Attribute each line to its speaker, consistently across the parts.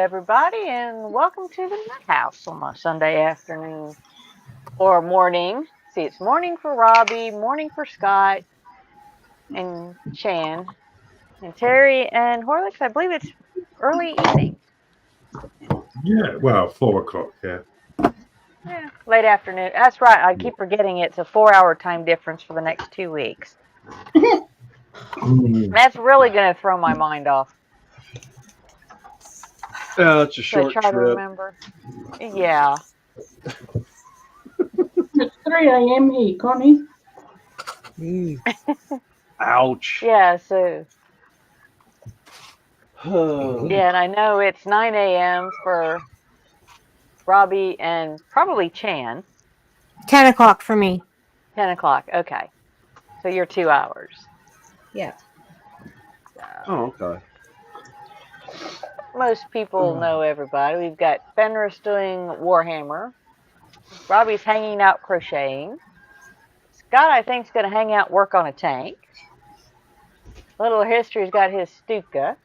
Speaker 1: everybody, and welcome to the Nut House on my Sunday afternoon or morning. See, it's morning for Robbie, morning for Scott and Chan, and Terry and Horlicks. I believe it's early evening.
Speaker 2: Yeah, well, 4 o'clock, yeah.
Speaker 1: Yeah, late afternoon. That's right. I keep forgetting it's a 4-hour time difference for the next 2 weeks. That's really going to throw my mind off.
Speaker 3: It's a short
Speaker 1: So try to
Speaker 3: trip.
Speaker 1: remember. Yeah.
Speaker 4: It's 3 a.m. here, Connie.
Speaker 3: Ouch.
Speaker 1: Yeah, so. Yeah, and I know it's 9 a.m. for Robbie and probably Chan.
Speaker 5: 10 o'clock for me.
Speaker 1: 10 o'clock. Okay. So you're 2 hours.
Speaker 5: Yeah.
Speaker 3: Oh, okay.
Speaker 1: Most people know everybody. We've got Fenris doing Warhammer. Robbie's hanging out crocheting. Scott, I think, is going to hang out work on a tank. Little History's got his Stuka.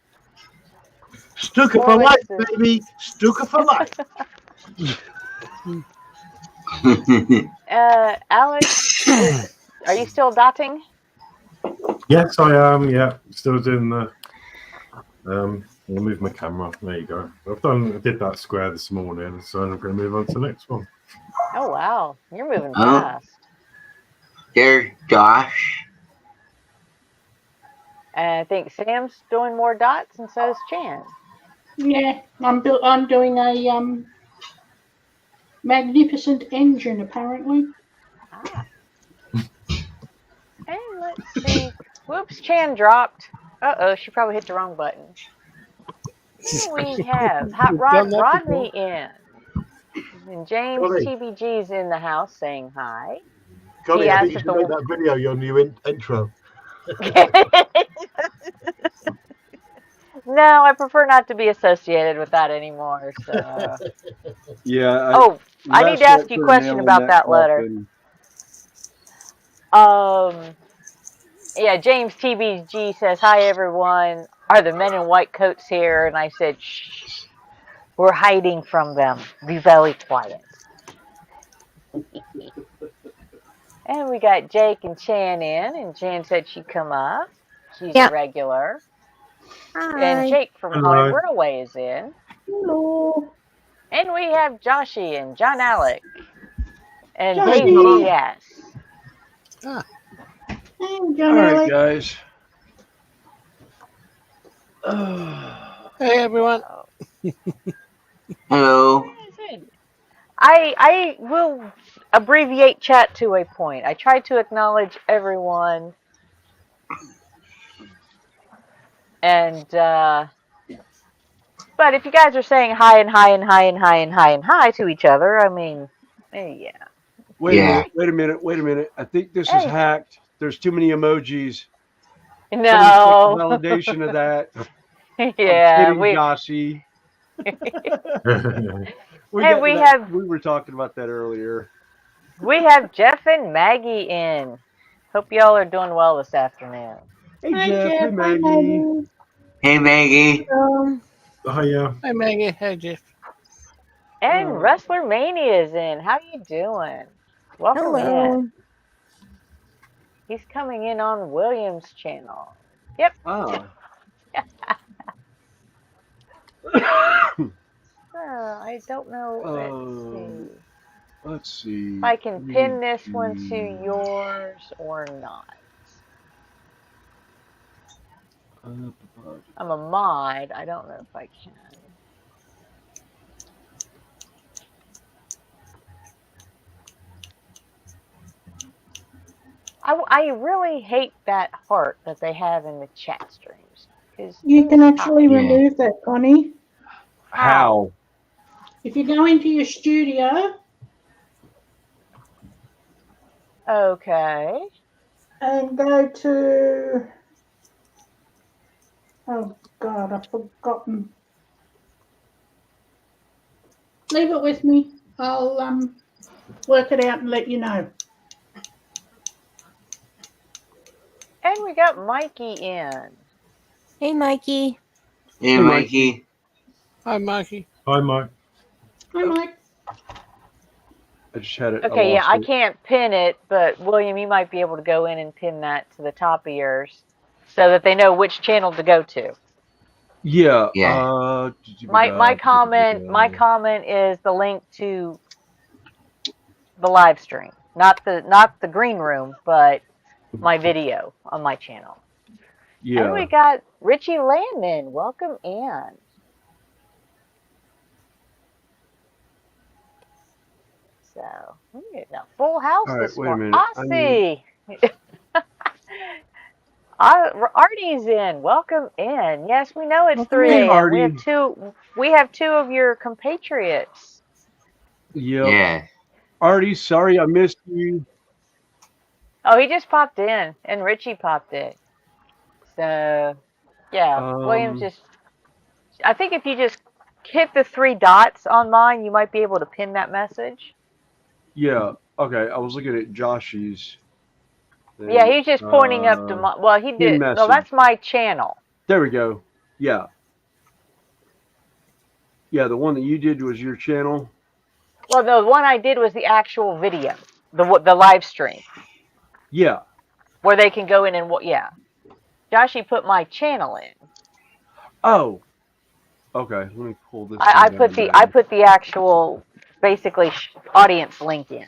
Speaker 6: Stuka for life, baby. Stuka for life.
Speaker 1: Alex, are you still dotting?
Speaker 2: Yes, I am. Yeah, still doing the. I'll move my camera. There you go. I did that square this morning, so I'm going to move on to the next one.
Speaker 1: Oh wow, you're moving fast.
Speaker 7: There's Josh.
Speaker 1: And I think Sam's doing more dots, and so is Chan.
Speaker 4: Yeah, I'm doing a magnificent engine, apparently.
Speaker 1: Ah. And let's see. Whoops, Chan dropped. Uh-oh, she probably hit the wrong button. We have Hot Rod Rodney in. And James
Speaker 6: Connie.
Speaker 1: TBG's in the house saying hi.
Speaker 6: Connie,
Speaker 1: He
Speaker 6: I
Speaker 1: asked
Speaker 6: think you
Speaker 1: if
Speaker 6: should make that video your new intro.
Speaker 1: No, I prefer not to be associated with that anymore. So.
Speaker 3: Yeah.
Speaker 1: I need to ask you a question about that letter. Yeah, James TBG says, hi, everyone. Are the men in white coats here? And I said, shh, we're hiding from them. Be very quiet. And we got Jake and Chan in, and Chan said she'd come up. She's a regular.
Speaker 5: Hi.
Speaker 1: And Jake from Haunted Railway is in.
Speaker 4: Hello.
Speaker 1: And we have Joshy and John Alec. And
Speaker 4: Joshy.
Speaker 1: Dave GS.
Speaker 4: Hey,
Speaker 3: All
Speaker 4: John
Speaker 3: right,
Speaker 4: Alec.
Speaker 3: guys.
Speaker 8: Hey, everyone.
Speaker 7: Hello.
Speaker 1: I will abbreviate chat to a point. I try to acknowledge everyone. And, but if you guys are saying hi and hi and hi and hi and hi and hi to each other, I mean, yeah.
Speaker 3: Wait a minute. I think this is hacked. There's too many emojis.
Speaker 1: No.
Speaker 3: Validation of that.
Speaker 1: Yeah.
Speaker 3: I'm kidding, Joshy. We were talking about that earlier.
Speaker 1: We have Jeff and Maggie in. Hope y'all are doing well this afternoon.
Speaker 3: Hey, Jeff. Hey, Maggie.
Speaker 7: Hey, Maggie.
Speaker 2: Hiya.
Speaker 8: Hi, Maggie. Hi, Jeff.
Speaker 1: And Wrestler Mania is in. How you doing? Welcome in. He's coming in on William's channel. Yep.
Speaker 3: Oh.
Speaker 1: I don't know.
Speaker 3: Let's see.
Speaker 1: If I can pin this one to yours or not. I'm a mod. I don't know if I can. I really hate that heart that they have in the chat streams.
Speaker 4: You can actually remove that, Connie.
Speaker 3: How?
Speaker 4: If you go into your studio.
Speaker 1: Okay.
Speaker 4: And go to. Oh, God, I've forgotten. Leave it with me. I'll work it out and let you know.
Speaker 1: And we got Mikey in.
Speaker 5: Hey, Mikey.
Speaker 7: Hey, Mikey.
Speaker 8: Hi, Mikey.
Speaker 2: Hi, Mike.
Speaker 4: Hi, Mike.
Speaker 3: I just had it.
Speaker 1: Okay, yeah,
Speaker 3: lost
Speaker 1: I
Speaker 3: it.
Speaker 1: can't pin it, but William, you might be able to go in and pin that to the top of yours so that they know which channel to go to.
Speaker 3: Yeah.
Speaker 7: Yeah.
Speaker 1: My comment is the link to the live stream, not the green room, but my video on my channel. And
Speaker 3: Yeah.
Speaker 1: we got Richie Landman. Welcome in. So, now full house
Speaker 3: All right.
Speaker 1: this
Speaker 3: Wait a
Speaker 1: morning.
Speaker 3: minute.
Speaker 1: I see. Artie's in. Welcome in. Yes, we know it's 3
Speaker 3: Hey,
Speaker 1: a.m.
Speaker 3: Artie.
Speaker 1: We have two of your compatriots.
Speaker 3: Yep.
Speaker 7: Yeah.
Speaker 3: Artie, sorry I missed you.
Speaker 1: Oh, he just popped in, and Richie popped in. So, yeah, William's just. I think if you just hit the 3 dots on mine, you might be able to pin that message.
Speaker 3: Yeah. Okay. I was looking at Joshy's.
Speaker 1: Yeah, he's just pointing up to my. Well, he
Speaker 3: pin
Speaker 1: did. No,
Speaker 3: message.
Speaker 1: that's my channel.
Speaker 3: There we go. Yeah. Yeah. The one that you did was your channel.
Speaker 1: Well, the one I did was the actual video, the live stream.
Speaker 3: Yeah.
Speaker 1: Where they can go in and yeah. Joshy put my channel in.
Speaker 3: Oh. Okay. Let me pull this.
Speaker 1: I put the actual basically audience link in.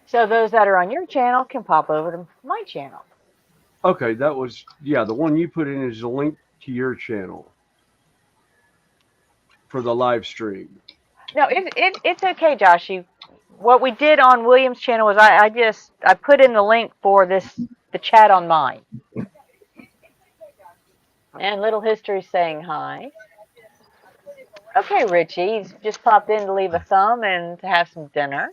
Speaker 1: So those that are on your channel can pop over to my channel.
Speaker 3: Okay, that was the one you put in is a link to your channel for the live stream.
Speaker 1: No, it's okay, Joshy. What we did on William's channel was I put in the link for the chat on mine. And Little History saying hi. Okay, Richie, he's just popped in to leave a thumb and to have some dinner.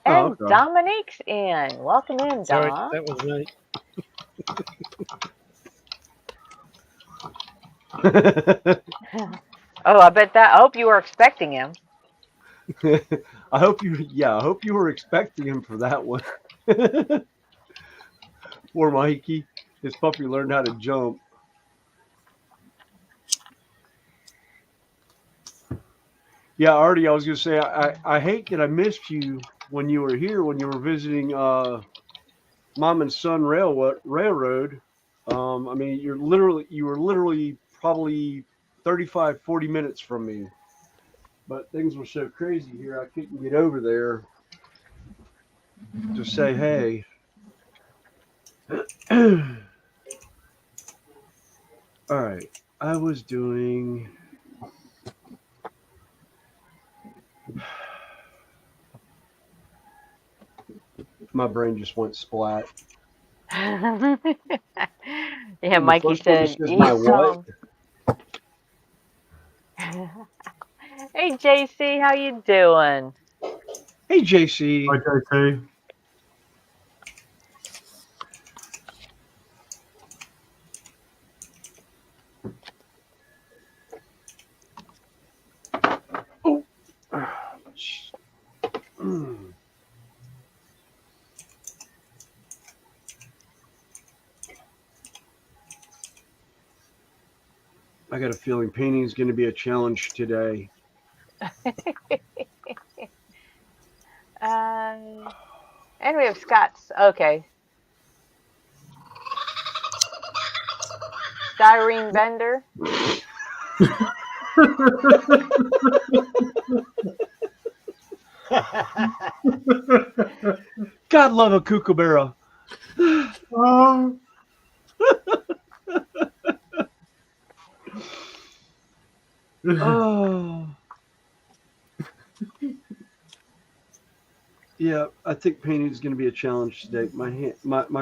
Speaker 1: And
Speaker 3: okay.
Speaker 1: Dominique's in. Welcome in,
Speaker 8: Sorry,
Speaker 1: Dom.
Speaker 8: that was me.
Speaker 1: Oh, I hope you were expecting him.
Speaker 3: I hope you were expecting him for that one. Poor Mikey. His puppy learned how to jump. Yeah, Artie, I was gonna say I hate that I missed you when you were here when you were visiting Mom and Son Railroad. I mean you were literally probably 35, 40 minutes from me. But things were so crazy here I couldn't get over there to say hey. All right. I was doing my brain just went splat.
Speaker 1: Yeah, Mikey said,
Speaker 3: my what?
Speaker 1: Hey, JC, how you doing?
Speaker 3: Hey, JC.
Speaker 2: Hi, JT.
Speaker 3: Oh. I got a feeling painting is going to be a challenge today.
Speaker 1: And we have Scott's. Okay. Styrene Bender.
Speaker 3: God love a kookaburra.
Speaker 2: Oh.
Speaker 3: Oh. Yeah, I think painting is going to be a challenge today. My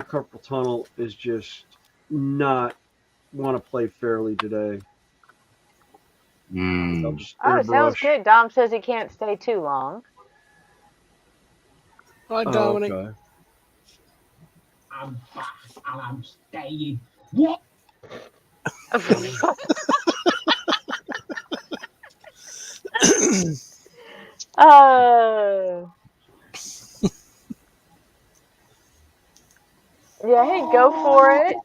Speaker 3: carpal tunnel is just not want to play fairly today.
Speaker 1: Sounds good. Dom says he can't stay too long.
Speaker 8: Hi, Dominic.
Speaker 3: Okay.
Speaker 6: I'm back and I'm staying. What?
Speaker 1: Yeah, hey, go for it.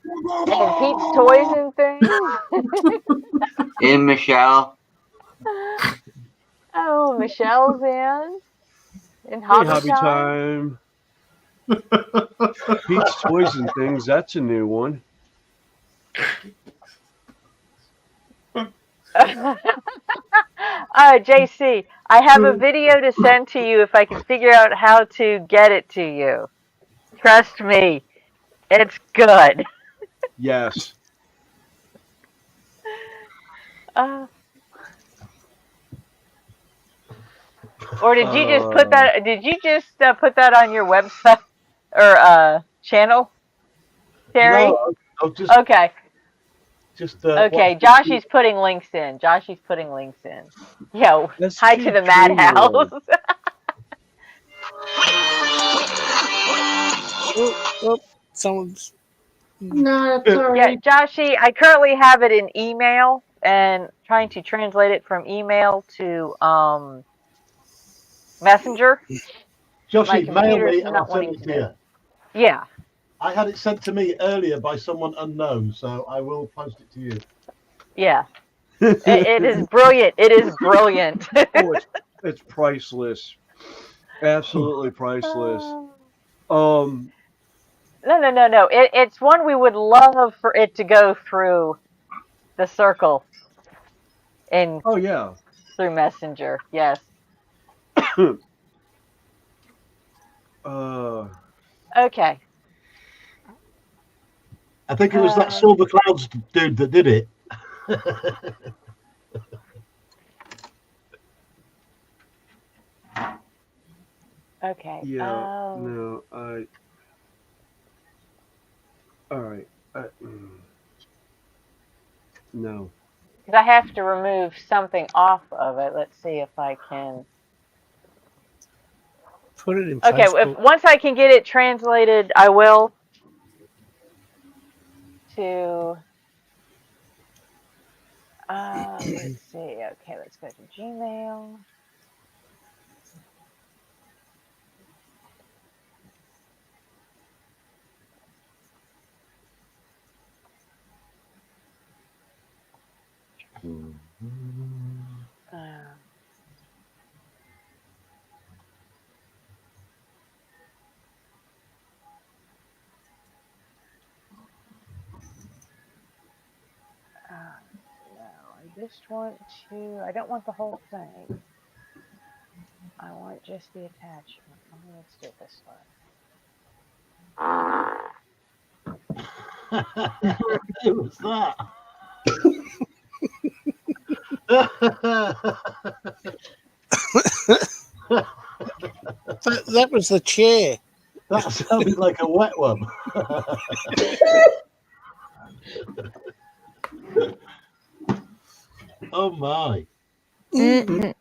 Speaker 1: And Pete's Toys and things.
Speaker 7: And Michelle.
Speaker 1: Oh, Michelle's in. In
Speaker 3: Hey,
Speaker 1: hobby
Speaker 3: hobby
Speaker 1: time.
Speaker 3: time. Pete's Toys and Things. That's a new one.
Speaker 1: JC, I have a video to send to you if I can figure out how to get it to you. Trust me, it's good.
Speaker 3: Yes.
Speaker 1: Uh, or did you just put that? Did you just put that on your website or channel, Terry?
Speaker 6: No, I'll just
Speaker 1: Okay. Okay,
Speaker 6: watch
Speaker 1: Joshy's putting links in. Joshy's putting links in. Yo,
Speaker 3: That's
Speaker 1: hi to the madhouse.
Speaker 8: Oh, someone's.
Speaker 4: No,
Speaker 1: Yeah,
Speaker 4: sorry.
Speaker 1: Joshy, I currently have it in email and trying to translate it from email to Messenger. My
Speaker 6: Joshy, mail
Speaker 1: computer's
Speaker 6: me and I'll
Speaker 1: not
Speaker 6: send
Speaker 1: wanting
Speaker 6: it
Speaker 1: to
Speaker 6: to
Speaker 1: do.
Speaker 6: you.
Speaker 1: Yeah,
Speaker 6: I had it sent to me earlier by someone unknown, so I will post it to you.
Speaker 1: yeah. It is brilliant. It is brilliant.
Speaker 3: Oh, it's priceless. Absolutely priceless.
Speaker 1: No. It's one we would love for it to go through the circle in
Speaker 3: Oh yeah.
Speaker 1: through Messenger. Yes. Okay.
Speaker 6: I think it was that Silver Clouds dude that did it.
Speaker 1: Okay.
Speaker 3: Yeah. No, all right. No.
Speaker 1: Because I have to remove something off of it. Let's see if I can.
Speaker 8: Put it in
Speaker 1: Okay.
Speaker 8: Facebook.
Speaker 1: Once I can get it translated, I will. To. Let's see. Okay, let's go to Gmail. No, I just want to. I don't want the whole thing. I want just the attachment. Let's do it this way.
Speaker 6: Who was that?
Speaker 8: That was the chair.
Speaker 6: That sounded like a wet one. Oh my.
Speaker 5: Mm-mm.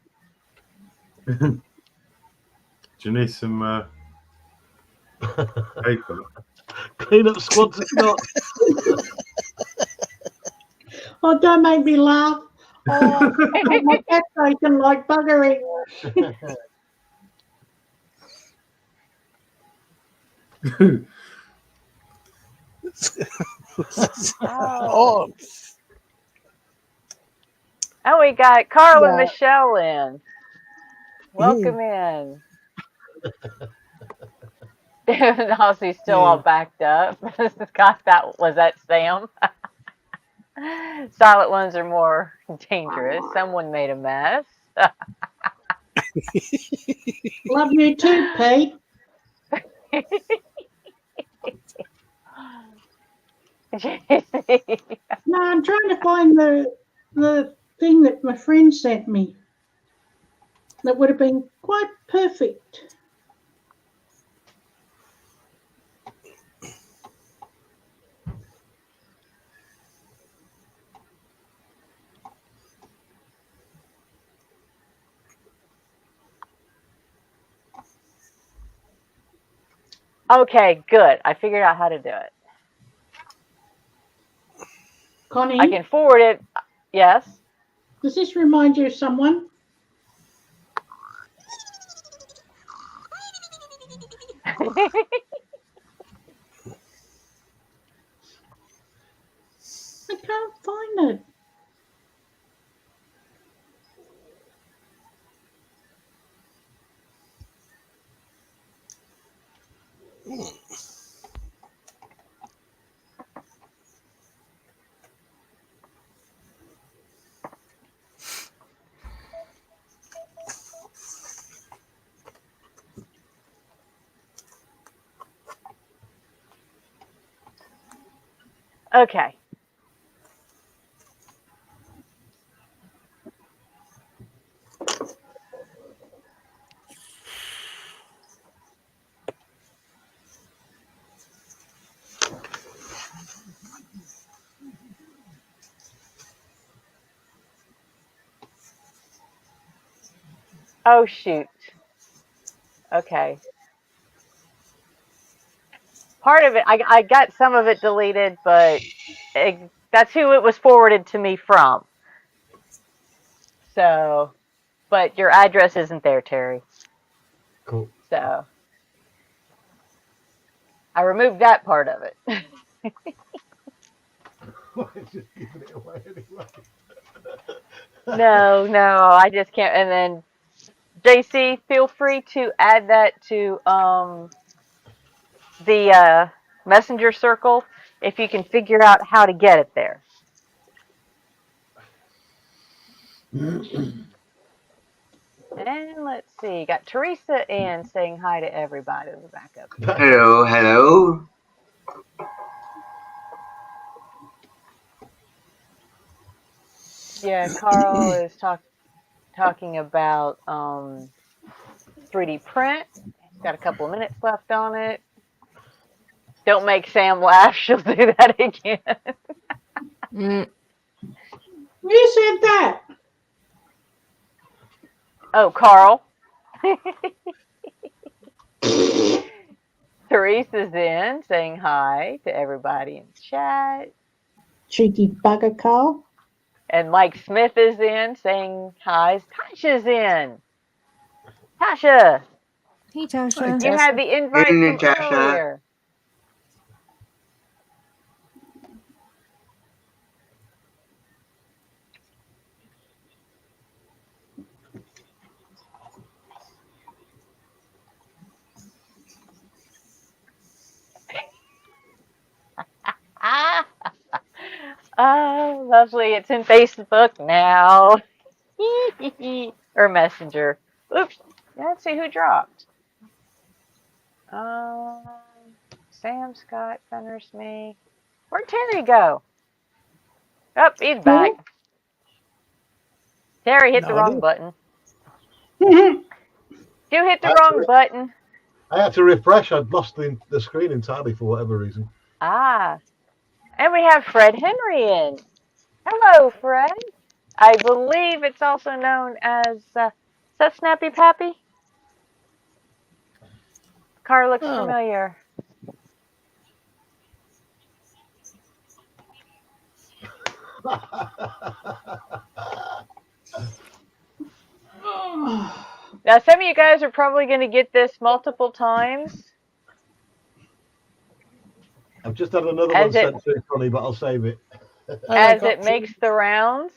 Speaker 2: Do you need some paper?
Speaker 6: Clean up squads of snot.
Speaker 4: Oh, don't make me laugh. Oh, my cat's aching like buggering.
Speaker 8: Oh,
Speaker 1: Oh, we got Carl and
Speaker 5: Yeah.
Speaker 1: Michelle in. Welcome in. Aussie's still all backed up. Scott, was that Sam? Silent ones are more dangerous. Someone made a mess.
Speaker 4: Love you too, Pete. No, I'm trying to find the thing that my friend sent me. That would have been quite perfect.
Speaker 1: Okay, good. I figured out how to do it.
Speaker 4: Connie,
Speaker 1: I can forward it. Yes.
Speaker 4: does this remind you of someone?
Speaker 1: Okay. Oh, shoot. Okay. Part of it, I got some of it deleted, but that's who it was forwarded to me from. So, but your address isn't there, Terry.
Speaker 6: Cool.
Speaker 1: So, I removed that part of it.
Speaker 6: Just giving it away anyway.
Speaker 1: No, I just can't. And then, JC, feel free to add that to the messenger circle if you can figure out how to get it there. And let's see, got Teresa in saying hi to everybody. We'll back up here.
Speaker 7: Hello, hello.
Speaker 1: Yeah, Carl is talking about 3D print. He's got a couple of minutes left on it. Don't make Sam laugh. She'll do that again.
Speaker 4: You said that.
Speaker 1: Oh, Carl. Teresa's in saying hi to everybody in the chat.
Speaker 4: Cheeky bugger, Carl.
Speaker 1: And Mike Smith is in saying hi. Tasha's in. Tasha,
Speaker 5: Hey, Tasha.
Speaker 1: you had the invite
Speaker 7: Hey,
Speaker 1: from
Speaker 7: Natasha.
Speaker 1: earlier. Oh, lovely. It's in Facebook now. Or Messenger. Oops. Let's see who dropped. Sam, Scott, Fenner's me. Where'd Terry go? Oh, he's back. Terry hit the wrong button. You hit the wrong button.
Speaker 6: I had to refresh. I'd lost the screen entirely for whatever reason.
Speaker 1: Ah. And we have Fred Henry in. Hello, Fred. I believe it's also known as, is that Snappy Pappy? Car looks familiar. Now, some of you guys are probably going to get this multiple times.
Speaker 6: I've just had another one sent to Connie, but I'll save it.
Speaker 1: As it makes the rounds.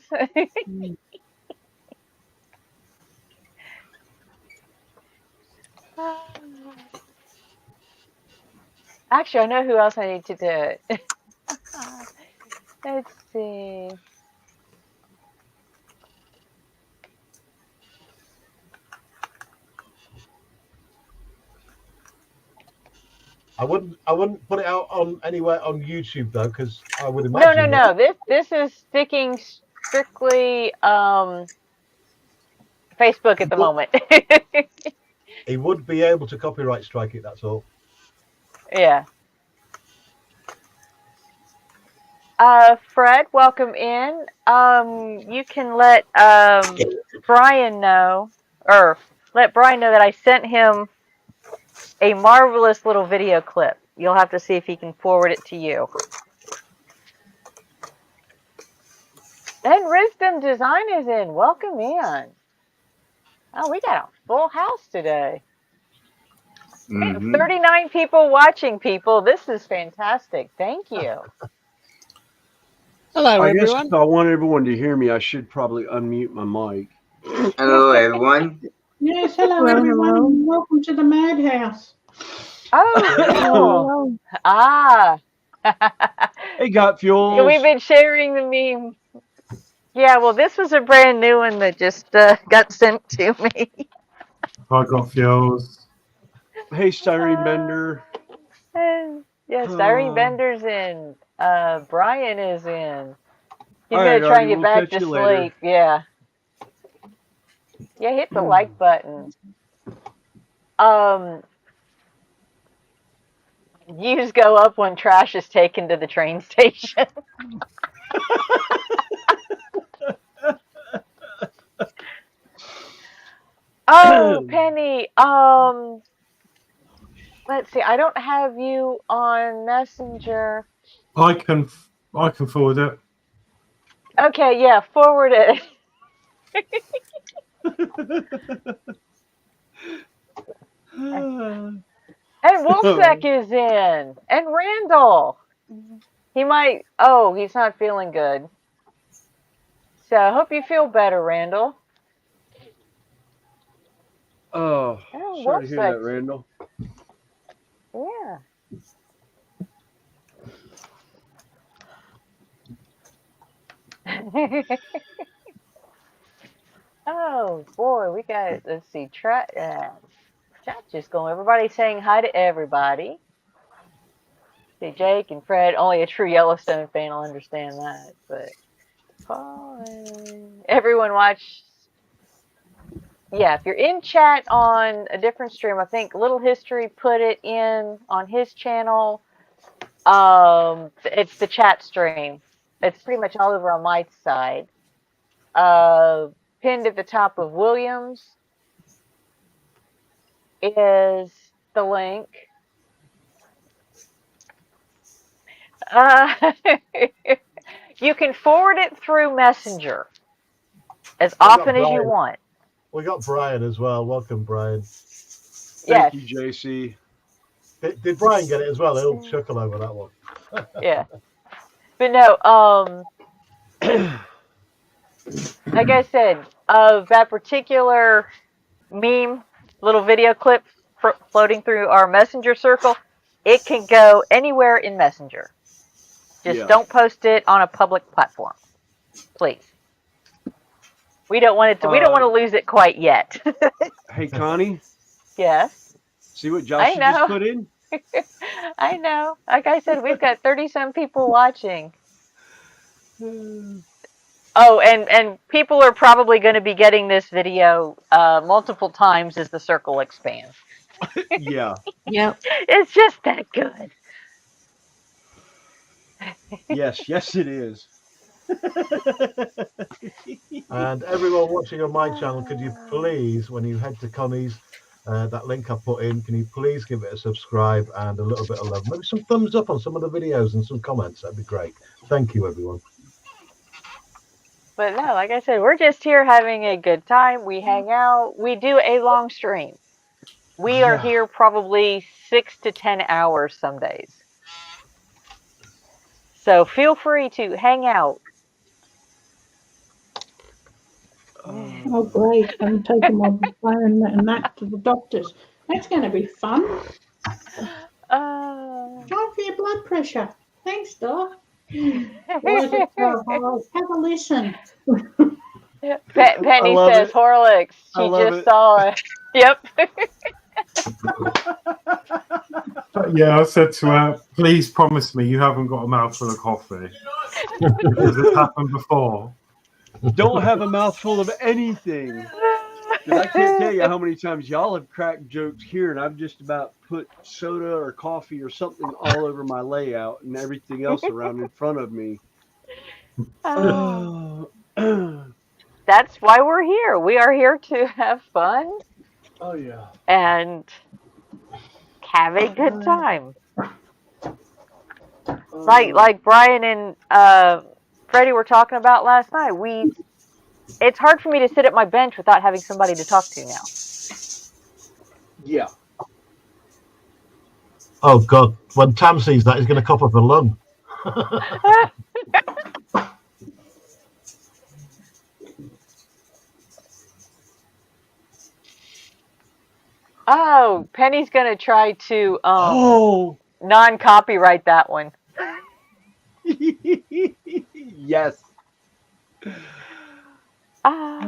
Speaker 1: Actually, I know who else I need to do it. Let's see.
Speaker 6: I wouldn't put it out on anywhere on YouTube though, because I would imagine.
Speaker 1: No. This is sticking strictly Facebook at the moment.
Speaker 6: He would be able to copyright strike it. That's all.
Speaker 1: Yeah. Fred, welcome in. You can let Brian know, or let Brian know that I sent him a marvelous little video clip. You'll have to see if he can forward it to you. And Wisdom Design is in. Welcome in. Oh, we got a full house today. 39 people watching, people. This is fantastic. Thank you.
Speaker 8: Hello,
Speaker 3: I guess
Speaker 8: everyone.
Speaker 3: if I want everyone to hear me, I should probably unmute my mic.
Speaker 7: Hello, everyone.
Speaker 4: Yes, hello everyone, and welcome to the Madhouse.
Speaker 1: Oh, ah.
Speaker 3: Hey, Got Fuels.
Speaker 1: We've been sharing the meme. Yeah, well, this was a brand new one that just got sent to me.
Speaker 2: I got fuels.
Speaker 3: Hey, Styrene Bender.
Speaker 1: Yeah, Styrene Bender's in. Brian is in. He's
Speaker 3: All
Speaker 1: gonna
Speaker 3: right,
Speaker 1: try and
Speaker 3: Artie,
Speaker 1: get
Speaker 3: we'll
Speaker 1: back
Speaker 3: catch
Speaker 1: to
Speaker 3: you later.
Speaker 1: sleep. Yeah. Yeah, hit the like button. You just go up when trash is taken to the train station. Oh, Penny. Let's see. I don't have you on Messenger.
Speaker 2: I can forward it.
Speaker 1: Okay, yeah, forward it. And Wolfsec is in. And Randall. He might. Oh, he's not feeling good. So I hope you feel better, Randall.
Speaker 3: Oh,
Speaker 1: Oh,
Speaker 3: sorry to hear that,
Speaker 1: Wolfsec.
Speaker 3: Randall.
Speaker 1: Yeah. Oh boy, we got. Let's see. Chat just going. Everybody saying hi to everybody. See, Jake and Fred. Only a true Yellowstone fan will understand that. But everyone watch. Yeah, if you're in chat on a different stream, I think Little History put it in on his channel. It's the chat stream. It's pretty much all over on my side. Pinned at the top of Williams is the link. You can forward it through Messenger as often as you want.
Speaker 6: We got Brian as well. Welcome, Brian.
Speaker 3: Thank
Speaker 1: Yes.
Speaker 3: you, JC.
Speaker 6: Did Brian get it as well? He'll chuckle over that one.
Speaker 1: Yeah. But no, like I said, of that particular meme, little video clip floating through our Messenger circle, it can go anywhere in Messenger. Just don't post it on a public platform, please. We don't want it to. We don't want to lose it quite yet.
Speaker 3: Hey, Connie.
Speaker 1: Yes.
Speaker 3: See what Josh just put in?
Speaker 1: I know. Like I said, we've got 30-some people watching. Oh, and people are probably going to be getting this video multiple times as the circle expands.
Speaker 3: Yeah.
Speaker 5: Yep.
Speaker 1: It's just that good.
Speaker 3: Yes, it is.
Speaker 6: And everyone watching on my channel, could you please, when you head to Connie's, that link I put in, can you please give it a subscribe and a little bit of love? Maybe some thumbs up on some of the videos and some comments. That'd be great. Thank you, everyone.
Speaker 1: But no, like I said, we're just here having a good time. We hang out. We do a long stream. We are here probably 6 to 10 hours some days. So feel free to hang out.
Speaker 4: Oh, great. I'm taking my phone and that to the doctors. That's going to be fun. Time for your blood pressure. Thanks, Doc. Why is it so high? Have a listen.
Speaker 1: Penny says Horlicks. She just saw it. Yep.
Speaker 2: Yeah, I said to her, please promise me you haven't got a mouthful of coffee. Because it's happened before.
Speaker 3: Don't have a mouthful of anything. Because I can't tell you how many times y'all have cracked jokes here, and I've just about put soda or coffee or something all over my layout and everything else around in front of me.
Speaker 1: That's why we're here. We are here to have fun.
Speaker 3: Oh, yeah.
Speaker 1: And have a good time. Like Brian and Freddie were talking about last night. It's hard for me to sit at my bench without having somebody to talk to now.
Speaker 3: Yeah.
Speaker 6: Oh, God. When Tam sees that, he's going to cough up a lung.
Speaker 1: Oh, Penny's going to try to non-copyright that one.
Speaker 3: Yes.
Speaker 1: As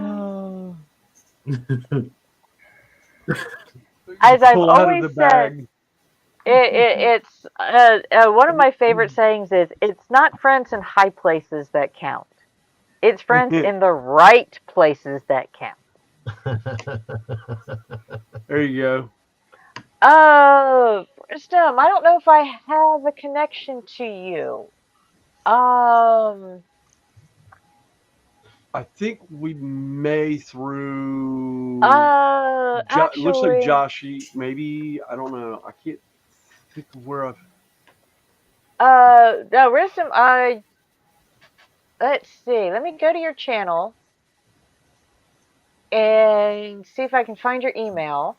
Speaker 1: I've always said, It's one of my favorite sayings is, "It's not friends in high places that count. It's friends in the right places that count."
Speaker 3: There you go.
Speaker 1: Wisdom, I don't know if I have a connection to you.
Speaker 3: I think we may through. Looks like
Speaker 1: Actually,
Speaker 3: Joshy. Maybe, I don't know. I can't think of where I've.
Speaker 1: no, Wisdom, let's see. Let me go to your channel and see if I can find your email.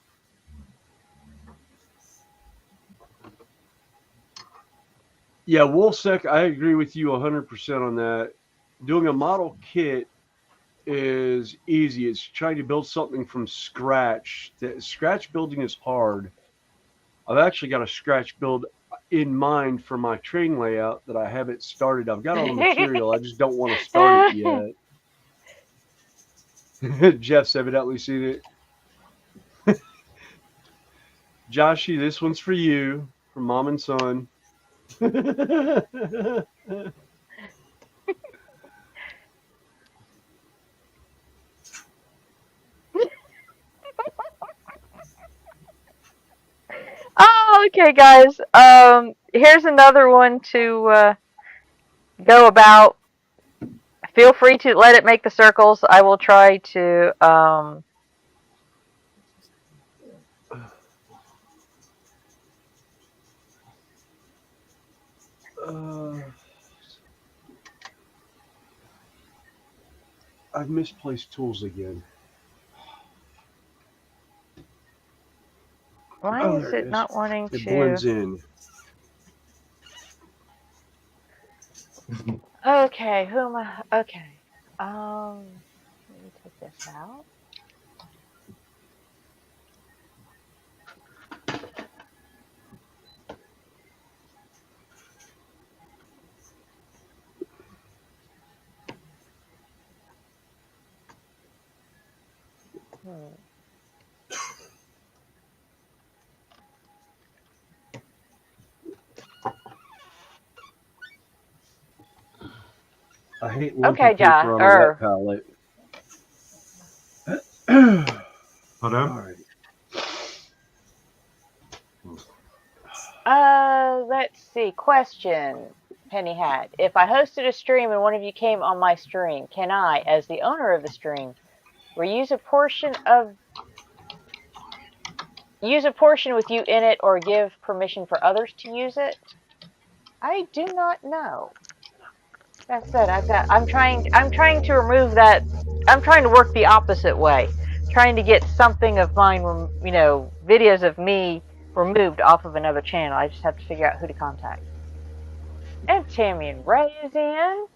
Speaker 3: Yeah, Woolsec, I agree with you 100% on that. Doing a model kit is easy. It's trying to build something from scratch. Scratch building is hard. I've actually got a scratch build in mind for my train layout that I haven't started. I've got all the material. I just don't want to start it yet. Jeff's evidently seen it. Joshy, this one's for you, from Mom and Son.
Speaker 1: Oh, okay, guys. Here's another one to go about. Feel free to let it make the circles. I will try to
Speaker 3: I've misplaced tools again.
Speaker 1: why
Speaker 3: Oh,
Speaker 1: is
Speaker 3: there
Speaker 1: it
Speaker 3: is.
Speaker 1: not wanting
Speaker 3: It
Speaker 1: to
Speaker 3: blends in.
Speaker 1: Okay, who am I? Okay. Let me take this out.
Speaker 3: I hate lumpy
Speaker 1: Okay,
Speaker 3: paper on a wet palette.
Speaker 2: Hold on.
Speaker 3: All
Speaker 1: right. Let's see. Question Penny had. If I hosted a stream and one of you came on my stream, can I, as the owner of the stream, reuse a portion with you in it, or give permission for others to use it? I do not know. That said, I'm trying to remove that. I'm trying to work the opposite way, trying to get something of mine, videos of me removed off of another channel. I just have to figure out who to contact. And Tammy and Ray is in.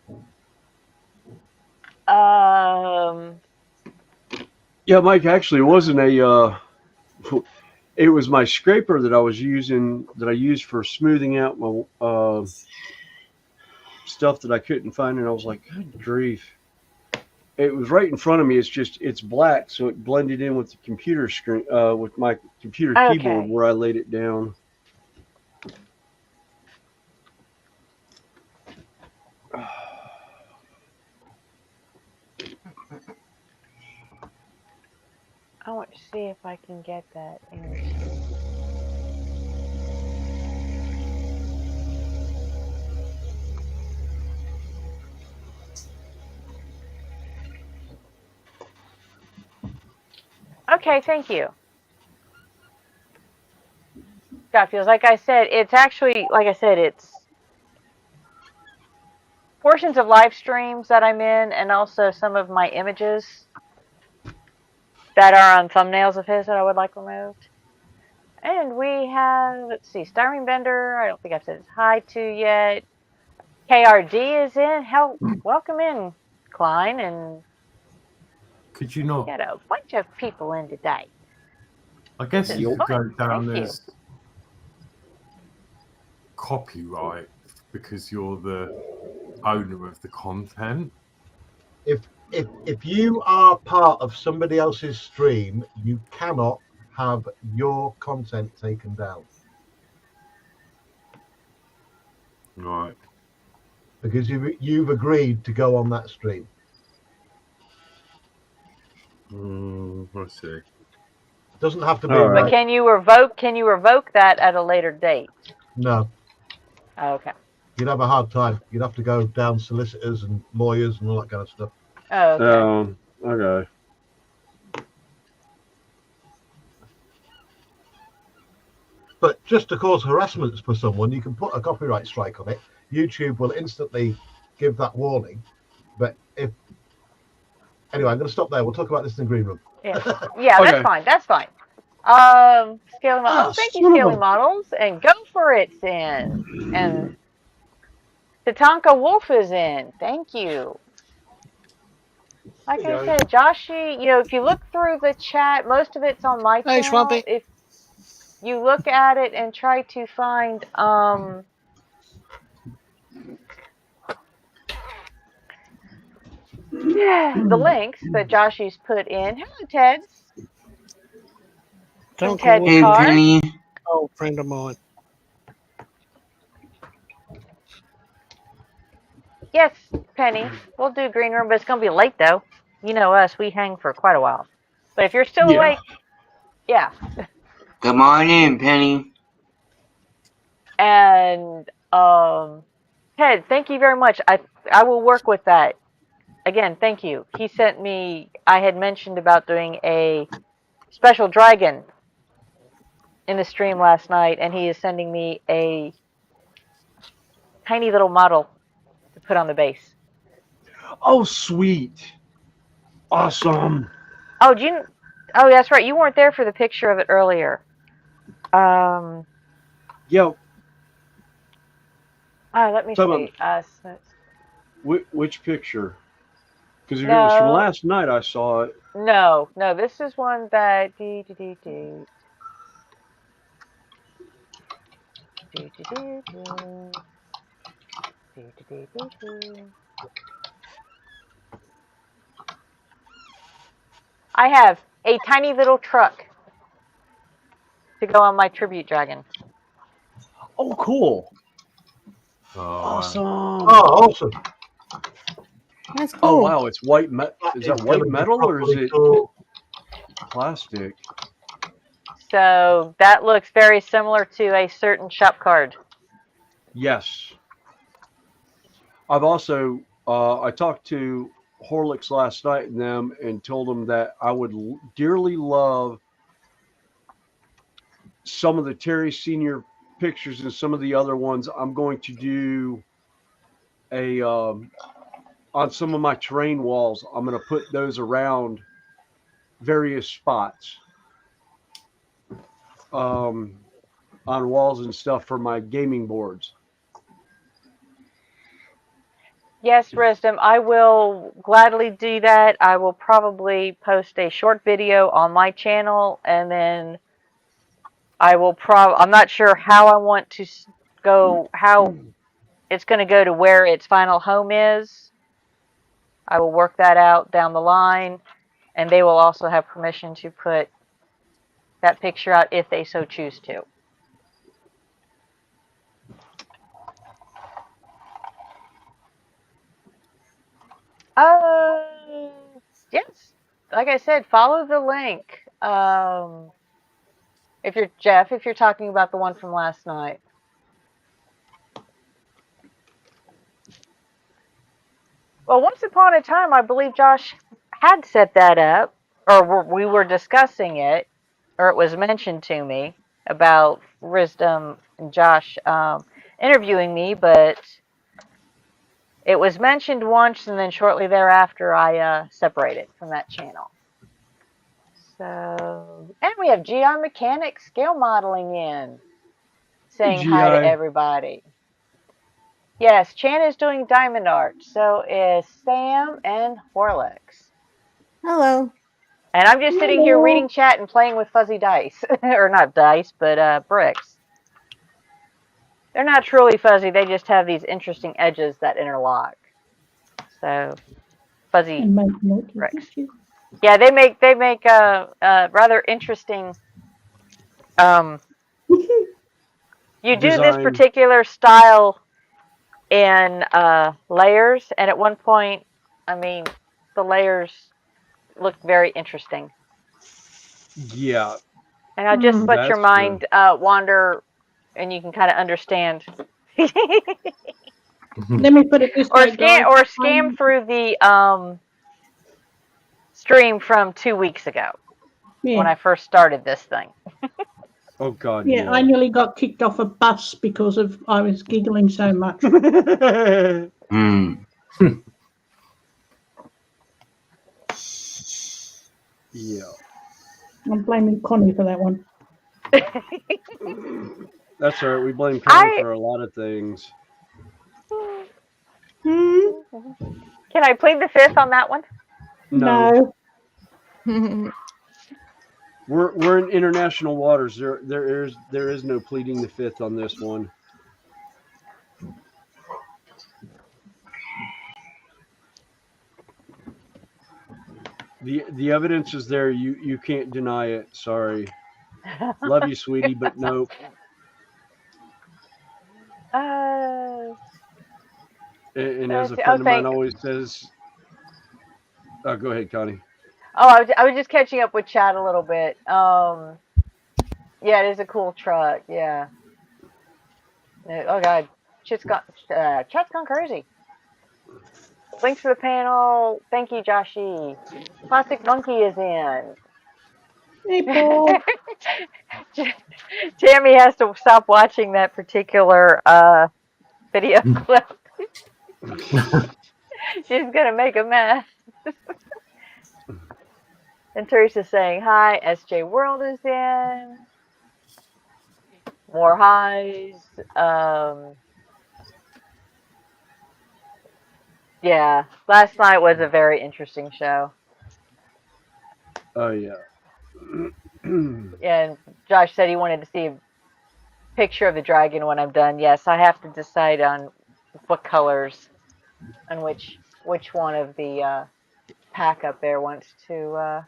Speaker 3: Yeah, Mike, actually, it wasn't a. It was my scraper that I was using, that I used for smoothing out my stuff that I couldn't find, and I was like, good grief. It was right in front of me. It's black, so it blended in with the computer screen, with my computer keyboard where I laid it down.
Speaker 1: I want to see if I can get that into. Okay, thank you. God feels like I said, it's actually, like I said, it's portions of live streams that I'm in, and also some of my images that are on thumbnails of his that I would like removed. And we have, let's see, Styrene Bender. I don't think I've said hi to yet. KRD is in. Welcome in, Klein. And
Speaker 2: could you not?
Speaker 1: We got a bunch of people in today.
Speaker 2: I guess you could go down
Speaker 1: Thank
Speaker 2: as copyright because you're the owner of the content.
Speaker 6: If you are part of somebody else's stream, you cannot have your content taken down.
Speaker 2: Right.
Speaker 6: Because you've agreed to go on that stream.
Speaker 2: I see.
Speaker 6: Doesn't have to be.
Speaker 3: All right.
Speaker 1: But can you revoke that at a later date?
Speaker 6: No,
Speaker 1: Okay.
Speaker 6: you'd have a hard time. You'd have to go down solicitors and lawyers and all that kind of stuff.
Speaker 1: Oh, okay.
Speaker 3: Okay.
Speaker 6: But just to cause harassment for someone, you can put a copyright strike on it. YouTube will instantly give that warning. But if anyway, I'm going to stop there. We'll talk about this in the green room.
Speaker 1: Yeah,
Speaker 3: Okay.
Speaker 1: that's fine. That's fine. Scaling models. Thank you,
Speaker 3: son of a-
Speaker 1: scaling models, and go for it's in. And Tatanka Wolf is in. Thank you. Like
Speaker 3: Hey,
Speaker 1: I
Speaker 3: guys.
Speaker 1: said, Joshy, if you look through the chat, most of it's on my
Speaker 8: Hey,
Speaker 1: channel.
Speaker 8: Swampy.
Speaker 1: If you look at it and try to find the links that Joshy's put in. Hello, Ted.
Speaker 8: Don't
Speaker 1: Ted
Speaker 8: go
Speaker 7: Hey,
Speaker 1: Carr.
Speaker 7: Penny.
Speaker 8: old friend of mine.
Speaker 1: Yes, Penny. We'll do green room, but it's gonna be late though. You know us, we hang for quite a while. But if you're still
Speaker 3: Yeah.
Speaker 1: awake, yeah.
Speaker 7: Come on in, Penny.
Speaker 1: And Ted, thank you very much. I will work with that. Again, thank you. He sent me. I had mentioned about doing a special dragon in the stream last night, and he is sending me a tiny little model to put on the base.
Speaker 3: Oh, sweet. Awesome.
Speaker 1: Oh, oh, that's right. You weren't there for the picture of it earlier.
Speaker 3: Yo,
Speaker 1: Let me
Speaker 3: Someone-
Speaker 1: see.
Speaker 3: which picture? Because if it was from
Speaker 1: No.
Speaker 3: last night, I saw it.
Speaker 1: No, this is one that. I have a tiny little truck to go on my tribute dragon.
Speaker 3: Oh, cool.
Speaker 2: Oh,
Speaker 3: Awesome.
Speaker 6: Oh, awesome.
Speaker 5: That's cool.
Speaker 3: Oh, wow. It's white metal. Is that white
Speaker 6: gonna be
Speaker 3: metal or is
Speaker 6: properly
Speaker 3: it
Speaker 6: cool.
Speaker 3: plastic?
Speaker 1: So that looks very similar to a certain shop card.
Speaker 3: Yes. I've also I talked to Horlicks last night and them and told them that I would dearly love some of the Terry Senior pictures and some of the other ones. I'm going to do a on some of my terrain walls. I'm going to put those around various spots on walls and stuff for my gaming boards.
Speaker 1: Yes, Wisdom, I will gladly do that. I will probably post a short video on my channel, and then I will I'm not sure how I want to go, how it's going to go to where its final home is. I will work that out down the line, and they will also have permission to put that picture out if they so choose to. Yes. Like I said, follow the link. If you're Jeff, if you're talking about the one from last night. Well, once upon a time, I believe Josh had set that up, or we were discussing it, or it was mentioned to me about Wisdom and Josh interviewing me, but it was mentioned once, and then shortly thereafter, I separated from that channel. So, and we have GI Mechanics scale modeling in, saying hi to everybody. Yes, Chan is doing diamond art. So is Sam and Horlicks.
Speaker 5: Hello.
Speaker 1: And I'm just sitting here reading chat and playing with fuzzy dice. Or not dice, but bricks. They're not truly fuzzy. They just have these interesting edges that interlock. So, fuzzy
Speaker 4: And make naughty
Speaker 1: bricks.
Speaker 4: pictures.
Speaker 1: Yeah, they make rather interesting. You do this
Speaker 3: Design.
Speaker 1: particular style in layers, and at one point, I mean, the layers looked very interesting.
Speaker 3: Yeah,
Speaker 1: And I'll just let your
Speaker 3: that's good.
Speaker 1: mind wander, and you can kind of understand.
Speaker 4: Let me put it this way, guys.
Speaker 1: Scan through the stream from 2 weeks ago when
Speaker 4: Yeah,
Speaker 1: I first started this thing.
Speaker 3: Oh God,
Speaker 4: yeah. I nearly got kicked off a bus because of I was giggling so much.
Speaker 7: Hmm.
Speaker 3: Yeah.
Speaker 4: I'm blaming Connie for that one.
Speaker 3: That's all right. We blame Connie
Speaker 1: I
Speaker 3: for a lot of things.
Speaker 4: Hmm?
Speaker 1: Can I plead the fifth on that one?
Speaker 3: No,
Speaker 4: No.
Speaker 3: we're in international waters. There is no pleading the fifth on this one. The evidence is there. You can't deny it. Sorry. Love you, sweetie, but nope. And as a friend of mine always says, go ahead, Connie.
Speaker 1: I was just catching up with Chad a little bit. Yeah, it is a cool truck. Yeah. Oh God, Chat's gone crazy. Links to the panel. Thank you, Joshy. Plastic Monkey is in.
Speaker 4: Hey, Paul.
Speaker 1: Tammy has to stop watching that particular video clip. She's gonna make a mess. And Teresa's saying hi. SJ World is in. More highs. Yeah, last night was a very interesting show.
Speaker 3: Oh yeah.
Speaker 1: And Josh said he wanted to see a picture of the dragon when I'm done. Yes, I have to decide on what colors and which one of the pack up there wants to.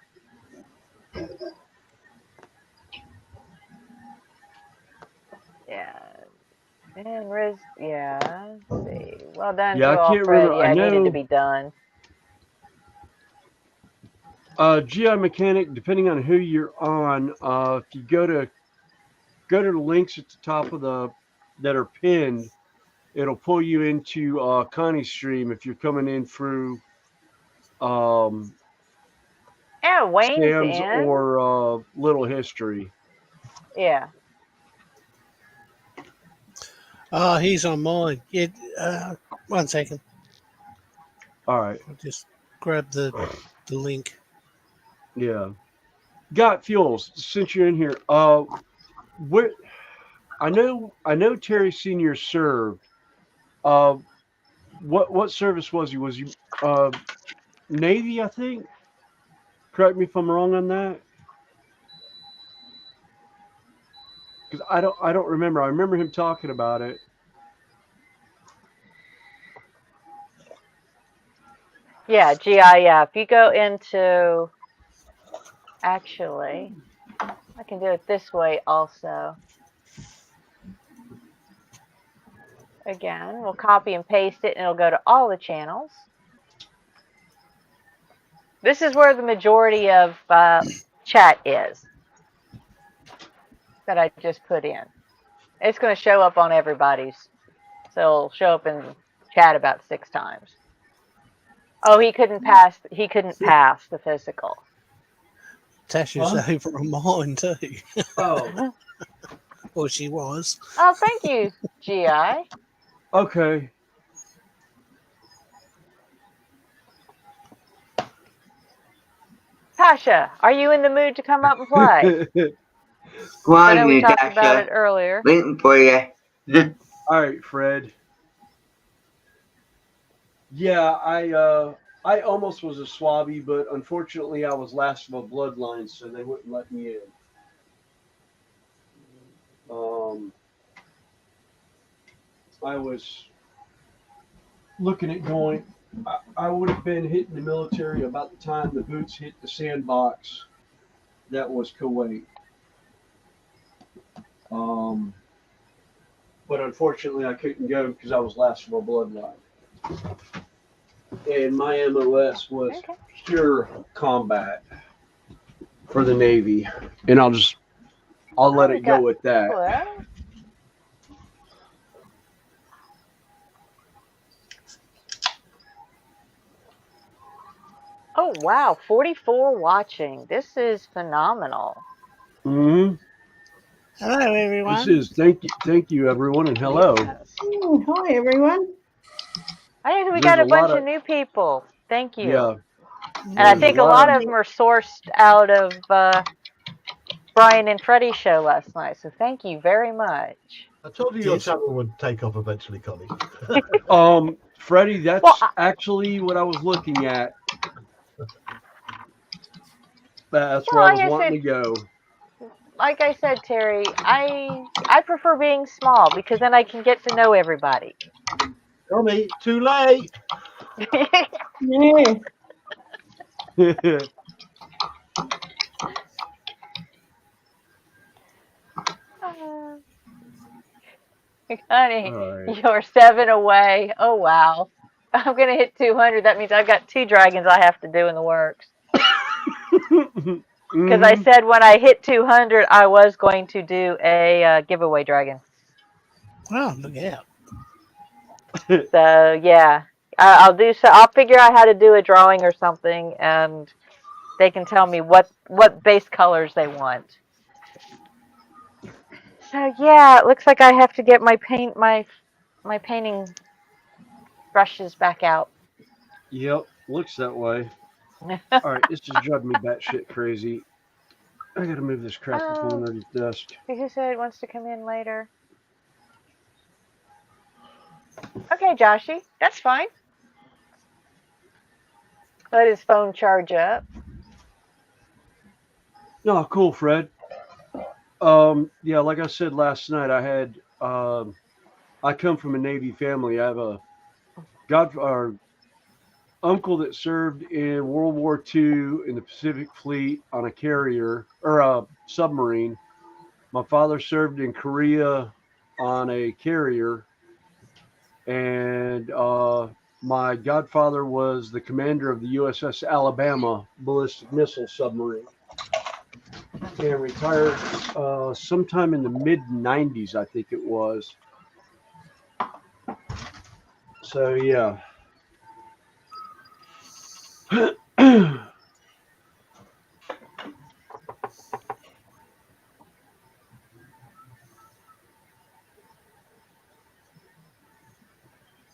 Speaker 1: Yeah. And Riz, yeah. Let's see. Well done
Speaker 3: Yeah,
Speaker 1: to
Speaker 3: I
Speaker 1: all,
Speaker 3: can't
Speaker 1: Fred.
Speaker 3: remember. I
Speaker 1: Yeah, it needed to
Speaker 3: know
Speaker 1: be done.
Speaker 3: GI Mechanic, depending on who you're on, if you go to the links at the top of the that are pinned, it'll pull you into Connie's stream if you're coming in through
Speaker 1: Yeah, Wayne's
Speaker 3: Sam's
Speaker 1: in.
Speaker 3: or Little History.
Speaker 1: Yeah.
Speaker 8: Oh, he's on mine. Yeah, 1 second.
Speaker 3: All right.
Speaker 8: I'll just grab the link.
Speaker 3: Yeah. Got Fuels, since you're in here, where I know Terry Senior served. What service was he? Was he Navy, I think? Correct me if I'm wrong on that. Because I don't remember. I remember him talking about it.
Speaker 1: Yeah, GI, yeah. If you go into, actually, I can do it this way also. Again, we'll copy and paste it and it'll go to all the channels. This is where the majority of chat is that I just put in. It's going to show up on everybody's. So it'll show up in chat about 6 times. Oh, he couldn't pass the physical.
Speaker 8: Tasha's over on mine too.
Speaker 3: Oh.
Speaker 8: Well, she was.
Speaker 1: Oh, thank you, GI.
Speaker 3: Okay.
Speaker 1: Tasha, are you in the mood to come up and play?
Speaker 7: Come
Speaker 1: I
Speaker 7: on
Speaker 1: know we
Speaker 7: here,
Speaker 1: talked about it
Speaker 7: Dasha.
Speaker 1: earlier.
Speaker 7: Waiting for you.
Speaker 3: All right, Fred. Yeah, I almost was a swabby, but unfortunately I was last of a bloodline, so they wouldn't let me in. I was looking at going. I would have been hitting the military about the time the boots hit the sandbox. That was Kuwait. but unfortunately I couldn't go because I was last of a bloodline. And my MOS was
Speaker 1: Okay.
Speaker 3: pure combat for the Navy, and I'll let
Speaker 1: we
Speaker 3: it go
Speaker 1: got
Speaker 3: with that.
Speaker 1: Well, oh wow, 44 watching. This is phenomenal.
Speaker 3: Hmm.
Speaker 8: Hello,
Speaker 3: This
Speaker 8: everyone.
Speaker 3: is thank you everyone, and hello.
Speaker 1: Yes.
Speaker 4: Hi, everyone.
Speaker 1: I think we
Speaker 3: There's
Speaker 1: got a
Speaker 3: a lot
Speaker 1: bunch
Speaker 3: of
Speaker 1: of new people. Thank you.
Speaker 3: yeah.
Speaker 1: And I
Speaker 3: There's a
Speaker 1: think a
Speaker 3: lot
Speaker 1: lot
Speaker 3: of
Speaker 1: of them are sourced out of Brian and Freddie's show last night. So thank you very much.
Speaker 6: I told you your
Speaker 8: Yes.
Speaker 6: channel would take off eventually, Connie.
Speaker 3: Freddie, that's
Speaker 1: Well,
Speaker 3: actually what I was looking at. That's where I
Speaker 1: well,
Speaker 3: was wanting to go.
Speaker 1: like I said, Terry, I prefer being small because then I can get to know everybody.
Speaker 6: Connie, too late.
Speaker 4: Yeah.
Speaker 1: Honey,
Speaker 3: All right.
Speaker 1: you're 7 away. Oh wow. I'm gonna hit 200. That means I've got 2 dragons I have to do in the works. Because I
Speaker 3: Mhm.
Speaker 1: said when I hit 200, I was going to do a giveaway dragon.
Speaker 8: Oh, look out.
Speaker 1: So yeah, I'll do so. I'll figure out how to do a drawing or something, and they can tell me what base colors they want. So yeah, it looks like I have to get my painting brushes back out.
Speaker 3: Yep, looks that way. All right, this is driving me batshit crazy. I gotta move this crap from
Speaker 1: Oh,
Speaker 3: underneath the desk.
Speaker 1: who said it wants to come in later? Okay, Joshy, that's fine. Let his phone charge up.
Speaker 3: No, cool, Fred. Yeah, like I said last night, I come from a Navy family. I have a our uncle that served in World War II in the Pacific Fleet on a carrier or a submarine. My father served in Korea on a carrier, and my godfather was the commander of the USS Alabama ballistic missile submarine, and retired sometime in the mid '90s, I think it was. So yeah.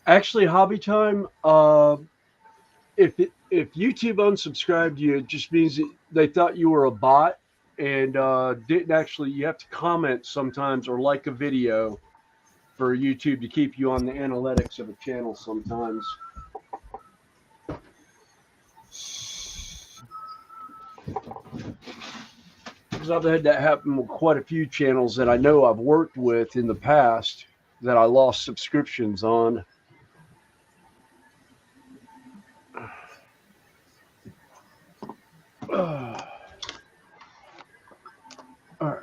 Speaker 3: Actually, hobby time. If YouTube unsubscribed you, it just means that they thought you were a bot and didn't actually. You have to comment sometimes or like a video for YouTube to keep you on the analytics of a channel sometimes. Because I've had that happen with quite a few channels that I know I've worked with in the past that I lost subscriptions on. All right.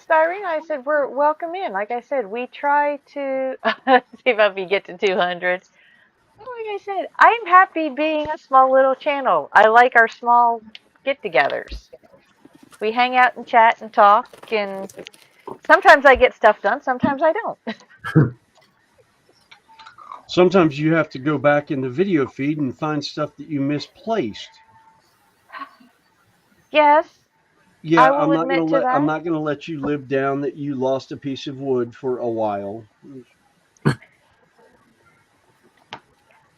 Speaker 1: Styrene, I said we're welcome in. Like I said, we try to see if we get to 200. Like I said, I'm happy being a small little channel. I like our small get-togethers. We hang out and chat and talk, and sometimes I get stuff done, sometimes I don't.
Speaker 3: Sometimes you have to go back in the video feed and find stuff that you misplaced.
Speaker 1: Yes,
Speaker 3: Yeah,
Speaker 1: I will admit to
Speaker 3: I'm
Speaker 1: that.
Speaker 3: not gonna let you live down that you lost a piece of wood for a while.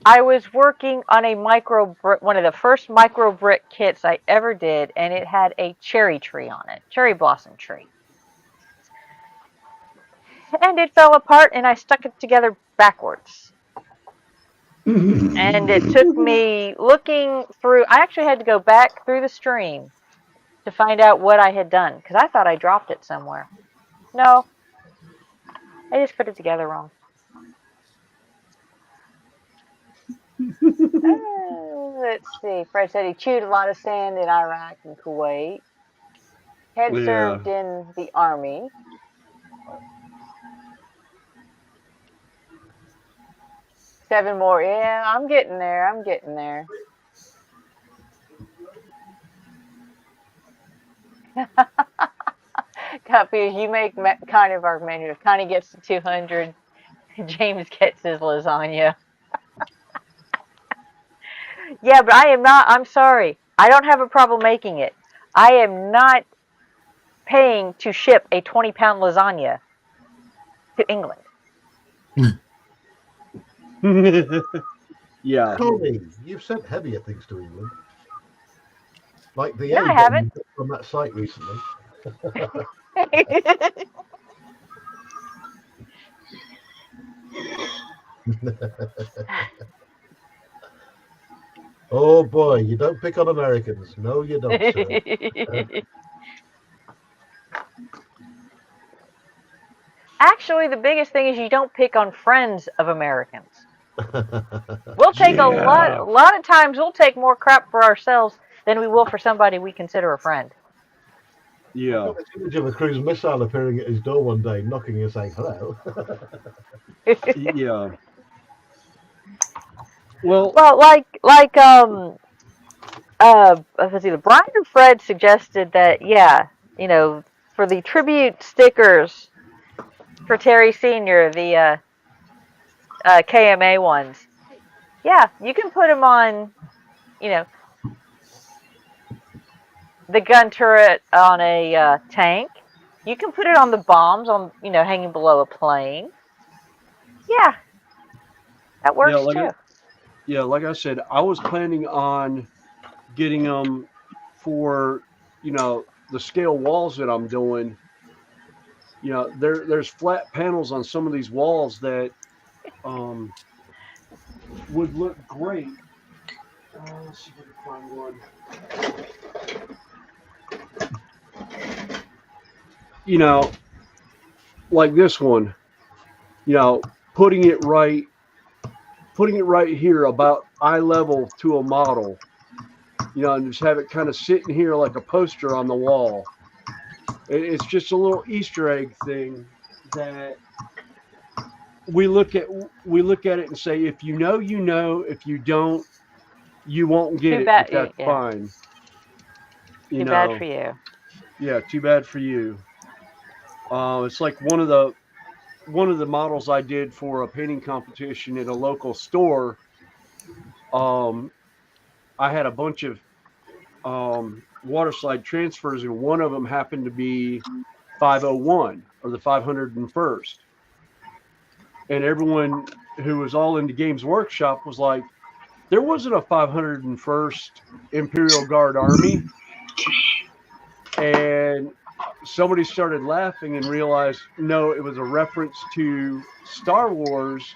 Speaker 1: I was working on a one of the first micro brick kits I ever did, and it had a cherry tree on it, cherry blossom tree. And it fell apart, and I stuck it together backwards. And it took me looking through, I actually had to go back through the stream to find out what I had done, because I thought I dropped it somewhere. No, I just put it together wrong. Let's see. Fred said he chewed a lot of sand in Iraq and Kuwait. Had
Speaker 3: Yeah.
Speaker 1: served in the Army. Seven more. Yeah, I'm getting there. I'm getting there. Confused. You make kind of argumentative. If Connie gets to 200, James gets his lasagna. Yeah, but I am not. I'm sorry. I don't have a problem making it. I am not paying to ship a 20-pound lasagna to England.
Speaker 3: Yeah.
Speaker 6: Connie, you've sent heavier things to England. Like the
Speaker 1: No, I
Speaker 6: A-bomb
Speaker 1: haven't.
Speaker 6: you got from that site recently. Oh boy, you don't pick on Americans. No, you don't, sir.
Speaker 1: Actually, the biggest thing is you don't pick on friends of Americans. We'll take a lot of times we'll take more crap for ourselves than we will for somebody we consider a friend.
Speaker 6: I've
Speaker 3: Yeah.
Speaker 6: got this image of a cruise missile appearing at his door one day, knocking and saying hello.
Speaker 3: Yeah. Well,
Speaker 1: Well, let's see, Brian and Fred suggested that, yeah, for the tribute stickers for Terry Senior, the KMA ones, yeah, you can put them on, the gun turret on a tank. You can put it on the bombs on, hanging below a plane. Yeah, that works too.
Speaker 3: like I said, I was planning on getting them for, the scale walls that I'm doing. There's flat panels on some of these walls that would look great. Let's see if I can find one. Like this one. Putting it right here about eye level to a model. And just have it kind of sitting here like a poster on the wall. It's just a little Easter egg thing that we look at it and say, if you know, you know. If you don't, you won't get
Speaker 1: Too
Speaker 3: it.
Speaker 1: bad,
Speaker 3: But that's
Speaker 1: yeah.
Speaker 3: fine.
Speaker 1: Too bad for you.
Speaker 3: Yeah, too bad for you. It's like one of the models I did for a painting competition at a local store. I had a bunch of water slide transfers, and one of them happened to be 501 or the 501st. And everyone who was all into Games Workshop was like, there wasn't a 501st Imperial Guard Army. And somebody started laughing and realized, no, it was a reference to Star Wars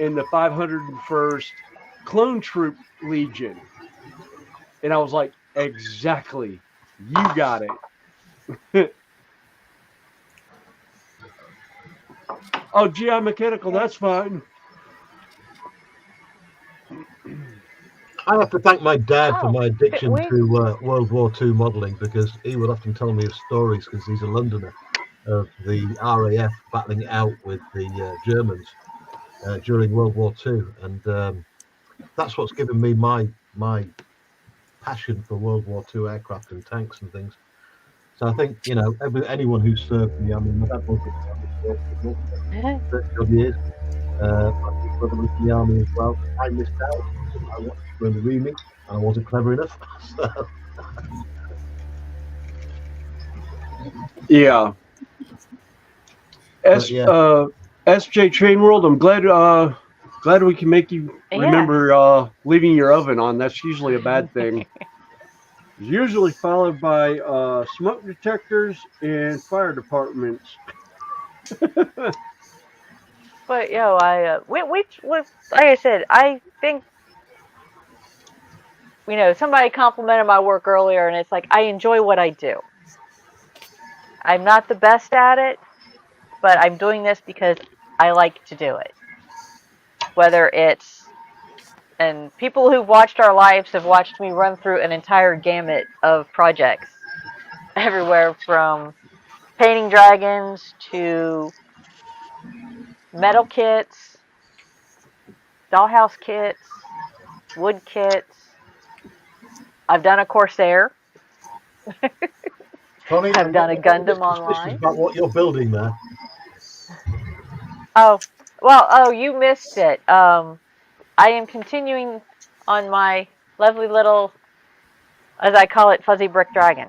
Speaker 3: and the 501st Clone Troop Legion. And I was like, exactly. You got it. Oh, GI Mechanical, that's fine.
Speaker 6: I have to thank my dad for
Speaker 1: Oh,
Speaker 6: my addiction
Speaker 1: we-
Speaker 6: to World War II modelling, because he would often tell me of stories, because he's a Londoner, of the RAF battling out with the Germans during World War II. And that's what's given me my passion for World War II aircraft and tanks and things. So I think, anyone who served in the army, my dad was for 30 years. My brother was in the army as well. I missed out. I watched when the reaming, and I wasn't clever enough. So.
Speaker 3: Yeah. SJ Train World, I'm glad we can make you remember leaving your oven on. That's usually a bad thing. Usually followed by smoke detectors and fire departments.
Speaker 1: But like I said, I think somebody complimented my work earlier, and it's like I enjoy what I do. I'm not the best at it, but I'm doing this because I like to do it. Whether it's And people who've watched our lives have watched me run through an entire gamut of projects, everywhere from painting dragons to metal kits, dollhouse kits, wood kits. I've done a Corsair.
Speaker 6: Connie,
Speaker 1: I've
Speaker 6: I'm
Speaker 1: done a
Speaker 6: getting a bit
Speaker 1: Gundam
Speaker 6: suspicious
Speaker 1: online.
Speaker 6: about what you're building there.
Speaker 1: Oh, well, oh, you missed it. I am continuing on my lovely little, as I call it, fuzzy brick dragon.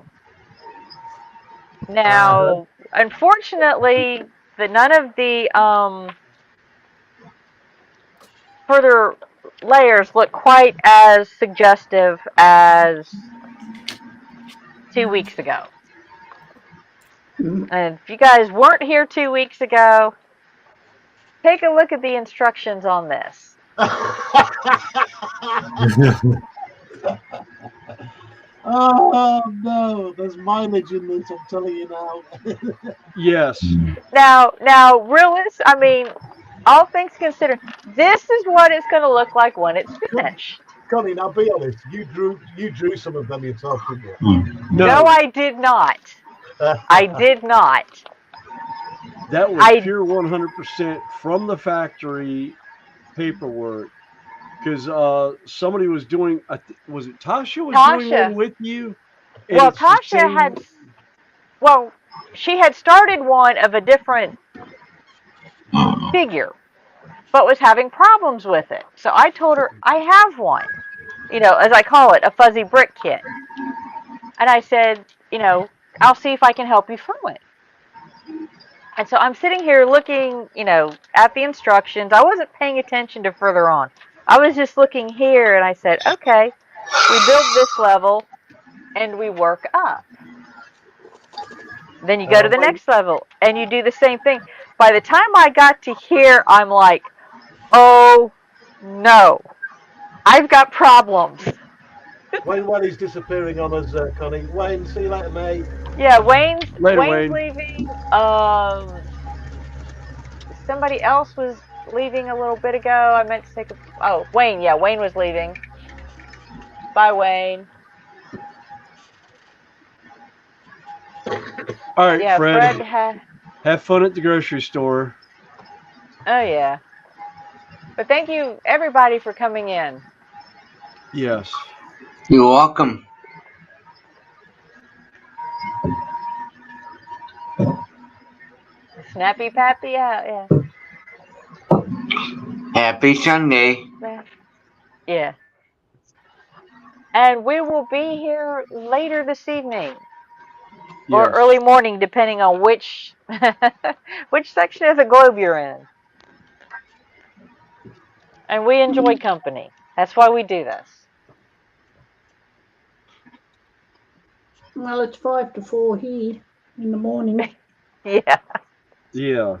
Speaker 1: Now, unfortunately, none of the further layers look quite as suggestive as 2 weeks ago. And if you guys weren't here 2 weeks ago, take a look at the instructions on this.
Speaker 6: Oh no, there's mileage in this, I'm telling you now.
Speaker 3: Yes.
Speaker 1: Now, I mean, all things considered, this is what it's going to look like when it's finished.
Speaker 6: Connie, now be honest, you drew some of them yourself, didn't you?
Speaker 1: No, I did not. I did not.
Speaker 3: That was pure 100% from the factory paperwork. Because somebody was doing, was it Tasha was doing one with you?
Speaker 1: Well, Tasha she had started one of a different figure, but was having problems with it. So I told her, I have one, as I call it, a fuzzy brick kit. And I said, I'll see if I can help you through it. And so I'm sitting here looking, at the instructions. I wasn't paying attention to further on. I was just looking here, and I said, okay, we build this level, and we work up. Then you go to the next level, and you do the same thing. By the time I got to here, I'm like, oh, no. I've got problems.
Speaker 6: Wayne's disappearing on us, Connie. Wayne, see you later, mate.
Speaker 1: Yeah, Wayne's
Speaker 3: Wayne.
Speaker 1: leaving. Somebody else was leaving a little bit ago. I meant to take Wayne. Yeah, Wayne was leaving. Bye, Wayne.
Speaker 3: All right,
Speaker 1: yeah,
Speaker 3: Fred.
Speaker 1: Have
Speaker 3: fun at the grocery store.
Speaker 1: Oh, yeah. But thank you, everybody, for coming in.
Speaker 3: Yes.
Speaker 7: You're welcome.
Speaker 1: Snappy Pappy out, yeah.
Speaker 7: Happy Sunday.
Speaker 1: Yeah. And we will be here later this evening. Or early morning, depending on which section of the globe you're in. And we enjoy company. That's why we do this.
Speaker 4: Well, it's 5 to 4 here in the morning.
Speaker 1: Yeah.
Speaker 3: Yeah.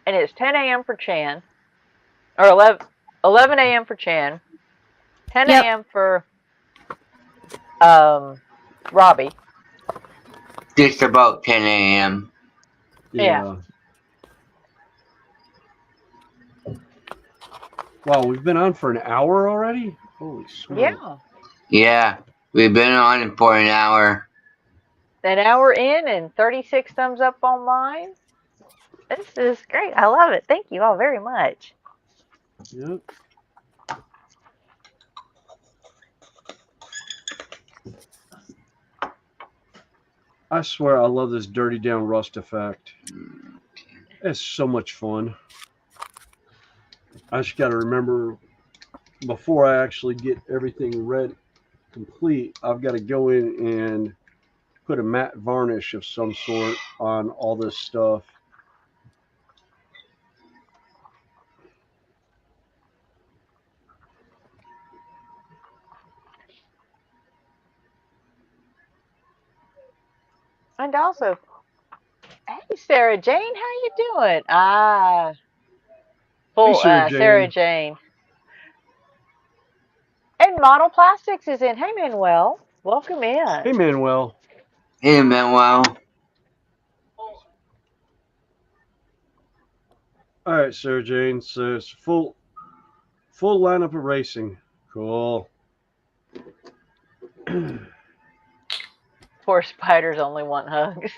Speaker 1: And it's 10 a.m. for Chan. Or 11 a.m. for Chan. 10 a.m. for Robbie.
Speaker 7: Just about 10 a.m.
Speaker 1: Yeah.
Speaker 3: Wow, we've been on for an hour already? Holy smoke.
Speaker 1: Yeah.
Speaker 7: Yeah, we've been on for an hour.
Speaker 1: An hour in and 36 thumbs up on mine. This is great. I love it. Thank you all very much.
Speaker 3: Yep. I swear I love this dirty down rust effect. It's so much fun. I just got to remember before I actually get everything red complete, I've got to go in and put a matte varnish of some sort on all this stuff.
Speaker 1: And also, hey, Sarah Jane, how you doing? Sarah Jane. And Model Plastics is in. Hey, Manuel. Welcome in.
Speaker 3: Hey, Manuel.
Speaker 7: Hey, Manuel.
Speaker 3: All right, Sarah Jane. So it's full lineup of racing. Cool.
Speaker 1: Poor spiders only want hugs.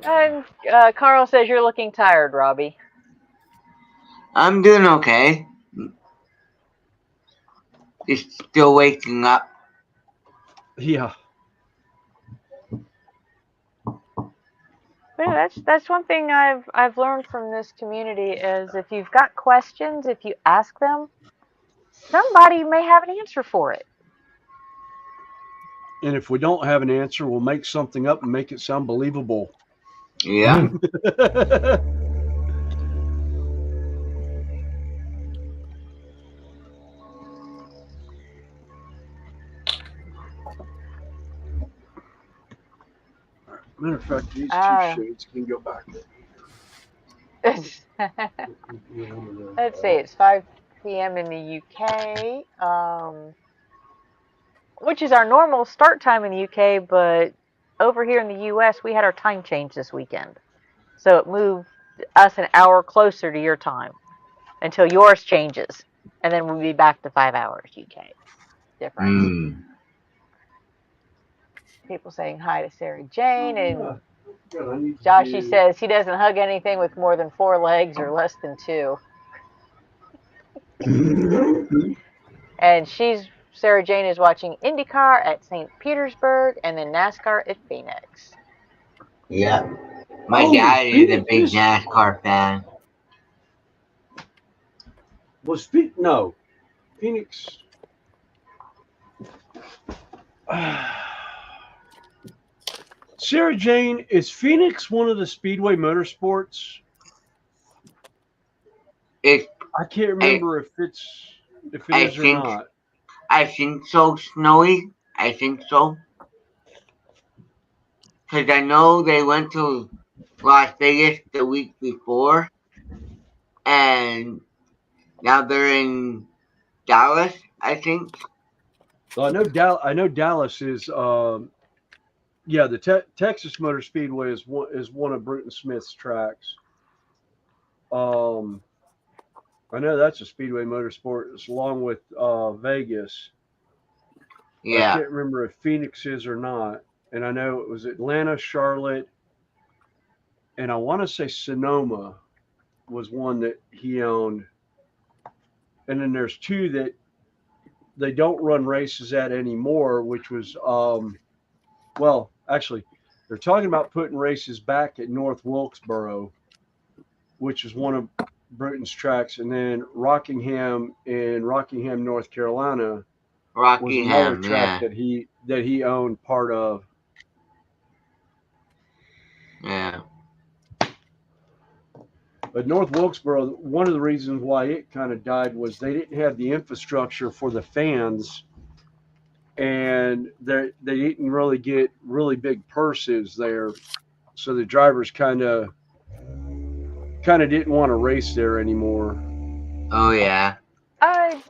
Speaker 1: And Carl says you're looking tired, Robbie.
Speaker 7: I'm doing okay. Just still waking up.
Speaker 3: Yeah.
Speaker 1: But yeah, that's one thing I've learned from this community is if you've got questions, if you ask them, somebody may have an answer for it.
Speaker 3: And if we don't have an answer, we'll make something up and make it sound believable.
Speaker 7: Yeah.
Speaker 3: Matter of fact, these two shades can go back.
Speaker 1: Let's see, it's 5 p.m. in the UK, which is our normal start time in the UK, but over here in the US, we had our time change this weekend. So it moved us an hour closer to your time until yours changes. And then we'll be back to 5 hours UK difference. People saying hi to Sarah Jane, and Joshy says he doesn't hug anything with more than 4 legs or less than 2. And Sarah Jane is watching IndyCar at St. Petersburg and then NASCAR at Phoenix.
Speaker 7: Yeah. My dad is a big NASCAR fan.
Speaker 3: No, Phoenix. Sarah Jane, is Phoenix one of the Speedway Motorsports? I can't remember if it is or not.
Speaker 7: I think so, Snowy. I think so. Because I know they went to Las Vegas the week before, and now they're in Dallas, I think.
Speaker 3: Well, I know Dallas is. The Texas Motor Speedway is one of Bruton Smith's tracks. I know that's a Speedway Motorsport. It's along with Vegas.
Speaker 7: Yeah.
Speaker 3: I can't remember if Phoenix is or not. And I know it was Atlanta, Charlotte, and I want to say Sonoma was one that he owned. And then there's 2 that they don't run races at anymore, which was actually they're talking about putting races back at North Wilkesboro, which is one of Bruton's tracks, and then Rockingham in Rockingham, North Carolina, was another track that he owned part of.
Speaker 7: Yeah.
Speaker 3: But North Wilkesboro, one of the reasons why it kind of died was they didn't have the infrastructure for the fans, and they didn't really get really big purses there, so the drivers kind of didn't want to race there anymore.
Speaker 7: Oh yeah.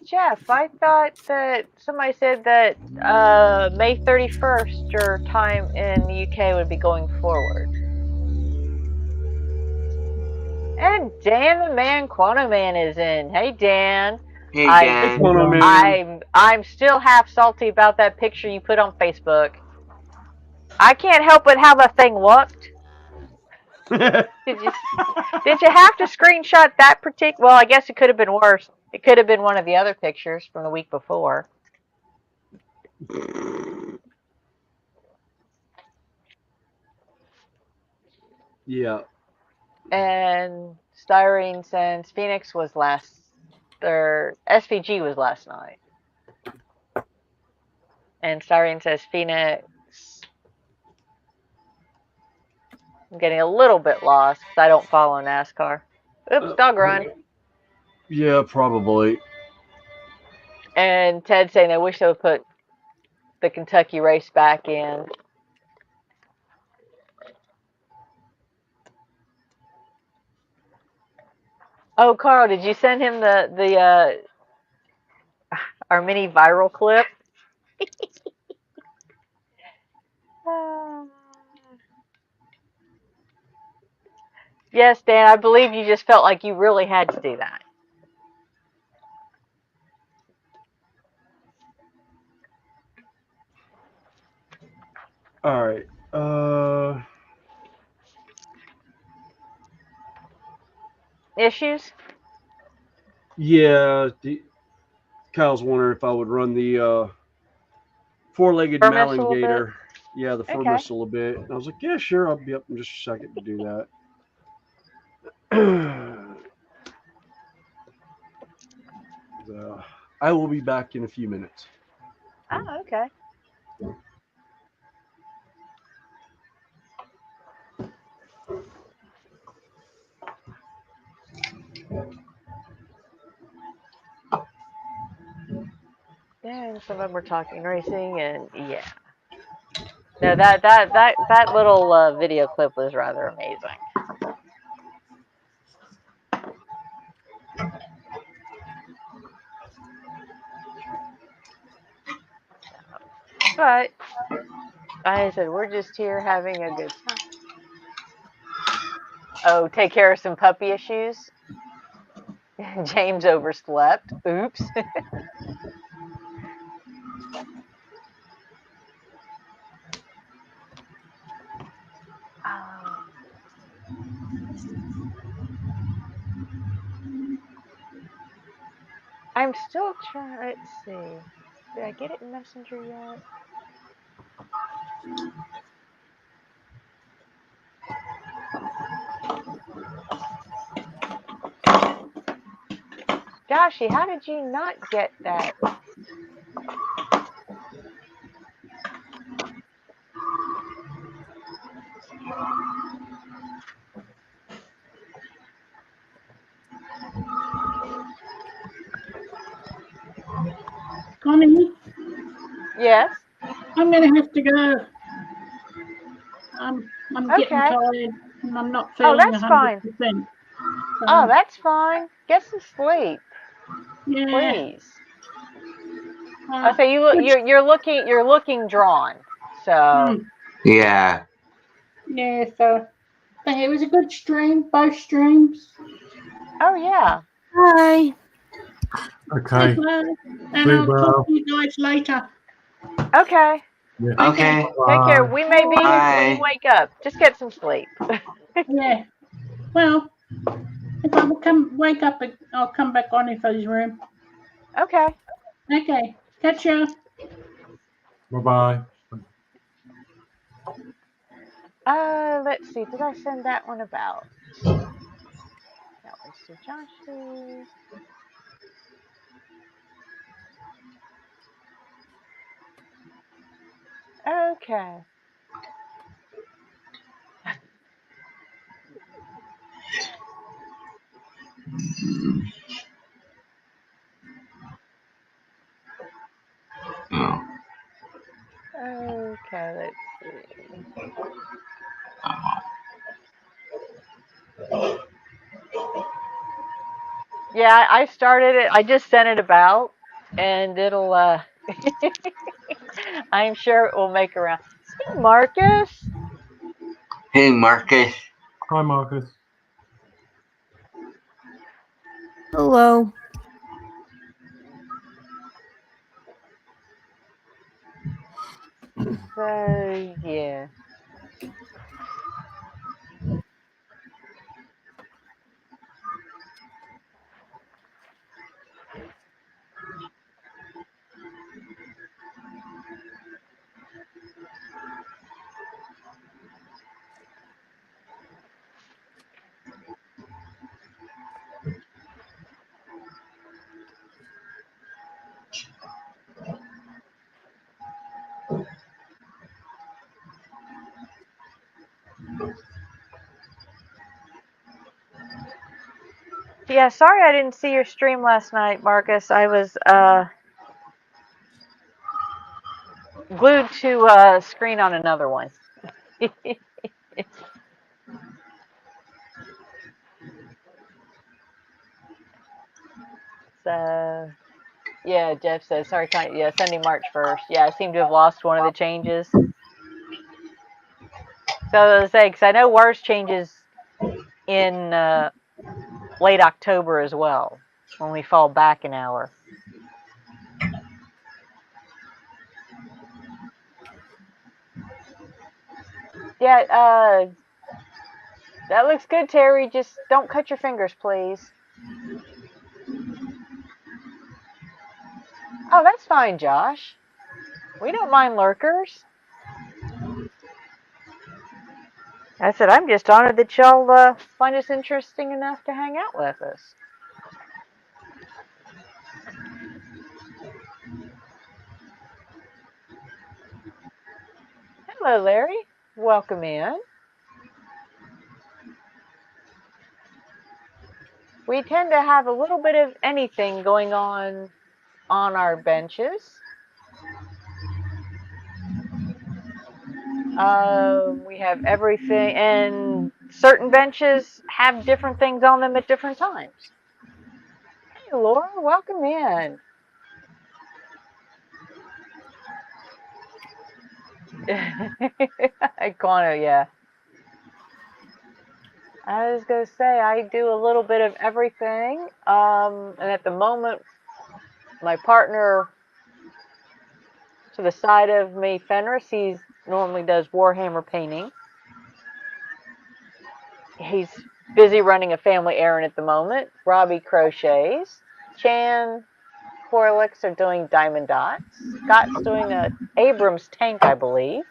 Speaker 1: Jeff, I thought that somebody said that May 31st your time in the UK would be going forward. And Dan the Man, Quantum Man is in. Hey Dan.
Speaker 7: Hey Dan.
Speaker 1: I'm still half salty about that picture you put on Facebook. I can't help but how the thing looked. Did you have to screenshot that particular? Well, I guess it could have been worse. It could have been one of the other pictures from the week before.
Speaker 3: Yeah.
Speaker 1: And Styrene says Phoenix was SVG was last night. And Styrene says Phoenix. I'm getting a little bit lost because I don't follow NASCAR. Oops, dog run.
Speaker 3: Yeah, probably.
Speaker 1: And Ted saying they wish they would put the Kentucky race back in. Oh, Carl, did you send him our mini viral clip? Yes, Dan, I believe you just felt like you really had to do that.
Speaker 3: All right.
Speaker 1: Issues?
Speaker 3: Yeah. Kyle's wondering if I would run the four-legged
Speaker 1: Fur mist a little bit?
Speaker 3: malingator. Yeah, the fur
Speaker 1: Okay.
Speaker 3: mist a little bit. And I was like, yeah, sure. I'll be up in just a second to do that. I will be back in a few minutes.
Speaker 1: Oh, okay. Yeah, and some of them were talking racing, and yeah. No, that little video clip was rather amazing. But I said we're just here having a good time. Oh, take care of some puppy issues. James overslept. Oops. Oh. I'm still trying. Let's see. Did I get it in Messenger yet? Joshy, how did you not get that?
Speaker 4: Connie,
Speaker 1: Yes.
Speaker 4: I'm going to have to go. I'm getting
Speaker 1: Okay.
Speaker 4: tired and I'm not
Speaker 1: Oh,
Speaker 4: feeling
Speaker 1: that's fine.
Speaker 4: 100%.
Speaker 1: Oh,
Speaker 4: So,
Speaker 1: that's fine. Get some sleep,
Speaker 4: yeah.
Speaker 1: please. I say
Speaker 4: Good.
Speaker 1: you're looking drawn. So.
Speaker 7: Yeah.
Speaker 4: Yeah, so but it was a good stream, both streams.
Speaker 1: Oh yeah.
Speaker 5: Hi.
Speaker 2: Okay.
Speaker 4: And I'll talk to you guys later.
Speaker 1: Okay.
Speaker 2: Yeah.
Speaker 7: Okay.
Speaker 1: Take care.
Speaker 2: Bye.
Speaker 1: We may be here till you
Speaker 7: Bye.
Speaker 1: wake up. Just get some sleep.
Speaker 4: Yeah. Well, if I wake up, I'll come back on Info's room.
Speaker 1: Okay.
Speaker 4: Okay. Catch ya.
Speaker 2: Bye-bye.
Speaker 1: Let's see. Did I send that one about? That one's to Joshy. Okay.
Speaker 7: Oh.
Speaker 1: Okay, let's see. Yeah, I started it. I just sent it about, and it'll. I'm sure it will make around. Hey, Marcus.
Speaker 7: Hey, Marcus.
Speaker 2: Hi, Marcus.
Speaker 5: Hello.
Speaker 1: So yeah. Yeah, sorry I didn't see your stream last night, Marcus. I was glued to a screen on another one. So yeah, Jeff says sorry. Yeah, Sunday, March 1st. Yeah, I seem to have lost one of the changes. So I was saying, because I know WARS changes in late October as well, when we fall back an hour. Yeah, that looks good, Terry. Just don't cut your fingers, please. Oh, that's fine, Josh. We don't mind lurkers. I said, I'm just honored that y'all find us interesting enough to hang out with us. Hello, Larry. Welcome in. We tend to have a little bit of anything going on our benches. We have everything, and certain benches have different things on them at different times. Hey, Laura, welcome in. Connie, yeah. I was gonna say I do a little bit of everything. And at the moment, my partner to the side of me, Fenris, he normally does Warhammer painting. He's busy running a family errand at the moment. Robbie crochets. Chan, Horlicks are doing diamond dots. Scott's doing a Abrams tank, I believe.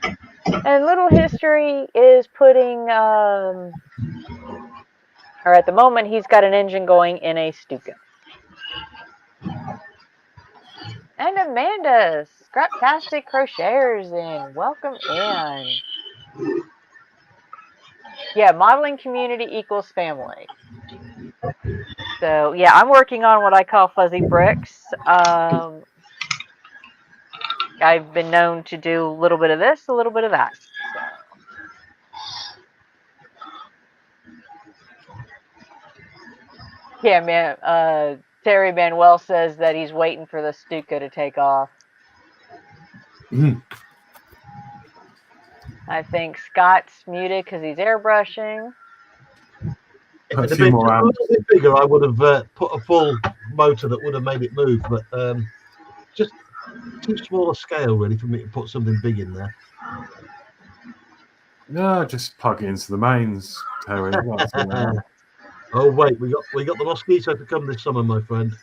Speaker 1: And Little History is putting, or at the moment, he's got an engine going in a Stuka. And Amanda, Scraptastic Crocheters in. Welcome in. Yeah, modeling community equals family. So, yeah, I'm working on what I call fuzzy bricks. I've been known to do a little bit of this, a little bit of that. So. Yeah, man. Terry Manuel says that he's waiting for the Stuka to take off. I think Scott's muted because he's airbrushing.
Speaker 6: If it had been a little bit bigger, I would have put a full motor that would have made it move, but just too small a scale really for me to put something big in there.
Speaker 2: No, just plug it into the mains, Terry.
Speaker 6: Oh wait, we got the mosquito to come this summer, my friend.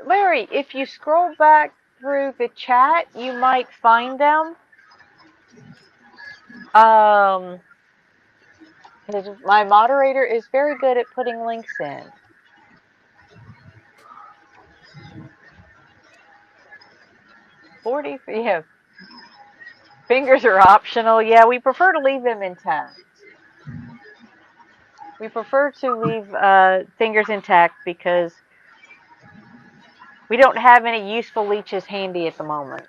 Speaker 1: Larry, if you scroll back through the chat, you might find them. My moderator is very good at putting links in. Yeah. Fingers are optional. Yeah, we prefer to leave them intact. We prefer to leave fingers intact because we don't have any useful leeches handy at the moment.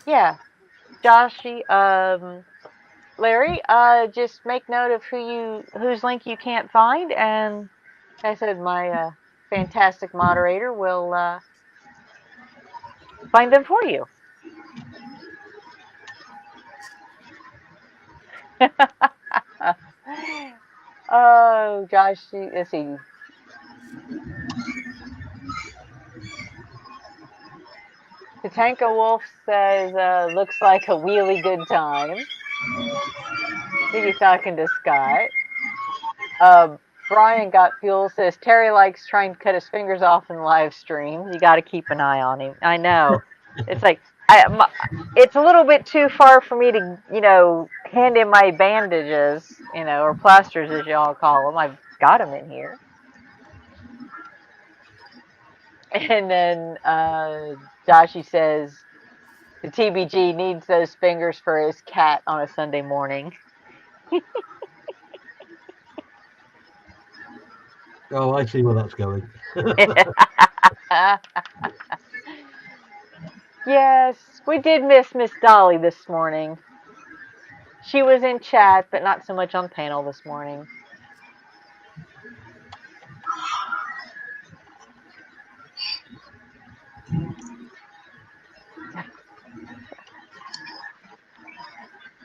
Speaker 1: Yeah, Joshy, Larry, just make note of whose link you can't find, and like I said, my fantastic moderator will find them for you. Oh, Josh, let's see. Tatanka Wolf says, looks like a really good time. I think he's talking to Scott. Brian Got Fuel says, Terry likes trying to cut his fingers off in live stream. You got to keep an eye on him. I know. It's like, it's a little bit too far for me to, hand in my bandages, or plasters as y'all call them. I've got them in here. And then Joshy says, the TBG needs those fingers for his cat on a Sunday morning.
Speaker 6: Oh, I see where that's going.
Speaker 1: Yes, we did miss Miss Dolly this morning. She was in chat, but not so much on panel this morning.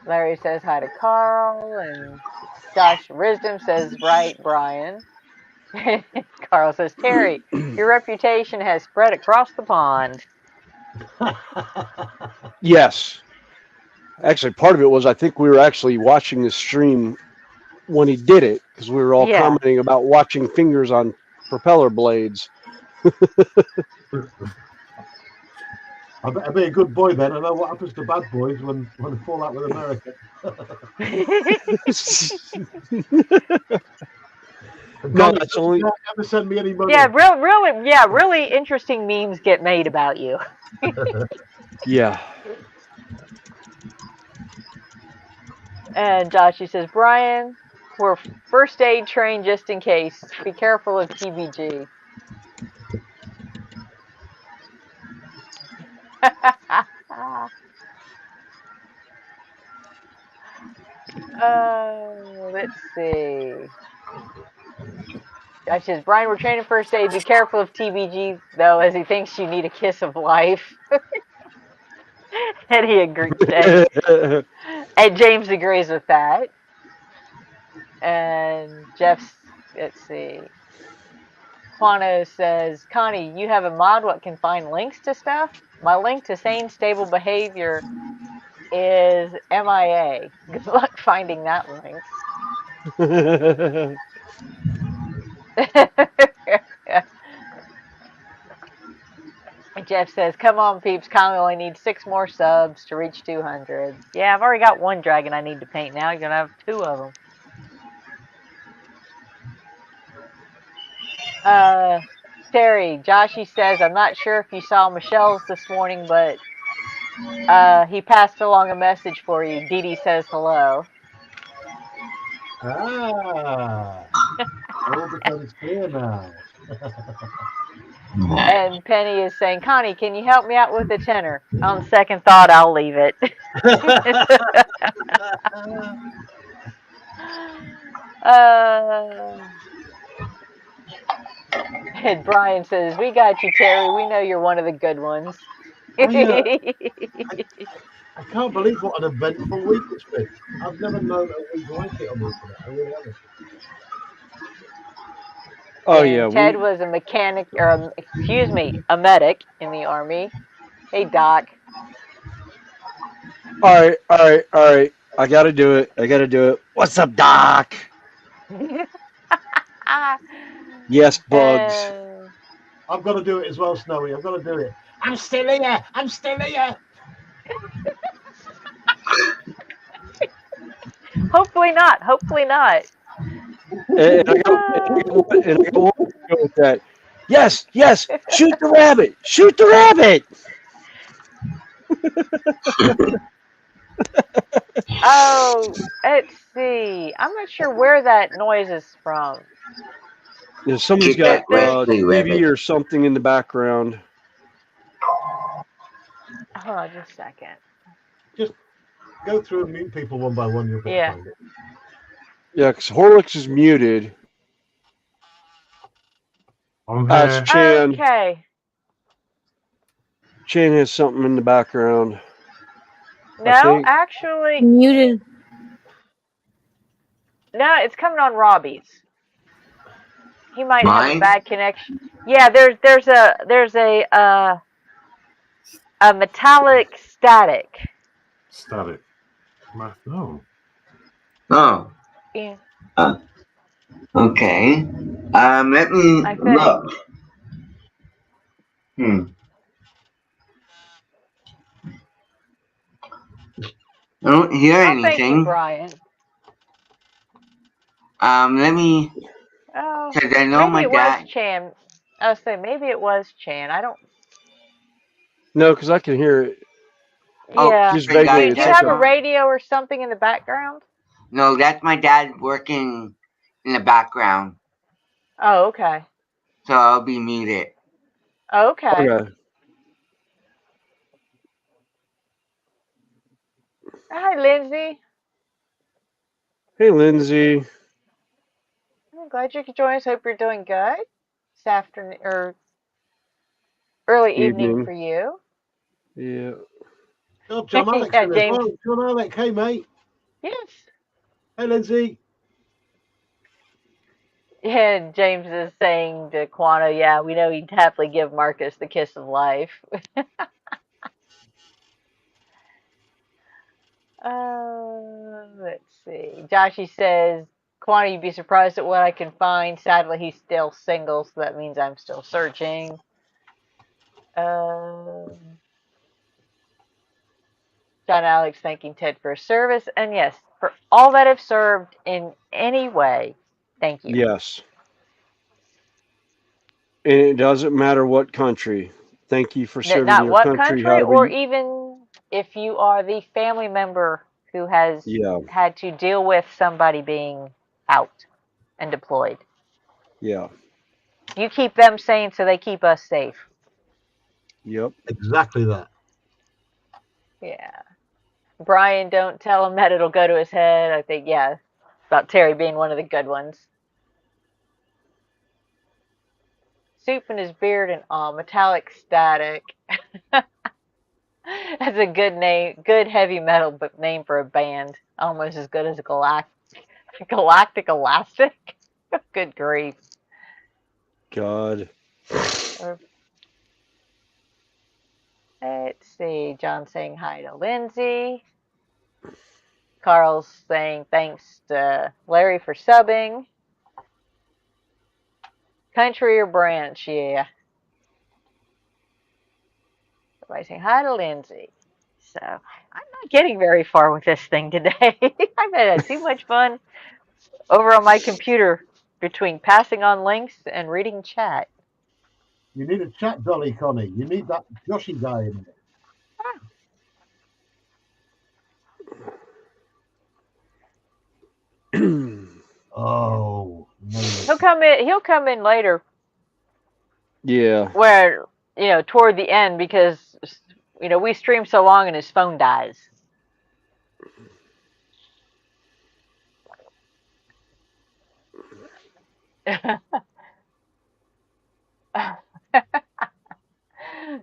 Speaker 1: Larry says hi to Carl, and Josh Risdom says, right, Brian. Carl says, Terry, your reputation has spread across the pond.
Speaker 3: Yes. Actually, part of it was I think we were actually watching the stream when he did it because we were all commenting about watching fingers on propeller blades.
Speaker 6: I'll be a good boy then. I know what happens to bad boys when they fall out with America.
Speaker 3: No, that's only.
Speaker 6: Ever send me any money?
Speaker 1: Yeah, really interesting memes get made about you.
Speaker 3: Yeah.
Speaker 1: And Josh, he says, Brian, we're first aid trained just in case. Be careful of TBG. Let's see. Josh says, Brian, we're training first aid. Be careful of TBG, though, as he thinks you need a kiss of life. And he agrees. And James agrees with that. And Jeff's, let's see. Quano says, Connie, you have a mod what can find links to stuff? My link to sane, stable behavior is MIA. Good luck finding that link. Jeff says, come on, peeps. Connie only needs 6 more subs to reach 200. Yeah, I've already got 1 dragon I need to paint now. You're going to have 2 of them. Terry, Joshy says, I'm not sure if you saw Michelle's this morning, but he passed along a message for you. Dee Dee says hello.
Speaker 6: All becomes clear now.
Speaker 1: And Penny is saying, Connie, can you help me out with the tenor? On second thought, I'll leave it. And Brian says, we got you, Terry. We know you're one of the good ones.
Speaker 6: I can't believe what an eventful week it's been. I've never known a week like it on the internet. I really haven't.
Speaker 3: Oh,
Speaker 1: and
Speaker 3: yeah.
Speaker 1: Ted was a mechanic, or a medic in the Army. Hey, Doc.
Speaker 3: All right. I got to do it. What's up, Doc? Yes, Bugs.
Speaker 6: I've got to do it as well, Snowy. I've got to do it. I'm still here.
Speaker 1: Hopefully not.
Speaker 3: And I got one to go with that. Yes. Shoot the rabbit.
Speaker 1: Oh, let's see. I'm not sure where that noise is from.
Speaker 3: Yeah, somebody's got TV or something in the background.
Speaker 1: Hold on just a second.
Speaker 6: Just go through and mute people one by one. You'll be able to find it.
Speaker 3: Yeah, because Horlicks is muted. That's Chan.
Speaker 1: Okay.
Speaker 3: Chan has something in the background.
Speaker 1: No, actually.
Speaker 5: Muted.
Speaker 1: No, it's coming on Robbie's. He might have a bad connection. Yeah, there's a metallic static.
Speaker 2: Static. No.
Speaker 7: Oh.
Speaker 1: Yeah.
Speaker 7: Okay. Let me look. I don't hear anything.
Speaker 1: Thank you, Brian.
Speaker 7: Let me.
Speaker 1: Oh,
Speaker 7: Cause I know
Speaker 1: maybe
Speaker 7: my dad.
Speaker 1: Was Chan. I was saying maybe it was Chan. I don't.
Speaker 3: No, because I can hear it.
Speaker 1: Yeah.
Speaker 3: Just vaguely.
Speaker 1: Do you have a radio or something in the background?
Speaker 7: No, that's my dad working in the background.
Speaker 1: Oh, okay.
Speaker 7: So I'll be muted.
Speaker 1: Okay. Hi, Lindsay.
Speaker 3: Hey, Lindsay.
Speaker 1: I'm glad you could join us. Hope you're doing good this afternoon or early evening
Speaker 3: Evening.
Speaker 1: for you.
Speaker 3: Yeah.
Speaker 6: Oh, John Alex
Speaker 1: Yeah,
Speaker 6: in as
Speaker 1: James.
Speaker 6: well. John Alex, hey mate.
Speaker 1: Yes.
Speaker 6: Hey Lindsay.
Speaker 1: Yeah, James is saying to Quana, yeah, we know he'd happily give Marcus the kiss of life. Let's see. Joshy says, Quana, you'd be surprised at what I can find. Sadly, he's still single, so that means I'm still searching. John Alex thanking Ted for his service. And yes, for all that have served in any way, thank you.
Speaker 3: Yes. And it doesn't matter what country. Thank you for serving
Speaker 1: Not
Speaker 3: your
Speaker 1: what
Speaker 3: country.
Speaker 1: country,
Speaker 3: However
Speaker 1: or
Speaker 3: you.
Speaker 1: even if you are the family member who has
Speaker 3: Yeah.
Speaker 1: had to deal with somebody being out and deployed.
Speaker 3: Yeah.
Speaker 1: You keep them sane so they keep us safe.
Speaker 3: Yep.
Speaker 6: Exactly that.
Speaker 1: Yeah. Brian, don't tell him that it'll go to his head. I think, yeah, about Terry being one of the good ones. Soup in his beard and all, metallic static. That's a good name, good heavy metal but name for a band. Almost as good as Galactic Elastic. Good grief.
Speaker 3: God.
Speaker 1: Let's see. John saying hi to Lindsay. Carl's saying thanks to Larry for subbing. Country or branch, yeah. Everybody saying hi to Lindsay. So I'm not getting very far with this thing today. I've had too much fun over on my computer between passing on links and reading chat.
Speaker 6: You need a chat dolly, Connie. You need that Joshy guy in there. Oh no.
Speaker 1: He'll come in later
Speaker 3: Yeah.
Speaker 1: where, toward the end because, we stream so long and his phone dies.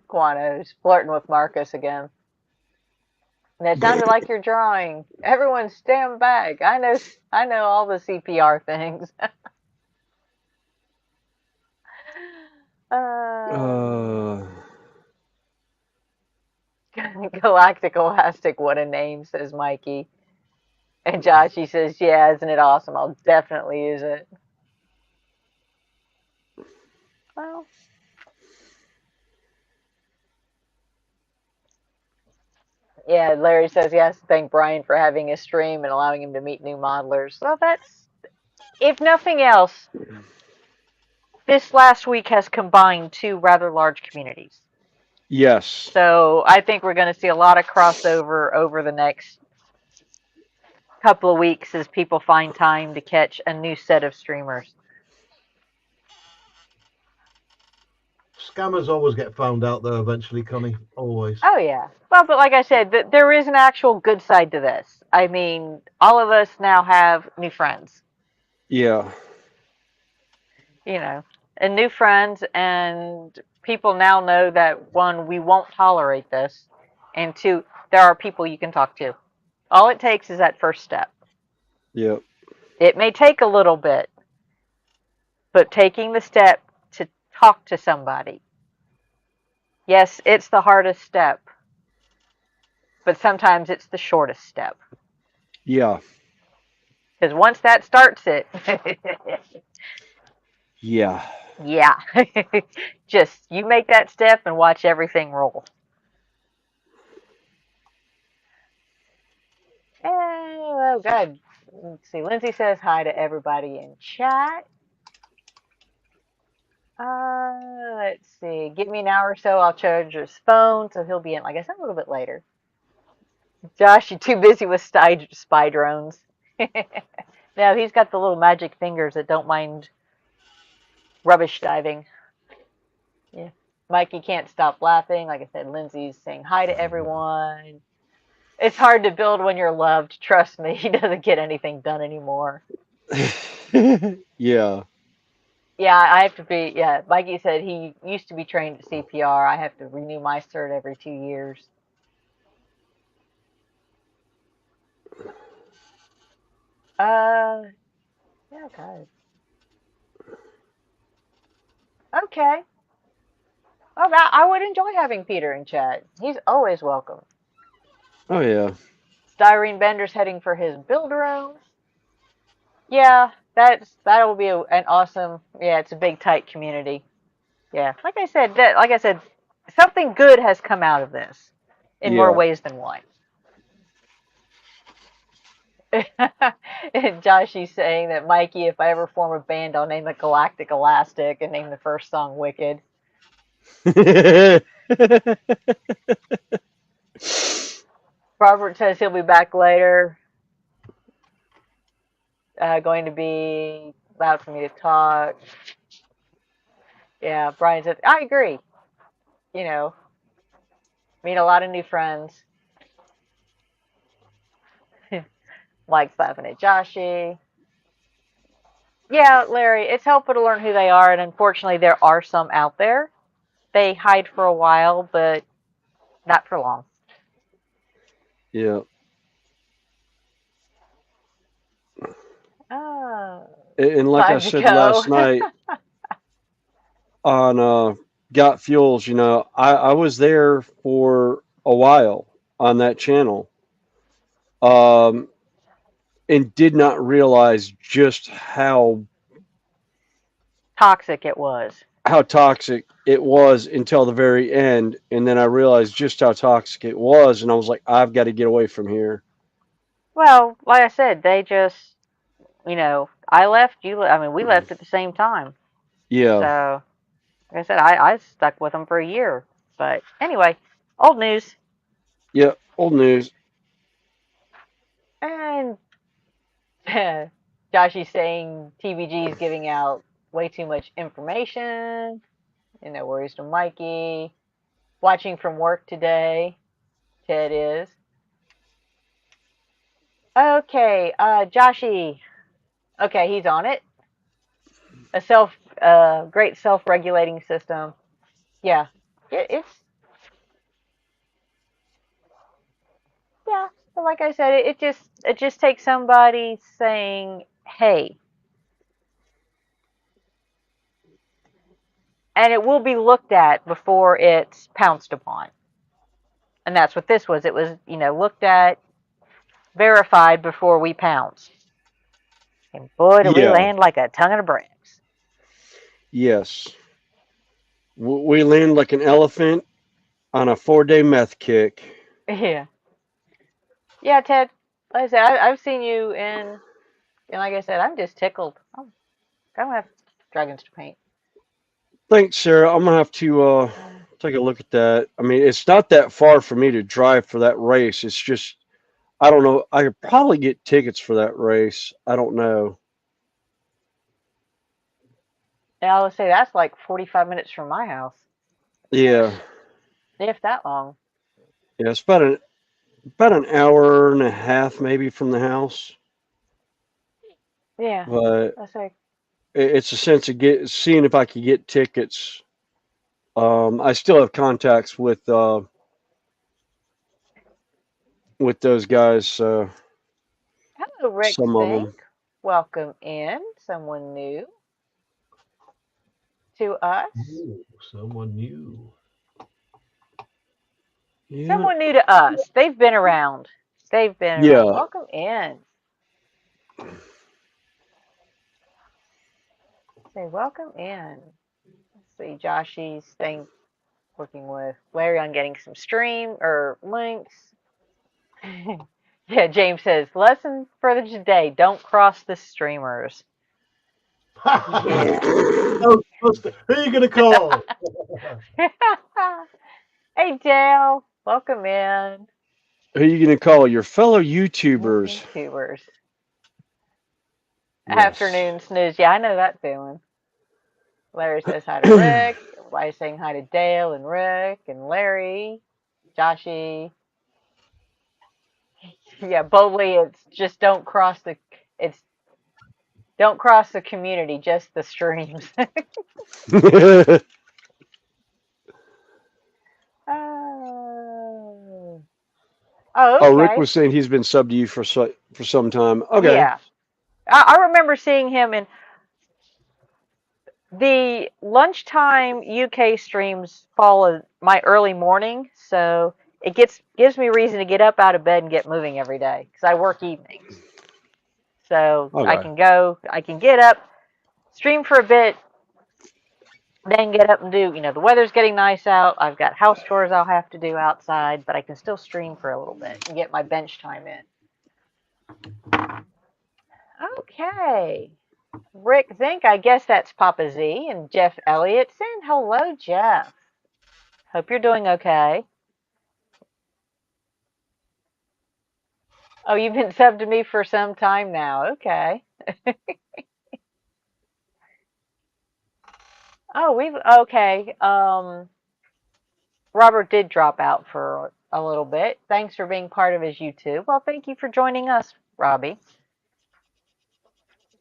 Speaker 1: Guano's flirting with Marcus again. And it sounded like you're drawing. Everyone stand back. I know all the CPR things. Galactic Elastic, what a name, says Mikey. And Joshy says, yeah, isn't it awesome? I'll definitely use it. Well, yeah, Larry says he has to thank Brian for having a stream and allowing him to meet new modelers. Well, that's, if nothing else, this last week has combined two rather large communities.
Speaker 3: Yes.
Speaker 1: So I think we're going to see a lot of crossover over the next couple of weeks as people find time to catch a new set of streamers.
Speaker 6: Scammers always get found out though eventually, Connie. Always.
Speaker 1: Oh, yeah. Well, but like I said, there is an actual good side to this. I mean, all of us now have new friends.
Speaker 3: Yeah.
Speaker 1: And new friends, and people now know that, one, we won't tolerate this, and two, there are people you can talk to. All it takes is that first step.
Speaker 3: Yep.
Speaker 1: It may take a little bit, but taking the step to talk to somebody. Yes, it's the hardest step, but sometimes it's the shortest step.
Speaker 3: Yeah.
Speaker 1: Because once that starts it,
Speaker 3: Yeah.
Speaker 1: yeah, just you make that step and watch everything roll. Oh, good. Let's see. Lindsay says hi to everybody in chat. Let's see. Give me an hour or so. I'll charge his phone, so he'll be in, like I said, a little bit later. Josh, you're too busy with spy drones. No, he's got the little magic fingers that don't mind rubbish diving. Yeah. Mikey can't stop laughing. Like I said, Lindsay's saying hi to everyone. It's hard to build when you're loved. Trust me, he doesn't get anything done anymore.
Speaker 3: Yeah.
Speaker 1: Yeah, I have to be. Yeah, Mikey said he used to be trained at CPR. I have to renew my cert every 2 years. Yeah, guys. Okay. Well, I would enjoy having Peter in chat. He's always welcome.
Speaker 3: Oh yeah.
Speaker 1: Styrene Bender's heading for his build room. Yeah, that'll be an awesome. Yeah, it's a big tight community. Yeah, like I said, something good has come out of this in more
Speaker 3: Yeah.
Speaker 1: ways than one. And Joshy's saying that Mikey, if I ever form a band, I'll name it Galactic Elastic and name the first song Wicked. Robert says he'll be back later. Going to be loud for me to talk. Yeah, Brian said, I agree. You know, meet a lot of new friends. Mike's laughing at Joshy. Yeah, Larry, it's helpful to learn who they are, and unfortunately, there are some out there. They hide for a while, but not for long.
Speaker 3: Yeah.
Speaker 1: Oh,
Speaker 3: And like I
Speaker 1: time to
Speaker 3: said
Speaker 1: go.
Speaker 3: last night on Got Fuels, I was there for a while on that channel. And did not realize just how
Speaker 1: Toxic it was.
Speaker 3: toxic it was until the very end, and then I realized just how toxic it was, and I was like, I've got to get away from here.
Speaker 1: Well, like I said, they just, I left, I mean, we left at the same time.
Speaker 3: Yeah.
Speaker 1: So, like I said, I stuck with them for a year. But anyway, old news.
Speaker 3: Yeah, old news.
Speaker 1: And Joshy's saying TVG is giving out way too much information. No worries to Mikey. Watching from work today. Ted is. Okay, Joshy. Okay, he's on it. Great self-regulating system. Yeah, it's yeah. But like I said, it just takes somebody saying, "Hey," and it will be looked at before it's pounced upon. And that's what this was. It was, looked at, verified before we pounced. And boy, do we
Speaker 3: Yeah.
Speaker 1: land like a ton of bricks.
Speaker 3: Yes. We land like an elephant on a 4-day meth kick.
Speaker 1: Yeah. Yeah, Ted. Like I said, I've seen you and like I said, I'm just tickled. Oh, I don't have dragons to paint.
Speaker 3: Thanks, Sarah. I'm gonna have to take a look at that. I mean, it's not that far for me to drive for that race. It's just I don't know. I could probably get tickets for that race. I don't know.
Speaker 1: And I would say that's like 45 minutes from my house,
Speaker 3: Yeah.
Speaker 1: if that long.
Speaker 3: Yeah, it's about an hour and a half maybe from the house.
Speaker 1: Yeah,
Speaker 3: But
Speaker 1: that's like
Speaker 3: it's a sense of seeing if I could get tickets. I still have contacts with those guys.
Speaker 1: hello, Rick
Speaker 3: Some of
Speaker 1: Sink.
Speaker 3: them.
Speaker 1: Welcome in, someone new to us.
Speaker 6: Ooh, someone new.
Speaker 3: Yeah.
Speaker 1: Someone new to us. They've been around. They've been
Speaker 3: Yeah.
Speaker 1: around. Welcome in. Say welcome in. Let's see, Joshy's staying working with Larry on getting some stream or links. Yeah, James says, lesson for today, don't cross the streamers. Yeah.
Speaker 6: Oh, who are you going to call?
Speaker 1: Hey, Dale, welcome in.
Speaker 3: Who are you going to call? Your fellow YouTubers.
Speaker 1: YouTubers.
Speaker 3: Yes.
Speaker 1: Afternoon snooze. Yeah, I know that feeling. Larry says hi to Rick. Everybody's saying hi to Dale and Rick and Larry, Joshy. Yeah, boldly. It's just don't cross the. It's don't cross the community, just the streams. Oh. Oh,
Speaker 3: Oh, Rick
Speaker 1: okay.
Speaker 3: was saying he's been subbed to you for some time. Okay.
Speaker 1: Yeah, I remember seeing him in the lunchtime UK streams. Follow my early morning, so it gives me reason to get up out of bed and get moving every day because I work evenings. So
Speaker 3: Okay.
Speaker 1: I can get up, stream for a bit, then get up and do, the weather's getting nice out. I've got house chores I'll have to do outside, but I can still stream for a little bit and get my bench time in. Okay. Rick Zink, I guess that's Papa Z, and Jeff Elliott saying hello, Jeff. Hope you're doing okay. Oh, you've been subbed to me for some time now. Okay. Okay. Robert did drop out for a little bit. Thanks for being part of his YouTube. Well, thank you for joining us, Robbie.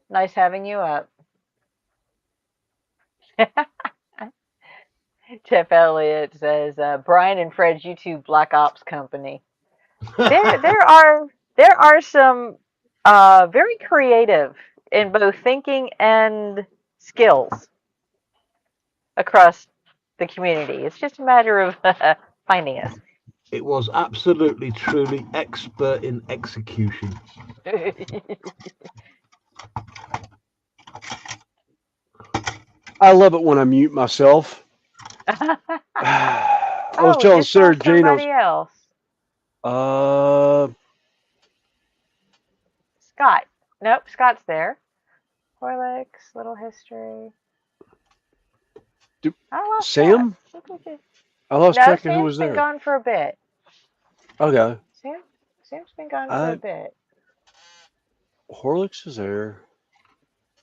Speaker 1: Nice having you up. Jeff Elliott says Brian and Fred's YouTube Black Ops Company. There are some very creative in both thinking and skills across the community. It's just a matter of finding us.
Speaker 6: It was absolutely, truly expert in execution.
Speaker 3: I love it when I mute myself. I was telling Sarah Jane
Speaker 1: somebody else. Scott. Nope, Scott's there. Horlicks, little history.
Speaker 3: Sam? I lost track of who was there.
Speaker 1: Sam's been gone for a bit.
Speaker 3: Okay.
Speaker 1: Sam's been gone for a bit.
Speaker 3: Horlicks is there.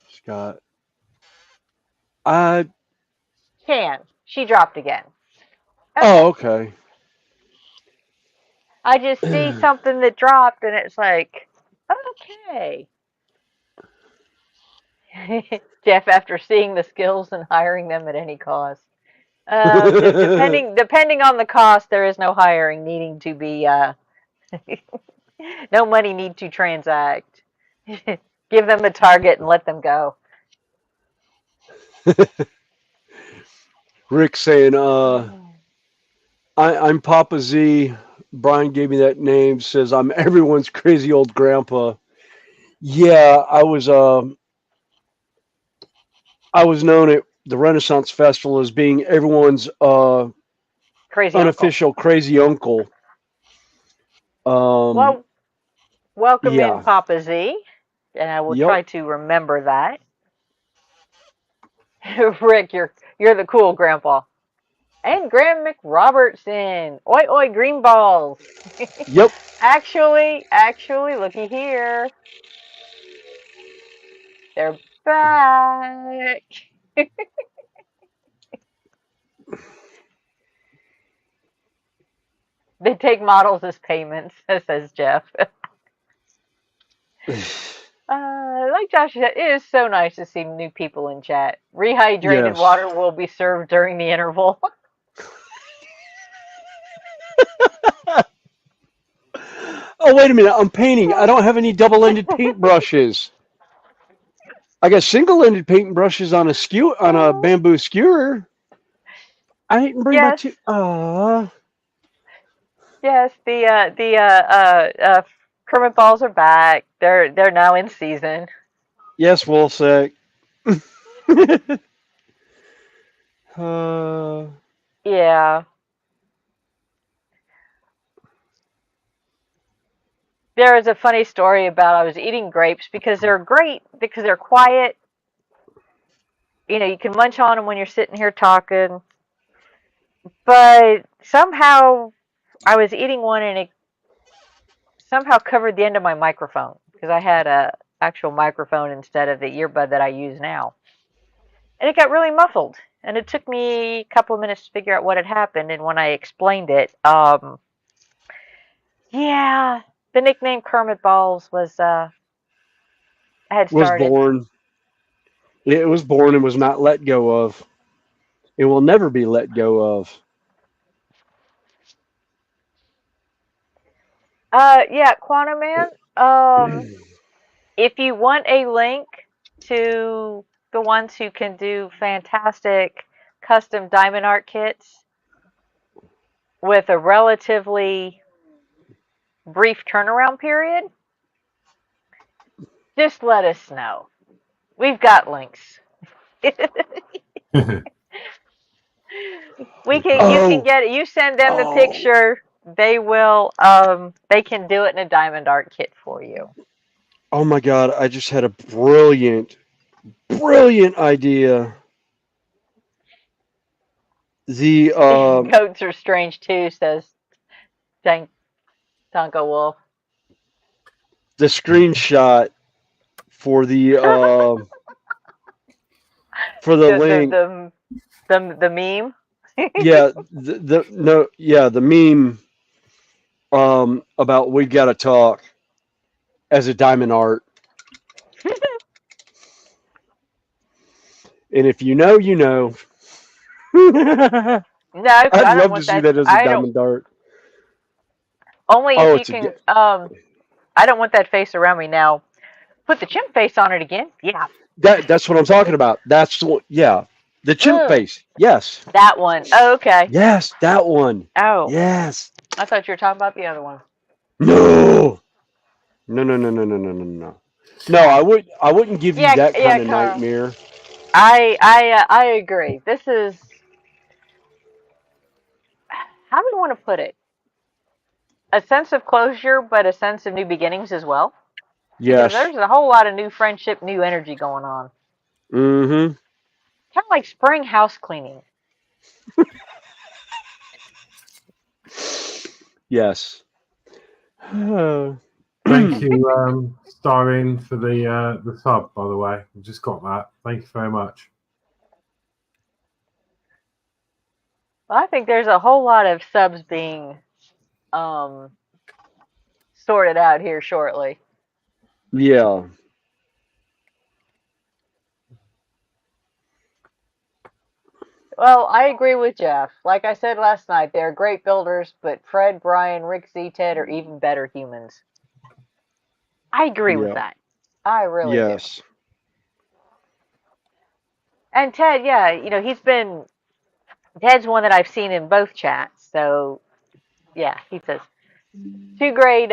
Speaker 3: Scott.
Speaker 1: She dropped again.
Speaker 3: Okay. Oh, okay.
Speaker 1: I just see something that dropped, and it's like, okay. Jeff, after seeing the skills and hiring them at any cost. Depending on the cost, there is no hiring needing to be. No money need to transact. Give them a target and let them go.
Speaker 3: Rick saying, I'm Papa Z. Brian gave me that name. Says I'm everyone's crazy old grandpa. Yeah, I was known at the Renaissance Festival as being everyone's
Speaker 1: crazy
Speaker 3: unofficial
Speaker 1: uncle.
Speaker 3: Crazy uncle.
Speaker 1: Well, welcome in, Papa Z, and I will try to remember that. Rick, you're the cool grandpa. And Graham McRobertson. Oi, oi, green balls.
Speaker 3: Yep.
Speaker 1: Actually, looky here. They're back. They take models as payments, says Jeff. Like Josh said, it is so nice to see new people in chat. Rehydrated water will be served during the interval.
Speaker 3: Oh, wait a minute. I'm painting. I don't have any double-ended paintbrushes. I got single-ended paintbrushes on a bamboo skewer. I didn't bring my two.
Speaker 1: Yes, the Kermit balls are back. They're now in season.
Speaker 3: Yes, Wolfsack.
Speaker 1: Yeah. There is a funny story about I was eating grapes because they're great, because they're quiet. You can munch on them when you're sitting here talking. But somehow I was eating one and it somehow covered the end of my microphone because I had a actual microphone instead of the earbud that I use now. And it got really muffled. And it took me a couple of minutes to figure out what had happened. And when I explained it, yeah, The nickname Kermit Balls was had
Speaker 3: Was
Speaker 1: started.
Speaker 3: born. It was born and was not let go of. It will never be let go of.
Speaker 1: Yeah, Quantum Man. If you want a link to the ones who can do fantastic custom diamond art kits with a relatively brief turnaround period, just let us know. We've got links. You can get it. You send them the picture, they will they can do it in a diamond art kit for you.
Speaker 3: Oh my God! I just had a brilliant idea. The
Speaker 1: Goats are strange too, says Tonka Wolf.
Speaker 3: the screenshot for the link.
Speaker 1: The meme.
Speaker 3: Yeah, the meme about we gotta talk as a diamond art. And if you know, you know.
Speaker 1: No, I
Speaker 3: I'd
Speaker 1: don't
Speaker 3: love to
Speaker 1: want
Speaker 3: see
Speaker 1: that.
Speaker 3: that as a
Speaker 1: I don't.
Speaker 3: diamond art.
Speaker 1: Only if
Speaker 3: Oh,
Speaker 1: you can. I don't want that face around me now. Put the chimp face on it again. Yeah.
Speaker 3: that's what I'm talking about. That's the chimp face. Yes.
Speaker 1: That one. Oh, okay.
Speaker 3: Yes, that one.
Speaker 1: Oh.
Speaker 3: Yes.
Speaker 1: I thought you were talking about the other one.
Speaker 3: No. No. No, I wouldn't give you that kind of
Speaker 1: Carl.
Speaker 3: nightmare.
Speaker 1: I agree. This is, how do we want to put it? A sense of closure, but a sense of new beginnings as well.
Speaker 3: Yes.
Speaker 1: Because there's a whole lot of new friendship, new energy going on.
Speaker 3: Mm-hmm.
Speaker 1: Kind of like spring house cleaning.
Speaker 3: Yes.
Speaker 2: Thank you, Starring, for the sub, by the way. I've just got that. Thank you very much.
Speaker 1: Well, I think there's a whole lot of subs being sorted out here shortly.
Speaker 3: Yeah.
Speaker 1: Well, I agree with Jeff. Like I said last night, they're great builders, but Fred, Brian, Rick Z, Ted are even better humans. I agree with that. I really do. And Ted, yeah, Ted's one that I've seen in both chats. So, yeah, he says, two great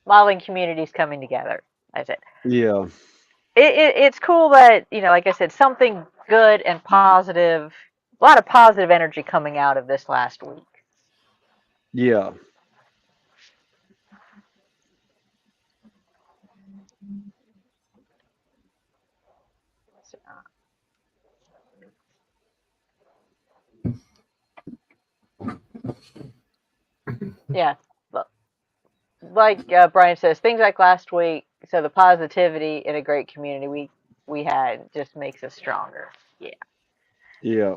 Speaker 1: modeling communities coming together. That's it.
Speaker 3: Yeah.
Speaker 1: It's cool that, like I said, something good and positive, a lot of positive energy coming out of this last week.
Speaker 3: Yeah.
Speaker 1: Yeah. Like Brian says, things like last week, so the positivity in a great community we had just makes us stronger. Yeah.
Speaker 3: Yeah.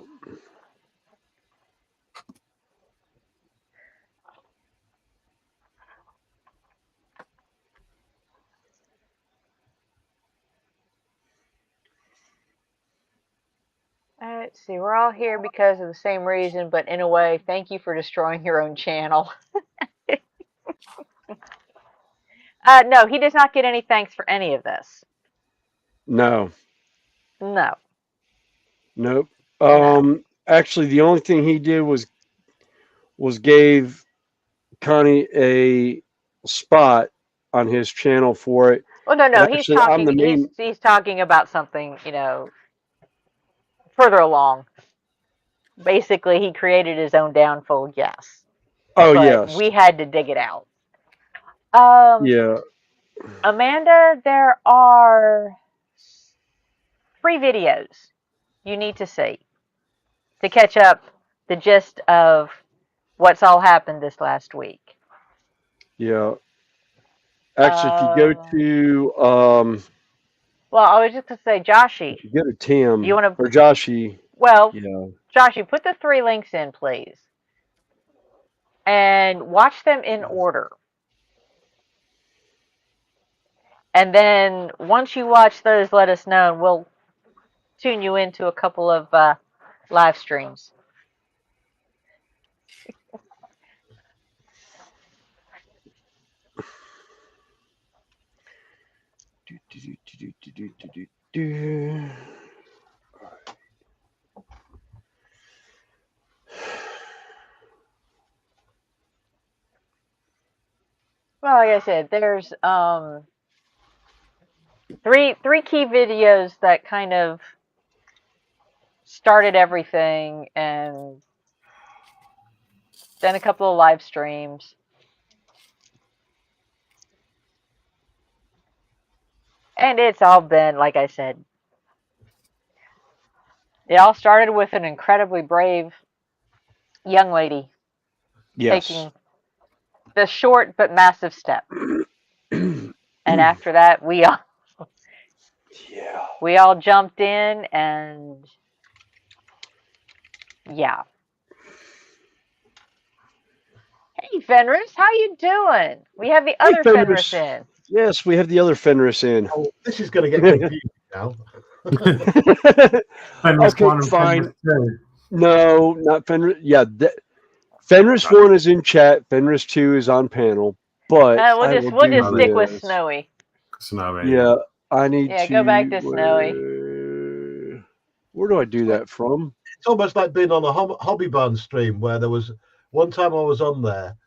Speaker 1: Let's see, we're all here because of the same reason, but in a way, thank you for destroying your own channel. No, he does not get any thanks for any of this.
Speaker 3: No.
Speaker 1: No.
Speaker 3: Nope. Actually, the only thing he did was gave Connie a spot on his channel for it.
Speaker 1: Well, no,
Speaker 3: And
Speaker 1: he's
Speaker 3: actually,
Speaker 1: talking.
Speaker 3: I'm the main.
Speaker 1: He's talking about something, further along. Basically, he created his own downfall. Yes.
Speaker 3: Oh
Speaker 1: but
Speaker 3: yes.
Speaker 1: We had to dig it out.
Speaker 3: Yeah.
Speaker 1: Amanda, there are 3 videos you need to see to catch up the gist of what's all happened this last week.
Speaker 3: Yeah. Actually, if you go to
Speaker 1: well, I was just gonna say, Joshy.
Speaker 3: Go to Tim.
Speaker 1: You want to
Speaker 3: or Joshy?
Speaker 1: Well,
Speaker 3: yeah.
Speaker 1: Joshy, put the 3 links in, please, and watch them in order. And then once you watch those, let us know, and we'll tune you into a couple of live streams. Well, like I said, there's three key videos that kind of started everything, and then a couple of live streams. And it's all been, like I said, it all started with an incredibly brave young lady taking the short but massive step. And after that, we all jumped in, and yeah. Hey, Fenris, how you doing? We have the other Fenris in.
Speaker 3: Yes, we have the other Fenris in.
Speaker 6: Oh, this is going to get confusing now.
Speaker 2: Fenris
Speaker 3: Okay,
Speaker 2: 1 and
Speaker 3: fine.
Speaker 2: Fenris 2.
Speaker 3: No, not Fenris. Yeah, Fenris 1 is in chat. Fenris 2 is on panel. But
Speaker 1: We'll just stick with Snowy.
Speaker 2: Snowy.
Speaker 3: Yeah, I need to.
Speaker 1: Yeah, go back to Snowy.
Speaker 3: Where do I do that from?
Speaker 6: It's almost like being on a hobby barn stream where there was one time I was on there,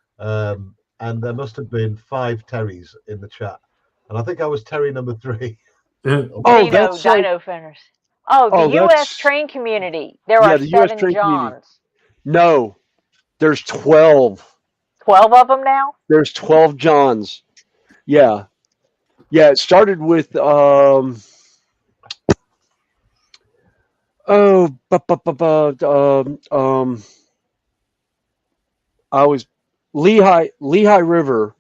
Speaker 6: and there must have been 5 Terrys in the chat, and I think I was Terry number 3.
Speaker 1: Dino Fenris. Oh, the U.S. train community. There are 7 Johns.
Speaker 3: No, there's 12.
Speaker 1: 12 of them now?
Speaker 3: There's 12 Johns. Yeah. Yeah, it started with I was Lehigh River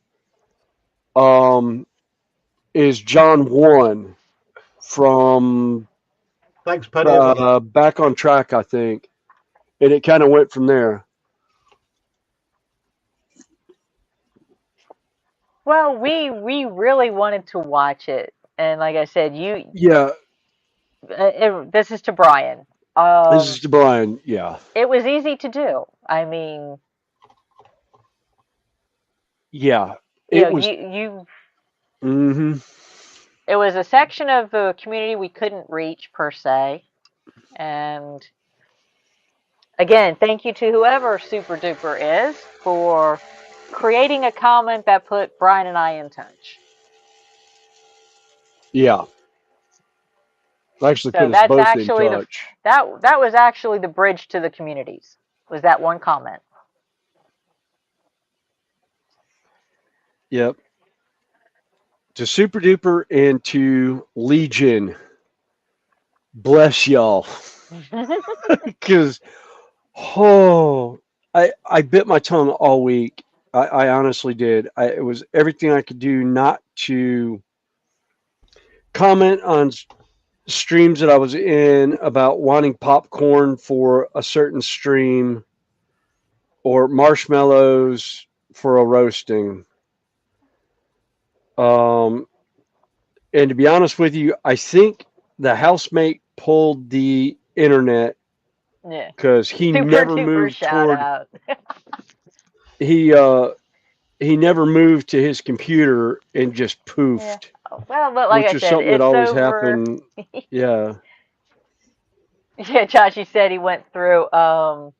Speaker 3: is John 1 from
Speaker 6: Thanks, Penny.
Speaker 3: Back on Track, I think. And it kind of went from there.
Speaker 1: Well, we really wanted to watch it, and like I said, this is to Brian.
Speaker 3: This is to Brian. Yeah.
Speaker 1: It was easy to do. I mean,
Speaker 3: yeah,
Speaker 1: it was. It was a section of the community we couldn't reach per se, and again, thank you to whoever Super Duper is for creating a comment that put Brian and I in touch.
Speaker 3: Yeah. Actually, put us both in touch.
Speaker 1: That was actually the bridge to the communities. Was that one comment?
Speaker 3: Yep. To Super Duper and to Legion. Bless y'all. Because, I bit my tongue all week. I honestly did. It was everything I could do not to comment on streams that I was in about wanting popcorn for a certain stream or marshmallows for a roasting. And to be honest with you, I think the housemate pulled the internet.
Speaker 1: Yeah.
Speaker 3: Because he never moved toward. He never moved to his computer and just poofed.
Speaker 1: Yeah. Well, but like
Speaker 3: which
Speaker 1: I
Speaker 3: is
Speaker 1: said,
Speaker 3: something
Speaker 1: it's
Speaker 3: that always
Speaker 1: over.
Speaker 3: happened. Yeah.
Speaker 1: Yeah, Josh, you said he went through 4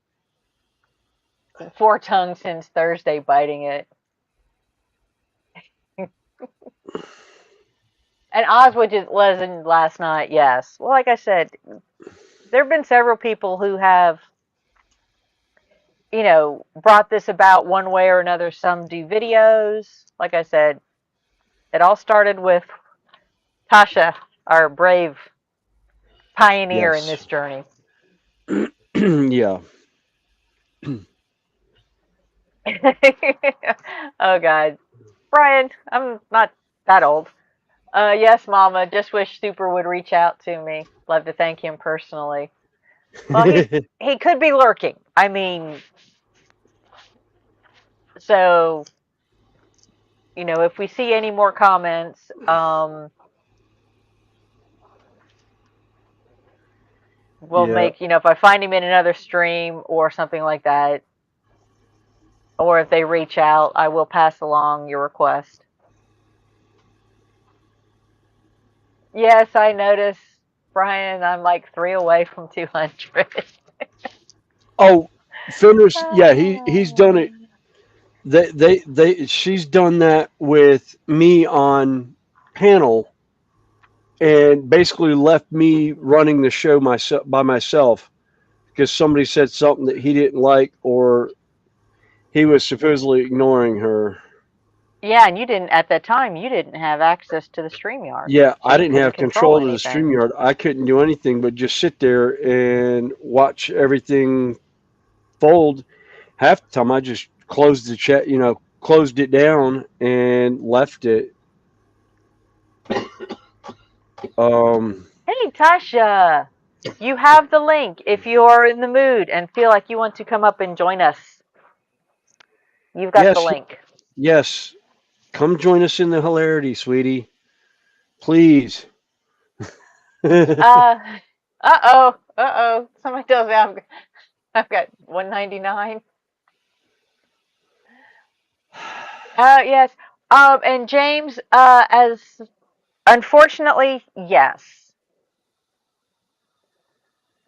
Speaker 1: tongues since Thursday biting it. And Oswald was in last night, yes. Well, like I said, there have been several people who have, brought this about one way or another. Some do videos. Like I said, it all started with Tasha, our brave pioneer in this journey.
Speaker 3: Yeah.
Speaker 1: Oh, God. Brian, I'm not that old. Yes, Mama. Just wish Super would reach out to me. Love to thank him personally. Well, he could be lurking. I mean, so, if we see any more comments, we'll make, if I find him in another stream or something like that, or if they reach out, I will pass along your request. Yes, I noticed, Brian, I'm like 3 away from 200.
Speaker 3: Oh, Fenner's, yeah, he's done it. She's done that with me on panel, and basically left me running the show by myself because somebody said something that he didn't like, or he was supposedly ignoring her.
Speaker 1: Yeah, and you didn't, at that time, you didn't have access to the StreamYard.
Speaker 3: Yeah,
Speaker 1: So
Speaker 3: I didn't have control of the
Speaker 1: anything.
Speaker 3: StreamYard. I couldn't do anything but just sit there and watch everything fold. Half the time I just closed the chat, closed it down and left it.
Speaker 1: Hey, Tasha, you have the link if you're in the mood and feel like you want to come up and join us. You've got the link.
Speaker 3: Yes. Come join us in the hilarity, sweetie. Please.
Speaker 1: Uh-oh. Somebody tells me I've got 199. Yes. And James, as unfortunately, yes.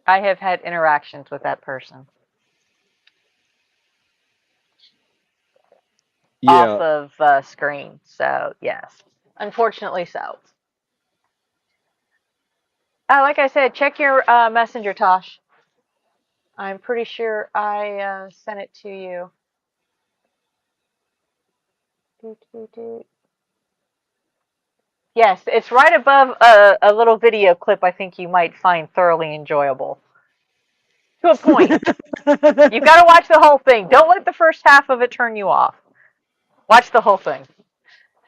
Speaker 1: I have had interactions with that person. Off of screen. So, yes. Unfortunately so. Like I said, check your messenger, Tosh. I'm pretty sure I sent it to you. Yes, it's right above a little video clip I think you might find thoroughly enjoyable. To a point. You've got to watch the whole thing. Don't let the first half of it turn you off. Watch the whole thing.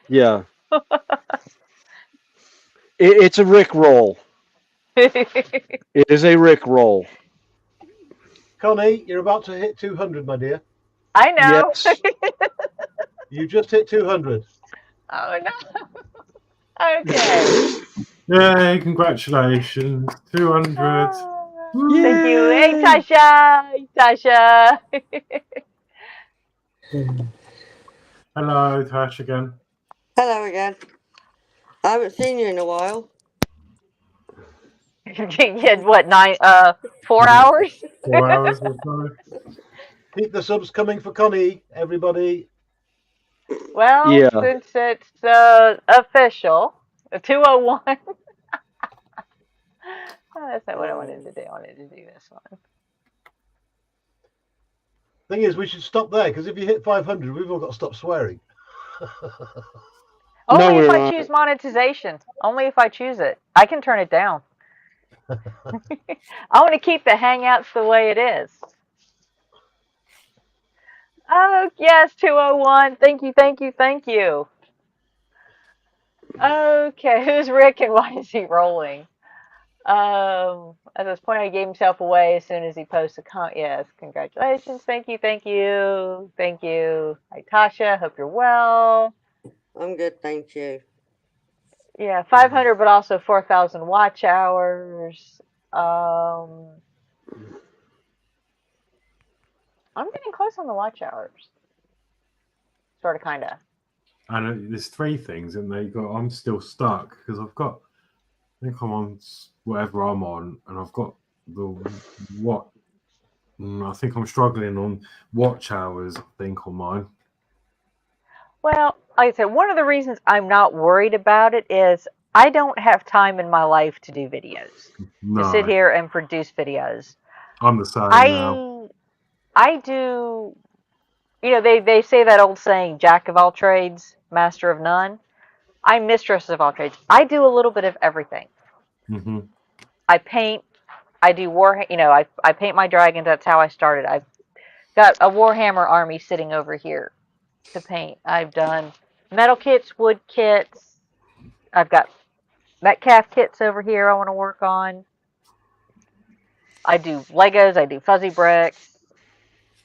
Speaker 3: Yeah. It's a Rick roll. It is a Rick roll.
Speaker 6: Connie, you're about to hit 200, my dear.
Speaker 1: I know.
Speaker 3: Yes.
Speaker 6: You just hit 200.
Speaker 1: Oh, no. Okay.
Speaker 2: Yay, congratulations. 200.
Speaker 1: Thank you. Hey, Tasha.
Speaker 2: Hello, Tash again.
Speaker 9: Hello again. I haven't seen you in a while.
Speaker 1: You had what, 4 hours?
Speaker 2: 4 hours or so.
Speaker 6: Keep the subs coming for Connie, everybody.
Speaker 1: Well, since it's official, 201. Oh, that's not what I wanted to do. I wanted to do this one.
Speaker 6: Thing is, we should stop there, because if you hit 500, we've all got to stop swearing.
Speaker 1: Only if I choose monetization. Only if I choose it. I can turn it down. I want to keep the Hangouts the way it is. Oh, yes, 201. Thank you. Okay, who's Rick and why is he rolling? At this point, he gave himself away as soon as he posted. Yes, congratulations. Thank you. Hi, Tasha. Hope you're well.
Speaker 9: I'm good, thank you.
Speaker 1: Yeah, 500, but also 4,000 watch hours. I'm getting close on the watch hours. Sort of, kind of.
Speaker 2: And there's 3 things, and I'm still stuck because I think I'm on whatever I'm on, and I've got I think I'm struggling on watch hours, I think, on mine.
Speaker 1: Well, like I said, one of the reasons I'm not worried about it is I don't have time in my life to do videos. To sit here and produce videos.
Speaker 2: I'm the same now.
Speaker 1: I do, they say that old saying, jack of all trades, master of none. I'm mistress of all trades. I do a little bit of everything.
Speaker 2: Mm-hmm.
Speaker 1: I paint. I do I paint my dragons. That's how I started. I've got a Warhammer army sitting over here to paint. I've done metal kits, wood kits. I've got Metcalf kits over here I want to work on. I do Legos. I do fuzzy bricks.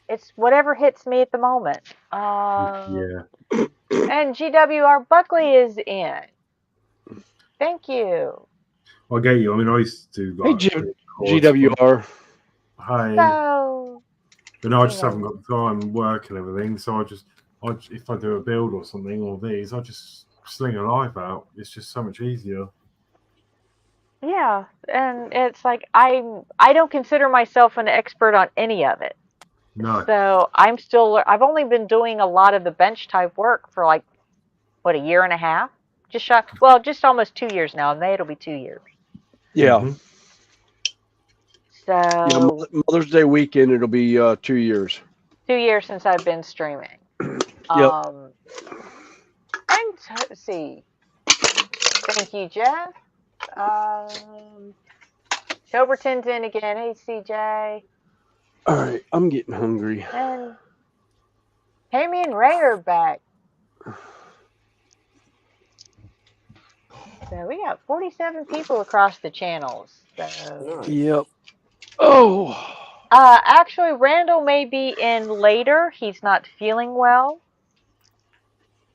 Speaker 1: It's whatever hits me at the moment.
Speaker 2: Yeah.
Speaker 1: And GWR Buckley is in. Thank you.
Speaker 2: I get you. I mean, I used to do
Speaker 3: Hey,
Speaker 2: like
Speaker 3: GWR.
Speaker 2: Hey,
Speaker 1: So,
Speaker 2: but no, I
Speaker 1: you
Speaker 2: just haven't
Speaker 1: know,
Speaker 2: got the time, work and everything. So if I do a build or something or these, I just sling a live out. It's just so much easier.
Speaker 1: yeah, and it's like I don't consider myself an expert on any of it.
Speaker 2: No.
Speaker 1: So I've only been doing a lot of the bench type work for like what, a year and a half, just almost 2 years now. In May it'll be 2 years.
Speaker 3: Yeah.
Speaker 2: Mhm.
Speaker 3: Yeah.
Speaker 1: So
Speaker 3: Mother's Day weekend, it'll be 2 years.
Speaker 1: 2 years since I've been streaming.
Speaker 3: Yep.
Speaker 1: And let's see. Thank you, Jeff. Toberton's in again. Hey, CJ.
Speaker 3: All right. I'm getting hungry.
Speaker 1: And Tammy and Ray are back. So we got 47 people across the channels. So
Speaker 3: Yep. Oh.
Speaker 1: actually, Randall may be in later. He's not feeling well.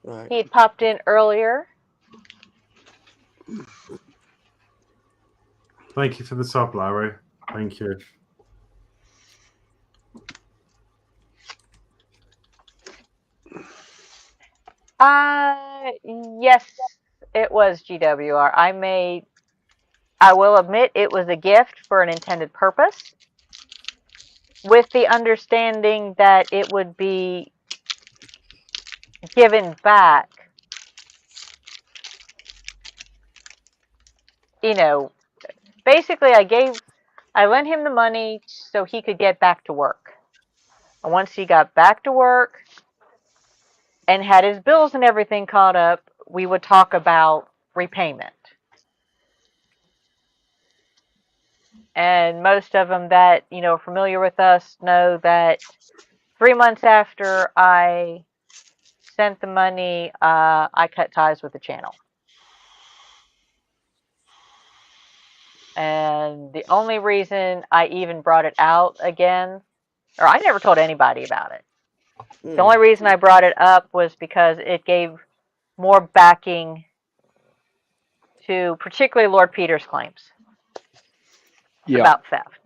Speaker 9: Right.
Speaker 1: He had popped in earlier.
Speaker 2: Thank you for the sub, Larry. Thank you.
Speaker 1: Yes, it was GWR. I will admit it was a gift for an intended purpose, with the understanding that it would be given back. You know, basically I lent him the money so he could get back to work. And once he got back to work and had his bills and everything caught up, we would talk about repayment. And most of them that, are familiar with us know that 3 months after I sent the money, I cut ties with the channel. And the only reason I even brought it out again, or I never told anybody about it. The only reason I brought it up was because it gave more backing to particularly Lord Peter's claims about theft.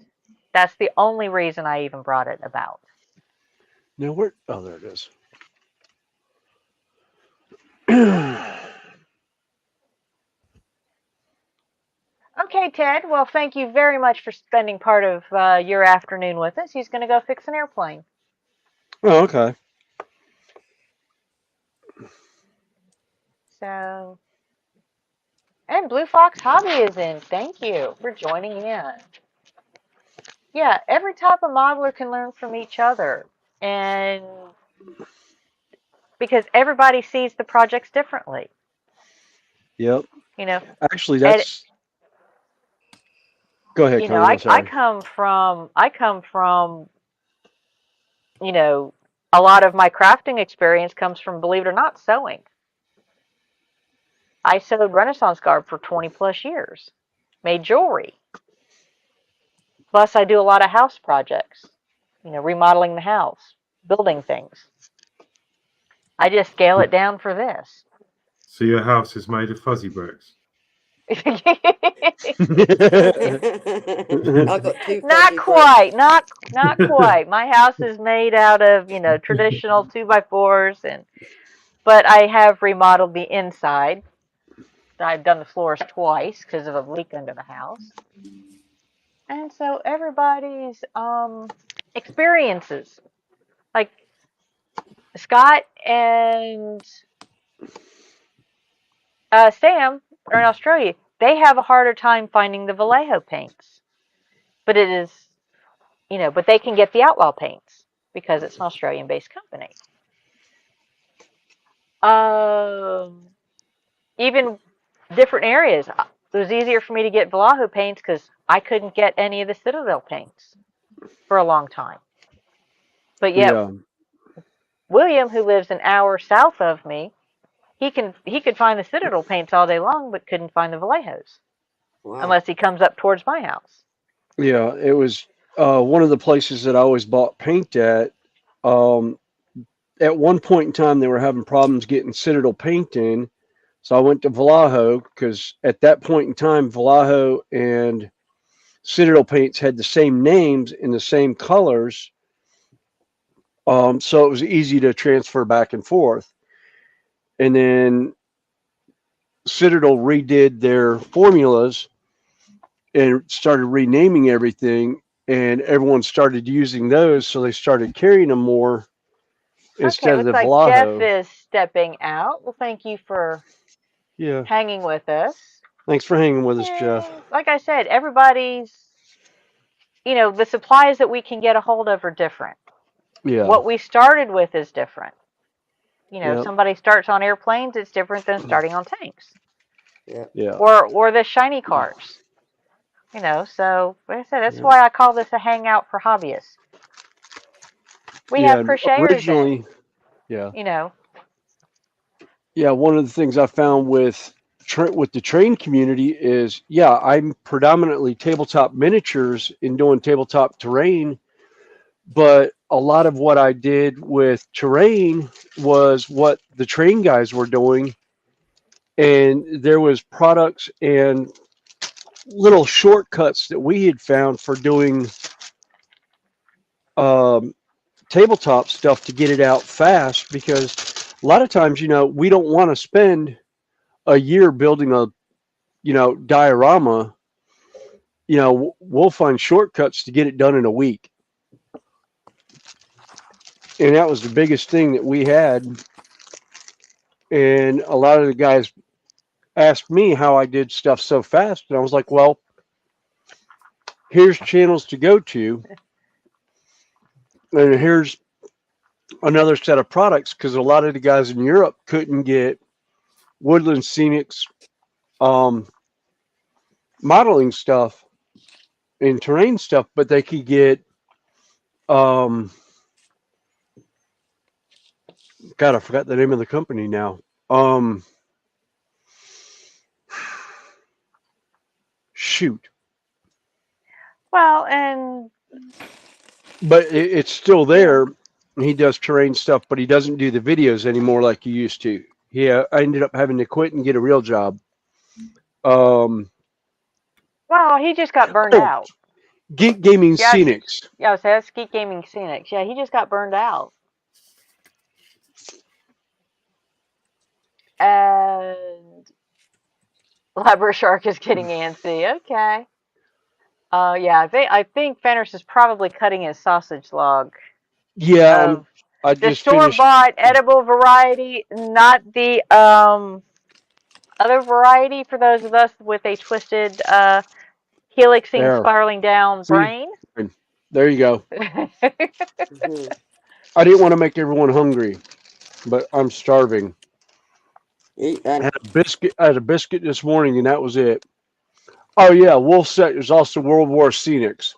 Speaker 1: That's the only reason I even brought it about.
Speaker 3: Now where? Oh, there it is.
Speaker 1: Okay, Ted. Well, thank you very much for spending part of your afternoon with us. He's going to go fix an airplane.
Speaker 3: Oh, okay.
Speaker 1: So, and Blue Fox Hobby is in. Thank you for joining in. Yeah, every type of modeler can learn from each other. And because everybody sees the projects differently.
Speaker 3: Yep.
Speaker 1: You know,
Speaker 3: Actually, that's. Go ahead, Connie.
Speaker 1: I come from, a lot of my crafting experience comes from, believe it or not, sewing. I sewed Renaissance garb for 20 plus years, made jewelry. Plus, I do a lot of house projects, remodeling the house, building things. I just scale it down for this.
Speaker 2: So your house is made of fuzzy bricks?
Speaker 9: I've got two
Speaker 1: Not
Speaker 9: fuzzy
Speaker 1: quite, not quite. My house is made out of, traditional 2x4s, but I have remodeled the inside. I've done the floors twice because of a leak under the house. And so everybody's experiences, like Scott and Sam are in Australia, they have a harder time finding the Vallejo paints. But it is, but they can get the Outlaw paints because it's an Australian-based company. Even different areas. It was easier for me to get Vallejo paints because I couldn't get any of the Citadel paints for a long time. But yet, William, who lives an hour south of me, he could find the Citadel paints all day long, but couldn't find the Vallejos unless he comes up towards my house.
Speaker 3: Yeah, it was one of the places that I always bought paint at. at one point in time they were having problems getting Citadel paint in. So I went to Vallejo because at that point in time, Vallejo and Citadel paints had the same names and the same colors. So it was easy to transfer back and forth. And then Citadel redid their formulas and started renaming everything, and everyone started using those, so they started carrying them more instead
Speaker 1: Okay,
Speaker 3: of the
Speaker 1: looks like Jeff
Speaker 3: Vallejo.
Speaker 1: is stepping out. Well, thank you for
Speaker 3: Yeah.
Speaker 1: hanging with us.
Speaker 3: Thanks for hanging with us, Jeff.
Speaker 1: Like I said, everybody's, the supplies that we can get a hold of are different.
Speaker 3: Yeah.
Speaker 1: What we started with is different.
Speaker 3: Yep.
Speaker 1: Somebody starts on airplanes, it's different than starting on tanks.
Speaker 3: Yeah.
Speaker 1: Or the shiny cars. So like I said, that's why I call this a hangout for hobbyists. We have crocheters
Speaker 3: originally, Yeah, one of the things I found with the train community is, I'm predominantly tabletop miniatures in doing tabletop terrain, but a lot of what I did with terrain was what the train guys were doing, and there was products and little shortcuts that we had found for doing tabletop stuff to get it out fast, because a lot of times, we don't want to spend a year building a diorama. We'll find shortcuts to get it done in a week. And that was the biggest thing that we had. And a lot of the guys asked me how I did stuff so fast. And I was like, well, here's channels to go to. And here's another set of products, because a lot of the guys in Europe couldn't get Woodland Scenics modeling stuff and terrain stuff, but they could get God, I forgot the name of the company now. Shoot.
Speaker 1: Well, and
Speaker 3: But it's still there. He does terrain stuff, but he doesn't do the videos anymore like he used to. Yeah, I ended up having to quit and get a real job.
Speaker 1: Well, he just got burned out.
Speaker 3: Geek Gaming Scenics.
Speaker 1: Yeah, so that's Geek Gaming Scenics. Yeah, he just got burned out. And Library Shark is getting antsy. Okay. I think Fenris is probably cutting his sausage log.
Speaker 3: Yeah, I
Speaker 1: the
Speaker 3: just
Speaker 1: store-bought edible variety, not the other variety for those of us with a twisted helixing, spiraling down brain.
Speaker 3: There you go. I didn't want to make everyone hungry, but I'm starving.
Speaker 9: Eat then.
Speaker 3: I had a biscuit this morning, and that was it. Oh yeah, Wolf Set. There's also World War Scenics.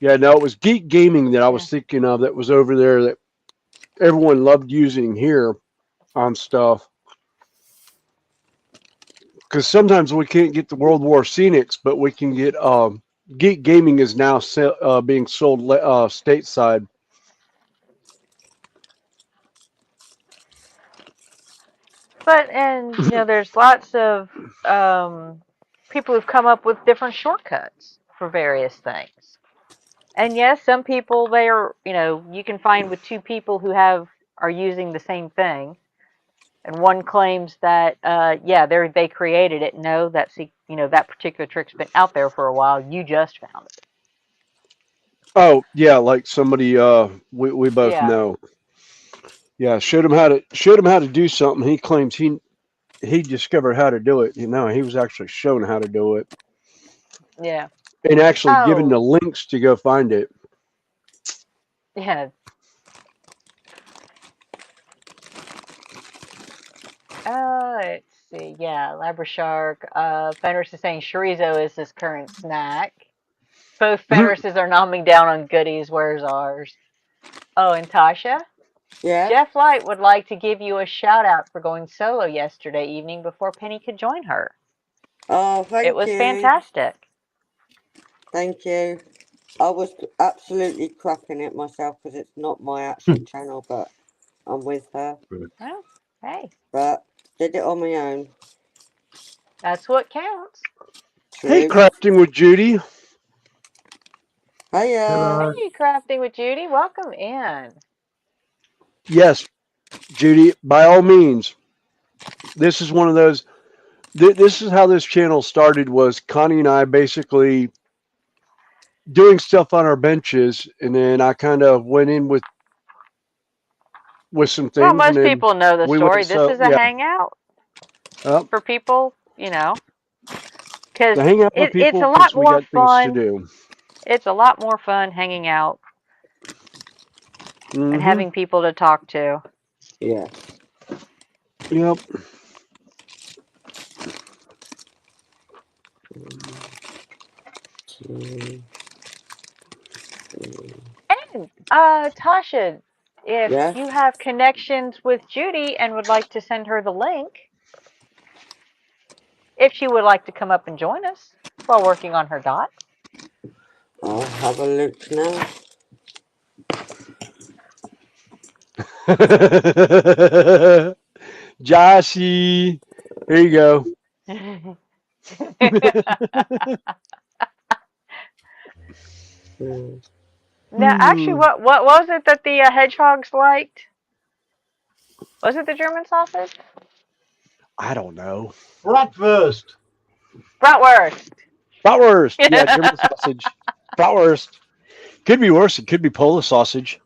Speaker 3: Yeah, no, it was Geek Gaming that I was thinking of, that was over there, that everyone loved using here on stuff. Because sometimes we can't get the World War Scenics, but we can get Geek Gaming is now being sold stateside.
Speaker 1: But there's lots of people who've come up with different shortcuts for various things. And yes, some people you can find with two people who are using the same thing, and one claims that they created it. No, that particular trick's been out there for a while. You just found it.
Speaker 3: Oh yeah, like somebody we both know. Yeah, showed him how to do something. He claims he discovered how to do it. He was actually shown how to do it.
Speaker 1: Yeah.
Speaker 3: And actually given the links to go find it.
Speaker 1: Yeah. Let's see. Yeah, Library Shark. Fenris is saying chorizo is his current snack. Both Fenrises are nomming down on goodies. Where's ours? Oh, and Tasha?
Speaker 9: Yeah?
Speaker 1: Jeff Light would like to give you a shout out for going solo yesterday evening before Penny could join her.
Speaker 9: Oh, thank you.
Speaker 1: It was fantastic.
Speaker 9: Thank you. I was absolutely crapping it myself because it's not my actual channel, but I'm with her,
Speaker 1: Oh, hey,
Speaker 9: but did it on my own.
Speaker 1: that's what counts.
Speaker 3: Hey,
Speaker 9: True.
Speaker 3: crafting with Judy.
Speaker 9: Hiya.
Speaker 2: Hello.
Speaker 1: Hey, crafting with Judy. Welcome in.
Speaker 3: Yes, Judy. By all means, this is one of those. This is how this channel started. Was Connie and I basically doing stuff on our benches, and then I kind of went in with some
Speaker 1: Well,
Speaker 3: things, and
Speaker 1: most
Speaker 3: then
Speaker 1: people know the
Speaker 3: we went.
Speaker 1: story. This
Speaker 3: So
Speaker 1: is a
Speaker 3: yeah,
Speaker 1: hangout for people, because
Speaker 3: to hang out with
Speaker 1: it's
Speaker 3: people
Speaker 1: a lot
Speaker 3: because we
Speaker 1: more
Speaker 3: got things to
Speaker 1: fun.
Speaker 3: do.
Speaker 1: It's a lot more fun hanging out and
Speaker 3: Mm-hmm.
Speaker 1: having people to talk to.
Speaker 9: Yeah.
Speaker 3: Yep.
Speaker 1: And Tasha, if
Speaker 9: Yeah.
Speaker 1: you have connections with Judy and would like to send her the link, if she would like to come up and join us while working on her dot.
Speaker 9: I'll have a look now.
Speaker 3: Joshy, here you go.
Speaker 1: Now, actually, what was it that the hedgehogs liked? Was it the German sausage?
Speaker 3: I don't know.
Speaker 6: Bratwurst.
Speaker 1: Bratwurst.
Speaker 3: Bratwurst. Yeah, German sausage. Bratwurst. Could be worse. It could be Polish sausage.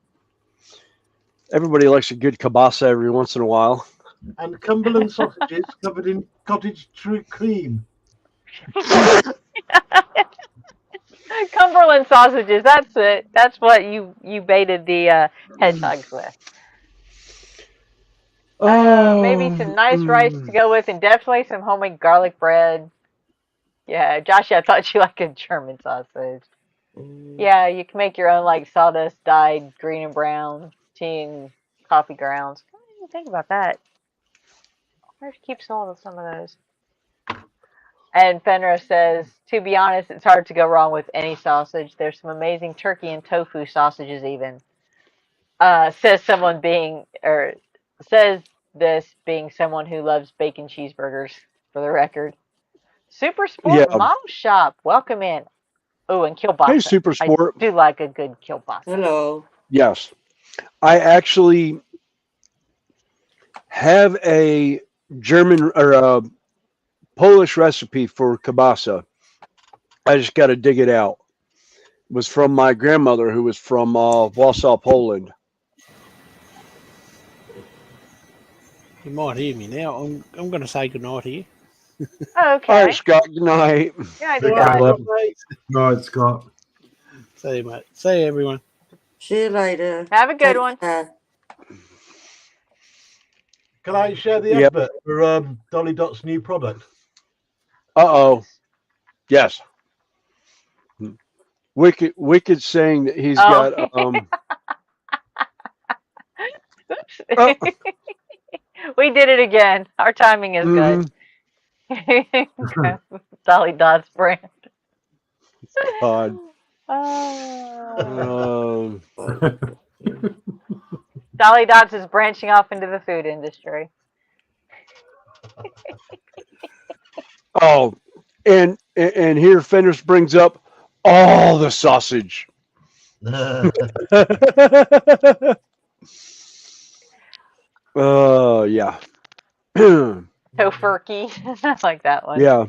Speaker 3: Everybody likes a good kielbasa every once in a while.
Speaker 6: And Cumberland sausages covered in cottage cream.
Speaker 1: Cumberland sausages. That's it. That's what you baited the hedgehogs with. Maybe some nice rice to go with, and definitely some homemade garlic bread. Yeah, Josh, I thought you liked a German sausage. Yeah, you can make your own like sawdust dyed green and brown tea and coffee grounds. I didn't even think about that. Where should keep some of those? And Fenris says, to be honest, it's hard to go wrong with any sausage. There's some amazing turkey and tofu sausages even. Says someone being, or says this being someone who loves bacon cheeseburgers, for the record. Super
Speaker 3: Yeah.
Speaker 1: Sport Model Shop, welcome in. Oh, and kielbasa.
Speaker 3: Hey, Super Sport.
Speaker 1: I do like a good kielbasa.
Speaker 9: Hello.
Speaker 3: Yes. I actually have a German or a Polish recipe for kielbasa. I just got to dig it out. It was from my grandmother, who was from Warsaw, Poland.
Speaker 8: You might hear me now. I'm going to say goodnight here.
Speaker 1: Okay.
Speaker 3: All right, Scott. Good night.
Speaker 1: Yeah,
Speaker 2: Good
Speaker 1: Scott.
Speaker 2: night, Night, Scott.
Speaker 8: See you, mate. See you, everyone.
Speaker 9: See you later.
Speaker 1: Have a good
Speaker 9: Take
Speaker 1: one.
Speaker 9: care.
Speaker 6: Can I share the
Speaker 3: Yep.
Speaker 6: advert for Dolly Dot's new product?
Speaker 3: Uh-oh. Yes. Wicked saying that he's got
Speaker 1: Oops. We did it again. Our timing is good. Dolly Dot's brand.
Speaker 3: God.
Speaker 1: Dolly Dots is branching off into the food industry.
Speaker 3: Oh, and here Fenris brings up all the sausage. Yeah.
Speaker 1: Tofurkey. I like that one.
Speaker 3: Yeah.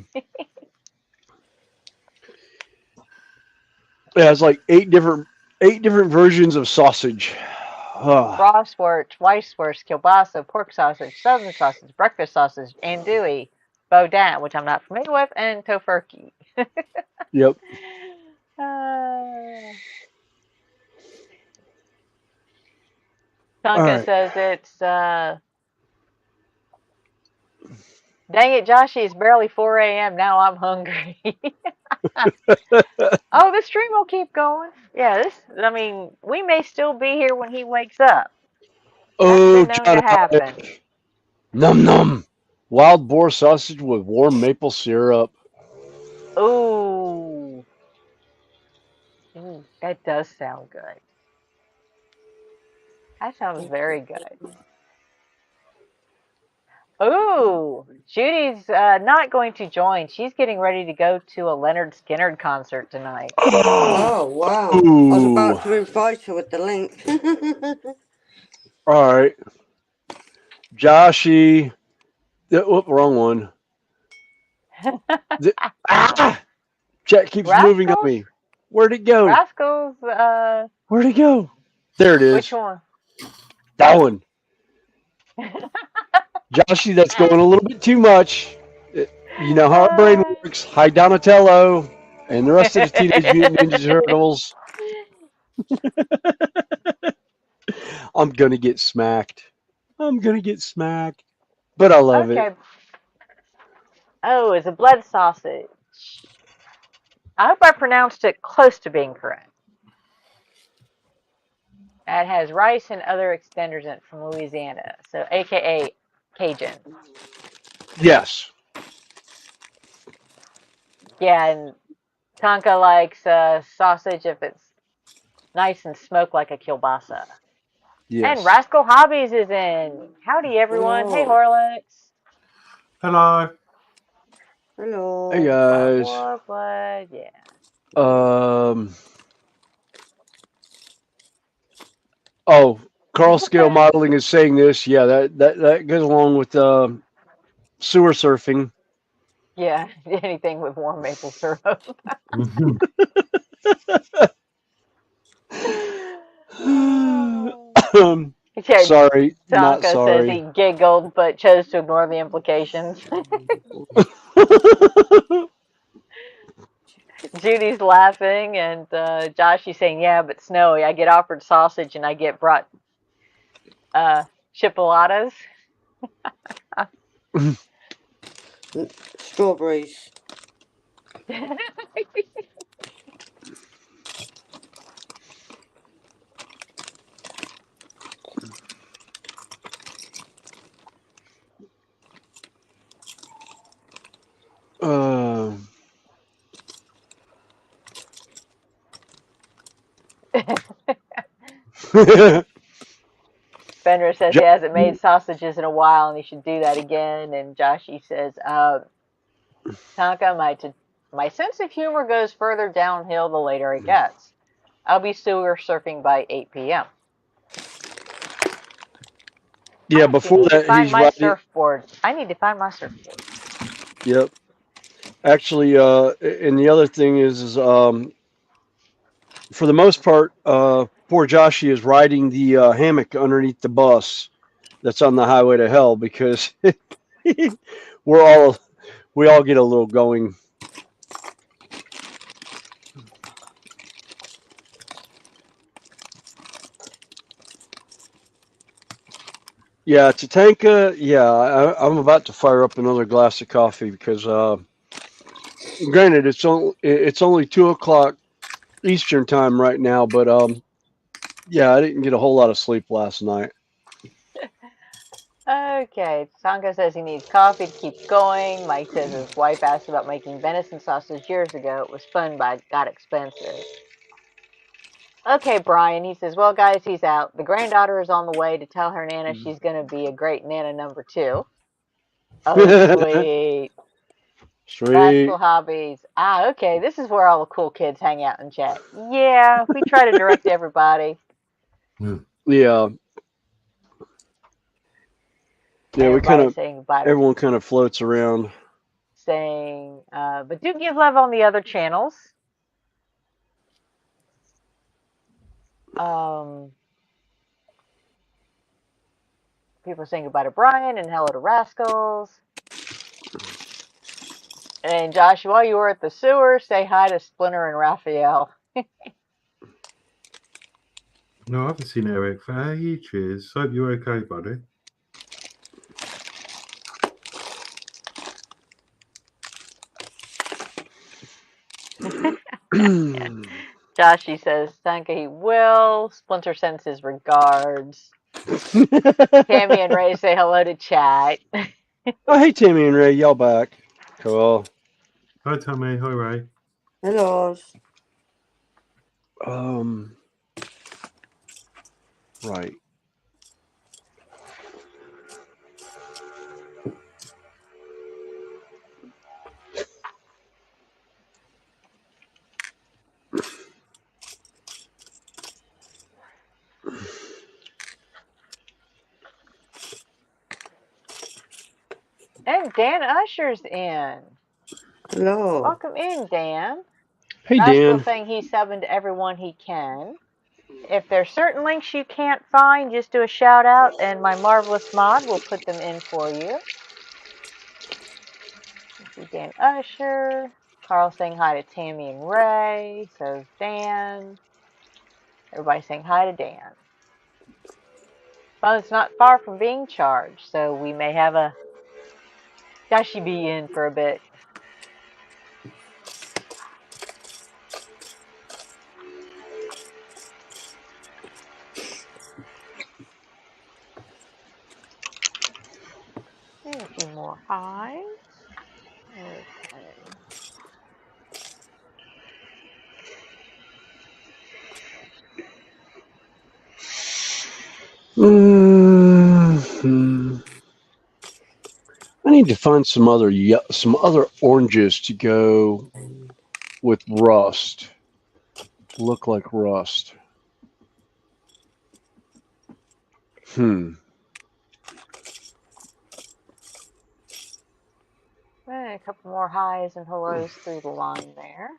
Speaker 3: Yeah, it's like eight different versions of sausage.
Speaker 1: Bratwurst, Weisswurst, kielbasa, pork sausage, southern sausage, breakfast sausage, andouille, boudin, which I'm not familiar with, and tofurkey.
Speaker 3: Yep.
Speaker 1: Duncan says it's dang it, Joshy, it's barely 4 a.m. Now I'm hungry. Oh, the stream will keep going. Yeah, we may still be here when he wakes up.
Speaker 3: Oh,
Speaker 1: That's been known to happen.
Speaker 3: Num num. Wild boar sausage with warm maple syrup.
Speaker 1: Ooh, that does sound good. That sounds very good. Ooh, Judy's not going to join. She's getting ready to go to a Leonard Skinner concert tonight.
Speaker 9: Oh, wow. I was about to invite her with the link.
Speaker 3: All right. Joshy. Wrong one. Chat keeps moving on me. Where'd it go?
Speaker 1: Rascals,
Speaker 3: Where'd it go? There it is.
Speaker 1: Which one?
Speaker 3: That one. Joshy, that's going a little bit too much. You know how our brain works. Hi, Donatello, and the rest of the Teenage Mutant Ninja Turtles. I'm going to get smacked. But I love it.
Speaker 1: Oh, it's a blood sausage. I hope I pronounced it close to being correct. It has rice and other extenders in it from Louisiana, so AKA Cajun.
Speaker 3: Yes.
Speaker 1: Yeah, and Tonka likes sausage if it's nice and smoked like a kielbasa.
Speaker 3: Yes.
Speaker 1: And Rascal Hobbies is in. Howdy, everyone.
Speaker 9: Hello.
Speaker 1: Hey, Horlicks.
Speaker 2: Hello.
Speaker 9: Hello.
Speaker 3: Hey, guys.
Speaker 1: What? Yeah.
Speaker 3: Oh, Carl Scale Modeling is saying this. Yeah, that goes along with sewer surfing.
Speaker 1: Yeah, anything with warm maple syrup. Yeah,
Speaker 3: Sorry, not
Speaker 1: Tonka
Speaker 3: sorry.
Speaker 1: says he giggled but chose to ignore the implications. Judy's laughing, and Josh is saying, "Yeah, but Snowy, I get offered sausage and I get brought chipolatas."
Speaker 9: Strawberries.
Speaker 1: Fenrir says he hasn't made sausages in a while and he should do that again. And Joshy says, Tonka, my sense of humor goes further downhill the later it gets. I'll be sewer surfing by 8 p.m.
Speaker 3: Yeah, before that, he's
Speaker 1: my
Speaker 3: riding.
Speaker 1: surfboard. I need to find my surfboard.
Speaker 3: Yep. Actually, and the other thing is for the most part, poor Joshy is riding the hammock underneath the bus that's on the highway to hell because we all get a little going. Yeah, Tatanka. Yeah, I'm about to fire up another glass of coffee because, granted, it's only 2:00 Eastern time right now, but yeah, I didn't get a whole lot of sleep last night.
Speaker 1: Okay, Tonka says he needs coffee to keep going. Mike says his wife asked about making venison sausage years ago. It was fun, but got expensive. Okay, Brian, he says, well, guys, he's out. The granddaughter is on the way to tell her Nana she's going to be a great Nana number 2. Oh, sweet.
Speaker 3: Sweet.
Speaker 1: Rascal Hobbies. Okay, this is where all the cool kids hang out and chat. Yeah, we try to direct everybody.
Speaker 3: Yeah. Yeah, we kind of, everyone kind of floats around.
Speaker 1: Saying, but do give love on the other channels. People are saying goodbye to Brian and hello to Rascals. And Josh, while you were at the sewer, say hi to Splinter and Raphael.
Speaker 2: No, I haven't seen Eric for ages. Hope you're okay, buddy.
Speaker 1: Joshy says, Tonka, he will. Splinter sends his regards. Tammy and Ray say hello to chat.
Speaker 3: Oh, hey, Tammy and Ray, y'all back. Cool.
Speaker 2: Hi, Tammy. Hi, Ray.
Speaker 9: Hello.
Speaker 3: Right.
Speaker 1: And Dan Usher's in.
Speaker 9: Hello.
Speaker 1: Welcome in, Dan.
Speaker 3: Hey,
Speaker 1: Usher
Speaker 3: Dan.
Speaker 1: saying he's subbing to everyone he can. If there's certain links you can't find, just do a shout out and my marvelous mod will put them in for you. See Dan Usher. Carl saying hi to Tammy and Ray. So Dan. Everybody saying hi to Dan. Phone's not far from being charged, so we may have a Dashi be in for a bit. And a few more highs. Okay.
Speaker 3: I need to find some other oranges to go with rust. Look like rust.
Speaker 1: And a couple more highs and hellos through the line there.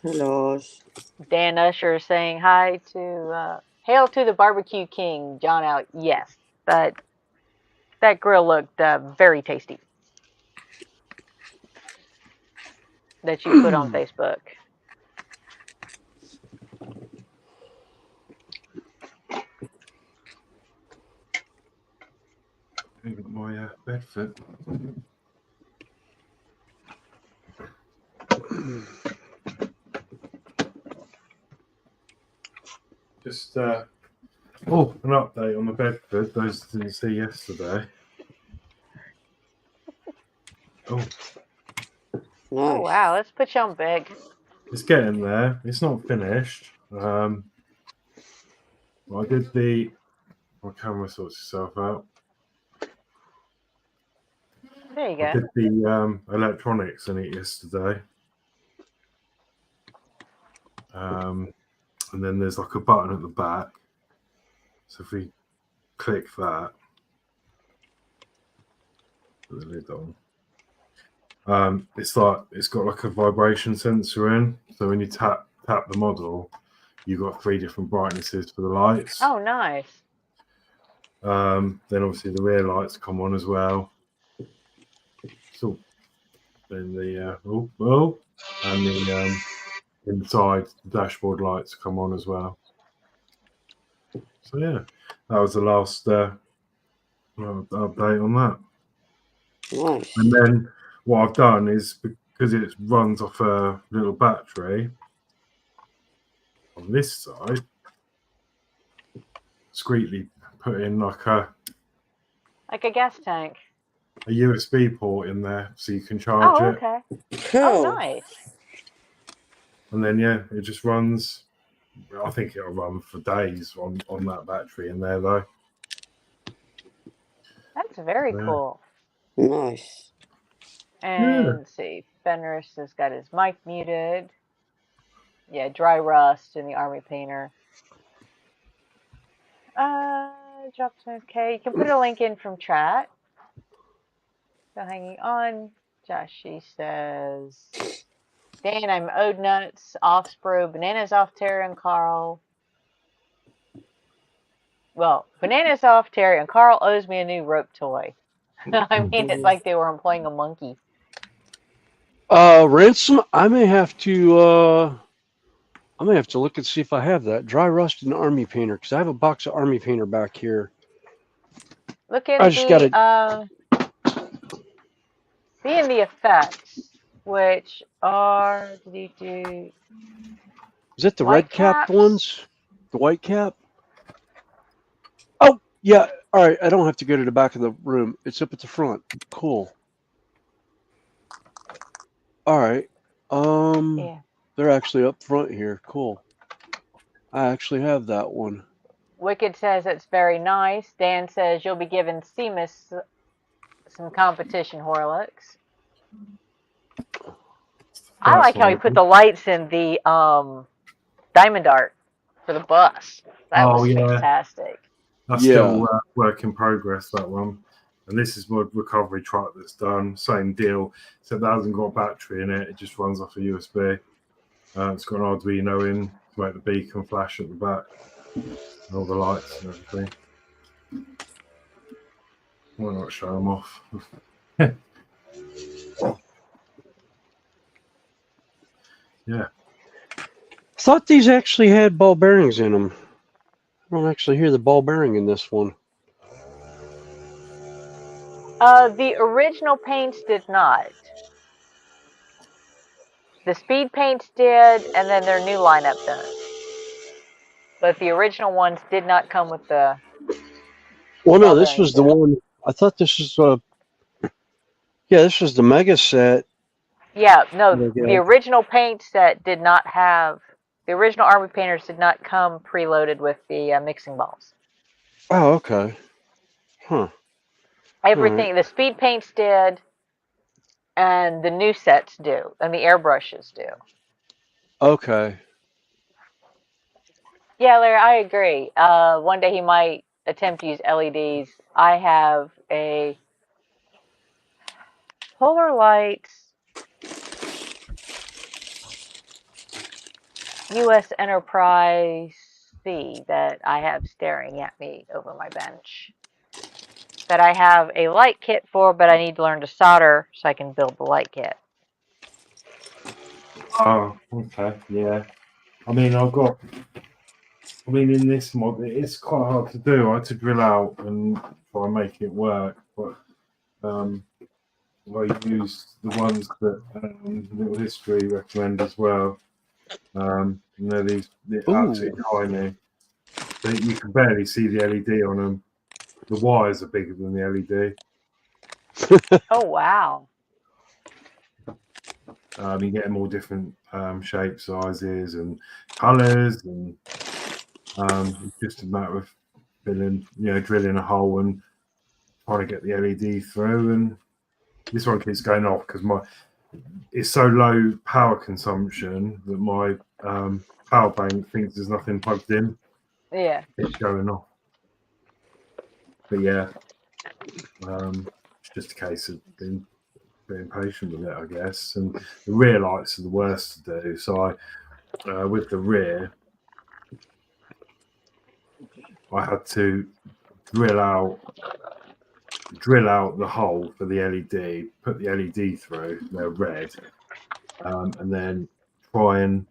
Speaker 9: Hellos.
Speaker 1: Dan Usher is saying hi to hail to the barbecue king, John out. Yes, that grill looked very tasty that you put on Facebook.
Speaker 2: I got my bed fit. Just an update on the Bedford. Those didn't see yesterday. Oh,
Speaker 9: Nice.
Speaker 1: Oh wow, let's put you on big.
Speaker 2: it's getting there. It's not finished. I did my camera sorts itself out.
Speaker 1: There you
Speaker 2: I
Speaker 1: go.
Speaker 2: did the electronics in it yesterday. And then there's like a button at the back. So if we click that, put the lid on. It's got like a vibration sensor in. So when you tap the model, you've got 3 different brightnesses for the lights.
Speaker 1: Oh, nice.
Speaker 2: Then obviously the rear lights come on as well. So then the and the inside the dashboard lights come on as well. So yeah, that was the last update on that.
Speaker 9: Nice.
Speaker 2: And then what I've done is, because it runs off a little battery, on this side, discreetly put in like a
Speaker 1: gas tank.
Speaker 2: a USB port in there so you can charge it.
Speaker 1: Okay.
Speaker 9: Cool.
Speaker 1: Oh, nice.
Speaker 2: And then yeah, it just runs. I think it'll run for days on that battery in there though.
Speaker 1: That's very cool.
Speaker 9: Nice.
Speaker 1: And let's see, Fenris has got his mic muted. Yeah, dry rust in the army painter. Okay, you can put a link in from chat. So hanging on, Joshi says, Dan, I'm Ode Nuts, off Spro, Bananas off Terry and Carl. Well, Bananas off Terry and Carl owes me a new rope toy. I mean it like they were employing a monkey.
Speaker 3: Ransom, I may have to look and see if I have that dry rust and army painter, because I have a box of army painter back here.
Speaker 1: Look in the effects, which are
Speaker 3: Is it the
Speaker 1: white
Speaker 3: red capped
Speaker 1: caps?
Speaker 3: ones? The white cap? Oh yeah. All right. I don't have to go to the back of the room. It's up at the front. Cool. All right.
Speaker 1: Yeah.
Speaker 3: They're actually up front here. Cool. I actually have that one.
Speaker 1: Wicked says it's very nice. Dan says you'll be giving Seamus some competition Horlicks. I like how he put the lights in the diamond art for the bus. That was fantastic.
Speaker 2: That's still work in progress, that one. And this is my recovery truck that's done. Same deal, except that hasn't got a battery in it. It just runs off a USB. It's got an Arduino in to make the beacon flash at the back. And all the lights and everything. Why not show them off? Yeah.
Speaker 3: I thought these actually had ball bearings in them. I don't actually hear the ball bearing in this one.
Speaker 1: The original paints did not. The speed paints did, and then their new lineup does. But the original ones did not come with the.
Speaker 3: Well, no,
Speaker 1: ball
Speaker 3: this
Speaker 1: bearings
Speaker 3: was the
Speaker 1: in.
Speaker 3: one. I thought this was this was the mega set.
Speaker 1: Yeah, no,
Speaker 3: There you
Speaker 1: the
Speaker 3: go.
Speaker 1: original paint set did not have. The original Army painters did not come preloaded with the mixing balls.
Speaker 3: Oh, okay. Huh.
Speaker 1: Everything, the speed paints did, and the new sets do, and the airbrushes do.
Speaker 3: Okay.
Speaker 1: Yeah, Larry, I agree. One day he might attempt to use LEDs. I have a Polar Lights U.S. Enterprise C that I have staring at me over my bench. That I have a light kit for, but I need to learn to solder so I can build the light kit.
Speaker 2: Oh, okay. Yeah. I mean, in this mod, it's quite hard to do. I had to drill out and try and make it work, but I use the ones that Little History recommend as well. They're absolutely tiny. You can barely see the LED on them. The wires are bigger than the LED.
Speaker 1: Oh, wow.
Speaker 2: You get all different shapes, sizes, and colours, and it's just a matter of drilling a hole and trying to get the LED through. And this one keeps going off because it's so low power consumption that my power bank thinks there's nothing plugged in.
Speaker 1: Yeah.
Speaker 2: It's going off. But yeah, it's just a case of being patient with it, I guess. And the rear lights are the worst to do. So with the rear, I had to drill out the hole for the LED, put the LED through, they're red, and then try and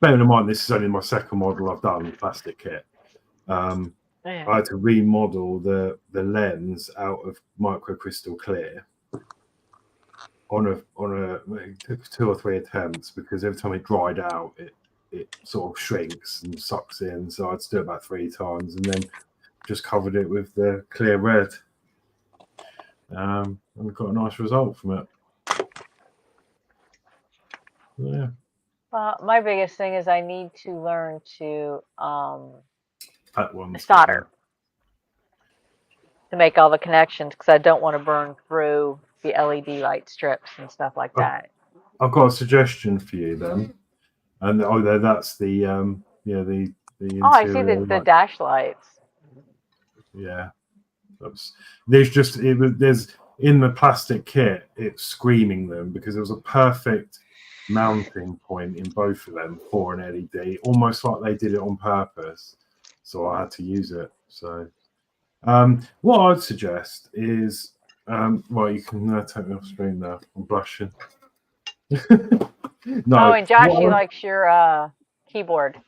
Speaker 2: bearing in mind this is only my second model I've done plastic kit. I had to remodel the lens out of microcrystal clear on a it took 2 or 3 attempts because every time it dried out it sort of shrinks and sucks in, so I had to do it about 3 times and then just covered it with the clear red, and we got a nice result from it. Yeah.
Speaker 1: Well, my biggest thing is I need to learn to
Speaker 2: solder
Speaker 1: to make all the connections because I don't want to burn through the LED light strips and stuff like that.
Speaker 2: I've got a suggestion for you then, and that's the the
Speaker 1: I see the dash lights.
Speaker 2: Yeah, there's in the plastic kit it's screaming them because there was a perfect mounting point in both of them for an LED, almost like they did it on purpose, so I had to use it. So what I'd suggest is well, you can take me off screen now, I'm blushing. No,
Speaker 1: and Joshy likes your keyboard.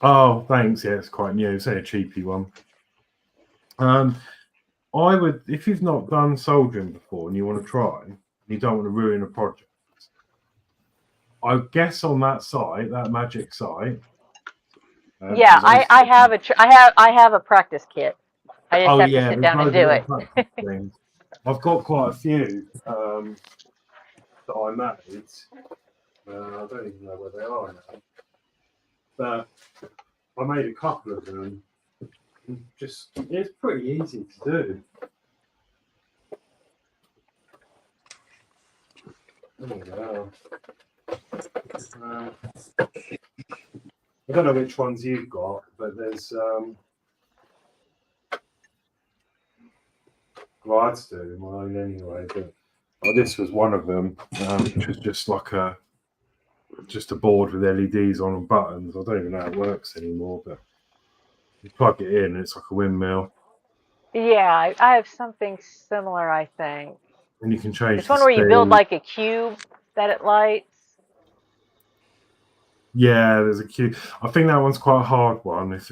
Speaker 2: Oh, thanks. Yeah, it's quite new. It's a cheapy one. I would, if you've not done soldering before and you want to try, you don't want to ruin a project. I guess on that site, that magic site.
Speaker 1: Yeah, I have a practice kit. I just have to sit down and do it.
Speaker 2: I've got quite a few that I made. I don't even know where they are now. But I made a couple of them. It's pretty easy to do. There we go. I don't know which ones you've got, but there's Well, I had to do mine anyway, but this was one of them, which was just like a board with LEDs on and buttons. I don't even know how it works anymore, but you plug it in, and it's like a windmill,
Speaker 1: Yeah, I have something similar, I think.
Speaker 2: and you can change
Speaker 1: It's
Speaker 2: the
Speaker 1: one where you build
Speaker 2: speed.
Speaker 1: like a cube that it lights.
Speaker 2: Yeah, there's a cube. I think that one's quite a hard one. If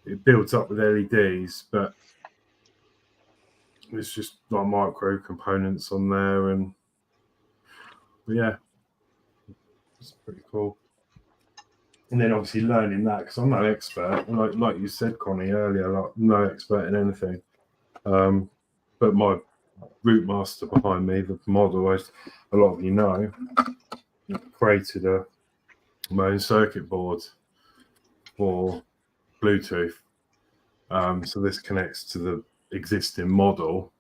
Speaker 2: it builds up with LEDs, but it's just like micro components on there, and yeah, it's pretty cool. And then obviously learning that, because I'm no expert, like you said, Connie, earlier, like no expert in anything. But my route master behind me, the model, as a lot of you know, created my own circuit board for Bluetooth. So this connects to the existing model,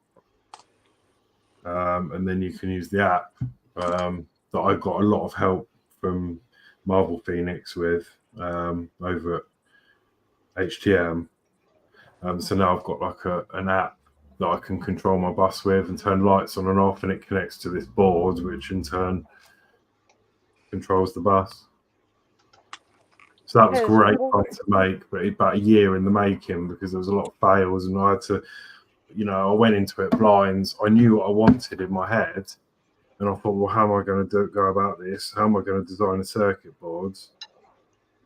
Speaker 2: and then you can use the app that I got a lot of help from Marble Phoenix with over at HTM. So now I've got like an app that I can control my bus with and turn lights on and off, and it connects to this board, which in turn controls the bus. So that was great fun to make, but about a year in the making because there was a lot of fails, and I had to, I went into it blind. I knew what I wanted in my head, and I thought, well, how am I going to go about this? How am I going to design a circuit board?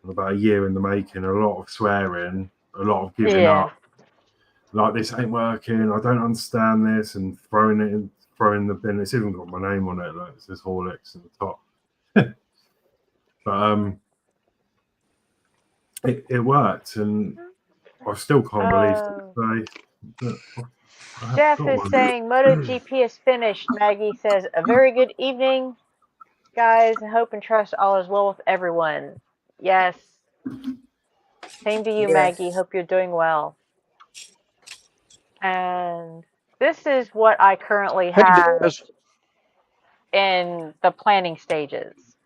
Speaker 2: And about a year in the making, a lot of swearing, a lot of giving up. Like, this ain't working. I don't understand this, and throwing the bin. It's even got my name on it. Like, it says Horlicks at the top. But it worked, and I still can't believe it.
Speaker 1: Jeff is saying MotoGP is finished. Maggie says, a very good evening, guys. I hope and trust all is well with everyone. Yes. Same to you,
Speaker 9: Yes.
Speaker 1: Maggie. Hope you're doing well. And this is what I currently have in the planning stages.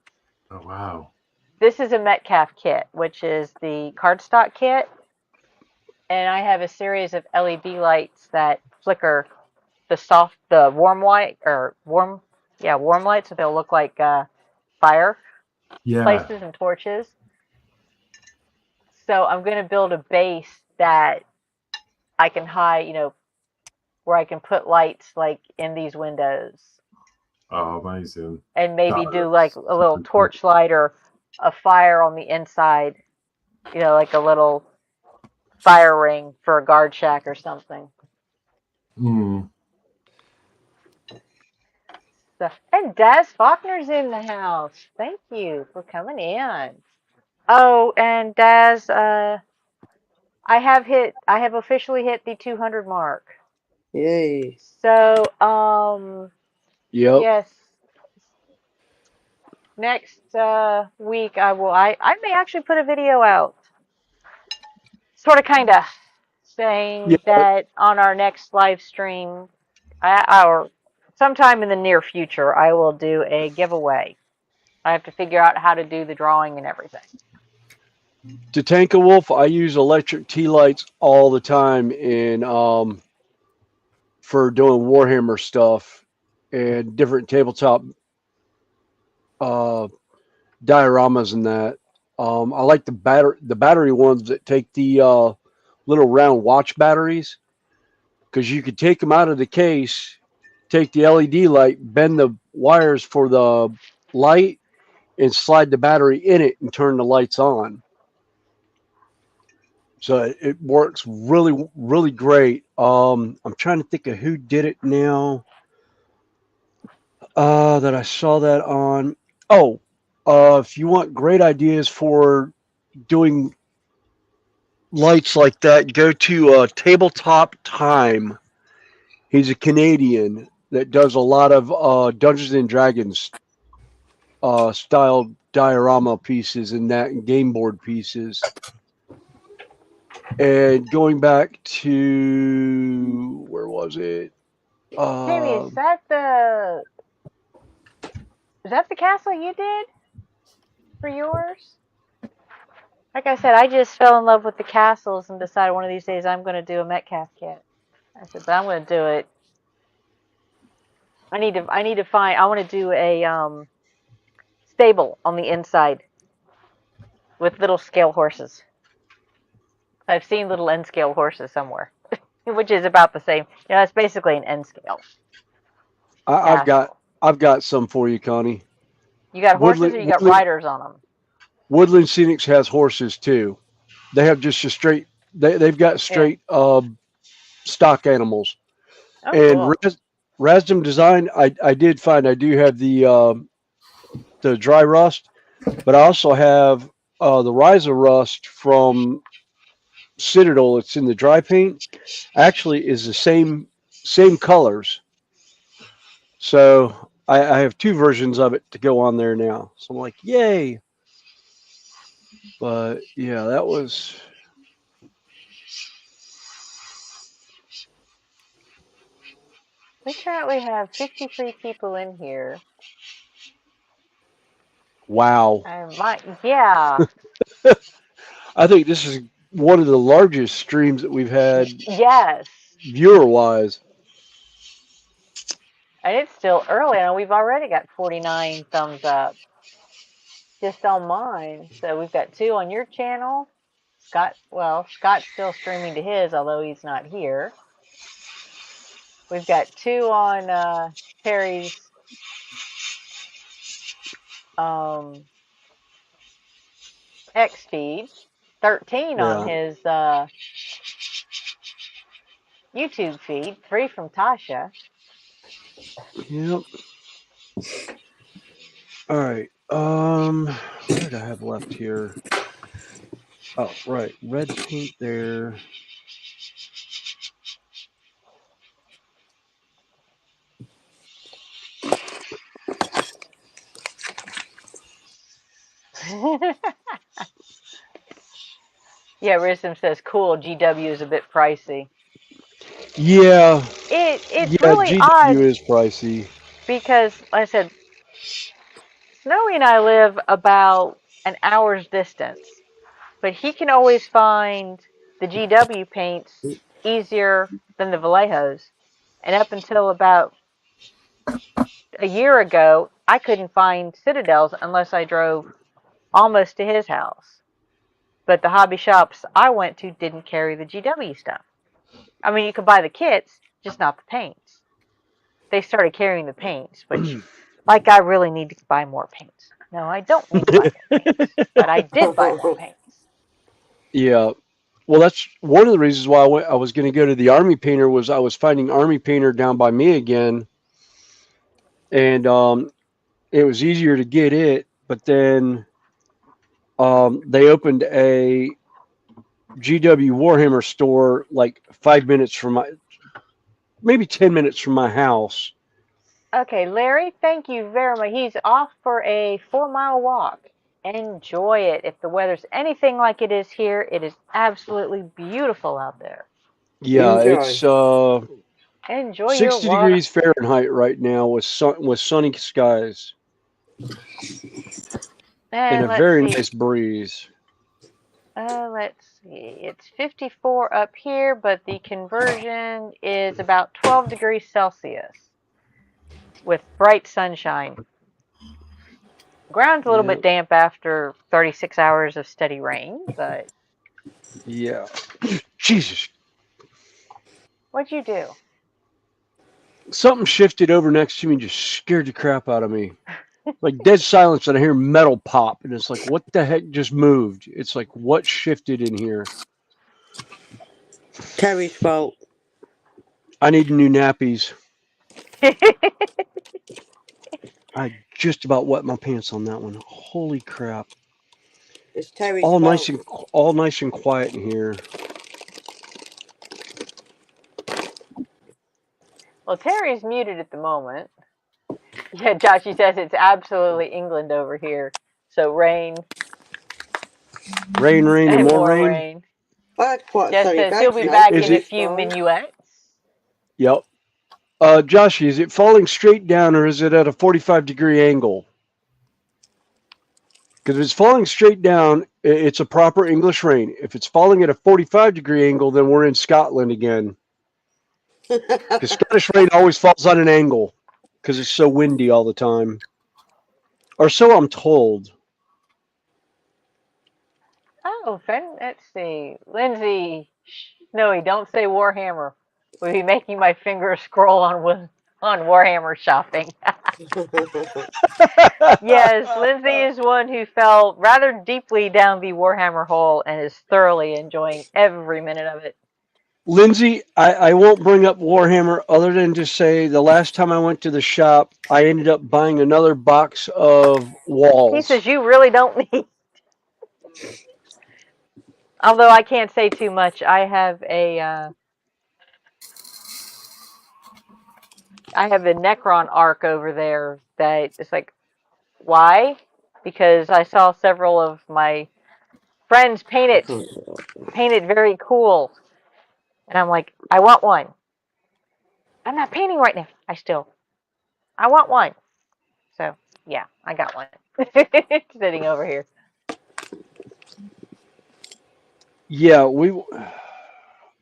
Speaker 2: Oh, wow.
Speaker 1: This is a Metcalf kit, which is the cardstock kit. And I have a series of LED lights that flicker the warm light, or warm lights, so they'll look like fire places and torches. So I'm going to build a base that I can hide, where I can put lights like in these windows.
Speaker 2: Oh, amazing.
Speaker 1: And maybe do like a little torch light or a fire on the inside, like a little fire ring for a guard shack or something. So, and Daz Faulkner's in the house. Thank you for coming in. Oh, and Daz, I have officially hit the 200 mark.
Speaker 9: Yay.
Speaker 1: So,
Speaker 3: Yep.
Speaker 1: yes. Next week I may actually put a video out. Sort of, kind of, saying that on our next live stream, or sometime in the near future, I will do a giveaway. I have to figure out how to do the drawing and everything.
Speaker 3: To tank a wolf, I use electric tea lights all the time for doing Warhammer stuff and different tabletop dioramas and that. I like the battery ones that take the little round watch batteries, because you could take them out of the case, take the LED light, bend the wires for the light, and slide the battery in it and turn the lights on. So it works really, really great. I'm trying to think of who did it now that I saw that on. Oh, if you want great ideas for doing lights like that, go to Tabletop Time. He's a Canadian that does a lot of Dungeons and Dragons style diorama pieces and game board pieces. And going back to, where was it?
Speaker 1: Jamie, is that the castle you did for yours? Like I said, I just fell in love with the castles and decided one of these days I'm going to do a Metcalf kit. I said, but I'm going to do it I need to find. I want to do a stable on the inside with little scale horses. I've seen little N scale horses somewhere, which is about the same. You know, it's basically an N scale.
Speaker 3: I've
Speaker 1: Castle.
Speaker 3: got some for you, Connie.
Speaker 1: You got horses, or you got riders on them?
Speaker 3: Woodland Scenics has horses too. They have just a straight. They've got straight stock animals.
Speaker 1: Oh,
Speaker 3: And
Speaker 1: cool.
Speaker 3: Rasdom Design, I did find I do have the dry rust, but I also have the Riza rust from Citadel. It's in the dry paint. Actually, is the same colors. So I have two versions of it to go on there now. So I'm like, yay! But yeah, that was.
Speaker 1: We currently have 53 people in here.
Speaker 3: Wow.
Speaker 1: Yeah.
Speaker 3: I think this is one of the largest streams that we've had.
Speaker 1: Yes.
Speaker 3: Viewer-wise.
Speaker 1: And it's still early, and we've already got 49 thumbs up just on mine. So we've got 2 on your channel. Scott's still streaming to his, although he's not here. We've got 2 on Terry's X feed, 13 on his YouTube feed, 3 from Tasha.
Speaker 3: Yep. All right. What did I have left here? Oh, right. Red paint there.
Speaker 1: Yeah, Wisdom says, cool, GW is a bit pricey.
Speaker 3: Yeah.
Speaker 1: It's really
Speaker 3: GW
Speaker 1: odd.
Speaker 3: Is pricey.
Speaker 1: Because, like I said, Snowy and I live about an hour's distance. But he can always find the GW paints easier than the Vallejos. And up until about a year ago, I couldn't find Citadels unless I drove almost to his house. But the hobby shops I went to didn't carry the GW stuff. I mean, you could buy the kits, just not the paints. They started carrying the paints, which, like, I really need to buy more paints. No, I don't need to buy more paints, but I did buy more paints.
Speaker 3: Yeah. Well, that's one of the reasons why I was going to go to the Army Painter was I was finding Army Painter down by me again. And it was easier to get it, but then they opened a GW Warhammer store like 5 minutes from maybe 10 minutes from my house.
Speaker 1: Okay, Larry, thank you very much. He's off for a 4-mile walk. Enjoy it. If the weather's anything like it is here, it is absolutely beautiful out there.
Speaker 3: Yeah, it's
Speaker 1: enjoy
Speaker 3: 60
Speaker 1: your
Speaker 3: degrees Fahrenheit right now with sunny skies. And a very nice breeze.
Speaker 1: Let's see. It's 54 up here, but the conversion is about 12 degrees Celsius with bright sunshine. Ground's a little bit damp after 36 hours of steady rain, but...
Speaker 3: Yeah. Jesus.
Speaker 1: What'd you do?
Speaker 3: Something shifted over next to me and just scared the crap out of me. Like dead silence, and I hear metal pop, and it's like, what the heck just moved? It's like, what shifted in here?
Speaker 9: Terry's fault.
Speaker 3: I need new nappies. I just about wet my pants on that one. Holy crap!
Speaker 9: It's Terry's
Speaker 3: all
Speaker 9: fault.
Speaker 3: nice and quiet in here.
Speaker 1: Well, Terry's muted at the moment. Yeah, Joshy says it's absolutely England over here. So rain.
Speaker 3: Rain, and more rain.
Speaker 1: Jess says he'll be back in a few minuets.
Speaker 3: Yep. Joshy, is it falling straight down or is it at a 45-degree angle? Because if it's falling straight down, it's a proper English rain. If it's falling at a 45-degree angle, then we're in Scotland again. Because Scottish rain always falls on an angle. because it's so windy all the time, or so I'm told.
Speaker 1: Oh, let's see. Lindsay, Snowy, don't say Warhammer. We'll be making my fingers scroll on Warhammer shopping. Yes, Lindsay is one who fell rather deeply down the Warhammer hole and is thoroughly enjoying every minute of it.
Speaker 3: Lindsay, I won't bring up Warhammer other than to say the last time I went to the shop, I ended up buying another box of walls.
Speaker 1: He says you really don't need. Although I can't say too much, I have the Necron arc over there that it's like, why? Because I saw several of my friends paint it very cool, and I'm like, I want one. I'm not painting right now. I want one. So yeah, I got one. Sitting over here.
Speaker 3: Yeah,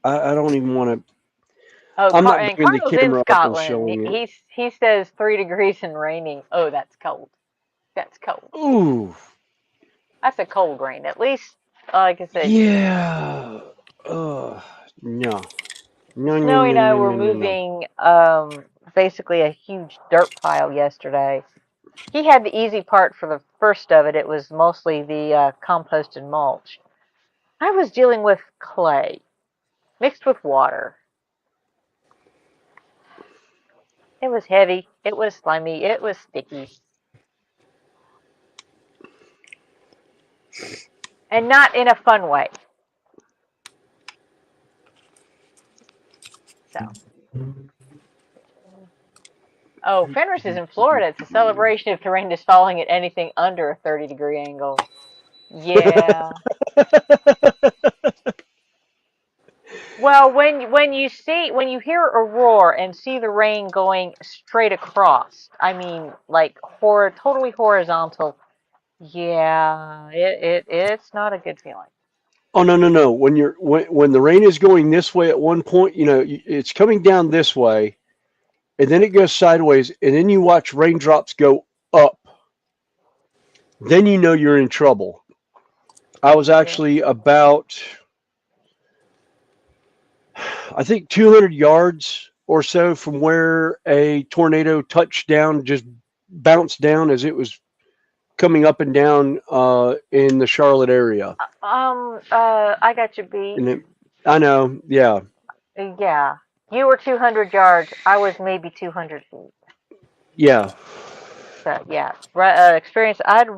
Speaker 3: I don't even want to.
Speaker 1: Oh,
Speaker 3: I'm not
Speaker 1: and
Speaker 3: bringing the
Speaker 1: Carl's in
Speaker 3: camera up and
Speaker 1: Scotland.
Speaker 3: showing it.
Speaker 1: He says 3 degrees and raining. Oh, that's cold. That's cold.
Speaker 3: Ooh.
Speaker 1: That's a cold rain. At least, like I said,
Speaker 3: Yeah. No. No, no,
Speaker 1: Snowy
Speaker 3: no,
Speaker 1: and I
Speaker 3: no,
Speaker 1: were
Speaker 3: no, no, no.
Speaker 1: moving basically a huge dirt pile yesterday. He had the easy part for the first of it. It was mostly the compost and mulch. I was dealing with clay mixed with water. It was heavy. It was slimy. It was sticky. And not in a fun way. So. Oh, Fenris is in Florida. It's a celebration if the rain is falling at anything under a 30-degree angle. Yeah. Well, when you hear a roar and see the rain going straight across, I mean, like totally horizontal. Yeah, it's not a good feeling.
Speaker 3: Oh no, no, no. When the rain is going this way at one point, it's coming down this way, and then it goes sideways, and then you watch raindrops go up. Then you know you're in trouble. I was actually about, I think, 200 yards or so from where a tornado touched down, just bounced down as it was coming up and down in the Charlotte area.
Speaker 1: I got you beat.
Speaker 3: I know, yeah.
Speaker 1: Yeah, you were 200 yards. I was maybe 200 feet.
Speaker 3: Yeah.
Speaker 1: So yeah, experience I'd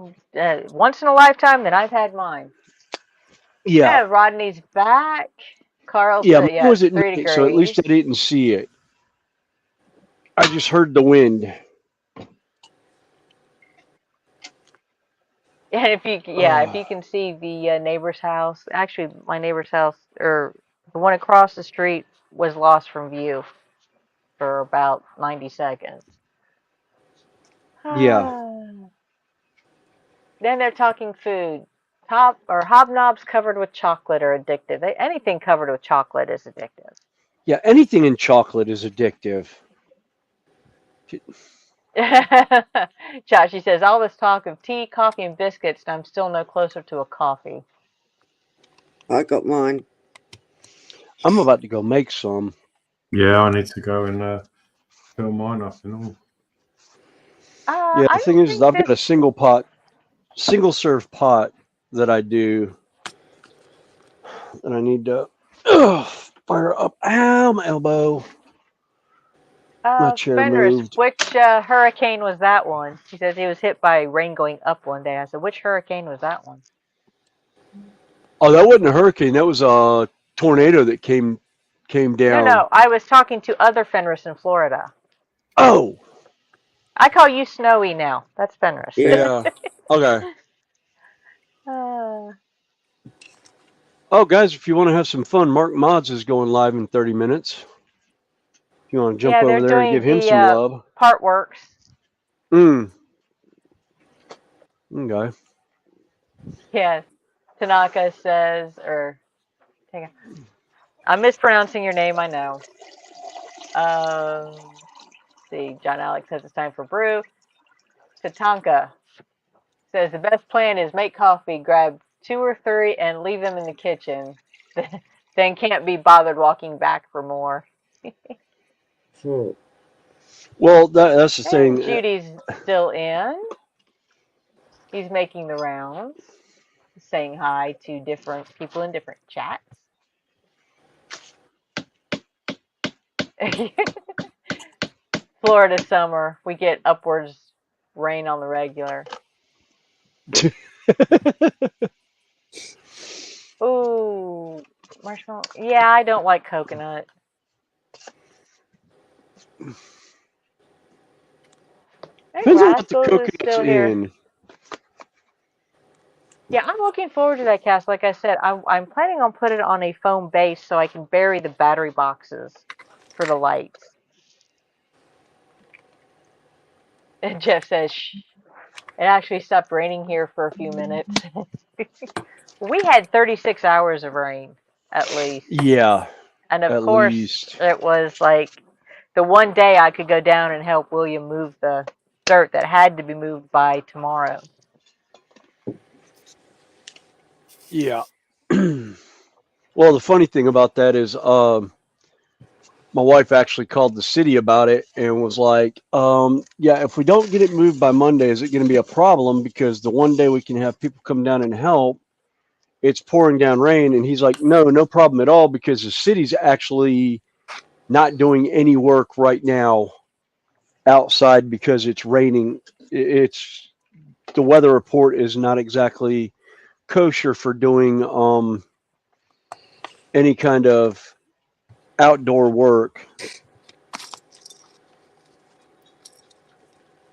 Speaker 1: once in a lifetime that I've had mine.
Speaker 3: Yeah.
Speaker 1: Rodney's back. Carl
Speaker 3: Yeah,
Speaker 1: said,
Speaker 3: mine was at
Speaker 1: 3
Speaker 3: night,
Speaker 1: degrees.
Speaker 3: so at least I didn't see it. I just heard the wind.
Speaker 1: And if you can see the neighbor's house, actually my neighbor's house, or the one across the street, was lost from view for about 90 seconds.
Speaker 3: Yeah.
Speaker 1: Then they're talking food. Hobnobs covered with chocolate are addictive. Anything covered with chocolate is addictive.
Speaker 3: Yeah, anything in chocolate is addictive.
Speaker 1: Chachi says, all this talk of tea, coffee, and biscuits, and I'm still no closer to a coffee.
Speaker 9: I got mine.
Speaker 3: I'm about to go make some.
Speaker 2: Yeah, I need to go and fill mine up and all.
Speaker 3: Yeah, the thing is, I've got a single serve pot that I do that I need to fire up. Ow, my elbow. My chair
Speaker 1: Fenris,
Speaker 3: moved.
Speaker 1: which hurricane was that one? He says he was hit by rain going up one day. I said, which hurricane was that one?
Speaker 3: Oh, that wasn't a hurricane. That was a tornado that came down.
Speaker 1: No, I was talking to other Fenris in Florida.
Speaker 3: Oh.
Speaker 1: I call you Snowy now. That's Fenris.
Speaker 3: Yeah. Okay. Oh, guys, if you want to have some fun, Mark Mods is going live in 30 minutes. If you want to jump over there and give him some love.
Speaker 1: Part works.
Speaker 3: Okay.
Speaker 1: Yes. Tanaka says, I'm mispronouncing your name, I know. see, John Alex says it's time for brew. Tatanka says the best plan is make coffee, grab 2 or 3, and leave them in the kitchen. Then can't be bothered walking back for more.
Speaker 3: Well, that's the
Speaker 1: And
Speaker 3: thing.
Speaker 1: Judy's still in. He's making the rounds, saying hi to different people in different chats. Florida summer, we get upwards rain on the regular. Ooh, marshmallow. Yeah, I don't like coconut. Hey,
Speaker 3: Depends on what the
Speaker 1: Rascals is
Speaker 3: coconut's
Speaker 1: still here.
Speaker 3: in.
Speaker 1: Yeah, I'm looking forward to that cast. Like I said, I'm planning on putting it on a foam base so I can bury the battery boxes for the lights. And Jeff says, shh. It actually stopped raining here for a few minutes. We had 36 hours of rain, at least.
Speaker 3: Yeah,
Speaker 1: And of
Speaker 3: at
Speaker 1: course,
Speaker 3: least.
Speaker 1: it was like the one day I could go down and help William move the dirt that had to be moved by tomorrow.
Speaker 3: Yeah. Well, the funny thing about that is, my wife actually called the city about it and was like, yeah, if we don't get it moved by Monday, is it going to be a problem? Because the one day we can have people come down and help, it's pouring down rain. And he's like, no problem at all, because the city's actually not doing any work right now outside because it's raining. It's the weather report is not exactly kosher for doing any kind of outdoor work.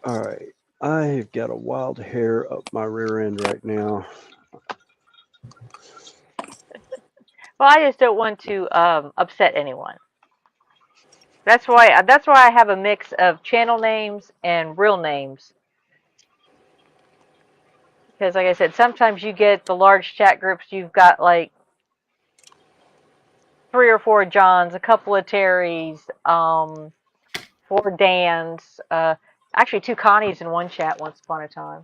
Speaker 3: All right. I've got a wild hair up my rear end right now.
Speaker 1: Well, I just don't want to upset anyone. That's why I have a mix of channel names and real names. Because, like I said, sometimes you get the large chat groups. You've got like 3 or 4 Johns, a couple of Terrys, 4 Dans, actually 2 Connies in one chat once upon a time.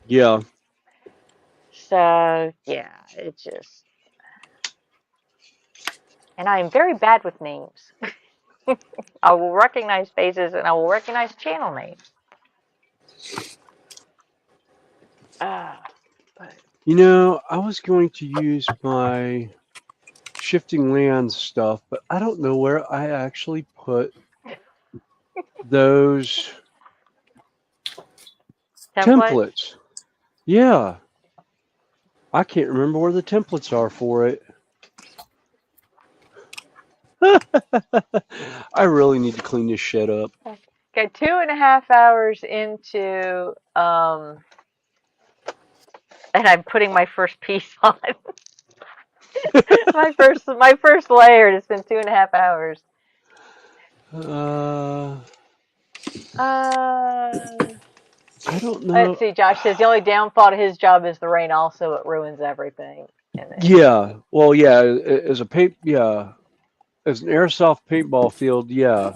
Speaker 3: Yeah.
Speaker 1: So yeah, it's just, and I am very bad with names. I will recognize faces and I will recognize channel names. But
Speaker 3: You know, I was going to use my shifting lands stuff, but I don't know where I actually put those templates. Yeah. I can't remember where the templates are for it. I really need to clean this shit up.
Speaker 1: Okay, 2.5 hours into, and I'm putting my first piece on. my first layer. It's been 2.5 hours.
Speaker 3: I don't know.
Speaker 1: Let's see. Josh says the only downfall to his job is the rain. Also, it ruins everything.
Speaker 3: Yeah. Well, yeah. As a as an airsoft paintball field, yeah.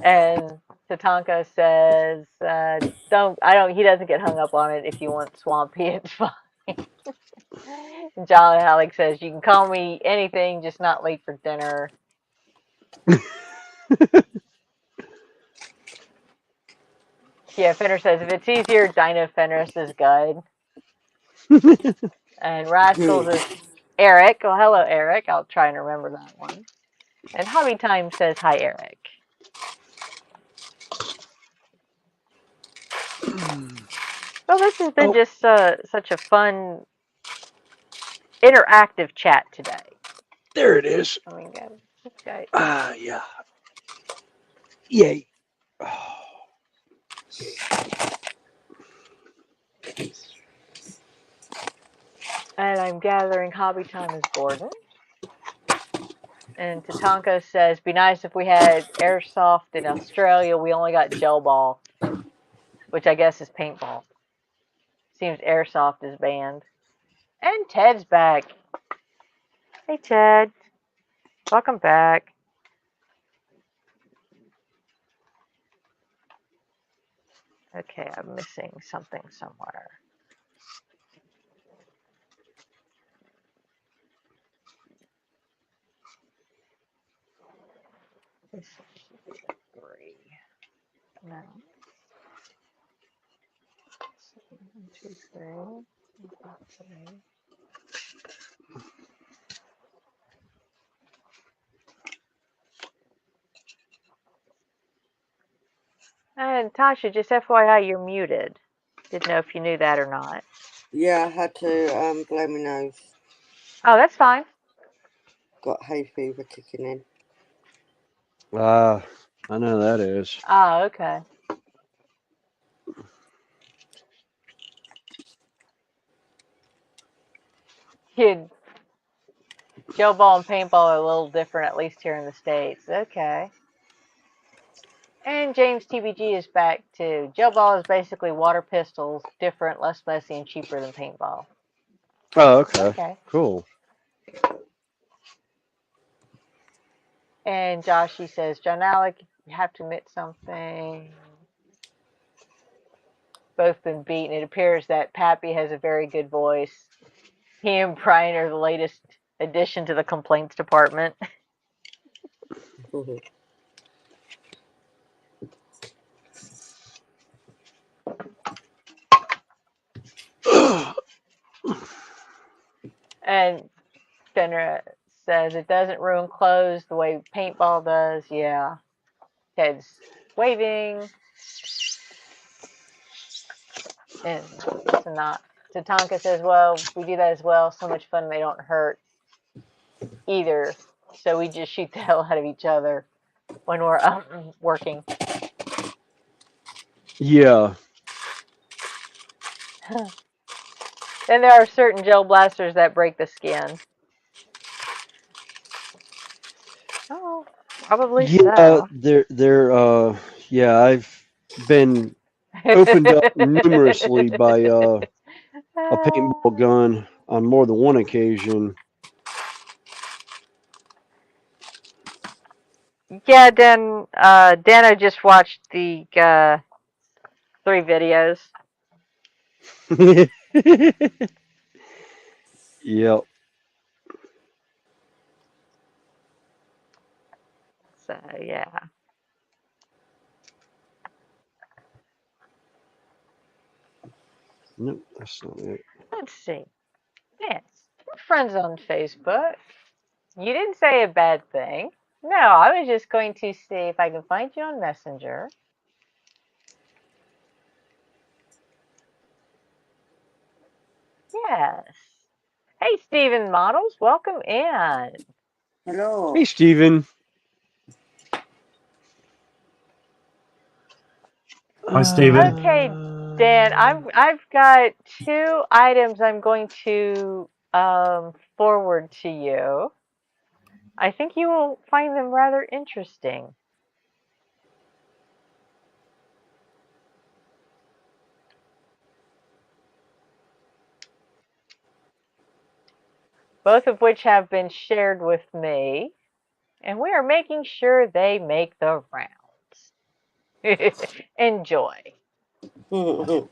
Speaker 1: And Tatanka says, he doesn't get hung up on it. If you want swampy, it's fine. John Alex says, you can call me anything, just not late for dinner. Yeah, Fenner says, if it's easier, Dino Fenris is good. And Rascals is Eric. Well, hello, Eric. I'll try and remember that one. And Hobby Time says, hi, Eric. Well, this has been just such a fun, interactive chat today.
Speaker 3: There it is.
Speaker 1: Oh my God. This guy.
Speaker 3: Yeah. Yay.
Speaker 1: And I'm gathering Hobby Time is Gordon. And Tatanka says, be nice if we had airsoft in Australia. We only got gel ball, which I guess is paintball. Seems airsoft is banned. And Ted's back. Hey, Ted. Welcome back. Okay, I'm missing something somewhere. This should be the 3. No. 1, 2, 3. 1, 2, 3. And Tasha, just FYI, you're muted. Didn't know if you knew that or not.
Speaker 9: Yeah, I had to blow my nose.
Speaker 1: Oh, that's fine.
Speaker 9: Got hay fever kicking in.
Speaker 3: I know that is.
Speaker 1: Oh, okay. Kid, Joe Ball and paintball are a little different, at least here in the States. Okay. And James TBG is back too. Joe Ball is basically water pistols, different, less messy, and cheaper than paintball.
Speaker 3: Oh, okay.
Speaker 1: Okay.
Speaker 3: Cool.
Speaker 1: And Josh, he says, John Alec, you have to admit something. Both been beaten. It appears that Pappy has a very good voice. He and Brian are the latest addition to the complaints department. And Fenra says it doesn't ruin clothes the way paintball does. Yeah. Ted's waving. And Tatanka says, well, we do that as well. So much fun they don't hurt either. So we just shoot the hell out of each other when we're working.
Speaker 3: Yeah.
Speaker 1: Then there are certain gel blasters that break the skin. Oh, probably so.
Speaker 3: Yeah, I've been opened up numerously by a paintball gun on more than one occasion.
Speaker 1: Yeah, Dano just watched the 3 videos.
Speaker 3: Yep.
Speaker 1: So, yeah.
Speaker 3: Nope, that's not it.
Speaker 1: Let's see. Yes, we're friends on Facebook. You didn't say a bad thing. No, I was just going to see if I can find you on Messenger. Yes. Hey, Stephen Models, welcome in.
Speaker 9: Hello.
Speaker 3: Hey, Steven.
Speaker 2: Hi, Stephen.
Speaker 1: Okay, Dan, I've got 2 items I'm going to forward to you. I think you will find them rather interesting. Both of which have been shared with me, and we are making sure they make the rounds. Enjoy.
Speaker 2: Don't.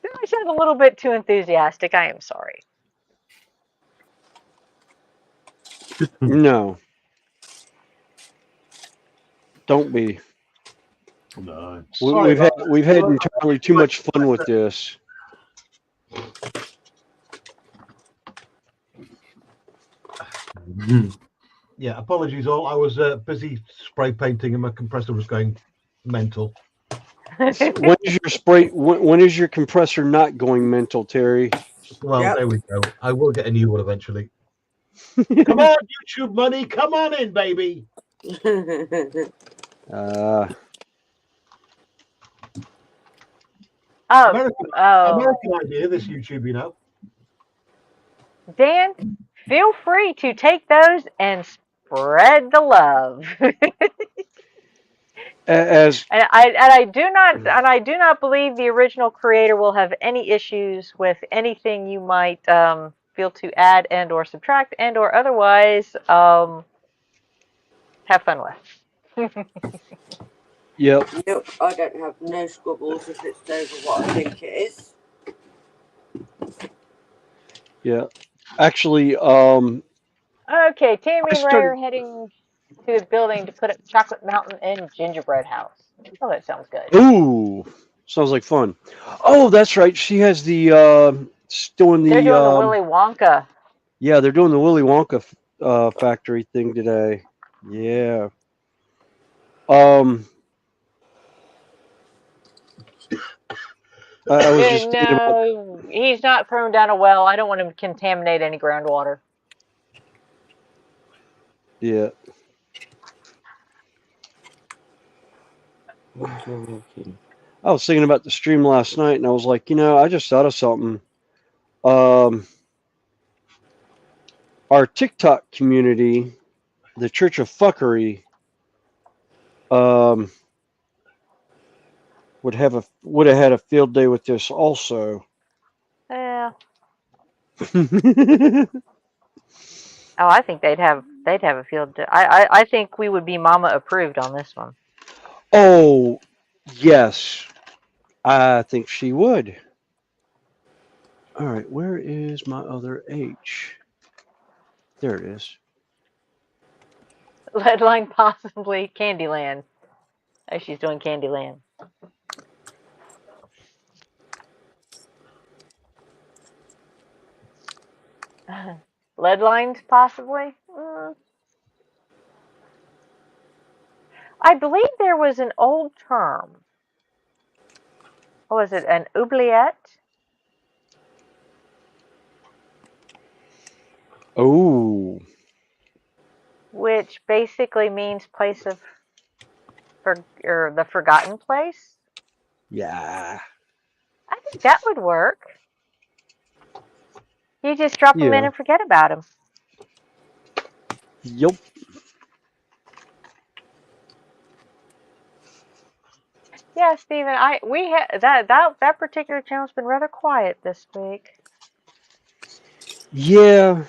Speaker 1: I sound a little bit too enthusiastic. I am sorry.
Speaker 3: No. Don't be.
Speaker 2: No.
Speaker 3: We've had entirely too much fun with this.
Speaker 6: Yeah, apologies all. I was busy spray painting and my compressor was going mental.
Speaker 3: When is your when is your compressor not going mental, Terry?
Speaker 6: Well,
Speaker 9: Yep.
Speaker 6: there we go. I will get a new one eventually. Come on, YouTube money. Come on in, baby. American idea, this YouTube, you know.
Speaker 1: Dan, feel free to take those and spread the love.
Speaker 3: as
Speaker 1: And I do not believe the original creator will have any issues with anything you might feel to add and or subtract and or otherwise have fun with.
Speaker 3: yep,
Speaker 9: Nope, I don't have no squabbles if it's over what I think it is.
Speaker 3: yeah. Actually,
Speaker 1: Okay, Tammy
Speaker 3: I
Speaker 1: and Ray
Speaker 3: started.
Speaker 1: are heading to the building to put up Chocolate Mountain and Gingerbread House. Oh, that sounds good.
Speaker 3: Ooh, sounds like fun. Oh, that's right. She has the doing
Speaker 1: They're
Speaker 3: the
Speaker 1: doing the Willy Wonka.
Speaker 3: yeah, they're doing the Willy Wonka factory thing today. Yeah. I was just thinking about
Speaker 1: No, he's not thrown down a well. I don't want him to contaminate any groundwater.
Speaker 3: yeah. I was thinking about the stream last night, and I was like, I just thought of something. Our TikTok community, the Church of Fuckery, would have had a field day with this also.
Speaker 1: Yeah. Oh, I think they'd have a field day. I think we would be mama approved on this one.
Speaker 3: Oh, yes. I think she would. All right, where is my other H? There it is.
Speaker 1: Leadline possibly Candyland. Oh, she's doing Candyland. Leadlines possibly? I believe there was an old term. What was it? An oubliette?
Speaker 3: Oh.
Speaker 1: Which basically means place of or the forgotten place.
Speaker 3: Yeah.
Speaker 1: I think that would work. You just drop them in
Speaker 3: Yeah.
Speaker 1: and forget about them.
Speaker 3: Yup.
Speaker 1: Yeah, Stephen. We had that particular channel's been rather quiet this week.
Speaker 3: Yeah.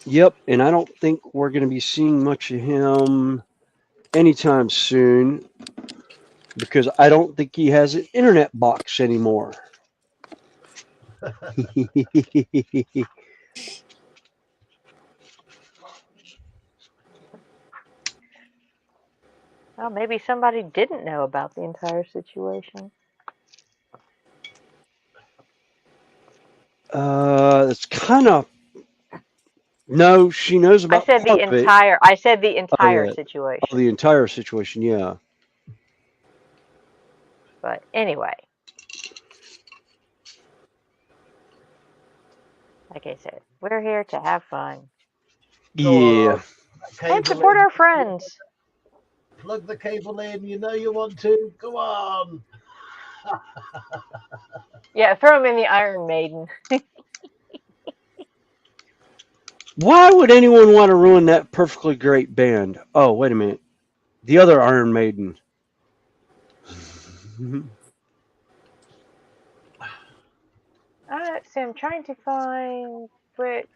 Speaker 3: Yep. And I don't think we're going to be seeing much of him anytime soon because I don't think he has an internet box anymore.
Speaker 1: Well, maybe somebody didn't know about the entire situation.
Speaker 3: It's kind of no. She knows
Speaker 1: I
Speaker 3: about
Speaker 1: said
Speaker 3: part
Speaker 1: the
Speaker 3: of it.
Speaker 1: entire. I said the
Speaker 3: Oh
Speaker 1: entire
Speaker 3: yeah.
Speaker 1: situation.
Speaker 3: Oh, the entire situation. Yeah.
Speaker 1: But anyway, like I said, we're here to have fun
Speaker 6: Go
Speaker 3: Yeah.
Speaker 6: on.
Speaker 1: and support our friends.
Speaker 6: Plug the cable in. You know you want to. Go on.
Speaker 1: Yeah, throw them in the Iron Maiden.
Speaker 3: Why would anyone want to ruin that perfectly great band? Oh, wait a minute. The other Iron Maiden.
Speaker 1: Let's see, I'm trying to find which.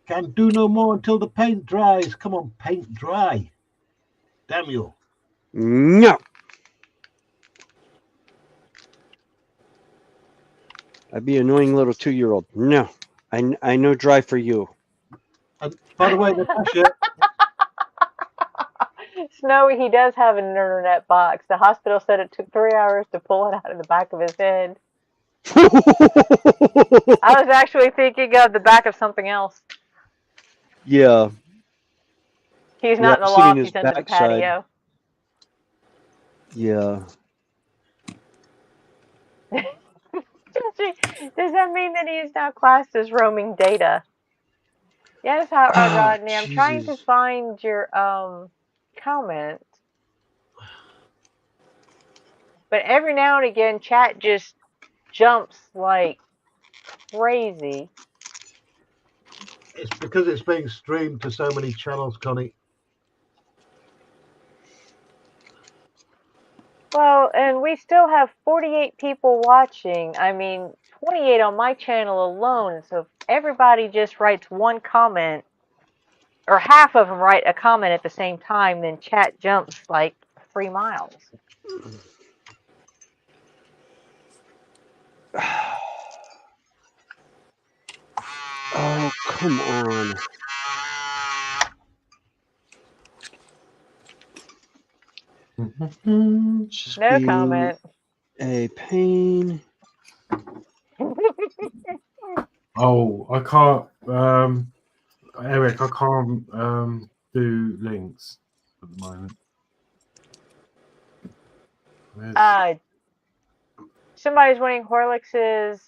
Speaker 6: Can do no more until the paint dries. Come on, paint dry. Damn you.
Speaker 3: No. I'd be an annoying little 2-year-old. No. I know dry for you.
Speaker 6: And by the way, Natasha,
Speaker 1: Snowy, he does have an internet box. The hospital said it took 3 hours to pull it out of the back of his head. I was actually thinking of the back of something else.
Speaker 3: Yeah.
Speaker 1: He's
Speaker 3: Yeah,
Speaker 1: not in
Speaker 3: I
Speaker 1: the
Speaker 3: was thinking
Speaker 1: loft,
Speaker 3: his
Speaker 1: he's under the
Speaker 3: backside.
Speaker 1: patio.
Speaker 3: Yeah.
Speaker 1: Does that mean that he is now classed as roaming data? Yes, Rodney. I'm trying to
Speaker 3: Jesus.
Speaker 1: find your comment. But every now and again chat just jumps like crazy.
Speaker 6: it's because it's being streamed to so many channels, Connie.
Speaker 1: Well, and we still have 48 people watching. I mean, 28 on my channel alone. So if everybody just writes one comment, or half of them write a comment at the same time, then chat jumps like 3 miles.
Speaker 3: Oh, come on. Just
Speaker 1: No
Speaker 3: being
Speaker 1: comment.
Speaker 3: a pain.
Speaker 2: Oh, I can't. Eric, I can't do links at the moment.
Speaker 1: Somebody's wanting Horlicks's.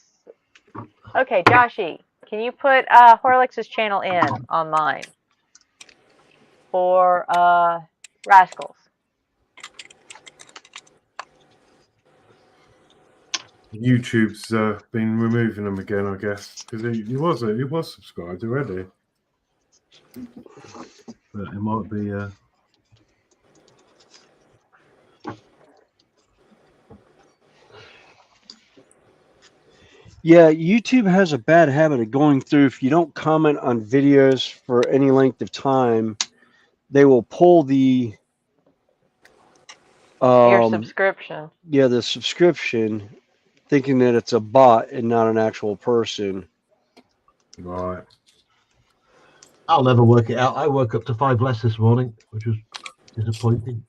Speaker 1: Okay, Joshy, can you put Horlicks's channel in on mine for Rascals?
Speaker 2: YouTube's been removing them again, I guess, because he was subscribed already. But it might be.
Speaker 3: Yeah, YouTube has a bad habit of going through. If you don't comment on videos for any length of time, they will pull the
Speaker 1: Your subscription.
Speaker 3: Yeah, the subscription, thinking that it's a bot and not an actual person.
Speaker 2: Right.
Speaker 6: I'll never work it out. I woke up to 5 less this morning, which was disappointing.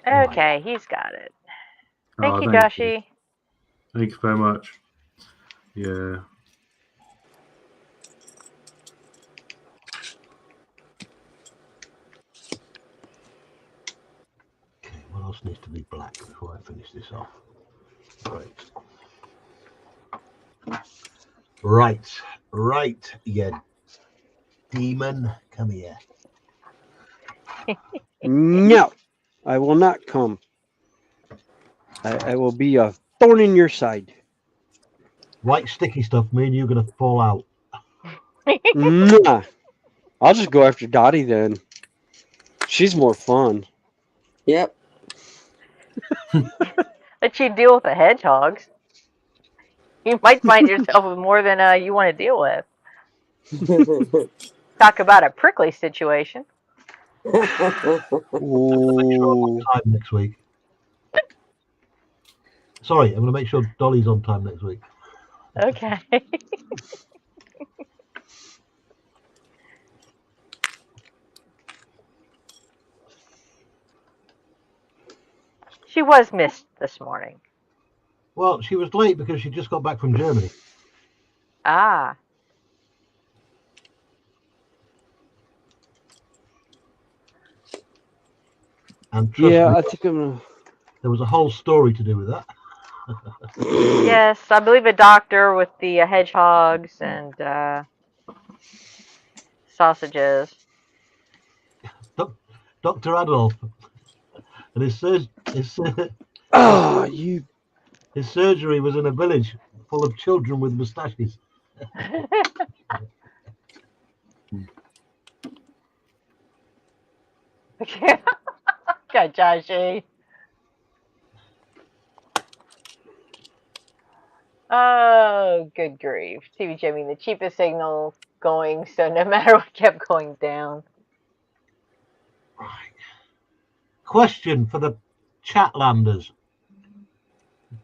Speaker 1: Okay, he's got it. Thank you,
Speaker 2: thank
Speaker 1: Joshy.
Speaker 2: Thank you very much. Yeah.
Speaker 6: Okay, what else needs to be black before I finish this off? Right, you demon. Come here.
Speaker 3: No, I will not come. I will be a thorn in your side.
Speaker 6: White sticky stuff, me and you're going to fall out.
Speaker 3: Nah, I'll just go after Dottie then. She's more fun.
Speaker 9: Yep.
Speaker 1: Let you deal with the hedgehogs. You might find yourself with more than you want to deal with. Talk about a prickly situation.
Speaker 3: Ooh.
Speaker 6: Time next week. Sorry, I'm going to make sure Dolly's on time next week.
Speaker 1: Okay. She was missed this morning.
Speaker 6: Well, she was late because she just got back from Germany.
Speaker 1: Ah.
Speaker 6: And trust me,
Speaker 3: I think I'm gonna...
Speaker 6: there was a whole story to do with that.
Speaker 1: Yes, I believe a doctor with the hedgehogs and sausages.
Speaker 6: Dr. Adolf and his surgery was in a village full of children with moustaches.
Speaker 1: God, Joshy. Oh, good grief. TV Jimmy, the cheapest signal going, so no matter what kept going down.
Speaker 6: Right. Question for the Chatlanders.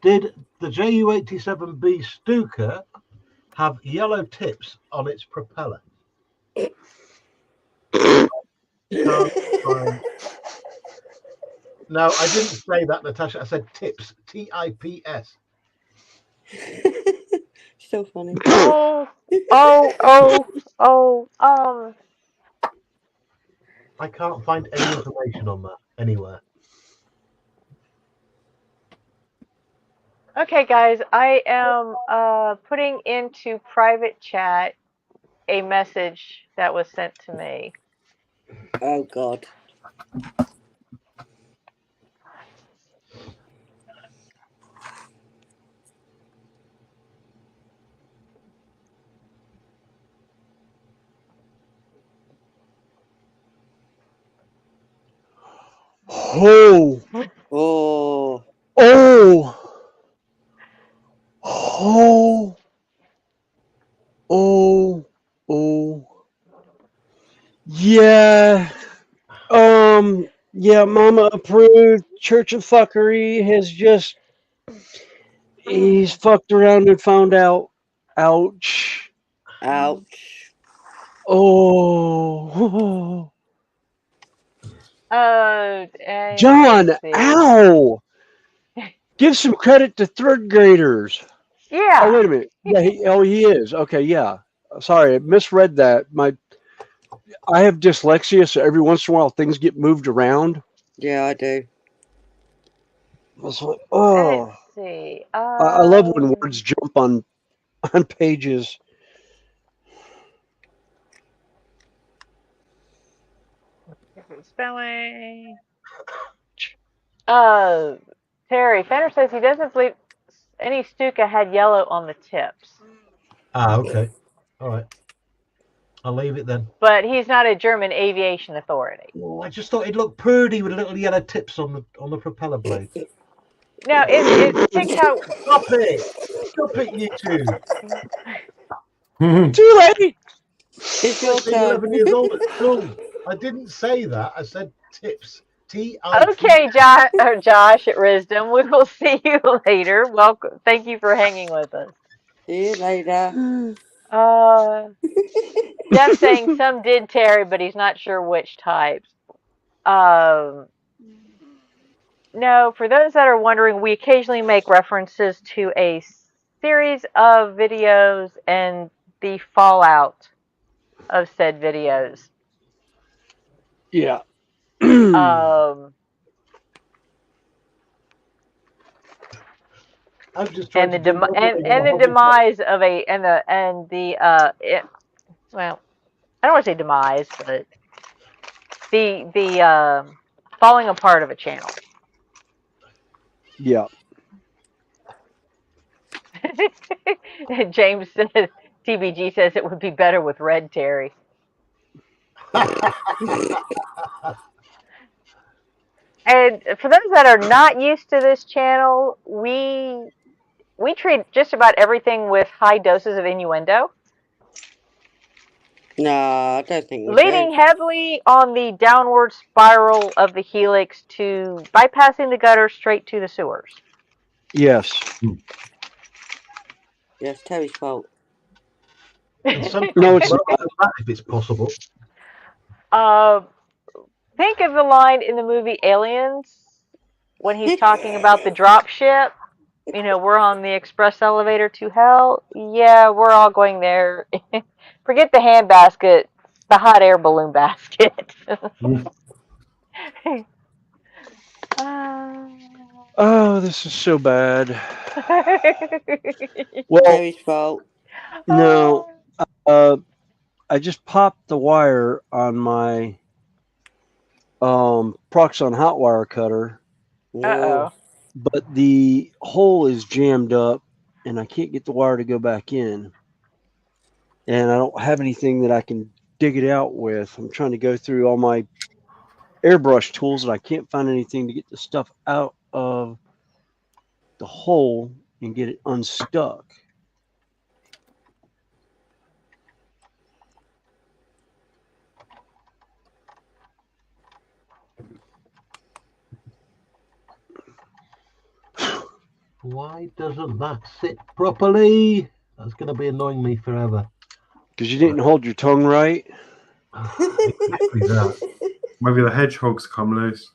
Speaker 6: Did the Ju-87B Stuka have yellow tips on its propeller? No, I didn't say that, Natasha. I said tips. T-I-P-S.
Speaker 9: So funny.
Speaker 6: I can't find any information on that anywhere.
Speaker 1: Okay, guys, I am putting into private chat a message that was sent to me.
Speaker 9: Oh, God.
Speaker 3: Oh,
Speaker 9: Oh,
Speaker 3: oh, oh, oh, oh. Yeah. Yeah, Mama approved. Church of Fuckery has just he's fucked around and found out. Ouch.
Speaker 9: ouch.
Speaker 3: Oh.
Speaker 1: And
Speaker 3: John,
Speaker 1: let's see.
Speaker 3: ow. Give some credit to third graders.
Speaker 1: Yeah.
Speaker 3: Oh, wait a minute. Yeah, he is. Okay, yeah. Sorry, I misread that. I have dyslexia, so every once in a while things get moved around.
Speaker 9: Yeah, I do.
Speaker 3: It's like,
Speaker 1: Let's
Speaker 3: oh.
Speaker 1: see.
Speaker 3: I love when words jump on pages.
Speaker 1: Different spelling. Terry Fenner says he doesn't believe any Stuka had yellow on the tips,
Speaker 6: Okay. All right. I'll leave it then.
Speaker 1: but he's not a German aviation authority.
Speaker 6: Oh, I just thought it looked pretty with little yellow tips on the propeller blades.
Speaker 1: No, it's TikTok.
Speaker 6: Stop it! Stop it, you two!
Speaker 3: Too late.
Speaker 9: It's your
Speaker 6: Being
Speaker 9: turn.
Speaker 6: 11 years old at school. I didn't say that. I said tips. T-I-P.
Speaker 1: Okay, Josh at Risdom. We will see you later. Welcome. Thank you for hanging with us.
Speaker 9: See you later.
Speaker 1: Jeff saying some did Terry, but he's not sure which types. No, for those that are wondering, we occasionally make references to a series of videos and the fallout of said videos.
Speaker 3: Yeah.
Speaker 6: I'm just
Speaker 1: And
Speaker 6: trying
Speaker 1: the demise of well, I don't want to say demise, but the falling apart of a channel.
Speaker 3: Yeah.
Speaker 1: James says, TBG says it would be better with red Terry. And for those that are not used to this channel, we treat just about everything with high doses of innuendo.
Speaker 9: No, I don't think we
Speaker 1: Leading
Speaker 9: do.
Speaker 1: heavily on the downward spiral of the helix to bypassing the gutter straight to the sewers.
Speaker 3: Yes.
Speaker 9: Yes, Terry's fault.
Speaker 3: No, it's not.
Speaker 6: If it's possible.
Speaker 1: Think of the line in the movie Aliens when he's talking about the drop ship. You know, we're on the express elevator to hell. Yeah, we're all going there. Forget the handbasket, the hot air balloon basket.
Speaker 3: Oh, this is so bad. Well,
Speaker 9: Terry's fault.
Speaker 3: no. I just popped the wire on my Proxxon hot wire cutter.
Speaker 1: Uh-oh.
Speaker 3: But the hole is jammed up and I can't get the wire to go back in. And I don't have anything that I can dig it out with. I'm trying to go through all my airbrush tools and I can't find anything to get the stuff out of the hole and get it unstuck.
Speaker 6: Why doesn't that sit properly? That's going to be annoying me forever.
Speaker 3: Because you didn't hold your tongue right.
Speaker 2: Exactly that. Maybe the hedgehogs come loose.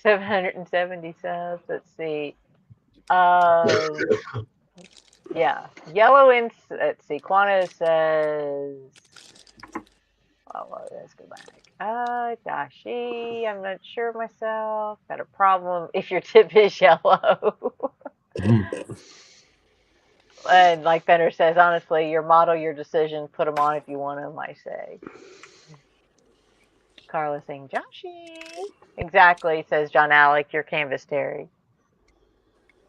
Speaker 1: 770 subs. Let's see. Yeah. Yellow in. Let's see. Quanta says. Oh, well, let's go back. Dashi, I'm not sure of myself. Got a problem if your tip is yellow. And like Fender says, honestly, your model, your decision, put them on if you want them, I say. Carla saying, Joshi. Exactly, says John Alec, your canvas Terry.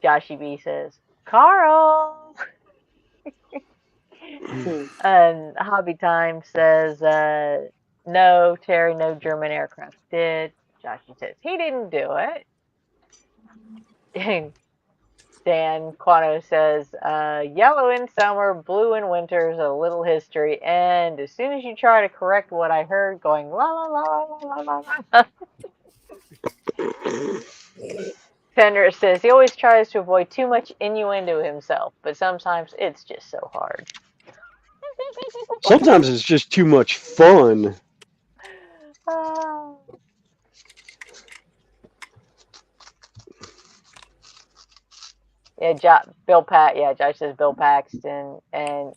Speaker 1: Joshi B says, Carl. And Hobby Time says, no, Terry, no German aircraft did. Joshy says he didn't do it. Dan Quano says, yellow in summer, blue in winter is a little history. And as soon as you try to correct what I heard, going la la la la la la la. Fenrir says he always tries to avoid too much innuendo himself, but sometimes it's just so hard.
Speaker 3: Sometimes it's just too much fun.
Speaker 1: Yeah, Josh says Bill Paxton, and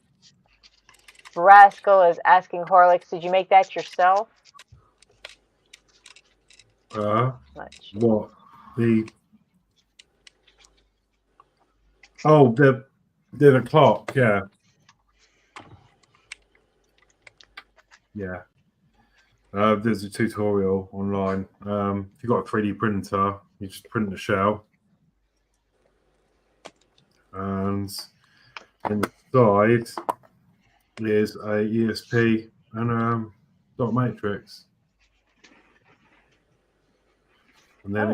Speaker 1: Rascal is asking Horlicks, did you make that yourself?
Speaker 2: What? The clock, yeah. Yeah. There's a tutorial online. If you've got a 3D printer, you just print the shell. And inside is a ESP and dot matrix. And then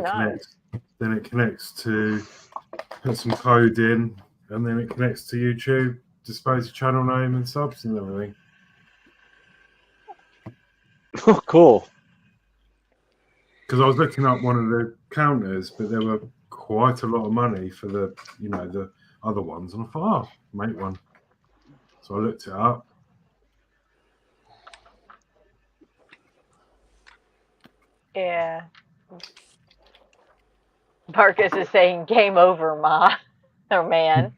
Speaker 2: it connects to put some code in, and then it connects to YouTube, displays the channel name and subs and everything.
Speaker 3: Oh, cool.
Speaker 2: Because I was looking up one of the counters, but there were quite a lot of money for the other ones, and I thought, make one. So I looked it up.
Speaker 1: Yeah. Marcus is saying game over, ma or man.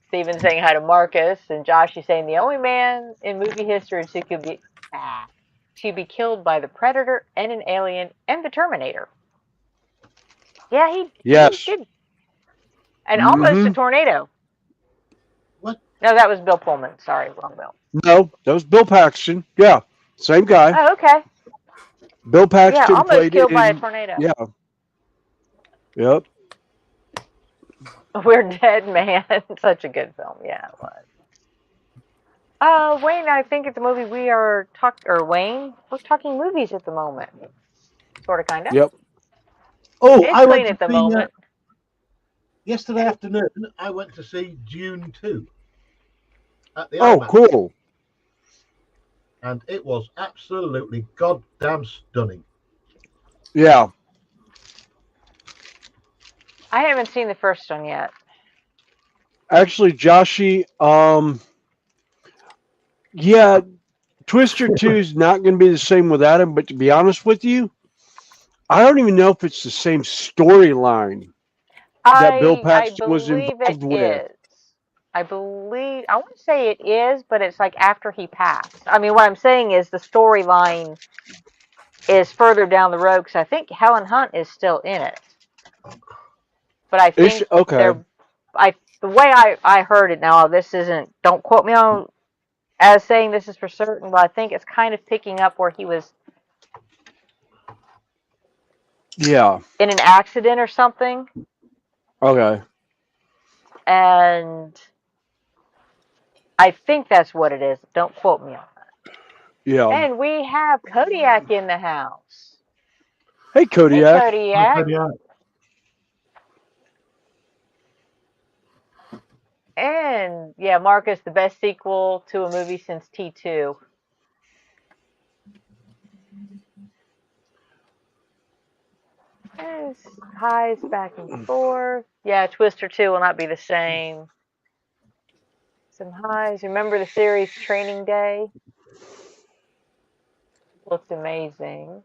Speaker 1: Steven's saying hi to Marcus, and Josh is saying the only man in movie history to be killed by the Predator and an alien and the Terminator. Yeah, he did. And almost a tornado.
Speaker 6: What?
Speaker 1: No, that was Bill Pullman. Sorry, wrong Bill.
Speaker 3: No, that was Bill Paxton. Yeah, same guy.
Speaker 1: Oh, okay.
Speaker 3: Bill Paxton
Speaker 1: almost
Speaker 3: played
Speaker 1: killed by a
Speaker 3: in,
Speaker 1: tornado.
Speaker 3: Yeah. Yep.
Speaker 1: We're Dead Man. Such a good film. Yeah, it was. Wayne, I think it's a movie we are Wayne, we're talking movies at the moment. Sort of, kind of.
Speaker 3: Yep.
Speaker 6: Oh,
Speaker 1: it's
Speaker 6: I
Speaker 1: clean
Speaker 6: went
Speaker 1: at the
Speaker 6: see,
Speaker 1: moment.
Speaker 6: Yesterday afternoon, I went to see Dune 2 at the
Speaker 3: Oh,
Speaker 6: IMAX,
Speaker 3: cool.
Speaker 6: and it was absolutely goddamn stunning.
Speaker 3: Yeah.
Speaker 1: I haven't seen the first one yet.
Speaker 3: Actually, Joshy, yeah, Twister 2 is not going to be the same without him, but to be honest with you, I don't even know if it's the same storyline that Bill Paxton was involved with.
Speaker 1: I want to say it is, but it's like after he passed. I mean, what I'm saying is the storyline is further down the road, because I think Helen Hunt is still in it. But I think the way I heard it now, this isn't, don't quote me on as saying this is for certain, but I think it's kind of picking up where he was in an accident or something.
Speaker 3: Okay.
Speaker 1: And I think that's what it is. Don't quote me on that.
Speaker 3: Yeah.
Speaker 1: And we have Kodiak in the house.
Speaker 3: Hey, Kodiak.
Speaker 1: Hey, Kodiak.
Speaker 2: Hi, Kodiak.
Speaker 1: And yeah, Marcus, the best sequel to a movie since T2. There's highs back and forth. Yeah, Twister 2 will not be the same. Some highs. Remember the series Training Day? Looked amazing.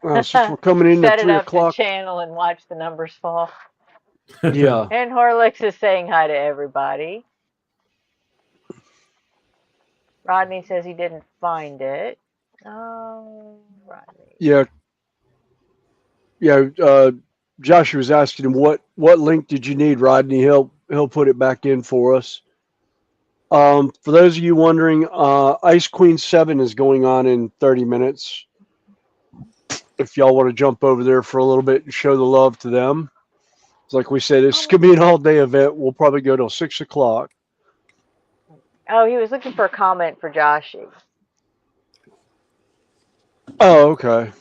Speaker 3: Since we're coming in at 3 o'clock.
Speaker 1: Set it up the channel and watch the numbers fall.
Speaker 3: Yeah.
Speaker 1: And Horlicks is saying hi to everybody. Rodney says he didn't find it. Oh, Rodney.
Speaker 3: Yeah. Yeah. Josh was asking him what link did you need, Rodney? He'll put it back in for us. For those of you wondering, Ice Queen 7 is going on in 30 minutes. if y'all want to jump over there for a little bit and show the love to them. Like we said, it's going to be an all-day event. We'll probably go till 6 o'clock.
Speaker 1: Oh, he was looking for a comment for Joshy.
Speaker 3: Oh, okay.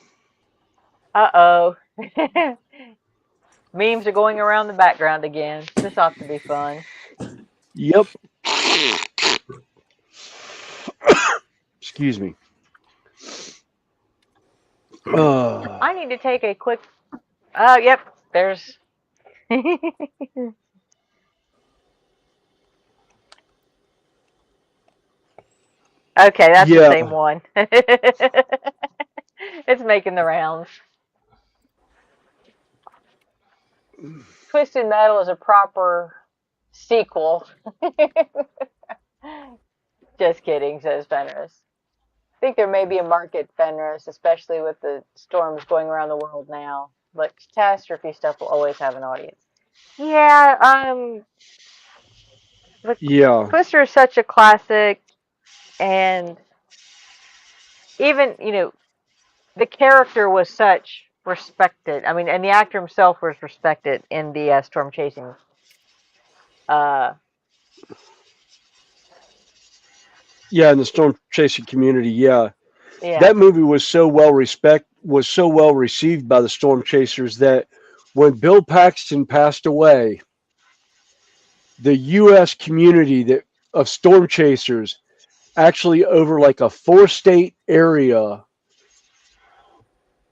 Speaker 1: Uh-oh. Memes are going around the background again. This ought to be fun.
Speaker 3: Yep. Excuse me.
Speaker 1: I need to take a quick... yep, there's... Okay, that's the same one. It's making the rounds. Twisted Metal is a proper sequel. Just kidding, says Fenris. I think there may be a market, Fenris, especially with the storms going around the world now. But catastrophe stuff will always have an audience. Yeah,
Speaker 3: yeah.
Speaker 1: Twister is such a classic, and even, the character was such respected. I mean, and the actor himself was respected in the storm chasing.
Speaker 3: Yeah, in the storm chasing community, yeah.
Speaker 1: Yeah.
Speaker 3: That movie was so well received by the storm chasers that when Bill Paxton passed away, the U.S. community of storm chasers actually over like a 4-state area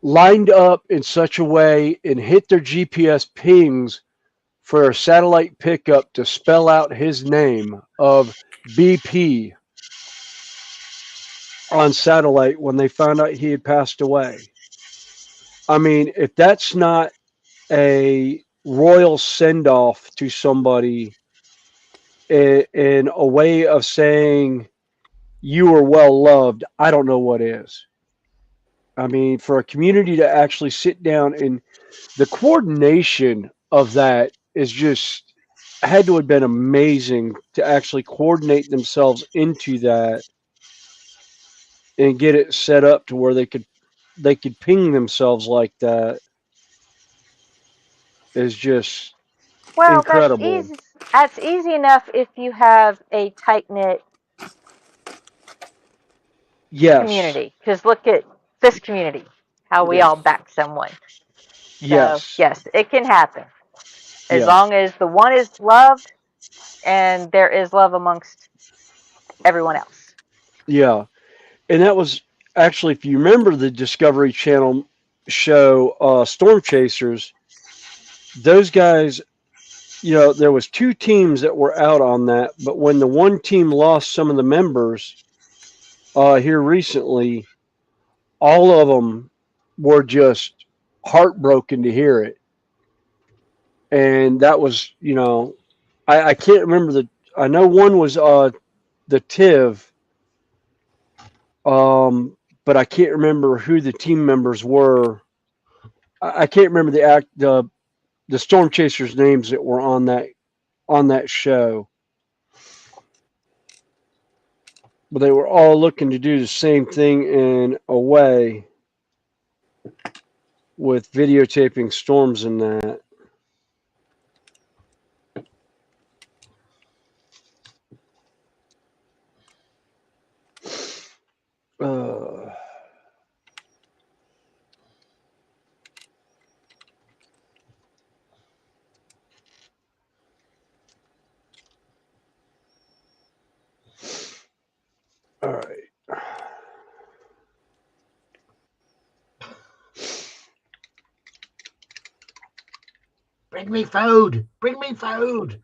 Speaker 3: lined up in such a way and hit their GPS pings for a satellite pickup to spell out his name of BP on satellite when they found out he had passed away. I mean, if that's not a royal send-off to somebody in a way of saying you are well loved, I don't know what is. I mean, for a community to actually sit down and the coordination of that is just had to have been amazing to actually coordinate themselves into that and get it set up to where they could ping themselves like that is just incredible.
Speaker 1: That's easy enough if you have a tight-knit community. Because look at this community, how we all back someone.
Speaker 3: Yes.
Speaker 1: So, yes, it can happen. As long as the one is loved and there is love amongst everyone else.
Speaker 3: Yeah. And that was actually, if you remember the Discovery Channel show, Storm Chasers, those guys, there was 2 teams that were out on that, but when the one team lost some of the members here recently, all of them were just heartbroken to hear it. And that was, I can't remember I know one was the TIV, but I can't remember who the team members were. I can't remember the storm chasers names that were on that show. But they were all looking to do the same thing in a way with videotaping storms and that. All right.
Speaker 6: Bring me food. Bring me food.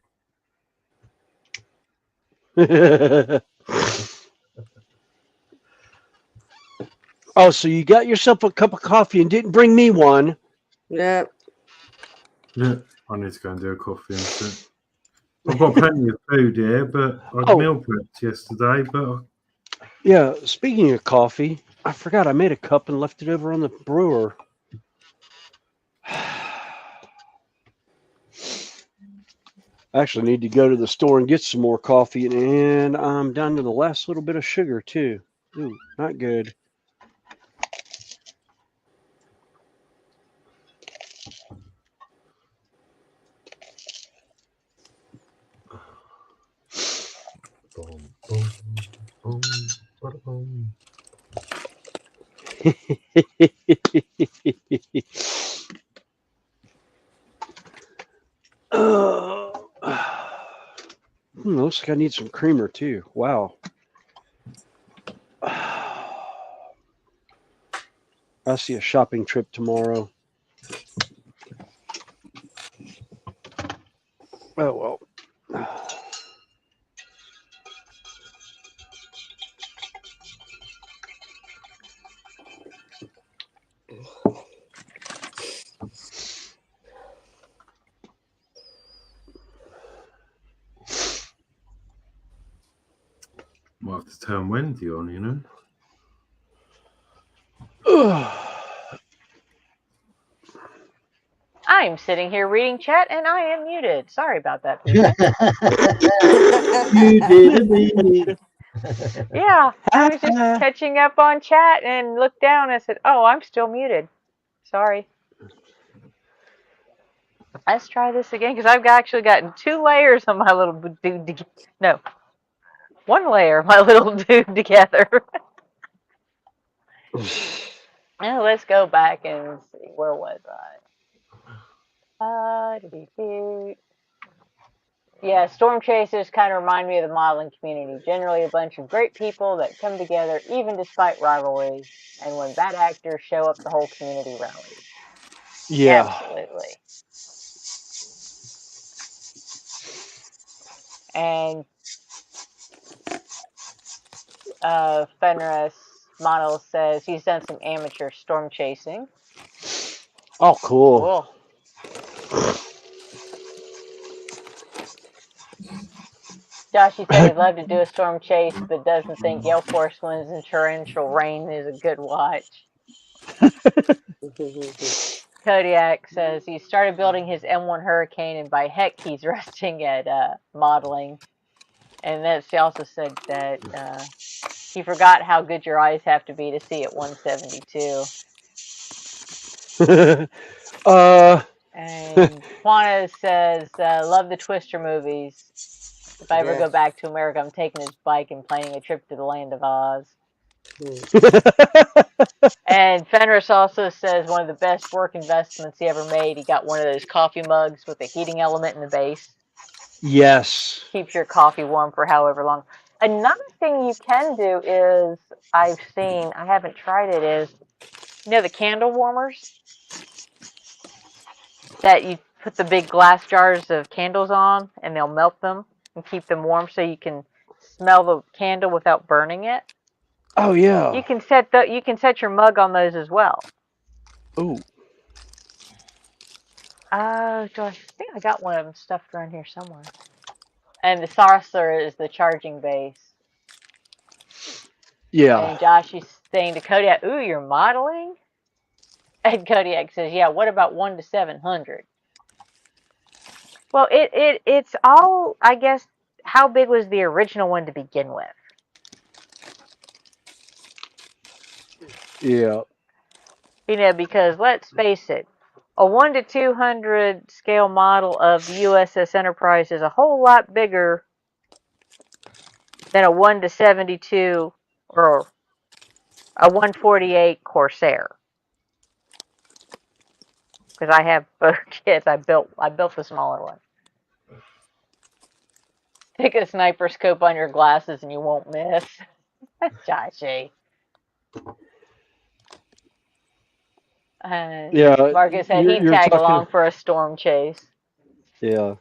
Speaker 3: Oh, so you got yourself a cup of coffee and didn't bring me one?
Speaker 9: Yeah.
Speaker 2: Yeah, I need to go and do a coffee instead. I've got plenty of food here, but I meal prepped yesterday. But
Speaker 3: yeah, speaking of coffee, I forgot I made a cup and left it over on the brewer. I actually need to go to the store and get some more coffee, and I'm down to the last little bit of sugar too. Ooh, not good. Looks like I need some creamer too. Wow. I see a shopping trip tomorrow. Oh well.
Speaker 2: Might have to turn Wendy on, you know.
Speaker 1: I'm sitting here reading chat and I am muted. Sorry about that, people.
Speaker 6: You didn't mean it.
Speaker 1: Yeah, I was just catching up on chat and looked down and said, "Oh, I'm still muted. Sorry." Let's try this again because I've actually gotten 2 layers of my little dude. No, 1 layer of my little dude together. Now let's go back and see. Where was I? Yeah, storm chasers kind of remind me of the modeling community. Generally, a bunch of great people that come together even despite rivalries. And when bad actors show up, the whole community rallies.
Speaker 3: Yeah.
Speaker 1: Absolutely. And Fenris Model says he's done some amateur storm chasing.
Speaker 3: Oh, cool.
Speaker 1: Cool. Joshy said he'd love to do a storm chase, but doesn't think Yale Force Winds and torrential rain is a good watch. Kodiak says he started building his M1 Hurricane, and by heck, he's resting at modeling. And then she also said that he forgot how good your eyes have to be to see at 172. And Juana says, love the Twister movies. If I ever go back to America, I'm taking his bike and planning a trip to the land of Oz. And Fenris also says one of the best work investments he ever made. He got one of those coffee mugs with a heating element in the base.
Speaker 3: Yes.
Speaker 1: Keeps your coffee warm for however long. Another thing you can do is, I've seen, I haven't tried it, is, you know, the candle warmers that you put the big glass jars of candles on and they'll melt them and keep them warm so you can smell the candle without burning it.
Speaker 3: Oh yeah.
Speaker 1: You can set your mug on those as well.
Speaker 3: Ooh.
Speaker 1: I think I got one of them stuffed around here somewhere. And the saucer is the charging base.
Speaker 3: Yeah.
Speaker 1: And Josh is saying to Kodiak, "Ooh, you're modeling?" And Kodiak says, "Yeah. What about 1 to 700?" Well, it's all, I guess. How big was the original one to begin with?
Speaker 3: Yeah.
Speaker 1: You know, because let's face it, a 1 to 200 scale model of the USS Enterprise is a whole lot bigger than a 1 to 72 or a 148 Corsair. Because I have both kits. I built the smaller one. Stick a sniper scope on your glasses and you won't miss. Joshy.
Speaker 3: Yeah.
Speaker 1: Marcus said he'd tag along for a storm chase.
Speaker 3: Yeah.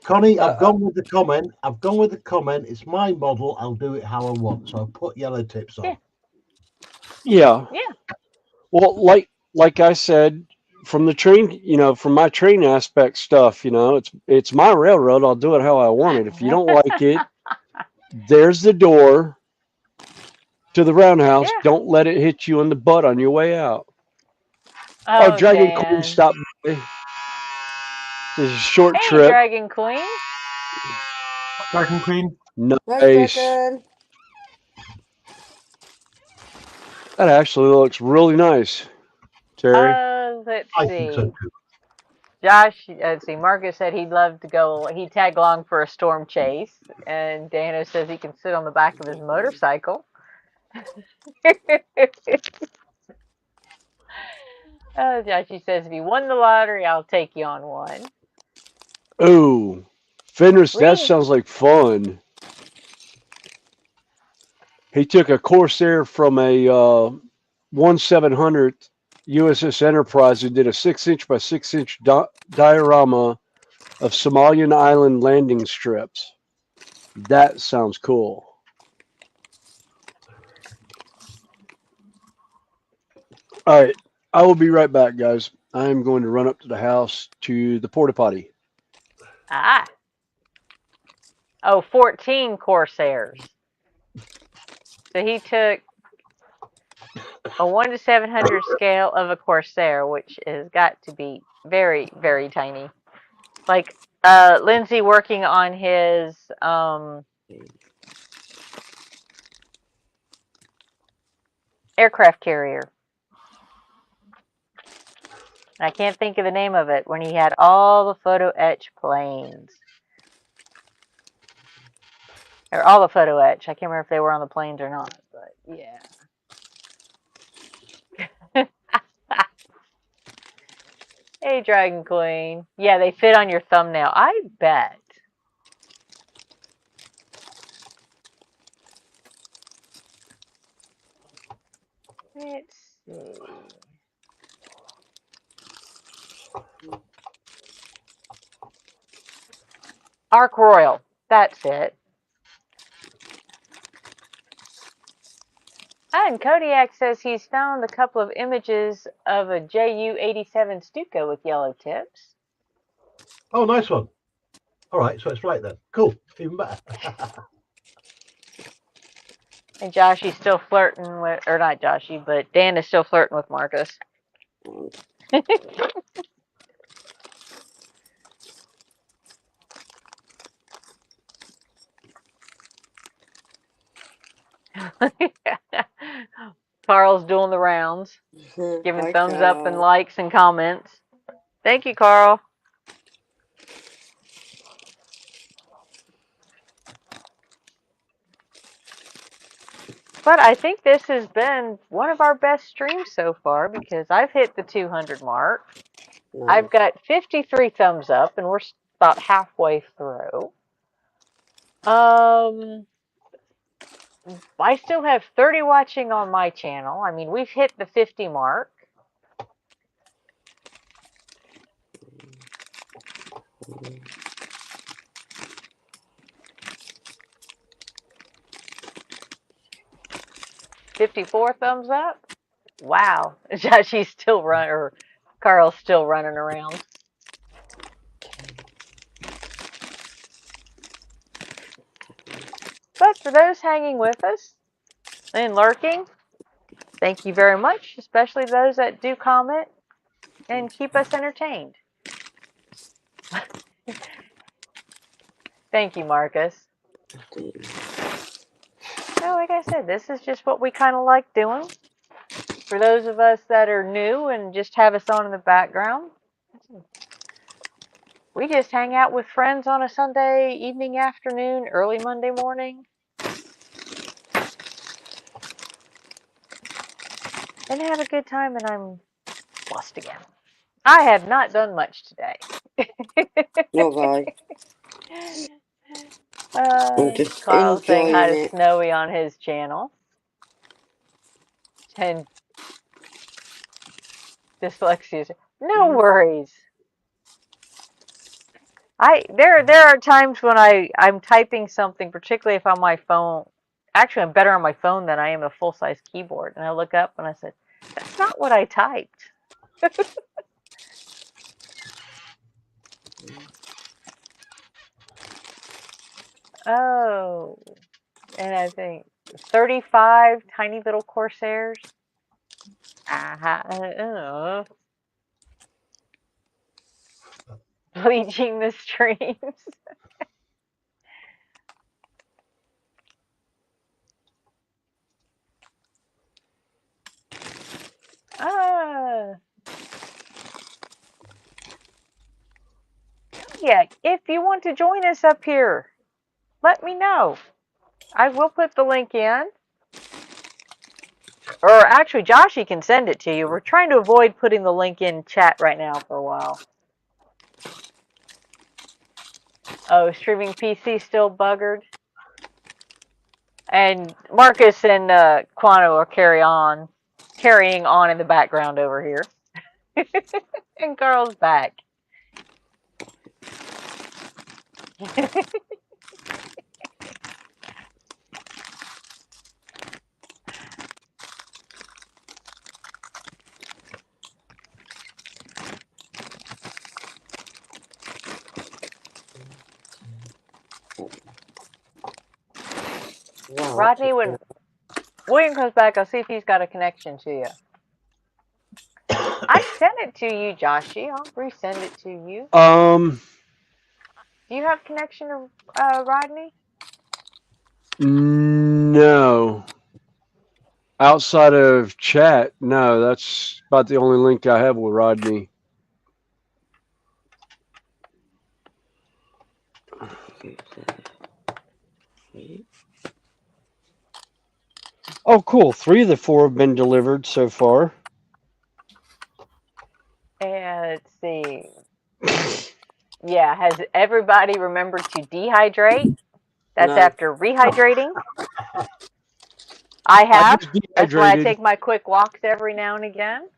Speaker 6: Connie, I've gone with the comment. It's my model. I'll do it how I want. So I'll put yellow tips on.
Speaker 3: Yeah.
Speaker 1: Yeah.
Speaker 3: Well, like I said, from the train, from my train aspect stuff, it's my railroad. I'll do it how I want it. If you don't like it, there's the door to the roundhouse.
Speaker 1: Yeah.
Speaker 3: Don't let it hit you in the butt on your way out.
Speaker 1: Oh,
Speaker 3: Dragon
Speaker 1: Dan.
Speaker 3: Queen stopped by. It's a short
Speaker 1: Hey,
Speaker 3: trip.
Speaker 1: Dragon Queen.
Speaker 2: Dragon Queen.
Speaker 3: Nice. That actually looks really nice, Terry.
Speaker 1: Let's
Speaker 6: I
Speaker 1: see.
Speaker 6: think so too.
Speaker 1: Josh, let's see. Marcus said he'd love to go. He'd tag along for a storm chase. And Dana says he can sit on the back of his motorcycle. Oh, Joshy says, if you won the lottery, I'll take you on one.
Speaker 3: Ooh, Fenris, that
Speaker 1: We,
Speaker 3: sounds like fun. He took a Corsair from a 1700 USS Enterprise and did a 6-inch by 6-inch diorama of Somalian island landing strips. That sounds cool. All right, I will be right back, guys. I am going to run up to the house to the porta potty.
Speaker 1: Oh, 14 Corsairs. So he took a 1 to 700 scale of a Corsair, which has got to be very, very tiny. Like Lindsay working on his aircraft carrier. I can't think of the name of it when he had all the photo etch planes. Or all the photo etch. I can't remember if they were on the planes or not, but yeah. Hey, Dragon Queen. Yeah, they fit on your thumbnail. I bet. Let's see. Ark Royal. That's it. And Kodiak says he's found a couple of images of a JU-87 Stuka with yellow tips.
Speaker 6: Oh, nice one. All right, so it's right then. Cool. Even better.
Speaker 1: And Joshy's still flirting with, or not Joshy, but Dan is still flirting with Marcus. Carl's doing the rounds, giving
Speaker 9: Hi,
Speaker 1: thumbs up and
Speaker 9: Carl.
Speaker 1: likes and comments. Thank you, Carl. But I think this has been one of our best streams so far because I've hit the 200 mark.
Speaker 9: Nice.
Speaker 1: I've got 53 thumbs up, and we're about halfway through. I still have 30 watching on my channel. I mean, we've hit the 50 mark. $54 thumbs up. Wow, she's still running, or Carl's still running around. But for those hanging with us and lurking, thank you very much, especially those that do comment and keep us entertained. Thank you, Marcus. So, like I said, this is just what we kind of like doing. For those of us that are new and just have us on in the background, we just hang out with friends on a Sunday evening, afternoon, early Monday morning. And have a good time, and I'm lost again. I have not done much today.
Speaker 9: Okay. I'm just
Speaker 1: Carl's saying hi
Speaker 9: enjoying
Speaker 1: to
Speaker 9: it.
Speaker 1: Snowy on his channel. And dyslexia. No worries. There are times when I'm typing something, particularly if on my phone. Actually, I'm better on my phone than I am a full-size keyboard. And I look up and I said, that's not what I typed. Oh, and I think 35 tiny little Corsairs. Bleaching the streams. Yeah, if you want to join us up here, let me know. I will put the link in. Or actually, Joshy can send it to you. We're trying to avoid putting the link in chat right now for a while. Oh, streaming PC still buggered. And Marcus and Quano are carrying on in the background over here. And Carl's back. Rodney, when William comes back, I'll see if he's got a connection to you. I sent it to you, Joshy. I'll resend it to you. Do you have connection to Rodney?
Speaker 3: No. Outside of chat, no. That's about the only link I have with Rodney. Oh, cool. 3 of the 4 have been delivered so far.
Speaker 1: And let's see. Yeah, has everybody remembered to dehydrate? That's
Speaker 9: No.
Speaker 1: after rehydrating. I have. That's why I
Speaker 3: dehydrated.
Speaker 1: take my quick walks every now and again.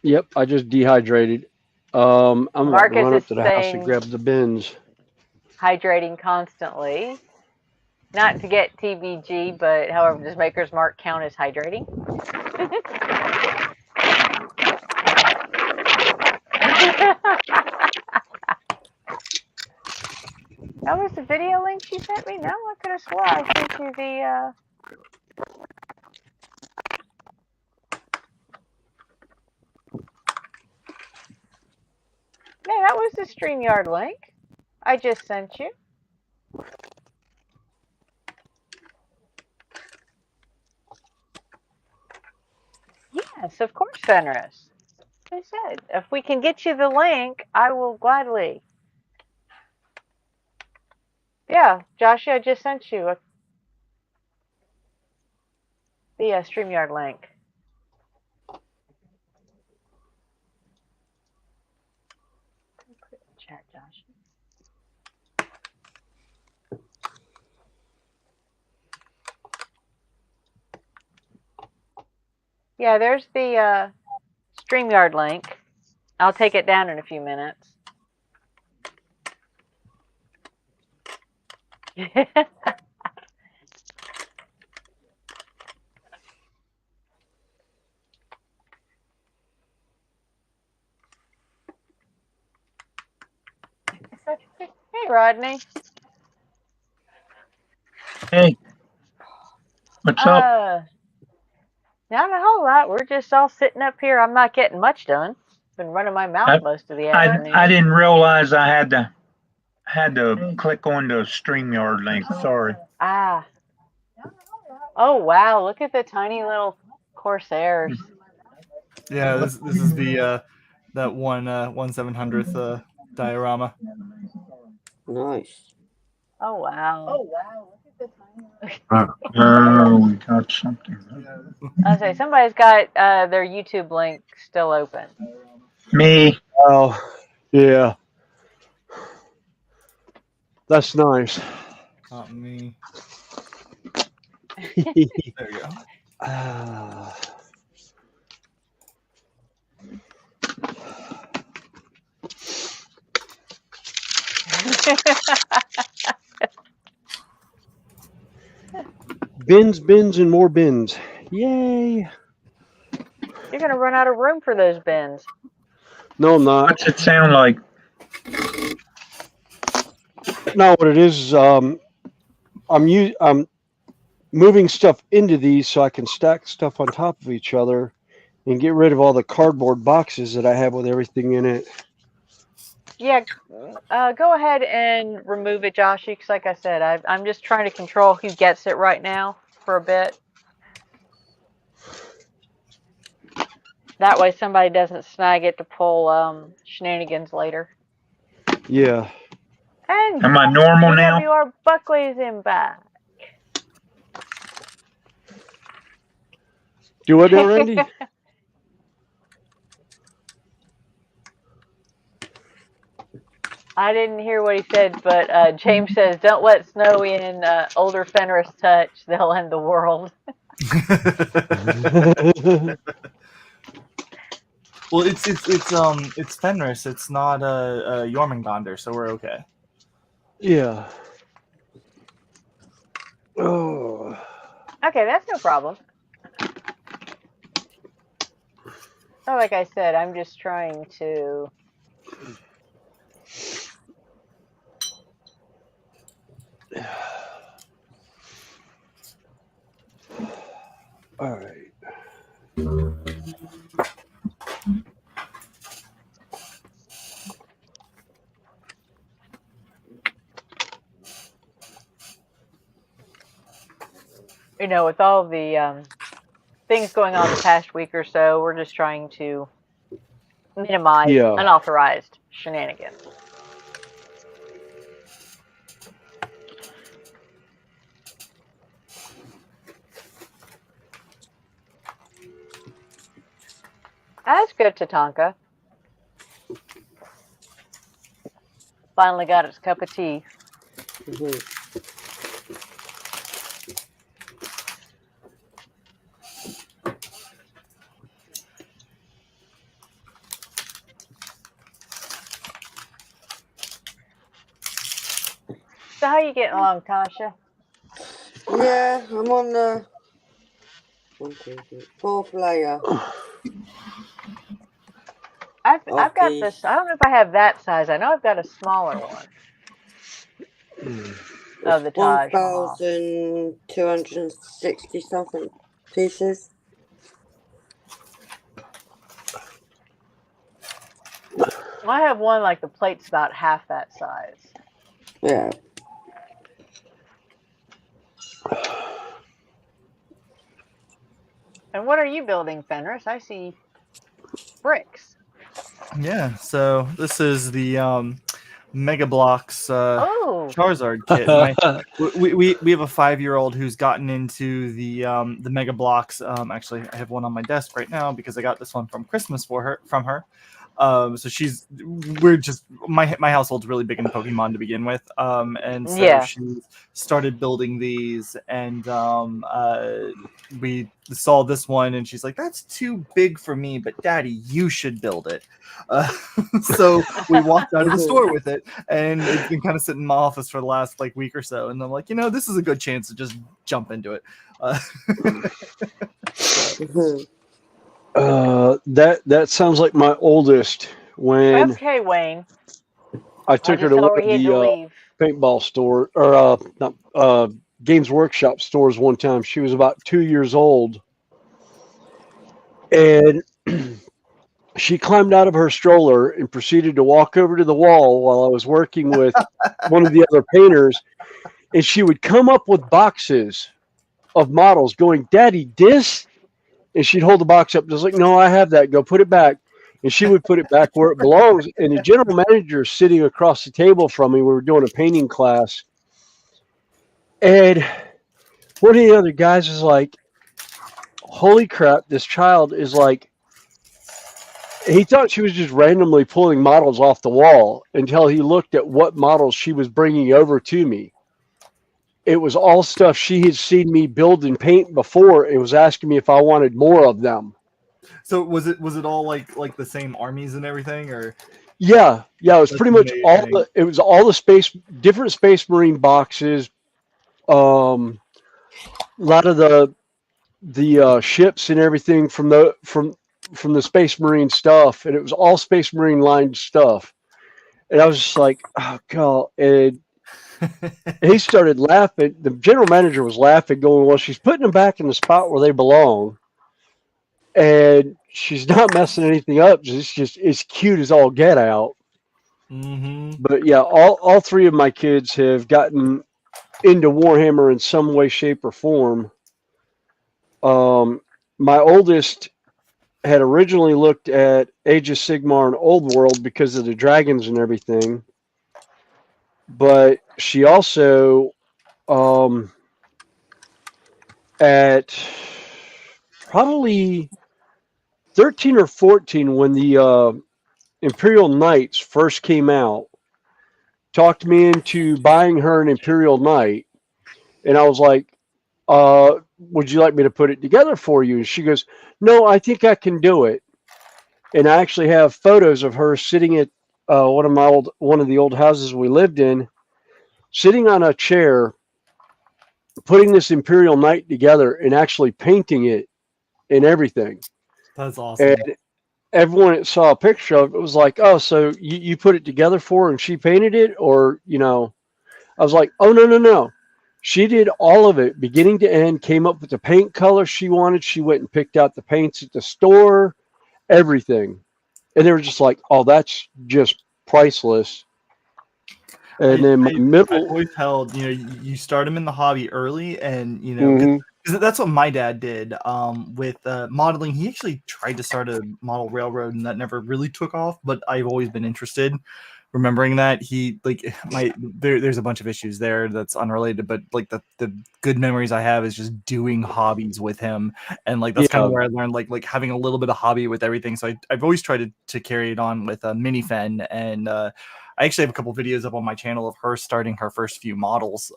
Speaker 3: Yep, I just dehydrated. I'm about to
Speaker 1: Marcus
Speaker 3: run up
Speaker 1: is
Speaker 3: to the house and
Speaker 1: saying
Speaker 3: grab the bins.
Speaker 1: hydrating constantly. Not to get TBG, but however, does Maker's Mark count as hydrating? That was the video link you sent me? No, I could have swore I sent you the... Yeah, that was the StreamYard link I just sent you. Yes, of course, Fenris. I said, if we can get you the link, I will gladly. Yeah, Josh, I just sent you the StreamYard link. Put it in chat, Josh. Yeah, there's the StreamYard link. I'll take it down in a few minutes. Hey, Rodney.
Speaker 10: Hey, what's up?
Speaker 1: Not a whole lot. We're just all sitting up here. I'm not getting much done. Been running my mouth most of the afternoon.
Speaker 10: I didn't realize I had to click on the StreamYard link. Sorry.
Speaker 1: Ah. Oh wow! Look at the tiny little Corsairs.
Speaker 11: Yeah, this is the that 1/700th diorama.
Speaker 9: Nice.
Speaker 1: Oh wow!
Speaker 10: Oh, we got something.
Speaker 1: I say somebody's got their YouTube link still open.
Speaker 10: Me.
Speaker 3: Oh, yeah. That's nice.
Speaker 11: Not me.
Speaker 3: There
Speaker 11: you go.
Speaker 3: Bins, and more bins. Yay.
Speaker 1: You're going to run out of room for those bins.
Speaker 3: No, I'm not.
Speaker 10: What's it sound like?
Speaker 3: No, what it is, I'm moving stuff into these so I can stack stuff on top of each other and get rid of all the cardboard boxes that I have with everything in it.
Speaker 1: Yeah, go ahead and remove it, Joshy, because like I said, I'm just trying to control who gets it right now for a bit. That way somebody doesn't snag it to pull shenanigans later.
Speaker 3: Yeah.
Speaker 1: And
Speaker 10: am I normal now?
Speaker 1: GWR Buckley's in back.
Speaker 12: Do what now, Randy?
Speaker 1: I didn't hear what he said, but James says, "Don't let Snow in older Fenris touch. They'll end the world."
Speaker 11: Well, it's Fenris. It's not a Jormungandr, so we're okay.
Speaker 12: Yeah. Oh.
Speaker 1: Okay, that's no problem. So, like I said, I'm just trying to.
Speaker 12: All right.
Speaker 1: You know, with all the things going on the past week or so, we're just trying to minimize unauthorized shenanigans. That's good, Tatanka. Finally got its cup of tea. So how you getting along, Tasha?
Speaker 9: Yeah, I'm on the 4th layer.
Speaker 1: I've got this. I don't know if I have that size. I know I've got a smaller one of the Taj Mahal.
Speaker 9: 1,260 something pieces.
Speaker 1: I have one like the plate's about half that size.
Speaker 9: Yeah.
Speaker 1: And what are you building, Fenris? I see bricks.
Speaker 11: Yeah. So this is the Mega Bloks
Speaker 1: Oh.
Speaker 11: Charizard kit. We have a 5-year-old who's gotten into the Mega Bloks. Actually, I have one on my desk right now because I got this one from Christmas from her. So we're just my household's really big in Pokemon to begin with, and so she started building these, and we saw this one, and she's like, "That's too big for me, but Daddy, you should build it." So we walked out of the store with it, and it's been kind of sitting in my office for the last week or so, and I'm like, this is a good chance to just jump into it.
Speaker 12: That sounds like my oldest. When
Speaker 1: okay, Wayne,
Speaker 12: I took her to one of the paintball store or Games Workshop stores one time, she was about 2 years old, and she climbed out of her stroller and proceeded to walk over to the wall while I was working with one of the other painters, and she would come up with boxes of models going, "Daddy, this?" And she'd hold the box up, just like, "No, I have that. Go put it back." And she would put it back where it belongs. And the general manager is sitting across the table from me. We were doing a painting class. And one of the other guys was like, "Holy crap, this child is like," he thought she was just randomly pulling models off the wall until he looked at what models she was bringing over to me. It was all stuff she had seen me build and paint before. It was asking me if I wanted more of them.
Speaker 11: So was it all like the same armies and everything, or?
Speaker 12: Yeah, it was pretty much all the different Space Marine boxes. A lot of the ships and everything from the Space Marine stuff, and it was all Space Marine lined stuff. And I was just like, "Oh God!" And he started laughing. The general manager was laughing, going, "Well, she's putting them back in the spot where they belong, and she's not messing anything up. It's cute as all get out."
Speaker 11: Mm-hmm.
Speaker 12: But yeah, all three of my kids have gotten into Warhammer in some way, shape, or form. My oldest had originally looked at Age of Sigmar and Old World because of the dragons and everything, but she also at probably 13 or 14 when the Imperial Knights first came out. Talked me into buying her an Imperial Knight, and I was like, would you like me to put it together for you? And she goes, no, I think I can do it. And I actually have photos of her sitting at one of the old houses we lived in, sitting on a chair, putting this Imperial Knight together and actually painting it and everything.
Speaker 11: That's awesome.
Speaker 12: And everyone that saw a picture of it was like, oh, so you put it together for her and she painted it? Or, I was like, oh, no. She did all of it, beginning to end, came up with the paint color she wanted. She went and picked out the paints at the store, everything. And they were just like, oh, that's just priceless. And then
Speaker 11: I've always held, you start them in the hobby early, and because that's what my dad did with modeling. He actually tried to start a model railroad, and that never really took off. But I've always been interested. Remembering that there's a bunch of issues there that's unrelated, but like the good memories I have is just doing hobbies with him, and like that's kind of where I learned like having a little bit of hobby with everything. So I've always tried to carry it on with a Minifen, and I actually have a couple videos up on my channel of her starting her first few models.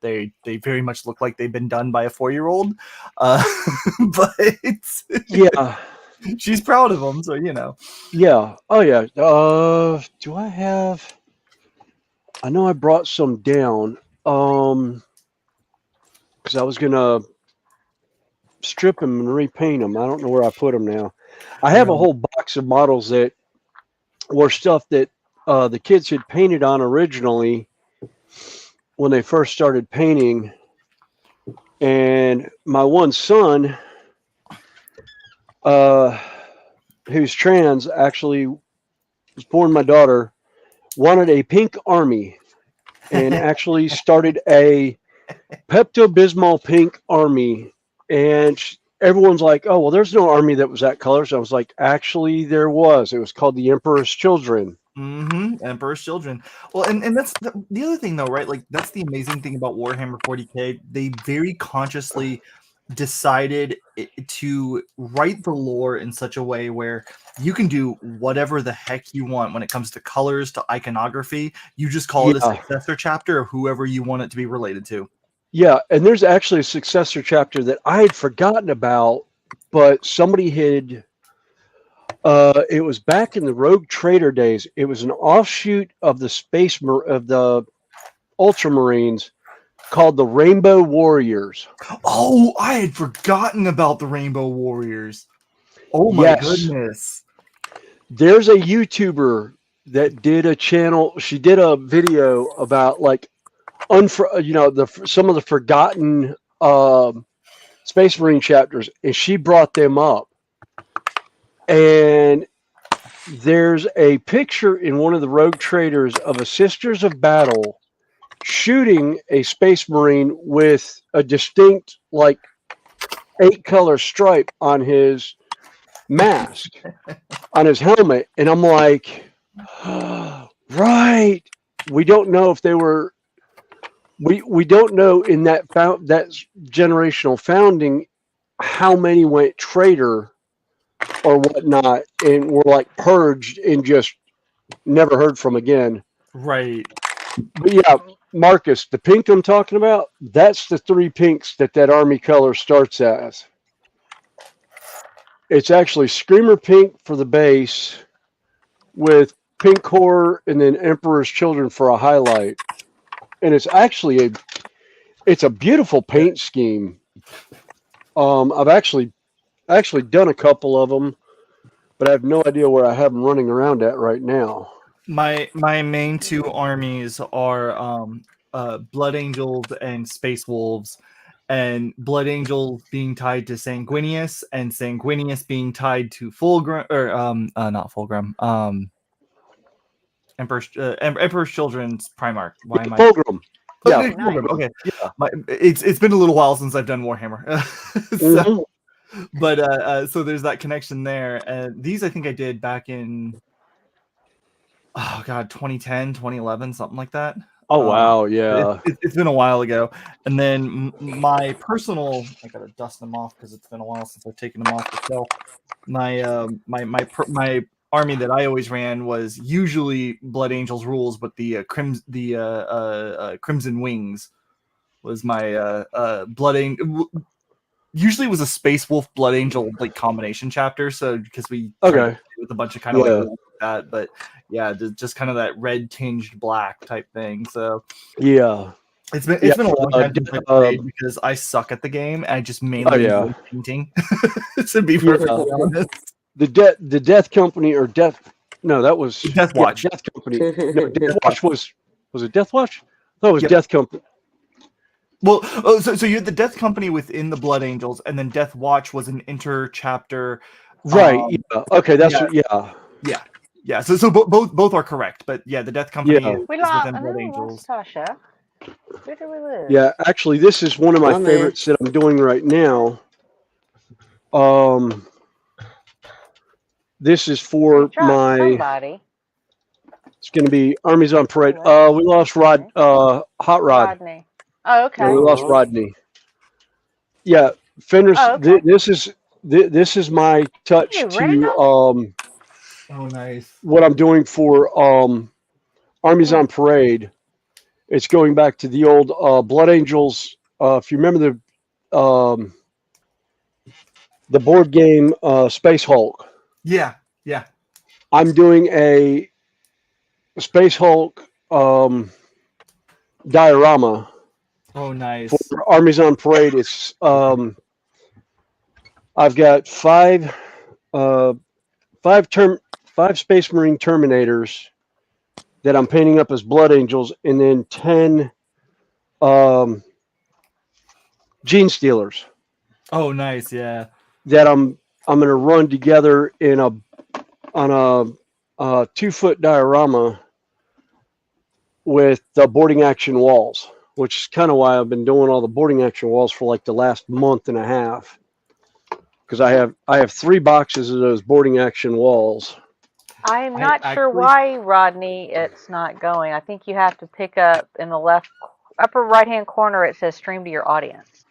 Speaker 11: They very much look like they've been done by a 4-year-old, but
Speaker 12: yeah.
Speaker 11: She's proud of them, so
Speaker 12: Yeah. Oh yeah. Do I have? I know I brought some down. Because I was gonna strip them and repaint them. I don't know where I put them now. I have a whole box of models that were stuff that the kids had painted on originally when they first started painting, and my one son, who's trans, actually was born my daughter, wanted a pink army and actually started a Pepto-Bismol pink army. And everyone's like, oh, well, there's no army that was that color. So I was like, actually, there was. It was called the Emperor's Children.
Speaker 11: Emperor's Children. Well, and that's the other thing, though, right? Like, that's the amazing thing about Warhammer 40K. They very consciously decided to write the lore in such a way where you can do whatever the heck you want when it comes to colors, to iconography. You just call it a successor chapter of whoever you want it to be related to.
Speaker 12: Yeah, and there's actually a successor chapter that I had forgotten about, but somebody had... it was back in the Rogue Trader days. It was an offshoot of the of the Ultramarines called the Rainbow Warriors.
Speaker 11: Oh, I had forgotten about the Rainbow Warriors. Oh my goodness.
Speaker 12: There's a YouTuber that did a channel. She did a video about like some of the forgotten Space Marine chapters, and she brought them up. And there's a picture in one of the Rogue Traders of a Sisters of Battle shooting a Space Marine with a distinct, like, 8-color stripe on his mask, on his helmet. And I'm like, right. We don't know if they were... We don't know in that generational founding how many went Trader or whatnot, and were like purged and just never heard from again.
Speaker 11: Right.
Speaker 12: But yeah, Marcus, the pink I'm talking about, that's the 3 pinks that army color starts as. It's actually Screamer pink for the base, with pink horror and then Emperor's Children for a highlight. And it's actually a beautiful paint scheme. I've actually done a couple of them, but I have no idea where I have them running around at right now.
Speaker 11: My main 2 armies are Blood Angels and Space Wolves, and Blood Angels being tied to Sanguinius, and Sanguinius being tied to Fulgrim, or not Fulgrim, Emperor's Children's Primarch. Why am I
Speaker 12: Fulgrim?
Speaker 11: Yeah, Fulgrim. Okay. Yeah. It's been a little while since I've done Warhammer. So, but so there's that connection there. And these I think I did back in 2010, 2011, something like that.
Speaker 12: Oh wow, yeah.
Speaker 11: It's been a while ago. And then my personal, I gotta dust them off because it's been a while since I've taken them off the shelf. My army that I always ran was usually Blood Angels rules, but the Crimson Wings was my Blood Angel. Usually was a Space Wolf Blood Angel like combination chapter. So because we tried with a bunch of kind of like that, but yeah, just kind of that red tinged black type thing. So
Speaker 12: yeah,
Speaker 11: it's been a long time since I played because I suck at the game. I just mainly enjoy painting. To be perfectly honest,
Speaker 12: the Death Company or Death. No, that was
Speaker 11: Death Watch.
Speaker 12: Death Company. No, Death Watch was it Death Watch? No, it was Death Company.
Speaker 11: Well, so you had the Death Company within the Blood Angels, and then Death Watch was an inter-chapter.
Speaker 12: Right. Yeah. Okay. That's
Speaker 11: yeah. So both are correct, but yeah, the Death Company is within Blood
Speaker 1: We
Speaker 11: Angels.
Speaker 1: lost Tasha. Where did we lose?
Speaker 12: Yeah. Actually, this is one of my favorites that I'm doing right now. This is for my.
Speaker 1: Somebody.
Speaker 12: It's going to be Armies on Parade. We lost Hot Rod.
Speaker 1: Rodney. Oh, okay.
Speaker 12: Yeah, we lost Rodney. Yeah, Fenders.
Speaker 1: Oh, okay.
Speaker 12: This is my touch to
Speaker 11: Oh, nice.
Speaker 12: What I'm doing for Armies on Parade. It's going back to the old Blood Angels. If you remember the board game Space Hulk.
Speaker 11: Yeah.
Speaker 12: I'm doing a Space Hulk diorama.
Speaker 11: Oh, nice.
Speaker 12: For Armies on Parade, it's I've got five Space Marine Terminators that I'm painting up as Blood Angels, and then 10 Gene Stealers.
Speaker 11: Oh, nice. Yeah.
Speaker 12: That I'm going to run together on a 2-foot diorama with the boarding action walls, which is kind of why I've been doing all the boarding action walls for like the last month and a half. Because I have 3 boxes of those boarding action walls.
Speaker 1: I'm not sure why, Rodney, it's not going. I think you have to pick up in the left upper right-hand corner. It says stream to your audience.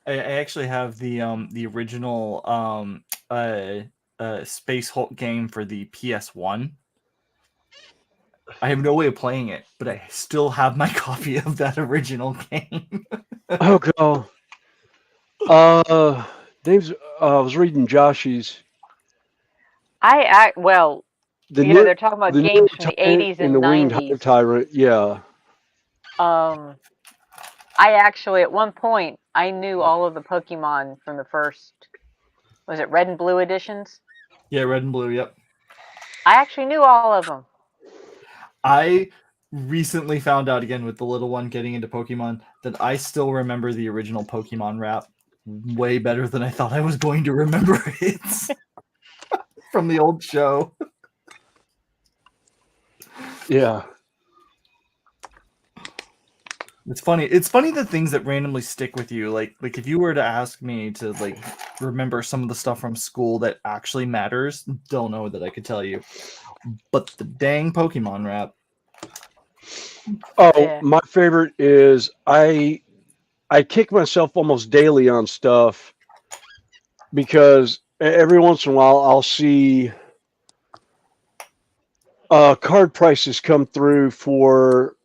Speaker 11: I actually have the original Space Hulk game for the PS1. I have no way of playing it, but I still have my copy of that original game.
Speaker 12: Oh god. Dave's. I was reading Joshy's.
Speaker 1: They're talking about games from the 80s and
Speaker 12: the
Speaker 1: 90s.
Speaker 12: Winged Tyrant, yeah.
Speaker 1: I actually, at one point, I knew all of the Pokemon from the first, was it Red and Blue editions?
Speaker 11: Yeah, Red and Blue, yep.
Speaker 1: I actually knew all of them.
Speaker 11: I recently found out, again, with the little one getting into Pokemon, that I still remember the original Pokemon rap way better than I thought I was going to remember it from the old show.
Speaker 12: Yeah.
Speaker 11: It's funny. It's funny the things that randomly stick with you. Like if you were to ask me to like remember some of the stuff from school that actually matters, don't know that I could tell you. But the dang Pokemon rap.
Speaker 12: Oh, yeah. My favorite is I kick myself almost daily on stuff because every once in a while I'll see card prices come through for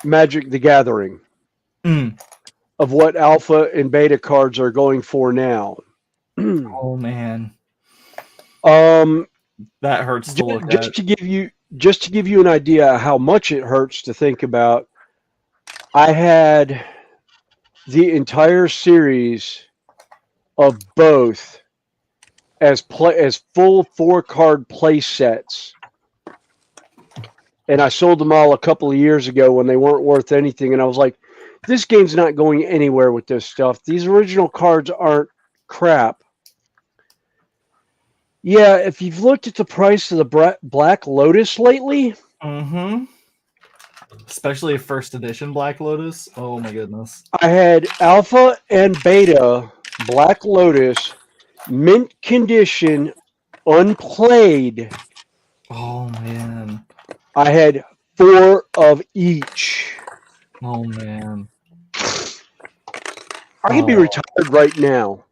Speaker 12: Magic the Gathering of what alpha and beta cards are going for now.
Speaker 11: Oh man. That hurts to look
Speaker 12: just
Speaker 11: at.
Speaker 12: To give you an idea how much it hurts to think about. I had the entire series of both as full 4-card play sets. And I sold them all a couple of years ago when they weren't worth anything. And I was like, this game's not going anywhere with this stuff. These original cards aren't crap. Yeah, if you've looked at the price of the Black Lotus lately.
Speaker 11: Mm-hmm. Especially first edition Black Lotus. Oh my goodness.
Speaker 12: I had Alpha and Beta Black Lotus, mint condition, unplayed,
Speaker 11: Oh man.
Speaker 12: I had 4 of each.
Speaker 11: Oh man.
Speaker 12: I could be retired right now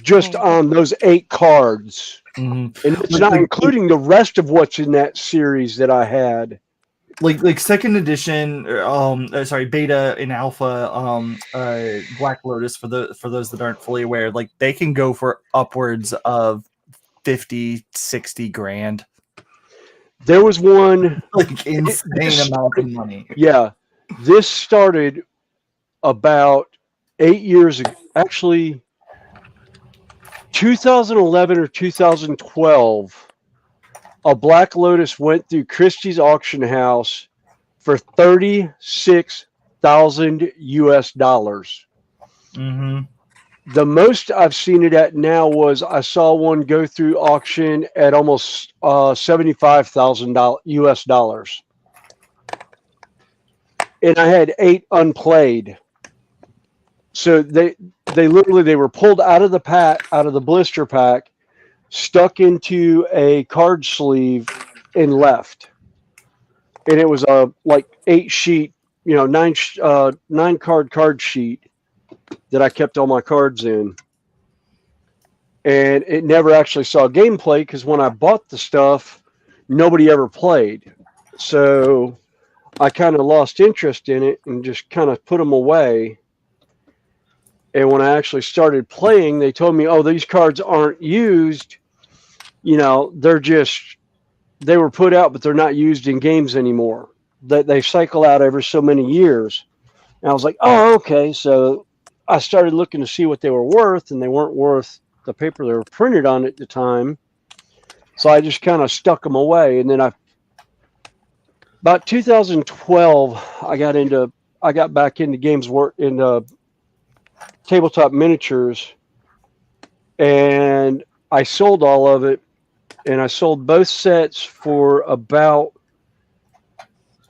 Speaker 12: just on those 8 cards.
Speaker 11: Mm-hmm.
Speaker 12: And it's not including the rest of what's in that series that I had.
Speaker 11: Like second edition, beta and alpha, Black Lotus for those that aren't fully aware, like they can go for upwards of 50, 60 grand.
Speaker 12: There was one
Speaker 11: like insane amount of money.
Speaker 12: Yeah, this started about 8 years ago. Actually, 2011 or 2012. A Black Lotus went through Christie's auction house for $36,000 US.
Speaker 11: Mm-hmm.
Speaker 12: The most I've seen it at now was I saw one go through auction at almost $75,000 US. And I had 8 unplayed. So they were pulled out of the pack, out of the blister pack, stuck into a card sleeve, and left. And it was a like 8 sheet, 9 card sheet that I kept all my cards in. And it never actually saw gameplay because when I bought the stuff, nobody ever played. So I kind of lost interest in it and just kind of put them away. And when I actually started playing, they told me, oh, these cards aren't used. They were put out, but they're not used in games anymore. They cycle out every so many years. And I was like, oh, okay. So I started looking to see what they were worth, and they weren't worth the paper they were printed on at the time. So I just kind of stuck them away. And then about 2012, I got back into games into tabletop miniatures, and I sold all of it, and I sold both sets for about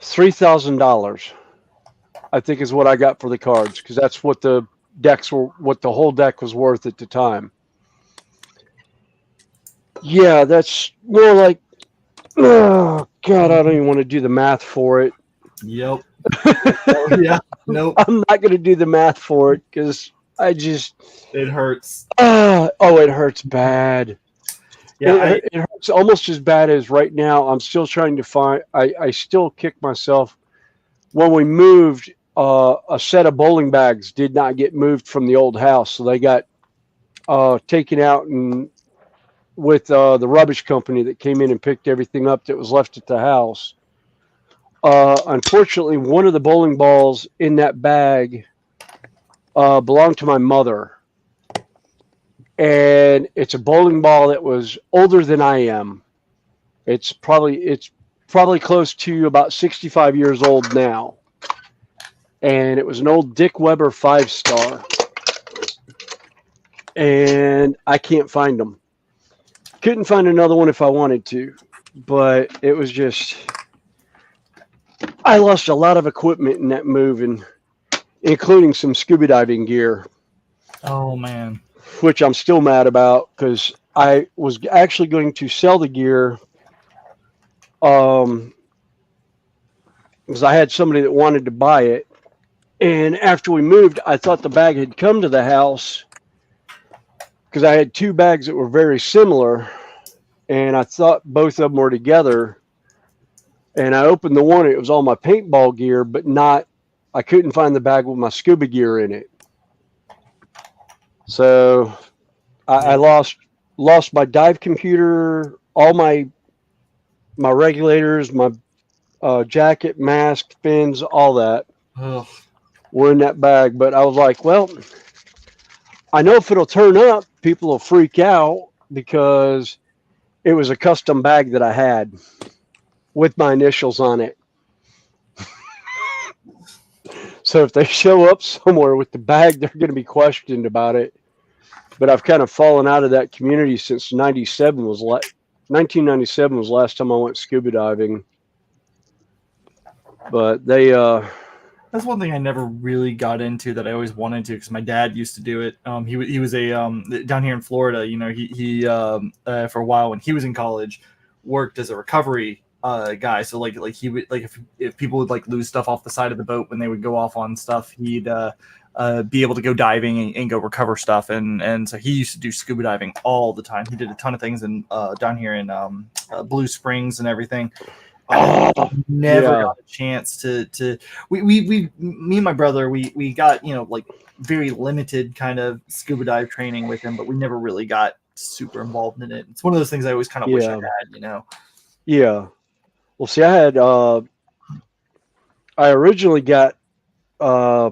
Speaker 12: $3,000. I think is what I got for the cards, because that's what the whole deck was worth at the time. Yeah, that's more like, oh God, I don't even want to do the math for it.
Speaker 11: Yep. Yeah. Nope.
Speaker 12: I'm not going to do the math for it because
Speaker 11: it hurts.
Speaker 12: It hurts bad.
Speaker 11: Yeah,
Speaker 12: it hurts almost as bad as right now. I'm still trying to find. I still kick myself. When we moved, a set of bowling bags did not get moved from the old house, so they got taken out and with the rubbish company that came in and picked everything up that was left at the house. Unfortunately, one of the bowling balls in that bag belonged to my mother. And it's a bowling ball that was older than I am. It's probably close to about 65 years old now. And it was an old Dick Weber 5-star. And I can't find them. Couldn't find another one if I wanted to. But it was just... I lost a lot of equipment in that move, including some scuba diving gear.
Speaker 11: Oh, man.
Speaker 12: Which I'm still mad about because I was actually going to sell the gear because I had somebody that wanted to buy it. And after we moved, I thought the bag had come to the house because I had 2 bags that were very similar. And I thought both of them were together. And I opened the one, it was all my paintball gear, but I couldn't find the bag with my scuba gear in it. So I lost my dive computer, all my regulators, my jacket, mask, fins, all that were in that bag. But I was like, well, I know if it'll turn up, people will freak out because it was a custom bag that I had with my initials on it. So if they show up somewhere with the bag, they're going to be questioned about it. But I've kind of fallen out of that community since 1997 was the last time I went scuba diving. But
Speaker 11: that's one thing I never really got into that I always wanted to because my dad used to do it. He was a down here in Florida. He for a while when he was in college worked as a recovery guy. So like he would like if people would like lose stuff off the side of the boat when they would go off on stuff, he'd be able to go diving and go recover stuff. And so he used to do scuba diving all the time. He did a ton of things in down here in Blue Springs and everything. Never got a chance to me and my brother we got like very limited kind of scuba dive training with him, but we never really got super involved in it. It's one of those things I always kind of wish I had,
Speaker 12: Yeah. Well, see, I originally got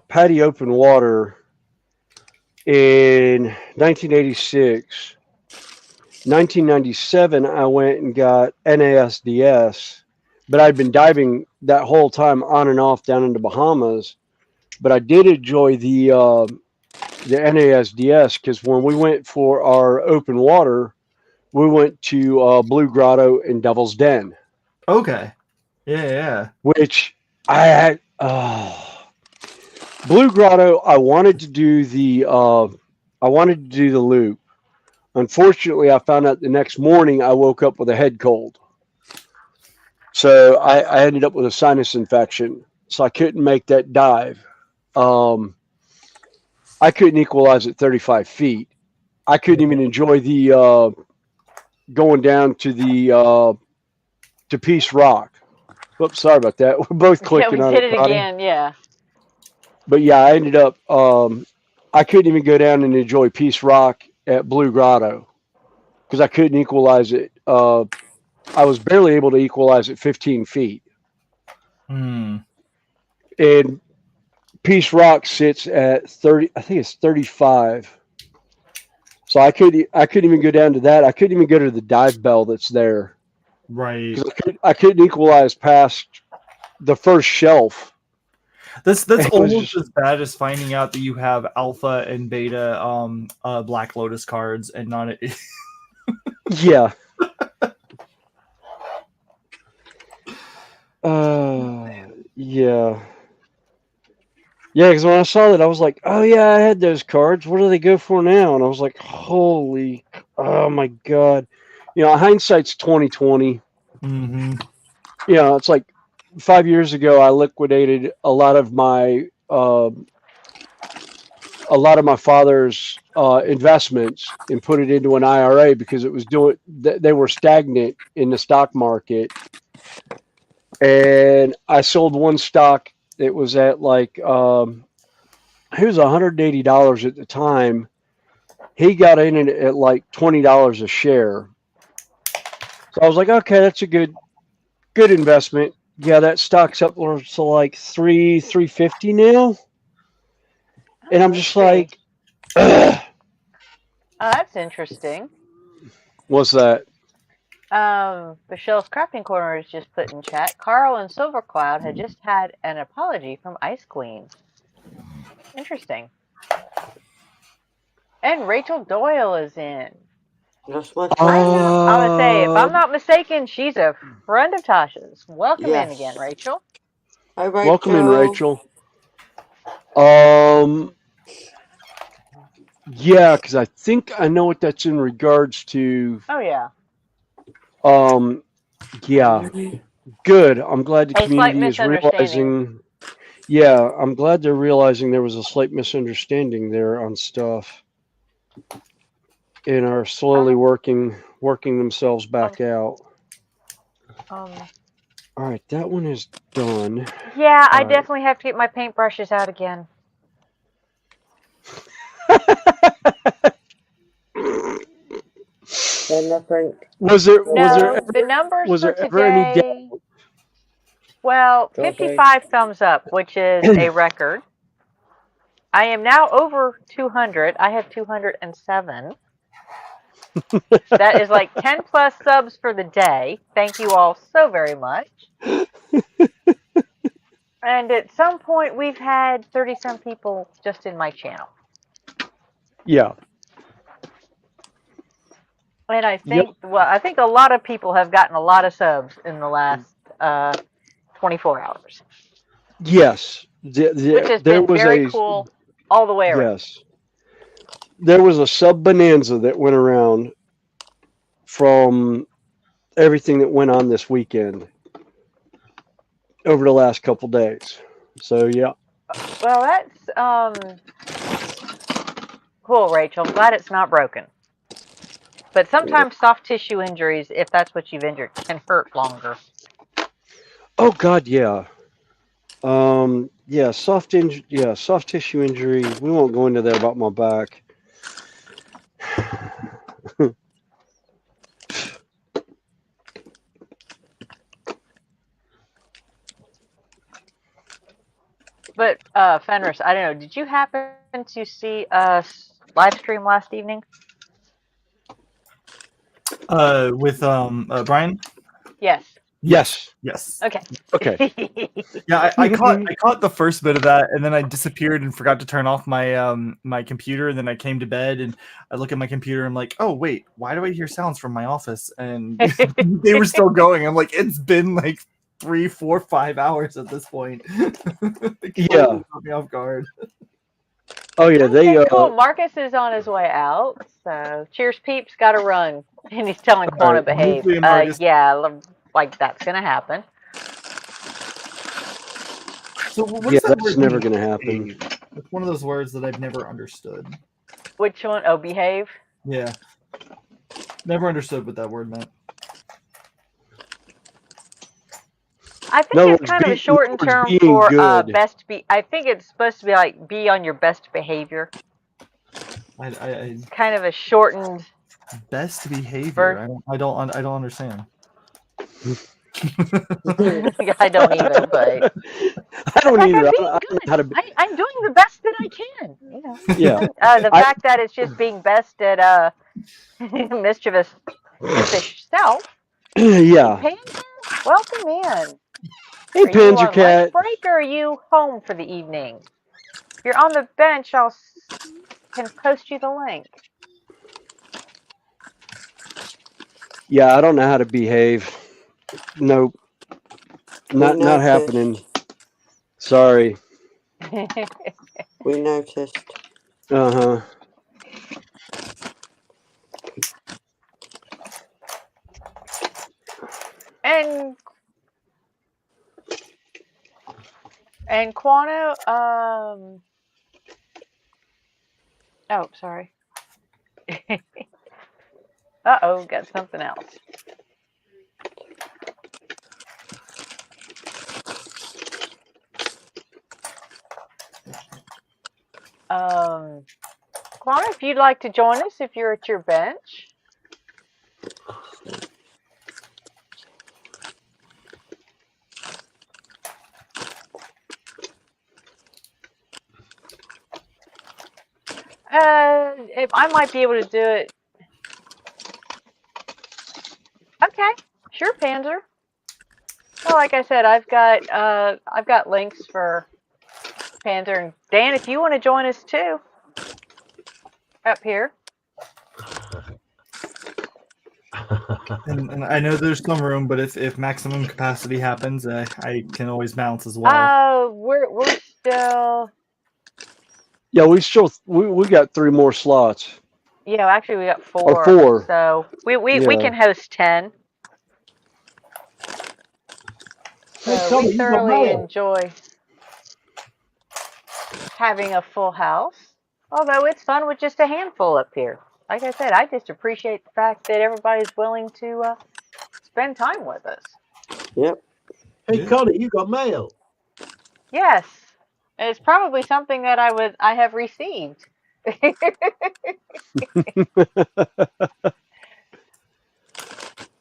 Speaker 12: Patty Open Water in 1986. 1997, I went and got NASDS, but I'd been diving that whole time on and off down in the Bahamas. But I did enjoy the NASDS because when we went for our open water, we went to Blue Grotto and Devil's Den.
Speaker 11: Okay. Yeah.
Speaker 12: Which I had Blue Grotto. I wanted to do the loop. Unfortunately, I found out the next morning I woke up with a head cold. So I ended up with a sinus infection. So I couldn't make that dive. I couldn't equalize at 35 feet. I couldn't even enjoy the going down to the to Peace Rock. Oops, sorry about that. We're both clicking on it.
Speaker 1: We did it again, yeah.
Speaker 12: But yeah, I ended up I couldn't even go down and enjoy Peace Rock at Blue Grotto because I couldn't equalize it. I was barely able to equalize at 15 feet. And Peace Rock sits at 30. I think it's 35. So I couldn't even go down to that. I couldn't even go to the dive bell that's there.
Speaker 11: Right.
Speaker 12: I couldn't equalize past the first shelf.
Speaker 11: That's almost as bad as finding out that you have alpha and beta Black Lotus cards and not
Speaker 12: Yeah. Yeah. Yeah, because when I saw that, I was like, oh, yeah, I had those cards. What do they go for now? And I was like, oh, my God. Hindsight's 2020.
Speaker 11: Mm-hmm.
Speaker 12: It's like 5 years ago, I liquidated a lot of my father's investments and put it into an IRA because it was they were stagnant in the stock market. And I sold one stock. It was at like, it was $180 at the time. He got in it at like $20 a share. So I was like, okay, that's a good investment. Yeah, that stock's up to like $350 now. And I'm just like,
Speaker 1: oh, that's interesting.
Speaker 12: What's that?
Speaker 1: Michelle's Crafting Corner is just put in chat. Carl and Silver Cloud had just had an apology from Ice Queen. Interesting. And Rachel Doyle is in.
Speaker 9: That's my
Speaker 1: I would say, if I'm not mistaken, she's a friend of Tasha's. Welcome in again, Rachel.
Speaker 9: Hi, Rachel.
Speaker 12: Welcome in, Rachel. Yeah, because I think I know what that's in regards to.
Speaker 1: Oh, yeah.
Speaker 12: Yeah. Good. I'm glad the community is realizing. Yeah, I'm glad they're realizing there was a slight misunderstanding there on stuff. And are slowly working themselves back out. All right, that one is done.
Speaker 1: Yeah, I definitely have to get my paintbrushes out again.
Speaker 12: Was there
Speaker 1: ever any doubt? Well, 55 thumbs up, which is a record. I am now over 200. I have 207. That is like 10 plus subs for the day. Thank you all so very much. And at some point, we've had 30-some people just in my channel.
Speaker 12: Yeah.
Speaker 1: And I think, I think a lot of people have gotten a lot of subs in the last 24 hours.
Speaker 12: Yes.
Speaker 1: Which has been very cool all the way around.
Speaker 12: Yes. There was a sub bonanza that went around from everything that went on this weekend over the last couple days. So yeah.
Speaker 1: Well, that's cool, Rachel. I'm glad it's not broken. But sometimes soft tissue injuries, if that's what you've injured, can hurt longer.
Speaker 12: Oh God, yeah. Yeah, soft tissue injury. We won't go into that about my back.
Speaker 1: But Fenris, I don't know. Did you happen to see us live stream last evening?
Speaker 11: With Brian?
Speaker 1: Yes.
Speaker 11: Yes.
Speaker 1: Okay.
Speaker 11: Yeah, I caught the first bit of that, and then I disappeared and forgot to turn off my my computer. And then I came to bed, and I look at my computer. And I'm like, oh wait, why do I hear sounds from my office? And they were still going. I'm like, it's been like 3, 4, 5 hours at this point.
Speaker 12: Yeah.
Speaker 11: Caught me off guard.
Speaker 12: Oh yeah, they.
Speaker 1: Cool. Marcus is on his way out. So cheers, peeps. Got to run, and he's telling Quan to behave. Yeah, like that's gonna happen.
Speaker 11: So what
Speaker 12: Yeah,
Speaker 11: is that
Speaker 12: that's
Speaker 11: word
Speaker 12: never
Speaker 11: mean,
Speaker 12: gonna happen.
Speaker 11: behave? It's one of those words that I've never understood.
Speaker 1: Which one? Oh, behave.
Speaker 11: Yeah, never understood what that word meant.
Speaker 1: I think it's kind of a shortened term for best be. I think it's supposed to be like be on your best behavior.
Speaker 11: I
Speaker 1: kind of a shortened
Speaker 11: best behavior. I don't understand.
Speaker 1: I don't either, but
Speaker 12: I don't either.
Speaker 1: I'm doing the best that I can. You know.
Speaker 12: Yeah.
Speaker 1: The fact that it's just being best at mischievous self.
Speaker 12: Yeah.
Speaker 1: Panzer, welcome in.
Speaker 12: Hey, Panzer Cat.
Speaker 1: Break, or are you home for the evening? If you're on the bench, can post you the link.
Speaker 12: Yeah, I don't know how to behave. Nope. Not happening. Sorry.
Speaker 9: We noticed.
Speaker 12: Uh-huh.
Speaker 1: And Quano, oh, sorry. Uh-oh, got something else. Quano, if you'd like to join us, if you're at your bench. If I might be able to do it. Okay, sure, Panzer. Well, like I said, I've got links for Panzer and Dan. If you want to join us too, up here.
Speaker 11: And I know there's some room, but if maximum capacity happens, I can always bounce as well.
Speaker 1: We're still.
Speaker 12: Yeah, we got 3 more slots.
Speaker 1: Yeah, actually we got 4.
Speaker 12: Or 4.
Speaker 1: So we can host 10. So we thoroughly enjoy having a full house. Although it's fun with just a handful up here. Like I said, I just appreciate the fact that everybody's willing to spend time with us.
Speaker 9: Yep.
Speaker 6: Hey, Connie, you got mail.
Speaker 1: Yes. It's probably something that I have received.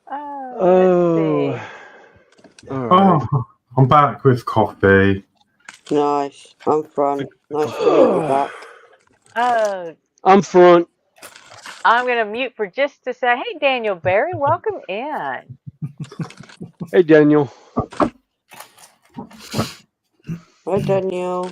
Speaker 12: Oh. All right.
Speaker 2: Oh, I'm back with coffee.
Speaker 9: Nice. I'm front. Nice to meet you back.
Speaker 12: I'm front.
Speaker 1: I'm going to mute for just a second. Hey, Daniel Barry, welcome in.
Speaker 12: Hey, Daniel.
Speaker 9: Hi, Daniel.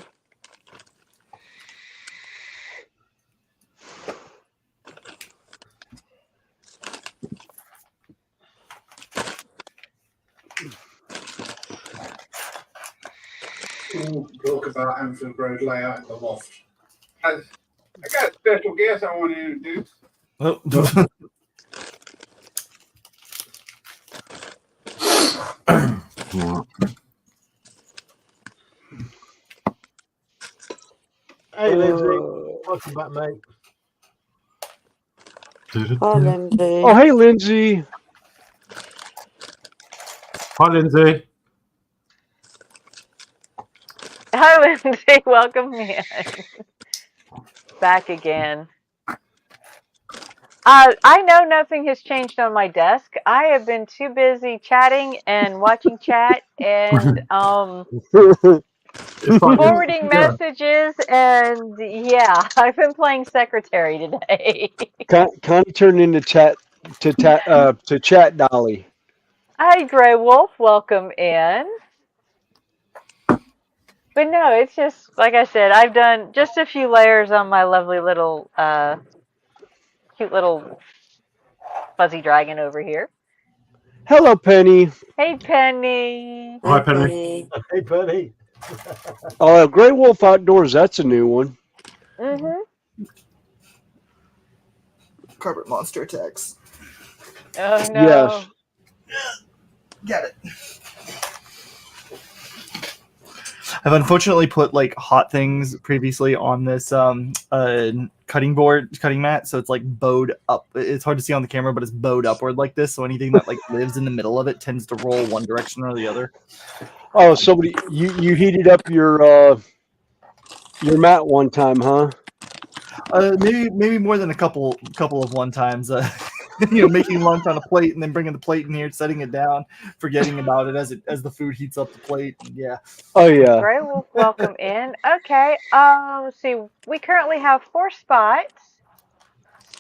Speaker 13: We'll talk about Anfield Road layout in the loft. I got a special guest I want to introduce.
Speaker 11: Oh.
Speaker 6: Hey, Lindsay. Welcome back, mate.
Speaker 9: Hi, Lindsay.
Speaker 12: Oh, hey, Lindsay.
Speaker 2: Hi, Lindsay.
Speaker 1: Hi, Lindsay. Welcome in. Back again. I know nothing has changed on my desk. I have been too busy chatting and watching chat and forwarding messages, and yeah, I've been playing secretary today.
Speaker 12: Connie turned into chat Dolly.
Speaker 1: Hi, Grey Wolf. Welcome in. But no, it's just like I said. I've done just a few layers on my lovely little, cute little fuzzy dragon over here.
Speaker 12: Hello, Penny.
Speaker 1: Hey, Penny.
Speaker 2: Hi, Penny.
Speaker 6: Hey, Penny.
Speaker 12: Oh, Grey Wolf Outdoors. That's a new one.
Speaker 1: Mm-hmm.
Speaker 11: Carpet monster attacks.
Speaker 1: Oh no.
Speaker 12: Yes.
Speaker 11: Get it. I've unfortunately put like hot things previously on this cutting mat, so it's like bowed up. It's hard to see on the camera, but it's bowed upward like this. So anything that like lives in the middle of it tends to roll one direction or the other.
Speaker 12: Oh, somebody, you heated up your mat one time, huh?
Speaker 11: Maybe more than a couple of one times. Making lunch on a plate and then bringing the plate in here, setting it down, forgetting about it as the food heats up the plate. Yeah.
Speaker 12: Oh yeah.
Speaker 1: Grey Wolf, welcome in. Okay. Let's see. We currently have 4 spots.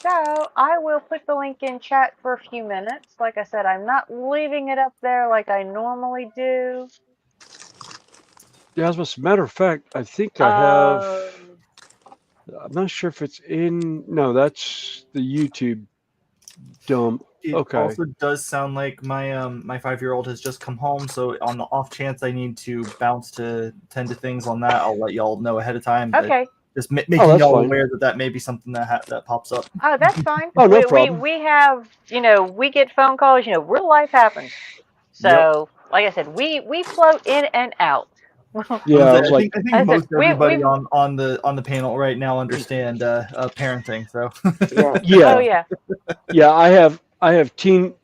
Speaker 1: So I will put the link in chat for a few minutes. Like I said, I'm not leaving it up there like I normally do.
Speaker 12: Yeah, as a matter of fact, I think I have. I'm not sure if it's in. No, that's the YouTube dump.
Speaker 11: It also does sound like my my 5-year-old has just come home, so on the off chance I need to bounce to tend to things on that, I'll let y'all know ahead of time.
Speaker 1: Okay.
Speaker 11: Just making y'all aware that may be something that pops up.
Speaker 1: Oh, that's fine.
Speaker 11: Oh, no problem.
Speaker 1: We have, we get phone calls, real life happens. So, like I said, we float in and out.
Speaker 12: Yeah,
Speaker 11: I think most everybody on the panel right now understand parenting. So
Speaker 12: Yeah.
Speaker 1: Oh yeah.
Speaker 12: Yeah, I have teen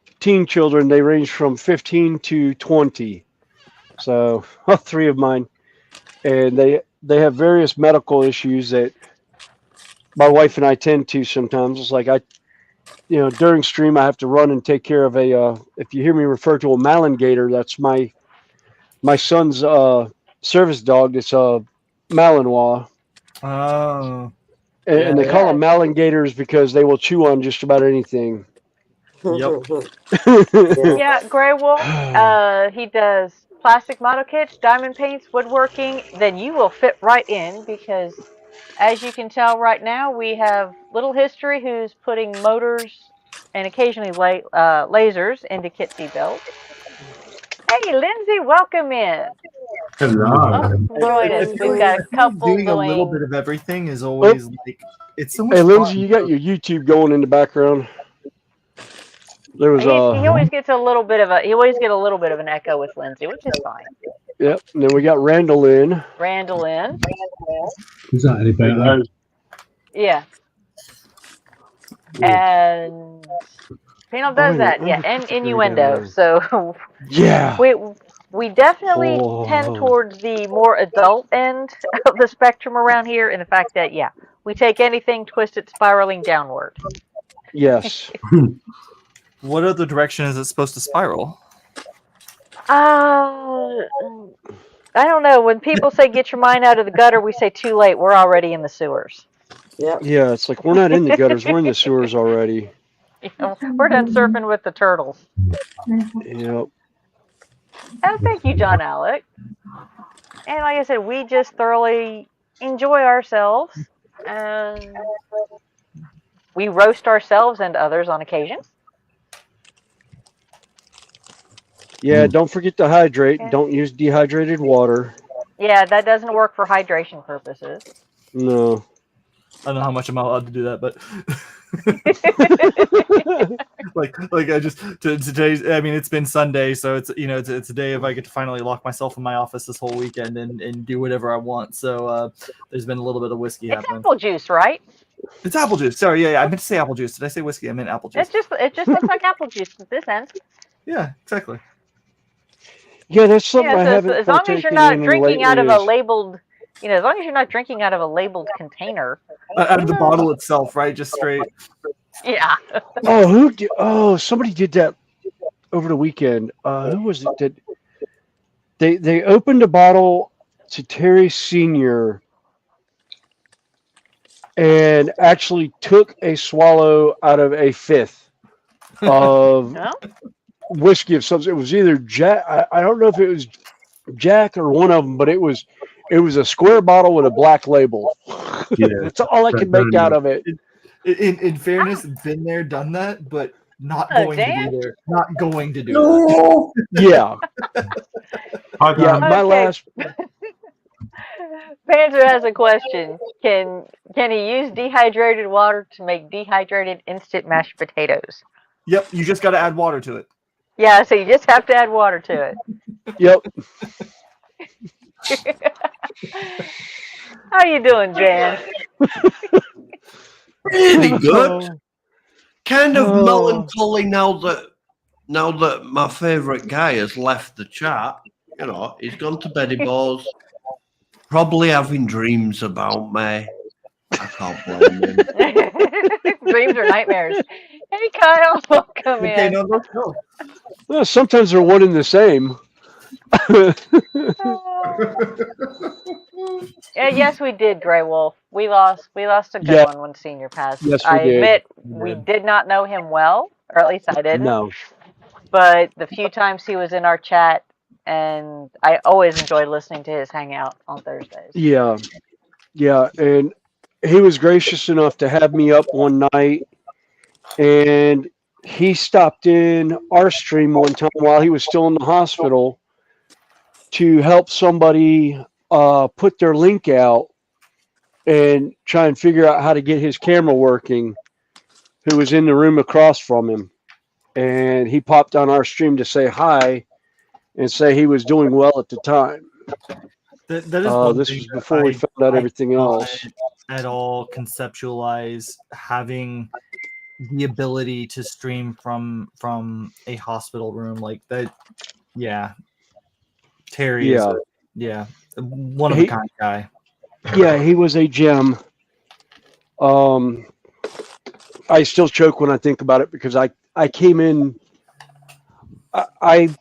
Speaker 12: children. They range from 15 to 20. So 3 of mine, and they have various medical issues that my wife and I tend to sometimes. It's like during stream I have to run and take care of if you hear me refer to a Malin-gator, that's my son's service dog. It's a Malinois.
Speaker 11: Oh.
Speaker 12: And they call them Malin-gators because they will chew on just about anything.
Speaker 11: Yep.
Speaker 1: Yeah, Grey Wolf. He does plastic model kits, diamond paints, woodworking. Then you will fit right in because, as you can tell right now, we have Little History who's putting motors and occasionally lasers into Kitsy belts. Hey, Lindsay, welcome in.
Speaker 2: Hello.
Speaker 1: Join us. We've got a couple
Speaker 11: doing a little bit of everything is
Speaker 12: Oh.
Speaker 11: always like it's so much
Speaker 12: Hey, Lindsay,
Speaker 11: fun.
Speaker 12: you got your YouTube going in the background. There was
Speaker 1: He always gets a little bit of an echo with Lindsay, which is fine.
Speaker 12: Yep. And then we got Randall in.
Speaker 1: Randall in.
Speaker 14: Is that any better?
Speaker 1: Yeah. And Panel does that, yeah, and innuendo. So
Speaker 12: yeah,
Speaker 1: we definitely tend towards the more adult end of the spectrum around here, in the fact that we take anything, twist it, spiraling downward.
Speaker 12: Yes.
Speaker 11: What other direction is it supposed to spiral?
Speaker 1: I don't know. When people say get your mind out of the gutter, we say too late. We're already in the sewers.
Speaker 12: Yeah, it's like we're not in the gutters, we're in the sewers already.
Speaker 1: We're done surfing with the turtles.
Speaker 12: Yep.
Speaker 1: Oh, thank you, John Alec. And like I said, we just thoroughly enjoy ourselves, and we roast ourselves and others on occasion.
Speaker 12: Yeah, don't forget to hydrate. Yeah. Don't use dehydrated water.
Speaker 1: Yeah, that doesn't work for hydration purposes.
Speaker 12: No.
Speaker 11: I don't know how much I'm allowed to do that, but like I just today's. I mean, it's been Sunday, so it's it's a day if I get to finally lock myself in my office this whole weekend and do whatever I want. So there's been a little bit of whiskey
Speaker 1: It's
Speaker 11: happening.
Speaker 1: apple juice, right?
Speaker 11: It's apple juice. Sorry, yeah, I meant to say apple juice. Did I say whiskey? I meant apple juice.
Speaker 1: It just looks like apple juice at this end.
Speaker 11: Yeah, exactly.
Speaker 12: Yeah, that's something I
Speaker 1: So
Speaker 12: haven't
Speaker 1: as long as you're
Speaker 12: partaken
Speaker 1: not
Speaker 12: in
Speaker 1: drinking out
Speaker 12: lately
Speaker 1: of a
Speaker 12: is-
Speaker 1: labeled, as long as you're not drinking out of a labeled container.
Speaker 11: Out of the bottle itself, right? Just straight.
Speaker 1: Yeah.
Speaker 12: Somebody did that over the weekend. Who was it that they opened a bottle to Terry Sr. and actually took a swallow out of a fifth of whiskey of some sort. It was either Jack. I don't know if it was Jack or one of them, but it was a square bottle with a black label.
Speaker 11: Yeah.
Speaker 12: That's all I could make out of it.
Speaker 11: In fairness, been there, done that, but not
Speaker 1: Oh,
Speaker 11: going to
Speaker 1: damn.
Speaker 11: do there. Not going to do
Speaker 12: No. Yeah.
Speaker 11: Yeah,
Speaker 12: my last.
Speaker 1: Panzer has a question. Can he use dehydrated water to make dehydrated instant mashed potatoes?
Speaker 11: Yep, you just got to add water to it.
Speaker 1: Yeah, so you just have to add water to it.
Speaker 12: Yep.
Speaker 1: How you doing, Jan?
Speaker 15: Really good. Kind of
Speaker 12: Oh.
Speaker 15: melancholy now that my favourite guy has left the chat. He's gone to bed, balls. Probably having dreams about me. I can't blame him.
Speaker 1: Dreams or nightmares? Hey, Kyle, welcome in.
Speaker 11: Let's go.
Speaker 12: Well, sometimes they're one and the same.
Speaker 1: Yeah, yes, we did, Grey Wolf. We lost a good one when Senior passed.
Speaker 12: Yes, we
Speaker 1: I
Speaker 12: did.
Speaker 1: admit we did not know him well, or at least I didn't.
Speaker 12: No.
Speaker 1: But the few times he was in our chat, and I always enjoyed listening to his hangout on Thursdays.
Speaker 12: Yeah. Yeah. And he was gracious enough to have me up one night, and he stopped in our stream one time while he was still in the hospital to help somebody put their link out and try and figure out how to get his camera working, who was in the room across from him. And he popped on our stream to say hi and say he was doing well at the time.
Speaker 11: That is one
Speaker 12: this
Speaker 11: thing
Speaker 12: was
Speaker 11: that
Speaker 12: before we found out everything else.
Speaker 11: At all conceptualize having the ability to stream from a hospital room like that. Yeah. Terry is one of a kind guy.
Speaker 12: Yeah, he was a gem. I still choke when I think about it because I came in. I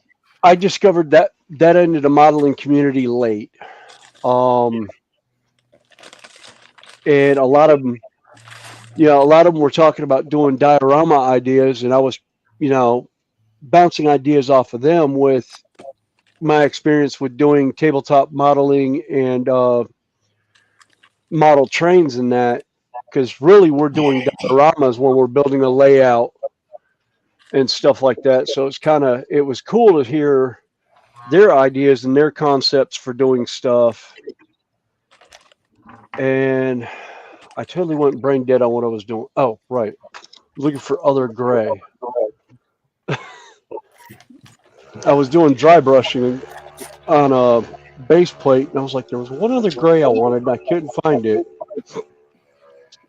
Speaker 12: discovered that end of the modeling community late, and a lot of them, were talking about doing diorama ideas, and I was, bouncing ideas off of them with my experience with doing tabletop modeling and model trains and that, because really we're doing dioramas when we're building a layout and stuff like that. So it was cool to hear their ideas and their concepts for doing stuff. And I totally went brain dead on what I was doing. Oh, right. Looking for other gray. I was doing dry brushing on a base plate, and I was like, there was one other gray I wanted, and I couldn't find it.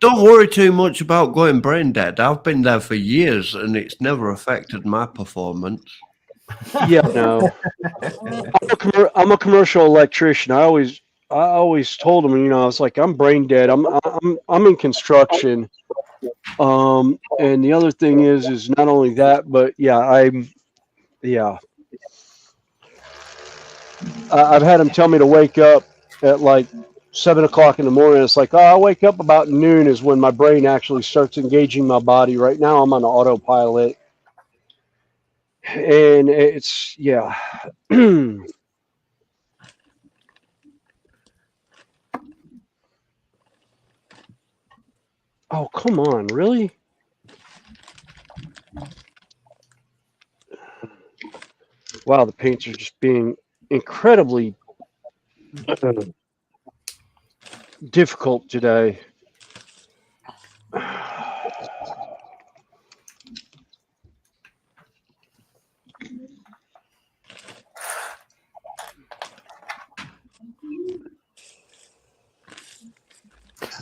Speaker 15: Don't worry too much about going brain dead. I've been there for years, and it's never affected my performance.
Speaker 12: Yeah, no. I'm a commercial electrician. I always told them, I was like, I'm brain dead. I'm in construction. And the other thing is not only that, but I've had them tell me to wake up at like 7 o'clock in the morning. It's like, I'll wake up about noon is when my brain actually starts engaging my body. Right now I'm on autopilot. And it's, Oh, come on, really? Wow, the paints are just being incredibly difficult today.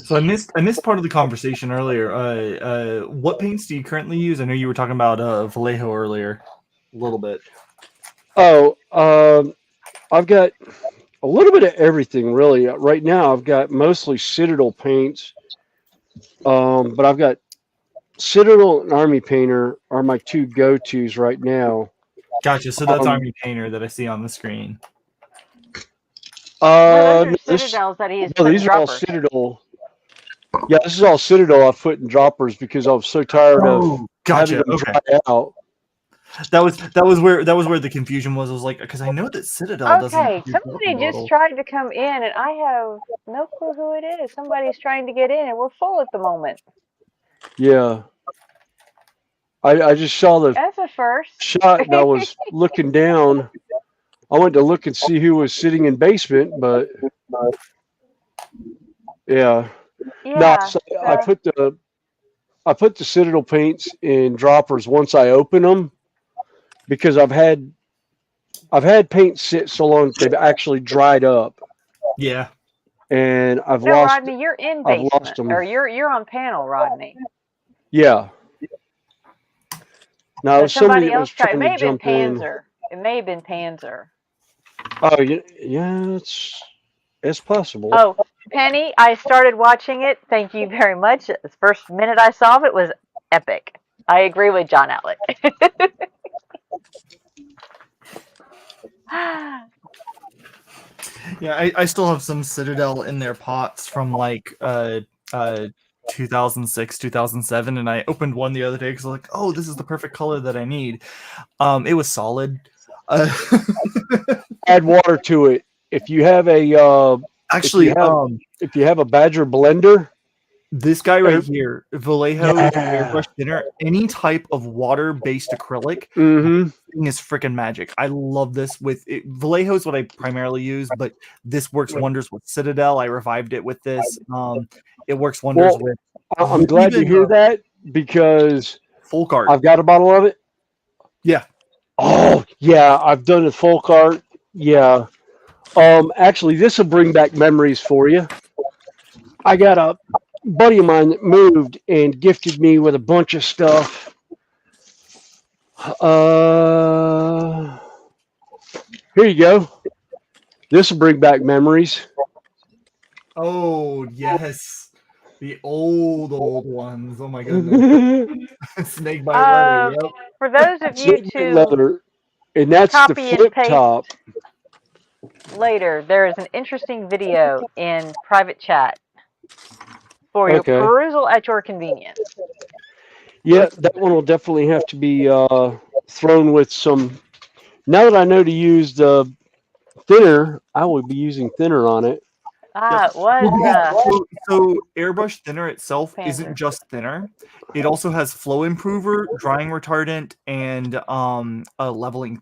Speaker 11: So I missed part of the conversation earlier. What paints do you currently use? I know you were talking about Vallejo earlier, a little bit.
Speaker 12: Oh, I've got a little bit of everything really. Right now, I've got mostly Citadel paints, but I've got Citadel and Army Painter are my two go-tos right now.
Speaker 11: Gotcha. So that's Army Painter that I see on the screen.
Speaker 1: No, those are Citadels that he has put in
Speaker 12: these are all
Speaker 1: droppers.
Speaker 12: Citadel. Yeah, this is all Citadel I've put in droppers because I was so tired of having them dry out.
Speaker 11: That was where the confusion was. I was like, because I know that Citadel doesn't.
Speaker 1: Okay, somebody just tried to come in, and I have no clue who it is. Somebody's trying to get in, and we're full at the moment.
Speaker 12: Yeah. I just saw the
Speaker 1: That's a first.
Speaker 12: shot, and I was looking down. I went to look and see who was sitting in basement, but yeah. No, so I put the Citadel paints in droppers once I open them because I've had paint sit so long that they've actually dried up.
Speaker 11: Yeah.
Speaker 12: And I've
Speaker 1: No,
Speaker 12: lost.
Speaker 1: Rodney, you're in
Speaker 12: I've
Speaker 1: basement,
Speaker 12: lost them.
Speaker 1: or you're on panel, Rodney.
Speaker 12: Yeah. Now
Speaker 1: So
Speaker 12: somebody was
Speaker 1: else tried. It
Speaker 12: trying
Speaker 1: may
Speaker 12: to
Speaker 1: have been
Speaker 12: jump in.
Speaker 1: Panzer. It may have been Panzer.
Speaker 12: Oh yeah, it's possible.
Speaker 1: Oh, Penny, I started watching it. Thank you very much. The first minute I saw it was epic. I agree with John Outlet.
Speaker 11: Yeah, I still have some Citadel in their pots from like 2006, 2007, and I opened one the other day because I was like, oh, this is the perfect color that I need. It was solid.
Speaker 12: Add water to it. If you have a
Speaker 11: actually,
Speaker 12: if you have a Badger blender,
Speaker 11: this guy right here, Vallejo
Speaker 12: Yeah.
Speaker 11: airbrush thinner, any type of water-based acrylic thing is freaking magic. I love this with it. Vallejo is what I primarily use, but this works wonders with Citadel. I revived it with this. It works wonders with.
Speaker 12: I'm glad to hear that because
Speaker 11: folk art.
Speaker 12: I've got a bottle of it.
Speaker 11: Yeah.
Speaker 12: Oh yeah, I've done a folk art. Yeah. Actually, this will bring back memories for you. I got a buddy of mine that moved and gifted me with a bunch of stuff. Here you go. This will bring back memories.
Speaker 11: Oh yes, the old ones. Oh my goodness. Snake bite leather. Yep.
Speaker 1: For those of you
Speaker 12: Snake leather, and that's the
Speaker 1: copy and
Speaker 12: flip
Speaker 1: paste
Speaker 12: top.
Speaker 1: later, there is an interesting video in private chat for your
Speaker 12: Okay.
Speaker 1: perusal at your convenience.
Speaker 12: Yeah, that one will definitely have to be thrown with some. Now that I know to use the thinner, I will be using thinner on it.
Speaker 1: It was
Speaker 11: So airbrush thinner itself
Speaker 1: Panzer.
Speaker 11: isn't just thinner. It also has flow improver, drying retardant, and a leveling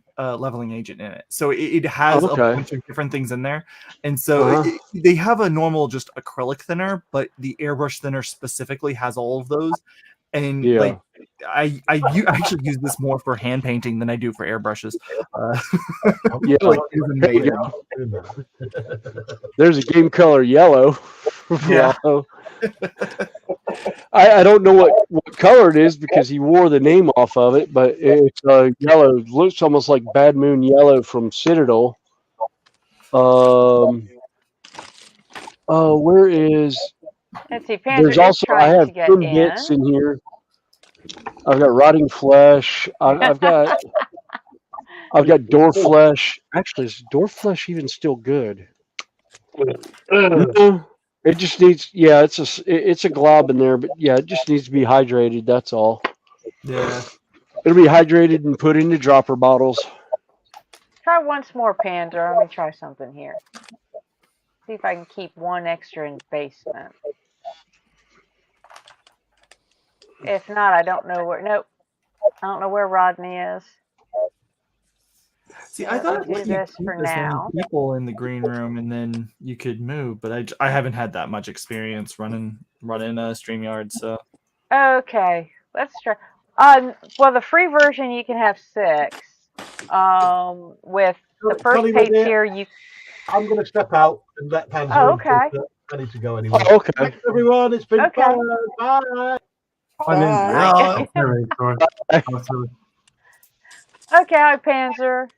Speaker 11: agent in it. So it has a bunch of different things in there. And so they have a normal just acrylic thinner, but the airbrush thinner specifically has all of those. And like I actually use this more for hand painting than I do for airbrushes.
Speaker 12: Yeah,
Speaker 11: like, it's amazing.
Speaker 12: There's a game color yellow.
Speaker 11: Yeah.
Speaker 12: I don't know what color it is because he wore the name off of it, but it's yellow. It looks almost like Bad Moon Yellow from Citadel. Where is?
Speaker 1: Let's see, Panzer
Speaker 12: There's
Speaker 1: is
Speaker 12: also I
Speaker 1: trying
Speaker 12: have
Speaker 1: to get
Speaker 12: thin
Speaker 1: in.
Speaker 12: bits in here. I've got rotting flesh. I've got door flesh. Actually, is door flesh even still good? No, it just needs. Yeah, it's a glob in there, but yeah, it just needs to be hydrated. That's all.
Speaker 11: Yeah.
Speaker 12: It'll be hydrated and put into dropper bottles.
Speaker 1: Try once more, Panzer. Let me try something here. See if I can keep one extra in basement. If not, I don't know where. Nope. I don't know where Rodney is.
Speaker 11: See, I thought
Speaker 1: Let's do this for now.
Speaker 11: people in the green room, and then you could move. But I haven't had that much experience running StreamYard. So
Speaker 1: Okay, let's try. Well, the free version you can have 6. With the first
Speaker 6: Connie,
Speaker 1: page
Speaker 6: dear,
Speaker 1: here, you.
Speaker 6: I'm going to step out and let Panzer.
Speaker 1: Oh, okay.
Speaker 6: I need to go anyway.
Speaker 12: Oh, okay.
Speaker 6: Thanks, everyone. It's been
Speaker 1: Okay.
Speaker 6: fun. Bye.
Speaker 9: Bye.
Speaker 2: Sorry.
Speaker 1: Okay, hi, Panzer.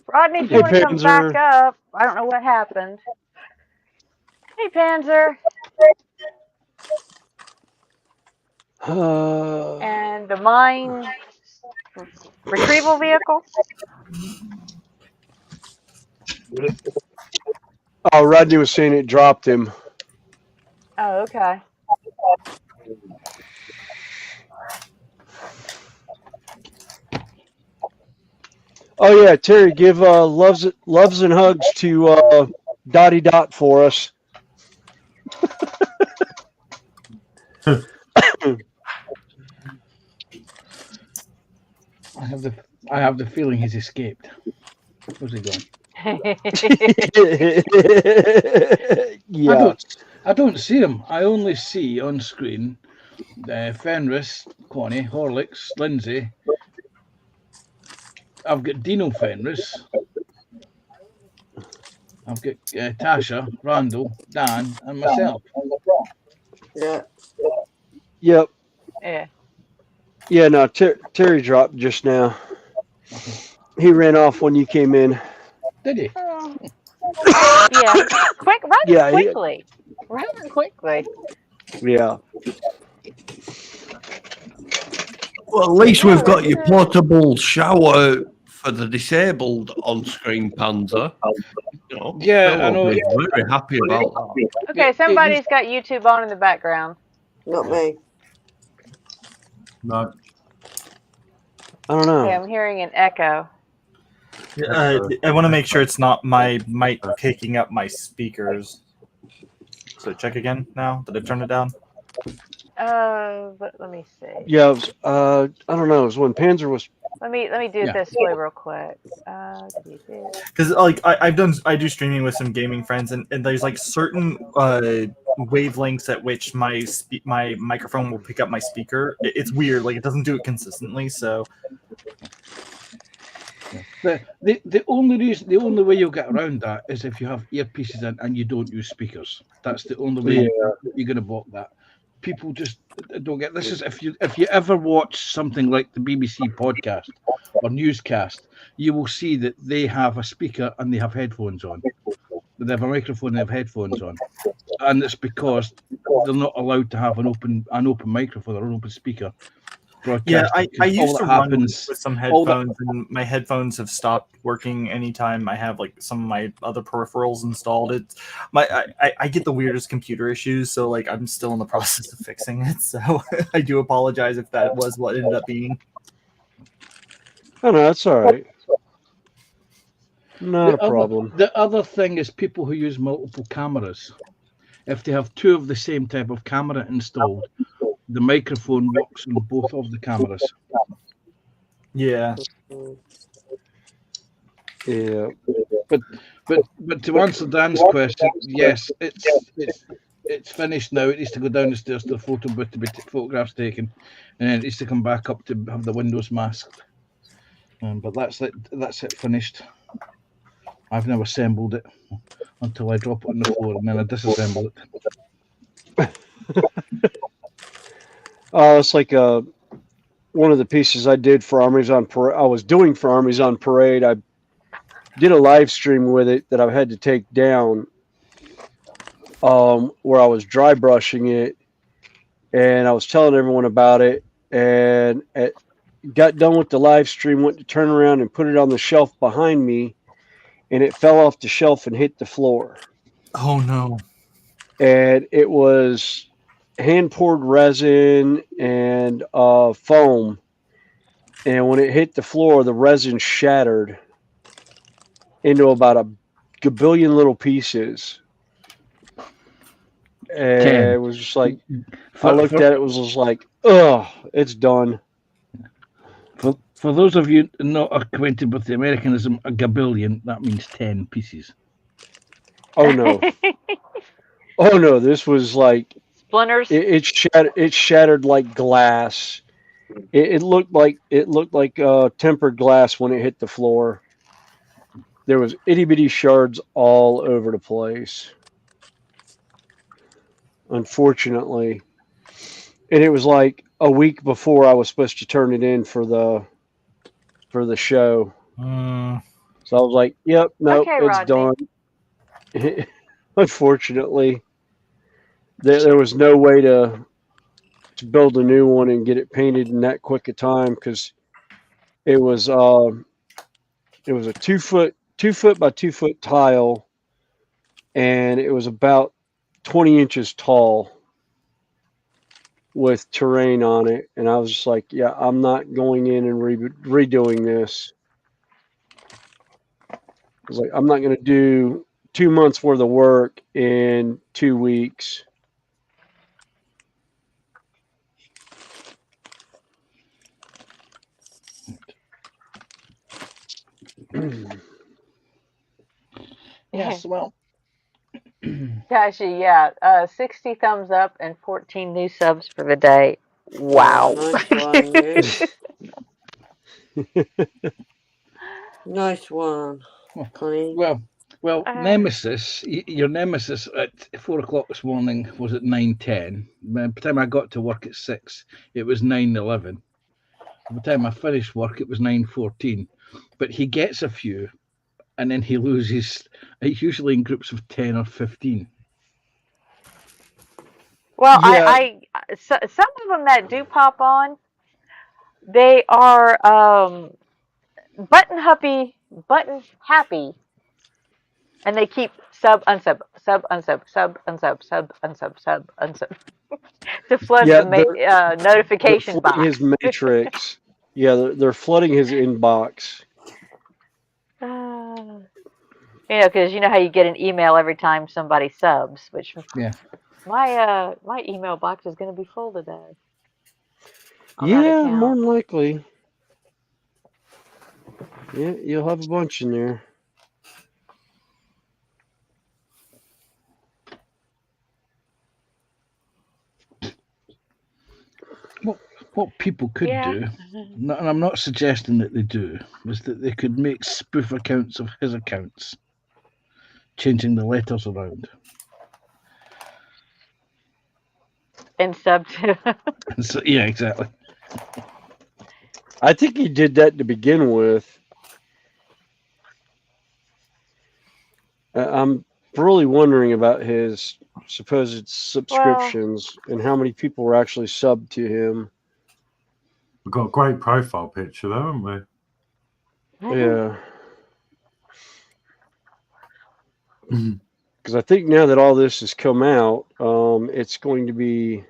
Speaker 1: Rodney, if you
Speaker 12: Hey,
Speaker 1: want to come back
Speaker 12: Panzer.
Speaker 1: up, I don't know what happened. Hey, Panzer. And the mine retrieval vehicle?
Speaker 12: Oh, Rodney was saying it dropped him.
Speaker 1: Oh, okay.
Speaker 12: Oh yeah, Terry, give loves and hugs to Dottie Dot for us.
Speaker 14: I have the feeling he's escaped. Where's he gone?
Speaker 12: Yeah.
Speaker 14: I don't see him. I only see on screen Fenris, Connie, Horlicks, Lindsay. I've got Dino Fenris. I've got Tasha, Randall, Dan, and myself.
Speaker 9: Yeah.
Speaker 12: Yep.
Speaker 1: Yeah.
Speaker 12: Yeah, no, Terry dropped just now. He ran off when you came in.
Speaker 14: Did he?
Speaker 1: Yeah.
Speaker 12: Yeah,
Speaker 1: Quickly. Rather quickly.
Speaker 12: Yeah.
Speaker 15: Well, at least we've got your portable shower for the disabled on screen, Panzer. You know,
Speaker 14: Yeah,
Speaker 15: Phil
Speaker 14: I know.
Speaker 15: will be very happy about that.
Speaker 1: Okay, somebody's got YouTube on in the background.
Speaker 9: Not me.
Speaker 2: No.
Speaker 12: I don't know.
Speaker 1: Okay, I'm hearing an echo.
Speaker 11: I want to make sure it's not my mic picking up my speakers. So check again now that I've turned it down.
Speaker 1: But let me see.
Speaker 12: Yeah, it was, I don't know. It was when Panzer was.
Speaker 1: Let me do it this way real quick.
Speaker 11: Because like I do streaming with some gaming friends, and there's like certain wavelengths at which my microphone will pick up my speaker. It's weird, like it doesn't do it consistently. So
Speaker 14: The only way you'll get around that is if you have earpieces in and you don't use speakers. That's the only way you're going to block that. People just don't get this. Is if you ever watch something like the BBC podcast or newscast, you will see that they have a speaker and they have headphones on. They have a microphone and they have headphones on, and it's because they're not allowed to have an open microphone or an open speaker.
Speaker 11: yeah, I used to run with
Speaker 14: happens
Speaker 11: some headphones, and my headphones have stopped working anytime I have like some of my other peripherals installed. I get the weirdest computer issues, so like I'm still in the process of fixing it. So I do apologize if that was what ended up being.
Speaker 12: Oh no, that's all right. Not a problem.
Speaker 14: The other thing is people who use multiple cameras. If they have two of the same type of camera installed, the microphone works on both of the cameras.
Speaker 11: Yeah.
Speaker 12: Yeah.
Speaker 14: But to answer Dan's question, yes, it's finished now. It needs to go down the stairs to the photo booth to be photographs taken, and then it needs to come back up to have the windows masked. But that's it finished. I've now assembled it until I drop it on the floor and then I disassemble it.
Speaker 12: It's like one of the pieces I did for Armies on Parade. I was doing for Armies on Parade. I did a live stream with it that I had to take down, where I was dry brushing it, and I was telling everyone about it. And got done with the live stream, went to turn around and put it on the shelf behind me, and it fell off the shelf and hit the floor.
Speaker 11: Oh no!
Speaker 12: And it was hand poured resin and foam, and when it hit the floor, the resin shattered into about a gabillion little pieces. And it was just like, I looked at it, it was just like, oh, it's done.
Speaker 14: For those of you not acquainted with the Americanism, a gabillion, that means 10 pieces.
Speaker 12: Oh no. Oh no, this was like
Speaker 1: splinters.
Speaker 12: It shattered like glass. It looked like tempered glass when it hit the floor. There was itty bitty shards all over the place. unfortunately. And it was like a week before I was supposed to turn it in for the show. So I was like, "Yep, nope,
Speaker 1: Okay,
Speaker 12: it's
Speaker 1: Rodney.
Speaker 12: done." Unfortunately, there was no way to build a new one and get it painted in that quick a time because it was a 2 foot by 2 foot tile, and it was about 20 inches tall with terrain on it. And I was just like, yeah, I'm not going in and redoing this. I was like, I'm not going to do 2 months worth of work in 2 weeks.
Speaker 14: Yes, well.
Speaker 1: Gosh, yeah. 60 thumbs up and 14 new subs for the day. Wow.
Speaker 9: Nice one, Liz. Nice one, Connie.
Speaker 14: Well, Nemesis, your Nemesis at 4 o'clock this morning was at 9:10. By the time I got to work at 6, it was 9:11. By the time I finished work, it was 9:14. But he gets a few, and then he loses, usually in groups of 10 or 15.
Speaker 1: Well, some of them that do pop on, they are button happy, and they keep sub unsub to flood
Speaker 12: Yeah,
Speaker 1: the notification
Speaker 12: they're flooding
Speaker 1: box.
Speaker 12: his matrix. Yeah, they're flooding his inbox.
Speaker 1: Because you know how you get an email every time somebody subs, which
Speaker 14: yeah,
Speaker 1: my email box is going to be full today.
Speaker 12: Yeah, more than likely. Yeah, you'll have a bunch in there.
Speaker 14: What people could do, and I'm not suggesting that they do, is that they could make spoof accounts of his accounts, changing the letters around.
Speaker 1: And sub to.
Speaker 14: So, yeah, exactly.
Speaker 12: I think he did that to begin with. I'm really wondering about his supposed subscriptions and how many people were actually subbed to him.
Speaker 2: We've got a great profile picture, though, haven't we?
Speaker 12: Yeah. Because I think now that all this has come out, it's going to be.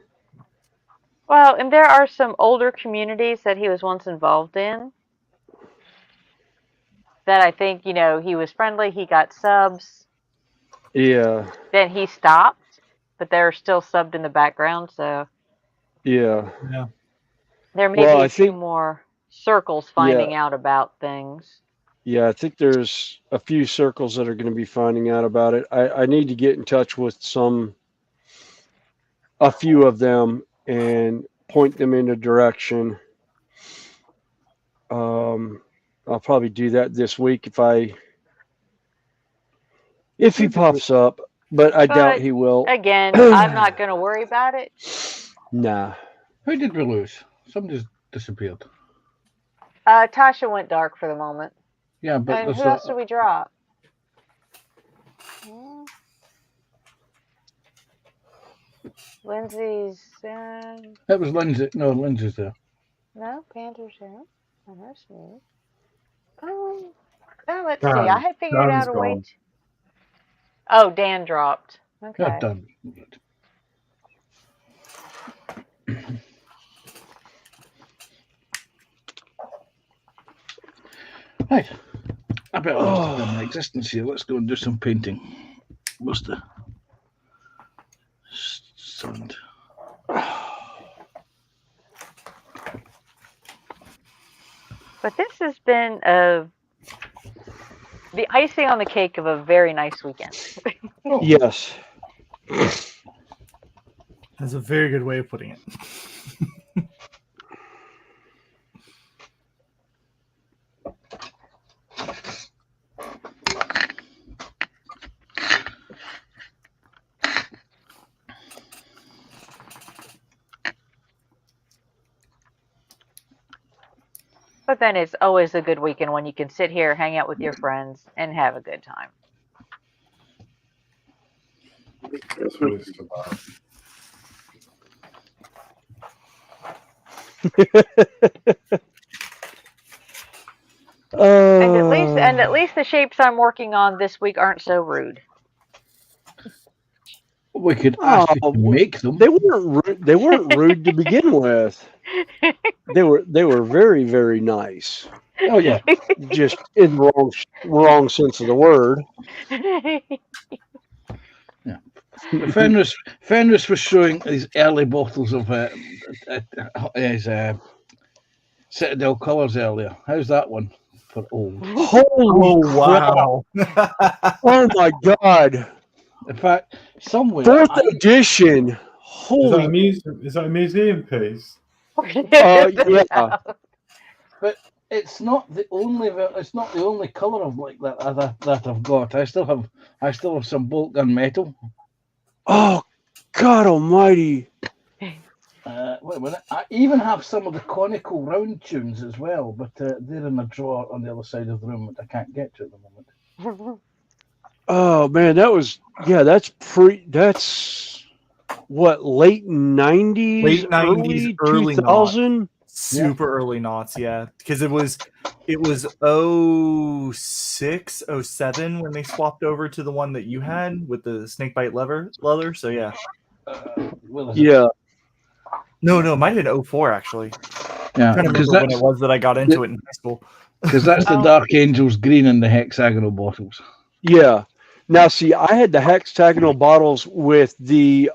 Speaker 1: Well, and there are some older communities that he was once involved in that I think, he was friendly, he got subs.
Speaker 12: Yeah.
Speaker 1: Then he stopped, but they're still subbed in the background, so.
Speaker 12: Yeah.
Speaker 11: Yeah.
Speaker 1: There may be a few more circles finding
Speaker 12: Yeah.
Speaker 1: out about things.
Speaker 12: Yeah, I think there's a few circles that are going to be finding out about it. I need to get in touch with a few of them and point them in a direction. I'll probably do that this week if he pops up, but I doubt he will.
Speaker 1: Again, I'm not going to worry about it.
Speaker 12: Nah.
Speaker 14: Who did we lose? Somebody just disappeared.
Speaker 1: Tasha went dark for the moment.
Speaker 14: Yeah, but
Speaker 1: and who else did we drop? Lindsay's.
Speaker 14: That was Lindsay. No, Lindsay's there.
Speaker 1: No, Panter's here. And there's me. Let's see. I had figured out a way to. Oh, Dan dropped. Okay.
Speaker 14: Not done. Right. I better understand my existence here. Let's go and do some painting. What's the sound?
Speaker 1: But this has been the icing on the cake of a very nice weekend.
Speaker 12: Yes.
Speaker 11: That's a very good way of putting it.
Speaker 1: But then it's always a good weekend when you can sit here, hang out with your friends, and have a good time.
Speaker 2: That's what it's about.
Speaker 1: And at least the shapes I'm working on this week aren't so rude.
Speaker 14: We could ask you to make them.
Speaker 12: They weren't rude. They weren't rude to begin with. They were very, very nice.
Speaker 14: Oh yeah,
Speaker 12: just in the wrong sense of the word.
Speaker 14: Yeah. Fenris was showing these early bottles of his Citadel colours earlier. How's that one for old?
Speaker 12: Holy
Speaker 11: wow!
Speaker 12: Oh my god!
Speaker 14: In fact, somewhere
Speaker 12: 4th edition. Holy!
Speaker 2: Is that a museum piece?
Speaker 12: Yeah.
Speaker 14: But it's not the only. It's not the only colour of like that I've got. I still have some bolt gun metal.
Speaker 12: Oh, God Almighty!
Speaker 14: Wait a minute. I even have some of the conical round tunes as well, but they're in a drawer on the other side of the room that I can't get to at the moment.
Speaker 12: Oh man, that's what, late 90s, early 2000,
Speaker 11: super early knots, yeah, because it was 06, 07 when they swapped over to the one that you had with the snakebite leather. So yeah,
Speaker 12: yeah.
Speaker 11: No, it might have been 04 actually.
Speaker 14: Yeah,
Speaker 11: I'm trying to remember when it was that I got into it in high school.
Speaker 14: Because that's the Dark Angels green in the hexagonal bottles.
Speaker 12: Yeah. Now, see, I had the hexagonal bottles with the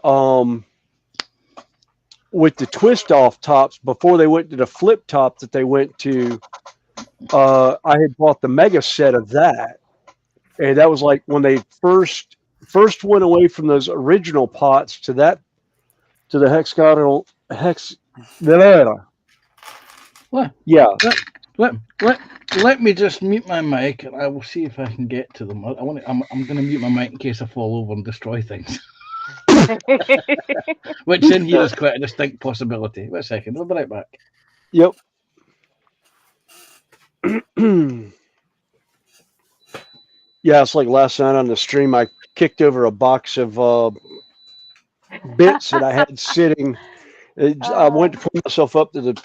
Speaker 12: twist off tops before they went to the flip top that they went to. I had bought the mega set of that, and that was like when they first went away from those original pots to the hexagonal
Speaker 14: What?
Speaker 12: Yeah.
Speaker 14: Let me just mute my mic, and I will see if I can get to them. I'm going to mute my mic in case I fall over and destroy things. Which in here is quite a distinct possibility. Wait a second, I'll be right back.
Speaker 12: Yep. Yeah, it's like last night on the stream, I kicked over a box of bits that I had sitting. I went to put myself up to the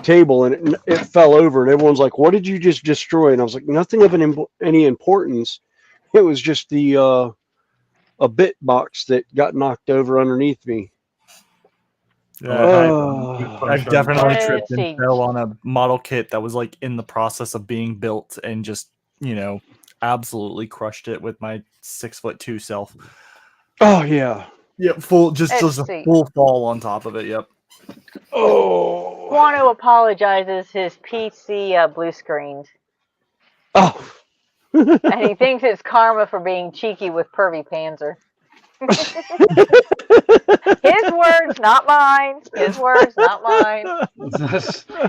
Speaker 12: table, and it fell over, and everyone's like, "What did you just destroy?" And I was like, "Nothing of any importance. It was just a bit box that got knocked over underneath me."
Speaker 11: Yeah, I've definitely tripped and fell on a model kit that was like in the process of being built and just, absolutely crushed it with my 6'2" self.
Speaker 12: Oh yeah.
Speaker 11: Yep, just a full fall on top of it. Yep.
Speaker 12: Oh.
Speaker 1: Guano apologizes. His PC blue screened.
Speaker 12: Oh.
Speaker 1: And he thinks it's karma for being cheeky with Pervy Panzer. His words, not mine. His words, not mine.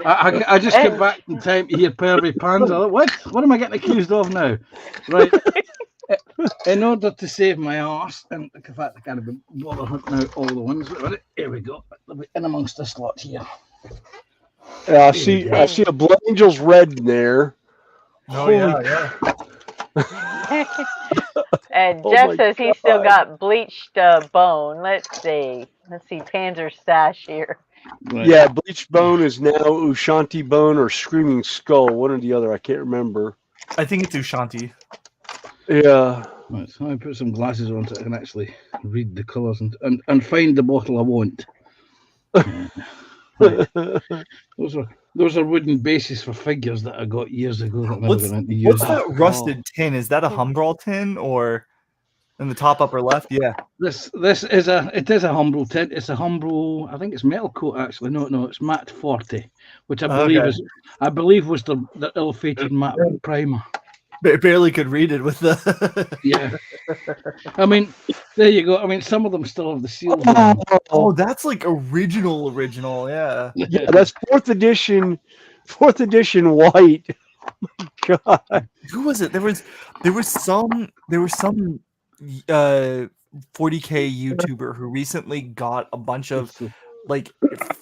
Speaker 14: I just came back in time to hear Pervy Panzer. What am I getting accused of now? Right. In order to save my arse, and in fact I can't even bother hunting out all the ones. Here we go. In amongst the slot here.
Speaker 12: Yeah, I see a Blood Angels red in there.
Speaker 2: Oh yeah.
Speaker 1: And Jeff says he's still got bleached bone. Let's see Panzer's stash here.
Speaker 12: Right. Yeah, bleached bone is now Ushanti bone or Screaming Skull, one or the other. I can't remember.
Speaker 11: I think it's Ushanti.
Speaker 12: Yeah.
Speaker 14: Right, so I put some glasses on so I can actually read the colours and find the bottle I want. Right. Those are wooden bases for figures that I got years ago. That
Speaker 11: What's that rusted tin? Is that a Humbrol tin or in the top upper left? Yeah.
Speaker 14: This is a Humbrol tin. It's a Humbrol. I think it's metal coat actually. No, it's matte 40, which I believe was the ill-fated matte primer.
Speaker 11: Barely could read it with the.
Speaker 14: Yeah. I mean, there you go. I mean, some of them still have the seals.
Speaker 11: Oh, that's like original. Yeah.
Speaker 12: Yeah, that's 4th edition white. Oh my God.
Speaker 11: Who was it? There was some 40K YouTuber who recently got a bunch of like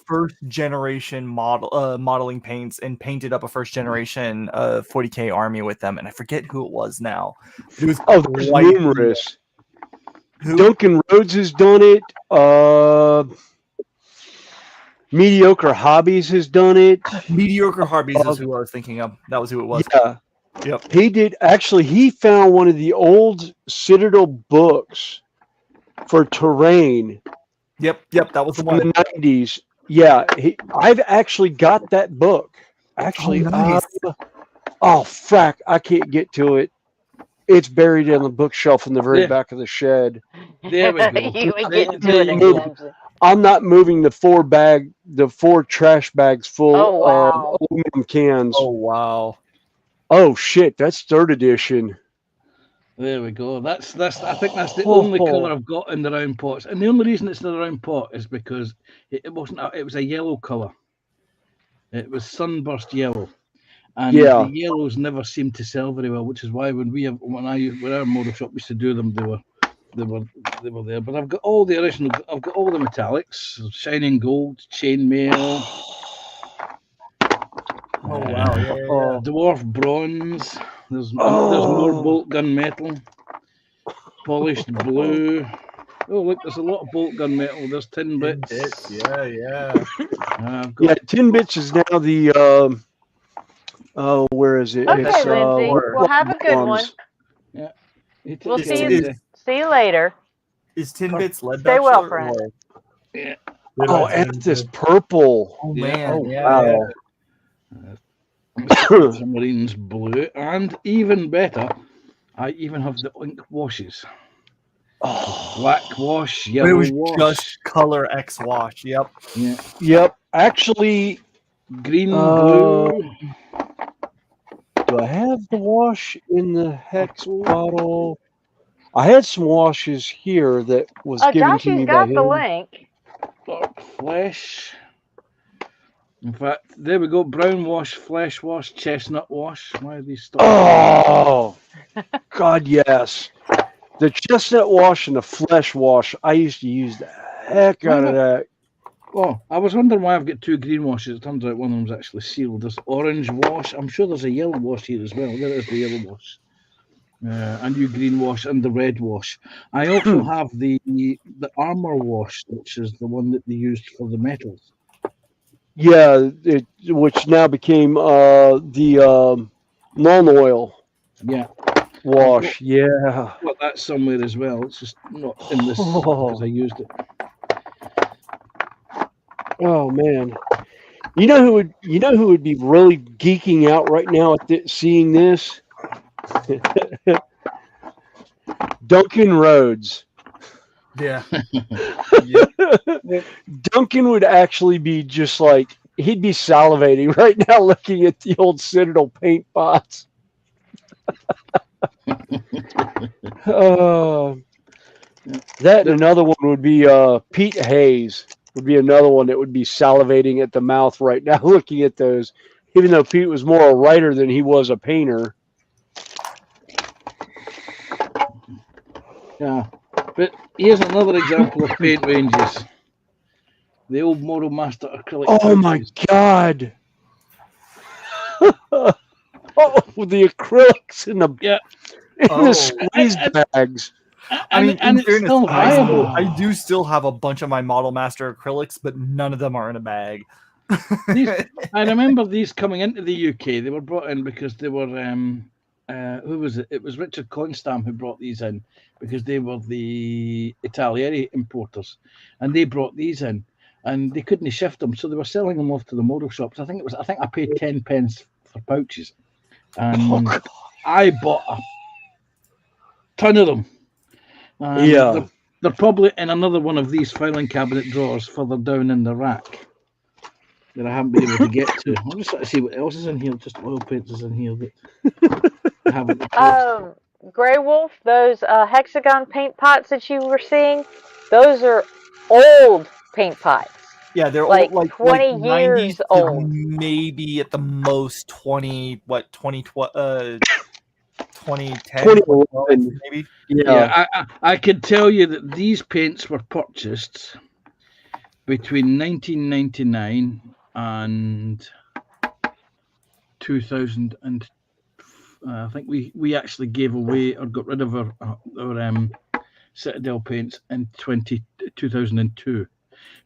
Speaker 11: first generation modeling paints and painted up a first generation 40K army with them, and I forget who it was now. But it was
Speaker 12: there's numerous.
Speaker 11: Who?
Speaker 12: Duncan Rhodes has done it. Mediocre Hobbies has done it.
Speaker 11: Mediocre Hobbies is who I was thinking of. That was who it was.
Speaker 12: Yeah.
Speaker 11: Yep.
Speaker 12: He did. Actually, he found one of the old Citadel books for terrain.
Speaker 11: Yep. That was the
Speaker 12: from
Speaker 11: one.
Speaker 12: the 90s. Yeah. I've actually got that book. Actually,
Speaker 11: Oh, nice.
Speaker 12: Frack. I can't get to it. It's buried in the bookshelf in the very back of the shed.
Speaker 14: There we go.
Speaker 1: You ain't getting to it anytime soon.
Speaker 12: I'm not moving the four trash bags full
Speaker 1: Oh, wow.
Speaker 12: of aluminum cans.
Speaker 11: Oh, wow.
Speaker 12: Oh shit, that's 3rd edition.
Speaker 14: There we go. I think that's the only colour I've got in the round pots, and the only reason it's in the round pot is because it wasn't. It was a yellow colour. It was sunburst yellow, and the yellows never seemed to sell very well, which is why when our model shop used to do them, they were there. But I've got all the original. I've got all the metallics: shining gold, chainmail.
Speaker 11: Oh wow! Yeah.
Speaker 14: Dwarf bronze. There's more bolt gun metal. Polished blue. Oh look, there's a lot of bolt gun metal. There's tin bits.
Speaker 2: Yeah.
Speaker 12: Tin bits is now the. Where is it?
Speaker 1: Okay,
Speaker 12: it's,
Speaker 1: Lindsay. Well, have a good one.
Speaker 14: Yeah.
Speaker 1: We'll see you later.
Speaker 11: Is Tin Bits lead
Speaker 1: Stay well,
Speaker 11: bachelor,
Speaker 1: friend.
Speaker 11: or-
Speaker 14: Yeah.
Speaker 12: Oh, and this purple.
Speaker 11: Oh man!
Speaker 12: Oh,
Speaker 11: Yeah.
Speaker 14: Marines blue, and even better, I even have the ink washes. Black wash, yellow
Speaker 11: It was
Speaker 14: wash.
Speaker 11: just color X wash. Yep.
Speaker 14: Yeah.
Speaker 12: Yep. Actually,
Speaker 14: green, blue.
Speaker 12: Do I have the wash in the hex bottle? I had some washes here that was given to me
Speaker 1: Joshy's
Speaker 12: by
Speaker 1: got
Speaker 12: him.
Speaker 1: the link.
Speaker 14: Dark flesh. In fact, there we go. Brown wash, flesh wash, chestnut wash. Why are these stuff?
Speaker 12: Oh, God, yes. The chestnut wash and the flesh wash. I used to use the heck out of that.
Speaker 14: Oh, I was wondering why I've got 2 green washes. It turns out one of them's actually sealed. There's orange wash. I'm sure there's a yellow wash here as well. There is the yellow wash. A new green wash and the red wash. I also have the armor wash, which is the one that they used for the metals.
Speaker 12: Yeah, which now became the non-oil wash. Yeah.
Speaker 14: Well, that's somewhere as well. It's just not in this because I used it.
Speaker 12: Oh man, you know who would be really geeking out right now at seeing this? Duncan Rhodes.
Speaker 11: Yeah.
Speaker 12: Duncan would actually be just like, he'd be salivating right now looking at the old Citadel paint pots. That and another one would be Pete Hayes would be another one that would be salivating at the mouth right now looking at those, even though Pete was more a writer than he was a painter.
Speaker 14: Yeah, but here's another example of paint ranges. The old Model Master acrylic.
Speaker 12: Oh my God! The acrylics in the squeeze bags.
Speaker 11: I mean, in
Speaker 14: it's
Speaker 11: fairness,
Speaker 14: still viable.
Speaker 11: I do still have a bunch of my Model Master acrylics, but none of them are in a bag.
Speaker 14: I remember these coming into the UK. They were brought in because they were who was it? It was Richard Constam who brought these in because they were the Italieri importers, and they brought these in, and they couldn't shift them, so they were selling them off to the model shops. I think I paid 10 pence for pouches, and I bought a ton of them. They're probably in another one of these filing cabinet drawers further down in the rack that I haven't been able to get to. I'm just trying to see what else is in here. Just oil paints is in here that I haven't.
Speaker 1: Grey Wolf, those hexagon paint pots that you were seeing, those are old paint pots.
Speaker 11: Yeah, they're
Speaker 1: like
Speaker 11: old,
Speaker 1: 20 years old.
Speaker 11: Maybe at the most 2010,
Speaker 12: 2011,
Speaker 11: maybe.
Speaker 14: Yeah, I could tell you that these paints were purchased between 1999 and 2000, and I think we actually gave away or got rid of our Citadel paints in 2002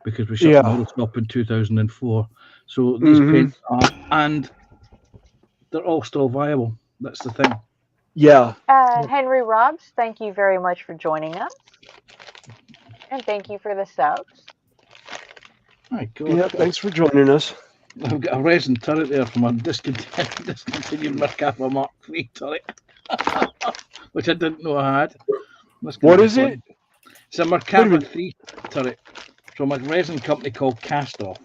Speaker 14: because we shut the model shop in 2004. So these paints are, and they're all still viable. That's the thing.
Speaker 12: Yeah.
Speaker 1: Henry Robs, thank you very much for joining us. And thank you for the subs.
Speaker 14: My God.
Speaker 12: Yeah, thanks for joining us.
Speaker 14: I've got a resin turret there from a discontinued Merkava Mark III turret, which I didn't know I had.
Speaker 12: What is it?
Speaker 14: It's a Merkava 3 turret from a resin company called Castoff.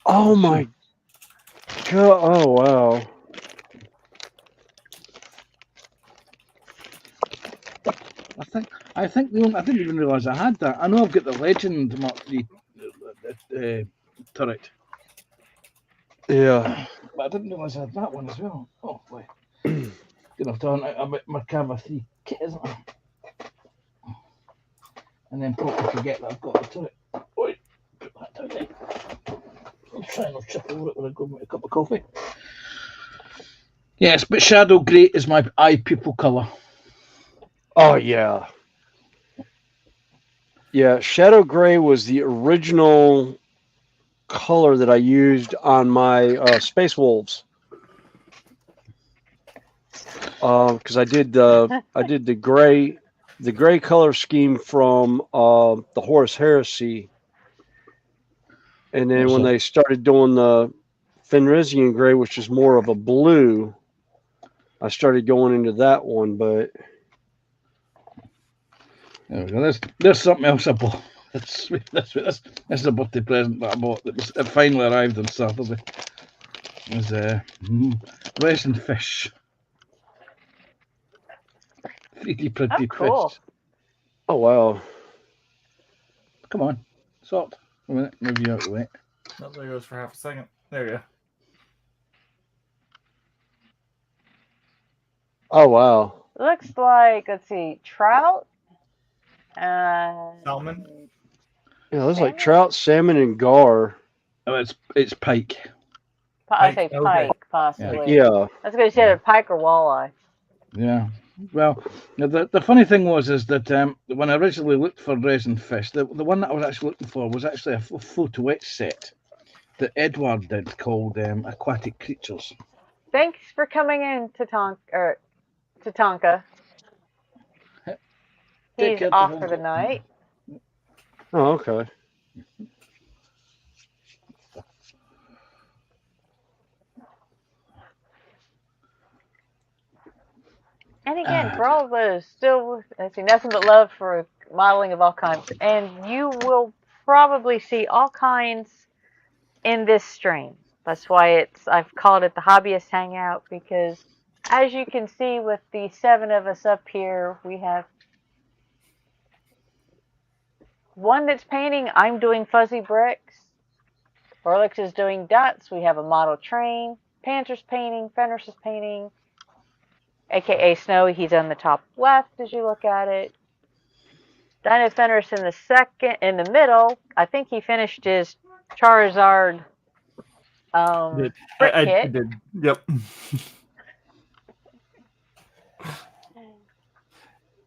Speaker 12: Oh my God! Oh wow!
Speaker 14: I think I didn't even realise I had that. I know I've got the Legend Mark III turret.
Speaker 12: Yeah.
Speaker 14: But I didn't realise I had that one as well. Oh boy. Gonna have to run out a Merkava 3 kit, isn't it? And then probably forget that I've got the turret. Oi, put that down there. I'm trying not to trip over it when I go make a cup of coffee. Yes, but Shadow Grey is my eye pupil colour.
Speaker 12: Oh yeah. Yeah, Shadow Grey was the original color that I used on my Space Wolves. Because I did the gray color scheme from the Horus Heresy, and then when they started doing the Fenrisian gray, which is more of a blue, I started going into that one. But
Speaker 14: there we go. There's something else I bought. That's a birthday present that I bought. It finally arrived on Saturday. It was resin fish. 3D printed fish.
Speaker 12: Oh wow!
Speaker 14: Come on, sort. A minute, move you out of the way.
Speaker 11: Oh, there goes for half a second. There you go.
Speaker 12: Oh wow!
Speaker 1: Looks like, let's see, trout.
Speaker 11: Salmon.
Speaker 12: Yeah, there's like trout, salmon, and gar.
Speaker 14: Oh, it's pike.
Speaker 1: I say pike, possibly.
Speaker 12: Yeah.
Speaker 1: I was going to say either pike or walleye.
Speaker 14: Yeah. Well, the funny thing is that when I originally looked for resin fish, the one that I was actually looking for was actually a photo etch set that Edward did called Aquatic Creatures.
Speaker 1: Thanks for coming in, Tatanka. He's off for the night.
Speaker 12: Oh, okay.
Speaker 1: And again, for all of those, still, I see nothing but love for modeling of all kinds. And you will probably see all kinds in this stream. That's why I've called it the Hobbyist Hangout, because as you can see with the 7 of us up here, we have one that's painting. I'm doing fuzzy bricks. Orlix is doing dots. We have a model train. Panther's painting. Fenris is painting. AKA Snowy, he's on the top left as you look at it. Dino Fenris in the middle. I think he finished his Charizard brick kit.
Speaker 11: I did. Yep.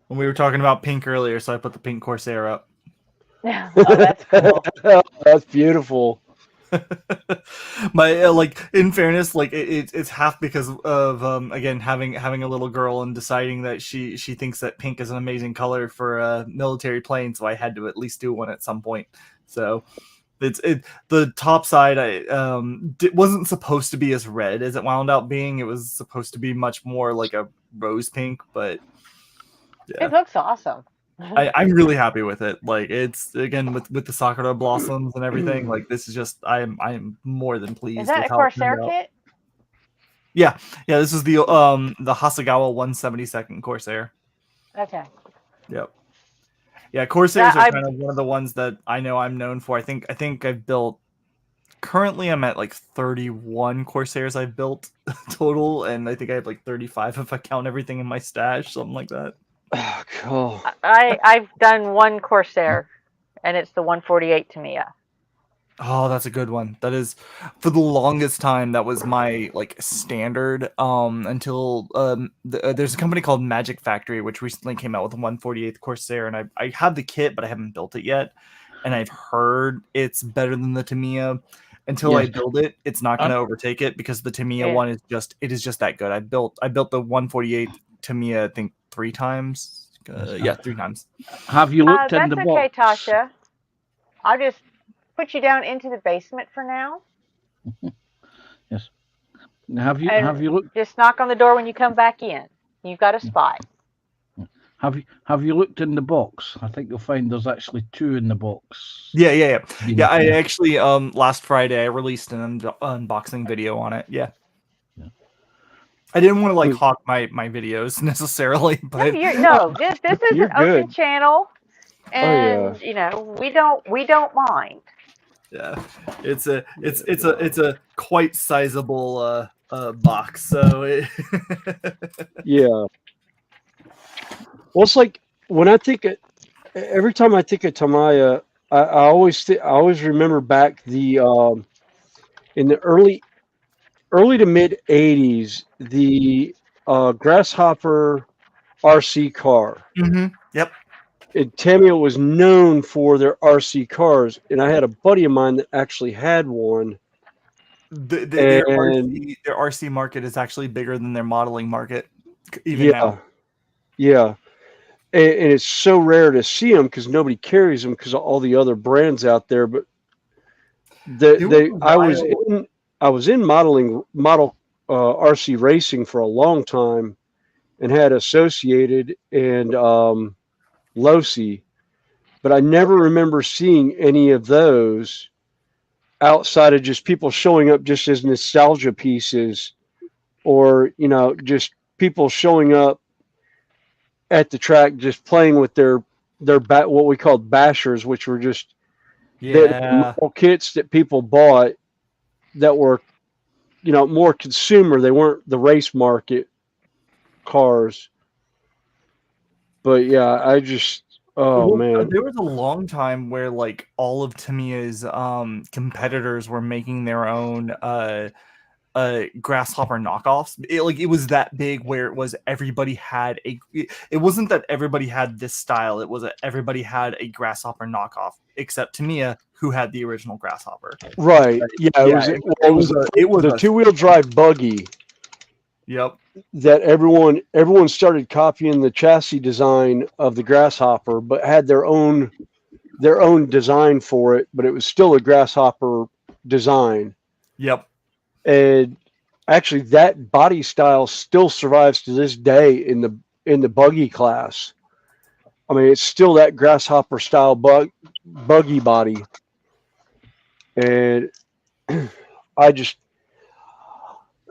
Speaker 11: When we were talking about pink earlier, so I put the pink Corsair up.
Speaker 1: Oh, that's cool.
Speaker 12: That's beautiful.
Speaker 11: My in fairness, it's half because of again having a little girl and deciding that she thinks that pink is an amazing color for a military plane, so I had to at least do one at some point. So the top side wasn't supposed to be as red as it wound up being. It was supposed to be much more like a rose pink, but yeah.
Speaker 1: It looks awesome.
Speaker 11: I'm really happy with it. Like, it's again with the Sakura blossoms and everything. Like, this is just I'm more than pleased.
Speaker 1: Is that
Speaker 11: with
Speaker 1: a
Speaker 11: how it
Speaker 1: Corsair
Speaker 11: turned out.
Speaker 1: kit?
Speaker 11: Yeah. This is the Hasegawa 172nd Corsair.
Speaker 1: Okay.
Speaker 11: Yep. Yeah, Corsairs are kind of one of the ones that I know I'm known for. I think I've built. Currently, I'm at like 31 Corsairs I've built total, and I think I have like 35 if I count everything in my stash, something like that.
Speaker 12: Oh, God.
Speaker 1: I've done one Corsair, and it's the 148 Tamiya.
Speaker 11: Oh, that's a good one. That is, for the longest time, that was my like standard. Until there's a company called Magic Factory, which recently came out with a 148th Corsair, and I have the kit, but I haven't built it yet. And I've heard it's better than the Tamiya. Until I
Speaker 14: Yes.
Speaker 11: build it, it's not going to overtake it because the Tamiya
Speaker 1: Yeah.
Speaker 11: one is just that good. I built the 148th Tamiya, I think 3 times. Yeah, 3 times.
Speaker 14: Have you looked in
Speaker 1: That's
Speaker 14: the
Speaker 1: okay,
Speaker 14: box?
Speaker 1: Tasha. I'll just put you down into the basement for now,
Speaker 14: Yes. Have you
Speaker 1: and
Speaker 14: looked
Speaker 1: just knock on the door when you come back in. You've got a spot.
Speaker 14: have you looked in the box? I think you'll find there's actually 2 in the box.
Speaker 11: Yeah. I
Speaker 14: Yeah.
Speaker 11: actually last Friday I released an unboxing video on it. Yeah. I didn't want to like hawk my videos necessarily, but
Speaker 1: This is
Speaker 11: You're
Speaker 1: an open
Speaker 11: good.
Speaker 1: channel, and
Speaker 11: yeah.
Speaker 1: you know we don't mind.
Speaker 11: Yeah, it's a quite sizable box. So
Speaker 12: Yeah. Well, it's like when I think every time I think of Tamiya, I always remember back in the early to mid '80s, the Grasshopper RC car.
Speaker 11: Yep.
Speaker 12: And Tamiya was known for their RC cars, and I had a buddy of mine that actually had one.
Speaker 11: Their RC market is actually bigger than their modeling market, even now.
Speaker 12: Yeah. And it's so rare to see them because nobody carries them because of all the other brands out there. But I was in model RC racing for a long time, and had Associated and Losi, but I never remember seeing any of those outside of just people showing up just as nostalgia pieces, or just people showing up at the track just playing with their what we called bashers, which were just model kits that people bought that were more consumer. They weren't the race market cars. But yeah, I just man.
Speaker 11: There was a long time where like all of Tamiya's competitors were making their own Grasshopper knockoffs. It was that big where it was everybody had it wasn't that everybody had this style, it was that everybody had a Grasshopper knockoff except Tamiya, who had the original Grasshopper.
Speaker 12: Right. Yeah, it was the 2-wheel drive buggy.
Speaker 11: Yep.
Speaker 12: That everyone started copying the chassis design of the Grasshopper, but had their own design for it, but it was still a Grasshopper design.
Speaker 11: Yep.
Speaker 12: And actually that body style still survives to this day in the buggy class. I mean, it's still that Grasshopper style buggy body. And I just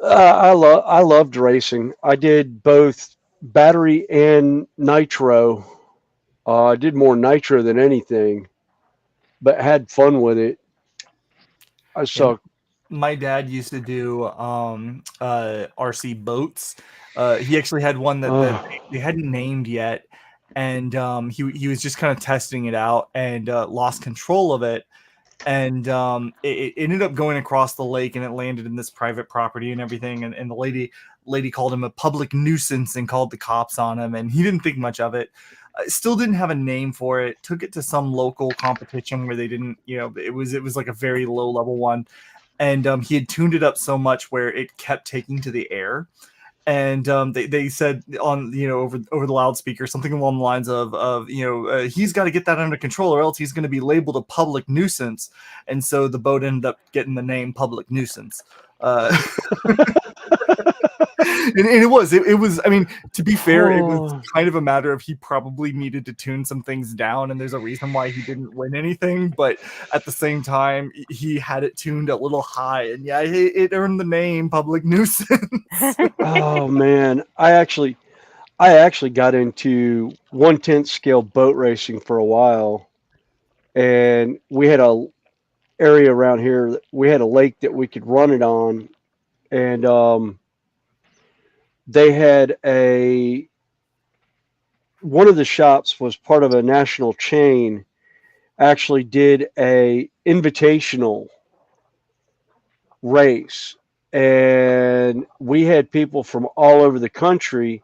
Speaker 12: I loved racing. I did both battery and nitro. I did more nitro than anything, but had fun with it. I saw.
Speaker 11: My dad used to do RC boats. He actually had one that they hadn't named yet, and he was just kind of testing it out and lost control of it. And it ended up going across the lake, and it landed in this private property and everything. And the lady called him a public nuisance and called the cops on him, and he didn't think much of it. Still didn't have a name for it. Took it to some local competition where they didn't, it was like a very low level one, and he had tuned it up so much where it kept taking to the air. And they said on over the loudspeaker something along the lines of he's got to get that under control or else he's going to be labeled a public nuisance. And so the boat ended up getting the name Public Nuisance. And it was I mean, to be fair, it was kind of a matter of he probably needed to tune some things down, and there's a reason why he didn't win anything, but at the same time he had it tuned a little high, and it earned the name Public Nuisance.
Speaker 12: Oh man, I actually got into 1/10 scale boat racing for a while, and we had a area around here. We had a lake that we could run it on, and they had a one of the shops was part of a national chain, actually did a invitational race, and we had people from all over the country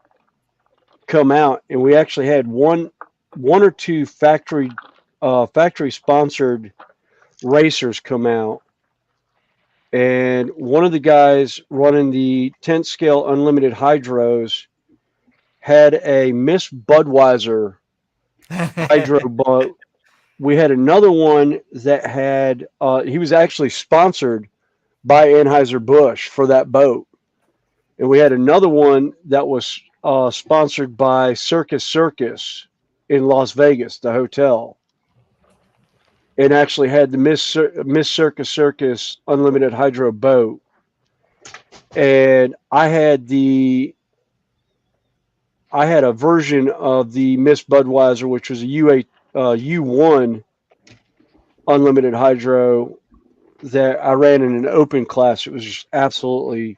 Speaker 12: come out, and we actually had one or two factory sponsored racers come out, and one of the guys running the 10th scale unlimited hydros had a Miss Budweiser hydro boat. We had another one that had he was actually sponsored by Anheuser-Busch for that boat, and we had another one that was sponsored by Circus in Las Vegas, the hotel, and actually had the Miss Circus unlimited hydro boat. And I had a version of the Miss Budweiser, which was a U1 unlimited hydro that I ran in an open class. It was just absolutely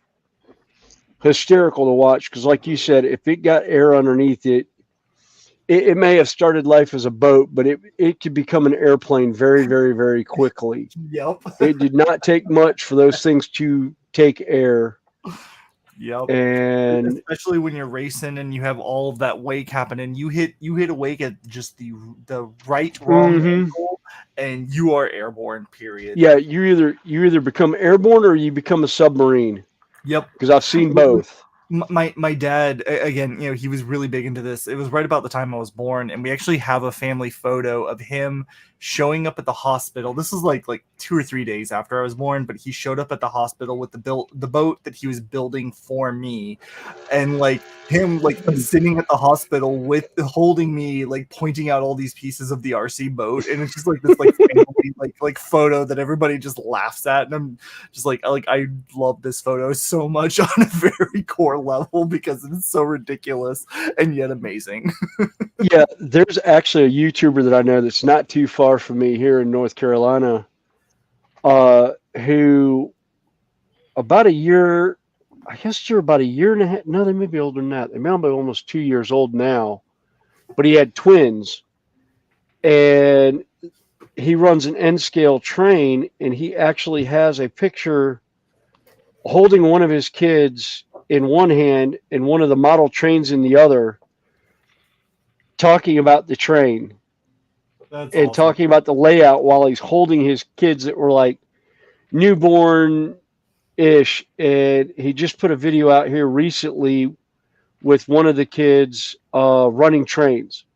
Speaker 12: hysterical to watch because, like you said, if it got air underneath it, it may have started life as a boat, but it could become an airplane very, very, very quickly.
Speaker 11: Yep.
Speaker 12: It did not take much for those things to take air.
Speaker 11: Yep.
Speaker 12: And
Speaker 11: especially when you're racing and you have all of that wake happening, you hit a wake at just the right wrong angle, and you are airborne. Period.
Speaker 12: Yeah, you either become airborne or you become a submarine.
Speaker 11: Yep.
Speaker 12: Because I've seen both.
Speaker 11: My dad, again, he was really big into this. It was right about the time I was born, and we actually have a family photo of him showing up at the hospital. This is like 2 or 3 days after I was born, but he showed up at the hospital with the boat that he was building for me, and him sitting at the hospital with holding me, pointing out all these pieces of the RC boat, and it's just this family photo that everybody just laughs at, and I'm just I love this photo so much on a very core level because it's so ridiculous and yet amazing.
Speaker 12: Yeah, there's actually a YouTuber that I know that's not too far from me here in North Carolina, who about a year, I guess they're about a year and a half. No, they may be older than that. They may be almost 2 years old now, but he had twins, and he runs an N-scale train, and he actually has a picture holding one of his kids in one hand and one of the model trains in the other, talking about the train.
Speaker 11: That's
Speaker 12: and
Speaker 11: awesome.
Speaker 12: Talking about the layout while he's holding his kids that were newborn-ish. And he just put a video out here recently with one of the kids running trains.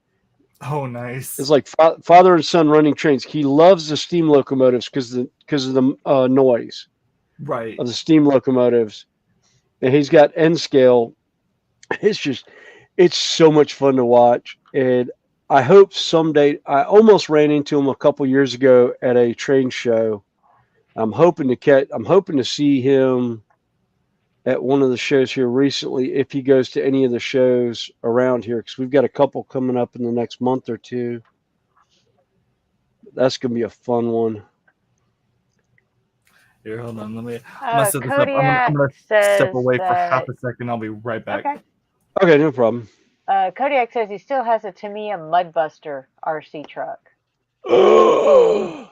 Speaker 11: Oh, nice.
Speaker 12: It's like father and son running trains. He loves the steam locomotives because of the noise
Speaker 11: right
Speaker 12: of the steam locomotives. And he's got N-scale. It's so much fun to watch. And I hope someday, I almost ran into him a couple years ago at a train show. I'm hoping to see him at one of the shows here recently, if he goes to any of the shows around here, because we've got a couple coming up in the next month or two. That's going to be a fun one.
Speaker 11: Here, hold on. I'm gonna set this up. I'm
Speaker 1: Kodiak
Speaker 11: gonna
Speaker 1: says
Speaker 11: step away for half
Speaker 1: that-
Speaker 11: a second. I'll be right back.
Speaker 12: Okay, no problem.
Speaker 1: Kodiak says he still has a Tamiya Mudbuster RC truck.
Speaker 12: Oh.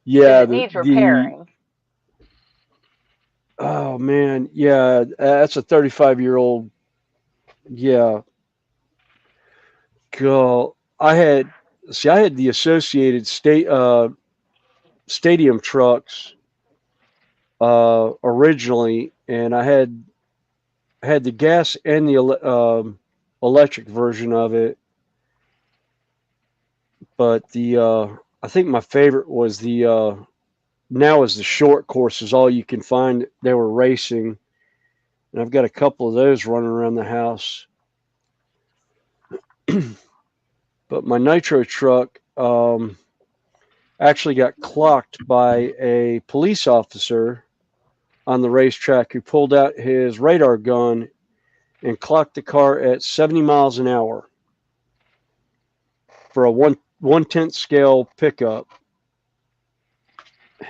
Speaker 12: Yeah.
Speaker 1: It needs repairing.
Speaker 12: Oh man, yeah, that's a 35-year-old. Yeah. Girl, I had the Associated Stadium trucks originally, and I had the gas and the electric version of it. But I think my favorite was now is the short courses, all you can find. They were racing, and I've got a couple of those running around the house. But my nitro truck actually got clocked by a police officer on the racetrack who pulled out his radar gun and clocked the car at 70 miles an hour for a 1/10 scale pickup.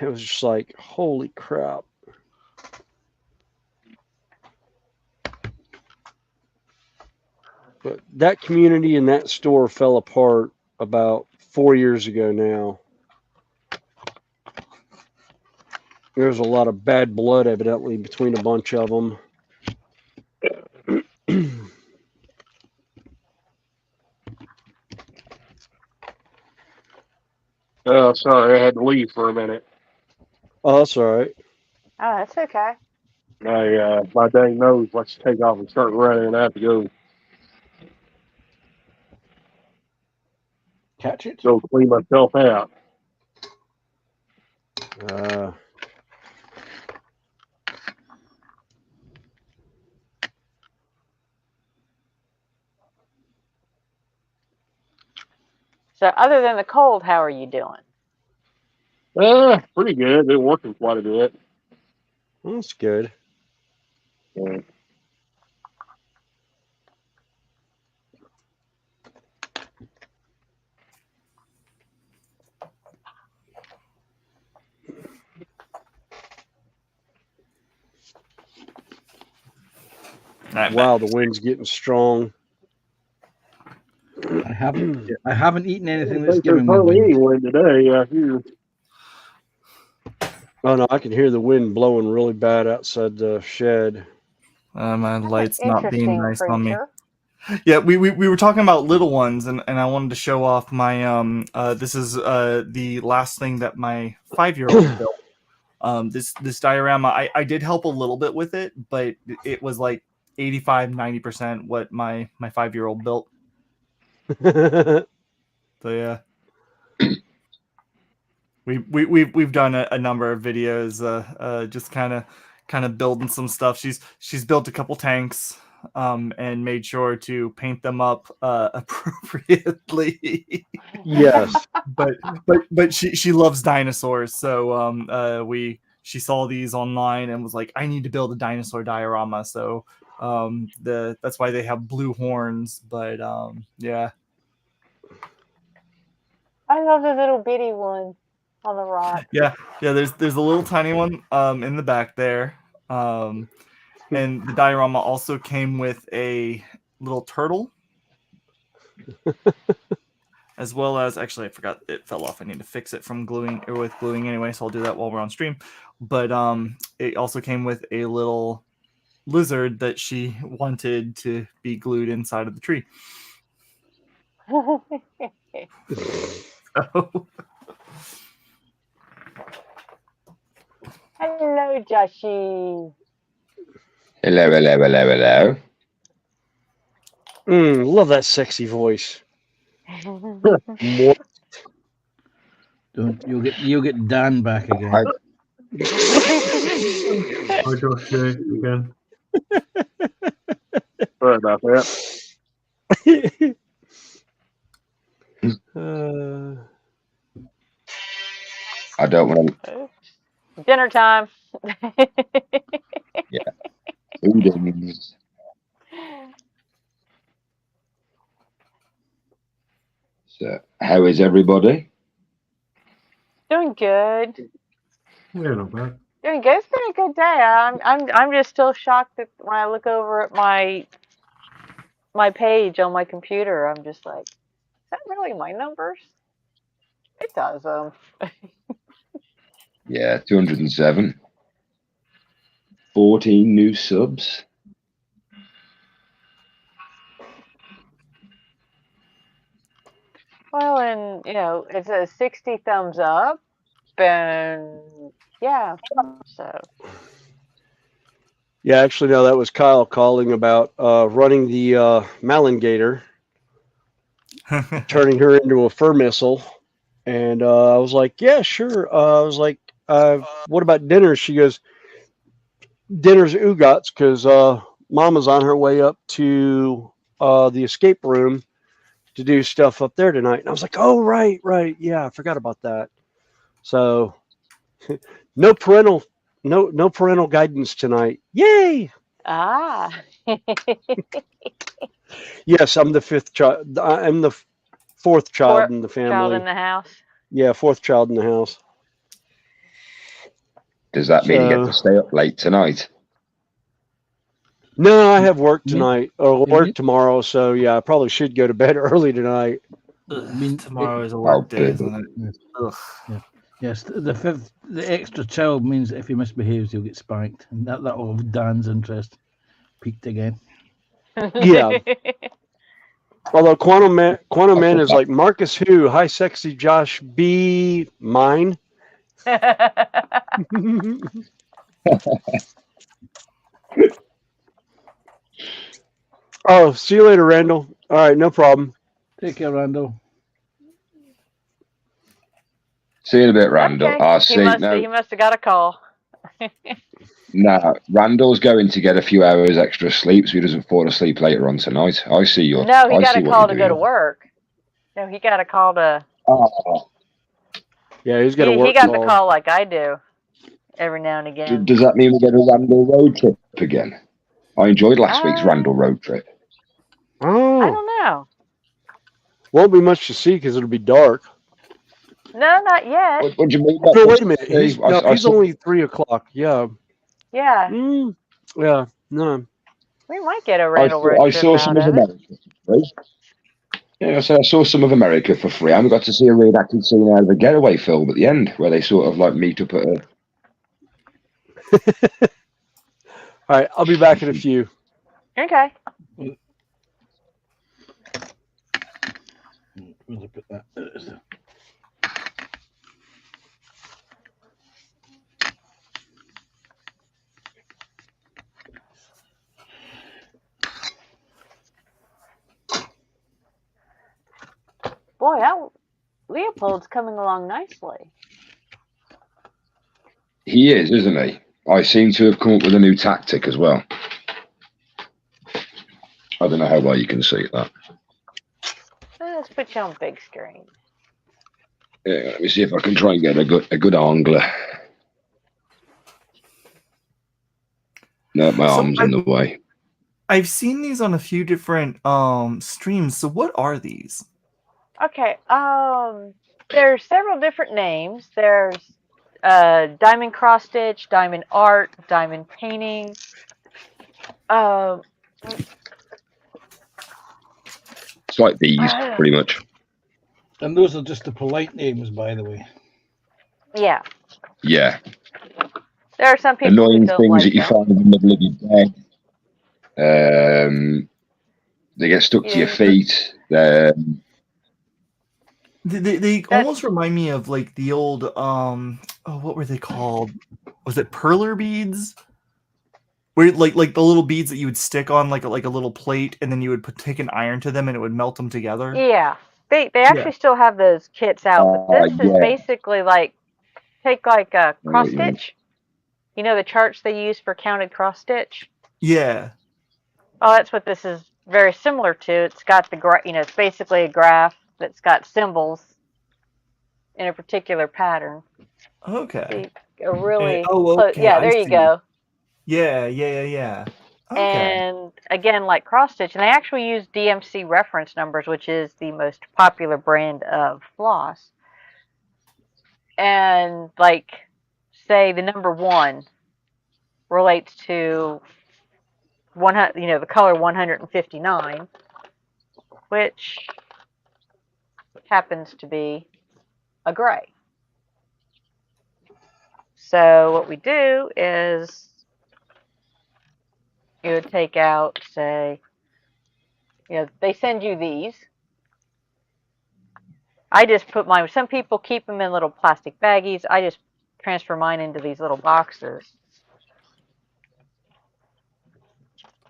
Speaker 12: It was just like, holy crap. But that community and that store fell apart about 4 years ago now. There's a lot of bad blood, evidently, between a bunch of them.
Speaker 16: Oh, sorry, I had to leave for a minute.
Speaker 12: Oh, that's all right.
Speaker 1: Oh, that's okay.
Speaker 16: My dang nose likes to take off and start running, and I have to go
Speaker 14: Catch it.
Speaker 16: go clean myself out.
Speaker 1: So other than the cold, how are you doing?
Speaker 16: Pretty good. Been working quite a bit.
Speaker 12: That's good.
Speaker 16: Yeah.
Speaker 12: Wow, the wind's getting strong.
Speaker 14: I haven't eaten anything
Speaker 16: I
Speaker 14: that's
Speaker 16: think there's
Speaker 14: giving me
Speaker 16: hardly
Speaker 14: wind.
Speaker 16: any wind today out here.
Speaker 12: Oh no, I can hear the wind blowing really bad outside the shed.
Speaker 11: My light's not being
Speaker 1: Interesting
Speaker 11: nice on me.
Speaker 1: creature.
Speaker 11: Yeah, we were talking about little ones, and I wanted to show off my this is the last thing that my 5-year-old built. This diorama, I did help a little bit with it, but it was like 85-90% what my 5-year-old built. So yeah, we've done a number of videos, just kind of building some stuff. She's built a couple tanks, and made sure to paint them up appropriately.
Speaker 12: Yes,
Speaker 11: but she loves dinosaurs, so she saw these online and was like, I need to build a dinosaur diorama. So that's why they have blue horns. But yeah.
Speaker 1: I love the little bitty one on the rock.
Speaker 11: Yeah. There's a little tiny one in the back there, and the diorama also came with a little turtle, as well as, actually I forgot it fell off. I need to fix it from gluing anyway, so I'll do that while we're on stream. But it also came with a little lizard that she wanted to be glued inside of the tree.
Speaker 1: Hello, Joshy.
Speaker 17: Hello.
Speaker 12: Love that sexy voice.
Speaker 14: You'll get Dan back again.
Speaker 2: Hi, Josh, again.
Speaker 16: Sorry about that.
Speaker 17: I don't want to.
Speaker 1: Dinner time.
Speaker 17: Yeah. Food. So, how is everybody?
Speaker 1: Doing good.
Speaker 2: Yeah, not bad.
Speaker 1: Doing good. It's been a good day. I'm just still shocked that when I look over at my page on my computer, I'm just like, is that really my numbers? It does.
Speaker 17: Yeah, 207. 14 new subs.
Speaker 1: Well, and it says 60 thumbs up, and yeah, so.
Speaker 12: Yeah, actually, no, that was Kyle calling about running the Malingator, turning her into a fur missile. And I was like, yeah, sure. I was like, what about dinner? She goes, dinner's at Ugot's because Mama's on her way up to the escape room to do stuff up there tonight. And I was like, oh, right. Yeah, I forgot about that. So no parental guidance tonight. Yay!
Speaker 1: Ah.
Speaker 12: Yes, I'm the fifth child. I'm the fourth child in the family.
Speaker 1: Child in the house.
Speaker 12: Yeah, fourth child in the house.
Speaker 17: Does that mean you get to stay up late tonight?
Speaker 12: No, I have work tonight or work tomorrow, so yeah, I probably should go to bed early tonight.
Speaker 11: Tomorrow is a work day, isn't it? Ugh.
Speaker 14: Yeah. Yes, the extra child means that if he misbehaves, he'll get spanked, and that'll have Dan's interest peaked again.
Speaker 12: Yeah. Although Quantum Man is like Marcus Who, hi sexy Josh B mine. Oh, see you later, Randall. All right, no problem.
Speaker 14: Take care, Randall.
Speaker 17: See you in a bit, Randall.
Speaker 1: Okay.
Speaker 17: I
Speaker 1: He
Speaker 17: see.
Speaker 1: must
Speaker 17: No,
Speaker 1: have got a call.
Speaker 17: no, Randall's going to get a few hours extra sleep so he doesn't fall asleep later on tonight. I see your.
Speaker 1: No, he
Speaker 17: I
Speaker 1: got
Speaker 17: see
Speaker 1: a
Speaker 17: what
Speaker 1: call
Speaker 17: you're
Speaker 1: to
Speaker 17: doing.
Speaker 1: go to work. No, he got a call to.
Speaker 17: Oh,
Speaker 12: Yeah, he's got a
Speaker 1: He
Speaker 12: work
Speaker 1: got the
Speaker 12: call.
Speaker 1: call like I do, every now and again.
Speaker 17: does that mean we get a Randall road trip again? I enjoyed last week's Randall road trip.
Speaker 12: Oh,
Speaker 1: I don't know.
Speaker 12: won't be much to see because it'll be dark.
Speaker 1: No, not yet.
Speaker 17: What do you mean?
Speaker 12: No, wait a minute. He's
Speaker 17: saw-
Speaker 12: only 3:00. Yeah.
Speaker 1: Yeah,
Speaker 12: Yeah. No.
Speaker 1: we might get a Randall road
Speaker 17: I
Speaker 1: trip
Speaker 17: saw
Speaker 1: out
Speaker 17: some of
Speaker 1: of it.
Speaker 17: America for free. Yeah, I saw some of America for free. I got to see a reenacted scene out of a Getaway film at the end where they sort of like meet up at a.
Speaker 12: All right, I'll be back in a few.
Speaker 1: Okay.
Speaker 14: Where'd I put that? There it is.
Speaker 1: Boy, that Leopold's coming along nicely.
Speaker 17: He is, isn't he? I seem to have come up with a new tactic as well. I don't know how well you can see that.
Speaker 1: Let's put you on big screen.
Speaker 17: Yeah, let me see if I can try and get a good angle. No, my arm's in the way.
Speaker 11: I've seen these on a few different streams. So what are these?
Speaker 1: Okay. There's several different names. There's diamond cross stitch, diamond art, diamond painting.
Speaker 17: It's like these, pretty much.
Speaker 14: And those are just the polite names, by the way.
Speaker 1: Yeah.
Speaker 17: Yeah.
Speaker 1: There are some people
Speaker 17: Annoying
Speaker 1: who don't
Speaker 17: things
Speaker 1: like
Speaker 17: that you
Speaker 1: them.
Speaker 17: find in the middle of your bed. They get stuck to your feet.
Speaker 11: They almost remind me of like the old what were they called? Was it perler beads? Where like the little beads that you would stick on like a little plate, and then you would take an iron to them, and it would melt them together.
Speaker 1: Yeah. They actually still have those kits out, but this is
Speaker 17: yeah.
Speaker 1: basically like take like a cross
Speaker 17: yeah.
Speaker 1: stitch. You know the charts they use for counted cross stitch?
Speaker 11: Yeah.
Speaker 1: Oh, that's what this is very similar to. It's got the it's basically a graph that's got symbols in a particular pattern.
Speaker 11: Okay.
Speaker 1: See, a really
Speaker 11: okay.
Speaker 1: yeah, there you go.
Speaker 11: Yeah. Okay.
Speaker 1: And again, like cross stitch, and they actually use DMC reference numbers, which is the most popular brand of floss. And like, say the number 1 relates to 100, the color 159, which happens to be a gray. So what we do is you would take out, say, they send you these. I just put mine, some people keep them in little plastic baggies. I just transfer mine into these little boxes.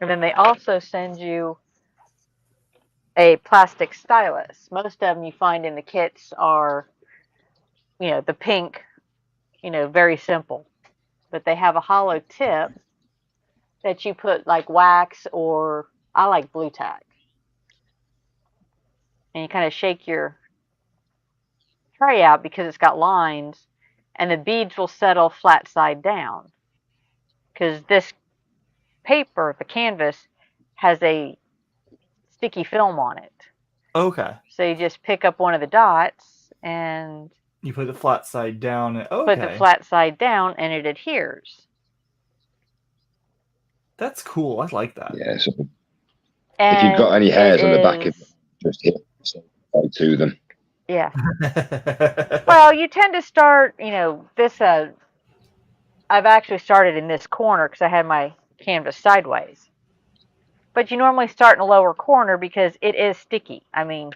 Speaker 1: And then they also send you a plastic stylus. Most of them you find in the kits are, the pink, very simple. But they have a hollow tip that you put like wax, or I like blue tack. And you kind of shake your tray out because it's got lines, and the beads will settle flat side down. Because this paper, the canvas, has a sticky film on it.
Speaker 11: Okay.
Speaker 1: So you just pick up one of the dots and
Speaker 11: you put the flat side down.
Speaker 1: Put the flat side down, and it adheres.
Speaker 11: That's cool. I like that.
Speaker 17: Yeah. So if you've
Speaker 1: And
Speaker 17: got any
Speaker 1: it
Speaker 17: hairs on the back of
Speaker 1: is,
Speaker 17: just hit to them.
Speaker 1: yeah. Well, you tend to start, this, I've actually started in this corner because I had my canvas sideways. But you normally start in a lower corner because it is sticky. I mean,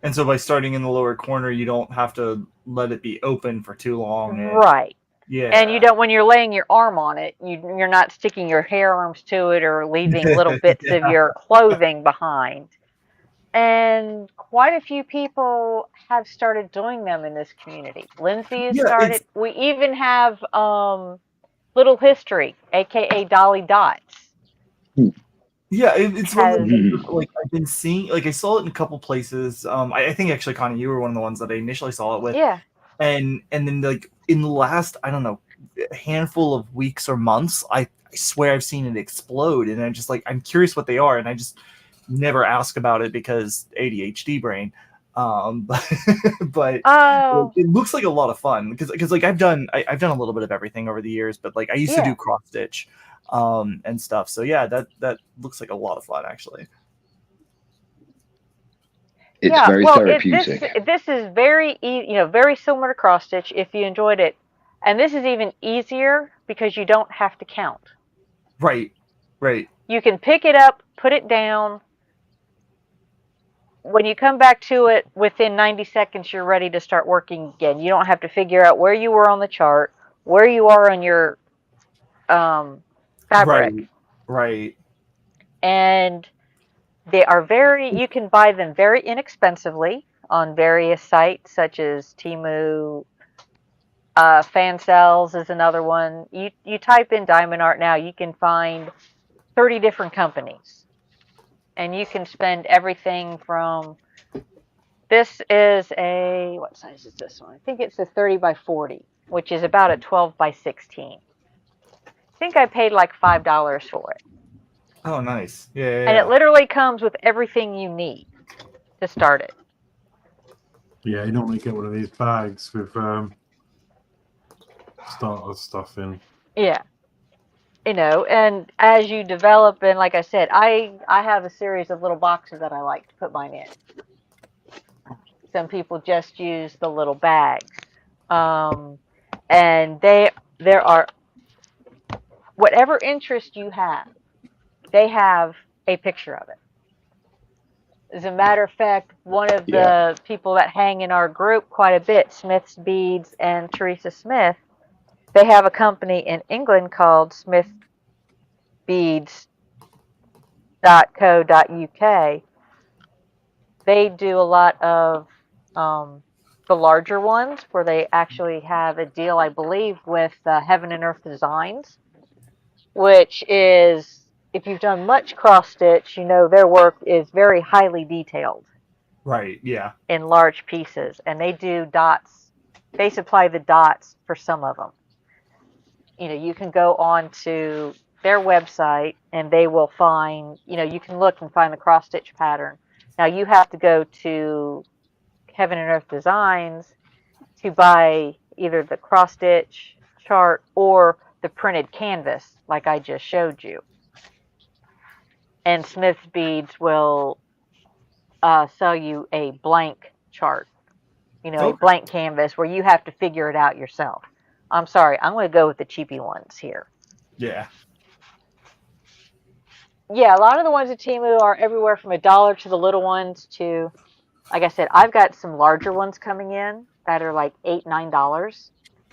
Speaker 11: And so by starting in the lower corner, you don't have to let it be open for too long.
Speaker 1: right.
Speaker 11: Yeah.
Speaker 1: And you don't, when you're laying your arm on it, you're not sticking your hair arms to it or leaving little bits of your clothing behind. And quite a few people have started doing them in this community. Lindsay has
Speaker 11: Yeah,
Speaker 1: started. We even have Little History, aka Dolly Dots.
Speaker 11: Yeah, it's one of the
Speaker 1: Has
Speaker 11: things that, like, I've been seeing. Like, I saw it in a couple places. I think actually, Connie, you were one of the ones that I initially saw it with.
Speaker 1: Yeah.
Speaker 11: And then, like, in the last, I don't know, handful of weeks or months, I swear I've seen it explode. And I'm just like, I'm curious what they are, and I just never ask about it because ADHD brain. But
Speaker 1: Oh.
Speaker 11: it looks like a lot of fun because like I've done a little bit of everything over the years, but like I used to do cross stitch and stuff. So yeah, that looks like a lot of fun actually.
Speaker 17: It's very therapeutic.
Speaker 1: This is very very similar to cross stitch if you enjoyed it, and this is even easier because you don't have to count.
Speaker 11: Right.
Speaker 1: You can pick it up, put it down. When you come back to it, within 90 seconds, you're ready to start working again. You don't have to figure out where you were on the chart, where you are on your fabric.
Speaker 11: Right.
Speaker 1: And they are you can buy them very inexpensively on various sites such as Temu, Fan Cells is another one. You type in diamond art now, you can find 30 different companies. And you can spend everything from, this is what size is this one? I think it's a 30 by 40, which is about a 12 by 16. I think I paid like $5 for it.
Speaker 11: Oh, nice. Yeah.
Speaker 1: And it literally comes with everything you need to start it.
Speaker 2: Yeah, you normally get one of these bags with starter stuff in.
Speaker 1: Yeah. And as you develop, and like I said, I have a series of little boxes that I like to put mine in. Some people just use the little bags. And there are, whatever interest you have, they have a picture of it. As a matter of fact, one of the people that hang in our group quite a bit, Smith's Beads and Teresa Smith, they have a company in England called smithbeads.co.uk. They do a lot of the larger ones where they actually have a deal, I believe, with Heaven and Earth Designs, which is, if you've done much cross stitch, their work is very highly detailed.
Speaker 11: Right, yeah.
Speaker 1: In large pieces. And they do dots. They supply the dots for some of them. You can go on to their website and they will find, you can look and find the cross stitch pattern. Now you have to go to Heaven and Earth Designs to buy either the cross stitch chart or the printed canvas like I just showed you. And Smith's Beads will sell you a blank chart, a blank canvas where you have to figure it out yourself. I'm sorry, I'm going to go with the cheapy ones here.
Speaker 11: Yeah.
Speaker 1: Yeah, a lot of the ones at Temu are everywhere from $1 to the little ones to, like I said, I've got some larger ones coming in that are like $8, $9,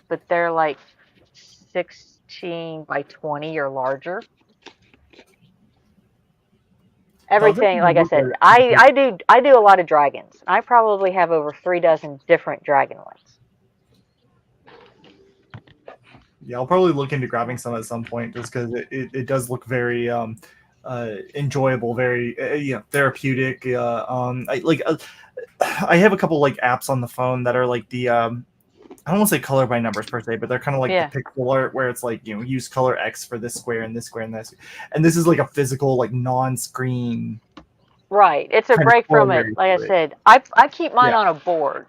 Speaker 1: but they're like 16 by 20 or larger. Everything, like I said, I do a lot of dragons. I probably have over 3 dozen different dragon ones.
Speaker 11: Yeah, I'll probably look into grabbing some at some point just because it does look very enjoyable, very therapeutic. I have a couple like apps on the phone that are like the I don't want to say color by numbers per se, but they're kind of like the pixel art where it's like, use color X for this square and this square and this, and this is like a physical like non-screen.
Speaker 1: Right, it's a break from it. Like I said, I keep mine on a board.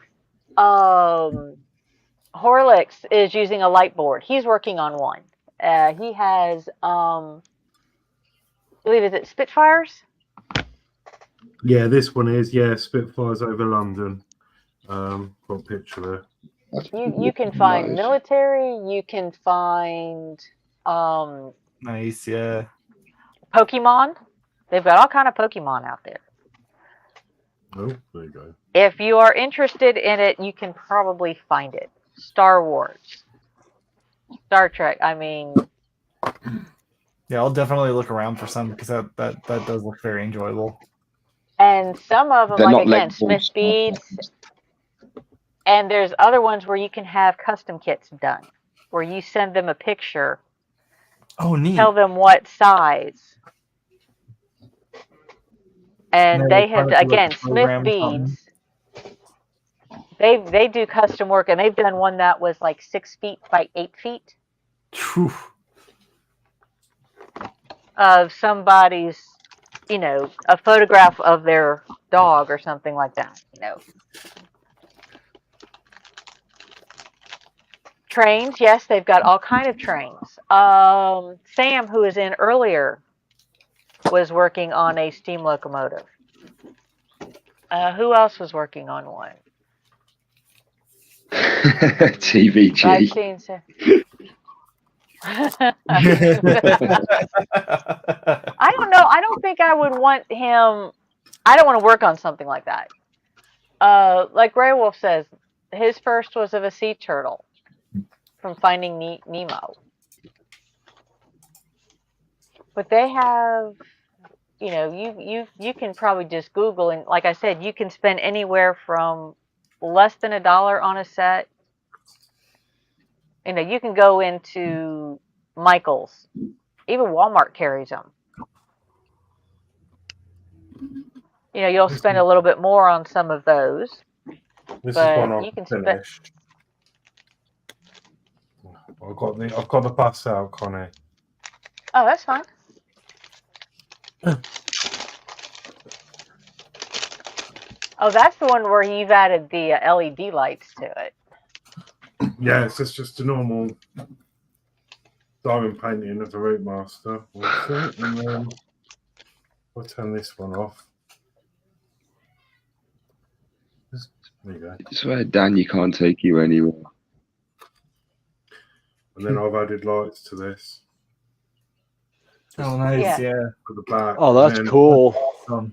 Speaker 1: Horlicks is using a light board. He's working on one. He has, I believe, is it Spitfires?
Speaker 2: Yeah, this one is, yeah, Spitfires over London. Got a picture there.
Speaker 1: You can find military. You can find
Speaker 11: Nice, yeah.
Speaker 1: Pokemon. They've got all kind of Pokemon out there.
Speaker 2: Oh, there you go.
Speaker 1: If you are interested in it, you can probably find it. Star Wars, Star Trek. I mean,
Speaker 11: Yeah, I'll definitely look around for some because that does look very enjoyable.
Speaker 1: and some of them,
Speaker 17: They're
Speaker 1: like
Speaker 17: not
Speaker 1: again,
Speaker 17: Lego
Speaker 1: Smith
Speaker 17: Star
Speaker 1: beads, and there's other ones where you can have custom kits done, where you send them a picture,
Speaker 11: Oh, neat.
Speaker 1: tell them what size, and they have again Smith beads. They do custom work, and they've done one that was like 6 feet by 8 feet of somebody's, a photograph of their dog or something like that. Trains, yes, they've got all kind of trains. Sam, who was in earlier, was working on a steam locomotive. Who else was working on one?
Speaker 17: TVG.
Speaker 1: I've seen some. I don't know. I don't think I would want him. I don't want to work on something like that. Like Grey Wolf says, his first was of a sea turtle from Finding Nemo. But they have, you can probably just Google, and like I said, you can spend anywhere from less than $1 on a set. You can go into Michael's. Even Walmart carries them. You'll spend a little bit more on some of those.
Speaker 2: This
Speaker 1: but
Speaker 2: is one I've
Speaker 1: you can
Speaker 2: finished. I've got the bus out, Connie.
Speaker 1: Oh, that's fine. Oh, that's the one where you've added the LED lights to it.
Speaker 2: Yeah, it's just a normal diamond painting of the Route Master. And then I'll turn this one off. There you go.
Speaker 17: I swear, Dan, you can't take you anywhere.
Speaker 2: And then I've added lights to this.
Speaker 11: Oh, nice, yeah.
Speaker 2: For the back.
Speaker 12: Oh, that's cool.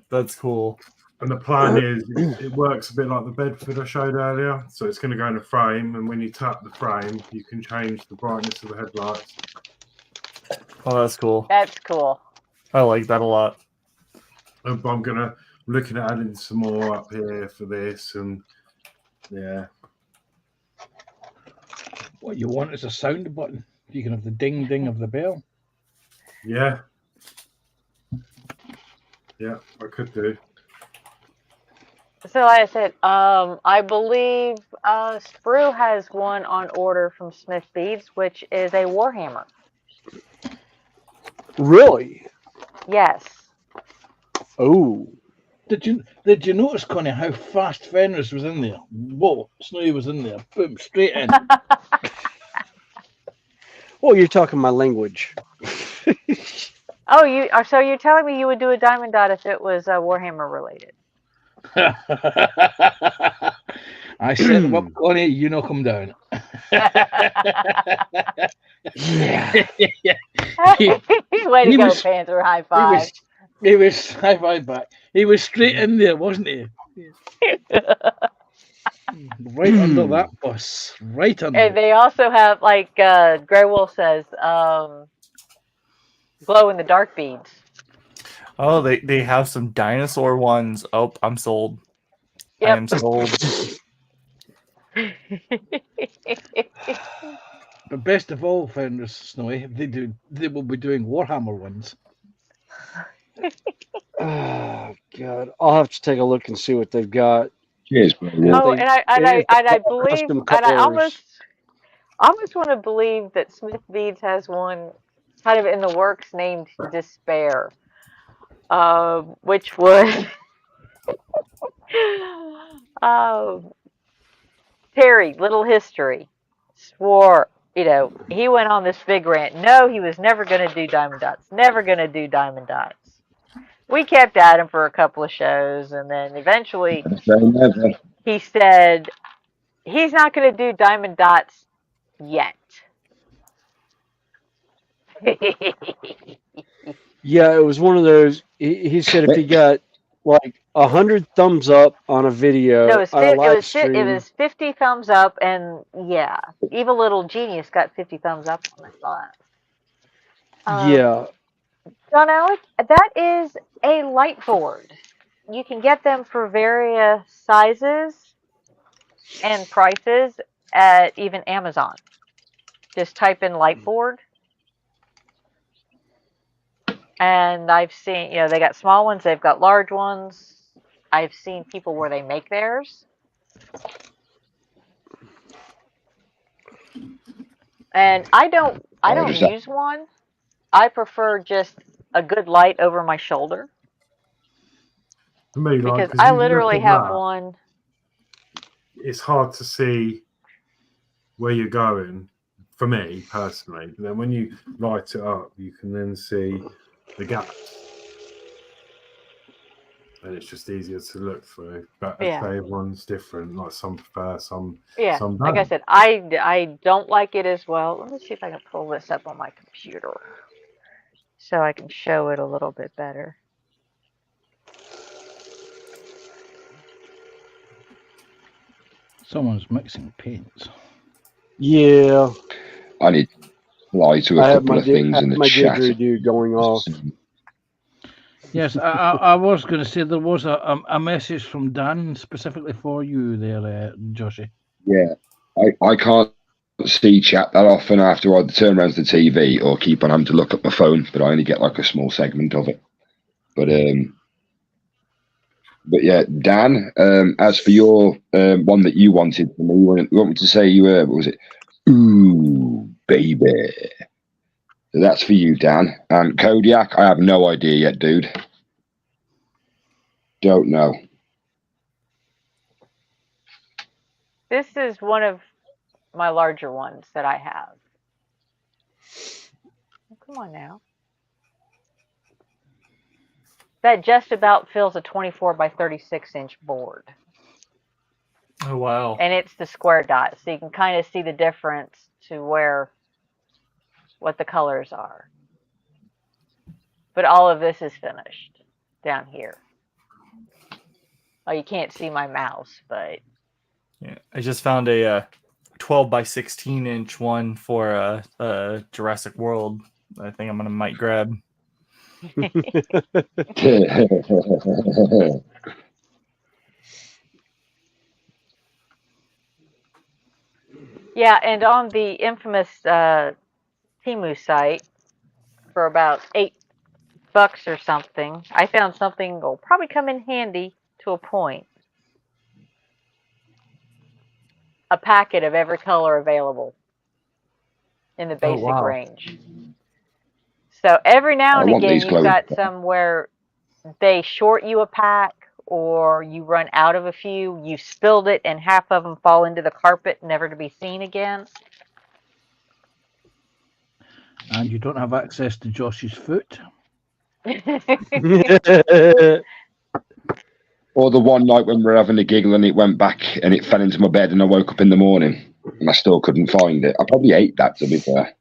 Speaker 11: That's cool.
Speaker 2: And the plan is, it works a bit like the Bedford I showed earlier. So it's going to go in a frame, and when you tap the frame, you can change the brightness of the headlights.
Speaker 11: Oh, that's cool.
Speaker 1: That's cool.
Speaker 11: I like that a lot.
Speaker 2: I'm looking at adding some more up here for this, and yeah.
Speaker 14: What you want is a sound button. You can have the ding ding of the bell.
Speaker 2: Yeah. Yeah, I could do.
Speaker 1: So like I said, I believe Sprue has one on order from Smith Beads, which is a Warhammer.
Speaker 12: Really?
Speaker 1: Yes.
Speaker 12: Oh.
Speaker 14: Did you notice, Connie, how fast Fenris was in there? Whoa, Snowy was in there. Boom, straight in.
Speaker 12: Oh, you're talking my language.
Speaker 1: Oh, so you're telling me you would do a Diamond Dot if it was Warhammer related?
Speaker 14: I set them up, Connie. You knock them down.
Speaker 12: Yeah.
Speaker 1: Way to go, Panther! High five.
Speaker 14: He was high five back. He was straight in there, wasn't he? Right under that bus. Right under.
Speaker 1: And they also have, like Grey Wolf says, glow in the dark beads.
Speaker 11: Oh, they have some dinosaur ones. Oh, I'm sold.
Speaker 1: Yep.
Speaker 11: I am sold.
Speaker 14: But best of all, Fenris, Snowy, they will be doing Warhammer ones.
Speaker 12: Oh God, I'll have to take a look and see what they've got.
Speaker 17: Cheers, bro.
Speaker 1: Oh, and I believe, and I almost want to believe that Smith Beads has one kind of in the works named Despair, which was Terry, Little History, swore you know, he went on this big rant. No, he was never going to do diamond dots. Never going to do diamond dots. We kept at him for a couple of shows, and then eventually he said he's not going to do diamond dots yet.
Speaker 12: Yeah, it was one of those. He said if he got like 100 thumbs up on a video
Speaker 1: No,
Speaker 12: on a live stream,
Speaker 1: it was 50 thumbs up, and yeah, Evil Little Genius got 50 thumbs up on it last.
Speaker 12: yeah,
Speaker 1: John Alec, that is a light board. You can get them for various sizes and prices at even Amazon. Just type in light board. And I've seen, you know, they got small ones, they've got large ones. I've seen people where they make theirs. And I don't use one. I prefer just a good light over my shoulder.
Speaker 2: For me,
Speaker 1: Because
Speaker 2: like,
Speaker 1: I
Speaker 2: you look
Speaker 1: literally
Speaker 2: at
Speaker 1: have
Speaker 2: that,
Speaker 1: one.
Speaker 2: it's hard to see where you're going, for me personally. But then when you light it up, you can then see the gaps. And it's just easier to look through. But I'd say everyone's different. Like some prefer, some
Speaker 1: Like I
Speaker 2: don't.
Speaker 1: said, I don't like it as well. Let me see if I can pull this up on my computer so I can show it a little bit better.
Speaker 14: Someone's mixing paints.
Speaker 12: yeah.
Speaker 17: I need to reply to
Speaker 12: I
Speaker 17: a
Speaker 12: have
Speaker 17: couple
Speaker 12: my
Speaker 17: of things in the chat.
Speaker 12: didgeridoo going off.
Speaker 14: Yes, I was going to say there was a message from Dan specifically for you there, Joshy.
Speaker 17: Yeah, I can't see chat that often. I have to either turn around to the TV or keep on having to look at my phone, but I only get like a small segment of it. But yeah, Dan, as for your one that you wanted from me, you want me to say you what was it? Ooh, baby. So that's for you, Dan. And Kodiak, I have no idea yet, dude. Don't know.
Speaker 1: This is one of my larger ones that I have. Oh, come on now. That just about fills a 24 by 36 inch board.
Speaker 11: Oh, wow.
Speaker 1: And it's the square dot, so you can kind of see the difference to what the colors are. But all of this is finished down here. Oh, you can't see my mouse, but
Speaker 11: Yeah, I just found a 12 by 16 inch one for Jurassic World. I think I'm gonna might grab.
Speaker 1: yeah, and on the infamous Temu site for about $8 or something, I found something that will probably come in handy to a point. A packet of every color available in the basic range. So every now and again, you've got some where they short you a pack or you run out of a few, you spilled it and half of them fall into the carpet, never to be seen again.
Speaker 14: And you don't have access to Josh's foot.
Speaker 17: Or the one night when we were having a giggle and it went back and it fell into my bed and I woke up in the morning and I still couldn't find it. I probably ate that, to be fair.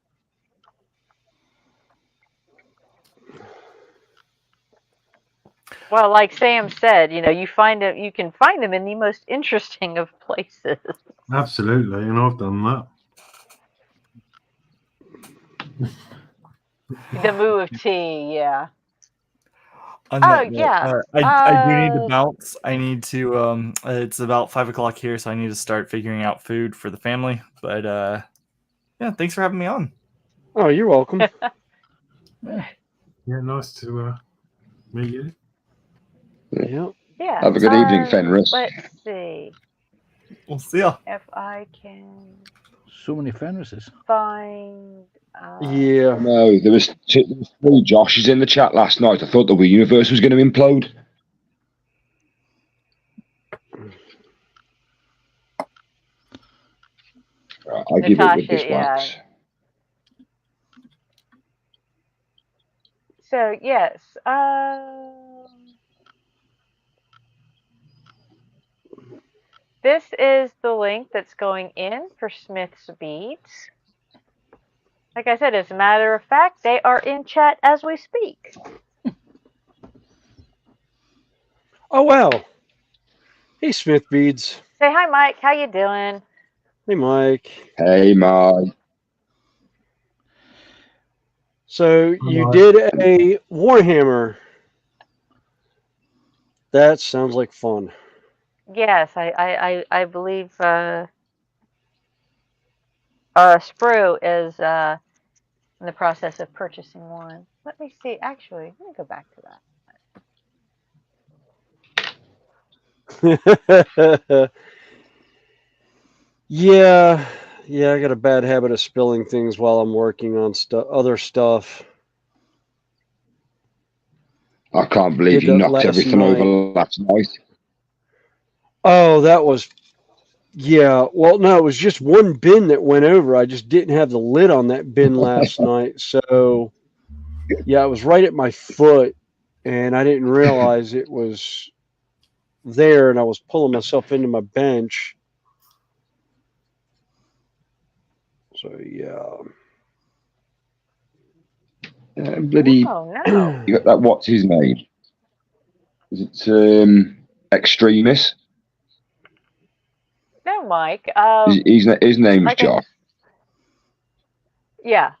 Speaker 1: Well, like Sam said, you know, you can find them in the most interesting of places.
Speaker 2: Absolutely, and I've done that.
Speaker 1: The moo of tea, yeah.
Speaker 11: I do need to bounce. I need to it's about 5 o'clock here, so I need to start figuring out food for the family. But yeah, thanks for having me on.
Speaker 12: Oh, you're welcome.
Speaker 2: Yeah, nice to meet you.
Speaker 12: Yeah.
Speaker 1: Yeah.
Speaker 17: Have a good evening, Fenris.
Speaker 1: Let's see.
Speaker 11: We'll see ya.
Speaker 1: If I can
Speaker 14: So many Fenrises.
Speaker 1: find
Speaker 12: Yeah.
Speaker 17: No, there was 3 Joshes in the chat last night. I thought the Wii universe was going to implode. Right, I give it with this wax.
Speaker 1: So yes, this is the link that's going in for Smith's Beads. Like I said, as a matter of fact, they are in chat as we speak.
Speaker 12: Oh wow. Hey, Smith Beads.
Speaker 1: Say hi, Mike. How you doing?
Speaker 12: Hey, Mike.
Speaker 17: Hey, Mike.
Speaker 12: So you
Speaker 2: Mike.
Speaker 12: did a Warhammer. That sounds like fun.
Speaker 1: Yes, I believe Sprue is in the process of purchasing one. Let me see. Actually, let me go back to that.
Speaker 12: Yeah, I got a bad habit of spilling things while I'm working on other stuff.
Speaker 17: I can't believe
Speaker 12: Did
Speaker 17: you
Speaker 12: that
Speaker 17: knocked
Speaker 12: last
Speaker 17: everything
Speaker 12: night.
Speaker 17: over last night.
Speaker 12: Oh, that was, yeah. Well, no, it was just one bin that went over. I just didn't have the lid on that bin last night. So, yeah, it was right at my foot, and I didn't realize it was there, and I was pulling myself into my bench. So, yeah.
Speaker 17: Bloody,
Speaker 1: Oh no.
Speaker 17: you got that? What's his name? Is it Extremis?
Speaker 1: No, Mike.
Speaker 17: His name was
Speaker 1: Like
Speaker 17: John.
Speaker 1: yeah.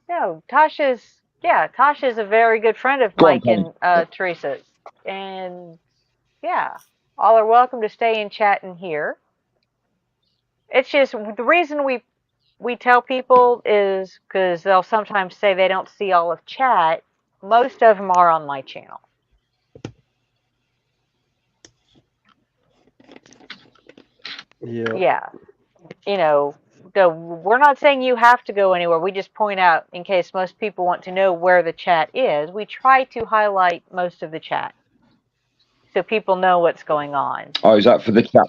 Speaker 1: No, Tasha's a very good friend of
Speaker 17: Go on,
Speaker 1: Mike
Speaker 17: Connie.
Speaker 1: and Teresa's. And yeah, all are welcome to stay and chat in here. It's just the reason we tell people is because they'll sometimes say they don't see all of chat. Most of them are on my channel.
Speaker 12: Yeah.
Speaker 1: Yeah. You know, we're not saying you have to go anywhere. We just point out, in case most people want to know where the chat is, we try to highlight most of the chat so people know what's going on.
Speaker 17: Oh, is that for the chat?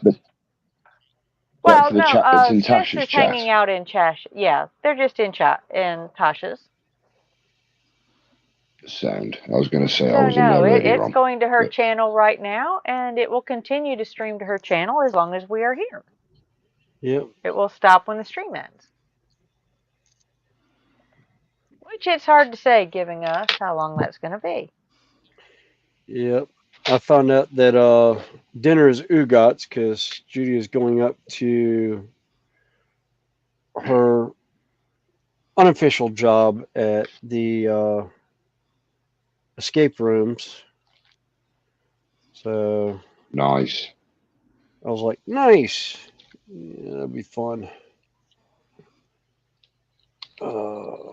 Speaker 1: Well,
Speaker 17: For the
Speaker 1: no,
Speaker 17: chat that's in
Speaker 1: Smith's
Speaker 17: Tasha's
Speaker 1: is
Speaker 17: chat.
Speaker 1: hanging out in Tash. Yeah, they're just in chat in Tasha's.
Speaker 17: Sound. I was going to say I
Speaker 1: So
Speaker 17: was in
Speaker 1: no,
Speaker 17: there earlier
Speaker 1: it's
Speaker 17: on.
Speaker 1: going to her channel right now, and it will continue to stream to her channel as long as we are here.
Speaker 12: Yep.
Speaker 1: It will stop when the stream ends. Which it's hard to say, giving us how long that's going to be.
Speaker 12: Yep. I found out that dinner is Ugot's because Judy is going up to her unofficial job at the escape rooms. So
Speaker 17: nice.
Speaker 12: I was like, nice. Yeah, that'll be fun.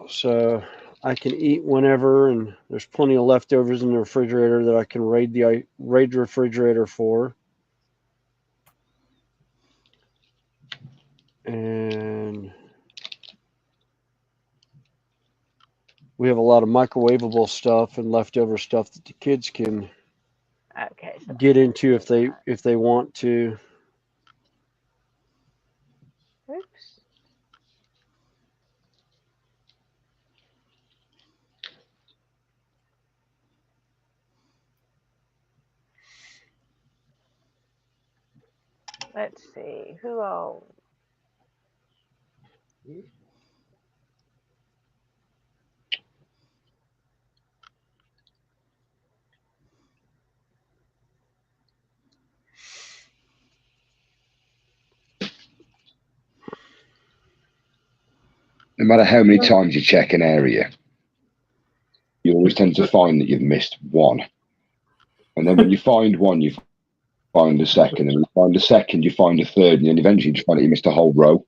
Speaker 12: So I can eat whenever, and there's plenty of leftovers in the refrigerator that I can raid the refrigerator for. And we have a lot of microwavable stuff and leftover stuff that the kids can get into if they want to.
Speaker 1: Oops. Let's see, who else?
Speaker 17: No matter how many times you check an area, you always tend to find that you've missed one. And then when you find one, you find a second, and you find a second, you find a third, and then eventually you find that you missed a whole row.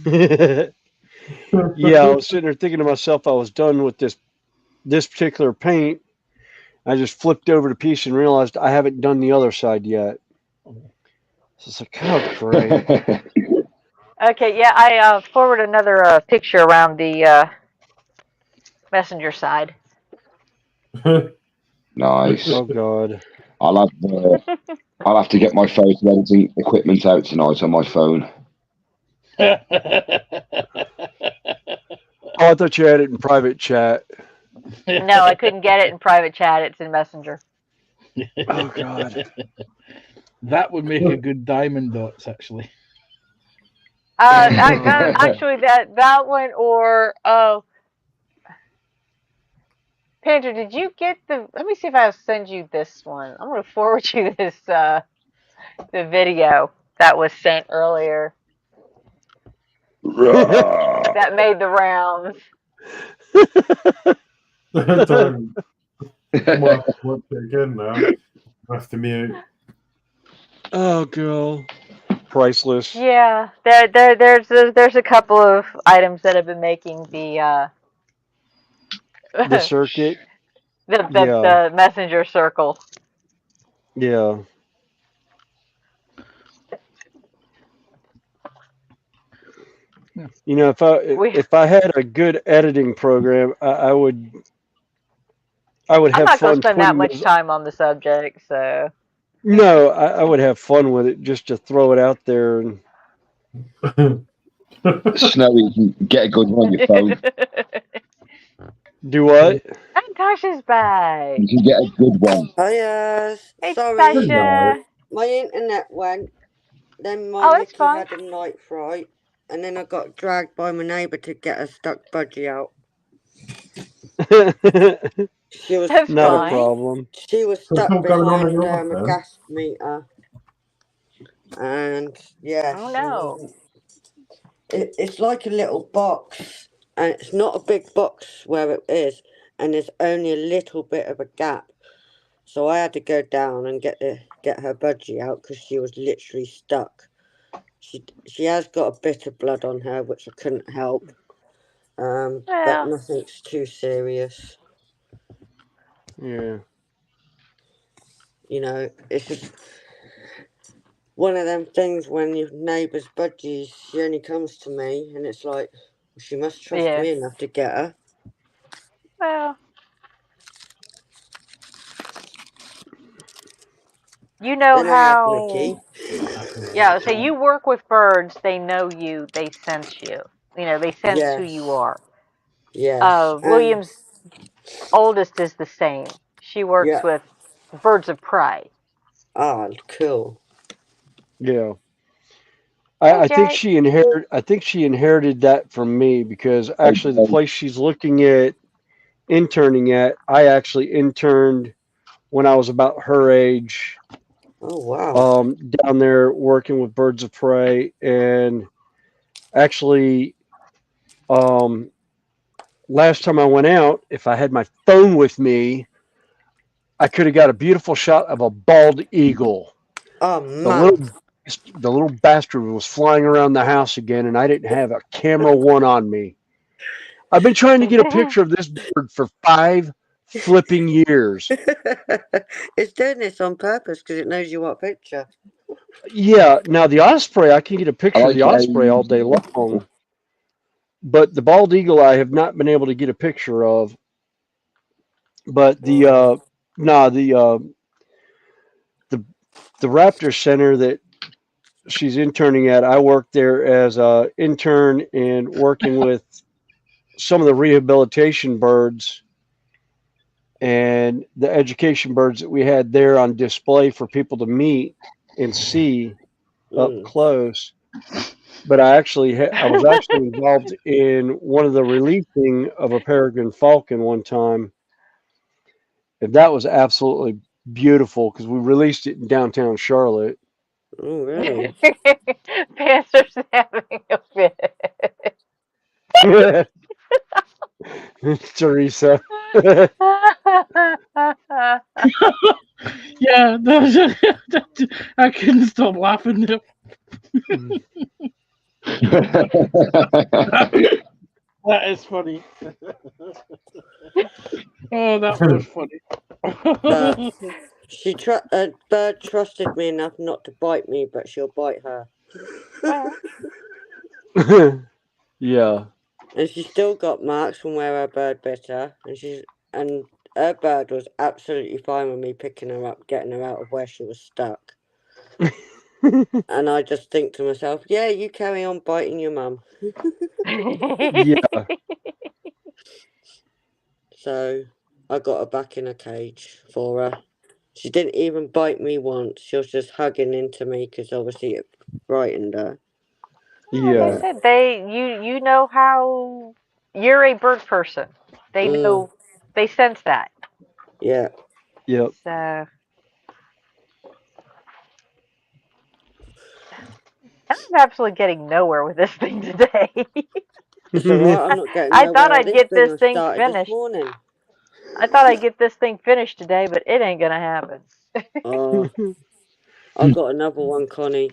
Speaker 12: Yeah, I was sitting there thinking to myself, I was done with this particular paint. I just flipped over the piece and realized I haven't done the other side yet. So it's like, oh, great.
Speaker 1: Okay, yeah, I forward another picture around the messenger side.
Speaker 17: Nice.
Speaker 12: Oh God.
Speaker 17: I'll have to get my photo editing equipment out tonight on my phone.
Speaker 12: Oh, I thought you had it in private chat.
Speaker 1: No, I couldn't get it in private chat. It's in Messenger.
Speaker 12: Oh God.
Speaker 14: That would make a good diamond dots, actually.
Speaker 1: Actually, that one or Panther, did you get the? Let me see if I'll send you this one. I'm going to forward you this the video that was sent earlier that made the rounds.
Speaker 2: Don't. I might have to watch it again now. I have to mute.
Speaker 12: Oh, girl. Priceless.
Speaker 1: Yeah, there's a couple of items that have been making the
Speaker 12: The circuit.
Speaker 1: the messenger circle.
Speaker 12: Yeah. You know, if I had a good editing program, I would
Speaker 1: I'm
Speaker 12: have
Speaker 1: not going
Speaker 12: fun
Speaker 1: to spend that
Speaker 12: putting
Speaker 1: much
Speaker 12: those.
Speaker 1: time on the subject, so.
Speaker 12: No, I would have fun with it just to throw it out there. And...
Speaker 17: Snowy, you can get a good one on your phone.
Speaker 12: Do what?
Speaker 1: And Tasha's back.
Speaker 17: You can get a good one.
Speaker 9: Hey,
Speaker 1: Hey,
Speaker 9: sorry.
Speaker 1: Tasha.
Speaker 9: My internet went. Then my
Speaker 1: Oh, that's
Speaker 9: Mickey
Speaker 1: fine.
Speaker 9: had a night fright. And then I got dragged by my neighbour to get a stuck budgie out. She was
Speaker 1: That's
Speaker 12: not
Speaker 1: fine.
Speaker 12: a problem.
Speaker 9: She was
Speaker 2: So it's
Speaker 9: stuck
Speaker 2: not going on in
Speaker 9: behind
Speaker 2: your
Speaker 9: a
Speaker 2: then?
Speaker 9: gas meter. And yeah,
Speaker 1: Oh no.
Speaker 9: it's like a little box. And it's not a big box where it is. And there's only a little bit of a gap. So I had to go down and get her budgie out because she was literally stuck. She has got a bit of blood on her, which I couldn't help. But
Speaker 1: Well.
Speaker 9: nothing's too serious.
Speaker 12: Yeah.
Speaker 9: You know, it's just one of them things when your neighbour's budgies, she only comes to me, and it's like, she must trust me enough to get her.
Speaker 1: Well. You know
Speaker 9: Then I have
Speaker 1: how.
Speaker 9: Mickey.
Speaker 1: Yeah, so you work with birds. They know you. They sense you. You know, they sense who you are.
Speaker 9: Yes.
Speaker 1: William's oldest is the same. She works
Speaker 9: Yeah.
Speaker 1: with birds of prey.
Speaker 9: Ah, cool.
Speaker 12: Yeah.
Speaker 1: Hey,
Speaker 12: I think
Speaker 1: Jake.
Speaker 12: she inherited that from me because actually the place she's looking at interning at, I actually interned when I was about her age.
Speaker 9: Oh wow.
Speaker 12: Down there working with birds of prey, and actually last time I went out, if I had my phone with me, I could have got a beautiful shot of a bald eagle.
Speaker 9: Oh
Speaker 12: man. The little bastard was flying around the house again, and I didn't have a camera one on me. I've been trying to get a picture of this bird for 5 flipping years.
Speaker 9: It's doing this on purpose because it knows you want a picture.
Speaker 12: Yeah, now the osprey, I can get a picture of the osprey all day long. But the bald eagle I have not been able to get a picture of. But the raptor center that she's interning at, I worked there as a intern and working with some of the rehabilitation birds and the education birds that we had there on display for people to meet and see up close. But I was actually involved in one of the releasing of a peregrine falcon one time. And that was absolutely beautiful because we released it in downtown Charlotte.
Speaker 9: Oh, really?
Speaker 1: Panther's having a fit.
Speaker 12: Teresa.
Speaker 14: Yeah, I couldn't stop laughing. That is funny. Oh, that was funny.
Speaker 9: Bird trusted me enough not to bite me, but she'll bite her.
Speaker 12: Yeah.
Speaker 9: And she's still got marks from where her bird bit her, and her bird was absolutely fine with me picking her up, getting her out of where she was stuck. And I just think to myself, yeah, you carry on biting your mum.
Speaker 12: Yeah.
Speaker 9: So I got her back in a cage for her. She didn't even bite me once. She was just hugging into me because obviously it frightened her.
Speaker 1: Like I said, you know how you're a bird person. They know, they sense that.
Speaker 9: Yeah.
Speaker 12: Yep.
Speaker 1: So I'm absolutely getting nowhere with this thing today.
Speaker 9: It's alright, I'm not getting
Speaker 1: I thought
Speaker 9: nowhere.
Speaker 1: I'd
Speaker 9: This
Speaker 1: get
Speaker 9: thing
Speaker 1: this
Speaker 9: I
Speaker 1: thing
Speaker 9: started this
Speaker 1: finished.
Speaker 9: morning.
Speaker 1: I thought I'd get this thing finished today, but it ain't gonna happen.
Speaker 9: Oh, I got another one, Connie.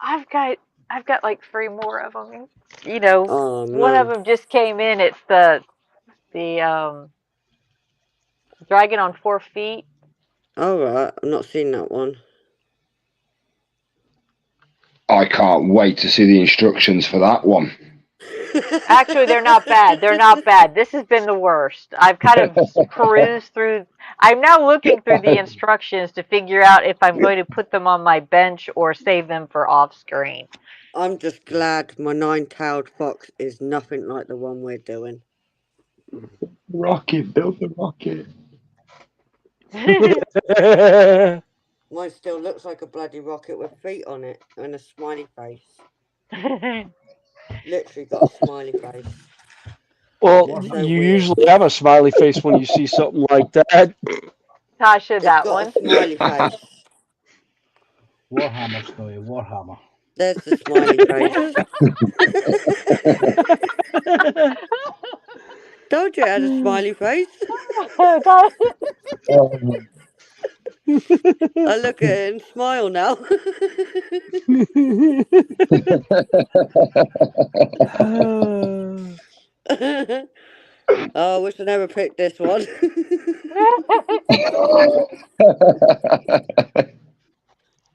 Speaker 1: I've got like 3 more of them. You know,
Speaker 9: Oh
Speaker 1: one of
Speaker 9: no.
Speaker 1: them just came in. It's the dragon on 4 feet.
Speaker 9: Alright, I've not seen that one.
Speaker 17: I can't wait to see the instructions for that one.
Speaker 1: Actually, they're not bad. They're not bad. This has been the worst. I've kind of perused through. I'm now looking through the instructions to figure out if I'm going to put them on my bench or save them for off screen.
Speaker 9: I'm just glad my 9-tailed fox is nothing like the one we're doing.
Speaker 17: Rocket, build the rocket.
Speaker 9: Mine still looks like a bloody rocket with feet on it and a smiley face. Literally got a smiley face.
Speaker 12: Well,
Speaker 9: It's so
Speaker 12: you
Speaker 9: weird.
Speaker 12: usually have a smiley face when you see something like that.
Speaker 1: Tasha,
Speaker 9: It's
Speaker 1: that
Speaker 9: got
Speaker 1: one.
Speaker 9: a smiley face.
Speaker 14: Warhammer story, Warhammer.
Speaker 9: There's the smiley face. Told you it had a smiley face. I look at it and smile now. Oh, I wish I never picked this one.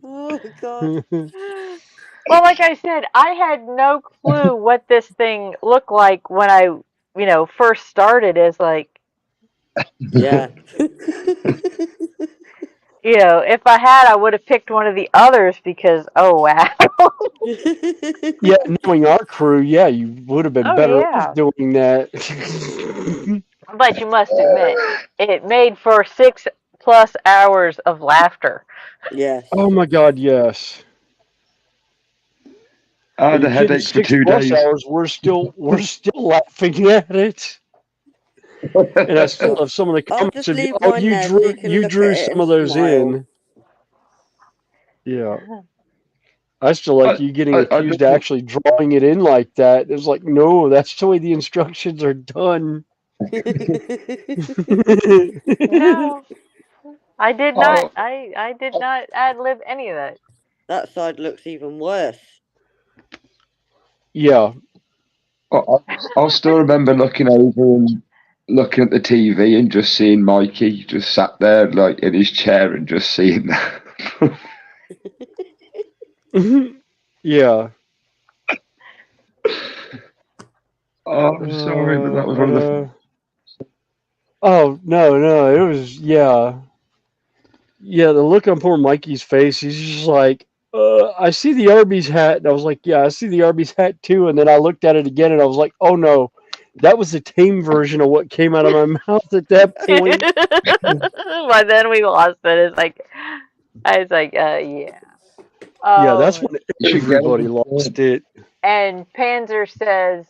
Speaker 9: Oh God.
Speaker 1: Well, like I said, I had no clue what this thing looked like when I, first started. As like,
Speaker 9: Yeah.
Speaker 1: If I had, I would have picked one of the others because, oh wow.
Speaker 12: Yeah, knowing our crew, yeah, you would have been
Speaker 1: Oh
Speaker 12: better
Speaker 1: yeah.
Speaker 12: off doing that.
Speaker 1: But you must admit, it made for 6+ hours of laughter.
Speaker 9: Yes.
Speaker 12: Oh my God, yes.
Speaker 17: I
Speaker 12: Are
Speaker 17: had
Speaker 12: you
Speaker 17: a
Speaker 12: kidding?
Speaker 17: headache for
Speaker 12: 6+
Speaker 17: 2 days.
Speaker 12: hours. We're still laughing at it. And I still have some of the
Speaker 9: I'll
Speaker 12: comments
Speaker 9: just
Speaker 12: of,
Speaker 9: leave
Speaker 12: oh,
Speaker 9: mine there so you can look
Speaker 12: drew
Speaker 9: at it
Speaker 12: some
Speaker 9: and
Speaker 12: of those
Speaker 9: smile.
Speaker 12: in. Yeah. I still like you getting
Speaker 17: I
Speaker 12: accused
Speaker 17: don't-
Speaker 12: of actually drawing it in like that. It was like, no, that's the way the instructions are done.
Speaker 1: No, I did not.
Speaker 17: Oh.
Speaker 1: I did not ad lib any of that.
Speaker 9: That side looks even worse.
Speaker 12: Yeah.
Speaker 17: I'll still remember looking over and looking at the TV and just seeing Mikey just sat there like in his chair and just seeing that.
Speaker 12: Yeah.
Speaker 17: Oh, I'm sorry, but that was one of the.
Speaker 12: Oh no, it was yeah. The look on poor Mikey's face. He's just like, I see the Arby's hat, and I was like, yeah, I see the Arby's hat too. And then I looked at it again, and I was like, oh no, that was the tame version of what came out of my mouth at that point.
Speaker 1: By then we lost it. It's like, I was like, yeah.
Speaker 12: Yeah, that's when everybody
Speaker 17: it.
Speaker 12: lost it.
Speaker 1: And Panzer says,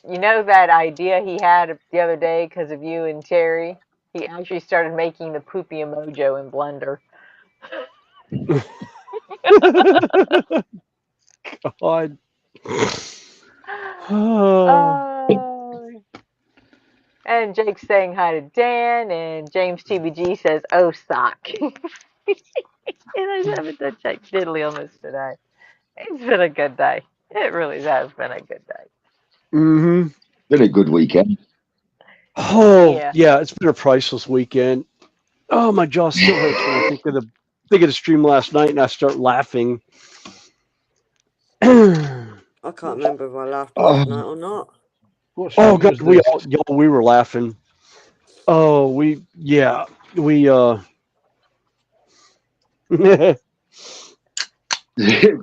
Speaker 1: you know that idea he had the other day because of you and Terry? He actually started making the poopy emojo in Blender.
Speaker 12: God.
Speaker 1: And Jake's saying hi to Dan, and James TBG says, oh, sock. And I haven't done Jake diddly on this today. It's been a good day. It really has been a good day.
Speaker 12: Mm-hmm.
Speaker 17: Been a good weekend.
Speaker 12: Oh yeah, it's been a priceless weekend. Oh, my jaw still hurts when I think of the stream last night, and I start laughing.
Speaker 9: I can't remember if I laughed last night or not.
Speaker 12: Oh God, we were laughing. Oh,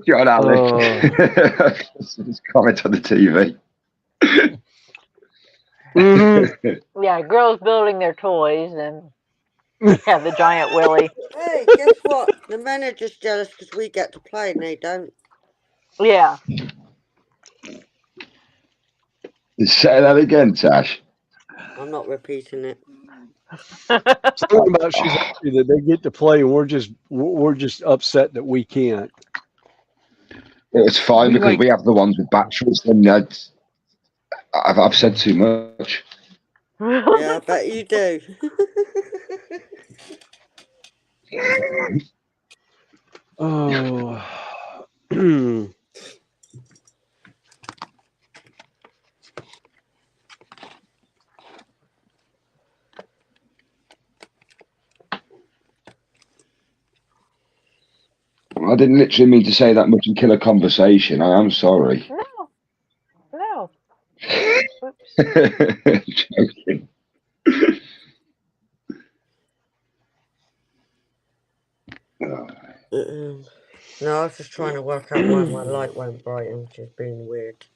Speaker 17: John Alec. His comment on the TV.
Speaker 1: Yeah, girls building their toys and have the giant Willy.
Speaker 9: Hey, guess what? The men are just jealous because we get to play and they don't.
Speaker 1: Yeah.
Speaker 17: Say that again, Tash.
Speaker 9: I'm not repeating it.
Speaker 12: Something about she's happy that they get to play, and we're just upset that we can't.
Speaker 17: It's fine
Speaker 14: We
Speaker 17: because
Speaker 14: like-
Speaker 17: we have the ones with batteries, and I've said too much.
Speaker 9: Yeah, I bet you do.
Speaker 12: Oh.
Speaker 17: I didn't literally mean to say that much and kill a conversation. I am sorry.
Speaker 1: No. Oops.
Speaker 17: Joking.
Speaker 9: No, I was just trying to work out why my light went bright, which is being weird.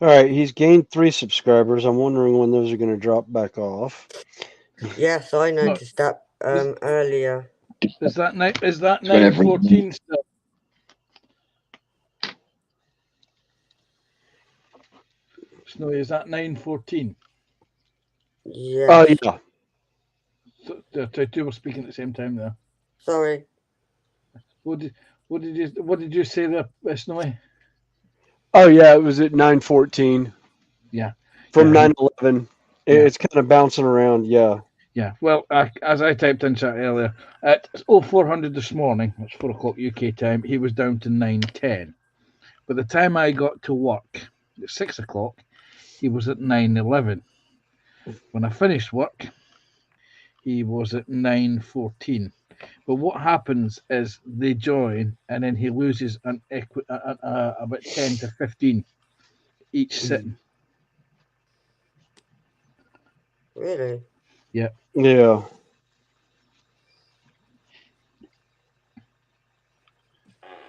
Speaker 12: All right, he's gained 3 subscribers. I'm wondering when those are going to drop back off.
Speaker 9: Yes, I noticed that earlier.
Speaker 14: Is that 9:14 still? Snowy, is that 9:14?
Speaker 9: Yes.
Speaker 12: Oh yeah.
Speaker 14: So, the two were speaking at the same time there.
Speaker 9: Sorry.
Speaker 14: What did you say there, Snowy?
Speaker 12: Oh yeah, it was at 9:14.
Speaker 14: Yeah.
Speaker 12: From
Speaker 14: Yeah.
Speaker 12: 9:11. It's kind of bouncing around. Yeah.
Speaker 14: Yeah. Well, as I typed in chat earlier, at 0400 this morning, it's 4 o'clock UK time, he was down to 9:10. By the time I got to work at 6 o'clock, he was at 9:11. When I finished work, he was at 9:14. But what happens is they join, and then he loses about 10 to 15 each sitting.
Speaker 9: Really?
Speaker 14: Yeah.
Speaker 12: Yeah.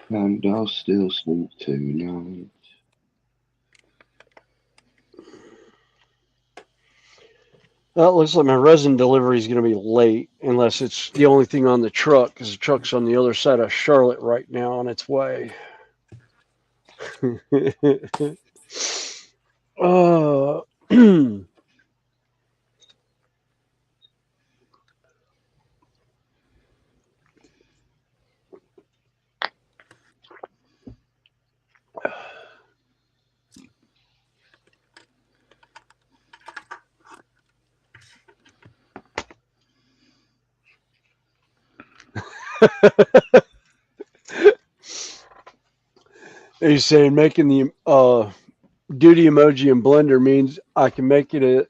Speaker 17: And I'll still sleep tonight.
Speaker 12: Well, it looks like my resin delivery is going to be late, unless it's the only thing on the truck, because the truck's on the other side of Charlotte right now on its way. He's saying making the duty emoji in Blender means I can make it a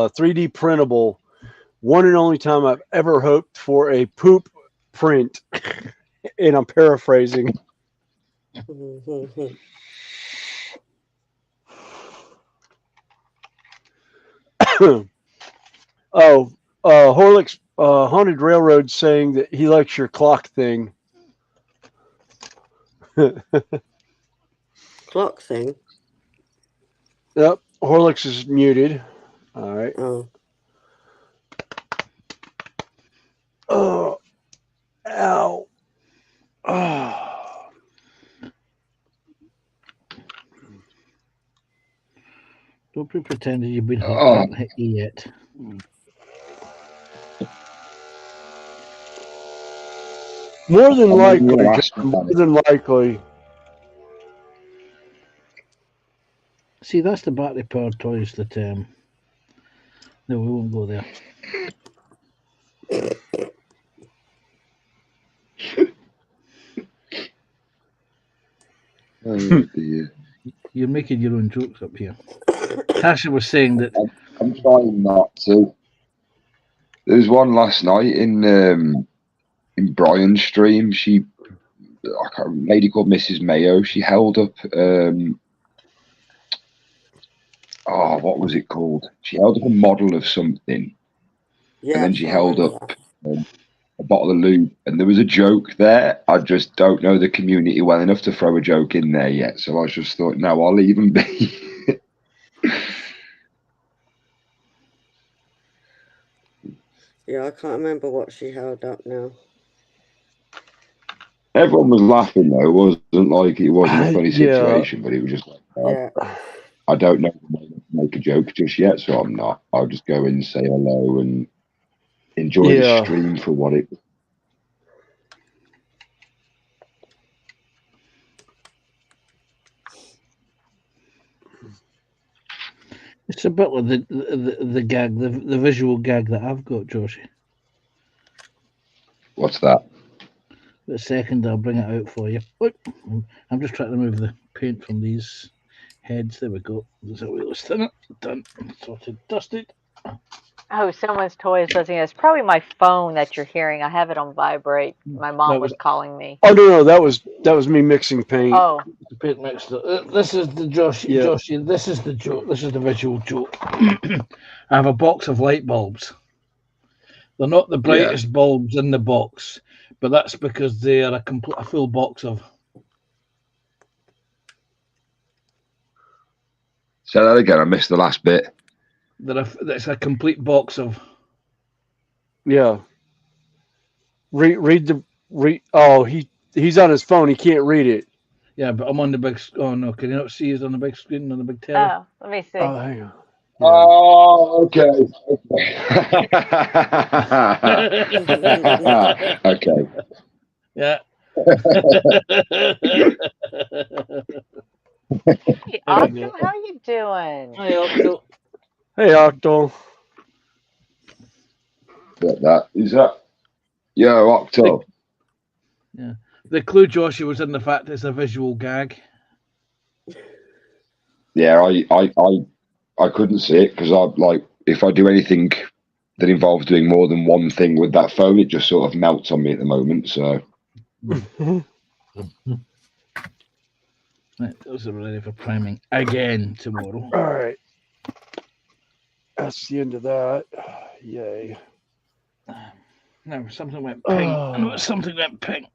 Speaker 12: 3D printable. One and only time I've ever hoped for a poop print, and I'm paraphrasing. Horlick's Haunted Railroad saying that he likes your clock thing.
Speaker 9: Clock thing?
Speaker 12: Yep, Horlicks is muted. All right. Oh, ow. Oh.
Speaker 14: Don't be pretending you've been hit yet.
Speaker 12: More than likely, John, more than likely.
Speaker 14: See, that's the battery powered toys that no, we won't go there.
Speaker 17: Oh dear.
Speaker 14: You're making your own jokes up here. Tasha was saying that
Speaker 17: I'm trying not to. There was one last night in Brian's stream. A lady called Mrs. Mayo. She held up. What was it called? She held up a model of something,
Speaker 9: Yeah,
Speaker 17: and then she held up a bottle of lube, and there was a joke there. I just don't know the community well enough to throw a joke in there yet. So I just thought, no, I'll leave them be.
Speaker 9: Yeah, I can't remember what she held up now.
Speaker 17: Everyone was laughing though. It wasn't like it wasn't a funny situation, but it was just like, I don't know if to make a joke just yet, so I'm not. I'll just go in, say hello, and enjoy the stream for what it.
Speaker 14: It's a bit like the gag, the visual gag that I've got, Joshie.
Speaker 17: What's that?
Speaker 14: The second, I'll bring it out for you. Look, I'm just trying to remove the paint from these heads. There we go. There's a wheel spinner. Done. Sorted. Dusted.
Speaker 1: Oh, someone's toy is buzzing. It's probably my phone that you're hearing. I have it on vibrate. My mom was calling me.
Speaker 12: Oh no, that was me mixing paint.
Speaker 1: Oh,
Speaker 14: the paint mixer. This is the Joshie. This is the joke. This is the visual joke. I have a box of light bulbs. They're not the brightest bulbs in the box, but that's because they are a full box of.
Speaker 17: Say that again. I missed the last bit.
Speaker 14: That's a complete box of.
Speaker 12: Yeah. Oh, he's on his phone. He can't read it.
Speaker 14: Yeah, but I'm on the big. Oh no! Can you not see it on the big screen on the big telly?
Speaker 1: Oh, let me see.
Speaker 12: Oh, hang on.
Speaker 17: Oh, okay. Okay.
Speaker 14: Yeah.
Speaker 1: Hey, Octo, how you doing?
Speaker 14: Hi, Octo.
Speaker 12: Hey, Octo.
Speaker 17: Get that. Is that? Yeah, Octo.
Speaker 14: Yeah. The clue, Joshua, was in the fact it's a visual gag.
Speaker 17: Yeah, I couldn't see it because if I do anything that involves doing more than one thing with that phone, it just sort of melts on me at the moment. So.
Speaker 14: Right, those are ready for priming again tomorrow.
Speaker 12: All right. That's the end of that. Yay.
Speaker 14: No, something went pink. I know something went pink.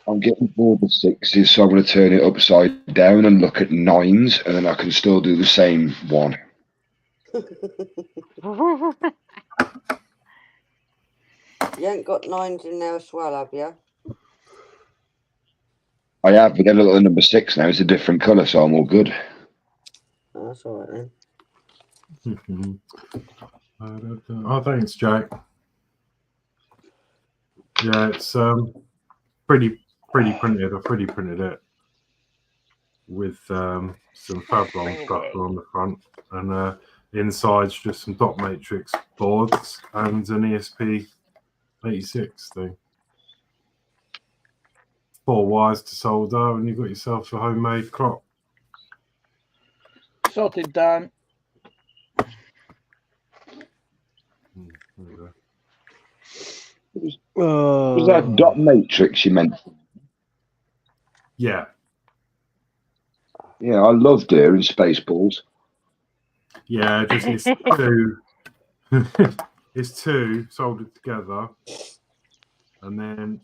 Speaker 17: I'm getting bored of sixes, so I'm going to turn it upside down and look at nines, and then I can still do the same one.
Speaker 9: You ain't got nines in there as well, have you?
Speaker 17: I have, but then I look at number 6 now. It's a different colour, so I'm all good.
Speaker 9: Oh, that's all right then.
Speaker 2: Oh, thanks, Jack. Yeah, it's pretty printed. I 3D printed it with some Fablon stuff on the front, and inside's just some dot matrix boards and an ESP86 thing. 4 wires to solder, and you've got yourself a homemade clock.
Speaker 14: Sorted, Dan.
Speaker 17: Was that dot matrix you meant?
Speaker 2: Yeah.
Speaker 17: Yeah, I love doing Spaceballs.
Speaker 2: Yeah, just it's two. It's 2 soldered together, and then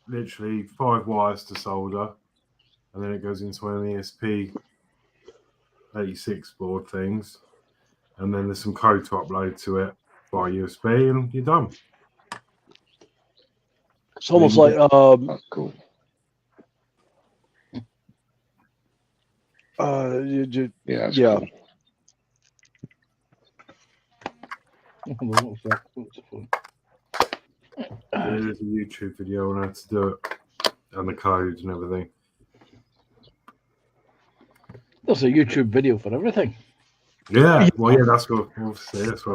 Speaker 2: literally 5 wires to solder, and then it goes into one of the ESP86 board things, and then there's some code to upload to it by USB, and you're done.
Speaker 12: It's almost like
Speaker 17: that's cool.
Speaker 12: Yeah.
Speaker 17: Cool.
Speaker 2: There's a YouTube video on how to do it, and the codes and everything.
Speaker 14: There's a YouTube video for everything.
Speaker 2: Yeah, well, yeah, that's what I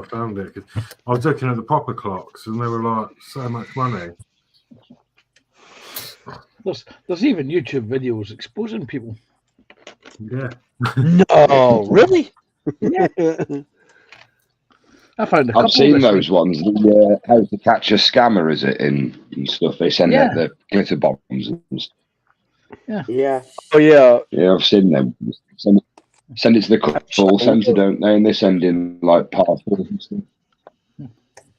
Speaker 2: found it. 'Cause I was looking at the proper clocks, and they were like so much money.
Speaker 14: There's even YouTube videos exposing people.
Speaker 2: Yeah.
Speaker 12: No, really?
Speaker 14: Yeah. I found a couple.
Speaker 17: I've seen those ones. The how to catch a scammer, is it, and stuff? They send out the glitter bombs and stuff.
Speaker 14: Yeah.
Speaker 9: Yeah.
Speaker 12: Oh yeah.
Speaker 17: Yeah, I've seen them. Send it to the call centre, don't they? And they send in like parcels and stuff.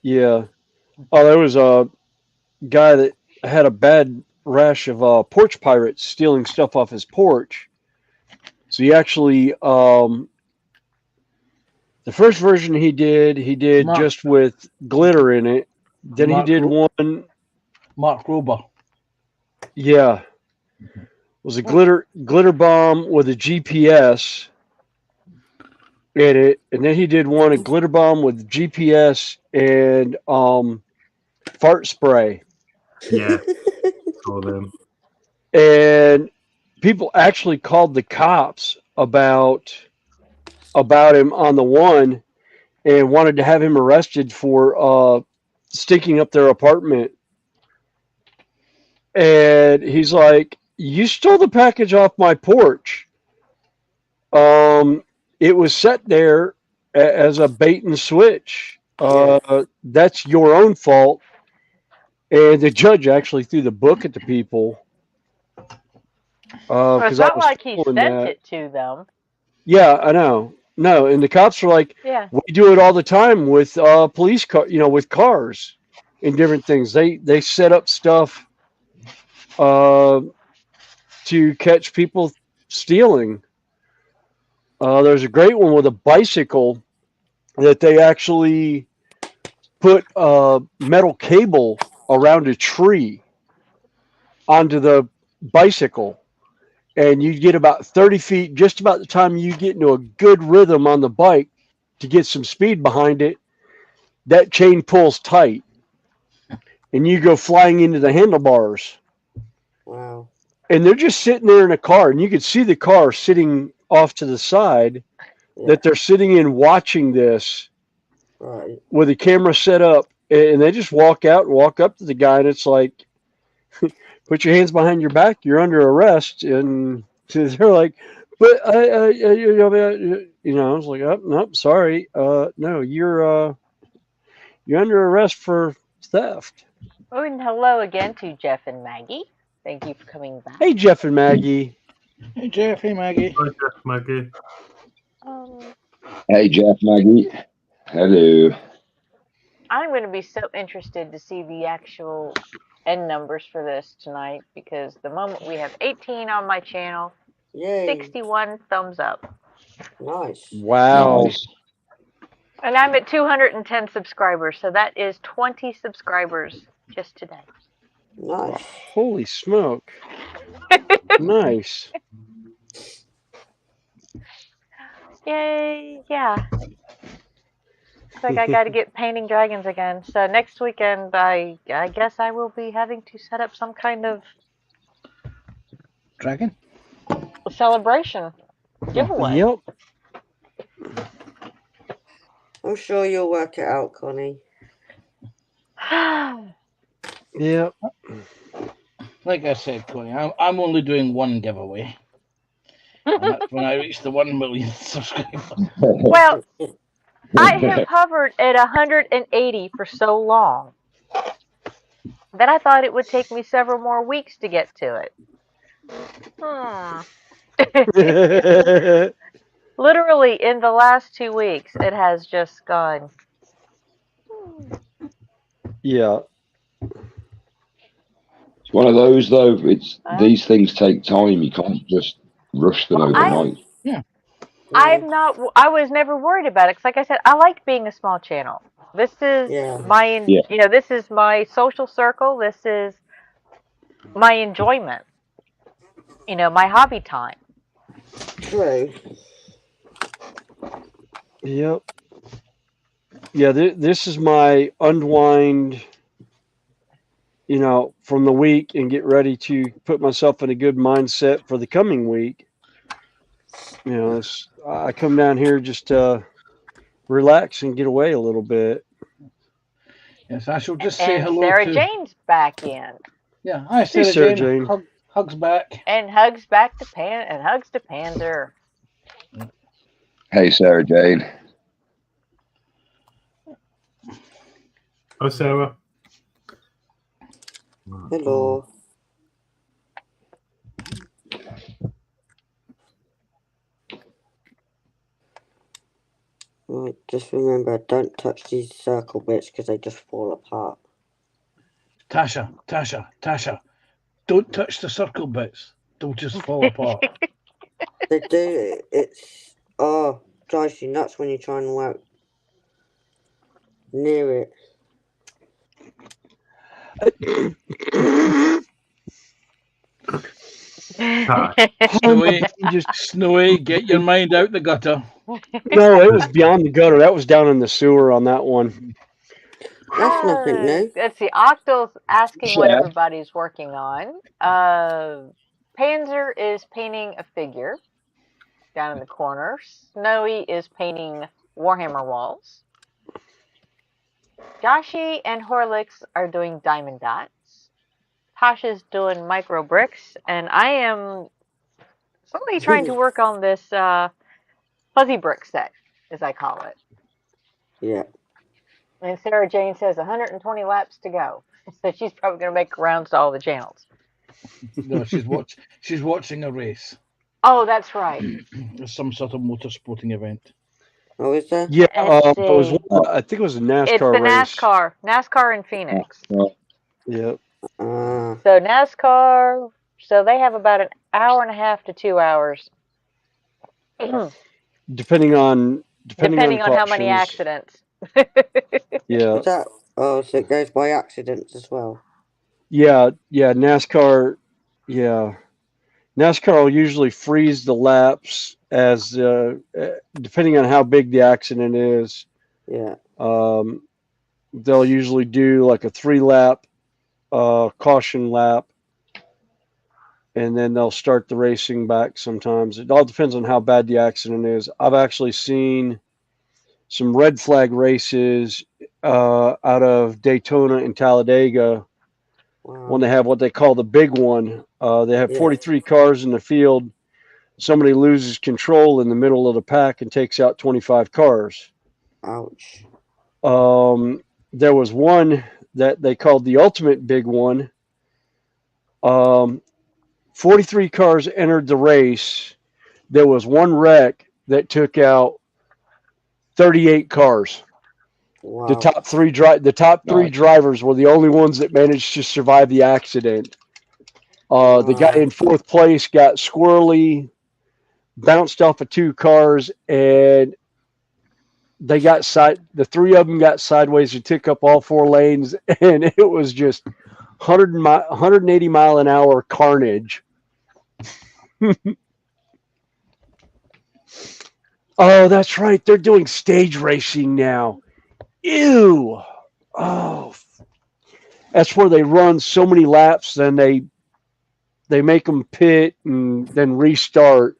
Speaker 12: Yeah. Oh, there was a guy that had a bad rash of porch pirates stealing stuff off his porch. So he actually, the first version he did
Speaker 14: Mark-
Speaker 12: just with glitter in it. Then he
Speaker 14: Mark
Speaker 12: did
Speaker 14: Ro-
Speaker 12: one.
Speaker 14: Mark Rober.
Speaker 12: Yeah, it was a glitter bomb with a GPS in it, and then he did one a glitter bomb with GPS and fart spray.
Speaker 2: Yeah. Saw them.
Speaker 12: And people actually called the cops about him on the one and wanted to have him arrested for stinking up their apartment. And he's like, "You stole the package off my porch. It was set there as a bait and switch. That's your own fault." And the judge actually threw the book at the people.
Speaker 1: Well, it's
Speaker 12: Because I
Speaker 1: not
Speaker 12: was
Speaker 1: like he
Speaker 12: following
Speaker 1: sent
Speaker 12: that.
Speaker 1: it to them.
Speaker 12: Yeah, I know. No, and the cops are like,
Speaker 1: Yeah.
Speaker 12: we do it all the time with police car, with cars and different things. They set up stuff to catch people stealing. There's a great one with a bicycle that they actually put a metal cable around a tree onto the bicycle. And you get about 30 feet, just about the time you get into a good rhythm on the bike to get some speed behind it, that chain pulls tight. And you go flying into the handlebars.
Speaker 9: Wow.
Speaker 12: And they're just sitting there in a car, and you can see the car sitting off to the side that they're sitting in watching this with a camera set up. And they just walk out and walk up to the guy, and it's like, put your hands behind your back, you're under arrest. And they're like, but I was like, oh, nope, sorry. No, you're under arrest for theft.
Speaker 1: Oh, and hello again to Jeff and Maggie. Thank you for coming back.
Speaker 12: Hey, Jeff and Maggie.
Speaker 14: Hey, Jeff. Hey, Maggie.
Speaker 2: Hi, Jeff, Maggie.
Speaker 17: Hey, Jeff, Maggie. Hello.
Speaker 1: I'm going to be so interested to see the actual end numbers for this tonight, because the moment we have 18 on my channel, 61 thumbs up.
Speaker 9: Nice.
Speaker 12: Wow.
Speaker 17: Nice.
Speaker 1: And I'm at 210 subscribers, so that is 20 subscribers just today.
Speaker 9: Nice.
Speaker 12: Holy smoke. Nice.
Speaker 1: Yay, yeah. Looks like I got to get painting dragons again. So next weekend, I guess I will be having to set up some kind of
Speaker 14: Dragon?
Speaker 1: celebration giveaway.
Speaker 12: Yep.
Speaker 9: I'm sure you'll work it out, Connie.
Speaker 12: Yep.
Speaker 14: Like I said, Connie, I'm only doing one giveaway. And that's when I reach the 1 million subscribers.
Speaker 1: Well, I have hovered at 180 for so long that I thought it would take me several more weeks to get to it. Literally, in the last 2 weeks, it has just gone.
Speaker 12: Yeah.
Speaker 17: It's one of those, though. These things take time. You can't just rush them overnight.
Speaker 1: I was never worried about it, because like I said, I like being a small channel. This is this is my social circle. This is my enjoyment. My hobby time.
Speaker 9: True.
Speaker 12: Yep. Yeah, this is my unwind, from the week, and get ready to put myself in a good mindset for the coming week. I come down here just to relax and get away a little bit.
Speaker 14: Yes, I shall just say
Speaker 1: And
Speaker 14: hello
Speaker 1: Sarah
Speaker 14: to
Speaker 1: Jane's back in.
Speaker 14: Yeah, hi,
Speaker 12: Hey,
Speaker 14: Sarah
Speaker 12: Sarah
Speaker 14: Jane.
Speaker 12: Jane.
Speaker 14: Hugs back.
Speaker 1: And hugs back to hugs to Panzer.
Speaker 17: Hey, Sarah Jane.
Speaker 2: Hi, Sarah.
Speaker 9: Hello. Right, just remember, don't touch these circle bits because they just fall apart.
Speaker 14: Tasha, don't touch the circle bits. They'll just fall apart.
Speaker 9: They do. It's drives you nuts when you try and work near it.
Speaker 14: Snowy, get your mind out the gutter.
Speaker 12: No, it was beyond the gutter. That was down in the sewer on that one.
Speaker 9: That's nothing new.
Speaker 1: Let's see. Octo's asking what
Speaker 12: Yeah.
Speaker 1: everybody's working on. Panzer is painting a figure down in the corner. Snowy is painting Warhammer walls. Joshi and Horlicks are doing diamond dots. Tasha's doing micro bricks, and I am slowly trying to work on this fuzzy brick set, as I call it.
Speaker 9: Yeah.
Speaker 1: And Sarah Jane says 120 laps to go, so she's probably going to make rounds to all the channels.
Speaker 14: No, she's watching a race.
Speaker 1: Oh, that's right.
Speaker 14: It's some sort of motorsporting event.
Speaker 9: Oh, is there?
Speaker 12: Yeah,
Speaker 1: Let's
Speaker 12: it was.
Speaker 1: see.
Speaker 12: I think it was a NASCAR
Speaker 1: It's the
Speaker 12: race.
Speaker 1: NASCAR in Phoenix.
Speaker 12: Yeah.
Speaker 1: So NASCAR, so they have about an hour and a half to 2 hours.
Speaker 12: Depending on
Speaker 1: How many
Speaker 12: cautions.
Speaker 1: accidents.
Speaker 12: Yeah.
Speaker 9: Is that, so it goes by accidents as well.
Speaker 12: Yeah, NASCAR. Yeah, NASCAR will usually freeze the laps as depending on how big the accident is.
Speaker 9: Yeah.
Speaker 12: They'll usually do like a 3-lap caution lap, and then they'll start the racing back sometimes. It all depends on how bad the accident is. I've actually seen some red flag races out of Daytona and Talladega when they have what they call the big one. They have 43 cars in the field. Somebody loses control in the middle of the pack and takes out 25 cars.
Speaker 9: Ouch.
Speaker 12: There was one that they called the ultimate big one. 43 cars entered the race. There was one wreck that took out 38 cars.
Speaker 9: Wow.
Speaker 12: The top three drivers were the only ones that managed to survive the accident. The guy in fourth place got squirrely, bounced off of 2 cars, and they got the 3 of them got sideways and took up all 4 lanes, and it was just 180 mile an hour carnage. Oh, that's right. They're doing stage racing now. Ew. Oh. That's where they run so many laps, then they make them pit and then restart.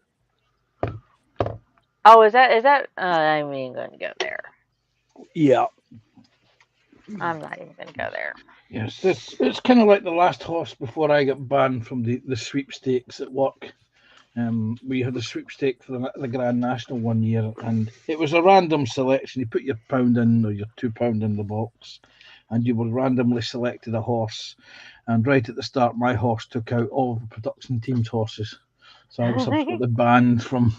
Speaker 1: Oh, is that? I'm even going to go there.
Speaker 12: Yeah.
Speaker 1: I'm not even going to go there.
Speaker 14: Yes, it's kind of like the last horse before I got banned from the sweepstakes at work. We had a sweepstake for the Grand National one year, and it was a random selection. You put your £1 in or your £2 in the box, and you were randomly selected a horse. And right at the start, my horse took out all the production team's horses, so I was absolutely banned from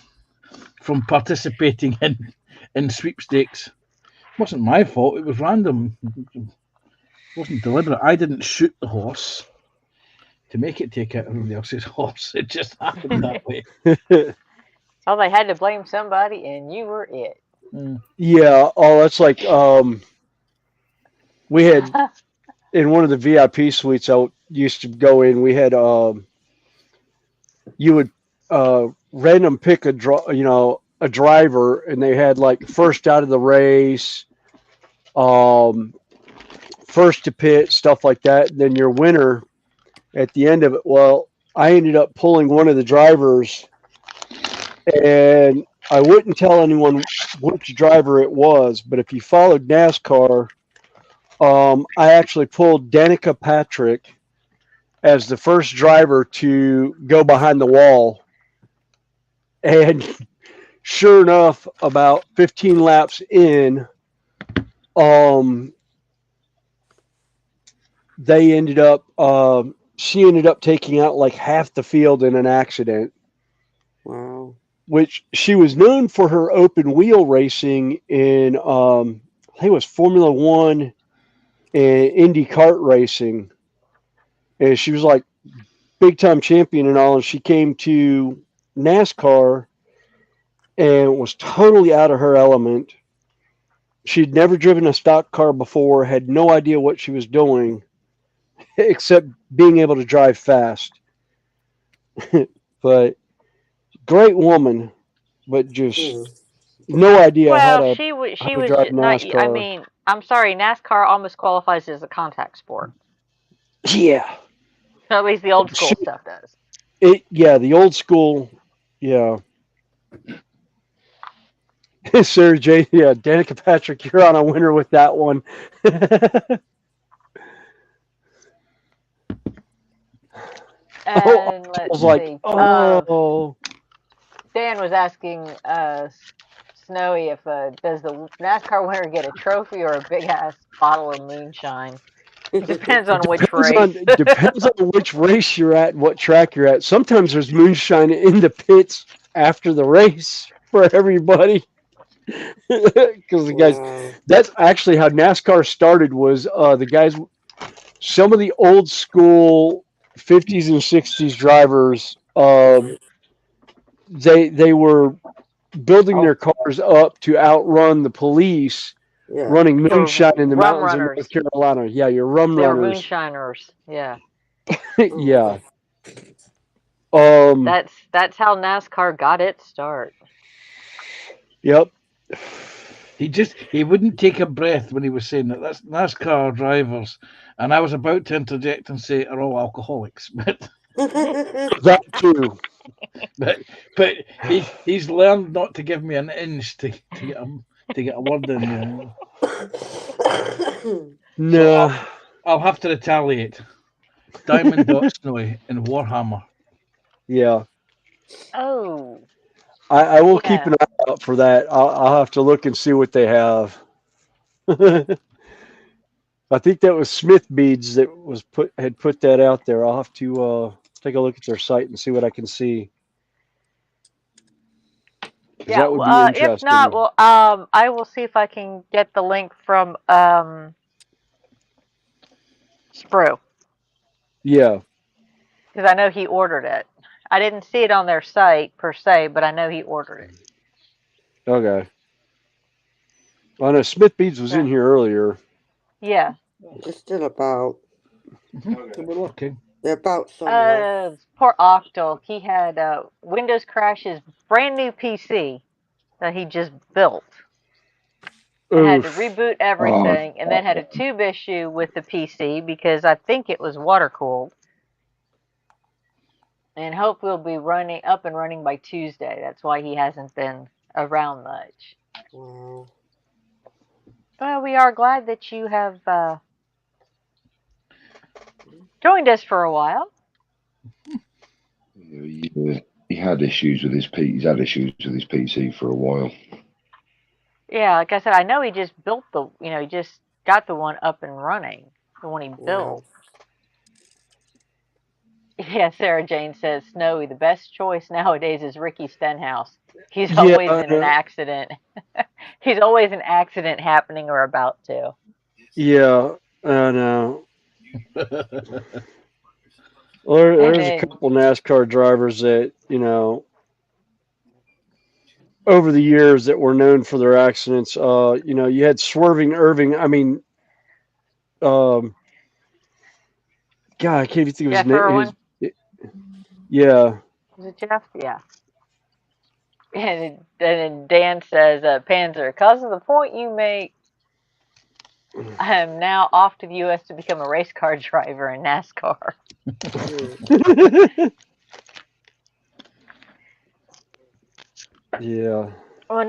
Speaker 14: participating in sweepstakes. It wasn't my fault. It was random. It wasn't deliberate. I didn't shoot the horse to make it take out everybody else's horse. It just happened that way.
Speaker 1: Oh, they had to blame somebody, and you were it.
Speaker 12: Yeah. Oh, that's like we had in one of the VIP suites I used to go in. We had you would random pick a driver, and they had like first out of the race, first to pit, stuff like that. And then your winner at the end of it. Well, I ended up pulling one of the drivers, and I wouldn't tell anyone which driver it was, but if you followed NASCAR, I actually pulled Danica Patrick as the first driver to go behind the wall. And sure enough, about 15 laps in, they ended up, she ended up taking out like half the field in an accident.
Speaker 9: Wow.
Speaker 12: which she was known for her open wheel racing in, I think it was Formula One and Indy kart racing. And she was like big time champion and all. And she came to NASCAR and was totally out of her element. She'd never driven a stock car before, had no idea what she was doing, except being able to drive fast. But great woman, but just no idea how
Speaker 1: Well,
Speaker 12: to
Speaker 1: she was
Speaker 12: drive
Speaker 1: not.
Speaker 12: NASCAR.
Speaker 1: I mean, I'm sorry, NASCAR almost qualifies as a contact sport.
Speaker 12: Yeah,
Speaker 1: At least the old school stuff does.
Speaker 12: the old school, yeah. Sarah J, yeah, Danica Patrick, you're on a winner with that one.
Speaker 1: And
Speaker 12: I
Speaker 1: let's
Speaker 12: was like,
Speaker 1: see.
Speaker 12: oh.
Speaker 1: Dan was asking Snowy if does the NASCAR winner get a trophy or a big ass bottle of moonshine? It depends on which race.
Speaker 12: Depends on which race you're at and what track you're at. Sometimes there's moonshine in the pits after the race for everybody. Because the guys, that's actually how NASCAR started. Was the guys, some of the old school 50s and 60s drivers, they were building their cars up to outrun the police, running moonshine in the
Speaker 1: rum
Speaker 12: mountains
Speaker 1: runners.
Speaker 12: of North Carolina. Yeah, your rum
Speaker 1: They were
Speaker 12: runners.
Speaker 1: moonshiners. Yeah.
Speaker 12: Yeah.
Speaker 1: That's how NASCAR got its start.
Speaker 12: Yep.
Speaker 14: He wouldn't take a breath when he was saying that. That's NASCAR drivers, and I was about to interject and say are all alcoholics, but
Speaker 12: that too.
Speaker 14: But he's learned not to give me an inch to get a word in there.
Speaker 12: No.
Speaker 14: So I'll have to retaliate. Diamond Dot Snowy in Warhammer.
Speaker 12: Yeah.
Speaker 1: Oh.
Speaker 12: I will keep an eye out for that. I'll have to look and see what they have. I think that was Smith Beads that had put that out there. I'll have to take a look at their site and see what I can see.
Speaker 1: Yeah,
Speaker 12: that would be interesting.
Speaker 1: if not, well, I will see if I can get the link from Sprue.
Speaker 12: Yeah.
Speaker 1: Because I know he ordered it. I didn't see it on their site per se, but I know he ordered it.
Speaker 12: Okay. Well, I know Smith Beads was in here earlier.
Speaker 1: Yeah.
Speaker 9: They're still about.
Speaker 14: We're looking.
Speaker 9: They're about somewhere.
Speaker 1: Poor Octal. He had Windows crash his brand new PC that he just built. And had to reboot everything, and then had a tube issue with the PC because I think it was water cooled. And hope we'll be up and running by Tuesday. That's why he hasn't been around much.
Speaker 9: Wow.
Speaker 1: Well, we are glad that you have joined us for a while.
Speaker 17: He had issues with his He's had issues with his PC for a while.
Speaker 1: Yeah, like I said, I know he just built he just got the one up and running, the one he built. Yeah, Sarah Jane says, Snowy, the best choice nowadays is Ricky Stenhouse. He's always in an accident. He's always an accident happening or about to.
Speaker 12: Yeah, I know. Well, there's a couple NASCAR drivers that, over the years that were known for their accidents. You had Swerving Irving. I mean, God, I can't even think of his name. Yeah.
Speaker 1: Is it Jeff? Yeah. And then Dan says, Panzer, because of the point you make, I am now off to the U.S. to become a race car driver in NASCAR.
Speaker 12: Yeah.
Speaker 1: Well,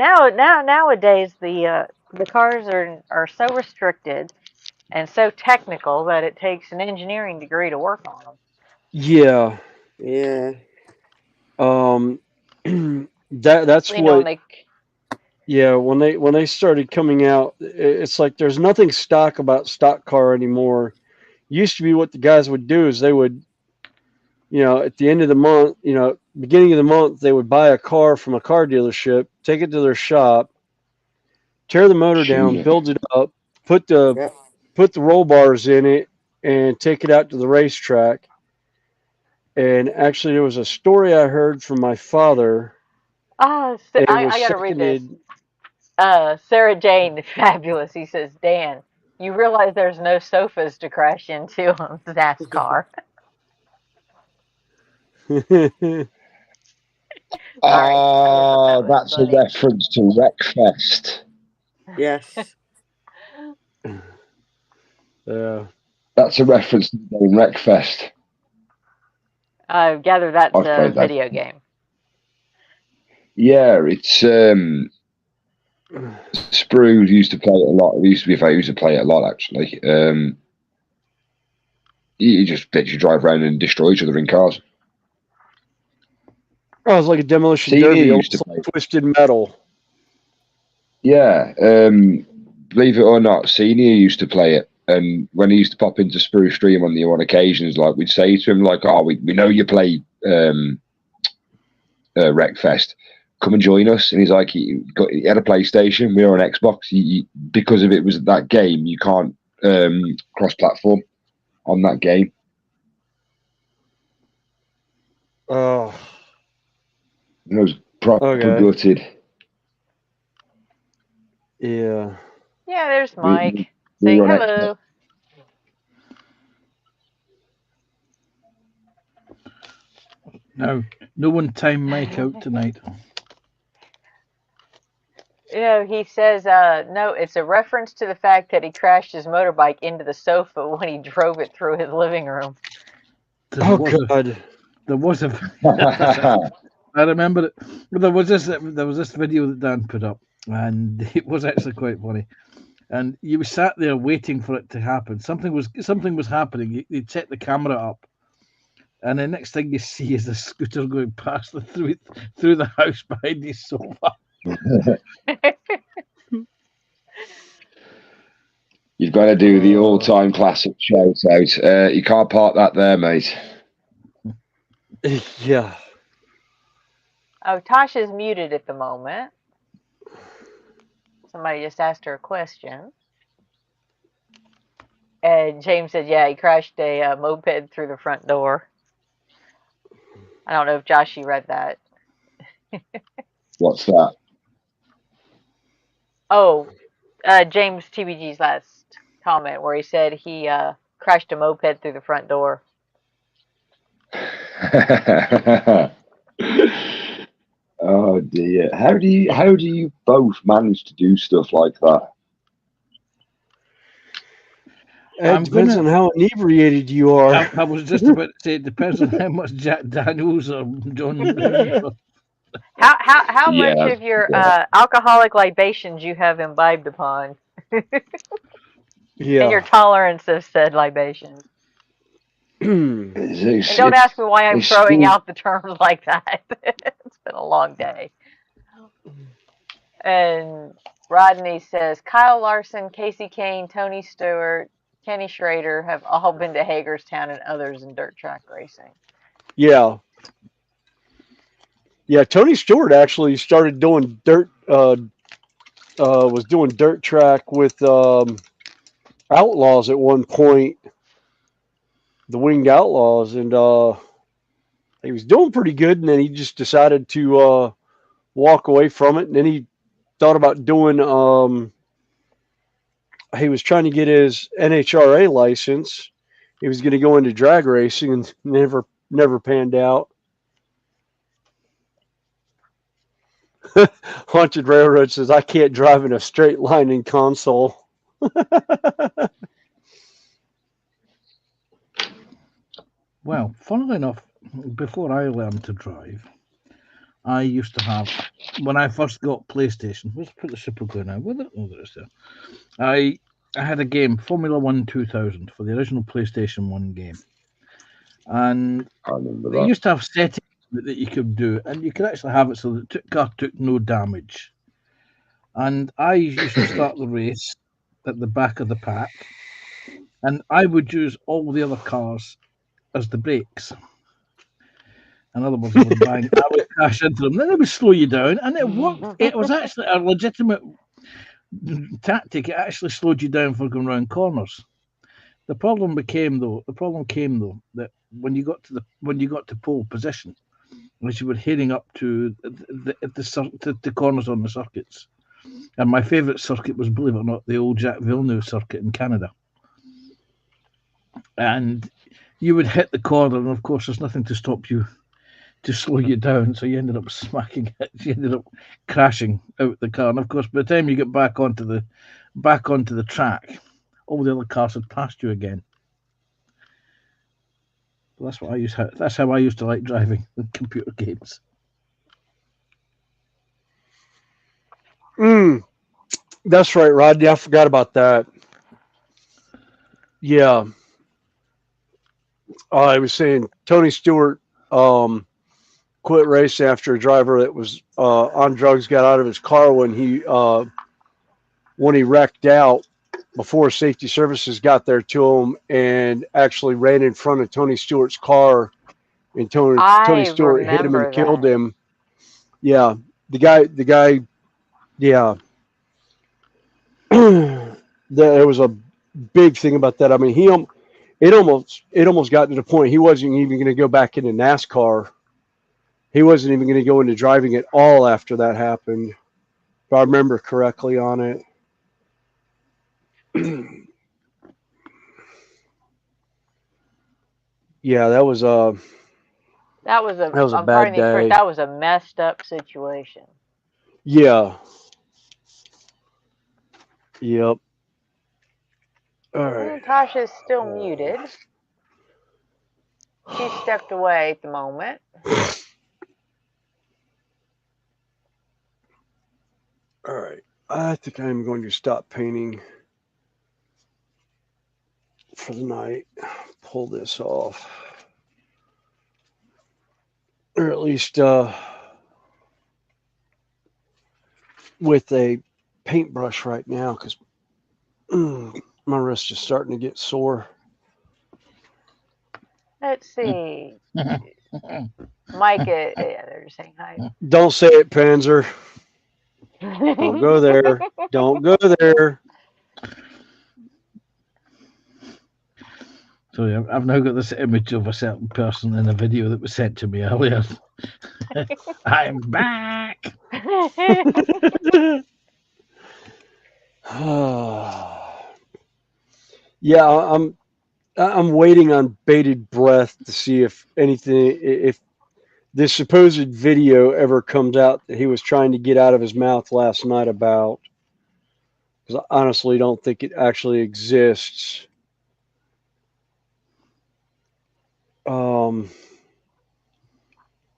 Speaker 1: nowadays the cars are so restricted and so technical that it takes an engineering degree to work on them.
Speaker 12: Yeah.
Speaker 9: Yeah.
Speaker 12: That's what. Yeah, when they started coming out, it's like there's nothing stock about stock car anymore. Used to be what the guys would do is they would at the end of the month, beginning of the month, they would buy a car from a car dealership, take it to their shop, tear the motor down,
Speaker 17: Shit.
Speaker 12: build it up, put the roll bars in it, and take it out to the racetrack. And actually, there was a story I heard from my father.
Speaker 1: I got to read this. Sarah Jane, fabulous. He says, Dan, you realize there's no sofas to crash into on NASCAR.
Speaker 17: That's a reference to Wreckfest.
Speaker 9: Yes.
Speaker 12: Yeah.
Speaker 17: That's a reference to the game Wreckfest.
Speaker 1: I gather that's
Speaker 17: I've
Speaker 1: a
Speaker 17: played that.
Speaker 1: video game.
Speaker 17: Yeah, it's Sprue used to play it a lot. It used to be if I used to play it a lot actually. You just let you drive around and destroy each other in cars.
Speaker 12: Oh, it's like a demolition
Speaker 17: Senior
Speaker 12: derby,
Speaker 17: used to
Speaker 12: almost like Twisted Metal.
Speaker 17: Yeah, believe it or not, Senior used to play it, and when he used to pop into Sprue Stream on occasions, like we'd say to him, like, "Oh, we know you play Wreckfest. Come and join us." And he's like, he had a PlayStation, we were on Xbox. Because of it was that game, you can't cross-platform on that game.
Speaker 12: Oh,
Speaker 17: It was proper gutted.
Speaker 12: Yeah.
Speaker 1: Yeah, there's
Speaker 17: We
Speaker 1: Mike saying
Speaker 17: were on
Speaker 1: hello.
Speaker 14: No one timed Mike out tonight.
Speaker 1: He says, no, it's a reference to the fact that he crashed his motorbike into the sofa when he drove it through his living room.
Speaker 14: There was a. I remember it. There was this video that Dan put up, and it was actually quite funny. And you sat there waiting for it to happen. Something was happening. You'd set the camera up, and the next thing you see is a scooter going past through the house behind his sofa.
Speaker 17: You've got to do the all-time classic shout out. You can't park that there, mate.
Speaker 12: Yeah.
Speaker 1: Oh, Tasha's muted at the moment. Somebody just asked her a question. And James said, yeah, he crashed a moped through the front door. I don't know if Josh, you read that.
Speaker 17: What's that?
Speaker 1: Oh, James TBG's last comment where he said he crashed a moped through the front door.
Speaker 17: Oh dear! How do you both manage to do stuff like that?
Speaker 12: It depends on how inebriated you are.
Speaker 14: I was just about to say it depends on how much Jack Daniels or John.
Speaker 1: How much of your alcoholic libations you have imbibed upon?
Speaker 12: Yeah.
Speaker 1: And your tolerance of said libations. And don't ask me why I'm throwing out the terms like that. It's been a long day. And Rodney says, Kyle Larson, Casey Kane, Tony Stewart, Kenny Schrader have all been to Hagerstown and others in dirt track racing.
Speaker 12: Yeah. Yeah, Tony Stewart actually started doing was doing dirt track with Outlaws at one point, the Winged Outlaws, and he was doing pretty good, and then he just decided to walk away from it, and then he thought about doing he was trying to get his NHRA license. He was going to go into drag racing, and never panned out. Haunted Railroad says, I can't drive in a straight line in console.
Speaker 14: Well, funnily enough, before I learned to drive, I used to have, when I first got PlayStation, let's put the super glue now. I had a game, Formula 1 2000, for the original PlayStation 1 game. And they used to have settings that you could do, and you could actually have it so that the car took no damage. And I used to start the race at the back of the pack, and I would use all the other cars as the brakes. In other words, I would bang, I would crash into them. Then they would slow you down, and it worked. It was actually a legitimate tactic. It actually slowed you down for going around corners. The problem came though that when you got to pole position, as you were heading up to the corners on the circuits, and my favourite circuit was, believe it or not, the old Jacques Villeneuve circuit in Canada. And you would hit the corner, and of course, there's nothing to stop you, to slow you down. So you ended up smacking it. You ended up crashing out the car. And of course, by the time you get back onto the track, all the other cars had passed you again. Well, that's how I used to like driving in computer games.
Speaker 12: That's right, Rodney. I forgot about that. Yeah. I was saying Tony Stewart quit racing after a driver that was on drugs got out of his car when he wrecked out before safety services got there to him and actually ran in front of Tony Stewart's car, and Tony Stewart hit him and killed him. Yeah, the guy. Yeah, there was a big thing about that. I mean, it almost got to the point he wasn't even going to go back into NASCAR. He wasn't even going to go into driving at all after that happened, if I remember correctly on it. Yeah, that was a bad day.
Speaker 1: That was a messed up situation.
Speaker 12: Yeah. Yep. All right.
Speaker 1: Natasha's still muted. She stepped away at the moment.
Speaker 12: All right. I think I'm going to stop painting for the night. Pull this off. Or at least with a paintbrush right now, because my wrist is starting to get sore.
Speaker 1: Let's see. Mike, they're just saying hi.
Speaker 12: Don't say it, Panzer. Don't go there. Don't go there.
Speaker 14: So I've now got this image of a certain person in a video that was sent to me earlier. I'm back.
Speaker 12: Yeah, I'm waiting on bated breath to see if this supposed video ever comes out that he was trying to get out of his mouth last night about, because I honestly don't think it actually exists.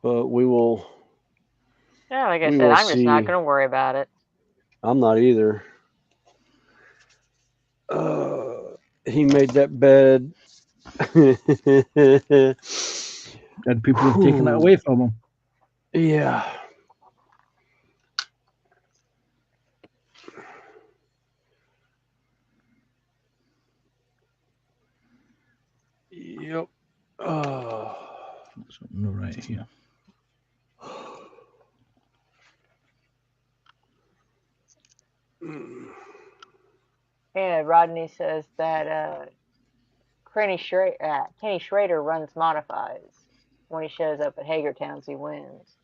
Speaker 12: But we will.
Speaker 1: Yeah, like I said, I'm just not going to worry about it.
Speaker 12: I'm not either. He made that bed.
Speaker 14: And people have taken it away from him.
Speaker 12: Yeah. Yep.
Speaker 14: Something right here.
Speaker 1: Yeah, Rodney says that Kenny Schrader runs modifies. When he shows up at Hagertowns, he wins.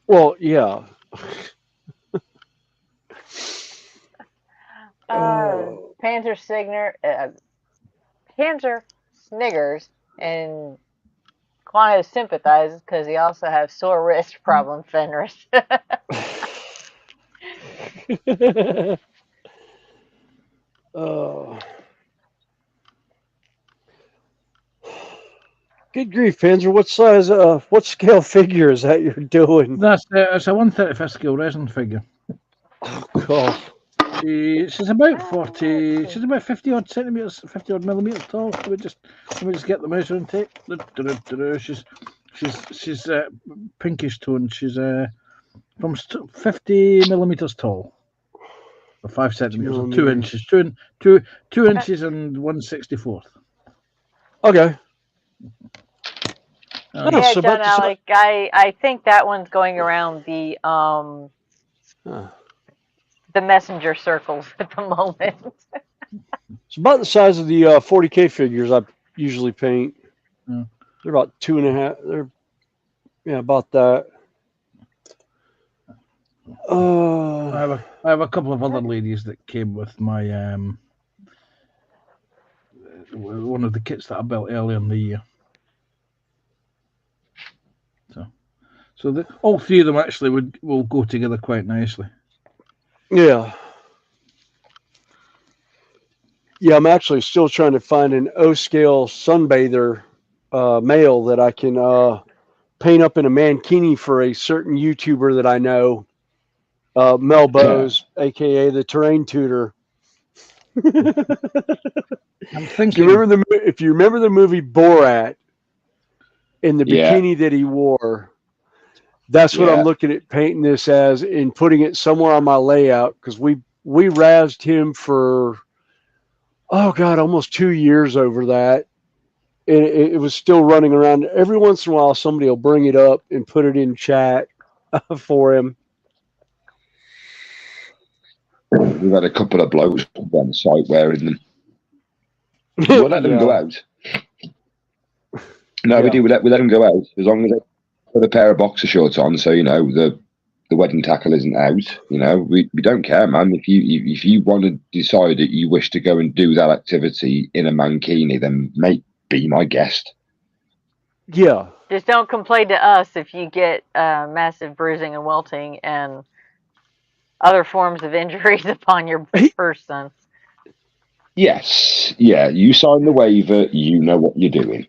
Speaker 12: Well, yeah.
Speaker 1: Panzer sniggers, and Quano sympathizes because he also has sore wrist problem, Fenris.
Speaker 12: Good grief, Panzer! What scale figure is that you're doing?
Speaker 14: That's it's a 1/31st scale resin figure.
Speaker 12: Oh God.
Speaker 14: She's about 40. She's about 50 odd centimeters, 50 odd millimeters tall. Let me just get the measuring tape. She's pinkish tone. She's from 50 millimeters tall, or 5 centimeters, or 2 inches. 2 inches and 1/64.
Speaker 12: Okay.
Speaker 1: Yeah,
Speaker 12: so
Speaker 1: John
Speaker 12: about the
Speaker 1: Alec, I think that one's going around the messenger circles at the moment.
Speaker 12: It's about the size of the 40K figures I usually paint.
Speaker 14: Yeah.
Speaker 12: They're about 2.5. They're about that.
Speaker 14: I have a couple of other ladies that came with my one of the kits that I built earlier in the year. So all three of them actually will go together quite nicely.
Speaker 12: Yeah. Yeah, I'm actually still trying to find an O-scale sunbather male that I can paint up in a mankini for a certain YouTuber that I know, Mel Bose, aka the Terrain Tutor.
Speaker 14: I'm thinking.
Speaker 12: If you remember the movie Borat, in the
Speaker 17: Yeah.
Speaker 12: bikini that he wore, that's what I'm looking at painting this as and putting it somewhere on my layout, because we razzed him for almost 2 years over that. And it was still running around. Every once in a while, somebody will bring it up and put it in chat for him.
Speaker 17: We've had a couple of blokes on the site wearing them. We'll let them go out. No, we do. We let them go out as long as they put a pair of boxer shorts on, so the wedding tackle isn't out. We don't care, man. If you want to decide that you wish to go and do that activity in a mankini, then be my guest.
Speaker 12: Yeah.
Speaker 1: Just don't complain to us if you get massive bruising and welting and other forms of injuries upon your person.
Speaker 17: Yes. Yeah. You sign the waiver. You know what you're doing.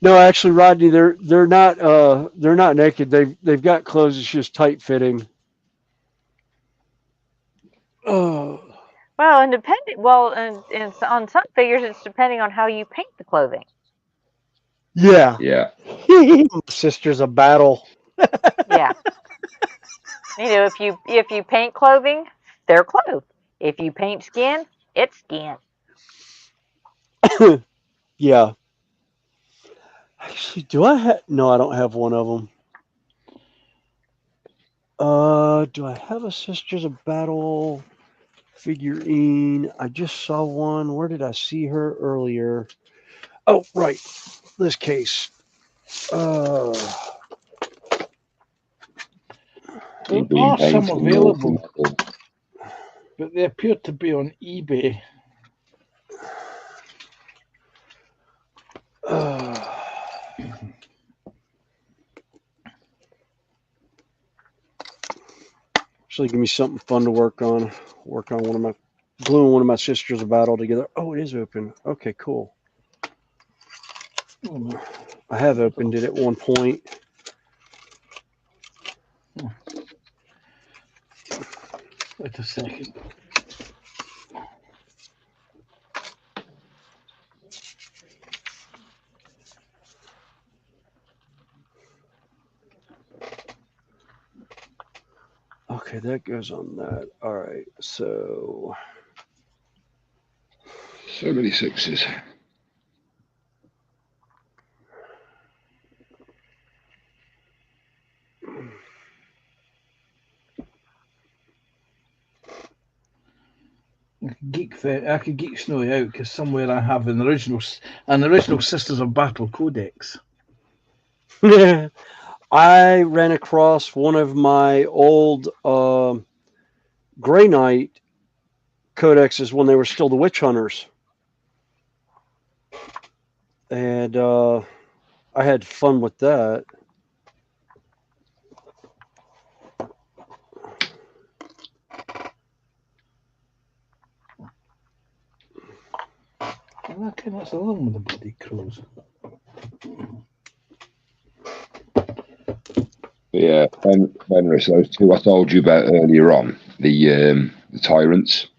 Speaker 12: No, actually, Rodney, they're not naked. They've got clothes. It's just tight fitting. Oh.
Speaker 1: Well, and on some figures, it's depending on how you paint the clothing.
Speaker 12: Yeah.
Speaker 17: Yeah.
Speaker 12: Sisters of Battle.
Speaker 1: Yeah. If you paint clothing, they're clothed. If you paint skin, it's skin.
Speaker 12: Yeah. Actually, do I have? No, I don't have one of them. Do I have a Sisters of Battle figurine? I just saw one. Where did I see her earlier? Oh, right. This case.
Speaker 14: There are some available, but they appear to be on eBay.
Speaker 12: Actually, give me something fun to work on. Gluing one of my Sisters of Battle together. Oh, it is open. Okay, cool. I have opened it at one point.
Speaker 14: Wait a second.
Speaker 12: Okay, that goes on that. All right, so
Speaker 17: many sixes.
Speaker 14: I could geek Snowy out because somewhere I have an original Sisters of Battle Codex.
Speaker 12: I ran across one of my old Grey Knight codexes when they were still the Witch Hunters, and I had fun with that.
Speaker 14: Okay, that's along with the bloody crows.
Speaker 17: Yeah, Fenris, those two I told you about earlier on, the tyrants.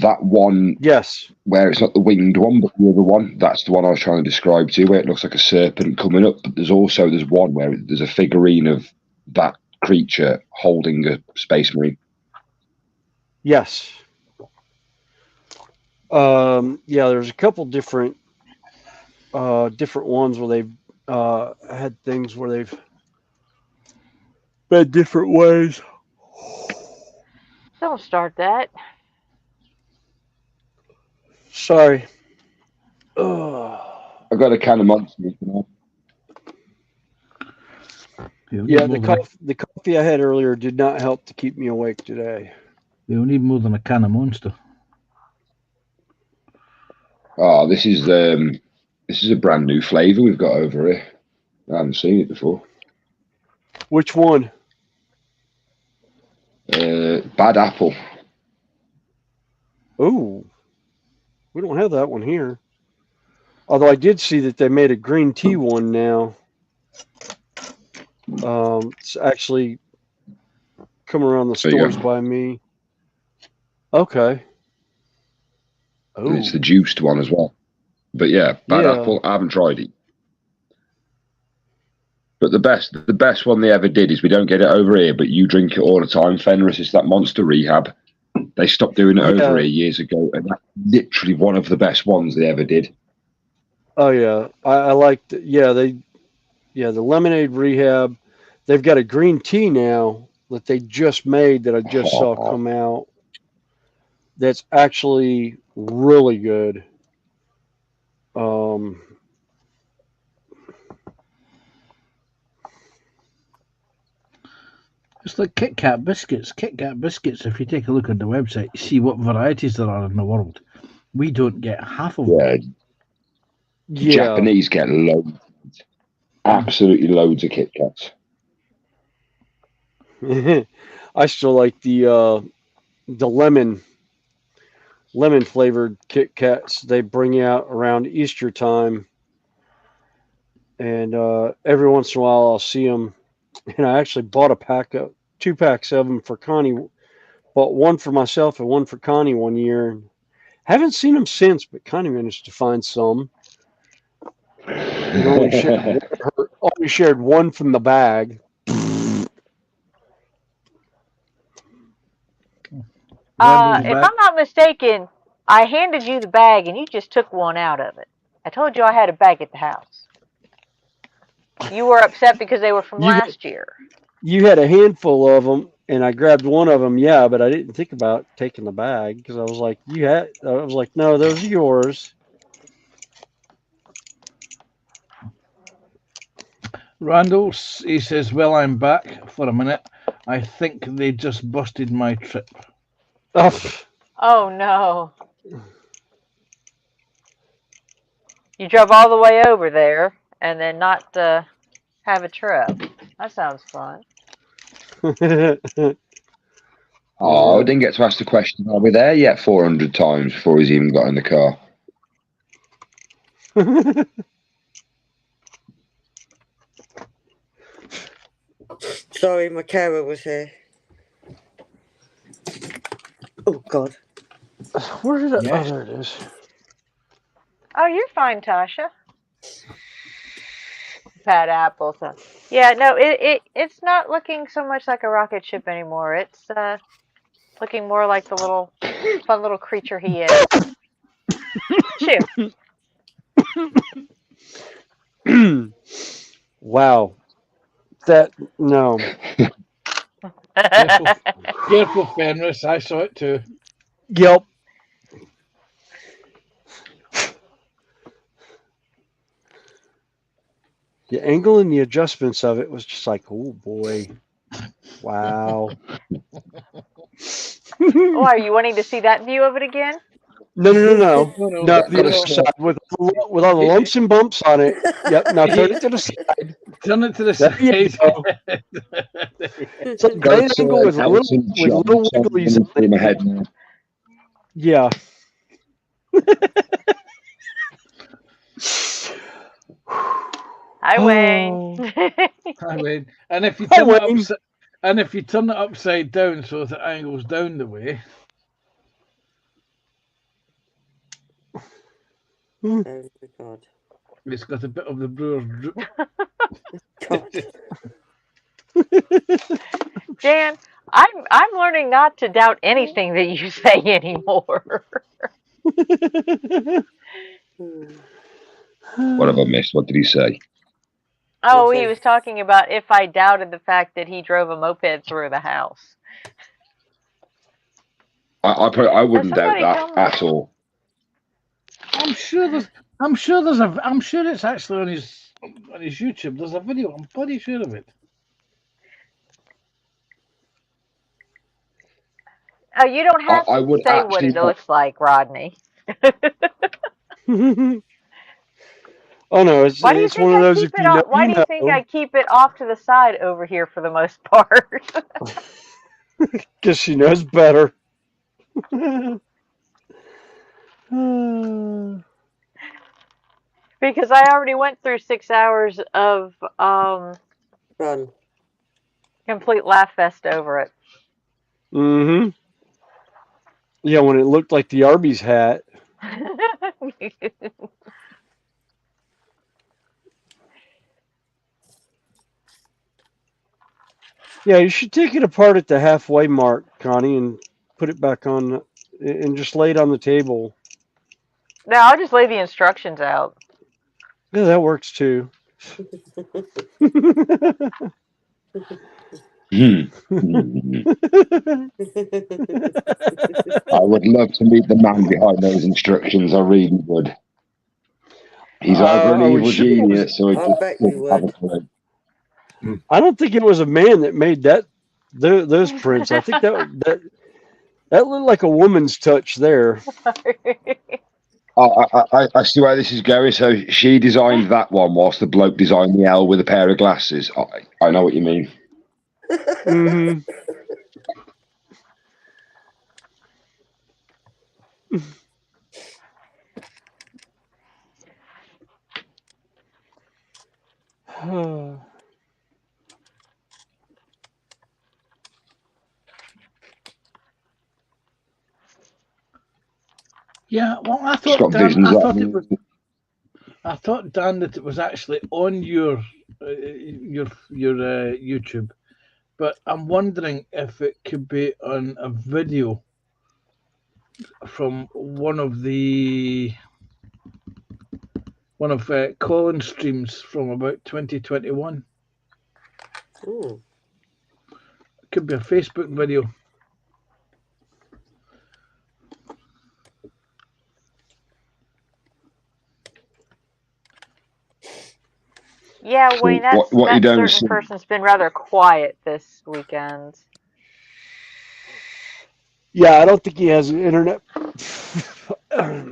Speaker 17: That one,
Speaker 12: yes,
Speaker 17: where it's not the winged one, but the other one. That's the one I was trying to describe to you, where it looks like a serpent coming up. But there's one where there's a figurine of that creature holding a space marine.
Speaker 12: Yes. Yeah, there's a couple different different ones where they've had things where they've been different ways.
Speaker 1: Don't start that.
Speaker 12: Sorry.
Speaker 17: I got a can of monster.
Speaker 12: Yeah, the coffee I had earlier did not help to keep me awake today.
Speaker 14: You'll need more than a can of Monster.
Speaker 17: Oh, this is a brand new flavour we've got over here. I haven't seen it before.
Speaker 12: Which one?
Speaker 17: Bad apple.
Speaker 12: Ooh, we don't have that one here. Although I did see that they made a green tea one now. It's actually come around the
Speaker 17: There you
Speaker 12: stores
Speaker 17: go.
Speaker 12: by me. Okay.
Speaker 17: And it's
Speaker 12: Oh,
Speaker 17: the juiced one as well. But yeah, bad
Speaker 12: yeah.
Speaker 17: apple. I haven't tried it. But the best one they ever did is we don't get it over here, but you drink it all the time, Fenris. It's that Monster Rehab. They stopped doing it over here years ago, and that's literally one of the best ones they ever did.
Speaker 12: Oh yeah, I liked. The lemonade rehab. They've got a green tea now that they just made that I just saw come out. That's actually really good.
Speaker 14: It's like Kit Kat biscuits. Kit Kat biscuits, if you take a look at the website, you see what varieties there are in the world. We don't get half of them.
Speaker 17: Yeah. Japanese get loads. Absolutely loads of Kit Kats.
Speaker 12: I still like the lemon flavored Kit Kats they bring out around Easter time, and every once in a while I'll see them. And I actually bought two packs of them for Connie. Bought one for myself and one for Connie one year. Haven't seen them since, but Connie managed to find some. And only shared one from the bag.
Speaker 1: If I'm not mistaken, I handed you the bag and you just took one out of it. I told you I had a bag at the house. You were upset because they were from last year.
Speaker 12: You had a handful of them, and I grabbed one of them. Yeah, but I didn't think about taking the bag because I was like, no, those are yours.
Speaker 14: Randall, he says, well, I'm back for a minute. I think they just busted my trip.
Speaker 1: Oh, no. You drove all the way over there and then not have a trip. That sounds fun.
Speaker 17: Oh, I didn't get to ask the question. Are we there yet 400 times before he's even got in the car?
Speaker 9: Sorry, my carer was here. Oh, God.
Speaker 12: Where did it? Oh, there it is.
Speaker 1: Oh, you're fine, Tasha. Bad apple. So. Yeah, no, it's not looking so much like a rocket ship anymore. It's looking more like the fun little creature he is. Shoo.
Speaker 12: Wow. No.
Speaker 14: Careful, Fenris. I saw it too.
Speaker 12: Yep. The angle and the adjustments of it was just like, oh boy. Wow.
Speaker 1: Oh, are you wanting to see that view of it again?
Speaker 12: No, the other side with all the lumps and bumps on it. Yep. Now turn it to the side.
Speaker 14: Turn it to the
Speaker 12: side. It's like great angle with little wigglies on
Speaker 17: my
Speaker 12: it.
Speaker 17: head now.
Speaker 12: Yeah.
Speaker 1: Hi, Wayne.
Speaker 14: Hi, Wayne. And if you turn it upside down so that it angles down the way.
Speaker 9: Oh my God.
Speaker 14: It's got a bit of the brewer's drip.
Speaker 1: Dan, I'm learning not to doubt anything that you say anymore.
Speaker 17: What have I missed? What did he say?
Speaker 1: Oh, he was talking about if I doubted the fact that he drove a moped through the house.
Speaker 17: I wouldn't doubt
Speaker 1: somebody
Speaker 17: that
Speaker 1: tell me?
Speaker 17: at all.
Speaker 14: I'm sure it's actually on his YouTube. There's a video. I'm pretty sure of it.
Speaker 1: Oh, you don't have
Speaker 17: I
Speaker 1: to
Speaker 17: would
Speaker 1: say what
Speaker 17: actually
Speaker 1: it looks like, Rodney.
Speaker 12: Oh no, it's
Speaker 1: Why do you
Speaker 12: one
Speaker 1: think
Speaker 12: of
Speaker 1: I
Speaker 12: those.
Speaker 1: keep
Speaker 12: If
Speaker 1: it
Speaker 12: you know,
Speaker 1: off? Why do you think I keep it off to the side over here for the most part?
Speaker 12: Because she knows better.
Speaker 1: Because I already went through 6 hours of
Speaker 9: Run.
Speaker 1: complete laugh fest over it.
Speaker 12: Mm-hmm. Yeah, when it looked like the Arby's hat. Yeah, you should take it apart at the halfway mark, Connie, and put it back on, and just lay it on the table.
Speaker 1: No, I'll just lay the instructions out.
Speaker 12: Yeah, that works too.
Speaker 17: I would love to meet the man behind those instructions. I really would. He's either an evil genius or he
Speaker 9: I
Speaker 17: just
Speaker 9: bet you
Speaker 17: doesn't have a
Speaker 9: would.
Speaker 17: clue.
Speaker 12: I don't think it was a man that made those prints. I think that looked like a woman's touch there.
Speaker 17: I see where this is going. So she designed that one whilst the bloke designed the L with a pair of glasses. I know what you mean.
Speaker 12: Mm-hmm.
Speaker 14: Yeah, well, I thought
Speaker 17: Scott
Speaker 14: Dan,
Speaker 17: Vision's
Speaker 14: I
Speaker 17: that
Speaker 14: thought it was. I thought, Dan, that it was actually on your YouTube, but I'm wondering if it could be on a video from one of Colin's streams from about 2021.
Speaker 9: Ooh.
Speaker 14: It could be a Facebook video.
Speaker 1: Yeah, Wayne, that
Speaker 17: what you don't
Speaker 1: certain
Speaker 17: see.
Speaker 1: person's been rather quiet this weekend.
Speaker 12: Yeah, I don't think he has an internet. I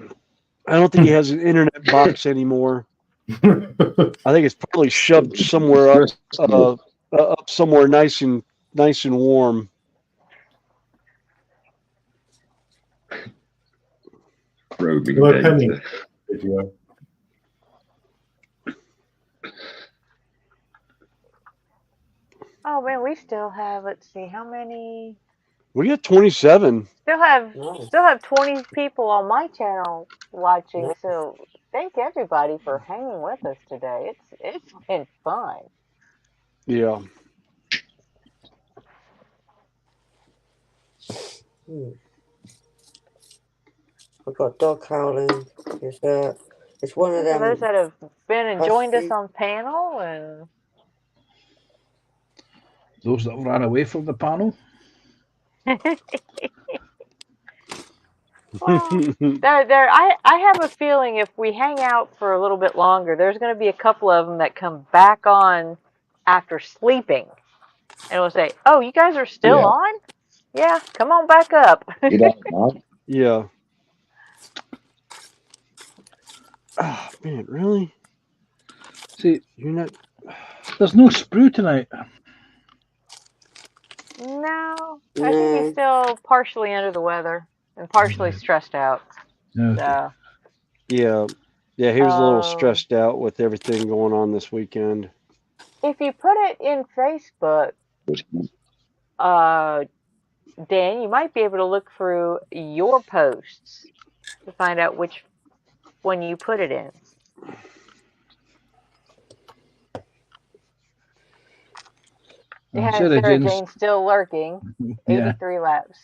Speaker 12: don't think he has an internet box anymore. I think it's probably shoved somewhere up somewhere nice and warm.
Speaker 17: Probing
Speaker 2: data.
Speaker 17: Video.
Speaker 1: Oh man, we still have. Let's see, how many?
Speaker 12: We got 27.
Speaker 1: Still have 20 people on my channel watching. So thank everybody for hanging with us today. It's been fun.
Speaker 12: Yeah.
Speaker 9: I've got dog howling. It's one of them.
Speaker 1: For those that have been and joined us on panel and
Speaker 14: Those that ran away from the panel.
Speaker 1: well, I have a feeling if we hang out for a little bit longer, there's going to be a couple of them that come back on after sleeping, and we'll say, "Oh, you guys are still on? Yeah, come on back up."
Speaker 12: Yeah. Oh man, really?
Speaker 14: See,
Speaker 12: you're not.
Speaker 14: There's no sprue tonight.
Speaker 1: No, I think he's still partially under the weather and partially stressed out.
Speaker 14: Okay.
Speaker 1: So,
Speaker 12: Yeah, he was a little stressed out with everything going on this weekend.
Speaker 1: if you put it in Facebook, Dan, you might be able to look through your posts to find out which one you put it in. Yeah, Sarah Jane's still lurking. 83 laps.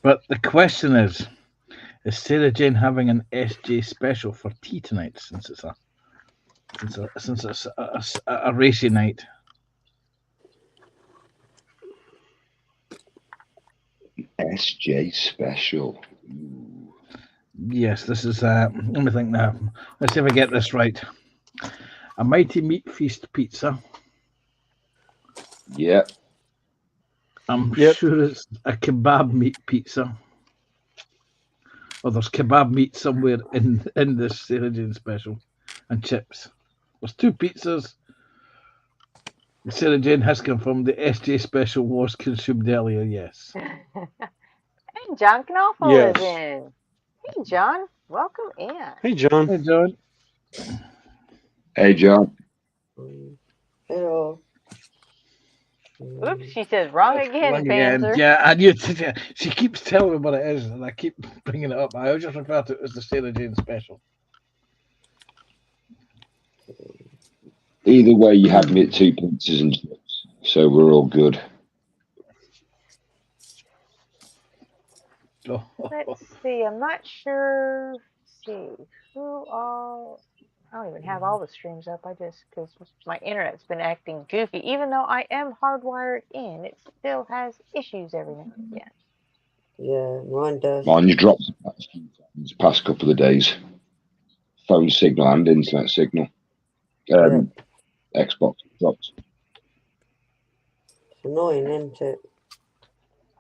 Speaker 14: But the question is, Is Sarah Jane having an SJ special for tea tonight since it's a racy night?
Speaker 17: SJ special.
Speaker 14: Yes, this is. Let me think now. Let's see if I get this right. A Mighty Meat Feast pizza.
Speaker 17: Yep.
Speaker 14: I'm sure it's a kebab meat pizza. Or there's kebab meat somewhere in this Sarah Jane special. And chips. There's 2 pizzas. Sarah Jane has confirmed the SJ special was consumed earlier, yes.
Speaker 1: Hey, John Knopfel is in. Hey, John. Welcome in.
Speaker 12: Hey, John.
Speaker 14: Hey, John.
Speaker 17: Hey, John.
Speaker 9: Hello.
Speaker 1: Oops, she says wrong again,
Speaker 14: Wrong again.
Speaker 1: Panzer.
Speaker 14: Yeah, I knew. She keeps telling me what it is, and I keep bringing it up. I always just refer to it as the Sarah Jane special.
Speaker 17: Either way, you had me at 2 pizzas and chips, so we're all good.
Speaker 1: Let's see. I'm not sure. Let's see who all. I don't even have all the streams up. I just because my internet's been acting goofy. Even though I am hardwired in, it still has issues every now and again.
Speaker 9: Yeah, mine does.
Speaker 17: Mine's dropped the past couple of days. Phone signal and internet signal. Xbox dropped.
Speaker 9: It's annoying, isn't it?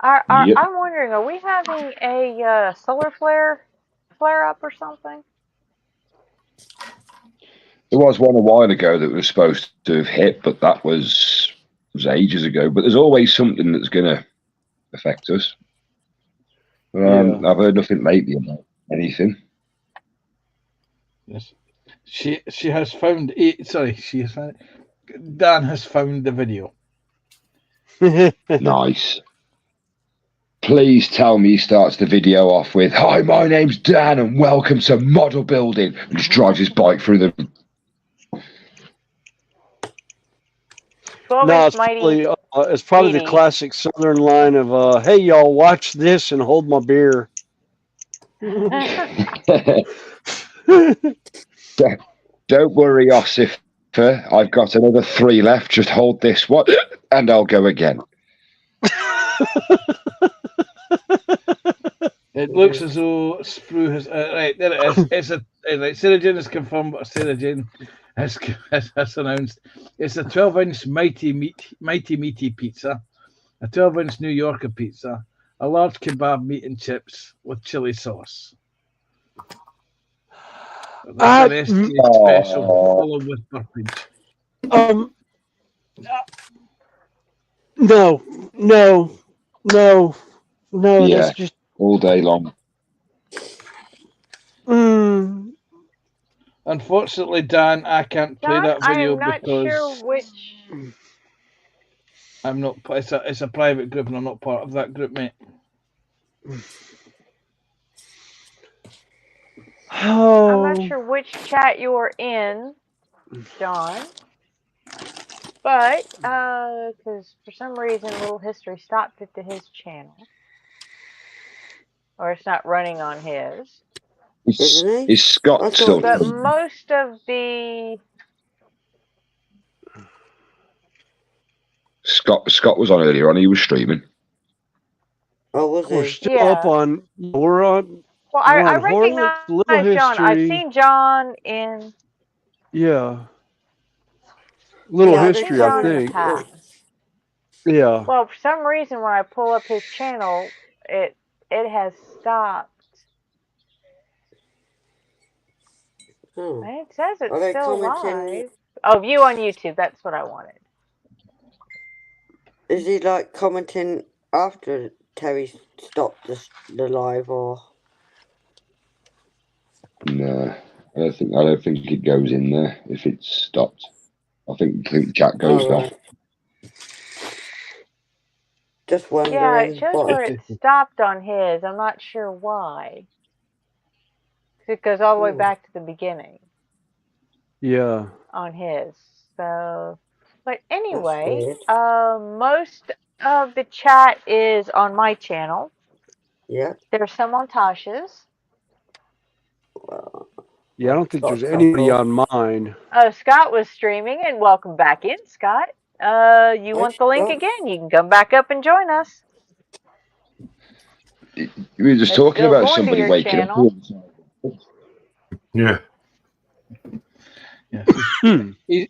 Speaker 17: Yep.
Speaker 1: I'm wondering, are we having a solar flare up or something?
Speaker 17: There was one a while ago that was supposed to have hit, but that was ages ago. But there's always something that's going to affect us. I've heard nothing lately about anything.
Speaker 14: Yes, she has found. She has found. Dan has found the video.
Speaker 17: Nice. Please tell me he starts the video off with, "Hi, my name's Dan and welcome to model building," and just drives his bike through the...
Speaker 12: No, it's probably the classic Southern line of, "Hey, y'all, watch this and hold my beer."
Speaker 17: Don't worry, Ossifer. I've got another 3 left. Just hold this one, and I'll go again.
Speaker 14: It looks as though Sprue has right there. It is. It's Sarah Jane has confirmed what Sarah Jane has announced. It's a 12-inch mighty meaty pizza, a 12-inch New Yorker pizza, a large kebab meat and chips with chili sauce. That's an SJ special, along with burpage.
Speaker 12: No.
Speaker 17: Yeah,
Speaker 12: That's just
Speaker 17: all day long.
Speaker 14: Unfortunately, Dan, I can't play that video because
Speaker 1: sure which.
Speaker 14: I'm not. It's a private group, and I'm not part of that group, mate.
Speaker 1: I'm not sure which chat you're in, John. But because for some reason Little History stopped it to his channel, or it's not running on his.
Speaker 17: Is Scott still?
Speaker 1: But most of the
Speaker 17: Scott was on earlier on. He was streaming.
Speaker 9: Oh, was
Speaker 12: we're
Speaker 9: he?
Speaker 12: still up on. We're on.
Speaker 1: Well,
Speaker 12: we're
Speaker 1: I
Speaker 12: on
Speaker 1: recognize
Speaker 12: Little History.
Speaker 1: John. I've seen John in.
Speaker 12: Yeah. Little
Speaker 1: I've
Speaker 12: History,
Speaker 1: seen John
Speaker 12: I
Speaker 1: in the
Speaker 12: think.
Speaker 1: past.
Speaker 12: Yeah.
Speaker 1: Well, for some reason, when I pull up his channel, it has stopped. It says it's still live. Oh, view on YouTube. That's what I wanted.
Speaker 9: Is he like commenting after Terry stopped the live, or?
Speaker 17: No, I don't think it goes in there if it's stopped. I think chat goes off.
Speaker 9: Just wondering.
Speaker 1: Yeah, it shows where it stopped on his. I'm not sure why. It goes all the way back to the beginning.
Speaker 12: Yeah.
Speaker 1: On his. So, but anyway, most of the chat is on my channel.
Speaker 9: Yeah.
Speaker 1: There's some on Tasha's.
Speaker 12: Yeah, I don't think there's anybody on mine.
Speaker 1: Scott was streaming, and welcome back in, Scott. You want the link again? You can come back up and join us.
Speaker 17: We were just
Speaker 1: It's
Speaker 17: talking
Speaker 1: still
Speaker 17: about
Speaker 1: going to
Speaker 17: somebody
Speaker 1: your
Speaker 17: waking
Speaker 1: channel.
Speaker 17: up.
Speaker 2: Yeah.
Speaker 14: Yeah.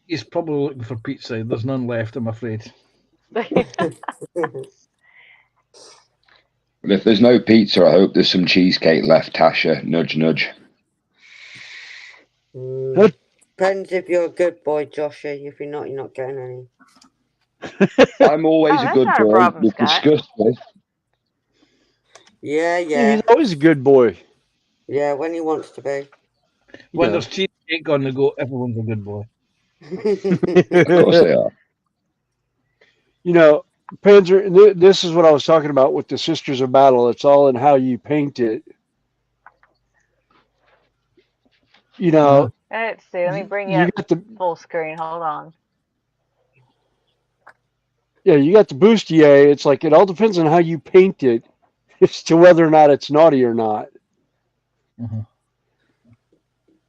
Speaker 14: He's probably looking for pizza. There's none left, I'm afraid.
Speaker 17: Well, if there's no pizza, I hope there's some cheesecake left, Tasha. Nudge, nudge.
Speaker 9: Depends if you're a good boy, Joshua. If you're not getting any.
Speaker 17: I'm always a
Speaker 1: that's
Speaker 17: good
Speaker 1: not a
Speaker 17: boy.
Speaker 1: problem,
Speaker 17: We've
Speaker 1: Scott.
Speaker 17: discussed this.
Speaker 9: Yeah,
Speaker 12: He's always a good boy.
Speaker 9: Yeah, when he wants to be.
Speaker 14: When
Speaker 12: Yeah.
Speaker 14: there's cheesecake on the go, everyone's a good boy.
Speaker 17: Of course they are.
Speaker 12: You know, Panzer, this is what I was talking about with the Sisters of Battle. It's all in how you paint it. You know,
Speaker 1: Let's see. Let me bring
Speaker 12: you
Speaker 1: you up
Speaker 12: got the
Speaker 1: full screen. Hold on.
Speaker 12: yeah, you got the bustier. It's like it all depends on how you paint it as to whether or not it's naughty or not.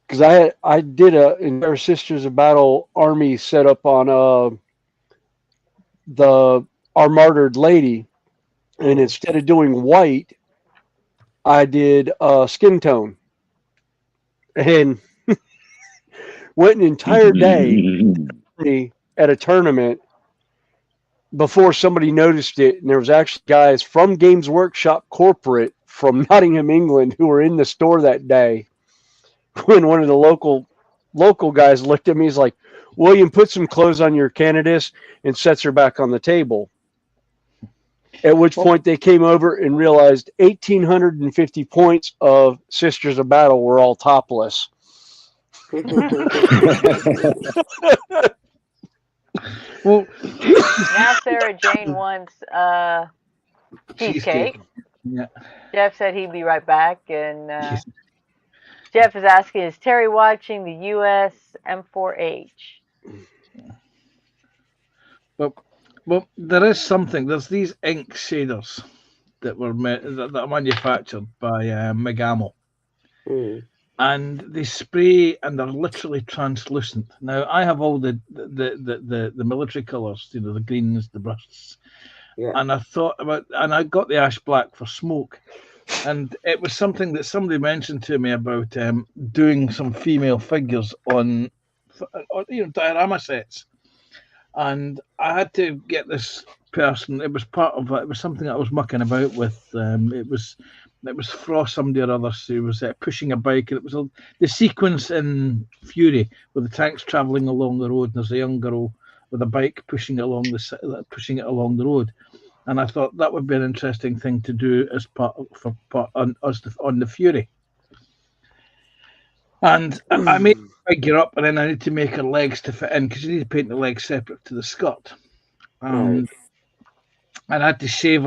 Speaker 12: Because I did a entire Sisters of Battle army set up on our martyred lady, and instead of doing white, I did skin tone, and went an entire day at a tournament before somebody noticed it, and there was actually guys from Games Workshop corporate from Nottingham, England, who were in the store that day. When one of the local guys looked at me, he's like, "William, put some clothes on your Candidates," and sets her back on the table. At which point they came over and realized 1,850 points of Sisters of Battle were all topless.
Speaker 14: Well,
Speaker 1: Now Sarah Jane wants cheesecake.
Speaker 14: Yeah.
Speaker 1: Jeff said he'd be right back, and Jeff is asking, is Terry watching the US M4H?
Speaker 14: Well, there is something. There's these ink shaders that were that are manufactured by Megamo, and they spray and they're literally translucent. Now I have all the military colours, you know, the greens, the bursts, and I thought about, and I got the ash black for smoke, and it was something that somebody mentioned to me about doing some female figures on diorama sets. And I had to get this person. It was part of it. It was something I was mucking about with. It was Frost somebody or other who was pushing a bike, and it was the sequence in Fury where the tank's travelling along the road, and there's a young girl with a bike pushing it along the road. And I thought that would be an interesting thing to do as part on the Fury. And I made the figure up, and then I need to make her legs to fit in, because you need to paint the legs separate to the skirt. And I had to shave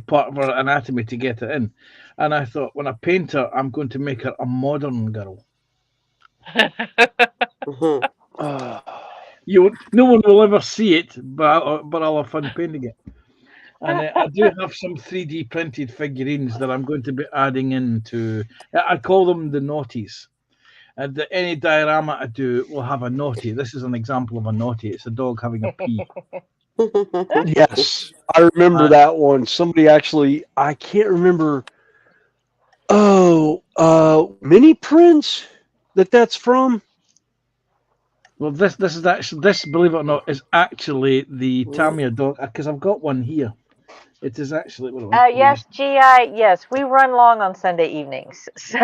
Speaker 14: part of her anatomy to get it in. And I thought, when I paint her, I'm going to make her a modern girl. No one will ever see it, but I'll have fun painting it. And I do have some 3D printed figurines that I'm going to be adding into. I call them the naughties. And any diorama I do will have a naughty. This is an example of a naughty. It's a dog having a pee.
Speaker 12: Yes, I remember that one. Somebody actually, I can't remember. Mini Prince that's from.
Speaker 14: Well, this is actually, believe it or not, is actually the Tamiya dog, because I've got one here. It is actually.
Speaker 1: Yes, GI. Yes, we run long on Sunday evenings, so.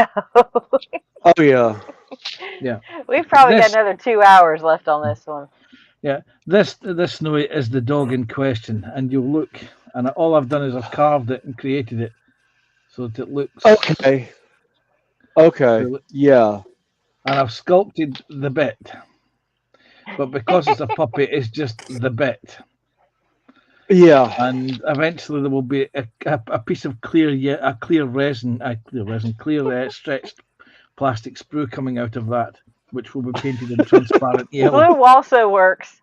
Speaker 12: Oh yeah.
Speaker 14: Yeah.
Speaker 1: We've probably got another 2 hours left on this one.
Speaker 14: Yeah, this Snowy is the dog in question, and you'll look, and all I've done is I've carved it and created it so that it looks
Speaker 12: okay. Yeah.
Speaker 14: And I've sculpted the bit, but because it's a puppy, it's just the bit.
Speaker 12: Yeah.
Speaker 14: And eventually there will be a piece of clear stretched plastic sprue coming out of that, which will be painted in transparent yellow.
Speaker 1: Blue also works.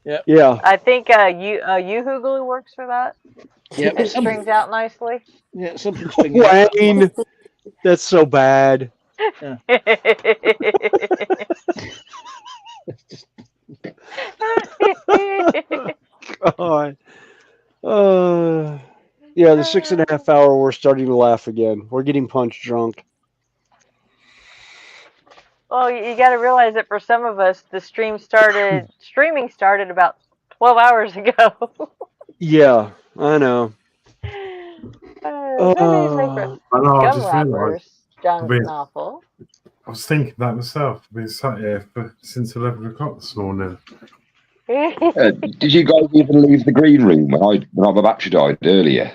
Speaker 12: Yeah.
Speaker 1: I think Yoo-Hoo glue works for that.
Speaker 14: Yeah,
Speaker 1: it strings out nicely.
Speaker 14: Yeah, something.
Speaker 12: Wayne, That's so bad.
Speaker 14: Yeah.
Speaker 12: God. Yeah, the 6.5 hour, we're starting to laugh again. We're getting punch drunk.
Speaker 1: Well, you got to realize that for some of us, the streaming started about 12 hours ago.
Speaker 12: Yeah, I know.
Speaker 1: Maybe his favorite
Speaker 2: I know, I
Speaker 1: gum
Speaker 2: just realised.
Speaker 1: wrappers, Jonathan Awful.
Speaker 2: I was thinking that myself. I've been sat here since 11 o'clock this morning.
Speaker 17: Did you guys even leave the green room when my battery died earlier?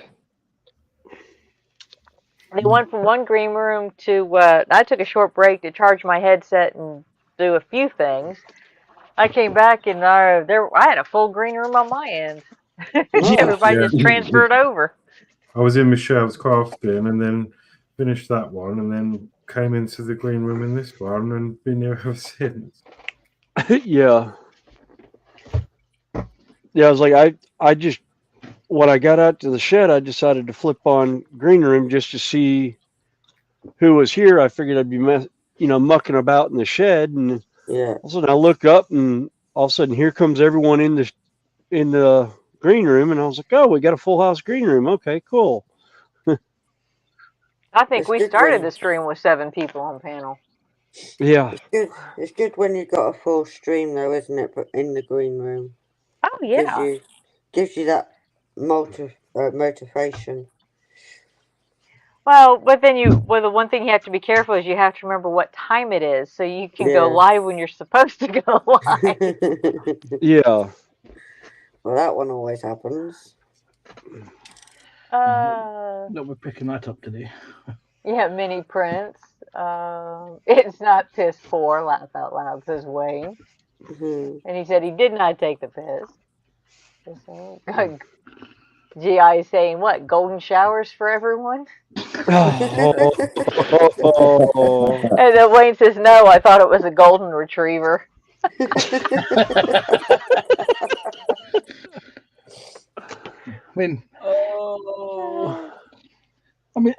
Speaker 1: They went from one green room to, I took a short break to charge my headset and do a few things. I came back and I had a full green room on my end. Everybody
Speaker 2: Yeah.
Speaker 1: just transferred over.
Speaker 2: I was in Michelle's crafting and then finished that one and then came into the green room in this one and been here ever since.
Speaker 12: Yeah. Yeah, I was like, I just, when I got out to the shed, I decided to flip on green room just to see who was here. I figured I'd be, mucking about in the shed, and
Speaker 9: Yeah.
Speaker 12: all of a sudden I look up, and all of a sudden here comes everyone in the green room, and I was like, oh, we got a full house green room. Okay, cool.
Speaker 1: I think
Speaker 9: It's
Speaker 1: we
Speaker 9: good
Speaker 1: started
Speaker 9: when-
Speaker 1: the stream with 7 people on panel.
Speaker 12: Yeah.
Speaker 9: It's good when you've got a full stream, though, isn't it? But in the green room.
Speaker 1: Oh yeah.
Speaker 9: Gives you that motivation.
Speaker 1: Well, but then the one thing you have to be careful is you have to remember what time it is, so you can go
Speaker 9: Yeah.
Speaker 1: live when you're supposed to go live.
Speaker 12: Yeah.
Speaker 9: Well, that one always happens.
Speaker 14: No, we're picking that up today.
Speaker 1: Yeah, Mini Prince. It's not piss poor, laugh out loud, says Wayne. And he said he did not take the piss. So, GI is saying what? Golden showers for everyone?
Speaker 12: Oh.
Speaker 1: And then Wayne says, no, I thought it was a golden retriever.
Speaker 14: I mean,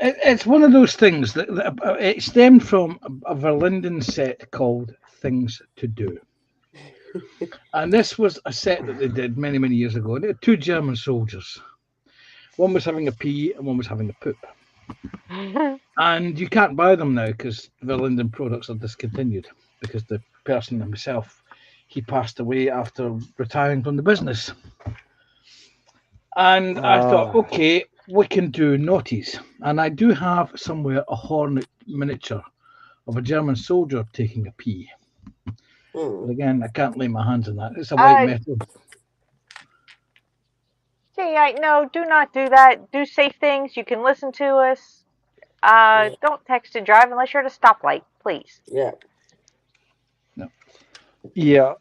Speaker 14: it's one of those things that it stemmed from a Verlinden set called Things to Do. And this was a set that they did many, many years ago. They had 2 German soldiers. One was having a pee and one was having a poop. And you can't buy them now because Verlinden products are discontinued because the person himself, he passed away after retiring from the business. And I thought, okay, we can do naughties. And I do have somewhere a Hornet miniature of a German soldier taking a pee. But again, I can't lay my hands on that. It's a white metal.
Speaker 1: GI, no, do not do that. Do safe things. You can listen to us. Don't text and drive unless you're at a stoplight, please.
Speaker 9: Yeah.
Speaker 14: No.
Speaker 12: Yeah.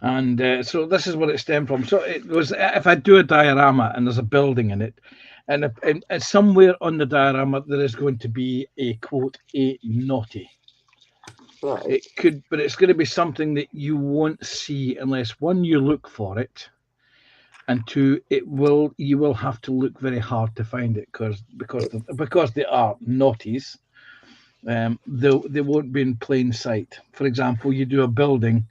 Speaker 14: And so this is what it stemmed from. So it was, if I do a diorama and there's a building in it, and somewhere on the diorama there is going to be a quote, a naughty.
Speaker 9: Right.
Speaker 14: It could, but it's going to be something that you won't see unless 1, you look for it, and 2, you will have to look very hard to find it because they are naughties. They won't be in plain sight. For example, you do a building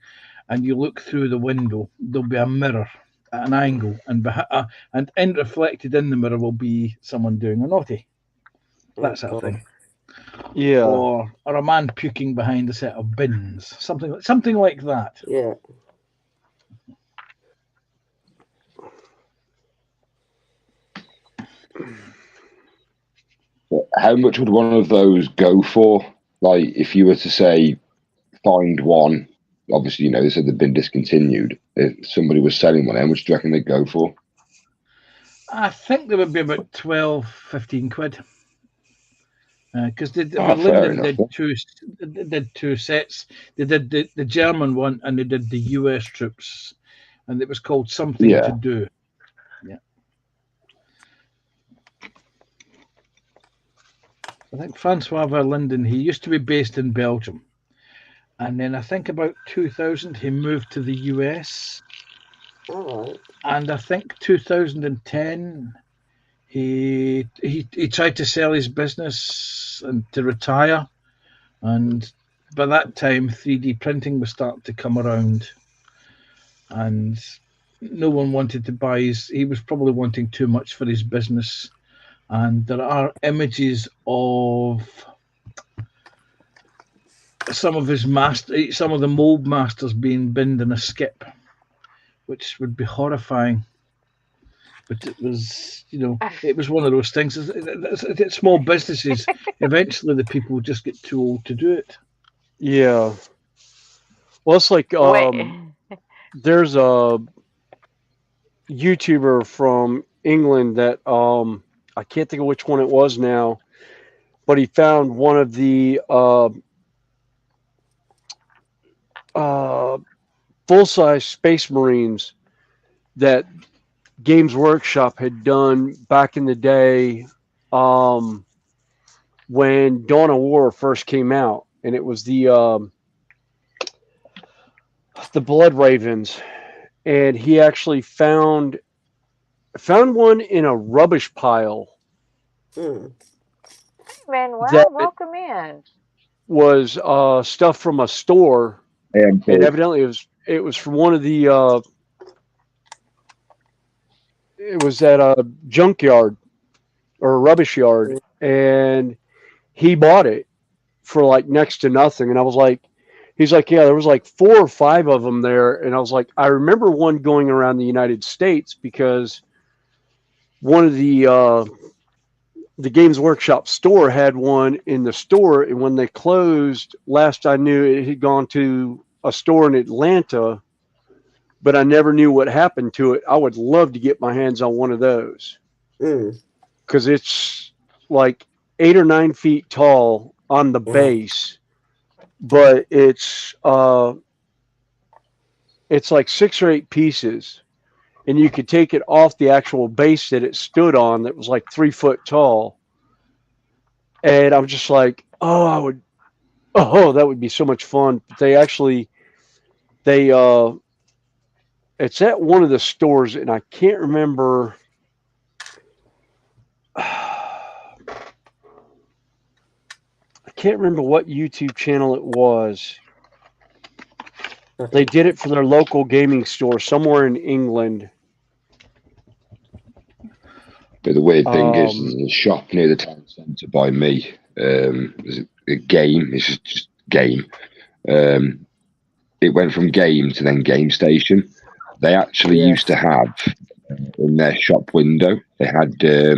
Speaker 14: and you look through the window, there'll be a mirror at an angle, and reflected in the mirror will be someone doing a naughty. That sort of thing.
Speaker 12: Yeah.
Speaker 14: Or a man puking behind a set of bins. Something like that.
Speaker 9: Yeah.
Speaker 17: How much would one of those go for? Like, if you were to say, find one, obviously, they said they've been discontinued. If somebody was selling one, how much do you reckon they'd go for?
Speaker 14: I think they would be about 12, 15 quid. Because
Speaker 17: Berlin
Speaker 14: did 2 sets. They did the German one and they did the US troops, and it was called Something to Do. Yeah. I think Francois Verlinden, he used to be based in Belgium, and then I think about 2000 he moved to the US.
Speaker 9: All right.
Speaker 14: And I think 2010 he tried to sell his business and to retire, and by that time 3D printing was starting to come around, and no one wanted to buy his. He was probably wanting too much for his business, and there are images of some of the mold masters being binned in a skip, which would be horrifying. But it was, it was one of those things. It's small businesses. Eventually, the people just get too old to do it.
Speaker 12: Yeah. Well, it's like there's a YouTuber from England that I can't think of which one it was now, but he found one of the full-size Space Marines that Games Workshop had done back in the day when Dawn of War first came out, and it was the Blood Ravens, and he actually found one in a rubbish pile.
Speaker 1: Manuel, welcome in.
Speaker 12: Was stuff from a store, and evidently it was from one of the it was at a junkyard or a rubbish yard, and he bought it for like next to nothing. And I was like, he's like, yeah, there was like 4 or 5 of them there. And I was like, I remember one going around the United States because one of the Games Workshop store had one in the store, and when they closed, last I knew, it had gone to a store in Atlanta, but I never knew what happened to it. I would love to get my hands on one of those because it's like 8 or 9 feet tall on the base, but it's like 6 or 8 pieces, and you could take it off the actual base that it stood on that was like 3 foot tall. And I'm just like, that would be so much fun. But it's at one of the stores, and I can't remember. I can't remember what YouTube channel it was. They did it for their local gaming store somewhere in England.
Speaker 17: But the weird thing is, there's a shop near the town centre by me. There's a game. It's just game. It went from game to then Game Station. They actually used to have in their shop window, they had a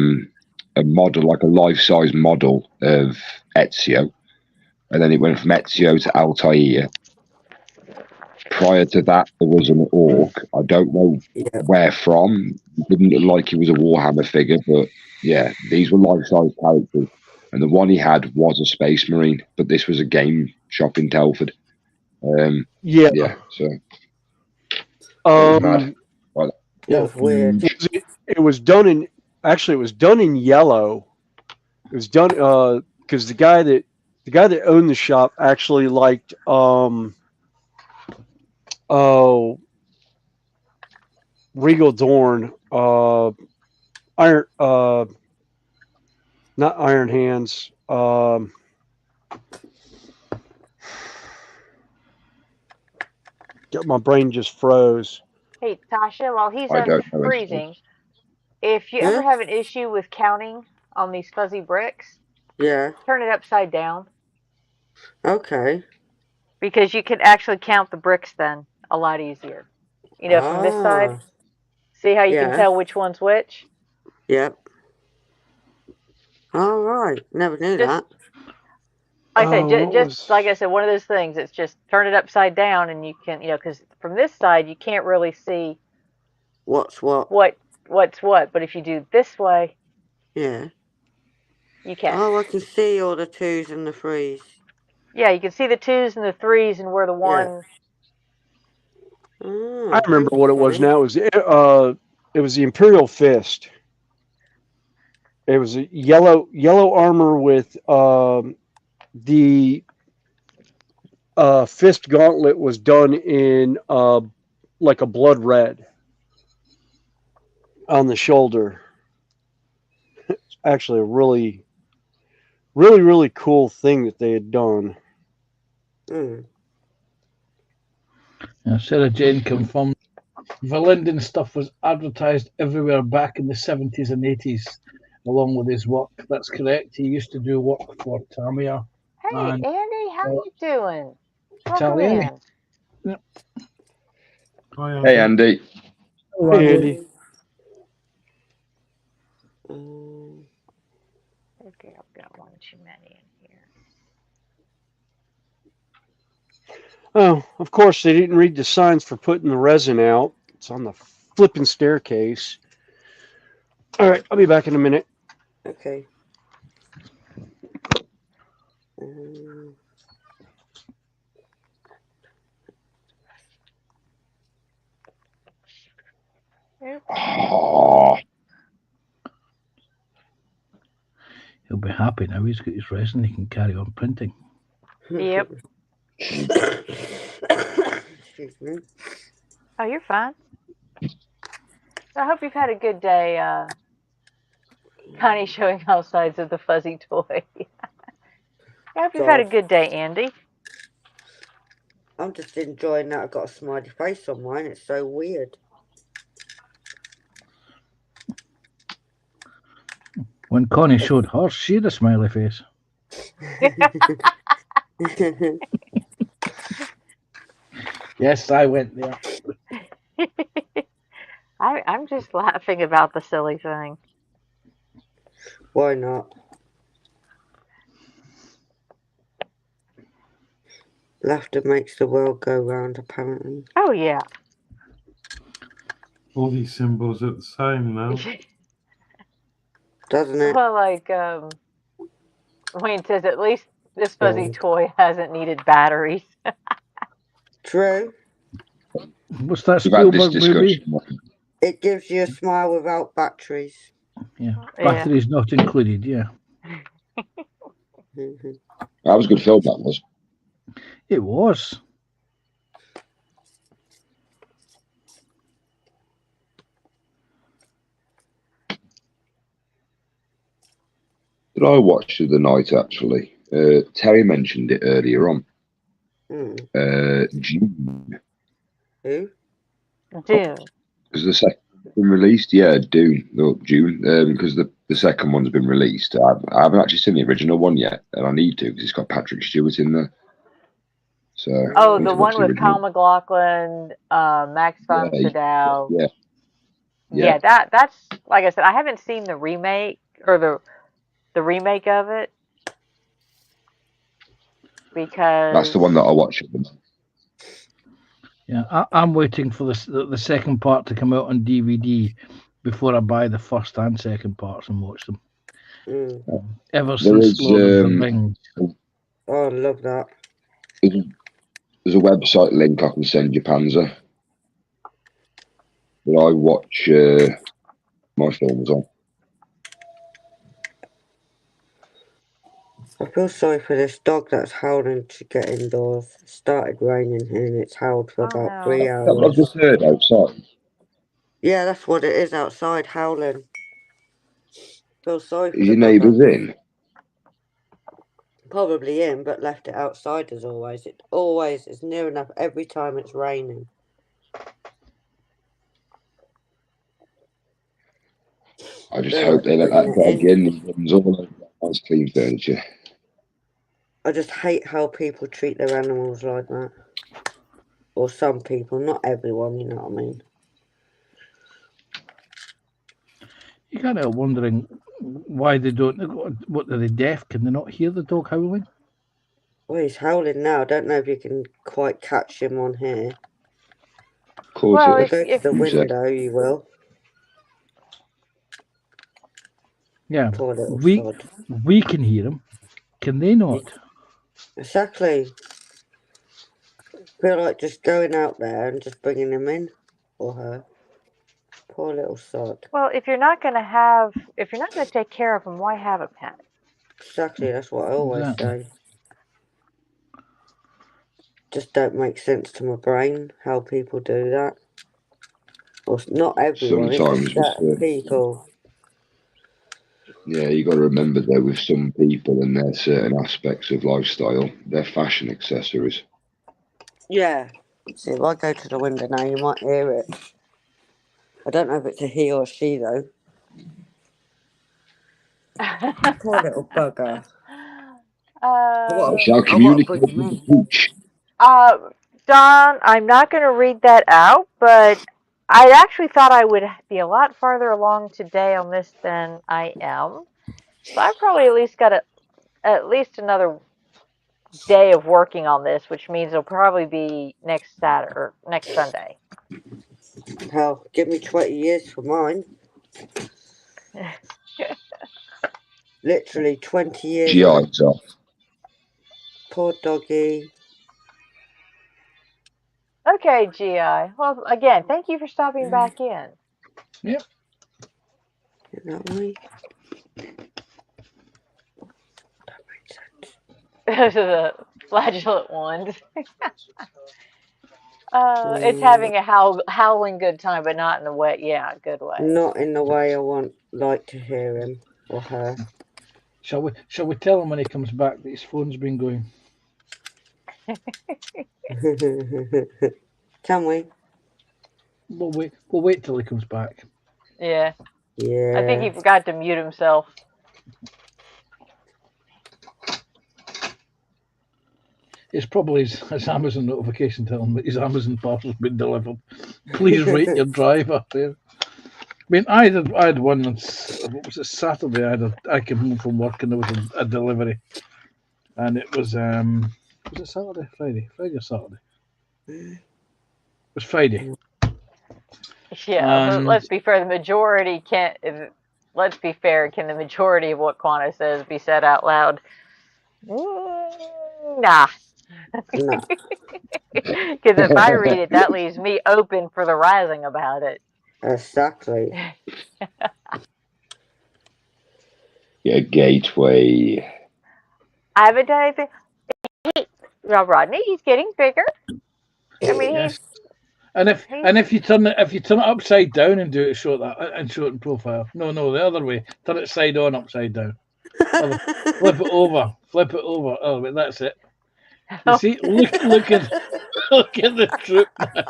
Speaker 17: model, like a life-size model of Ezio, and then it went from Ezio to Altair. Prior to that, there was an orc. I don't know where from. It didn't look like he was a Warhammer figure, but yeah, these were life-size characters. And the one he had was a Space Marine, but this was a game shop in Telford. Yeah, so
Speaker 12: weird. It was done in yellow. It was done because the guy that owned the shop actually liked Regal Dorn, not Iron Hands. My brain just froze.
Speaker 1: Hey, Tasha, while he's unfreezing, if you ever have an issue with counting on these fuzzy bricks, turn it upside down.
Speaker 9: Okay.
Speaker 1: Because you can actually count the bricks then a lot easier. From this side, see how you can tell which one's which?
Speaker 9: Yep. All right. Never knew that.
Speaker 1: Like I said, just like I said, one of those things. It's just turn it upside down, and you can, because from this side you can't really see
Speaker 9: what's what.
Speaker 1: What's what. But if you do this way,
Speaker 9: you
Speaker 1: can.
Speaker 9: Oh, I can see all the 2s and the 3s.
Speaker 1: Yeah, you can see the 2s and the 3s, and where the 1.
Speaker 12: I remember what it was now. It was the Imperial Fist. It was a yellow armor with the fist gauntlet was done in like a blood red on the shoulder. actually a really, really, really cool thing that they had done.
Speaker 9: Mm.
Speaker 14: Sarah Jane confirmed Verlinden stuff was advertised everywhere back in the 70s and 80s, along with his work. That's correct. He used to do work for Tamiya.
Speaker 1: Hey,
Speaker 14: And
Speaker 1: Andy, how you doing? Welcome
Speaker 14: Italian.
Speaker 1: in.
Speaker 17: Hey, Andy.
Speaker 12: Hey, Andy.
Speaker 1: Okay, I've got one too many in here.
Speaker 12: Oh, of course, they didn't read the signs for putting the resin out. It's on the flipping staircase. All right, I'll be back in a minute.
Speaker 9: Okay.
Speaker 17: Oh.
Speaker 14: He'll be happy now. He's got his resin. He can carry on printing.
Speaker 1: Yep.
Speaker 9: Excuse me.
Speaker 1: Oh, you're fine. I hope you've had a good day. Connie showing all sides of the fuzzy toy. I hope you've had a good day, Andy.
Speaker 9: I'm just enjoying that I've got a smiley face on mine. It's so weird.
Speaker 14: When Connie showed hers, she had a smiley face. Yes, I went there.
Speaker 1: I'm just laughing about the silly thing.
Speaker 9: Why not? Laughter makes the world go round, apparently.
Speaker 1: Oh, yeah.
Speaker 2: All these symbols are the same now.
Speaker 9: Doesn't it?
Speaker 1: Well, like, Wayne says, at least this fuzzy toy hasn't needed batteries.
Speaker 9: True.
Speaker 14: What's that
Speaker 17: We've had this
Speaker 14: Spielberg movie?
Speaker 17: discussion.
Speaker 9: It gives you a smile without batteries.
Speaker 14: Yeah,
Speaker 1: Yeah.
Speaker 14: batteries not included. Yeah,
Speaker 9: Mm-hmm.
Speaker 17: That was a good film, that was.
Speaker 14: it was.
Speaker 17: That I watched the other night, actually. Terry mentioned it earlier on. June.
Speaker 9: Who?
Speaker 1: Dune.
Speaker 17: Has the second been released? Yeah, Dune. No, June. Because the second one's been released. I haven't actually seen the original one yet, and I need to because it's got Patrick Stewart in there. So
Speaker 1: Oh,
Speaker 17: I need
Speaker 1: the
Speaker 17: to watch
Speaker 1: one
Speaker 17: the
Speaker 1: with Kyle
Speaker 17: original.
Speaker 1: MacLachlan, Max von Sydow.
Speaker 17: Yeah.
Speaker 1: That's like I said. I haven't seen the remake or the remake of it because
Speaker 17: That's the one that I watched.
Speaker 14: Yeah, I'm waiting for the second part to come out on DVD before I buy the first and second parts and watch them. Ever
Speaker 17: There
Speaker 14: since
Speaker 17: is,
Speaker 14: Lord of the Rings.
Speaker 9: Oh, I love that.
Speaker 17: There's a website link I can send you, Panzer. That I watch my films on.
Speaker 9: I feel sorry for this dog that's howling to get indoors. It started raining here and it's howled for about 3
Speaker 17: That was
Speaker 9: hours.
Speaker 17: just heard outside.
Speaker 9: Yeah, that's what it is outside, howling. Feel sorry for
Speaker 17: Is
Speaker 9: the
Speaker 17: your
Speaker 9: dog.
Speaker 17: neighbours in?
Speaker 9: Probably in, but left it outside as always. It always is near enough every time it's raining.
Speaker 17: I just hope they let that dog in and runs all over that nice clean furniture.
Speaker 9: I just hate how people treat their animals like that. Or some people, not everyone, you know what I mean.
Speaker 14: You can't help wondering why they don't. What are they deaf? Can they not hear the dog howling?
Speaker 9: Well, he's howling now. I don't know if you can quite catch him on here.
Speaker 17: Of course,
Speaker 1: Well,
Speaker 9: If you go to the window, you will.
Speaker 14: Yeah,
Speaker 9: Poor little sod.
Speaker 14: we can hear him. Can they not?
Speaker 9: Exactly. Feel like just going out there and just bringing him in, or her. Poor little sod.
Speaker 1: well, if you're not going to take care of them, why have a pet?
Speaker 9: Exactly, that's what I always say. Just don't make sense to my brain how people do that. Well, not everyone, it's
Speaker 17: Sometimes
Speaker 9: just certain people.
Speaker 17: Yeah, you got to remember though, with some people and their certain aspects of lifestyle, they're fashion accessories.
Speaker 9: Yeah. See, if I go to the window now, you might hear it. I don't know if it's a he or she though. Poor little bugger.
Speaker 17: I shall
Speaker 9: I want to
Speaker 17: communicate
Speaker 9: put
Speaker 17: with
Speaker 9: him
Speaker 17: the
Speaker 9: in.
Speaker 17: pooch.
Speaker 1: Don, I'm not going to read that out, but I actually thought I would be a lot farther along today on this than I am. So I probably at least got at least another day of working on this, which means it'll probably be next Saturday or next Sunday.
Speaker 9: Hell, give me 20 years for mine. Literally 20 years.
Speaker 17: GI stuff.
Speaker 9: Poor doggy.
Speaker 1: Okay, GI. Well, again, thank you for stopping back in.
Speaker 14: Yep.
Speaker 9: Isn't that right?
Speaker 1: The flagellant ones. It's having a howling good time, but not in the way. Yeah, good way.
Speaker 9: Not in the way I like to hear him or her.
Speaker 14: Shall we tell him when he comes back that his phone's been going?
Speaker 9: Can we?
Speaker 14: We'll wait till he comes back.
Speaker 1: Yeah.
Speaker 9: Yeah.
Speaker 1: I think he forgot to mute himself.
Speaker 14: It's probably his Amazon notification telling him that his Amazon parcel's been delivered. Please rate your driver. I mean, I had one on, what was it, Saturday? I came home from work and there was a delivery, and it was it Saturday, Friday or Saturday? It was Friday.
Speaker 1: Yeah, but let's be fair. The majority can't. Let's be fair. Can the majority of what Quana says be said out loud? Nah.
Speaker 9: Nah.
Speaker 1: Because if I read it, that leaves me open for the rising about it.
Speaker 9: Exactly.
Speaker 17: Yeah, gateway.
Speaker 1: I haven't done anything. Rodney, he's getting bigger. I mean,
Speaker 14: yes. And if you turn it upside down and do it, show it in profile. No, the other way. Turn it side on, upside down. Flip it over. Oh, wait, that's it. You see, look at the troop now.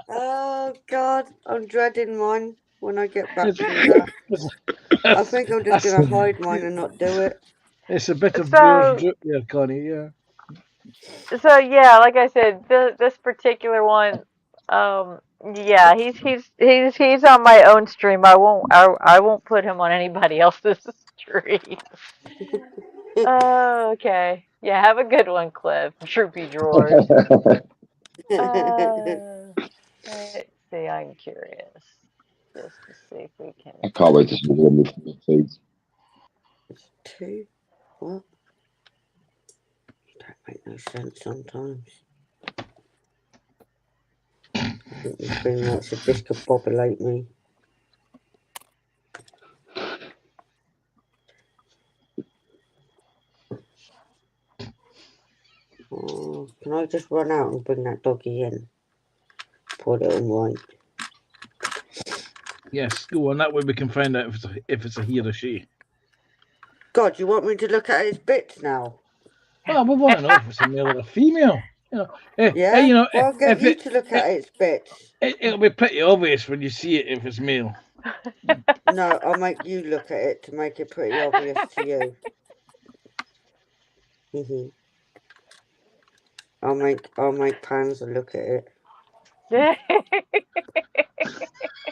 Speaker 9: Oh God, I'm dreading mine when I get back from that. I think I'm just gonna hide mine and not do it.
Speaker 14: It's a bit of Bear's droop there, Connie. Yeah.
Speaker 1: So yeah, like I said, this particular one, yeah, he's on my own stream. I won't put him on anybody else's stream. Okay. Yeah, have a good one, Cliff. Droopy drawers. Let's see. I'm curious, just to see if we can.
Speaker 17: I can't wait to see them with the feet.
Speaker 9: Two? What? That make no sense sometimes. I think this thing likes to discombobulate me. Oh, can I just run out and bring that doggy in? Put it in white.
Speaker 14: Yes, go on. That way we can find out if it's a he or a she.
Speaker 9: God, you want me to look at his bits now?
Speaker 14: Well, we want to know if it's a male or a female.
Speaker 9: Yeah.
Speaker 14: You know,
Speaker 9: well, I'll get you to look at its bits.
Speaker 14: It'll be pretty obvious when you see it if it's male.
Speaker 9: No, I'll make you look at it to make it pretty obvious to you. I'll make Panzer look at it.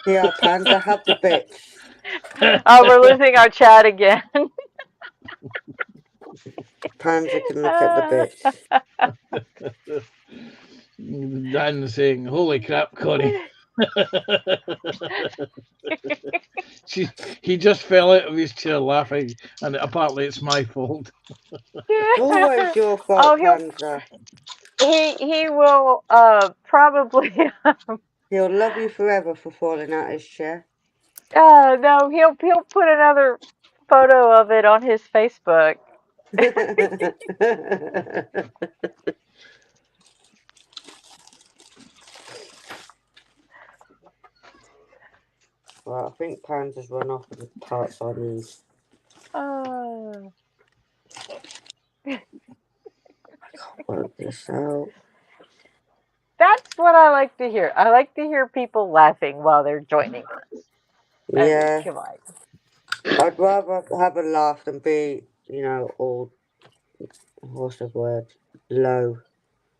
Speaker 9: Yeah, Panzer, have the bits.
Speaker 1: Oh, we're losing our chat again.
Speaker 9: Panzer can look at the bits.
Speaker 14: Dan saying, "Holy crap, Connie!" He just fell out of his chair laughing, and apparently it's my fault.
Speaker 9: Always your fault, Panzer.
Speaker 1: He will probably.
Speaker 9: He'll love you forever for falling out his chair.
Speaker 1: No, he'll put another photo of it on his Facebook.
Speaker 9: Right, I think Pans has run off with the parts I need. Work this out.
Speaker 1: That's what I like to hear. I like to hear people laughing while they're joining us.
Speaker 9: Yeah.
Speaker 1: Come on.
Speaker 9: I'd rather have a laugh than be, you know, all, what's the word, low.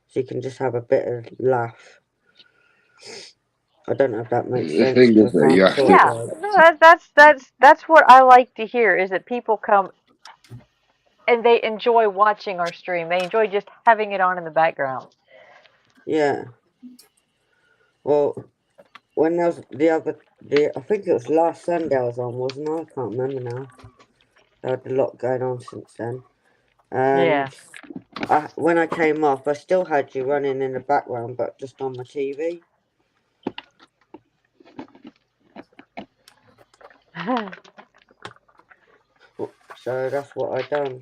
Speaker 9: So you can just have a bit of laugh. I don't know if that makes
Speaker 17: The
Speaker 9: sense.
Speaker 17: thing is that you have to.
Speaker 1: Yeah, no, that's what I like to hear is that people come and they enjoy watching our stream. They enjoy just having it on in the background.
Speaker 9: Yeah. Well, when there was I think it was last Sunday I was on, wasn't I? I can't remember now. There had a lot going on since then. And when I came off, I still had you running in the background, but just on my TV. So that's what I done.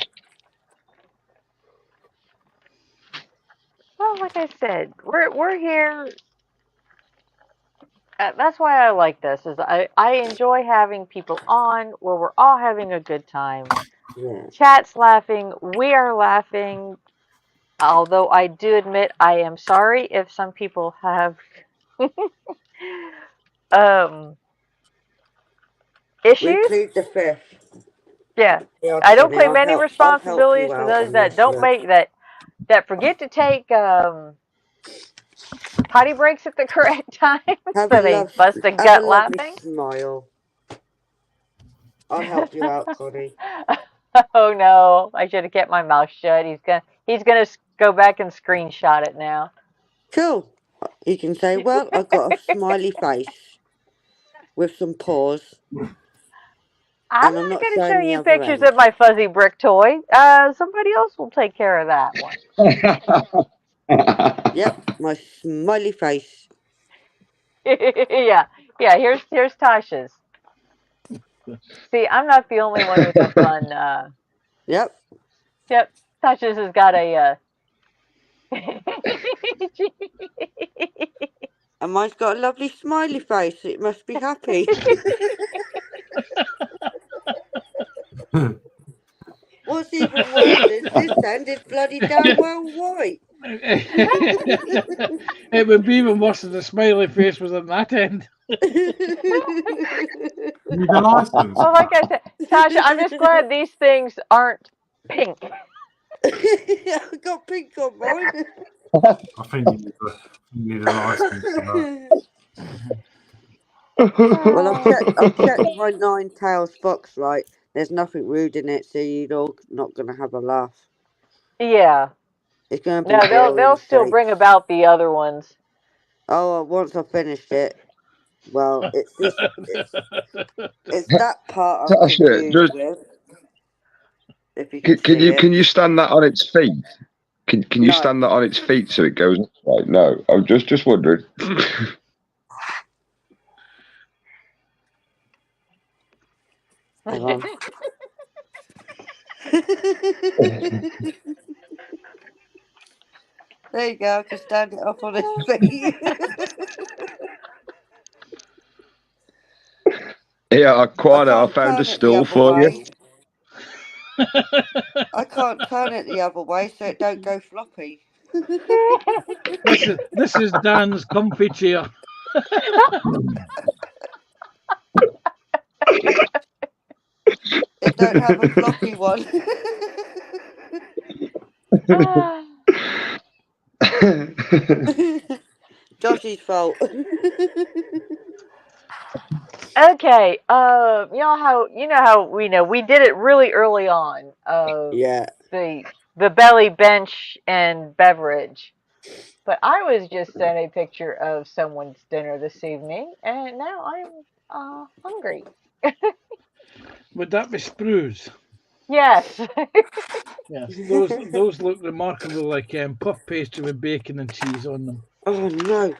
Speaker 1: Well, like I said, we're here. That's why I like this. Is I enjoy having people on where we're all having a good time.
Speaker 9: Yeah.
Speaker 1: Chat's laughing. We are laughing. Although I do admit I am sorry if some people have issues.
Speaker 9: We plead the fifth.
Speaker 1: Yeah.
Speaker 9: Yeah,
Speaker 1: I don't
Speaker 9: Connie,
Speaker 1: claim any
Speaker 9: I'll help
Speaker 1: responsibilities
Speaker 9: you
Speaker 1: for
Speaker 9: out
Speaker 1: those
Speaker 9: on
Speaker 1: that
Speaker 9: this.
Speaker 1: don't
Speaker 9: Look.
Speaker 1: make that forget to take potty breaks at the correct time.
Speaker 9: Have
Speaker 1: So
Speaker 9: a
Speaker 1: they bust a gut
Speaker 9: lovely
Speaker 1: laughing.
Speaker 9: smile. I'll help you out, Connie.
Speaker 1: Oh no, I should have kept my mouth shut. He's gonna go back and screenshot it now.
Speaker 9: Cool. You can say, well, I've got a smiley face with some paws.
Speaker 1: I'm
Speaker 9: And I'm
Speaker 1: not
Speaker 9: not
Speaker 1: gonna show
Speaker 9: showing the
Speaker 1: you
Speaker 9: other
Speaker 1: pictures
Speaker 9: end.
Speaker 1: of my fuzzy brick toy. Somebody else will take care of that one.
Speaker 9: Yep, my smiley face.
Speaker 1: yeah. Here's Tasha's. See, I'm not the only one with the fun.
Speaker 9: Yep.
Speaker 1: Yep. Tasha's has got a.
Speaker 9: And mine's got a lovely smiley face. It must be happy. What's even worse is this end is bloody damn well white.
Speaker 14: It would be even worse if the smiley face was on that end.
Speaker 2: Need a license.
Speaker 1: Well, like I said, Tasha, I'm just glad these things aren't pink.
Speaker 9: I've got pink on mine.
Speaker 2: I think you need a license for that.
Speaker 9: Well, I've checked my Nine Tails box, right? There's nothing rude in it, so you're all not going to have a laugh.
Speaker 1: Yeah.
Speaker 9: It's going to be
Speaker 1: No, they'll still
Speaker 9: steaks.
Speaker 1: bring about the other ones.
Speaker 9: Oh, once I finished it, well, it's that part I'm
Speaker 17: Tasha,
Speaker 9: confused with. If you can
Speaker 17: can you stand that on its feet? Can you stand that on its feet so it goes right? No, I'm just wondering.
Speaker 9: Hang on. There you go. I can stand it up on its feet.
Speaker 17: Yeah, I found a stool for you.
Speaker 9: I can't turn it the other way so it don't go floppy.
Speaker 14: This is Dan's comfy chair.
Speaker 9: It don't have a floppy one. Josh's fault.
Speaker 1: Okay. You know how we did it really early on.
Speaker 9: Yeah.
Speaker 1: The belly bench and beverage. But I was just sent a picture of someone's dinner this evening, and now I'm hungry.
Speaker 14: Would that be sprues?
Speaker 1: Yes.
Speaker 14: Yes, those look remarkably like puff pastry with bacon and cheese on them.
Speaker 9: Oh no!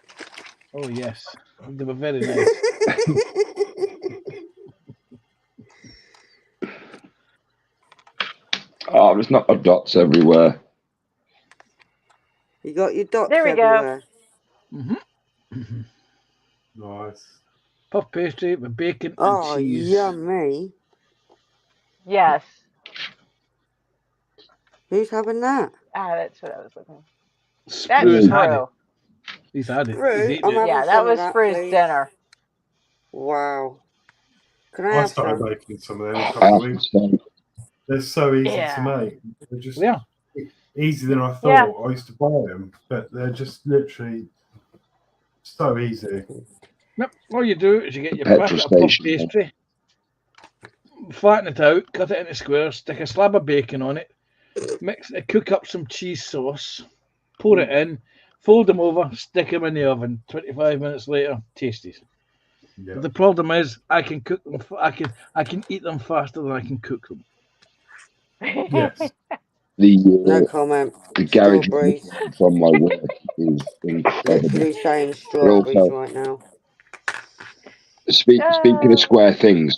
Speaker 14: Oh yes, they were very nice.
Speaker 17: Oh, there's not dots everywhere.
Speaker 9: You got your dots
Speaker 1: there we
Speaker 9: everywhere.
Speaker 1: go.
Speaker 2: Nice.
Speaker 14: puff pastry with bacon and
Speaker 9: Oh,
Speaker 14: cheese.
Speaker 9: yummy.
Speaker 1: Yes.
Speaker 9: Who's having that?
Speaker 1: That's what I was looking.
Speaker 14: Sprue's
Speaker 1: That's
Speaker 14: had it.
Speaker 1: Spru.
Speaker 14: He's had it. He's
Speaker 9: Sprue,
Speaker 14: eaten
Speaker 9: I'm
Speaker 14: it.
Speaker 9: having
Speaker 1: Yeah, that
Speaker 9: some of
Speaker 1: was
Speaker 9: that,
Speaker 1: Spru's
Speaker 9: please.
Speaker 1: dinner.
Speaker 9: Wow. Can I
Speaker 2: I
Speaker 9: have
Speaker 2: started
Speaker 9: some?
Speaker 2: making some of them a
Speaker 17: I
Speaker 2: couple
Speaker 17: have
Speaker 2: of
Speaker 17: to
Speaker 2: weeks.
Speaker 17: say,
Speaker 2: They're so easy
Speaker 1: Yeah.
Speaker 2: to make. They're just
Speaker 14: Yeah.
Speaker 2: easier than I thought.
Speaker 1: Yeah.
Speaker 2: I used to buy them, but they're just literally so easy.
Speaker 14: Yep. All you do is you get
Speaker 17: the
Speaker 14: your
Speaker 17: petrol
Speaker 14: packet of puff
Speaker 17: station.
Speaker 14: pastry, flatten it out, cut it into squares, stick a slab of bacon on it, cook up some cheese sauce, pour it in, fold them over, stick them in the oven. 25 minutes later, tasties.
Speaker 2: Yeah.
Speaker 14: But the problem is, I can cook them. I can eat them faster than I can cook them.
Speaker 2: Yes.
Speaker 9: No
Speaker 17: The
Speaker 9: comment.
Speaker 17: the garage
Speaker 9: Strawberries.
Speaker 17: from my work is incredible.
Speaker 9: Literally saying
Speaker 17: But
Speaker 9: strawberries
Speaker 17: also,
Speaker 9: right now.
Speaker 17: speaking of square things,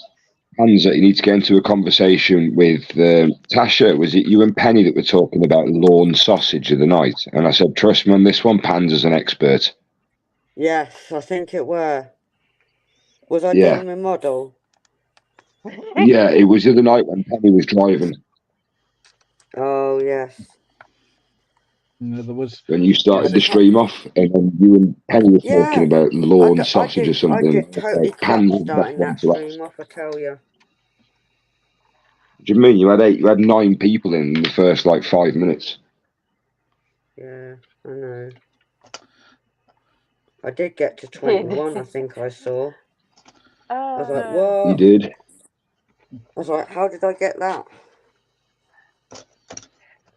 Speaker 17: Hansa, you need to get into a conversation with Tasha. Was it you and Penny that were talking about lawn sausage of the night? And I said, trust me on this one, Panda's an expert.
Speaker 9: Yes, I think it were. Was I
Speaker 17: Yeah.
Speaker 9: doing my model?
Speaker 17: Yeah, it was the other night when Penny was driving.
Speaker 9: Oh, yes.
Speaker 14: No, there was.
Speaker 17: When you started the stream off, and then you and Penny were talking
Speaker 9: Yeah.
Speaker 17: about lawn sausage or something.
Speaker 9: I get totally
Speaker 17: Like, Panda's
Speaker 9: crap
Speaker 17: the best
Speaker 9: starting
Speaker 17: one
Speaker 9: that
Speaker 17: to ask.
Speaker 9: stream off, I tell you.
Speaker 17: Do you mean you had 9 people in the first like 5 minutes?
Speaker 9: Yeah, I know. I did get to 21, I think I saw. I was like, what?
Speaker 17: You did.
Speaker 9: I was like, how did I get that?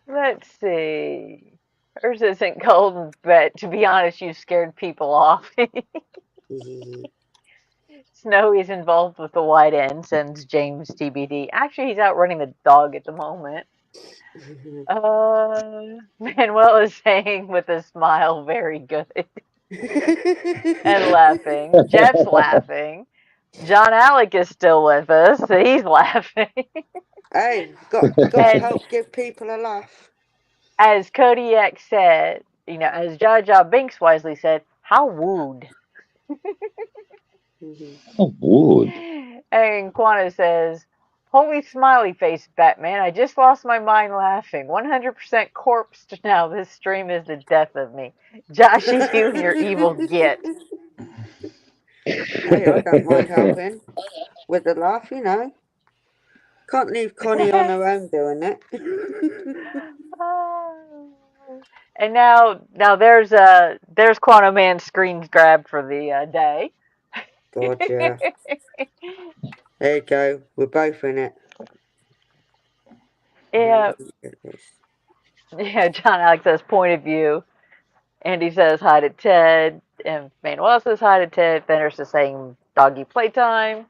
Speaker 1: Let's see. Hers isn't golden, but to be honest, you scared people off. Snowy's involved with the white end, sends James TBD. Actually, he's out running the dog at the moment. Manuel is saying with a smile, very good. And laughing. Jeff's laughing. John Alec is still with us. He's laughing.
Speaker 9: Hey, got to help give people a laugh.
Speaker 1: As Kodiak said, as Jar Jar Binks wisely said, how wooed.
Speaker 17: Oh, wood.
Speaker 1: And Quana says, holy smiley face, Batman. I just lost my mind laughing. 100% corpsed now. This stream is the death of me. Joshy, you and your evil git.
Speaker 9: Hey, I don't mind helping with the laugh, Can't leave Connie on her own doing it.
Speaker 1: And now there's Quantum Man's screen grab for the day.
Speaker 9: God, yeah. There you go. We're both in it.
Speaker 1: Yeah. Yeah, John Alex says point of view. Andy says hi to Ted. And Manuel says hi to Ted. Fenner's is saying doggy playtime.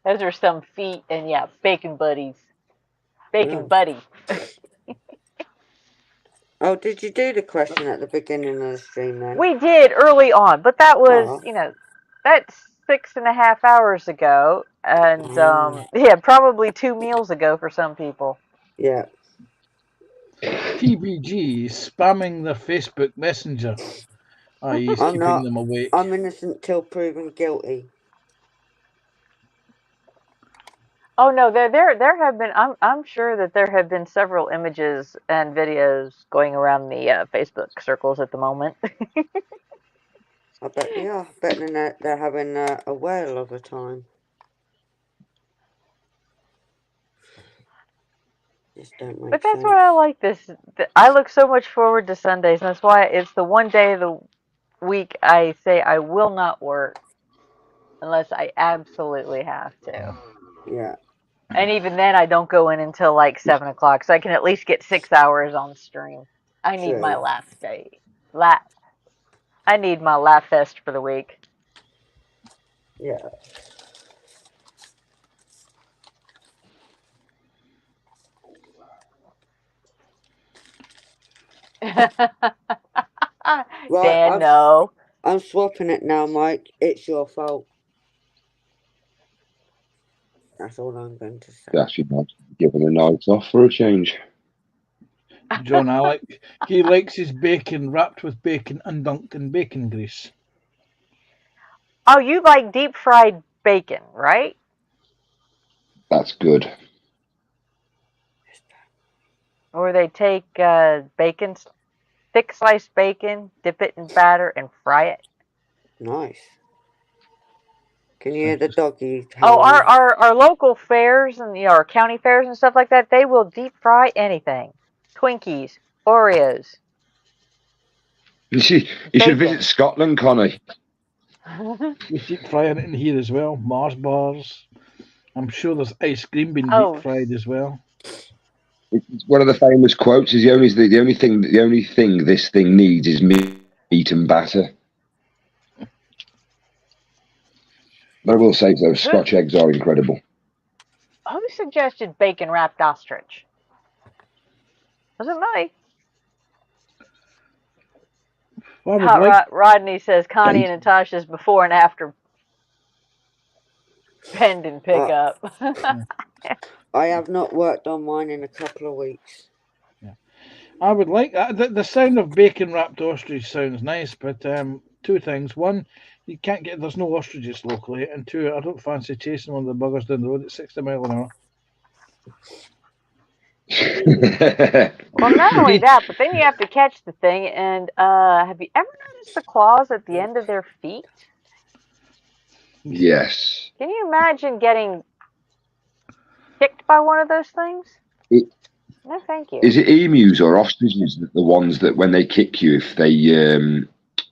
Speaker 1: Those are some feet. And yeah, bacon buddies. Bacon buddy.
Speaker 9: Oh, did you do the question at the beginning of the stream then?
Speaker 1: We did early on, but that was, that's 6.5 hours ago. And yeah, probably 2 meals ago for some people.
Speaker 9: Yeah.
Speaker 14: PBG spamming the Facebook Messenger. He's
Speaker 9: I'm
Speaker 14: keeping
Speaker 9: not.
Speaker 14: them awake.
Speaker 9: I'm innocent till proven guilty.
Speaker 1: Oh no, there have been. I'm sure that there have been several images and videos going around the Facebook circles at the moment.
Speaker 9: I bet they are. I bet they're having a whale of a time. Just don't make
Speaker 1: But that's
Speaker 9: sense.
Speaker 1: why I like this. I look so much forward to Sundays, and that's why it's the one day of the week I say I will not work unless I absolutely have to.
Speaker 9: Yeah.
Speaker 1: And even then, I don't go in until like 7 o'clock, so I can at least get 6 hours on stream. I need my laugh day. I need my laugh fest for the week.
Speaker 9: Yeah. Right,
Speaker 1: Dan, no.
Speaker 9: I'm swapping it now, Mike. It's your fault. That's all I'm going to say.
Speaker 17: Actually, not given a night off for a change.
Speaker 14: John Alec, he likes his bacon wrapped with bacon and dunked in bacon grease.
Speaker 1: Oh, you like deep fried bacon, right?
Speaker 17: That's good.
Speaker 1: Or they take bacon, thick sliced bacon, dip it in batter, and fry it.
Speaker 9: Nice. Can you hear the doggy?
Speaker 1: Oh,
Speaker 9: howling?
Speaker 1: our local fairs and our county fairs and stuff like that, they will deep fry anything. Twinkies, Oreos.
Speaker 17: You should visit Scotland, Connie.
Speaker 14: We deep frying it in here as well. Mars bars. I'm sure there's ice cream being
Speaker 1: Oh.
Speaker 14: deep fried as well.
Speaker 17: It's one of the famous quotes is the only thing this thing needs is meat and batter. But I will say those Scotch eggs are incredible.
Speaker 1: Who suggested bacon wrapped ostrich? Wasn't me. Rodney says Connie and Natasha's before and after bend and pick up.
Speaker 9: I have not worked on mine in a couple of weeks.
Speaker 14: I would like the sound of bacon wrapped ostrich sounds nice, but two things: one, you can't get there's no ostriches locally, and two, I don't fancy chasing one of the buggers down the road at 60 miles an hour.
Speaker 1: Well, not only that, but then you have to catch the thing. And have you ever noticed the claws at the end of their feet?
Speaker 17: Yes.
Speaker 1: Can you imagine getting kicked by one of those things? No, thank you.
Speaker 17: Is it emus or ostriches that the ones that when they kick you, if they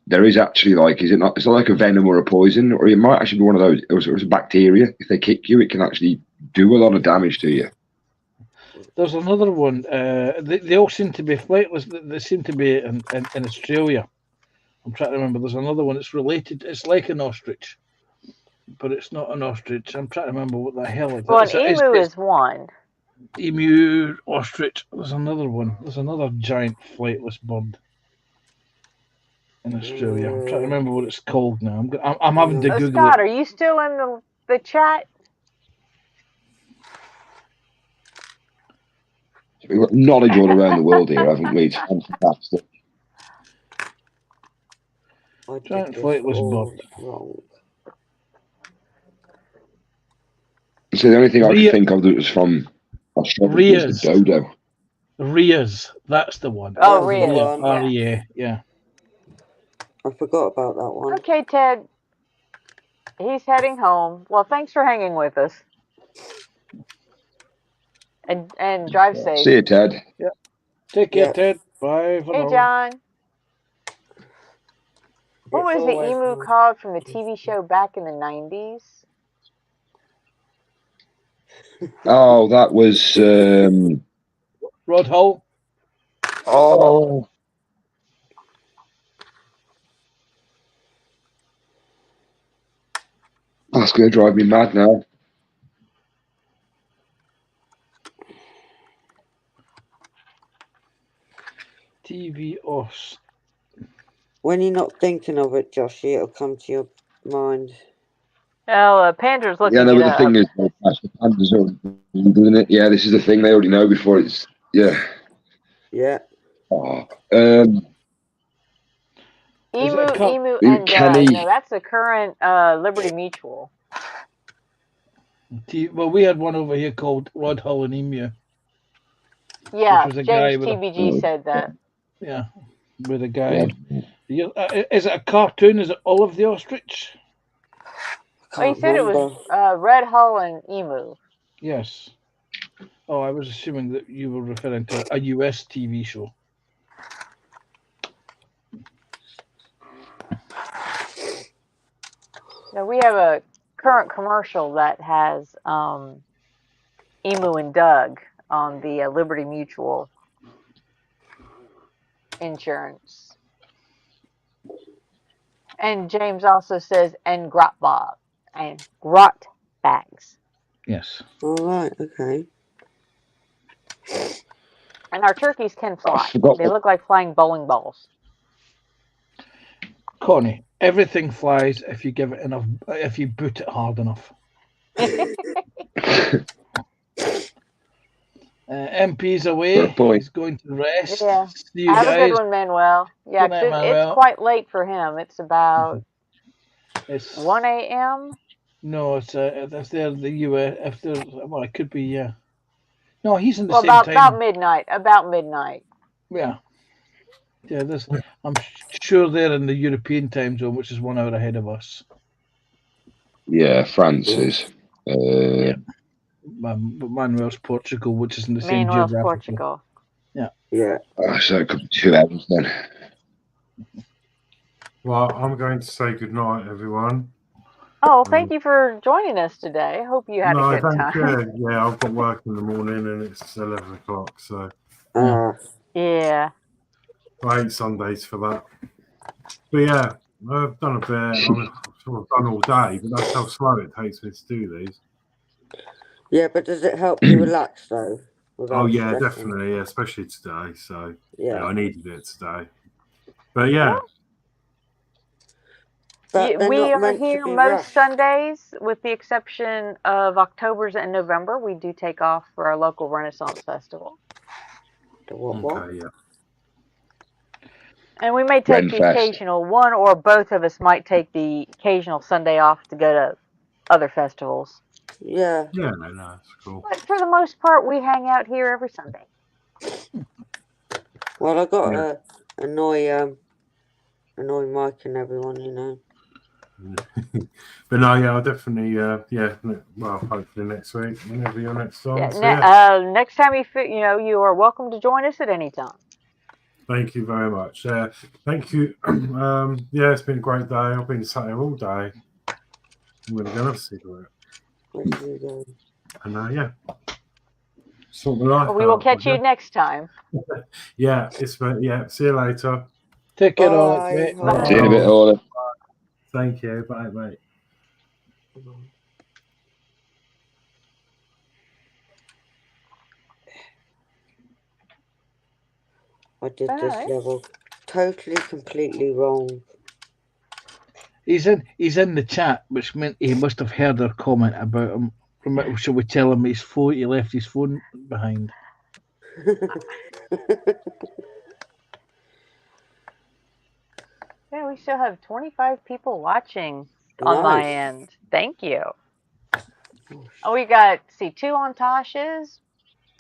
Speaker 17: there is actually like, is it not? It's not like a venom or a poison, or it might actually be one of those. Or it's a bacteria. If they kick you, it can actually do a lot of damage to you.
Speaker 14: There's another one. They all seem to be flightless. They seem to be in Australia. I'm trying to remember. There's another one. It's related. It's like an ostrich, but it's not an ostrich. I'm trying to remember what the hell it is.
Speaker 1: Well, an emu is one.
Speaker 14: Emu, ostrich. There's another one. There's another giant flightless bird in Australia. I'm trying to remember what it's called now. I'm having to Google
Speaker 1: Scott,
Speaker 14: it.
Speaker 1: are you still in the chat?
Speaker 17: We've got knowledge all around the world here, haven't we? It's fantastic.
Speaker 14: Giant flightless bird.
Speaker 17: So the only thing I could think of that was from Australia was the dodo.
Speaker 14: Rheas, that's the one.
Speaker 1: Oh, Rheas.
Speaker 14: R-E-A, yeah.
Speaker 9: I forgot about that one.
Speaker 1: Okay, Ted. He's heading home. Well, thanks for hanging with us. And drive safe.
Speaker 17: See you, Ted.
Speaker 14: Yeah. Take care, Ted. Bye for
Speaker 1: Hey,
Speaker 14: now.
Speaker 1: John. What was the emu called from the TV show back in the 90s?
Speaker 17: Oh, that was
Speaker 14: Rod Hull.
Speaker 17: Oh. That's going to drive me mad now.
Speaker 14: TV os.
Speaker 9: When you're not thinking of it, Joshy, it'll come to your mind.
Speaker 1: Well, Pandra's looking
Speaker 17: Yeah, no,
Speaker 1: it
Speaker 17: but the
Speaker 1: up.
Speaker 17: thing is, the pandas are doing it. Yeah, this is the thing they already know before it's. Yeah.
Speaker 9: Yeah.
Speaker 17: Oh,
Speaker 1: Emu, and
Speaker 17: Kenny.
Speaker 1: no, that's the current Liberty Mutual.
Speaker 14: Well, we had one over here called Rod Hull and Emu.
Speaker 1: Yeah,
Speaker 14: which was a
Speaker 1: James
Speaker 14: guy with
Speaker 1: TBG said that.
Speaker 14: Yeah, with a guy. Is it a cartoon? Is it Olive the Ostrich?
Speaker 1: Oh, he said it was Red Hull and Emu.
Speaker 14: Yes. Oh, I was assuming that you were referring to a US TV show.
Speaker 1: Now, we have a current commercial that has Emu and Doug on the Liberty Mutual insurance. And James also says, and grot bags.
Speaker 14: Yes.
Speaker 9: All right. Okay.
Speaker 1: And our turkeys can fly.
Speaker 17: forgot
Speaker 1: They look like flying bowling balls.
Speaker 14: Connie, everything flies if you give it enough. If you boot it hard enough. MP's away. He's going to rest.
Speaker 1: Yeah.
Speaker 14: See you
Speaker 1: Have
Speaker 14: guys.
Speaker 1: a good one, Manuel. Yeah,
Speaker 14: Good night,
Speaker 1: 'cause
Speaker 14: Manuel.
Speaker 1: it's quite late for him. It's about
Speaker 14: It's
Speaker 1: 1 a.m.
Speaker 14: No, it's if they're the US. If they're well, it could be. Yeah. No, he's in the
Speaker 1: Well,
Speaker 14: same
Speaker 1: about
Speaker 14: time.
Speaker 1: midnight. About midnight.
Speaker 14: Yeah. Yeah. I'm sure they're in the European time zone, which is 1 hour ahead of us.
Speaker 17: Yeah, France is.
Speaker 14: Yeah. Manuel's Portugal, which is in the same
Speaker 1: Manuel's
Speaker 14: geographical.
Speaker 1: Portugal.
Speaker 14: Yeah.
Speaker 9: Yeah.
Speaker 17: So it could be 2 hours then.
Speaker 2: Well, I'm going to say good night, everyone.
Speaker 1: Oh, thank you for joining us today. I hope you had a
Speaker 2: No,
Speaker 1: good
Speaker 2: thank
Speaker 1: time.
Speaker 2: you. Yeah, I've got work in the morning and it's 11 o'clock, so
Speaker 1: Yeah.
Speaker 2: I hate Sundays for that. But yeah, I've done a bit. I'm sort of done all day, but that's how slow it takes me to do these.
Speaker 9: Yeah, but does it help you relax though?
Speaker 2: Oh
Speaker 9: without
Speaker 2: yeah,
Speaker 9: stressing?
Speaker 2: definitely, yeah, especially today. So
Speaker 9: Yeah.
Speaker 2: I needed it today. But yeah,
Speaker 9: But they're
Speaker 1: We
Speaker 9: not
Speaker 1: are
Speaker 9: meant to
Speaker 1: here
Speaker 9: be
Speaker 1: most
Speaker 9: rushed.
Speaker 1: Sundays, with the exception of October's and November. We do take off for our local Renaissance Festival.
Speaker 9: The what?
Speaker 2: okay, yeah.
Speaker 1: And we may take the
Speaker 17: Renfest.
Speaker 1: occasional, one or both of us might take the occasional Sunday off to go to other festivals.
Speaker 9: Yeah.
Speaker 2: Yeah, no, that's cool.
Speaker 1: But for the most part, we hang out here every Sunday.
Speaker 9: Well, I got to annoy Mike and everyone, you know.
Speaker 2: But no, yeah, I'll definitely, well, hopefully next week, whenever you're next on.
Speaker 1: Yeah,
Speaker 2: So, yeah.
Speaker 1: next time you are welcome to join us at any time.
Speaker 2: Thank you very much. Thank you. Yeah, it's been a great day. I've been sat here all day. I'm going to go and have a cigarette. And yeah, sort my life
Speaker 1: Well, we will
Speaker 2: out,
Speaker 1: catch you
Speaker 2: yeah.
Speaker 1: next time.
Speaker 2: Yeah, see you later.
Speaker 14: Take care, Alex, mate.
Speaker 17: See you in a bit, Orla.
Speaker 2: Thank you. Bye, mate.
Speaker 9: I did this level totally, completely wrong.
Speaker 14: He's in the chat, which meant he must have heard our comment about him. Shall we tell him he left his phone behind?
Speaker 1: Yeah, we still have 25 people watching on my end. Thank you. Oh, we got, see, 2 on Tasha's.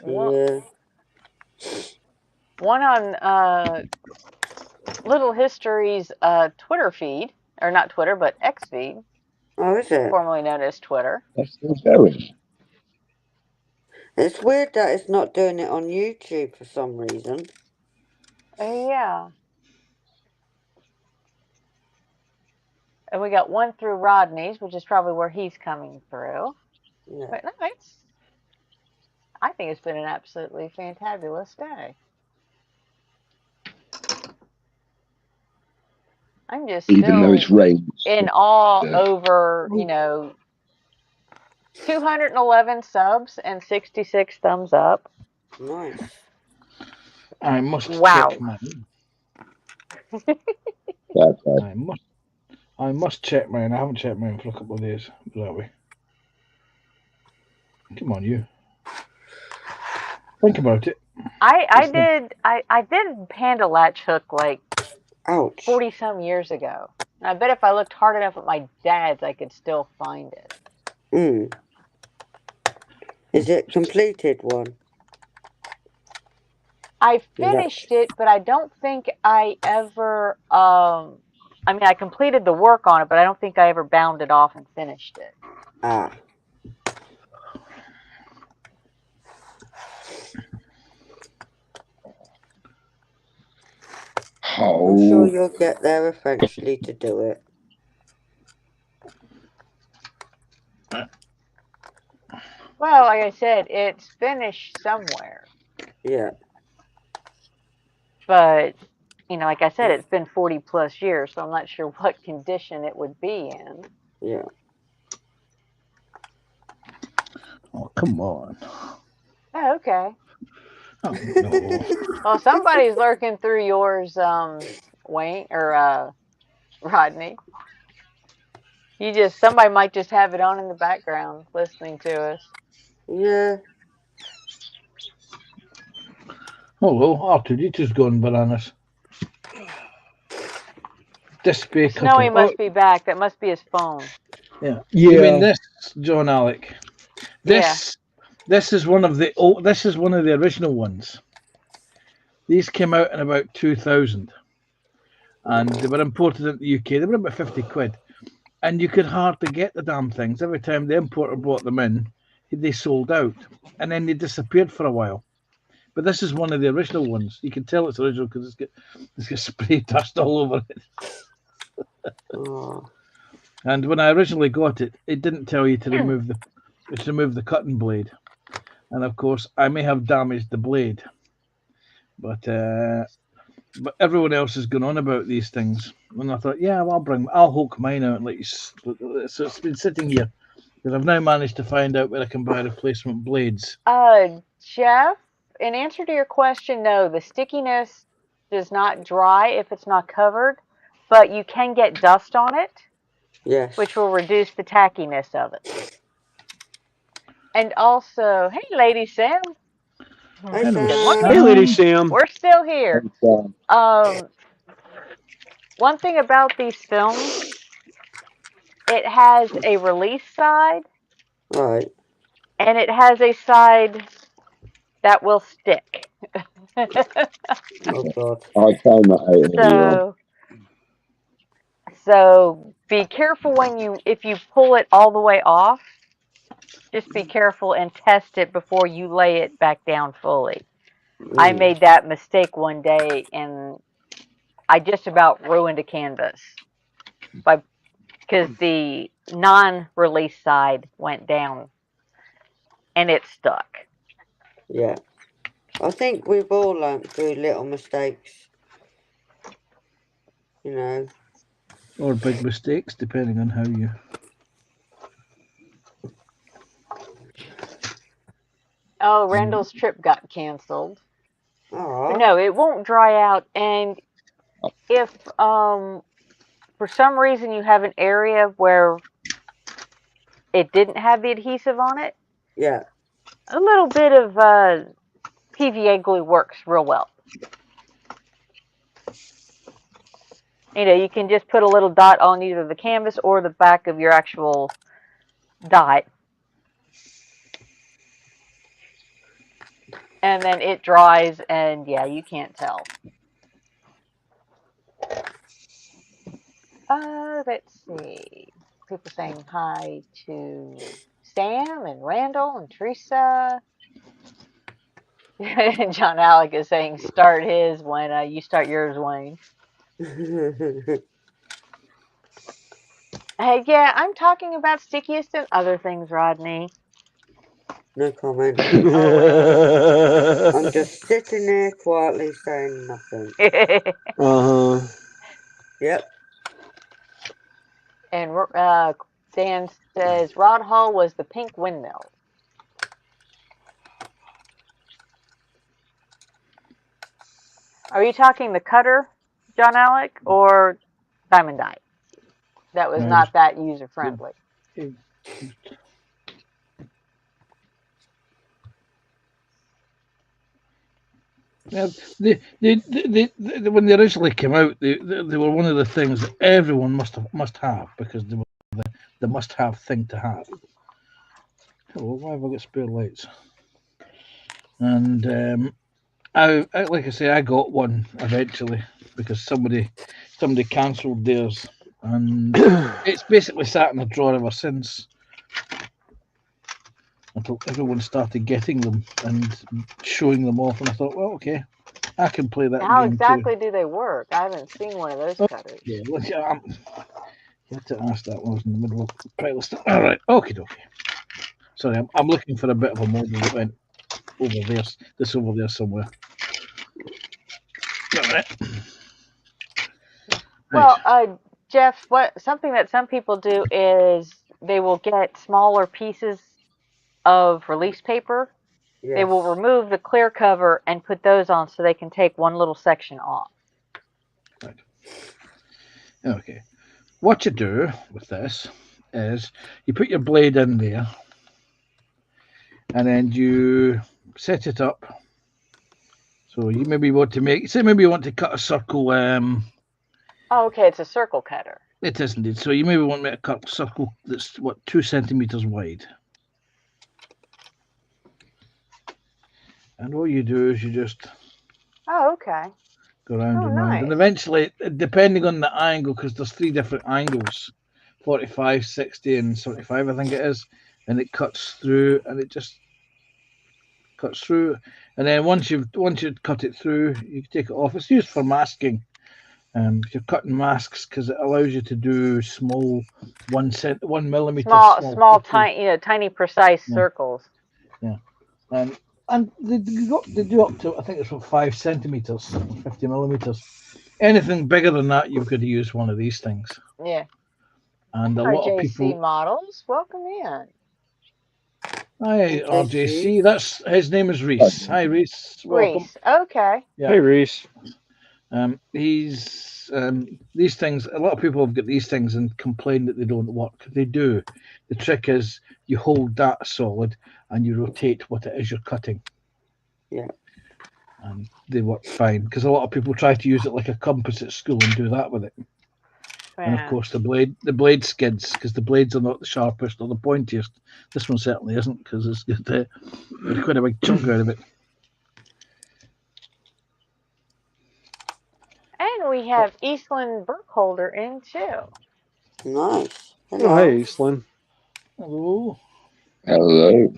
Speaker 9: Yeah.
Speaker 1: One on Little History's Twitter feed, or not Twitter, but X feed.
Speaker 9: Oh, is it?
Speaker 1: Formerly known as Twitter.
Speaker 17: That's still going.
Speaker 9: It's weird that it's not doing it on YouTube for some reason.
Speaker 1: Yeah. And we got one through Rodney's, which is probably where he's coming through.
Speaker 9: Yeah.
Speaker 1: But no, I think it's been an absolutely fantabulous day. I'm just
Speaker 17: Even though it's rain.
Speaker 1: in awe over, 211 subs and 66 thumbs up.
Speaker 9: Nice.
Speaker 14: I must
Speaker 1: Wow.
Speaker 14: check mine.
Speaker 17: That's right.
Speaker 14: I must check mine. I haven't checked mine for a couple of days. That way. Come on, you. Think about it.
Speaker 1: I did hand a latch hook like
Speaker 9: 40
Speaker 1: some years ago. And I bet if I looked hard enough at my dad's, I could still find it.
Speaker 9: Is it completed one?
Speaker 1: I finished it, but I don't think I ever. I completed the work on it, but I don't think I ever bound it off and finished it.
Speaker 9: Ah. I'm sure you'll get there eventually to do it.
Speaker 1: Well, like I said, it's finished somewhere.
Speaker 9: Yeah.
Speaker 1: But, like I said, it's been 40 plus years, so I'm not sure what condition it would be in.
Speaker 9: Yeah.
Speaker 14: Oh, come on.
Speaker 1: Oh, okay.
Speaker 14: Oh, no.
Speaker 1: Well, somebody's lurking through yours, Wayne, or Rodney. Somebody might just have it on in the background listening to us.
Speaker 9: Yeah.
Speaker 14: Oh, well, R2D2's gone bananas. Display
Speaker 1: Snowy must be back. That must be his phone.
Speaker 14: Yeah. You mean this, John Alec? This is one of the original ones. These came out in about 2000, and they were imported into the UK. They were about 50 quid, and you could hardly get the damn things. Every time the importer brought them in, they sold out, and then they disappeared for a while. But this is one of the original ones. You can tell it's original because it's got spray dust all over it. And when I originally got it, it didn't tell you to remove the cutting blade, and of course I may have damaged the blade, but everyone else has gone on about these things, and I thought, yeah, I'll hulk mine out and let you. So it's been sitting here because I've now managed to find out where I can buy replacement blades.
Speaker 1: Jeff, in answer to your question, no, the stickiness does not dry if it's not covered, but you can get dust on it.
Speaker 9: Yes.
Speaker 1: Which will reduce the tackiness of it. And also, hey, Lady Sam.
Speaker 9: Hi,
Speaker 1: Good
Speaker 9: Sam.
Speaker 1: morning.
Speaker 12: Hey, Lady Sam.
Speaker 1: We're still here. One thing about these films, it has a release side.
Speaker 9: Right.
Speaker 1: And it has a side that will stick.
Speaker 9: Oh, God.
Speaker 17: I found that out earlier on.
Speaker 1: So be careful if you pull it all the way off, just be careful and test it before you lay it back down fully. I made that mistake one day and I just about ruined a canvas because the non-release side went down and it stuck.
Speaker 9: Yeah. I think we've all learnt through little mistakes. You know.
Speaker 14: Or big mistakes, depending on how you.
Speaker 1: Oh, Randall's trip got canceled.
Speaker 9: Oh.
Speaker 1: But no, it won't dry out. And if for some reason you have an area where it didn't have the adhesive on it,
Speaker 9: yeah,
Speaker 1: a little bit of PVA glue works real well. You know, you can just put a little dot on either the canvas or the back of your actual dot. And then it dries and yeah, you can't tell. Let's see. People saying hi to Sam and Randall and Teresa. John Alec is saying start his when you start yours, Wayne. Hey, yeah, I'm talking about stickiest and other things, Rodney.
Speaker 9: No comment. I'm just sitting there quietly saying nothing. Yep.
Speaker 1: And Dan says Rod Hall was the pink windmill. Are you talking the cutter, John Alec, or Diamond Dye? That was not that user friendly.
Speaker 14: Yeah, when they originally came out, they were one of the things that everyone must have because they were the must-have thing to have. Hello, why have I got spare lights? And I like I say, I got one eventually because somebody cancelled theirs, and it's basically sat in a drawer ever since until everyone started getting them and showing them off, and I thought, well, okay, I can play that
Speaker 1: How
Speaker 14: game
Speaker 1: exactly
Speaker 14: too.
Speaker 1: do they work? I haven't seen one of those cutters.
Speaker 14: Yeah, look, you have to ask that one in the middle of the playlist. All right, okie dokie. Sorry, I'm looking for a bit of a model that went over there. This over there somewhere.
Speaker 1: Well, Jeff, something that some people do is they will get smaller pieces of release paper.
Speaker 9: Yes.
Speaker 1: They will remove the clear cover and put those on so they can take one little section off.
Speaker 14: Right. Okay. What you do with this is you put your blade in there and then you set it up. So you maybe want to cut a circle.
Speaker 1: Oh, okay, it's a circle cutter.
Speaker 14: It is indeed. So you maybe want me to cut a circle that's what 2 centimeters wide. And all you do is you just
Speaker 1: Oh, okay.
Speaker 14: go round
Speaker 1: Oh,
Speaker 14: and round,
Speaker 1: nice.
Speaker 14: and eventually, depending on the angle, because there's 3 different angles, 45, 60, and 75, I think it is, and it cuts through, and it just cuts through, and then once you've cut it through, you can take it off. It's used for masking. You're cutting masks because it allows you to do small 1 millimeter
Speaker 1: Small, tiny, precise circles.
Speaker 14: Yeah, and they do up to, I think it's 5 centimeters, 50 millimeters. Anything bigger than that, you've got to use one of these things.
Speaker 1: Yeah.
Speaker 14: And a
Speaker 1: Our
Speaker 14: lot of
Speaker 1: JC
Speaker 14: people.
Speaker 1: models, welcome in.
Speaker 14: Hi, RJC. That's his name is Reese. Hi, Reese. Welcome.
Speaker 1: Reese. Okay.
Speaker 14: Yeah.
Speaker 12: Hey, Reese.
Speaker 14: He's these things. A lot of people have got these things and complain that they don't work. They do. The trick is you hold that solid and you rotate what it is you're cutting.
Speaker 9: Yeah.
Speaker 14: And they work fine because a lot of people try to use it like a compass at school and do that with it. And of course the blade skids because the blades are not the sharpest or the pointiest. This one certainly isn't because it's got quite a big chunk out of it.
Speaker 1: And we have Eastland Burkholder in too.
Speaker 9: Nice.
Speaker 12: Hello. Oh, hey, Eastland.
Speaker 14: Hello.
Speaker 17: Hello.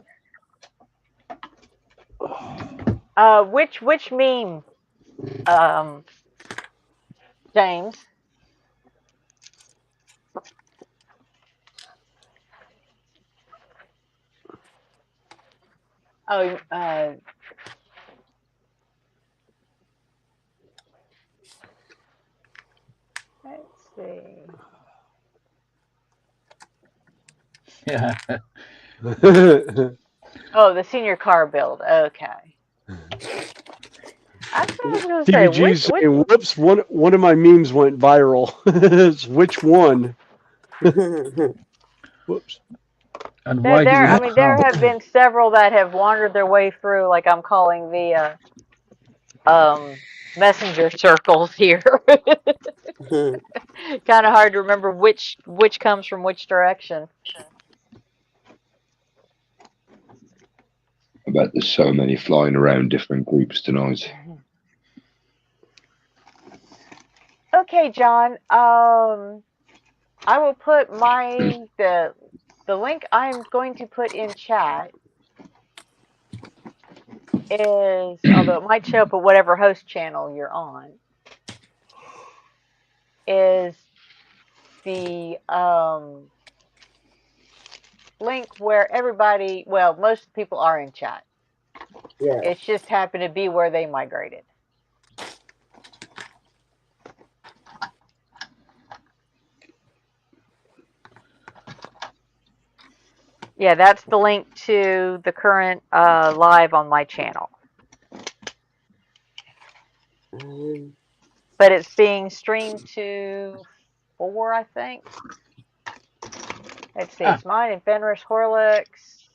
Speaker 1: Which meme, James? Oh, let's see.
Speaker 14: Yeah.
Speaker 1: Oh, the senior car build. Okay. That's what I was going to say.
Speaker 12: TVG saying, whoops, one of my memes went viral. It's which one? Whoops.
Speaker 14: And why do
Speaker 1: I mean, there have been several that have wandered their way through, like I'm calling the messenger circles here. Kind of hard to remember which comes from which direction.
Speaker 17: I bet there's so many flying around different groups tonight.
Speaker 1: Okay, John. I will put the link I'm going to put in chat is, although it might show up at whatever host channel you're on, is the link where everybody, well, most people are in chat.
Speaker 9: Yeah.
Speaker 1: It's just happened to be where they migrated. Yeah, that's the link to the current live on my channel. But it's being streamed to 4, I think. Let's see, it's mine and Fenris Horlicks.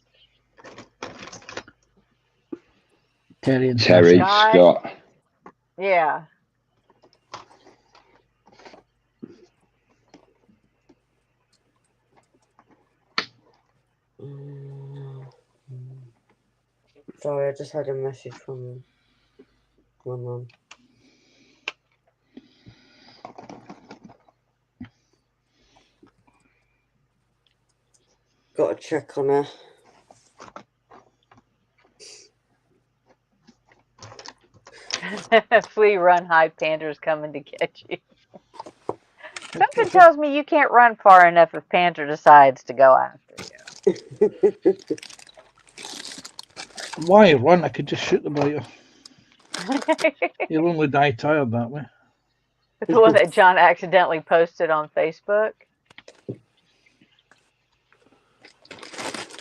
Speaker 14: Terry and
Speaker 17: Scott.
Speaker 1: Yeah.
Speaker 9: Sorry, I just had a message from my mum. Got to check on her.
Speaker 1: Flee, run, hide, Panter's coming to get you. Something tells me you can't run far enough if Panter decides to go after you.
Speaker 14: Why run? I could just shoot them at you. You'll only die tired that way.
Speaker 1: It's the one that John accidentally posted on Facebook.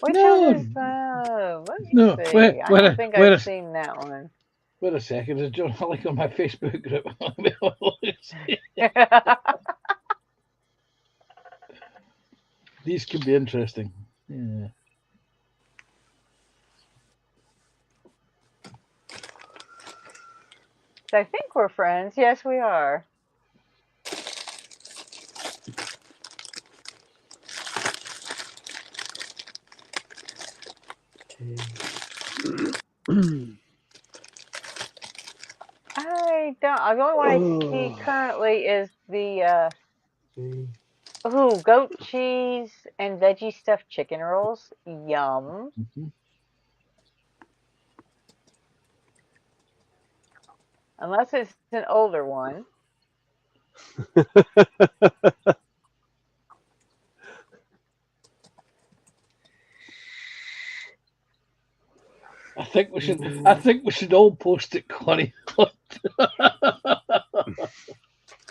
Speaker 1: Which one is that? Let me see. I don't think I've seen that one.
Speaker 14: Wait a second. Is John like on my Facebook group? These could be interesting. Yeah.
Speaker 1: I think we're friends. Yes, we are. I don't. The only one I see currently is the goat cheese and veggie stuffed chicken rolls. Yum. Unless it's an older one.
Speaker 14: I think we should all post it, Connie.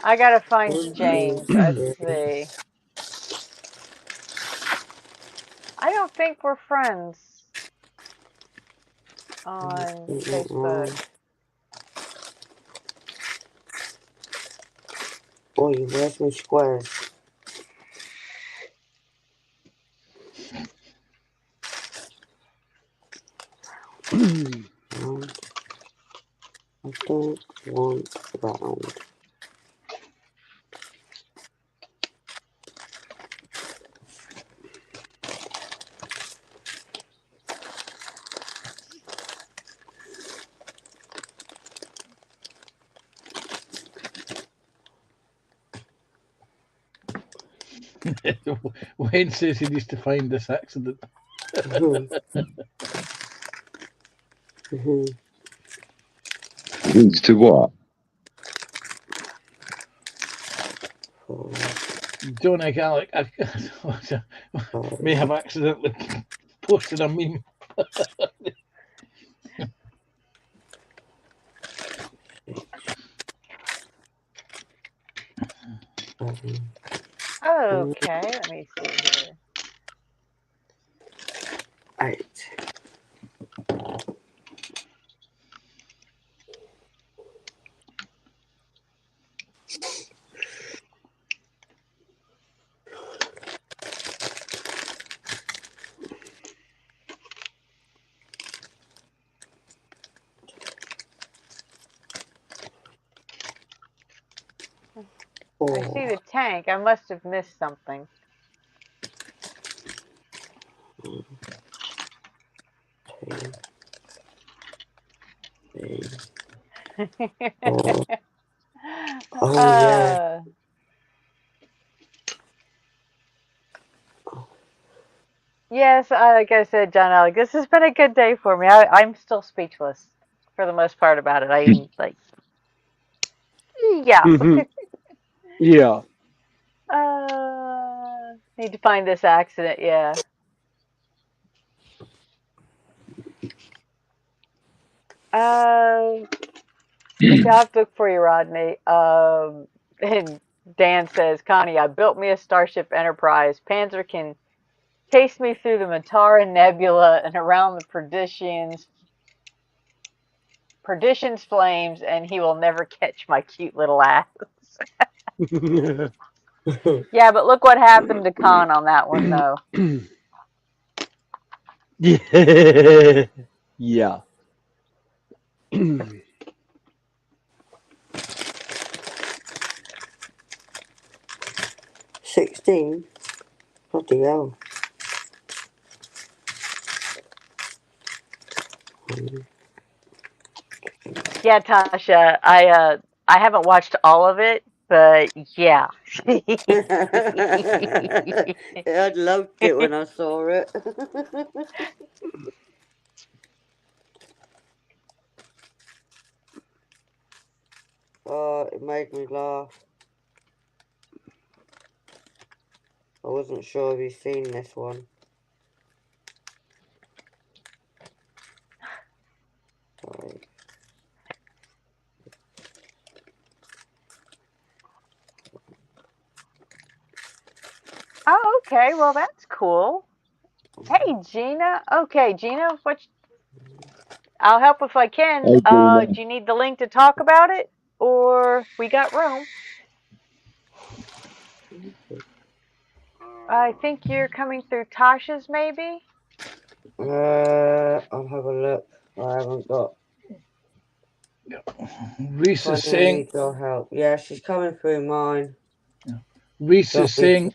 Speaker 1: I gotta find James. Let's see. I don't think we're friends on Facebook.
Speaker 9: Oh, where's my squares? I don't want round.
Speaker 14: Wayne says he needs to find this accident.
Speaker 17: Needs to what?
Speaker 14: Don't think Alec I may have accidentally posted a meme.
Speaker 1: Okay, let me see here.
Speaker 9: 8.
Speaker 1: I see the tank. I must have missed something.
Speaker 9: Yeah.
Speaker 1: Yes, like I said, John Alec, this has been a good day for me. I'm still speechless for the most part about it. I'm like, yeah.
Speaker 12: Yeah.
Speaker 1: Need to find this accident. Yeah. Let's see, I'll have to look for you, Rodney. And Dan says, Connie, I built me a Starship Enterprise. Panzer can chase me through the Matara Nebula and around the Perdition's flames, and he will never catch my cute little ass. Yeah, but look what happened to Khan on that one, though.
Speaker 12: Yeah. Yeah.
Speaker 9: 16. Bloody hell.
Speaker 1: Yeah, Tasha, I haven't watched all of it, but yeah.
Speaker 9: I loved it when I saw it. Oh, it made me laugh. I wasn't sure if you've seen this one. Sorry.
Speaker 1: Oh, okay. Well, that's cool. Hey, Gina. Okay, Gina, I'll help if I can. Do you need the link to talk about it, or we got room? I think you're coming through Tasha's, maybe.
Speaker 9: I'll have a look. I haven't got.
Speaker 14: Reese is
Speaker 9: Connie, I
Speaker 14: saying.
Speaker 9: need your help. Yeah, she's coming through mine.
Speaker 14: Reese is saying,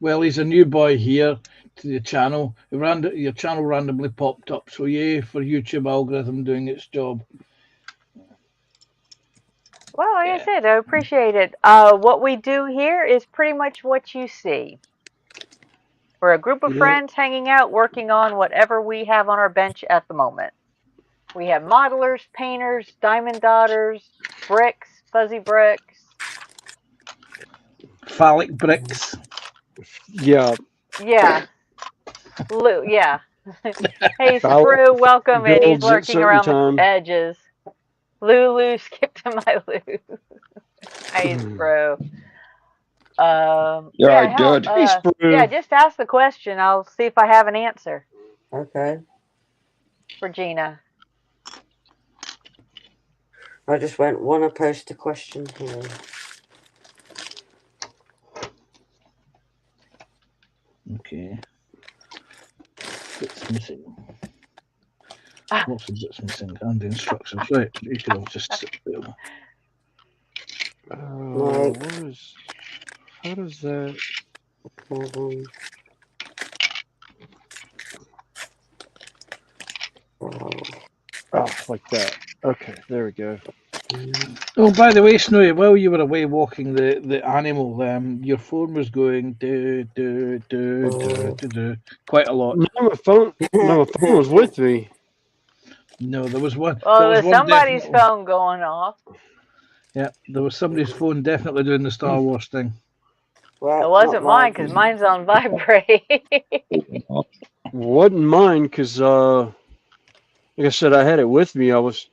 Speaker 14: well, he's a new boy here. to the channel. Your channel randomly popped up. So yay for YouTube algorithm doing its job.
Speaker 1: Well, like I said, I appreciate it. What we do here is pretty much what you see. We're a group of friends hanging out, working on whatever we have on our bench at the moment. We have modelers, painters, diamond dotters, bricks, fuzzy bricks.
Speaker 14: Phallic bricks.
Speaker 12: Yeah.
Speaker 1: Yeah. Lou, yeah. Hey,
Speaker 12: Phallic
Speaker 1: Sprue, welcome in. He's
Speaker 12: builds at
Speaker 1: lurking
Speaker 12: certain
Speaker 1: around the
Speaker 12: time.
Speaker 1: edges. Lulu, skip to my Lou. Hey, Sprue.
Speaker 17: You're
Speaker 1: Yeah,
Speaker 17: right,
Speaker 1: hell,
Speaker 17: dude.
Speaker 1: yeah, just ask the question. I'll see if I have an answer
Speaker 9: Okay.
Speaker 1: for Gina.
Speaker 9: I just want to post a question here.
Speaker 14: Okay. Bits missing. Lots of bits missing and the instructions. Right, you should have just sit there.
Speaker 12: What is? How does that? Oh, like that. Okay, there we go.
Speaker 14: Oh, by the way, Snowy, while you were away walking the animal, your phone was going quite a lot.
Speaker 12: No, my phone. No, my phone was with me.
Speaker 14: No, there was one.
Speaker 1: Well,
Speaker 14: There was
Speaker 1: there's
Speaker 14: one
Speaker 1: somebody's
Speaker 14: definitely.
Speaker 1: phone going off.
Speaker 14: Yeah, there was somebody's phone definitely doing the Star Wars thing.
Speaker 1: It wasn't mine because mine's on vibrate.
Speaker 12: Wasn't mine because, like I said, I had it with me. I was.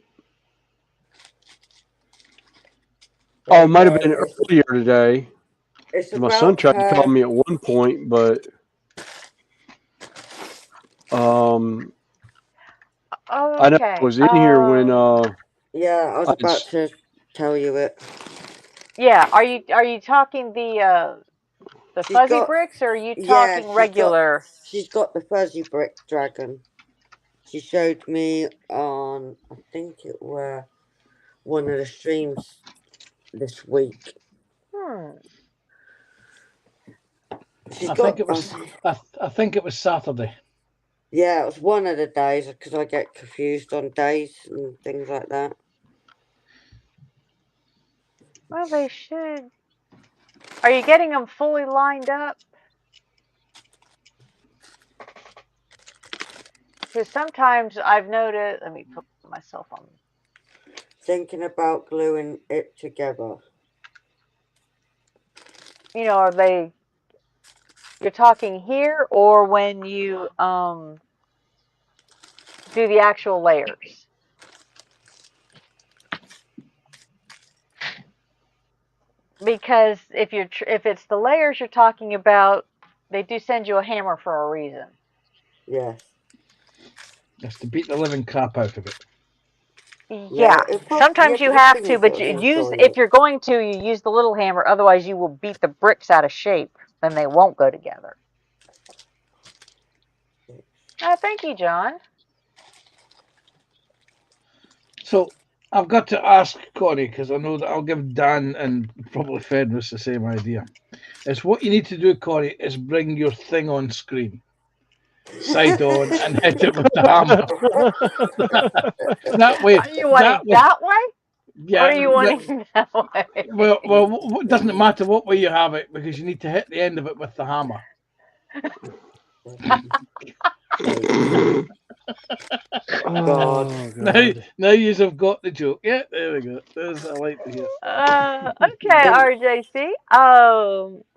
Speaker 12: Oh, it might have been earlier today. My son tried to call me at one point, but I know I was in here when
Speaker 9: Yeah, I was about to tell you it.
Speaker 1: Yeah, are you talking the fuzzy bricks, or are you talking regular?
Speaker 9: She's got the fuzzy brick dragon. She showed me on, I think it were one of the streams this week.
Speaker 14: I think it was. I think it was Saturday.
Speaker 9: Yeah, it was one of the days because I get confused on days and things like that.
Speaker 1: Well, they should. Are you getting them fully lined up? Because sometimes I've noticed. Let me put myself on.
Speaker 9: Thinking about gluing it together.
Speaker 1: You know, are they? You're talking here, or when you do the actual layers? Because if it's the layers you're talking about, they do send you a hammer for a reason.
Speaker 9: Yes.
Speaker 14: That's to beat the living crap out of it.
Speaker 1: Yeah, sometimes you have to, but you use if you're going to, you use the little hammer. Otherwise, you will beat the bricks out of shape, then they won't go together. Thank you, John.
Speaker 14: So I've got to ask Connie, because I know that I'll give Dan and probably Fenris the same idea. Is what you need to do, Connie, is bring your thing on screen, side on, and hit it with the hammer. That way.
Speaker 1: Are you wanting that way?
Speaker 14: Yeah.
Speaker 1: Or are you wanting that way?
Speaker 14: Well, it doesn't matter what way you have it, because you need to hit the end of it with the hammer.
Speaker 12: Oh,
Speaker 14: God. Now you have got the joke. Yeah, there we go. There's I like to hear.
Speaker 1: Okay, RJC.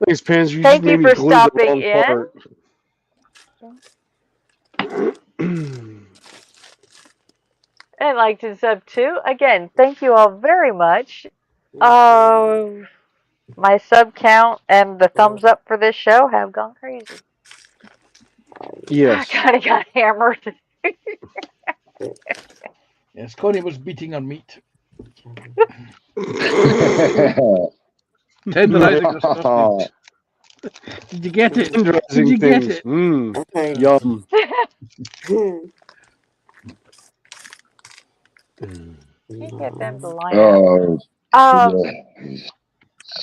Speaker 12: Thanks, Pans. You
Speaker 1: Thank
Speaker 12: just
Speaker 1: you
Speaker 12: made me
Speaker 1: for
Speaker 12: glue the
Speaker 1: stopping
Speaker 12: wrong
Speaker 1: in.
Speaker 12: part.
Speaker 1: And like to sub too. Again, thank you all very much. My sub count and the thumbs up for this show have gone crazy.
Speaker 12: Yes.
Speaker 1: I kind of got hammered.
Speaker 14: Yes, Connie was beating her meat. Tenderizing her sausage. Did you get it? Did you get it?
Speaker 12: Yum.
Speaker 1: Can't get them to line up.
Speaker 17: Oh.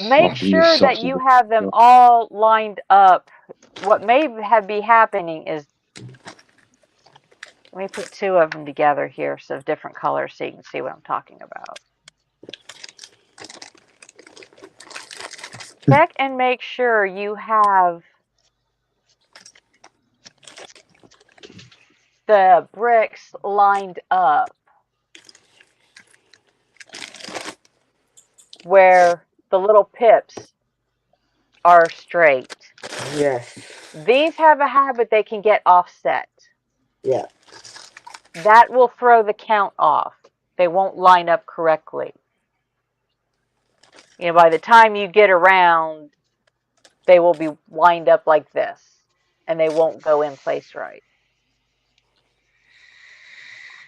Speaker 1: Make sure that you have them all lined up. What may be happening is, let me put two of them together here, so of different colors, so you can see what I'm talking about. Check and make sure you have the bricks lined up where the little pips are straight.
Speaker 9: Yes.
Speaker 1: These have a habit they can get offset.
Speaker 9: Yeah.
Speaker 1: That will throw the count off. They won't line up correctly. You know, by the time you get around, they will be lined up like this, and they won't go in place right.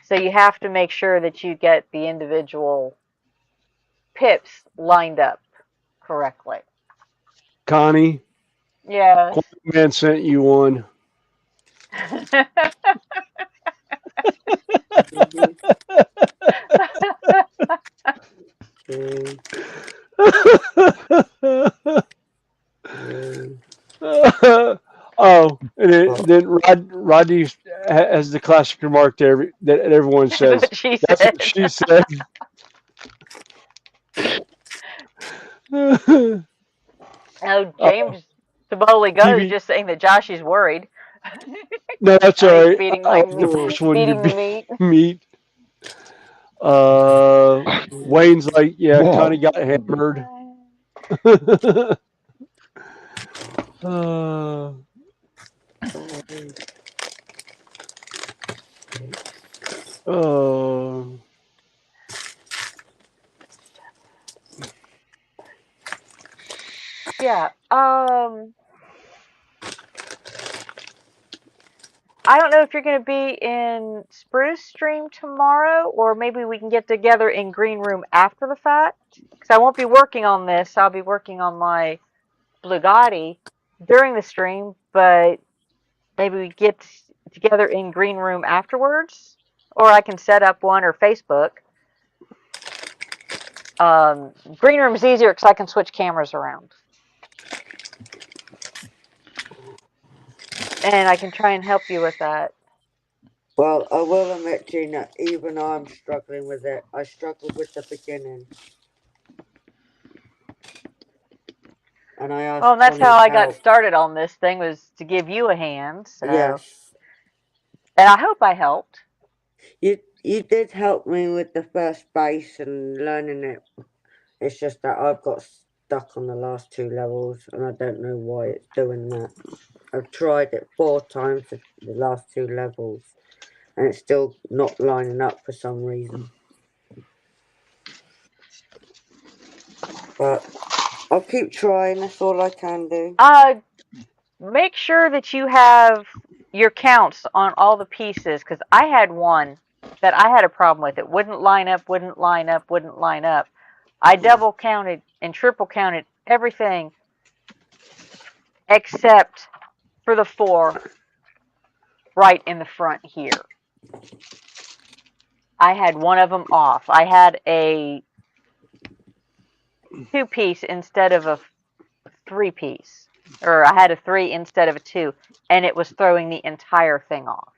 Speaker 1: So you have to make sure that you get the individual pips lined up correctly.
Speaker 12: Connie,
Speaker 1: Yes.
Speaker 12: Man sent you one. Oh, and then Rodney has the classic remark there that everyone says.
Speaker 1: That's what she
Speaker 12: That's
Speaker 1: said.
Speaker 12: what she said.
Speaker 1: Oh, James Taboli Go is just saying that Josh is worried.
Speaker 12: No, that's all
Speaker 1: He's
Speaker 12: right.
Speaker 1: feeding
Speaker 12: The first one
Speaker 1: feeding
Speaker 12: you
Speaker 1: the meat.
Speaker 12: meat. Wayne's like, yeah, Connie got hammered.
Speaker 1: Yeah. I don't know if you're going to be in Spruce Stream tomorrow, or maybe we can get together in Green Room after the fact. Because I won't be working on this. I'll be working on my Bugatti during the stream, but maybe we get together in Green Room afterwards, or I can set up one or Facebook. Green Room is easier because I can switch cameras around. And I can try and help you with that.
Speaker 9: Well, I will admit, Gina, even I'm struggling with it. I struggled with the beginning. And I asked
Speaker 1: Well, and that's
Speaker 9: Connie's
Speaker 1: how I got
Speaker 9: help.
Speaker 1: started on this thing, was to give you a hand. So.
Speaker 9: Yes.
Speaker 1: And I hope I helped.
Speaker 9: You did help me with the first base and learning it. It's just that I've got stuck on the last two levels, and I don't know why it's doing that. I've tried it 4 times, the last 2 levels, and it's still not lining up for some reason. But I'll keep trying. That's all I can do.
Speaker 1: Make sure that you have your counts on all the pieces, because I had one that I had a problem with. It wouldn't line up, wouldn't line up, wouldn't line up. I double counted and triple counted everything except for the 4 right in the front here. I had one of them off. I had a 2-piece instead of a 3-piece, or I had a 3 instead of a 2, and it was throwing the entire thing off.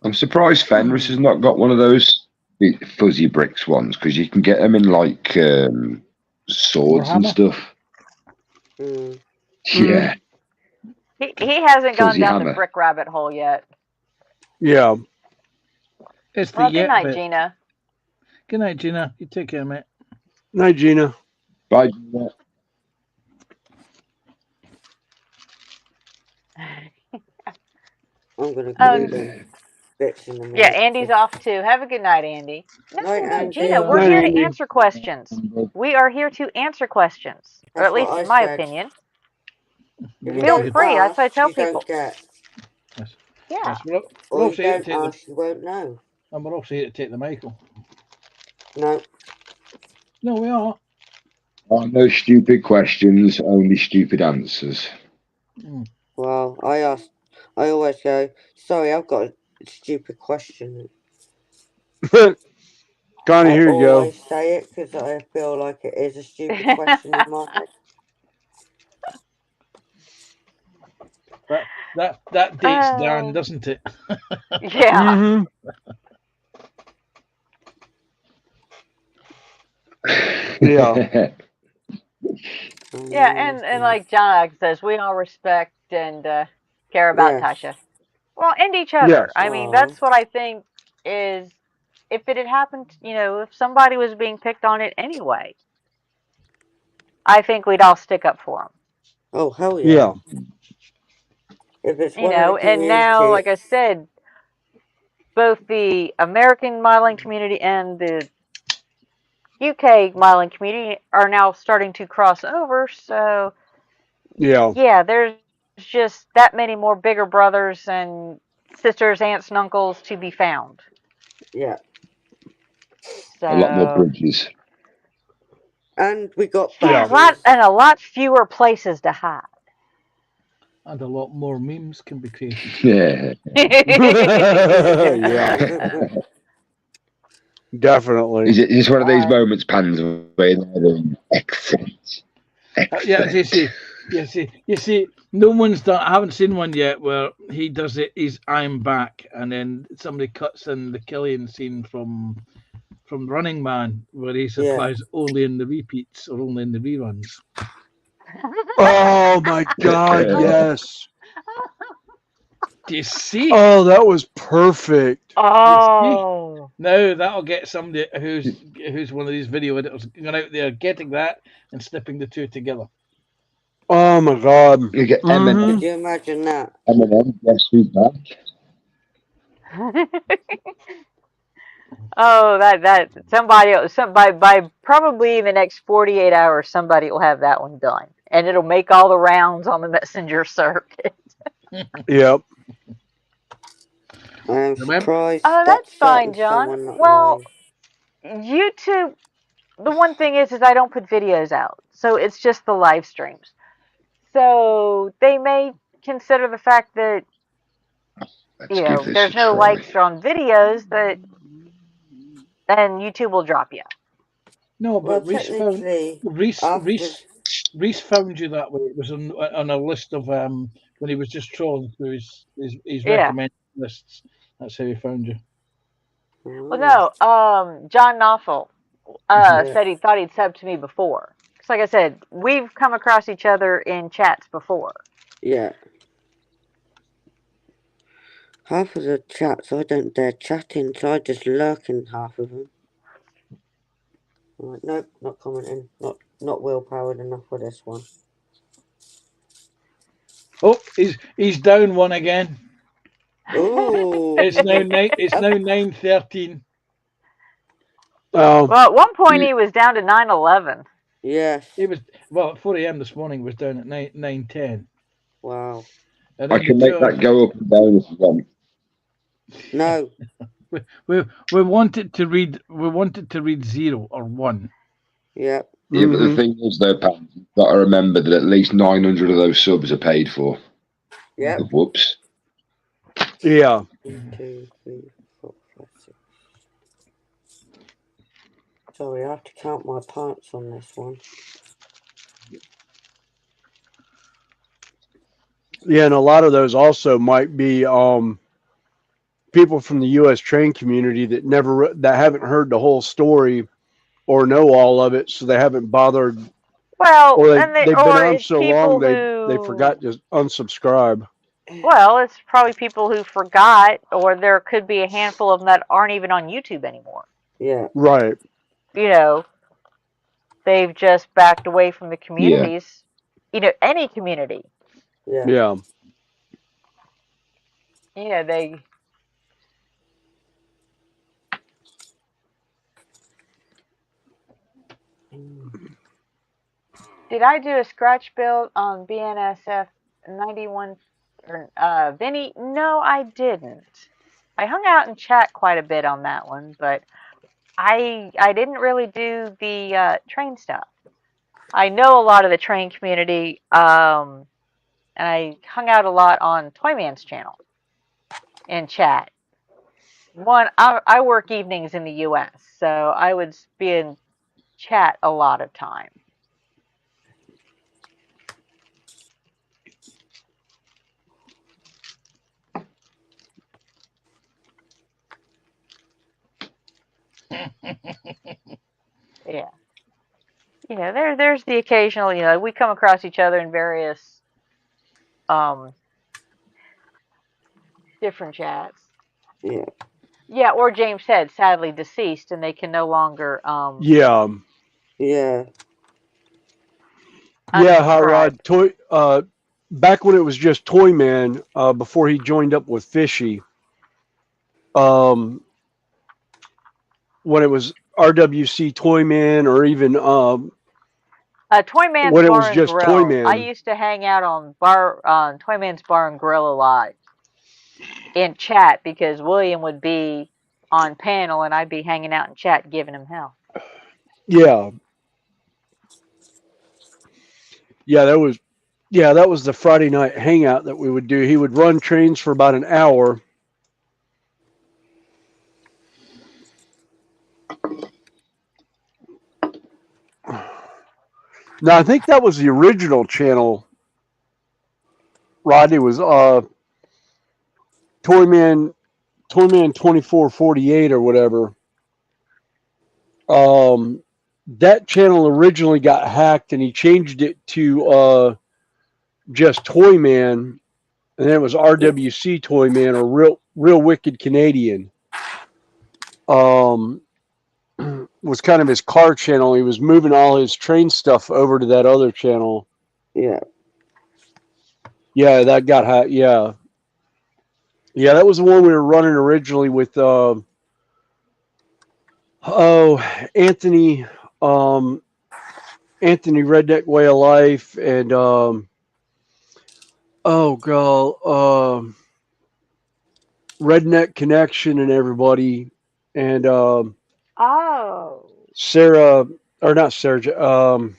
Speaker 17: I'm surprised Fenris has not got one of those fuzzy bricks ones, because you can get them in like swords and stuff. Yeah.
Speaker 1: He hasn't gone
Speaker 17: Fuzzy
Speaker 1: down
Speaker 17: hammer.
Speaker 1: the brick rabbit hole yet.
Speaker 12: Yeah.
Speaker 14: It's the
Speaker 1: Well, good
Speaker 14: yet
Speaker 1: night,
Speaker 14: bit.
Speaker 1: Gina.
Speaker 14: Good night, Gina. You take care, mate.
Speaker 12: Night, Gina.
Speaker 17: Bye, Gina.
Speaker 9: I'm going to call them bits in a minute.
Speaker 1: Yeah, Andy's off too. Have a good night, Andy. No, Gina, we're
Speaker 9: Night,
Speaker 1: here to
Speaker 9: Andy.
Speaker 1: answer questions. We are here to answer questions, or at
Speaker 9: That's what
Speaker 1: least
Speaker 9: I
Speaker 1: in my
Speaker 9: said.
Speaker 1: opinion.
Speaker 9: If you
Speaker 1: Feel
Speaker 9: don't
Speaker 1: free. That's what I
Speaker 9: ask,
Speaker 1: tell
Speaker 9: you
Speaker 1: people.
Speaker 9: don't get.
Speaker 1: Yeah.
Speaker 14: We're
Speaker 9: Or
Speaker 14: also
Speaker 9: you
Speaker 14: here to
Speaker 9: don't
Speaker 14: take
Speaker 9: ask, you won't know.
Speaker 14: and we're also here to take the Michael.
Speaker 9: No.
Speaker 14: No, we are.
Speaker 17: No stupid questions, only stupid answers.
Speaker 9: Well, I always go, sorry, I've got stupid question.
Speaker 12: Connie,
Speaker 9: I
Speaker 12: here you go.
Speaker 9: always say it because I feel like it is a stupid question in my head.
Speaker 14: That dates Dan, doesn't it?
Speaker 1: Yeah.
Speaker 12: Mm-hmm. Yeah.
Speaker 1: Yeah, and like John says, we all respect and care about
Speaker 9: Yes.
Speaker 1: Tasha. Well, and each other.
Speaker 12: Yes.
Speaker 1: I mean, that's what I think is, if it had happened, if somebody was being picked on it anyway, I think we'd all stick up for them.
Speaker 9: Oh, hell yeah.
Speaker 12: Yeah.
Speaker 9: If it's one of the
Speaker 1: And now,
Speaker 9: community,
Speaker 1: like I said, both the American modeling community and the UK modeling community are now starting to cross over. So,
Speaker 12: Yeah.
Speaker 1: there's just that many more bigger brothers and sisters, aunts, and uncles to be found.
Speaker 9: yeah.
Speaker 17: A lot more
Speaker 1: So,
Speaker 17: bridges.
Speaker 9: And we got
Speaker 1: yeah,
Speaker 9: badges.
Speaker 1: a lot fewer places to hide.
Speaker 14: And a lot more memes can be created.
Speaker 17: Yeah.
Speaker 12: Yeah. Definitely.
Speaker 17: Is it one of these moments, Pans, where they're doing excellent?
Speaker 14: Yeah, you see, no one's done. I haven't seen one yet where he does it. He's I'm back, and then somebody cuts in the Killian scene from Running Man, where he supplies only in the repeats or only in the reruns.
Speaker 12: Oh my God! Yes.
Speaker 14: Do you see?
Speaker 12: Oh, that was perfect.
Speaker 1: Oh.
Speaker 14: Now that'll get somebody who's one of these video editors going out there getting that and snipping the two together.
Speaker 12: Oh my God!
Speaker 17: You get
Speaker 9: Could you imagine that?
Speaker 17: Eminem, guess who's back?
Speaker 1: Oh, that somebody by probably the next 48 hours, somebody will have that one done, and it'll make all the rounds on the messenger circuit.
Speaker 12: Yep.
Speaker 9: I'm surprised.
Speaker 1: Oh, that's fine,
Speaker 9: starting
Speaker 1: John.
Speaker 9: someone not
Speaker 1: Well,
Speaker 9: live.
Speaker 1: YouTube. The one thing is I don't put videos out, so it's just the live streams. So they may consider the fact that
Speaker 17: give this
Speaker 1: there's
Speaker 17: a
Speaker 1: no
Speaker 17: try.
Speaker 1: likes on videos, that then YouTube will drop you.
Speaker 14: No,
Speaker 9: Well,
Speaker 14: but Reese
Speaker 9: technically,
Speaker 14: found you that way. It was on a list of when he was just trolling through his
Speaker 1: Yeah.
Speaker 14: recommended lists. That's how he found you.
Speaker 1: Well, no, John Knopfel said he thought he'd sub to me before. Because, like I said, we've come across each other in chats before.
Speaker 9: Yeah. Half of the chats I don't dare chat in, so I just lurk in half of them. Right, nope, not commenting. Not willpowered enough for this one.
Speaker 14: Oh, he's down one again.
Speaker 9: Ooh.
Speaker 14: It's now 9:13.
Speaker 1: Well, at one point he was down to 9:11.
Speaker 9: Yes.
Speaker 14: It was at 4 a.m. this morning. Was down at 9:10.
Speaker 9: Wow.
Speaker 14: And
Speaker 17: I
Speaker 14: then
Speaker 17: can make that go up and down if you want.
Speaker 9: No.
Speaker 14: we wanted to read. We wanted to read 0 or 1.
Speaker 9: Yep.
Speaker 17: Yeah, but the thing is, though, Pam, you've got to remember that at least 900 of those subs are paid for.
Speaker 9: Yep.
Speaker 17: Whoops.
Speaker 12: Yeah.
Speaker 9: 1, 2, 3, 4, 5, 6. Sorry, I have to count my pints on this one.
Speaker 12: Yeah, and a lot of those also might be people from the U.S. train community that haven't heard the whole story or know all of it, so they haven't bothered.
Speaker 1: Well,
Speaker 12: or they've been on
Speaker 1: it's
Speaker 12: so long they forgot to unsubscribe.
Speaker 1: Well, it's probably people who forgot, or there could be a handful of them that aren't even on YouTube anymore.
Speaker 9: Yeah.
Speaker 12: Right.
Speaker 1: They've just backed away from the communities. Any community.
Speaker 12: Yeah.
Speaker 1: They. Did I do a scratch build on BNSF 91 or Vinny? No, I didn't. I hung out and chat quite a bit on that one, but I didn't really do the train stuff. I know a lot of the train community, and I hung out a lot on Toyman's channel in chat. I work evenings in the U.S., so I would be in chat a lot of time. Yeah. There's the occasional, we come across each other in various different chats.
Speaker 9: Yeah.
Speaker 1: Yeah, or James said, sadly deceased, and they can no longer
Speaker 12: Yeah.
Speaker 9: Yeah.
Speaker 12: Yeah, Hot
Speaker 1: unsubscribe.
Speaker 12: Rod. Back when it was just Toy Man, before he joined up with Fishy, when it was RWC Toy Man, or even
Speaker 1: Toy Man's
Speaker 12: when it was
Speaker 1: Bar and
Speaker 12: just Toy
Speaker 1: Grill. I
Speaker 12: Man.
Speaker 1: used to hang out on Toy Man's Bar and Grill a lot in chat because William would be on panel and I'd be hanging out in chat giving him hell.
Speaker 12: Yeah. Yeah, that was the Friday night hangout that we would do. He would run trains for about an hour. Now I think that was the original channel. Rodney was Toyman 2448 or whatever. That channel originally got hacked and he changed it to just Toyman, and then it was RWC Toyman, or real wicked Canadian. Was kind of his car channel. He was moving all his train stuff over to that other channel.
Speaker 9: Yeah.
Speaker 12: Yeah, that got hacked. Yeah. Yeah, that was the one we were running originally with Anthony Anthony Redneck Way of Life, and Redneck Connection and everybody, and Sarah, or not Sarah,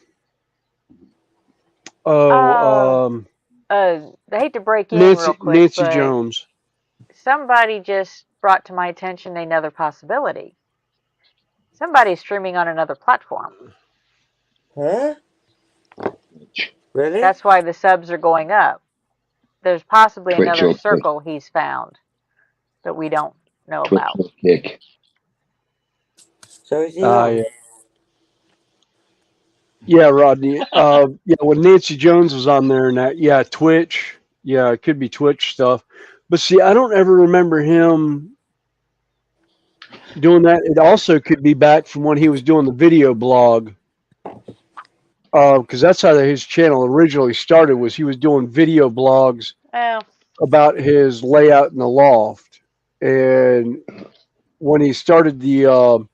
Speaker 1: I hate to break in real quick,
Speaker 12: Nancy
Speaker 1: but
Speaker 12: Jones.
Speaker 1: somebody just brought to my attention another possibility. Somebody's streaming on another platform.
Speaker 9: Huh? Really?
Speaker 1: That's why the subs are going up. There's possibly
Speaker 17: Twitch
Speaker 1: another
Speaker 17: or Kick.
Speaker 1: circle he's found that we don't know
Speaker 17: Twitch
Speaker 1: about.
Speaker 17: or Kick.
Speaker 9: So is he on?
Speaker 12: Yeah. Yeah, Rodney. Yeah, when Nancy Jones was on there and that, yeah, Twitch. Yeah, it could be Twitch stuff. But see, I don't ever remember him doing that. It also could be back from when he was doing the video blog. Because that's how his channel originally started, was he was doing video blogs about his layout in the loft. And when he started the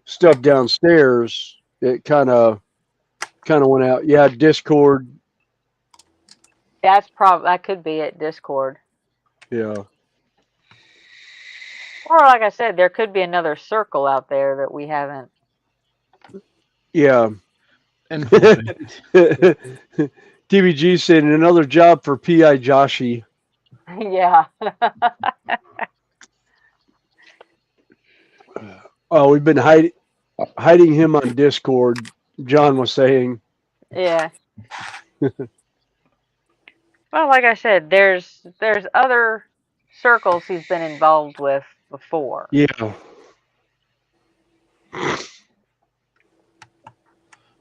Speaker 12: stuff downstairs, it kind of went out. Yeah, Discord.
Speaker 1: That could be it, Discord.
Speaker 12: Yeah.
Speaker 1: Or like I said, there could be another circle out there that we haven't.
Speaker 12: Yeah. TBG said another job for PI Joshi.
Speaker 1: Yeah.
Speaker 12: Oh, we've been hiding him on Discord. John was saying.
Speaker 1: Yeah. Well, like I said, there's other circles he's been involved with before.
Speaker 12: Yeah.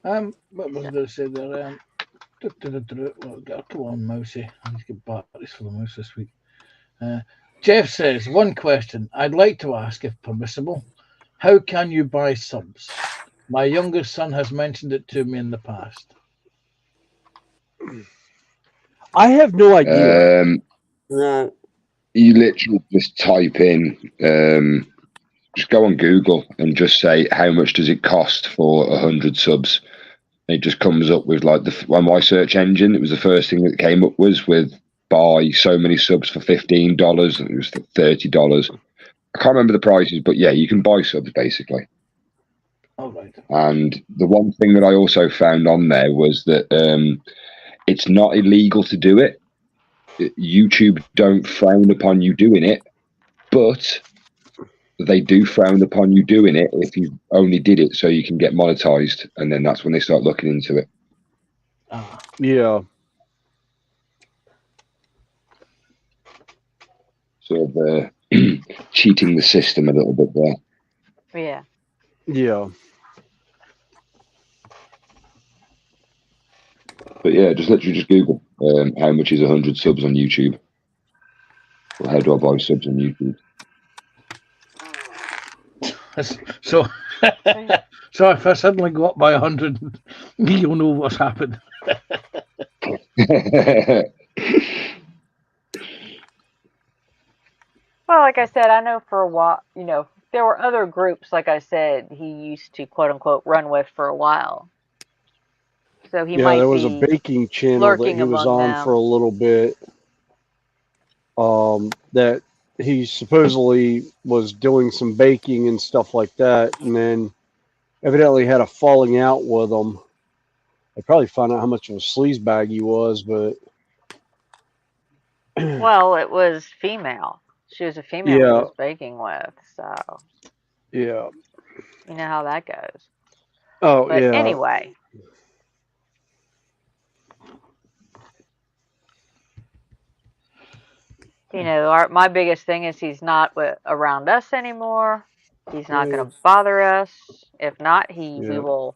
Speaker 14: What was I going to say there? Come on, Mousy. I need to get batteries for the mouse this week. Jeff says, one question I'd like to ask, if permissible. How can you buy subs? My youngest son has mentioned it to me in the past.
Speaker 12: I have no idea.
Speaker 9: No.
Speaker 17: You literally just type in, just go on Google and just say, how much does it cost for 100 subs? And it just comes up with, like, on my search engine, it was the first thing that came up was with buy so many subs for $15. And it was $30. I can't remember the prices, but yeah, you can buy subs basically.
Speaker 14: All right.
Speaker 17: And the one thing that I also found on there was that it's not illegal to do it. YouTube don't frown upon you doing it, but they do frown upon you doing it if you only did it so you can get monetized, and then that's when they start looking into it.
Speaker 12: Yeah.
Speaker 17: Sort of cheating the system a little bit there.
Speaker 1: Yeah.
Speaker 12: Yeah.
Speaker 17: But yeah, just literally just Google how much is 100 subs on YouTube, or how do I buy subs on YouTube.
Speaker 14: So, so if I suddenly go up by 100, you'll know what's happened.
Speaker 1: Well, like I said, I know for a while, there were other groups, like I said, he used to quote unquote run with for a while. So he might
Speaker 12: there was a
Speaker 1: be
Speaker 12: baking channel that
Speaker 1: lurking
Speaker 12: he was
Speaker 1: among
Speaker 12: on
Speaker 1: them.
Speaker 12: for a little bit. That he supposedly was doing some baking and stuff like that, and then evidently had a falling out with them. I probably found out how much of a sleazebag he was, but
Speaker 1: Well, it was female. She was a female he
Speaker 12: yeah,
Speaker 1: was baking with, so
Speaker 12: yeah.
Speaker 1: you know how that goes.
Speaker 12: Oh,
Speaker 1: But
Speaker 12: yeah.
Speaker 1: anyway. My biggest thing is he's not around us anymore. He's not going to bother us. If not, we will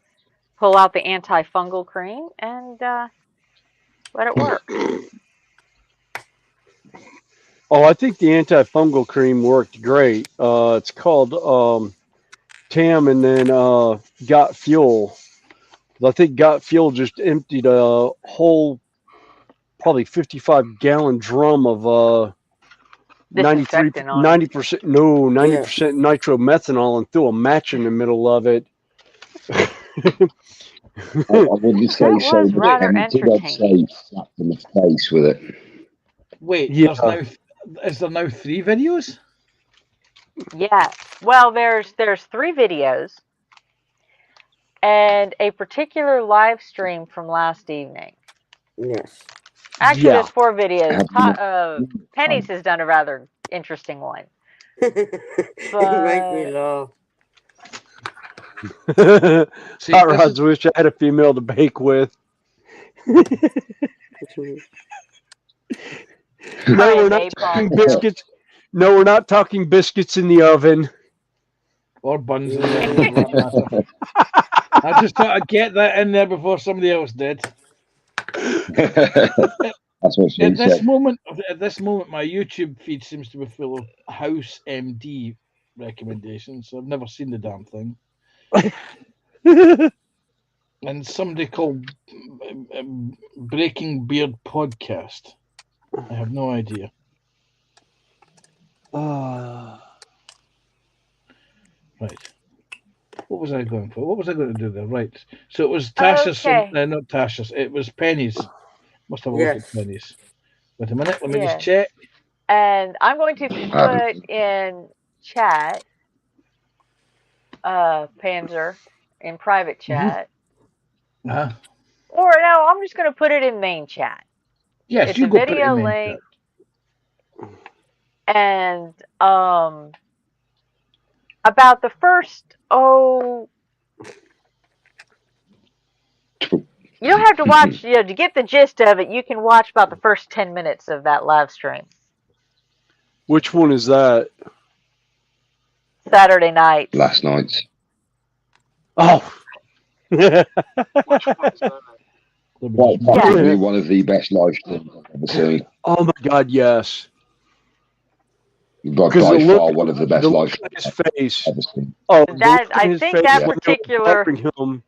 Speaker 1: pull out the antifungal cream and let it work.
Speaker 12: Oh, I think the antifungal cream worked great. It's called TAM and then Got Fuel. I think Got Fuel just emptied a whole probably 55-gallon drum of 90% nitromethanol and threw a match in the middle of it.
Speaker 17: I wouldn't say
Speaker 1: that
Speaker 17: so,
Speaker 1: was
Speaker 17: but
Speaker 1: rather
Speaker 17: I'd say
Speaker 1: entertaining.
Speaker 17: slapped in the face with it.
Speaker 14: Wait,
Speaker 12: Yeah.
Speaker 14: is there now 3 videos?
Speaker 1: Yeah. Well, there's 3 videos and a particular live stream from last evening.
Speaker 9: Yes.
Speaker 1: Actually, there's 4 videos. Penny's has done a rather interesting one.
Speaker 9: It makes me laugh.
Speaker 12: Hot Rods wish I had a female to bake with. No, we're not talking biscuits. No, we're not talking biscuits in the oven.
Speaker 14: Or buns in the oven, for that matter. I just thought I'd get that in there before somebody else did.
Speaker 17: That's what she
Speaker 14: At this
Speaker 17: said.
Speaker 14: moment, my YouTube feed seems to be full of House MD recommendations. I've never seen the damn thing. And somebody called Breaking Beard Podcast. I have no idea. Right. What was I going for? What was I going to do there? Right. So it was Tasha's.
Speaker 1: Okay.
Speaker 14: Not Tasha's. It was Penny's. Must have a look at Penny's. Wait a minute. Let me
Speaker 1: Yes.
Speaker 14: just check.
Speaker 1: And I'm going to put in chat, Panzer, in private chat.
Speaker 14: Uh-huh.
Speaker 1: Or no, I'm just going to put it in main chat.
Speaker 14: Yes,
Speaker 1: it's
Speaker 14: you
Speaker 1: a
Speaker 14: go put it
Speaker 1: video
Speaker 14: in main
Speaker 1: link.
Speaker 14: chat.
Speaker 1: And about the first, you don't have to watch, to get the gist of it, you can watch about the first 10 minutes of that live stream.
Speaker 12: Which one is that?
Speaker 1: Saturday night.
Speaker 17: Last night's.
Speaker 12: Oh.
Speaker 13: Which one is that?
Speaker 17: Possibly one of the best live streams I've ever seen.
Speaker 12: Oh my God, yes.
Speaker 17: By far one of the best live streams
Speaker 12: I've
Speaker 17: ever seen.
Speaker 12: Oh,
Speaker 1: I think that particular
Speaker 12: him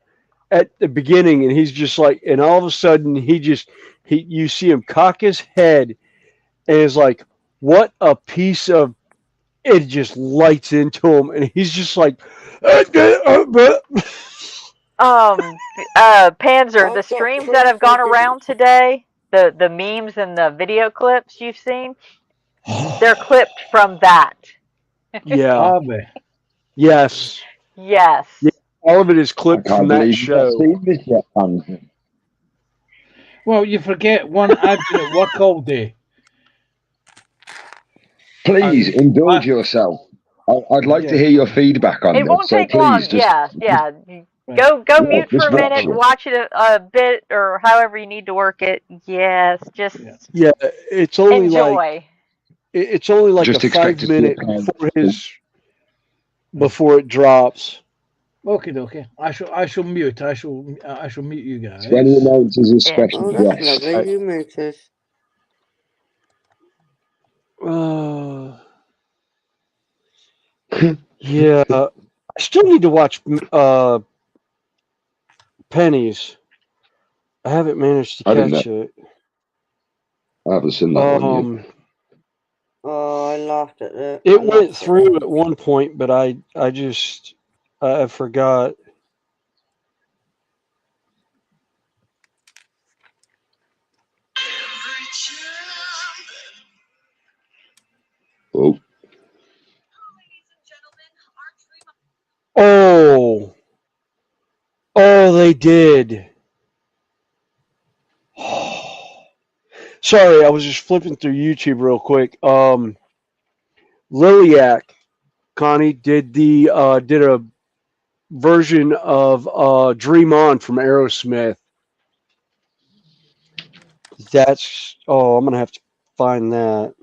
Speaker 12: at the beginning, and he's just like, and all of a sudden you see him cock his head, and it's like, what a piece of, it just lights into him, and he's just like,
Speaker 1: Panzer, the streams that have gone around today, the memes and the video clips you've seen, they're clipped from that.
Speaker 12: Yeah.
Speaker 14: Are they?
Speaker 12: Yes.
Speaker 1: Yes.
Speaker 12: Yeah, all of it is clipped from that show.
Speaker 14: Well, you forget one. I've been at work all day.
Speaker 17: Please indulge yourself. I'd like to hear your feedback on
Speaker 1: It
Speaker 17: this.
Speaker 1: won't
Speaker 17: So
Speaker 1: take long.
Speaker 17: please just
Speaker 1: Yeah. Go mute for
Speaker 17: just
Speaker 1: a
Speaker 17: watch
Speaker 1: minute,
Speaker 17: it.
Speaker 1: watch it a bit, or however you need to work it. Yes, just
Speaker 12: Yeah, it's only
Speaker 1: enjoy.
Speaker 12: like it's only like
Speaker 17: Just
Speaker 12: a
Speaker 17: expect
Speaker 12: 5
Speaker 17: to see a
Speaker 12: minute
Speaker 17: pan.
Speaker 12: before it drops.
Speaker 14: Okay. I shall mute. I shall mute you guys.
Speaker 17: So any announcers a special
Speaker 9: Oh, that's
Speaker 17: guest?
Speaker 9: lovely. You muted.
Speaker 12: Yeah, I still need to watch Pennies. I haven't managed to
Speaker 17: I didn't
Speaker 12: catch
Speaker 17: know.
Speaker 12: it.
Speaker 17: I haven't seen that one yet.
Speaker 9: Oh, I laughed at it.
Speaker 12: It went through at one point, but I just I forgot.
Speaker 17: Oh.
Speaker 12: Oh, they did. Sorry, I was just flipping through YouTube real quick. Liliac, Connie did a version of Dream On from Aerosmith. I'm gonna have to find that.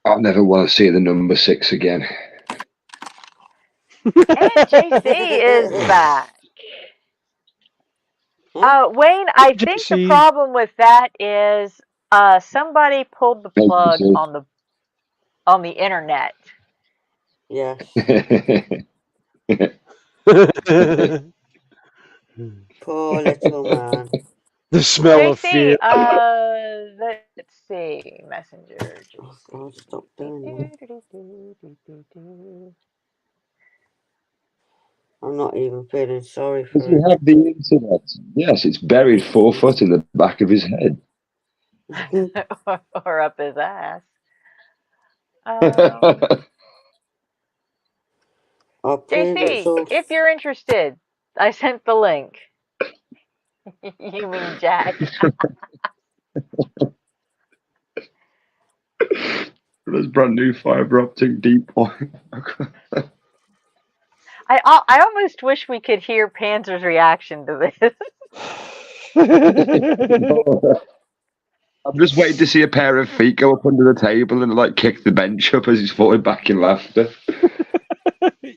Speaker 17: I'll never want to see the number 6 again.
Speaker 1: And JC is back. Wayne, I think the problem with that is somebody pulled the plug on the internet.
Speaker 9: Yes. Poor little man.
Speaker 12: The smell of fear.
Speaker 1: JC, let's see, Messenger.
Speaker 9: Oh God, stop doing that. I'm not even feeling sorry
Speaker 17: Does
Speaker 9: for
Speaker 17: he
Speaker 9: him.
Speaker 17: have the internet? Yes, it's buried 4 foot in the back of his head.
Speaker 1: or up his ass. JC, if you're interested, I sent the link. You mean Jack?
Speaker 17: There's brand new fiber optic deep point.
Speaker 1: I almost wish we could hear Panzer's reaction to this.
Speaker 17: I'm just waiting to see a pair of feet go up under the table and like kick the bench up as he's falling back in laughter.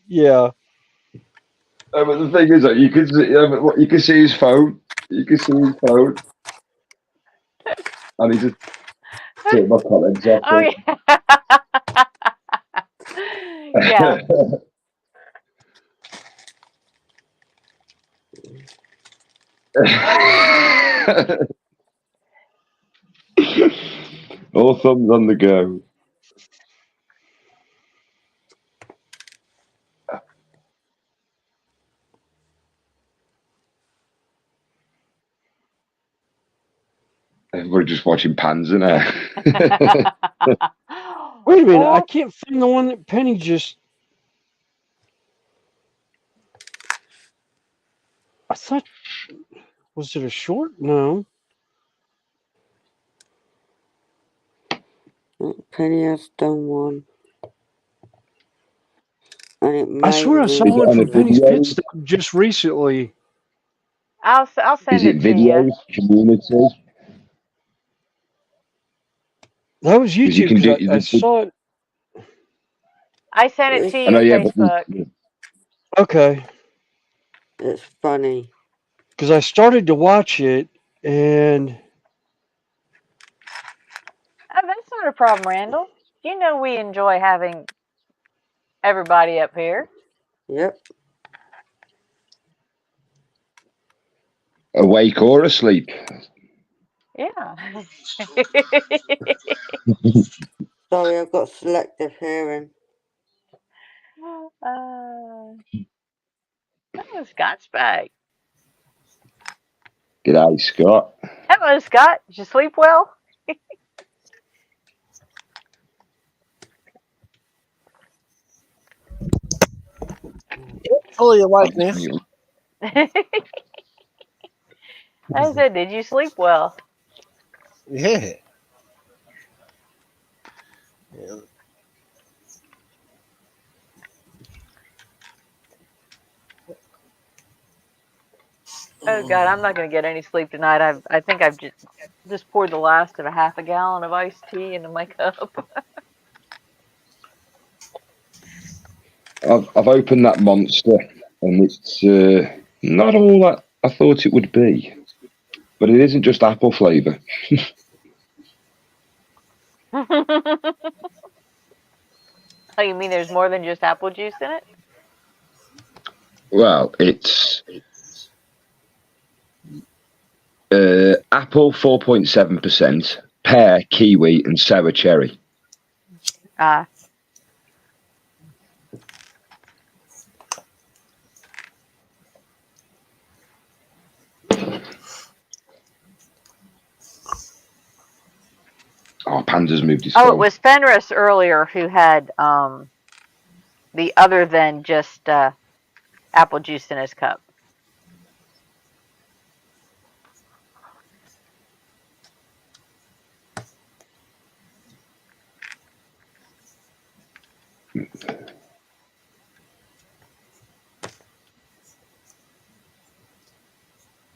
Speaker 12: Yeah.
Speaker 17: But the thing is that you can see his phone. You can see his phone. And he just took my comments off.
Speaker 1: Oh yeah.
Speaker 17: All thumbs on the go. Everybody just watching Panzer now.
Speaker 12: Wait a minute, I can't find the one that Penny just. I thought. Was it a short? No.
Speaker 9: Penny has done one. And it
Speaker 12: I
Speaker 9: may
Speaker 12: swear I saw one from Penny's Pit Stop just recently.
Speaker 1: I'll send it to you.
Speaker 17: Community?
Speaker 12: That was
Speaker 17: you
Speaker 12: YouTube.
Speaker 17: can do-
Speaker 12: I saw it.
Speaker 1: I sent it to
Speaker 17: I
Speaker 1: you
Speaker 17: know,
Speaker 1: on
Speaker 17: yeah, but
Speaker 1: Facebook.
Speaker 12: Okay.
Speaker 9: It's funny.
Speaker 12: Because I started to watch it and.
Speaker 1: Oh, that's not a problem, Randall. You know we enjoy having everybody up here.
Speaker 9: Yep.
Speaker 17: Awake or asleep.
Speaker 1: Yeah.
Speaker 9: Sorry, I've got selective hearing.
Speaker 1: Oh, Scott's back.
Speaker 17: G'day, Scott.
Speaker 1: Hello, Scott. Did you sleep well?
Speaker 8: Fully awake now.
Speaker 1: I said, did you sleep well?
Speaker 8: Yeah. Yeah.
Speaker 1: Oh God, I'm not gonna get any sleep tonight. I think I've just poured the last of a half a gallon of iced tea into my cup.
Speaker 17: I've opened that monster, and it's not all that I thought it would be. But it isn't just apple flavour.
Speaker 1: Oh, you mean there's more than just apple juice in it?
Speaker 17: Well, it's apple 4.7%, pear, kiwi, and sour cherry.
Speaker 1: Ah.
Speaker 17: Oh, Panda's moved his
Speaker 1: Oh, it
Speaker 17: phone.
Speaker 1: was Fenris earlier who had the other than just apple juice in his cup.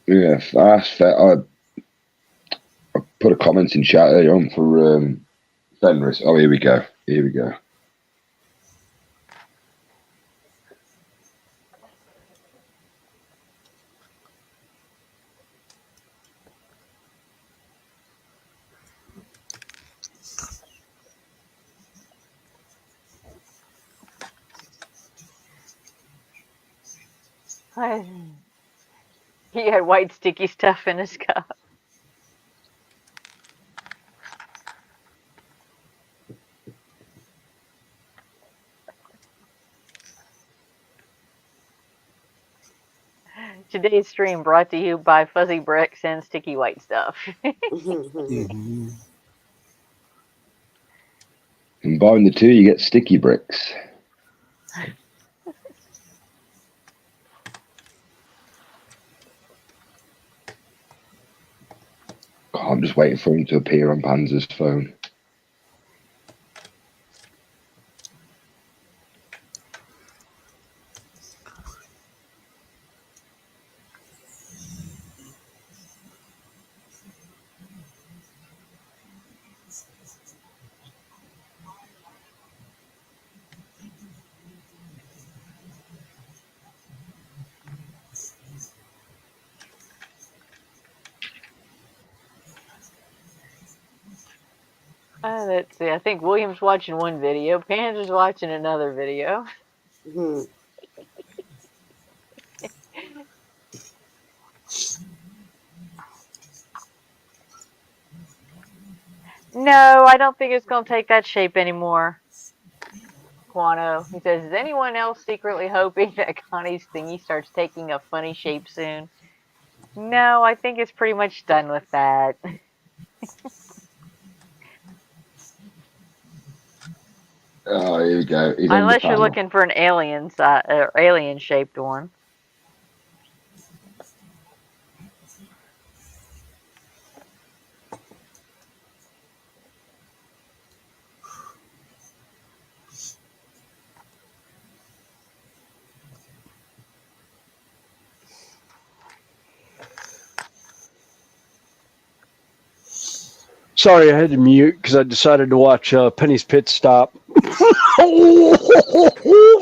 Speaker 17: Yeah, that's fair. I put a comment in chat earlier on for Fenris. Oh, here we go. Here we go.
Speaker 1: He had white sticky stuff in his cup. Today's stream brought to you by Fuzzy Bricks and Sticky White Stuff.
Speaker 17: Combine the two, you get sticky bricks. God, I'm just waiting for him to appear on Panza's phone.
Speaker 1: Let's see. I think William's watching one video. Panda's watching another video. No, I don't think it's going to take that shape anymore. Quano. He says, is anyone else secretly hoping that Connie's thingy starts taking a funny shape soon? No, I think it's pretty much done with that.
Speaker 17: Oh, here we go. He's on the
Speaker 1: Unless you're
Speaker 17: panel.
Speaker 1: looking for an alien shaped one.
Speaker 12: Sorry, I had to mute because I decided to watch Penny's Pit Stop.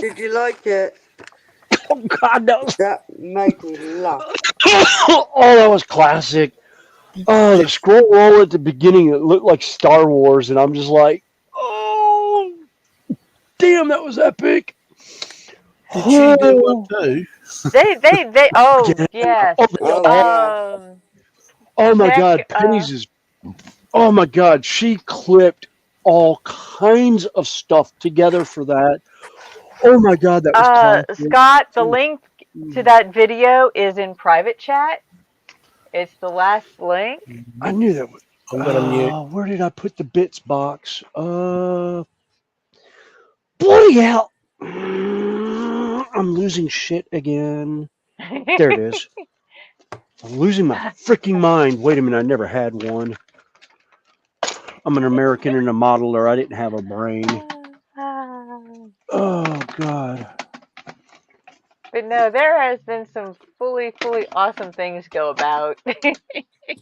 Speaker 9: Did you like it?
Speaker 12: Oh God,
Speaker 9: that made me laugh.
Speaker 12: Oh, that was classic. Oh, the scroll roll at the beginning, it looked like Star Wars, and I'm just like, oh, damn, that was epic.
Speaker 8: Did she do one too?
Speaker 1: They oh, yes.
Speaker 12: Oh my
Speaker 1: check,
Speaker 12: God, Penny's is, oh my God, she clipped all kinds of stuff together for that. Oh my God, that was classic.
Speaker 1: Scott, the link to that video is in private chat. It's the last link.
Speaker 12: I knew that was.
Speaker 8: I'm gonna mute.
Speaker 12: Where did I put the bits box? Bloody hell! I'm losing shit again. There it is. I'm losing my freaking mind. Wait a minute, I never had one. I'm an American and a modeler. I didn't have a brain. Oh God.
Speaker 1: But no, there has been some fully awesome things go about.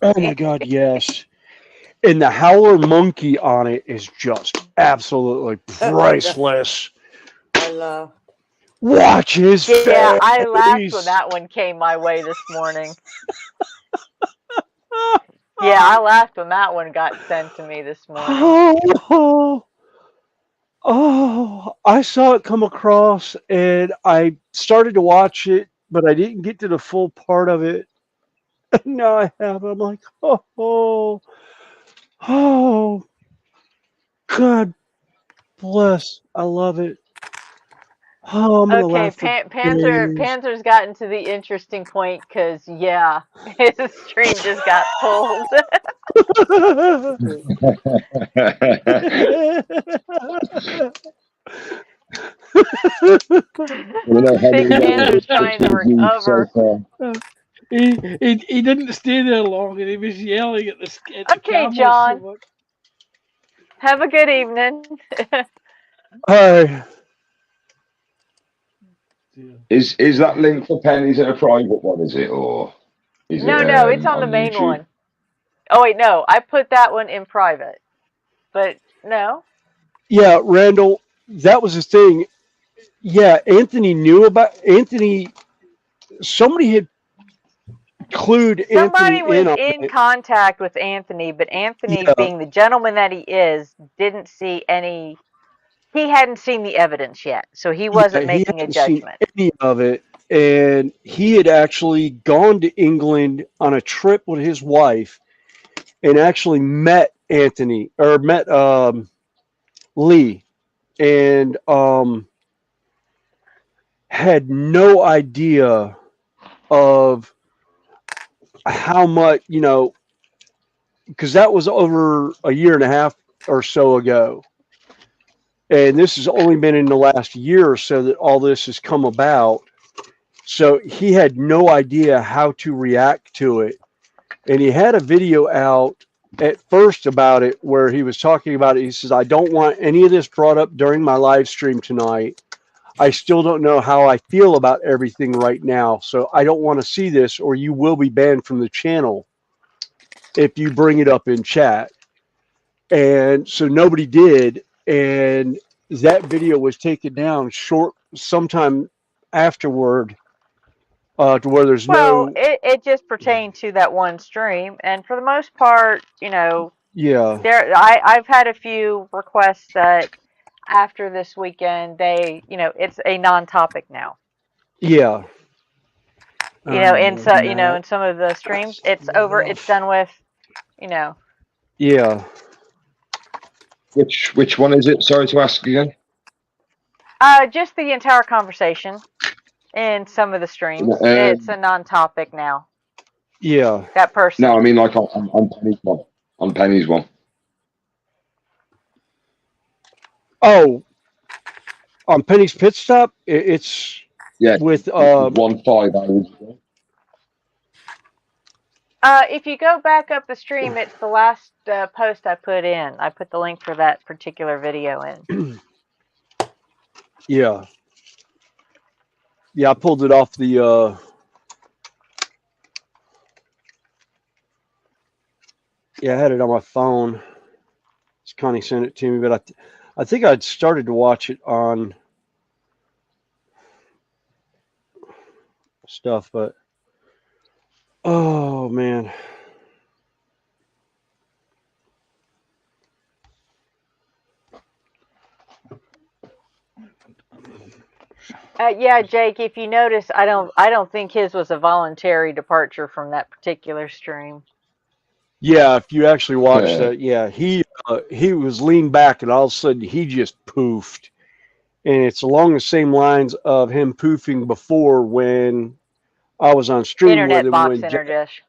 Speaker 12: Oh my God, yes. And the howler monkey on it is just absolutely priceless.
Speaker 9: I laughed.
Speaker 12: Watch his
Speaker 1: Yeah,
Speaker 12: face.
Speaker 1: I laughed when that one came my way this morning. Yeah, I laughed when that one got sent to me this morning.
Speaker 12: Oh, I saw it come across and I started to watch it, but I didn't get to the full part of it. Now I have. I'm like, oh, God bless. I love it. Oh, I'm gonna
Speaker 1: Okay,
Speaker 12: laugh for
Speaker 1: Panther
Speaker 12: days.
Speaker 1: Panther's gotten to the interesting point because yeah, his stream just got pulled. Big Panther's trying to recover.
Speaker 14: He didn't stay there long, and he was yelling at the
Speaker 1: Okay,
Speaker 14: cameras so
Speaker 1: John.
Speaker 14: much.
Speaker 1: Have a good evening.
Speaker 12: Hi.
Speaker 17: Is that link for pennies a private one? Is it, or is it
Speaker 1: No, it's on the
Speaker 17: on
Speaker 1: main
Speaker 17: YouTube?
Speaker 1: one. Oh wait, no, I put that one in private. But no.
Speaker 12: Yeah, Randall, that was the thing. Yeah, Anthony knew about Anthony. Somebody had clued Anthony
Speaker 1: Somebody
Speaker 12: in
Speaker 1: was
Speaker 12: on
Speaker 1: in
Speaker 12: it.
Speaker 1: contact with Anthony, but Anthony,
Speaker 12: Yeah,
Speaker 1: being the gentleman that he is, didn't see any. He hadn't seen the evidence yet, so he
Speaker 12: yeah,
Speaker 1: wasn't
Speaker 12: he
Speaker 1: making a
Speaker 12: hadn't seen
Speaker 1: judgment.
Speaker 12: any of it, and he had actually gone to England on a trip with his wife, and actually met Anthony or met Lee, and had no idea of how much, because that was over a year and a half or so ago. And this has only been in the last year or so that all this has come about. So he had no idea how to react to it. And he had a video out at first about it where he was talking about it. He says, I don't want any of this brought up during my live stream tonight. I still don't know how I feel about everything right now. So I don't want to see this, or you will be banned from the channel if you bring it up in chat. And so nobody did. And that video was taken down sometime afterward, to where there's
Speaker 1: Well,
Speaker 12: no,
Speaker 1: it just pertained to that one stream, and for the most part,
Speaker 12: yeah,
Speaker 1: I've had a few requests that after this weekend it's a non-topic now.
Speaker 12: yeah.
Speaker 1: In so
Speaker 12: Matt,
Speaker 1: in some of the streams, it's over. It's done with.
Speaker 12: yeah.
Speaker 17: Which one is it? Sorry to ask again.
Speaker 1: Just the entire conversation in some of the streams. It's a non-topic now.
Speaker 12: Yeah.
Speaker 1: That person.
Speaker 17: No, I mean like on Penny's one. On Penny's one.
Speaker 12: Oh, on Penny's Pit Stop, it's with
Speaker 17: 1 5 hours.
Speaker 1: If you go back up the stream, it's the last post I put in. I put the link for that particular video in.
Speaker 12: Yeah. Yeah, I pulled it off the yeah, I had it on my phone. Connie sent it to me, but I think I'd started to watch it on stuff, but oh man.
Speaker 1: Yeah, Jake. If you notice, I don't think his was a voluntary departure from that particular stream.
Speaker 12: Yeah, if you actually watch that, yeah, he was leaned back and all of a sudden he just poofed, and it's along the same lines of him poofing before when I was on stream
Speaker 1: Internet
Speaker 12: with him
Speaker 1: box interdish.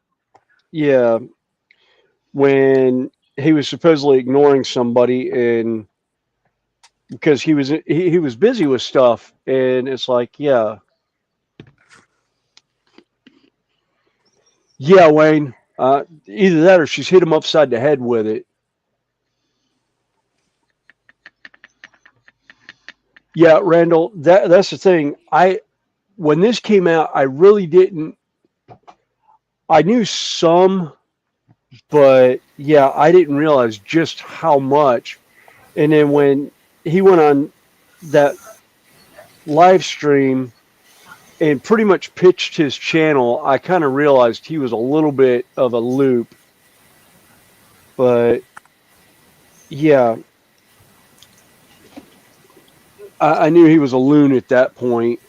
Speaker 12: Yeah, when he was supposedly ignoring somebody and because he was busy with stuff, and it's like, yeah. Yeah, Wayne. Either that or she's hit him upside the head with it. Yeah, Randall, that's the thing. When this came out, I really didn't. I knew some, but yeah, I didn't realize just how much. And then when he went on that live stream and pretty much pitched his channel, I kind of realized he was a little bit of a loop. But yeah, I knew he was a loon at that point.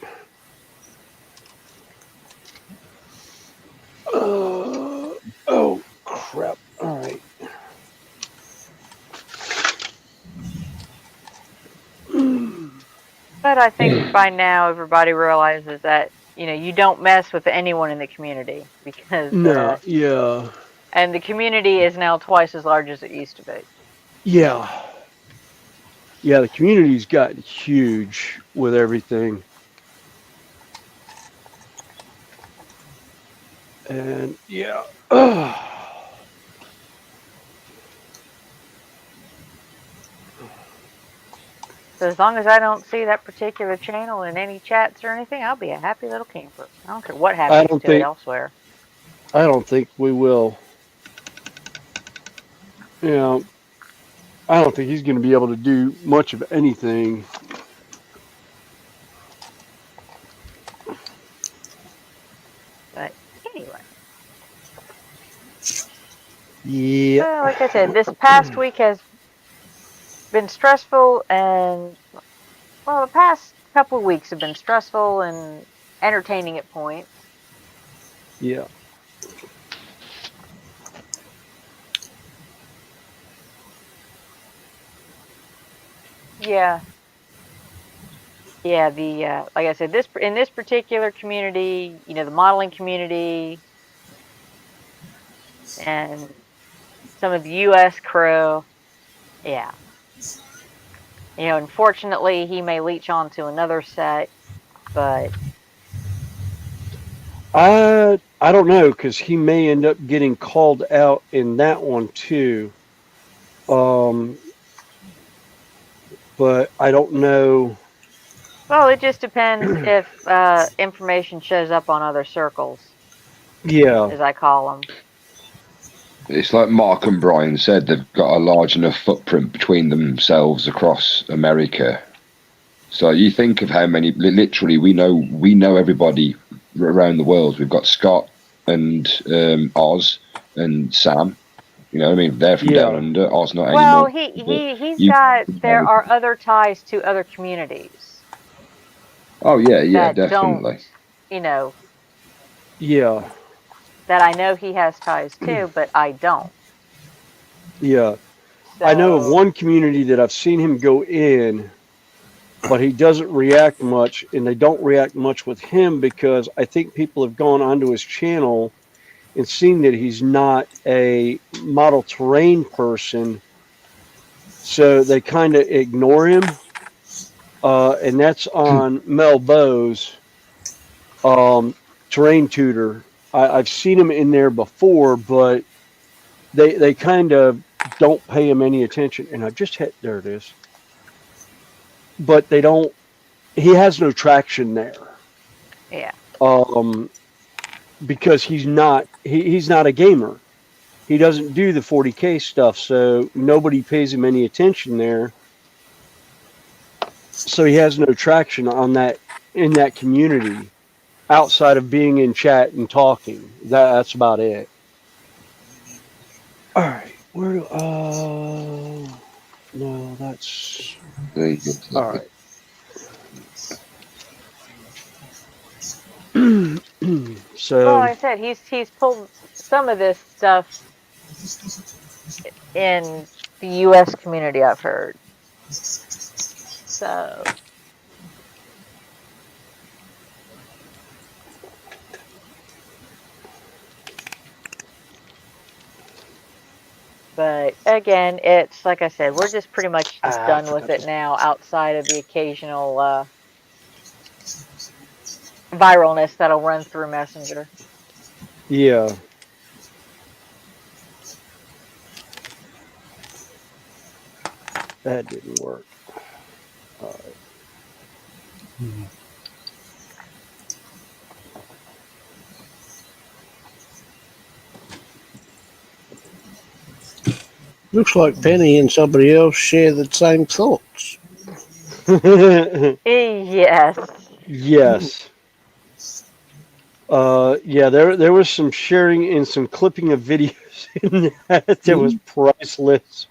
Speaker 12: Oh, crap. All right.
Speaker 1: But I think by now everybody realizes that, you know, you don't mess with anyone in the community because,
Speaker 12: No, yeah.
Speaker 1: and the community is now twice as large as it used to be.
Speaker 12: Yeah. Yeah, the community's gotten huge with everything. And yeah.
Speaker 1: So as long as I don't see that particular channel in any chats or anything, I'll be a happy little camper. I don't care what happens to it elsewhere.
Speaker 12: I don't think we will. Yeah. I don't think he's going to be able to do much of anything.
Speaker 1: But anyway.
Speaker 12: Yeah.
Speaker 1: Well, like I said, this past week has been stressful, and well, the past couple of weeks have been stressful and entertaining at points.
Speaker 12: Yeah.
Speaker 1: Yeah. Yeah, the like I said, in this particular community, you know, the modeling community and some of the U.S. crew, yeah. You know, unfortunately, he may leech on to another set, but
Speaker 12: I don't know, because he may end up getting called out in that one too. But I don't know.
Speaker 1: well, it just depends if information shows up on other circles.
Speaker 12: Yeah.
Speaker 1: As I call them.
Speaker 17: It's like Mark and Brian said, they've got a large enough footprint between themselves across America. So you think of how many, literally, we know everybody around the world. We've got Scott and Oz and Sam. You know what I mean? They're from down under. Oz not
Speaker 1: Well,
Speaker 17: anymore.
Speaker 1: there are other ties to other communities.
Speaker 17: Oh yeah,
Speaker 1: that
Speaker 17: definitely.
Speaker 1: Don't, you know.
Speaker 12: Yeah.
Speaker 1: That I know he has ties to, but I don't.
Speaker 12: Yeah. I know of one community that I've seen him go in, but he doesn't react much, and they don't react much with him because I think people have gone onto his channel and seen that he's not a model terrain person, so they kind of ignore him. And that's on Mel Bowes, terrain tutor. I've seen him in there before, but they kind of don't pay him any attention. And I just hit, there it is. But they don't, he has no traction there.
Speaker 1: Yeah.
Speaker 12: Because he's not a gamer. He doesn't do the 40K stuff, so nobody pays him any attention there. So he has no traction on that, in that community, outside of being in chat and talking. That's about it. All right, where do no, that's all right. So
Speaker 1: well, like I said, he's pulled some of this stuff in the U.S. community, I've heard. So but again, it's like I said, we're just pretty much just done with it now, outside of the occasional viralness that'll run through Messenger.
Speaker 12: Yeah. That didn't work. All right.
Speaker 8: Looks like Penny and somebody else share the same thoughts.
Speaker 1: Yes.
Speaker 12: Yes. Yeah, there was some sharing and some clipping of videos in that was priceless.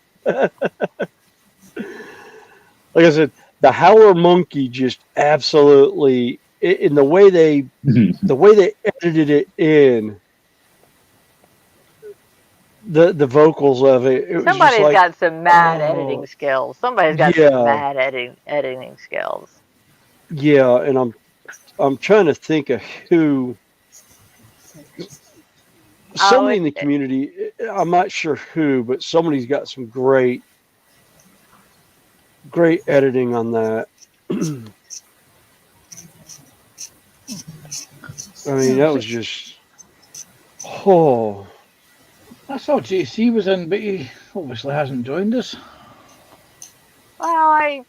Speaker 12: Like I said, the Howler Monkey just absolutely in the way they edited it in the vocals of it. It was just
Speaker 1: Somebody's
Speaker 12: like,
Speaker 1: got some mad
Speaker 12: oh,
Speaker 1: editing skills. Somebody's got some
Speaker 12: yeah,
Speaker 1: mad editing skills.
Speaker 12: yeah, and I'm trying to think of who. Somebody in the community, I'm not sure who, but somebody's got some great editing on that. I mean, that was just, oh.
Speaker 14: I thought JC was in, but he obviously hasn't joined us.
Speaker 1: Well,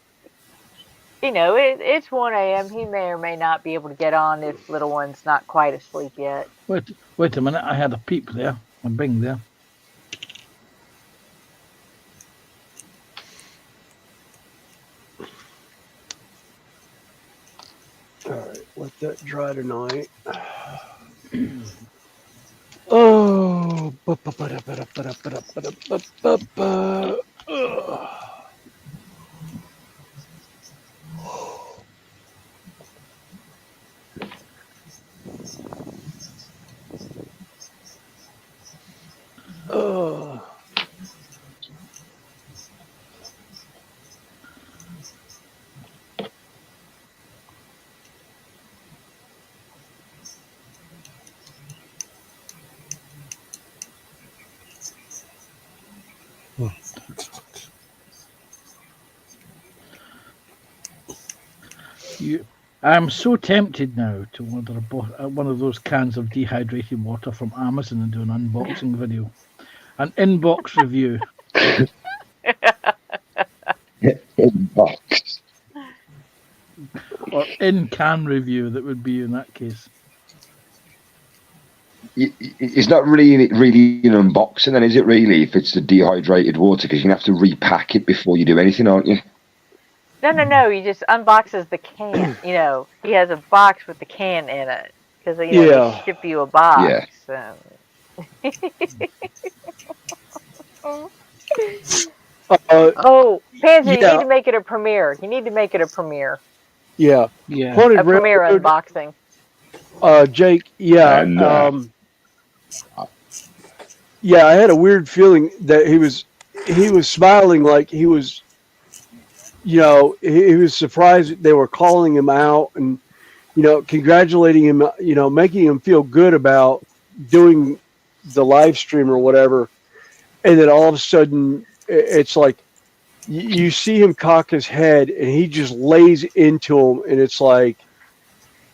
Speaker 1: it's 1 a.m. He may or may not be able to get on if little one's not quite asleep yet.
Speaker 14: Wait a minute, I had a peep there, a bing there.
Speaker 12: All right, let that dry tonight. Oh. Oh.
Speaker 14: I'm so tempted now to order one of those cans of dehydrated water from Amazon and do an unboxing video, an inbox review.
Speaker 17: Inbox.
Speaker 14: Or in-can review, that would be in that case.
Speaker 17: It's not really an unboxing, then, is it? Really, if it's the dehydrated water, because you have to repack it before you do anything, aren't you?
Speaker 1: No. He just unboxes the can. He has a box with the can in it because they ship you a box.
Speaker 17: Yeah.
Speaker 1: Pansy, you need to make it a premiere. You need to make it a premiere.
Speaker 12: Yeah.
Speaker 1: A premiere unboxing.
Speaker 12: Jake, yeah.
Speaker 17: And,
Speaker 12: yeah, I had a weird feeling that he was smiling like he was, he was surprised they were calling him out and, congratulating him, making him feel good about doing the live stream or whatever. And then all of a sudden it's like you see him cock his head and he just lays into him, and it's like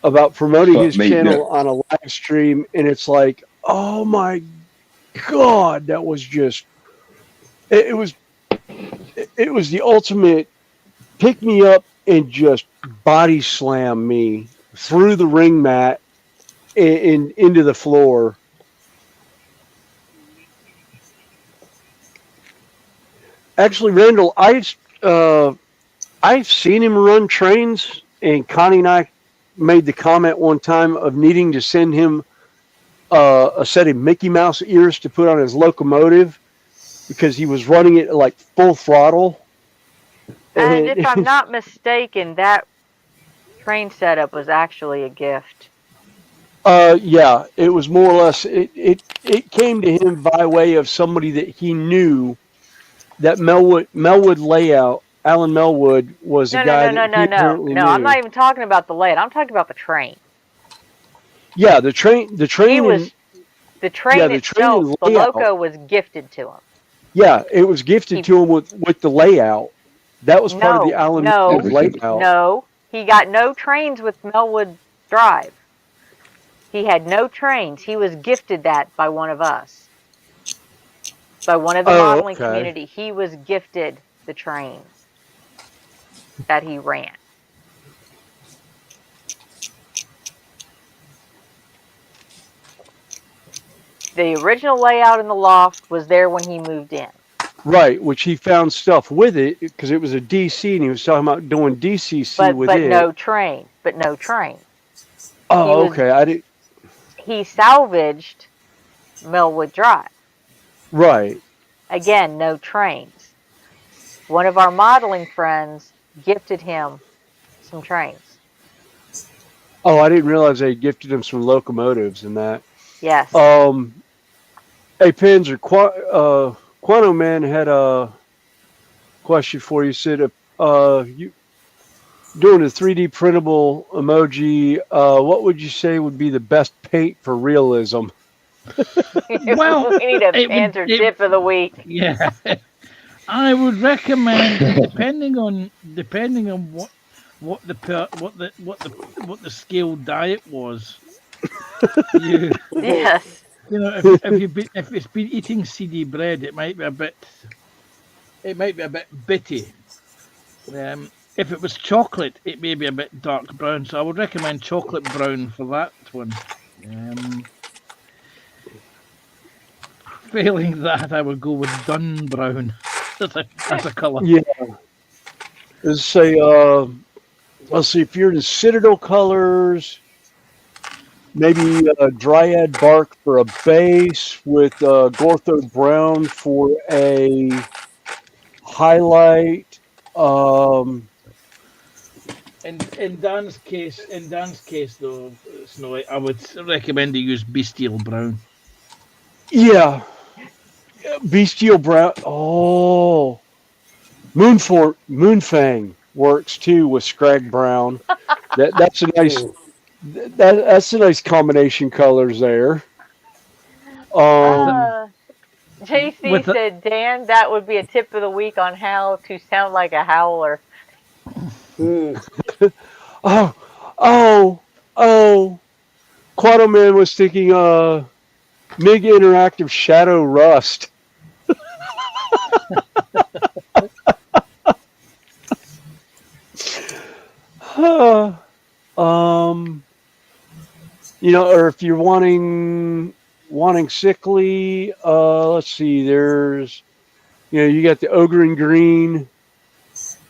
Speaker 12: about promoting his channel on a live stream, and it's like, oh my God, that was just it was the ultimate pick me up and just body slam me through the ring mat and into the floor. Actually, Randall, I've seen him run trains, and Connie and I made the comment one time of needing to send him a set of Mickey Mouse ears to put on his locomotive because he was running it like full throttle.
Speaker 1: And if I'm not mistaken, that train setup was actually a gift.
Speaker 12: Yeah, it was more or less. It came to him by way of somebody that he knew. That Melwood layout, Alan Melwood was a guy that he apparently knew.
Speaker 1: I'm not even talking about the layout. I'm talking about the train.
Speaker 12: Yeah, the train. The train
Speaker 1: itself, the loco was gifted to him.
Speaker 12: Yeah, it was gifted to him with the layout. That was part of the Alan Melwood layout.
Speaker 1: No, he got no trains with Melwood Drive. He had no trains. He was gifted that by one of us. By one of the modeling community. He was gifted the trains. that he ran. The original layout in the loft was there when he moved in.
Speaker 12: Right, which he found stuff with it because it was a DC, and he was talking about doing DCC with
Speaker 1: But
Speaker 12: it.
Speaker 1: no train. But no train.
Speaker 12: Oh, okay. I did.
Speaker 1: He salvaged Millwood Drive.
Speaker 12: Right.
Speaker 1: Again, no trains. One of our modeling friends gifted him some trains.
Speaker 12: Oh, I didn't realize they gifted him some locomotives and that.
Speaker 1: Yes.
Speaker 12: Hey, Pins or Quano Man had a question for you. Said, you doing a 3D printable emoji, what would you say would be the best paint for realism?
Speaker 14: Well,
Speaker 1: we need a Panzer tip of the week.
Speaker 14: Yeah, I would recommend depending on what the scale diet was.
Speaker 1: Yes.
Speaker 14: You know, if it's been eating CD bread, it might be a bit bitty. If it was chocolate, it may be a bit dark brown. So I would recommend chocolate brown for that one. Failing that, I would go with dun brown as a colour.
Speaker 12: Yeah. Let's say, let's see, if you're in Citadel colors, maybe Dryad bark for a base with Gortho brown for a highlight.
Speaker 14: In Dan's case, though, Snowy, I would recommend to use Bestial brown.
Speaker 12: Yeah. Bestial brown. Oh. Moonfang works too with Scrag brown. That's a nice that's a nice combination colors there.
Speaker 1: JC said, Dan, that would be a tip of the week on how to sound like a howler.
Speaker 12: Quado Man was thinking MIG Interactive Shadow Rust. You know, or if you're wanting sickly, let's see, there's, you know, you got the Ogre in Green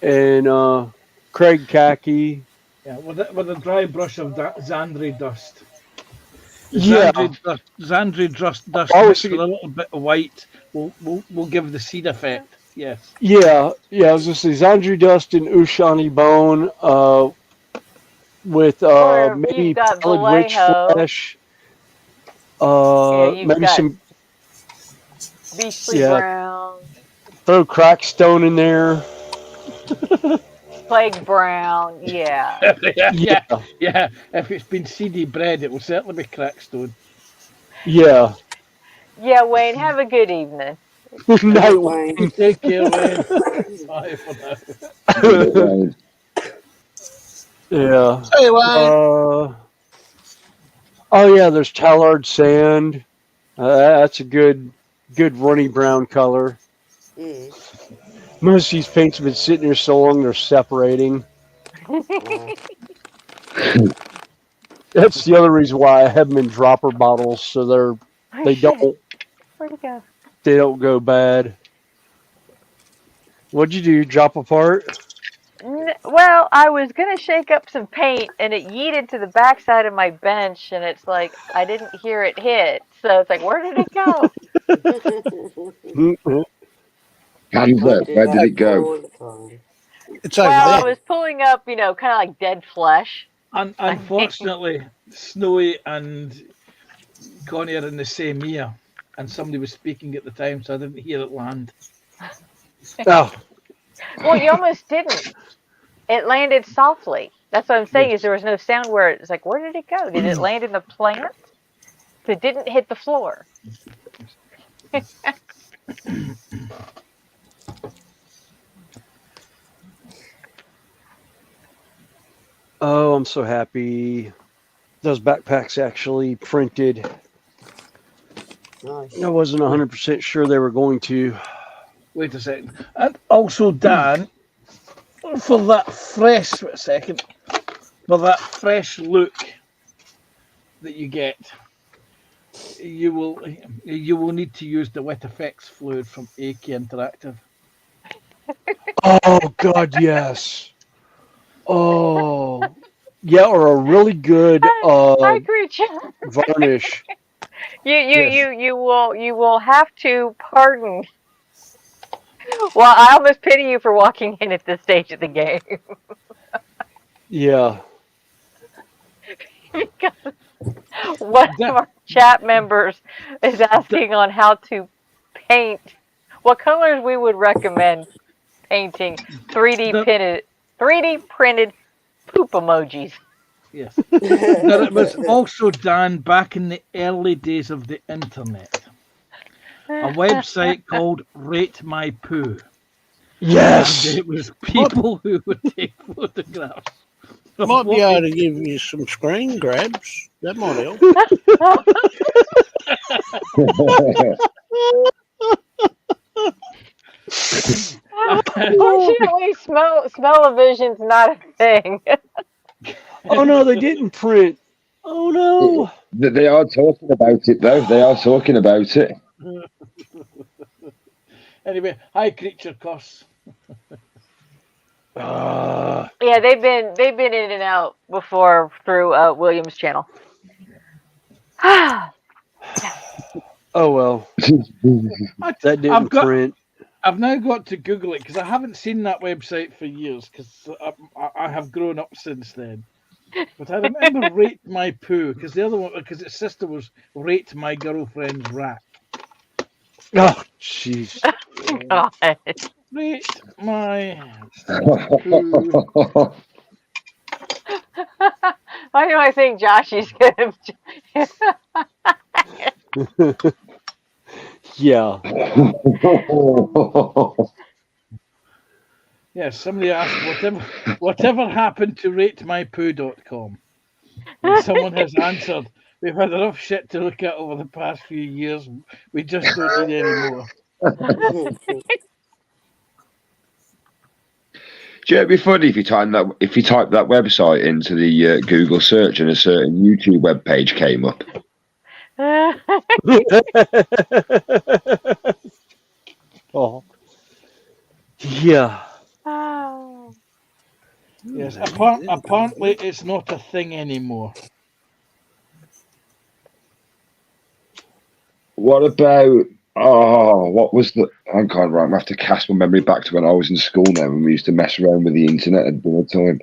Speaker 12: and Craig Khaki.
Speaker 14: Yeah, with a dry brush of Zandri dust.
Speaker 12: Yeah.
Speaker 14: Zandri dust mixed with a little bit of white will give the seed effect. Yes.
Speaker 12: Yeah, I was just say Zandri dust and Ushani bone with maybe pallid witch flesh. Maybe some
Speaker 1: Beastly brown.
Speaker 12: Throw Crackstone in there.
Speaker 1: Plague brown, yeah.
Speaker 14: yeah. If it's been CD bread, it will certainly be Crackstone.
Speaker 12: Yeah.
Speaker 1: Yeah, Wayne, have a good evening.
Speaker 12: Night, Wayne.
Speaker 14: Take care, Wayne. Bye for now.
Speaker 12: Yeah.
Speaker 14: Hey, Wayne.
Speaker 12: Oh yeah, there's Tallard sand. That's a good runny brown color. Most of these paints have been sitting here so long they're separating. That's the other reason why I have them in dropper bottles, so they don't
Speaker 1: Where'd it go?
Speaker 12: They don't go bad. What'd you do? Drop apart?
Speaker 1: Well, I was gonna shake up some paint, and it yeeted to the backside of my bench, and it's like I didn't hear it hit, so it's like, where did it go?
Speaker 17: Where did it go?
Speaker 8: It's over
Speaker 1: Well,
Speaker 8: there.
Speaker 1: I was pulling up, kind of like dead flesh.
Speaker 14: Unfortunately, Snowy and Connie are in the same ear, and somebody was speaking at the time, so I didn't hear it land.
Speaker 12: Oh.
Speaker 1: Well, you almost didn't. It landed softly. That's what I'm saying, is there was no sound where it's like, where did it go? Did it land in the plant? It didn't hit the floor.
Speaker 12: Oh, I'm so happy. Those backpacks actually printed.
Speaker 9: Nice.
Speaker 12: I wasn't 100% sure they were going to.
Speaker 14: Wait a second. And also, Dan, for that fresh for that fresh look that you get, you will need to use the wet effects fluid from AK Interactive.
Speaker 12: Oh God, yes. Oh, yeah, or a really good
Speaker 1: Hi, creature.
Speaker 12: varnish.
Speaker 1: You will have to pardon. Well, I almost pity you for walking in at this stage of the game.
Speaker 12: Yeah.
Speaker 1: Because one of our chat members is asking on how to paint, what colors we would recommend painting 3D printed poop emojis.
Speaker 14: Yes. It was also done back in the early days of the internet. A website called Rate My Poo.
Speaker 12: Yes.
Speaker 14: And it was people who would take photographs.
Speaker 8: Might be able to give you some screen grabs. That might help.
Speaker 1: Unfortunately, smell-o-vision's not a thing.
Speaker 12: Oh no, they didn't print. Oh no.
Speaker 17: They are talking about it though. They are talking about it.
Speaker 14: Anyway, hi creature curse.
Speaker 1: Yeah, they've been in and out before through William's channel.
Speaker 12: Oh well. That didn't print.
Speaker 14: I've now got to Google it because I haven't seen that website for years because I have grown up since then. But I remember Rate My Poo because the other one, because its sister was Rate My Girlfriend's Rack.
Speaker 12: Oh, jeez.
Speaker 1: God.
Speaker 14: Rate My Poo.
Speaker 1: Why do I think Josh is gonna?
Speaker 12: Yeah.
Speaker 14: Yes, somebody asked whatever happened to ratemypoo.com. And someone has answered, we've had enough shit to look at over the past few years. We just don't need any more.
Speaker 17: Do you know, it'd be funny if you type that website into the Google search and a certain YouTube web page came up.
Speaker 12: Oh. Yeah.
Speaker 1: Oh.
Speaker 14: Yes, apparently it's not a thing anymore.
Speaker 17: What about what was the? I can't right. I have to cast my memory back to when I was in school now, when we used to mess around with the internet at dinner time.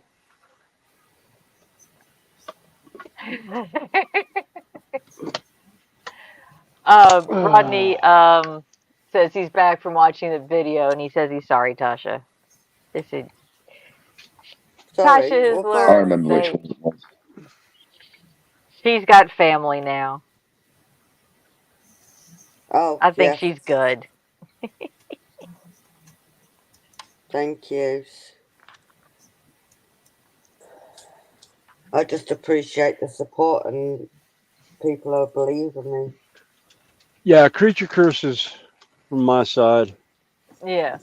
Speaker 1: Rodney says he's back from watching the video, and he says he's sorry, Tasha. They said Tasha has
Speaker 17: I
Speaker 1: learned
Speaker 17: remember which
Speaker 1: that
Speaker 17: one it was.
Speaker 1: she's got family now.
Speaker 9: Oh,
Speaker 1: I think
Speaker 9: yes.
Speaker 1: she's good.
Speaker 9: Thank you. I just appreciate the support and people who believe in me.
Speaker 12: Yeah, creature curses from my side.
Speaker 1: Yeah.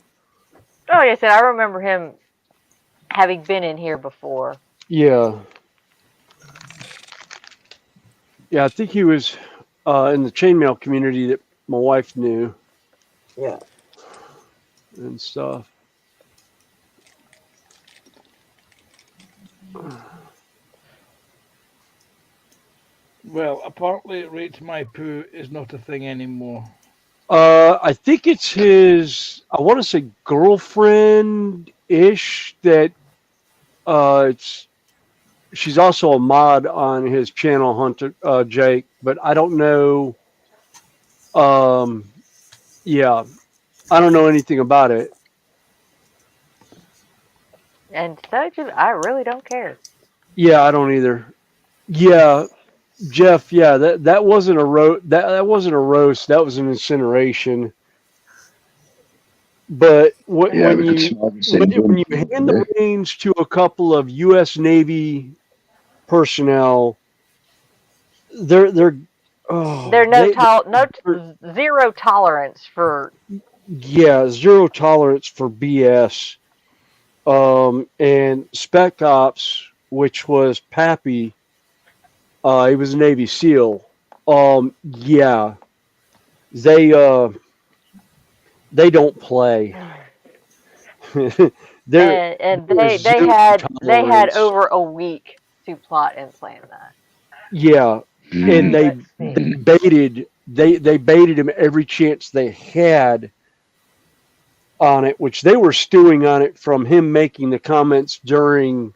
Speaker 1: Oh, like I said, I remember him having been in here before.
Speaker 12: Yeah. Yeah, I think he was in the chainmail community that my wife knew.
Speaker 9: Yeah.
Speaker 12: And stuff.
Speaker 14: Well, apparently Rate My Poo is not a thing anymore.
Speaker 12: I think it's his, I want to say girlfriend-ish that she's also a mod on his channel, Hunter Jake, but I don't know. Yeah, I don't know anything about it.
Speaker 1: And so I really don't care.
Speaker 12: Yeah, I don't either. Yeah, Jeff. Yeah, that wasn't a that wasn't a roast. That was an incineration. But when you hand the reins to a couple of U.S. Navy personnel, they're
Speaker 1: zero tolerance for.
Speaker 12: Yeah, zero tolerance for BS. and Spec Ops, which was Pappy. He was a Navy SEAL. Yeah, they don't play.
Speaker 1: And they had over a week to plot and plan that.
Speaker 12: Yeah, and they
Speaker 1: Let's see.
Speaker 12: baited him every chance they had on it, which they were stewing on it from him making the comments during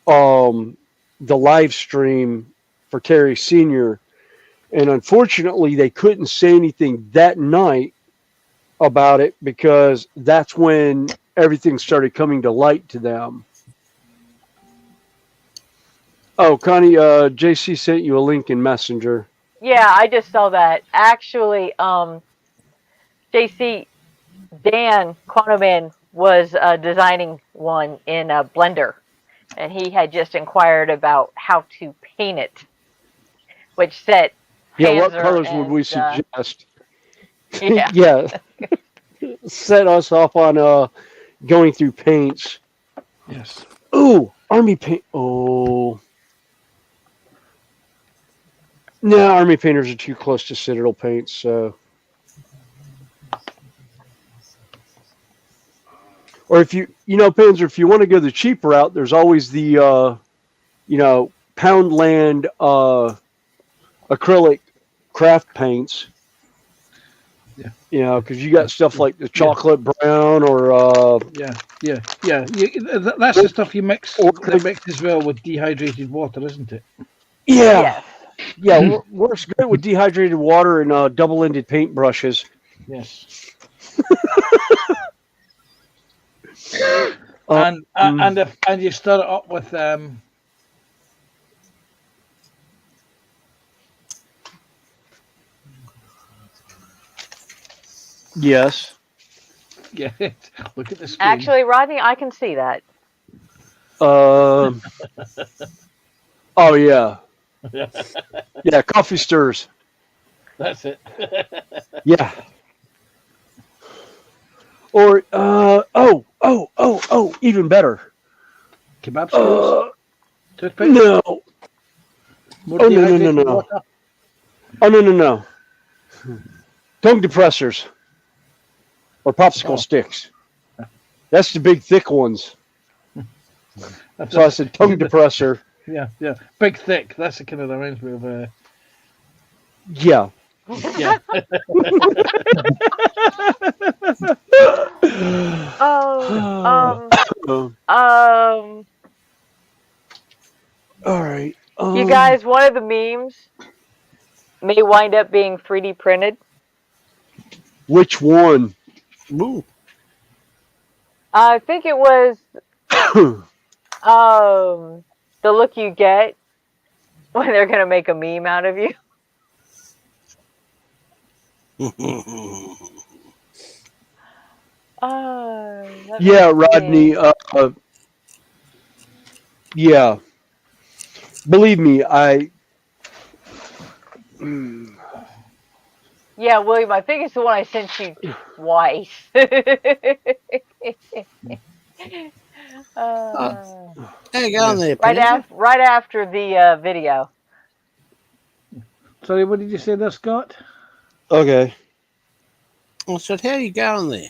Speaker 12: the live stream for Terry Sr. And unfortunately, they couldn't say anything that night about it because that's when everything started coming to light to them. Oh, Connie, JC sent you a link in Messenger.
Speaker 1: Yeah, I just saw that. Actually, JC Dan Quantoman was designing one in Blender, and he had just inquired about how to paint it, which set
Speaker 12: Yeah, what
Speaker 1: Panzer
Speaker 12: colors would we
Speaker 1: and,
Speaker 12: suggest?
Speaker 1: yeah.
Speaker 12: Yeah. Set us off on going through paints.
Speaker 14: Yes.
Speaker 12: Ooh, army paint. Oh. No, army painters are too close to Citadel paints, so. Or if you Panzer, if you want to go the cheap route, there's always the, Poundland acrylic craft paints.
Speaker 14: Yeah.
Speaker 12: Because you got stuff like the chocolate brown or.
Speaker 14: Yeah. That's the stuff you mix. They mix as well with dehydrated water, isn't it?
Speaker 12: Yeah. Yeah, works great with dehydrated water and double-ended paint brushes.
Speaker 14: Yes. And you stir it up with
Speaker 12: Yes.
Speaker 14: Yeah. Look at the screen.
Speaker 1: Actually, Rodney, I can see that.
Speaker 12: Oh yeah. Yeah, coffee stirs.
Speaker 14: That's it.
Speaker 12: Yeah. Or even better.
Speaker 14: Kebab skills? Toothpaste?
Speaker 12: No.
Speaker 14: More
Speaker 12: No.
Speaker 14: dehydrated water?
Speaker 12: Oh no. Tongue depressors. Or popsicle sticks. That's the big thick ones. So I said tongue depressor.
Speaker 14: Yeah. Big thick. That's the kind of reminds me of
Speaker 12: Yeah.
Speaker 14: Yeah.
Speaker 12: All right.
Speaker 1: You guys, one of the memes may wind up being 3D printed.
Speaker 12: Which one?
Speaker 14: Ooh.
Speaker 1: I think it was the look you get when they're gonna make a meme out of you.
Speaker 12: Yeah, Rodney. Yeah. Believe me,
Speaker 1: Yeah, William, I think it's the one I sent you twice.
Speaker 8: Hey, get on there,
Speaker 1: right
Speaker 8: Panzer.
Speaker 1: after the video.
Speaker 14: Sorry, what did you say there, Scott?
Speaker 12: Okay.
Speaker 8: I said, how you going there?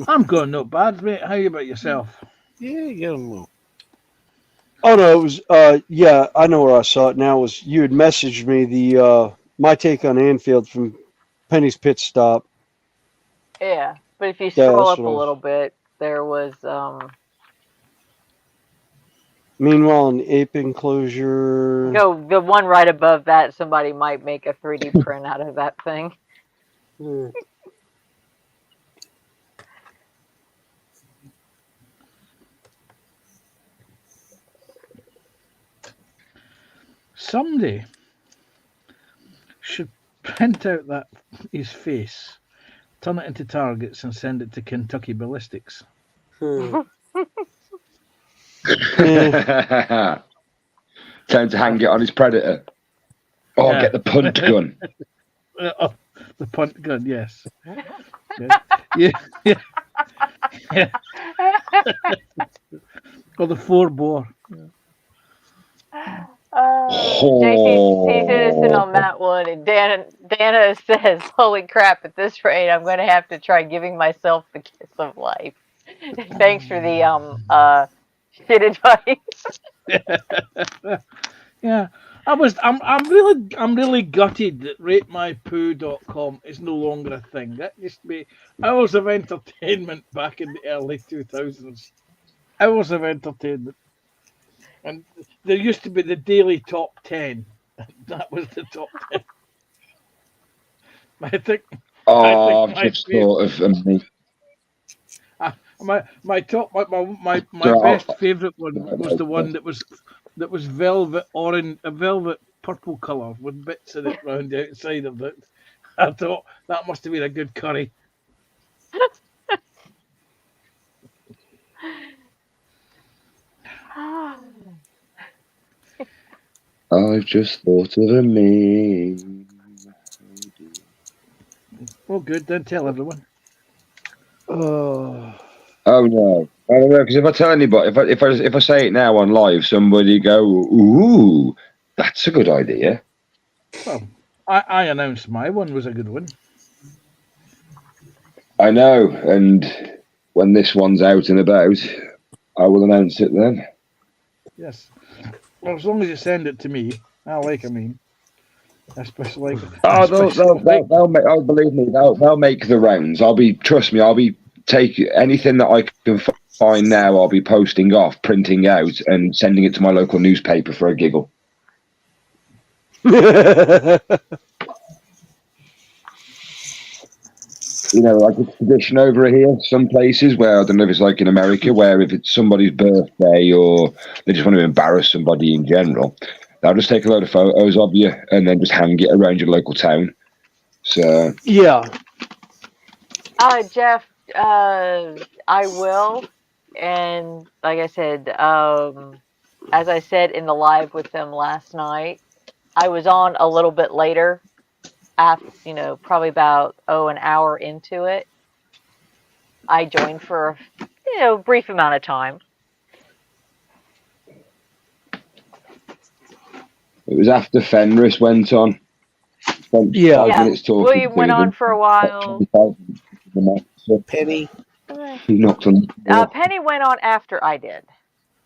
Speaker 14: I'm going not bad, mate. How you about yourself?
Speaker 8: Yeah, you're going well.
Speaker 12: Oh no, it was yeah, I know where I saw it now. It was you had messaged me the my take on Anfield from Penny's Pit Stop.
Speaker 1: Yeah, but if you
Speaker 12: Yeah,
Speaker 1: scroll
Speaker 12: that's
Speaker 1: up a
Speaker 12: what I was-
Speaker 1: little bit, there was
Speaker 12: Meanwhile, an ape enclosure.
Speaker 1: go the one right above that. Somebody might make a 3D print out of that thing.
Speaker 14: Somebody should print out that his face, turn it into targets, and send it to Kentucky Ballistics.
Speaker 17: Time to hang it on his predator. Oh,
Speaker 14: Yeah.
Speaker 17: get the punt gun.
Speaker 14: Oh, the punt gun, yes. Yeah. Or the 4-bore.
Speaker 1: JC's innocent on that one, and Dana says, "Holy crap! At this rate, I'm going to have to try giving myself the kiss of life." Thanks for the shit advice.
Speaker 14: Yeah. I'm really gutted that ratemypoo.com is no longer a thing. That used to be hours of entertainment back in the early 2000s. Hours of entertainment. And there used to be the daily top 10. That was the top 10. I think
Speaker 17: Oh, I've
Speaker 14: my
Speaker 17: just thought of
Speaker 14: my best favorite one was the one that was velvet orange, a velvet purple color with bits in it round the outside of it. I thought that must have been a good curry.
Speaker 17: I've just thought of a meme.
Speaker 14: Oh, good. Then tell everyone.
Speaker 12: Oh.
Speaker 17: Oh no! I don't know, because if I tell anybody, if I say it now on live, somebody go, "Ooh, that's a good idea."
Speaker 14: Well, I announced my one was a good one.
Speaker 17: I know, and when this one's out and about, I will announce it then.
Speaker 14: Yes. Well, as long as you send it to me, I like a meme. Especially like.
Speaker 17: Oh, they'll make. Oh, believe me, they'll make the rounds. Trust me, I'll be taking anything that I can find now. I'll be posting off, printing out, and sending it to my local newspaper for a giggle. You know, like it's tradition over here. Some places where, I don't know if it's like in America, where if it's somebody's birthday or they just want to embarrass somebody in general, they'll just take a load of photos of you and then just hang it around your local town. So
Speaker 12: yeah.
Speaker 1: Jeff, I will, and like I said, as I said in the live with them last night, I was on a little bit later, after probably about an hour into it. I joined for a brief amount of time.
Speaker 17: it was after Fenris went on. Spent 5 minutes talking
Speaker 1: William
Speaker 17: to
Speaker 1: went on
Speaker 17: them.
Speaker 1: for a while.
Speaker 8: Penny.
Speaker 17: He knocked on the door.
Speaker 1: Penny went on after I did.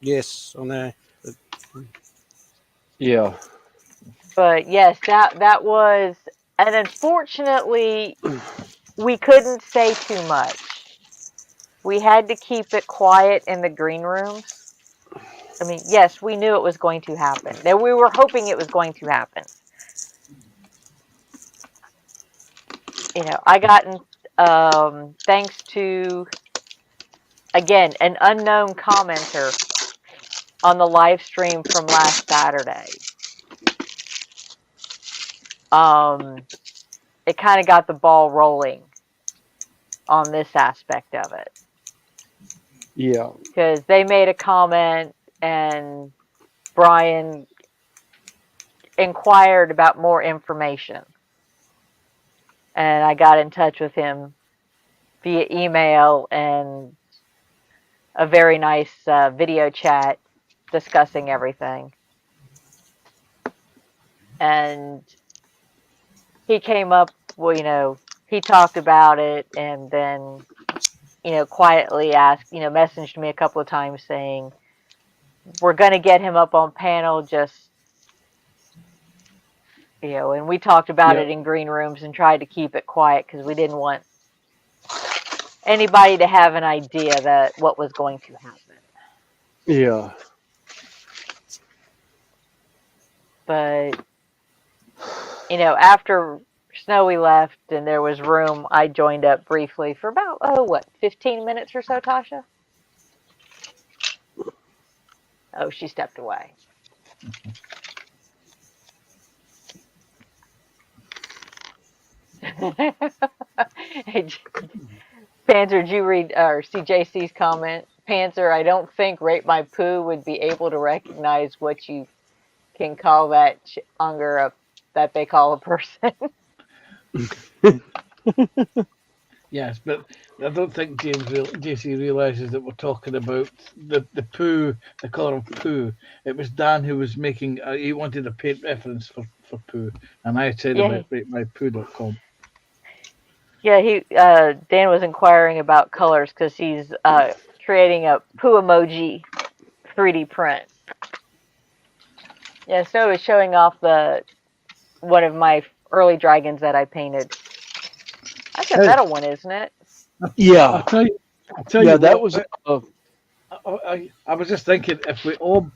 Speaker 8: Yes, on there.
Speaker 12: Yeah.
Speaker 1: But yes, that was, and unfortunately, we couldn't say too much. We had to keep it quiet in the green rooms. I mean, yes, we knew it was going to happen. That we were hoping it was going to happen. I gotten thanks to, again, an unknown commenter on the live stream from last Saturday. It kind of got the ball rolling on this aspect of it.
Speaker 12: Yeah.
Speaker 1: Because they made a comment and Brian inquired about more information. And I got in touch with him via email and a very nice video chat discussing everything. And he came up, well, he talked about it and then, quietly asked, messaged me a couple of times saying, we're going to get him up on panel, just, and we talked about it in green rooms and tried to keep it quiet because we didn't want anybody to have an idea that what was going to happen.
Speaker 12: Yeah.
Speaker 1: But, after Snowy left and there was room, I joined up briefly for about, 15 minutes or so, Tasha? Oh, she stepped away. Panzer, did you read or see JC's comment? Panzer, I don't think Rate My Poo would be able to recognize what you can call that Unger that they call a person.
Speaker 14: Yes, but I don't think JC realizes that we're talking about the poo, the colour of poo. It was Dan who was making. He wanted a paint reference for poo, and I said
Speaker 1: Yeah,
Speaker 14: about ratemypoo.com.
Speaker 1: yeah. Dan was inquiring about colors because he's creating a poo emoji 3D print. Yeah, Snow is showing off one of my early dragons that I painted. That's a metal one, isn't it?
Speaker 12: Yeah.
Speaker 14: I'll tell
Speaker 12: Yeah,
Speaker 14: you
Speaker 12: that
Speaker 14: what.
Speaker 12: was.
Speaker 14: I was just thinking if we all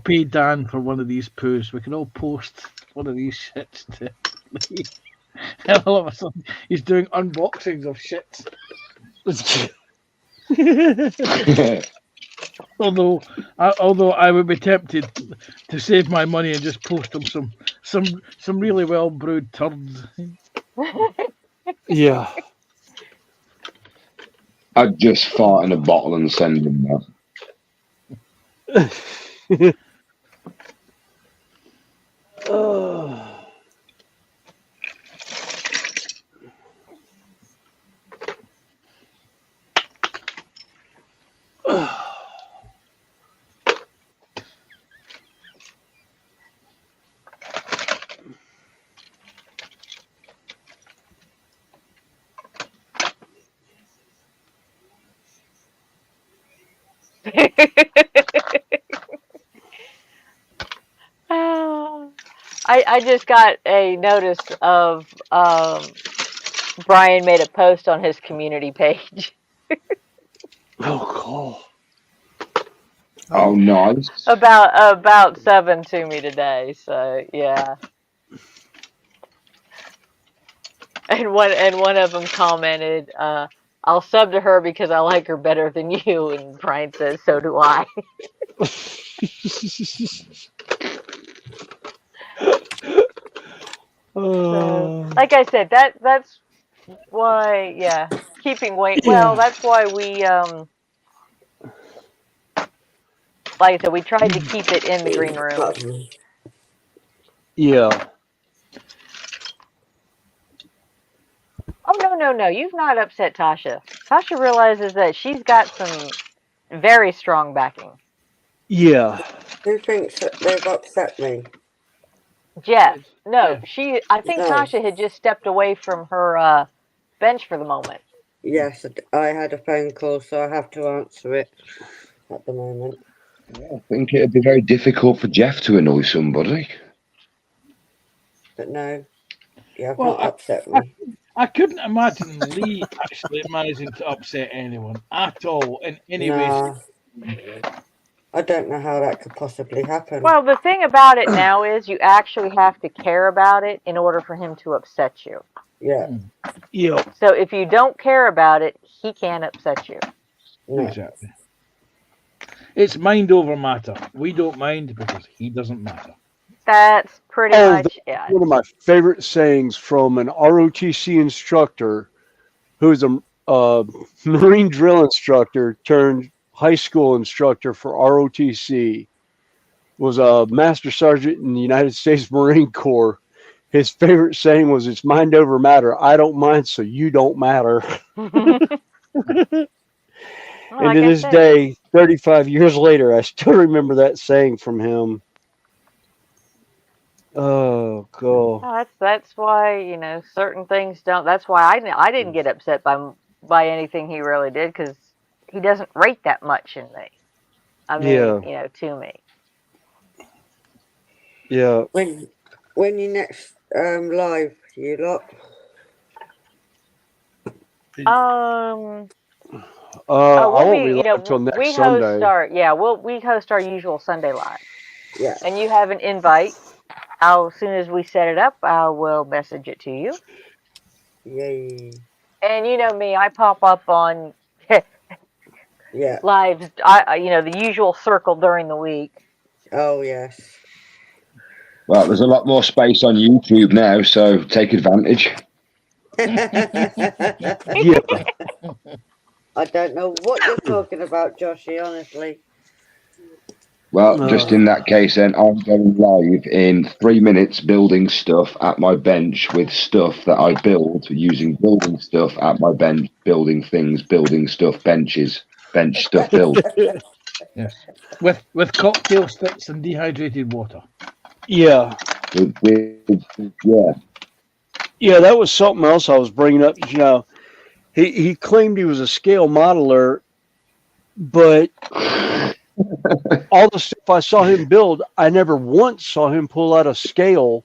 Speaker 14: pay Dan for one of these poos, we can all post one of these shits to. And all of a sudden, he's doing unboxings of shits. although I would be tempted to save my money and just post him some really well brewed turds.
Speaker 12: Yeah.
Speaker 17: I'd just fart in a bottle and send them that.
Speaker 1: I just got a notice of Brian made a post on his community page.
Speaker 12: Oh, cool.
Speaker 17: Oh, nice.
Speaker 1: about 7 to me today. So yeah. And one of them commented, "I'll sub to her because I like her better than you." And Brian says, "So do I." So, like I said, that's why, yeah, keeping weight. Well, that's why we like I said, we tried to keep it in the green room.
Speaker 12: Yeah.
Speaker 1: Oh no, you've not upset Tasha. Tasha realizes that she's got some very strong backing.
Speaker 12: Yeah.
Speaker 9: Who thinks that they've upset me?
Speaker 1: Jeff. No, I think
Speaker 9: No.
Speaker 1: Tasha had just stepped away from her bench for the moment.
Speaker 9: Yes, I had a phone call, so I have to answer it at the moment.
Speaker 17: I think it'd be very difficult for Jeff to annoy somebody.
Speaker 9: But no, you have
Speaker 14: Well,
Speaker 9: not upset me.
Speaker 14: I couldn't imagine Lee actually managing to upset anyone at all in any way.
Speaker 9: Nah. I don't know how that could possibly happen.
Speaker 1: Well, the thing about it now is you actually have to care about it in order for him to upset you.
Speaker 9: Yeah.
Speaker 12: Yeah.
Speaker 1: So if you don't care about it, he can't upset you.
Speaker 9: No.
Speaker 14: Exactly. It's mind over matter. We don't mind because he doesn't matter.
Speaker 1: That's pretty much it.
Speaker 12: One of my favorite sayings from an ROTC instructor who's a Marine drill instructor turned high school instructor for ROTC, was a master sergeant in the United States Marine Corps. His favorite saying was, "It's mind over matter. I don't mind, so you don't matter." And to this day, 35 years later, I still remember that saying from him. Oh, God.
Speaker 1: Oh, that's why, certain things don't. That's why I didn't get upset by anything he really did, because he doesn't rate that much in me. I mean, to me.
Speaker 12: Yeah.
Speaker 9: When you next live, you lot?
Speaker 12: I won't be live until next
Speaker 1: we
Speaker 12: Sunday.
Speaker 1: We host our usual Sunday live.
Speaker 9: Yeah.
Speaker 1: And you have an invite. As soon as we set it up, I will message it to you.
Speaker 9: Yay.
Speaker 1: And you know me, I pop up on
Speaker 9: yeah.
Speaker 1: lives, the usual circle during the week.
Speaker 9: Oh, yes.
Speaker 17: Well, there's a lot more space on YouTube now, so take advantage.
Speaker 12: Yeah.
Speaker 9: I don't know what you're talking about, Joshy, honestly.
Speaker 17: Well, just in that case, then I'm going live in 3 minutes, building stuff at my bench with stuff that I build using building stuff at my bench, building things, building stuff, benches, bench stuff build.
Speaker 14: Yes, with cocktail sticks and dehydrated water.
Speaker 12: Yeah.
Speaker 17: Yeah.
Speaker 12: Yeah, that was something else I was bringing up. You know, he claimed he was a scale modeler, but all the stuff I saw him build, I never once saw him pull out a scale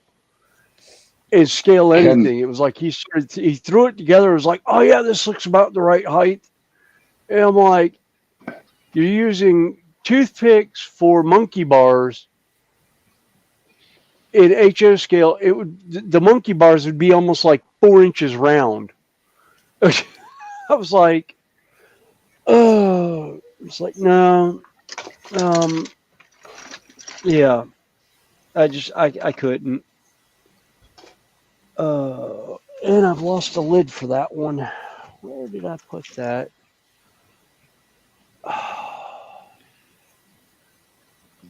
Speaker 12: and scale anything. It was like he threw it together. It was like, oh yeah, this looks about the right height. And I'm like, you're using toothpicks for monkey bars. In HO scale, the monkey bars would be almost like 4 inches round. I was like, oh, it's like, no, yeah, I couldn't. And I've lost the lid for that one. Where did I put that?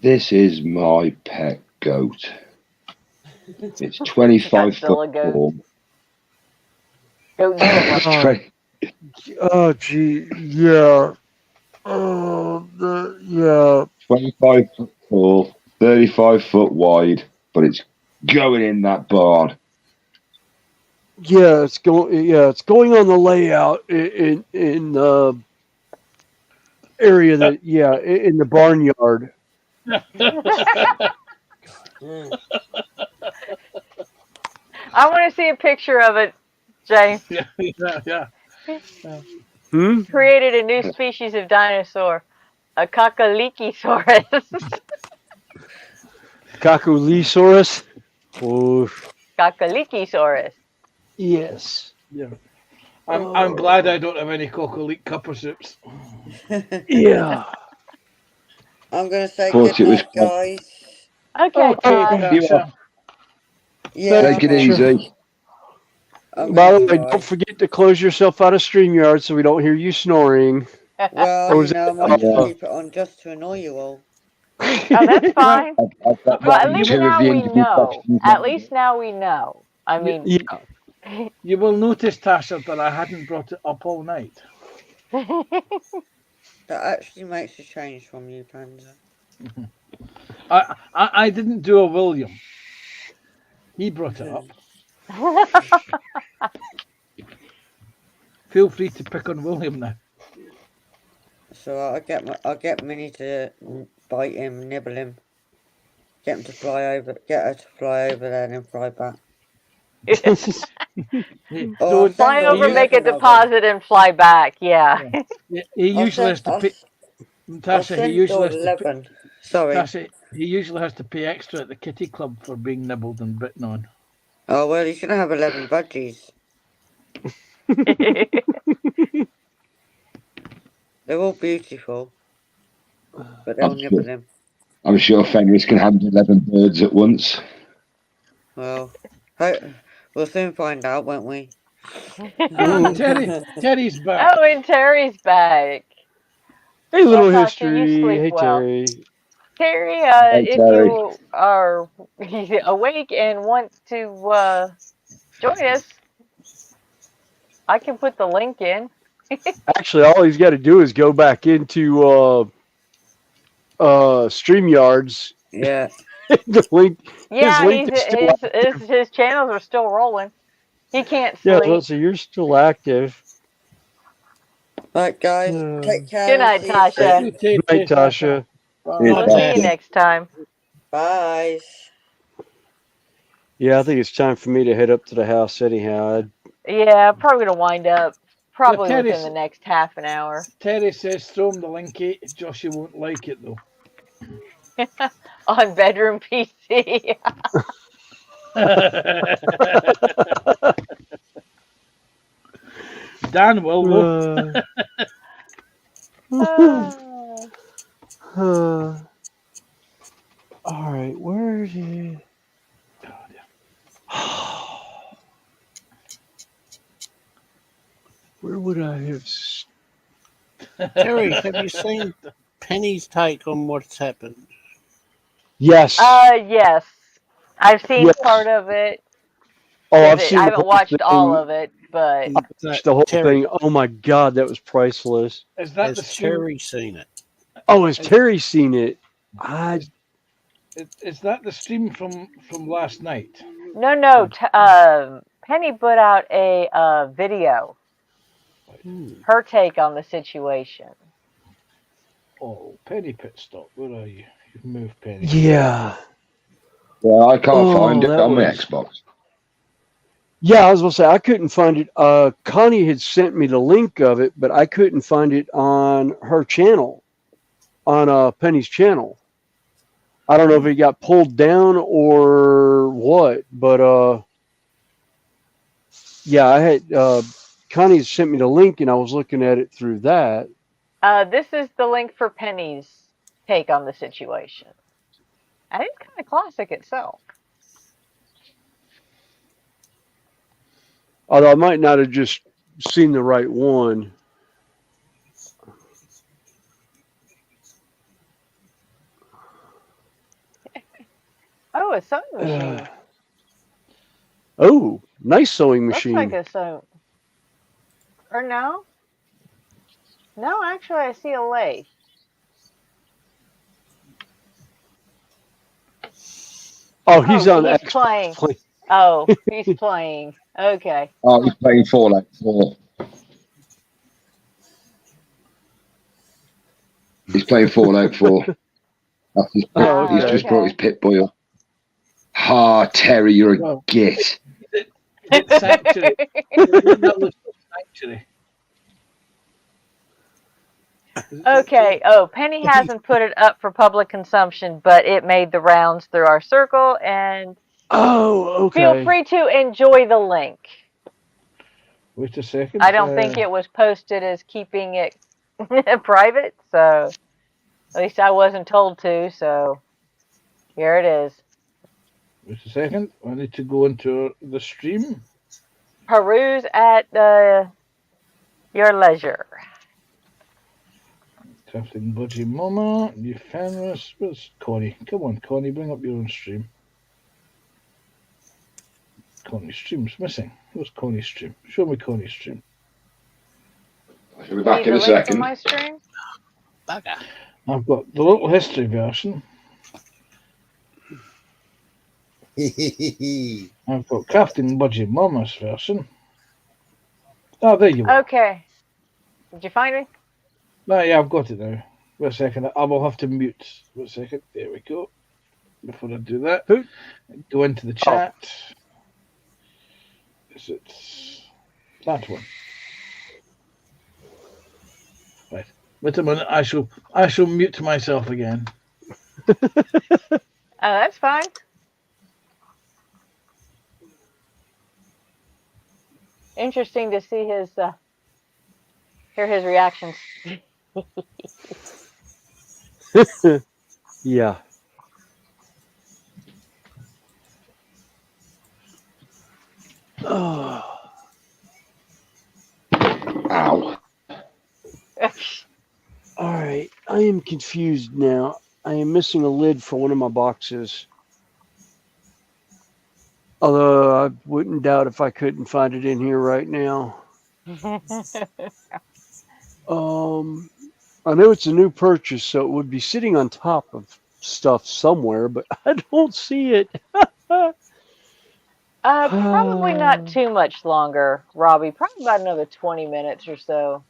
Speaker 17: This is my pet goat. It's 25 foot tall.
Speaker 12: Oh, gee, yeah. Yeah.
Speaker 17: 25 foot tall, 35 foot wide, but it's going in that barn.
Speaker 12: Yeah, it's going. Yeah, it's going on the layout in the area that. Yeah, in the barnyard.
Speaker 1: I want to see a picture of it, James.
Speaker 14: Yeah.
Speaker 1: Created a new species of dinosaur, a Kakalikisaurus.
Speaker 12: Kakulisaurus. Oof.
Speaker 1: Kakalikisaurus.
Speaker 12: Yes.
Speaker 14: Yeah. I'm glad I don't have any Coca-Leak cuppa soups.
Speaker 12: Yeah.
Speaker 9: I'm going to say
Speaker 17: Thought
Speaker 9: good
Speaker 17: it was
Speaker 9: night, guys.
Speaker 1: Okay, bye.
Speaker 9: Yeah.
Speaker 17: Take it easy.
Speaker 12: By the way, don't forget to close yourself out of StreamYard so we don't hear you snoring.
Speaker 9: Well,
Speaker 12: Or
Speaker 9: you know, I might just keep it on just to annoy you all.
Speaker 1: Oh, that's fine. But at least
Speaker 17: two of
Speaker 1: now
Speaker 17: the
Speaker 1: we
Speaker 17: interview
Speaker 1: know.
Speaker 17: questions.
Speaker 1: At least now we know. I mean,
Speaker 14: You will notice, Tasha, that I hadn't brought it up all night.
Speaker 9: That actually makes a change from you, Panzer.
Speaker 14: I didn't do a William. He brought it up. Feel free to pick on William now.
Speaker 9: So I'll get Minnie to bite him, nibble him, get her to fly over there, and then fly back. Or
Speaker 1: fly over, make a deposit, and fly back. Yeah.
Speaker 14: He usually has to pay. Tasha, he usually has to pay.
Speaker 9: Sorry.
Speaker 14: Tasha, he usually has to pay extra at the kitty club for being nibbled and bitten on.
Speaker 9: Oh well, he's gonna have 11 budgies. They're all beautiful, but they'll nibble him.
Speaker 17: I'm sure Fenris can handle 11 birds at once.
Speaker 9: Well, we'll soon find out, won't we?
Speaker 14: Terry's back.
Speaker 1: Oh, and Terry's back.
Speaker 12: Hey, little
Speaker 1: Tasha, you
Speaker 12: history.
Speaker 1: sleep
Speaker 12: Hey,
Speaker 1: well.
Speaker 12: Terry.
Speaker 1: Terry,
Speaker 17: Hey,
Speaker 1: if
Speaker 17: Terry.
Speaker 1: you are awake and want to join us, I can put the link in.
Speaker 12: Actually, all he's got to do is go back into StreamYards.
Speaker 9: Yeah.
Speaker 12: The link.
Speaker 1: Yeah,
Speaker 12: his link is still
Speaker 1: his channels are still rolling. He can't
Speaker 12: Yeah,
Speaker 1: sleep.
Speaker 12: well, so you're still active.
Speaker 9: Right, guys, take care.
Speaker 1: Good night, Tasha.
Speaker 12: Good night, Tasha.
Speaker 1: I'll see you next time.
Speaker 9: Bye.
Speaker 12: Yeah, I think it's time for me to head up to the house anyhow.
Speaker 1: Yeah, probably gonna wind up probably
Speaker 14: Terry's-
Speaker 1: within the next half an hour.
Speaker 14: Terry says throw him the link. Joshua won't like it though.
Speaker 1: On bedroom PC.
Speaker 14: Dan will though.
Speaker 12: All right, where did? Where would I have?
Speaker 8: Terry, have you seen Penny's take on what's happened?
Speaker 12: Yes.
Speaker 1: Yes. I've seen
Speaker 12: Yes.
Speaker 1: part of it.
Speaker 12: Oh, I've seen
Speaker 1: I
Speaker 12: the
Speaker 1: haven't
Speaker 12: whole
Speaker 1: watched all
Speaker 12: thing.
Speaker 1: of it, but
Speaker 12: I watched the whole thing. Oh my God, that was priceless.
Speaker 14: Is that
Speaker 8: Has
Speaker 14: the stream?
Speaker 8: Terry seen it?
Speaker 12: Oh, has Terry seen it?
Speaker 14: Is that the stream from last night?
Speaker 1: no. Penny put out a video, her take on the situation.
Speaker 14: Oh, Penny Pit Stop. Where are you? You've moved, Penny.
Speaker 12: Yeah.
Speaker 17: Well, I can't find it
Speaker 12: that
Speaker 17: on my
Speaker 12: was-
Speaker 17: Xbox.
Speaker 12: Yeah, I was gonna say I couldn't find it. Connie had sent me the link of it, but I couldn't find it on her channel, on Penny's channel. I don't know if it got pulled down or what, but yeah, I had Connie sent me the link, and I was looking at it through that.
Speaker 1: This is the link for Penny's take on the situation. And it's kind of classic itself.
Speaker 12: Although I might not have just seen the right one.
Speaker 1: Oh, a sewing machine.
Speaker 12: Oh, nice sewing
Speaker 1: Looks
Speaker 12: machine.
Speaker 1: like a sewing. Or no? No, actually, I see a lathe.
Speaker 12: Oh, he's on
Speaker 1: he's
Speaker 12: Xbox.
Speaker 1: playing. Oh, he's playing. Okay.
Speaker 17: Oh, he's playing Fallout 4. He's playing Fallout 4. That's his he's just brought his pit boy up. Ha, Terry, you're a git.
Speaker 14: Sanctuary. Sanctuary.
Speaker 1: Okay. Oh, Penny hasn't put it up for public consumption, but it made the rounds through our circle, and
Speaker 12: oh, okay.
Speaker 1: Feel free to enjoy the link.
Speaker 14: Wait a second.
Speaker 1: I don't think it was posted as keeping it private, so at least I wasn't told to. So here it is.
Speaker 14: Wait a second. I need to go into the stream.
Speaker 1: Peruse at your leisure.
Speaker 14: Crafting Budgie Mama, new Fenris. Where's Connie? Come on, Connie, bring up your own stream. Connie's stream's missing. Where's Connie's stream? Show me Connie's stream.
Speaker 17: I'll be back in a second.
Speaker 1: My stream?
Speaker 14: Bugger. I've got the little history version. I've got Crafting Budgie Mama's version. Oh, there you are.
Speaker 1: Okay. Did you find me?
Speaker 14: No, yeah, I've got it now. Wait a second. I will have to mute. Wait a second. There we go. Before I do that, go into the chat. Is it that one? Right. Wait a minute. I shall mute myself again.
Speaker 1: Oh, that's fine. Interesting to see his hear his reactions.
Speaker 12: Yeah. Oh.
Speaker 17: Ow.
Speaker 12: All right. I am confused now. I am missing a lid for one of my boxes. Although I wouldn't doubt if I couldn't find it in here right now. I know it's a new purchase, so it would be sitting on top of stuff somewhere, but I don't see it.
Speaker 1: Probably not too much longer, Robbie. Probably about another 20 minutes or so.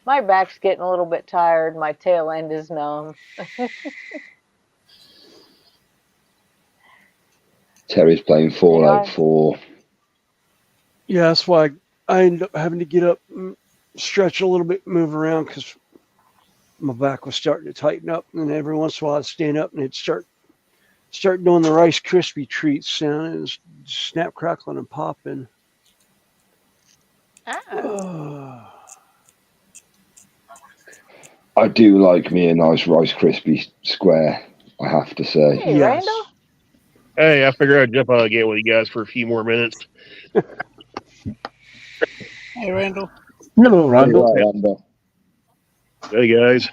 Speaker 1: My back's getting a little bit tired. My tail end is numb.
Speaker 17: Terry's playing Fallout 4.
Speaker 12: Yeah, that's why I end up having to get up and stretch a little bit, move around, because my back was starting to tighten up. And every once in a while I'd stand up and it'd start doing the Rice Krispie treats sound and snap, crackling, and popping.
Speaker 17: I do like me a nice Rice Krispie square, I have to say.
Speaker 1: Hey, yes. Randall?
Speaker 18: Hey, I figured I'd jump out again with you guys for a few more minutes.
Speaker 8: Hey, Randall.
Speaker 14: Hello, Randall.
Speaker 17: Hey, Randall.
Speaker 18: Hey, guys.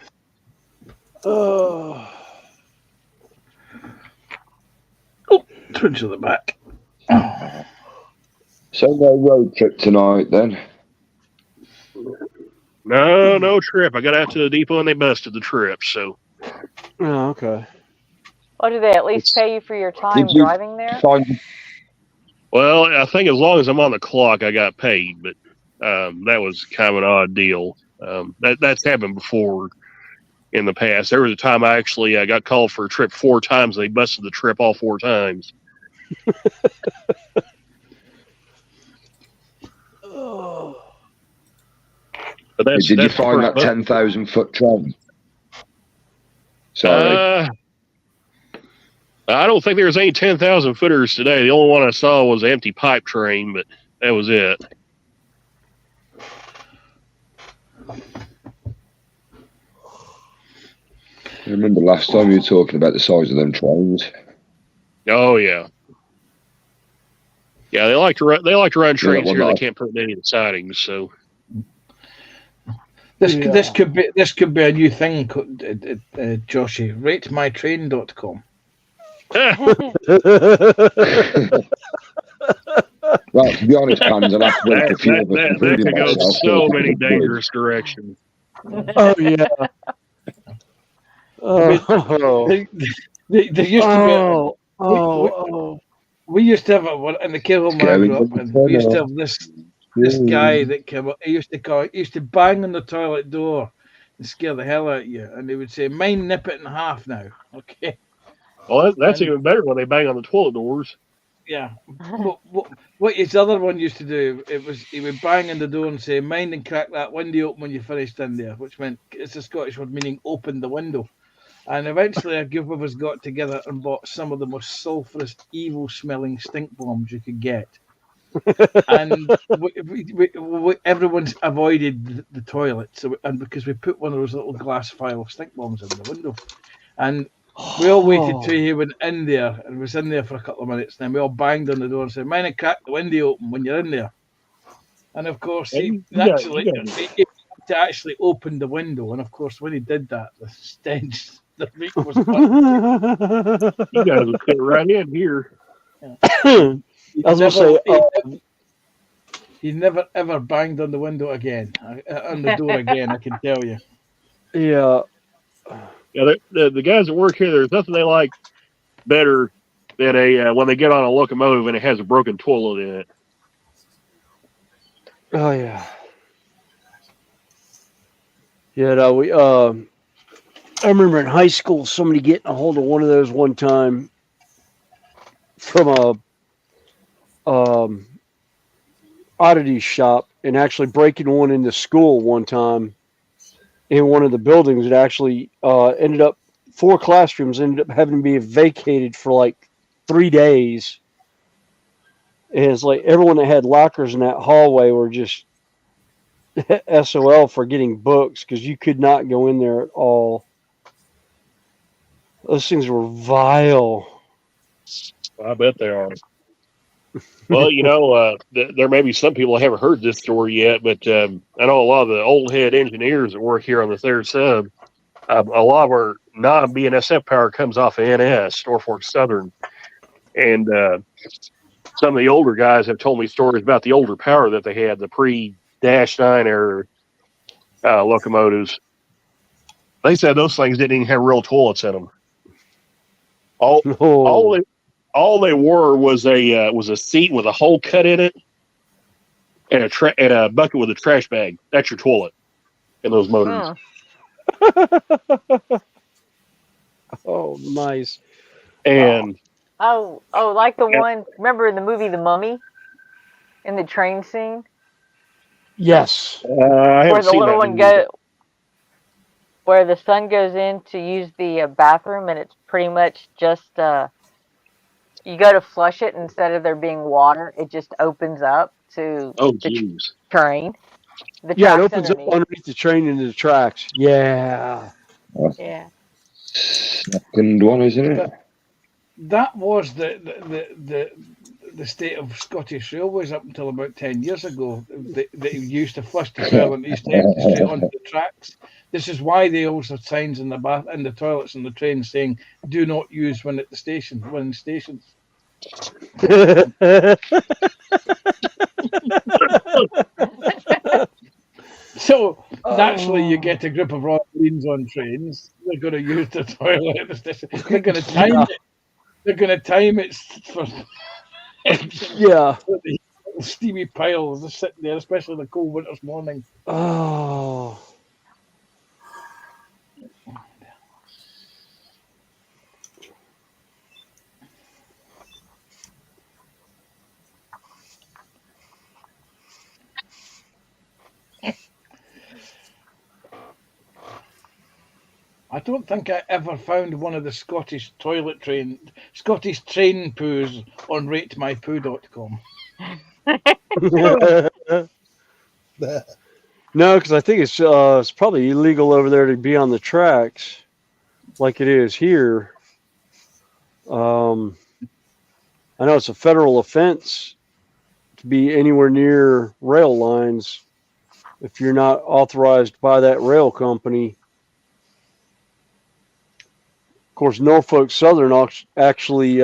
Speaker 14: Twins at the back.
Speaker 17: So no road trip tonight then?
Speaker 18: No trip. I got out to the depot and they busted the trip. So.
Speaker 12: Oh, okay.
Speaker 1: Well, do they at least pay you for your time
Speaker 17: Did you
Speaker 1: driving there?
Speaker 17: find?
Speaker 18: Well, I think as long as I'm on the clock, I got paid, but that was kind of an odd deal. That's happened before in the past. There was a time I got called for a trip 4 times. They busted the trip all 4 times. But
Speaker 17: Did you find that 10,000 foot train? Sorry.
Speaker 18: I don't think there was any 10,000 footers today. The only one I saw was an empty pipe train, but that was it.
Speaker 17: I remember last time you were talking about the size of them trains.
Speaker 18: Oh yeah, yeah. They like to run. They like to run trains here. They can't put in any of the sidings. So
Speaker 14: this could be a new thing, Joshy. RateMyTrain.com.
Speaker 17: Well, to be honest, Pans, I'll have to wait for a few of us.
Speaker 18: That could go so many dangerous directions.
Speaker 12: Oh yeah. Oh.
Speaker 14: There used to be. We used to have in the care home I grew up in. We used to have this guy that came up. He used to bang on the toilet door and scare the hell out of you, and they would say, "Mine, nip it in half now." Okay.
Speaker 18: Well, that's even better when they bang on the toilet doors.
Speaker 14: Yeah. What his other one used to do, he would bang on the door and say, "Mind and crack that window open when you finished in there," which meant it's a Scottish word meaning open the window. And eventually a group of us got together and bought some of the most sulphurous, evil-smelling stink bombs you could get. And everyone's avoided the toilet, and because we put one of those little glass vial stink bombs in the window. And we all waited till he went in there, and was in there for a couple of minutes. And then we all banged on the door and said, "Mind and crack the window open when you're in there." And of course, he actually opened the window. And of course, when he did that, the stench, the reek was.
Speaker 18: You guys would fit right in here.
Speaker 12: I was going to say,
Speaker 14: he never ever banged on the window again, on the door again. I can tell you.
Speaker 12: Yeah.
Speaker 18: Yeah, the guys that work here, there's nothing they like better than when they get on a locomotive and it has a broken toilet in it.
Speaker 12: Oh yeah. Yeah, no, I remember in high school somebody getting a hold of one of those one time from a oddity shop and actually breaking one into school one time in one of the buildings. It actually ended up 4 classrooms ended up having to be vacated for like 3 days. And it's like everyone that had lockers in that hallway were just SOL for getting books because you could not go in there at all. Those things were vile.
Speaker 18: I bet they are. Well, there may be some people that haven't heard this story yet, but I know a lot of the old head engineers that work here on the 3rd sub, a lot of our non-BNSF power comes off of NS, Norfolk Southern. And some of the older guys have told me stories about the older power that they had, the pre-9 era locomotives. They said those things didn't even have real toilets in them. All they were was a seat with a hole cut in it and a bucket with a trash bag. That's your toilet in those motors.
Speaker 12: Oh, nice.
Speaker 18: And
Speaker 1: oh, like the one. Remember in the movie The Mummy, in the train scene.
Speaker 12: Yes.
Speaker 1: Where the little one where the son goes in to use the bathroom, and it's pretty much just you go to flush it, instead of there being water, it just opens up to the train.
Speaker 12: It opens up underneath the train into the tracks. Yeah.
Speaker 1: Yeah.
Speaker 17: Second one, isn't it?
Speaker 14: That was the state of Scottish Railways up until about 10 years ago. They used to flush the toilet and used to empty straight onto the tracks. This is why they also have signs in the toilets and the trains saying "Do not use when at the station." When in stations. So naturally, you get a group of Royal Marines on trains. They're going to use the toilet at the station. They're going to time
Speaker 12: Yeah.
Speaker 14: it. They're going to time it for
Speaker 12: Yeah.
Speaker 14: the steamy piles just sitting there, especially in the cold winter's morning.
Speaker 12: Oh.
Speaker 14: I don't think I ever found one of the Scottish train poos on ratemypoo.com.
Speaker 12: No, because I think it's probably illegal over there to be on the tracks, like it is here. I know it's a federal offense to be anywhere near rail lines if you're not authorized by that rail company. Of course, Norfolk Southern actually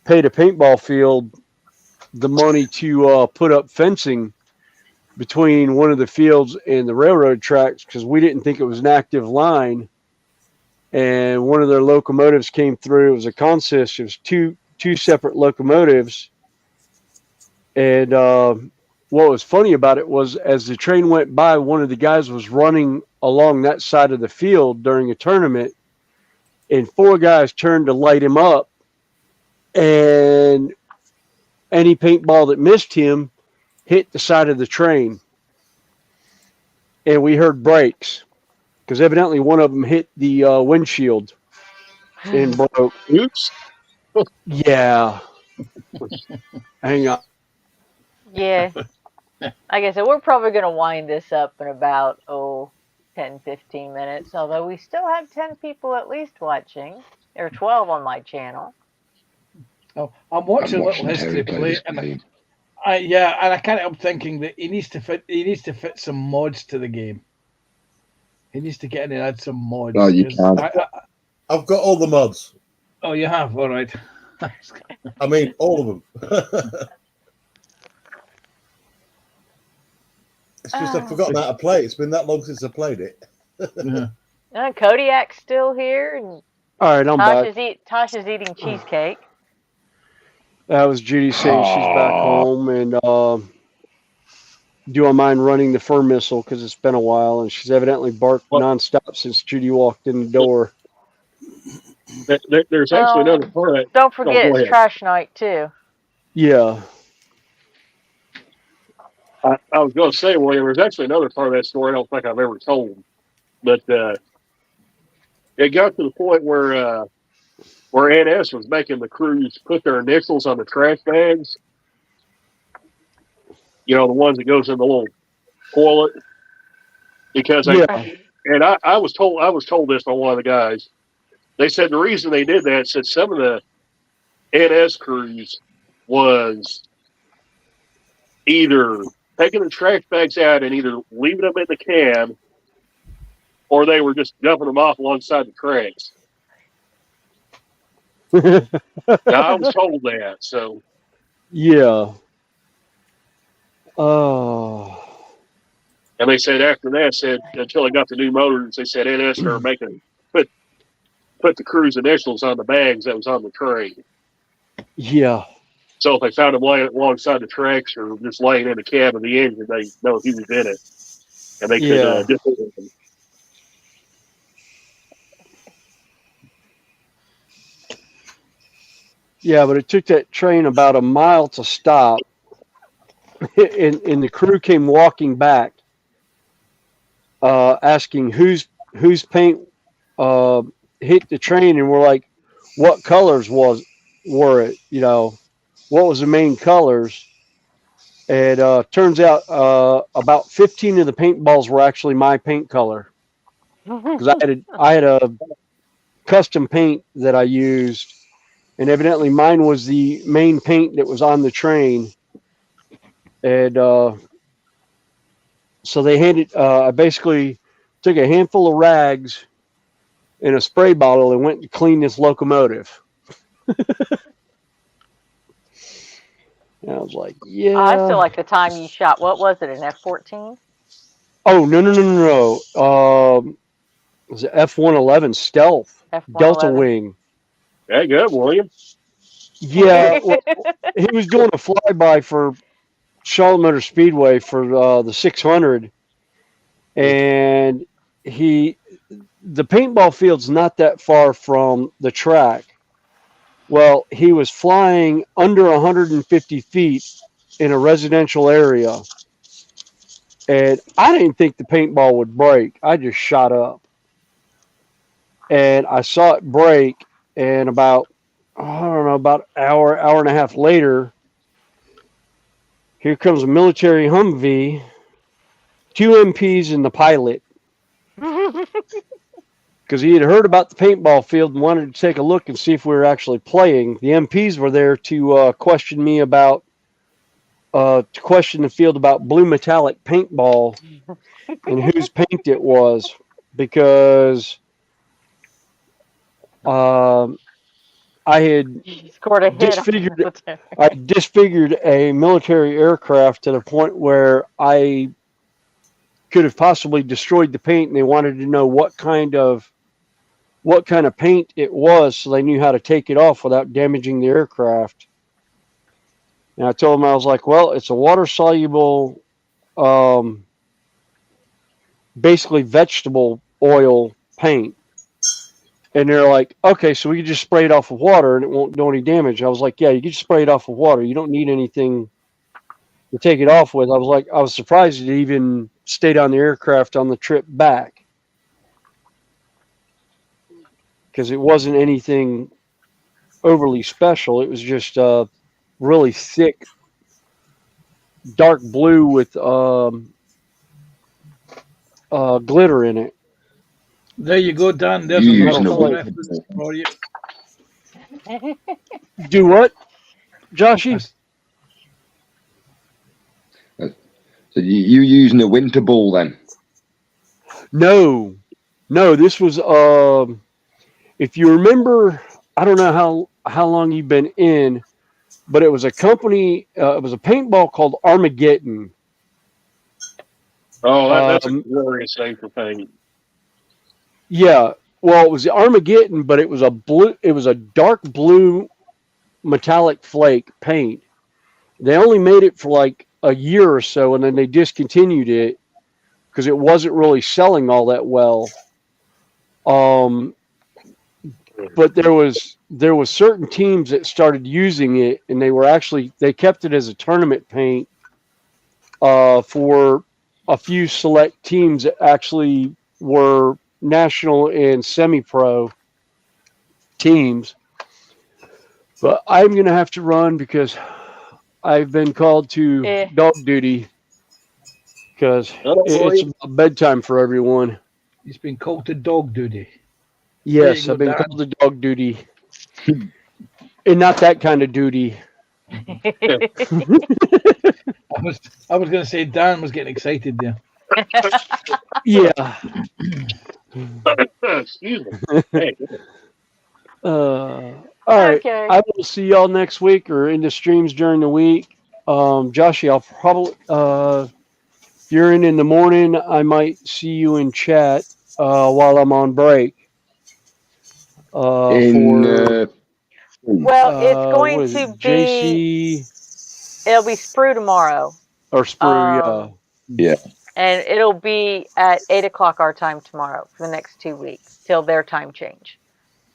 Speaker 12: paid a paintball field the money to put up fencing between one of the fields and the railroad tracks because we didn't think it was an active line. And one of their locomotives came through. It was a consist. It was two separate locomotives. And what was funny about it was as the train went by, one of the guys was running along that side of the field during a tournament, and 4 guys turned to light him up. And any paintball that missed him hit the side of the train. And we heard brakes because evidently one of them hit the windshield and broke.
Speaker 18: Oops.
Speaker 12: Yeah. Hang on.
Speaker 1: Yeah. Like I said, we're probably going to wind this up in about, 10, 15 minutes, although we still have 10 people at least watching. There are 12 on my channel.
Speaker 14: Oh, I'm watching Little History play, and I can't help thinking that he needs to fit some mods to the game. He needs to get in and add some mods.
Speaker 17: Oh, you can.
Speaker 6: I've got all the mods.
Speaker 14: Oh, you have? All right.
Speaker 6: I mean, all of them. It's just I've forgotten how to play. It's been that long since I played it.
Speaker 1: Kodiak's still here, and
Speaker 12: All right, I'm back.
Speaker 1: Tasha's eating cheesecake.
Speaker 12: That was Judy saying she's back home, and do I mind running the fur missile because it's been a while, and she's evidently barked nonstop since Judy walked in the door.
Speaker 18: There's actually another part.
Speaker 1: Don't forget it's trash night too.
Speaker 12: Yeah.
Speaker 18: I was going to say, well, there was actually another part of that story I don't think I've ever told, but it got to the point where NS was making the crews put their initials on the trash bags. You know, the ones that goes in the little toilet. Because I was told this by one of the guys. They said the reason they did that said some of the NS crews was either taking the trash bags out and either leaving them in the cab, or they were just dumping them off alongside the tracks. Now, I was told that, so.
Speaker 12: Yeah. Oh.
Speaker 18: And they said after that, until they got the new motors, they said NS started making put the crew's initials on the bags that was on the train.
Speaker 12: Yeah.
Speaker 18: So if they found him laying alongside the tracks or just laying in the cab of the engine, they know he was in it, and they could discipline him.
Speaker 12: Yeah, but it took that train about a mile to stop, and the crew came walking back, asking whose paint hit the train, and we're like, what colors were it? You know, what was the main colors? And turns out about 15 of the paintballs were actually my paint color because I had a custom paint that I used, and evidently mine was the main paint that was on the train. And so they handed. I basically took a handful of rags and a spray bottle and went to clean this locomotive. And I was like,
Speaker 1: I
Speaker 12: yeah.
Speaker 1: still like the time you shot. What was it? An F-14?
Speaker 12: Oh, no. It was an F-111 Stealth Delta
Speaker 1: F-111.
Speaker 12: Wing.
Speaker 18: That good, William.
Speaker 12: Yeah, well, he was doing a flyby for Charlotte Motor Speedway for the 600, and the paintball field's not that far from the track. Well, he was flying under 150 feet in a residential area, and I didn't think the paintball would break. I just shot up, and I saw it break, and about an hour and a half later, here comes a military Humvee, 2 MPs and the pilot, because he had heard about the paintball field and wanted to take a look and see if we were actually playing. The MPs were there to question me about, to question the field about blue metallic paintball and whose paint it was, because I had
Speaker 1: Scored a hit on the
Speaker 12: disfigured
Speaker 1: military.
Speaker 12: I disfigured a military aircraft to the point where I could have possibly destroyed the paint, and they wanted to know what kind of paint it was, so they knew how to take it off without damaging the aircraft. And I told them, I was like, well, it's a water soluble, basically vegetable oil paint. And they're like, okay, so we can just spray it off with water and it won't do any damage. I was like, yeah, you can just spray it off with water. You don't need anything to take it off with. I was surprised it even stayed on the aircraft on the trip back, because it wasn't anything overly special. It was just really thick, dark blue with glitter in it.
Speaker 14: There you go, Dan. There's
Speaker 17: You
Speaker 14: another
Speaker 17: using a
Speaker 14: full
Speaker 17: winter
Speaker 14: reference for you.
Speaker 12: Do what, Joshy?
Speaker 17: So you using a winter ball then?
Speaker 12: No, this was if you remember, I don't know how long you've been in, but it was a company, it was a paintball called Armageddon.
Speaker 18: Oh, that's a glorious name for paint.
Speaker 12: Yeah, well, it was the Armageddon, but it was a dark blue metallic flake paint. They only made it for like a year or so, and then they discontinued it because it wasn't really selling all that well. But there was certain teams that started using it, and they kept it as a tournament paint for a few select teams that actually were national and semi-pro teams. But I'm going to have to run because I've been called to dog duty, because it's about bedtime for everyone.
Speaker 14: He's been called to dog duty.
Speaker 12: Yes, I've been called to dog duty. And not that kind of duty.
Speaker 14: I was going to say Dan was getting excited there.
Speaker 12: Yeah.
Speaker 18: Excuse me. Hey.
Speaker 12: All right.
Speaker 1: Okay.
Speaker 12: I will see y'all next week or in the streams during the week. Joshy, I'll probably if you're in the morning, I might see you in chat while I'm on break.
Speaker 1: Well, it's going to be
Speaker 12: JC.
Speaker 1: It'll be Sprue tomorrow.
Speaker 12: Or Sprue,
Speaker 17: yeah.
Speaker 1: And it'll be at 8 o'clock our time tomorrow for the next 2 weeks till their time change.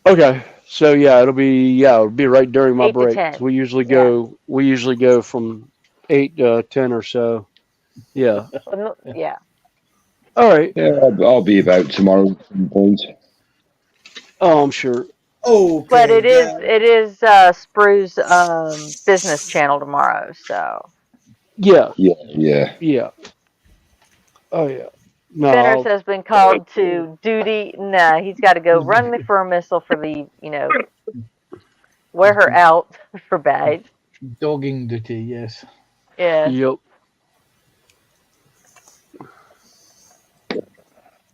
Speaker 12: Okay, so it'll be right during my
Speaker 1: 8 to
Speaker 12: break.
Speaker 1: 10.
Speaker 12: We usually go from 8 to 10 or so. Yeah.
Speaker 1: Yeah.
Speaker 12: All right.
Speaker 17: Yeah, I'll be about tomorrow at some point.
Speaker 12: Oh, I'm sure.
Speaker 19: Oh,
Speaker 1: but it is Sprue's business channel tomorrow. So
Speaker 12: Yeah.
Speaker 17: Yeah.
Speaker 12: Oh yeah. No.
Speaker 1: Spinners has been called to duty. Nah, he's got to go run the fur missile for the wear her out for bad.
Speaker 14: Dogging duty, yes.
Speaker 1: Yeah.
Speaker 12: Yep.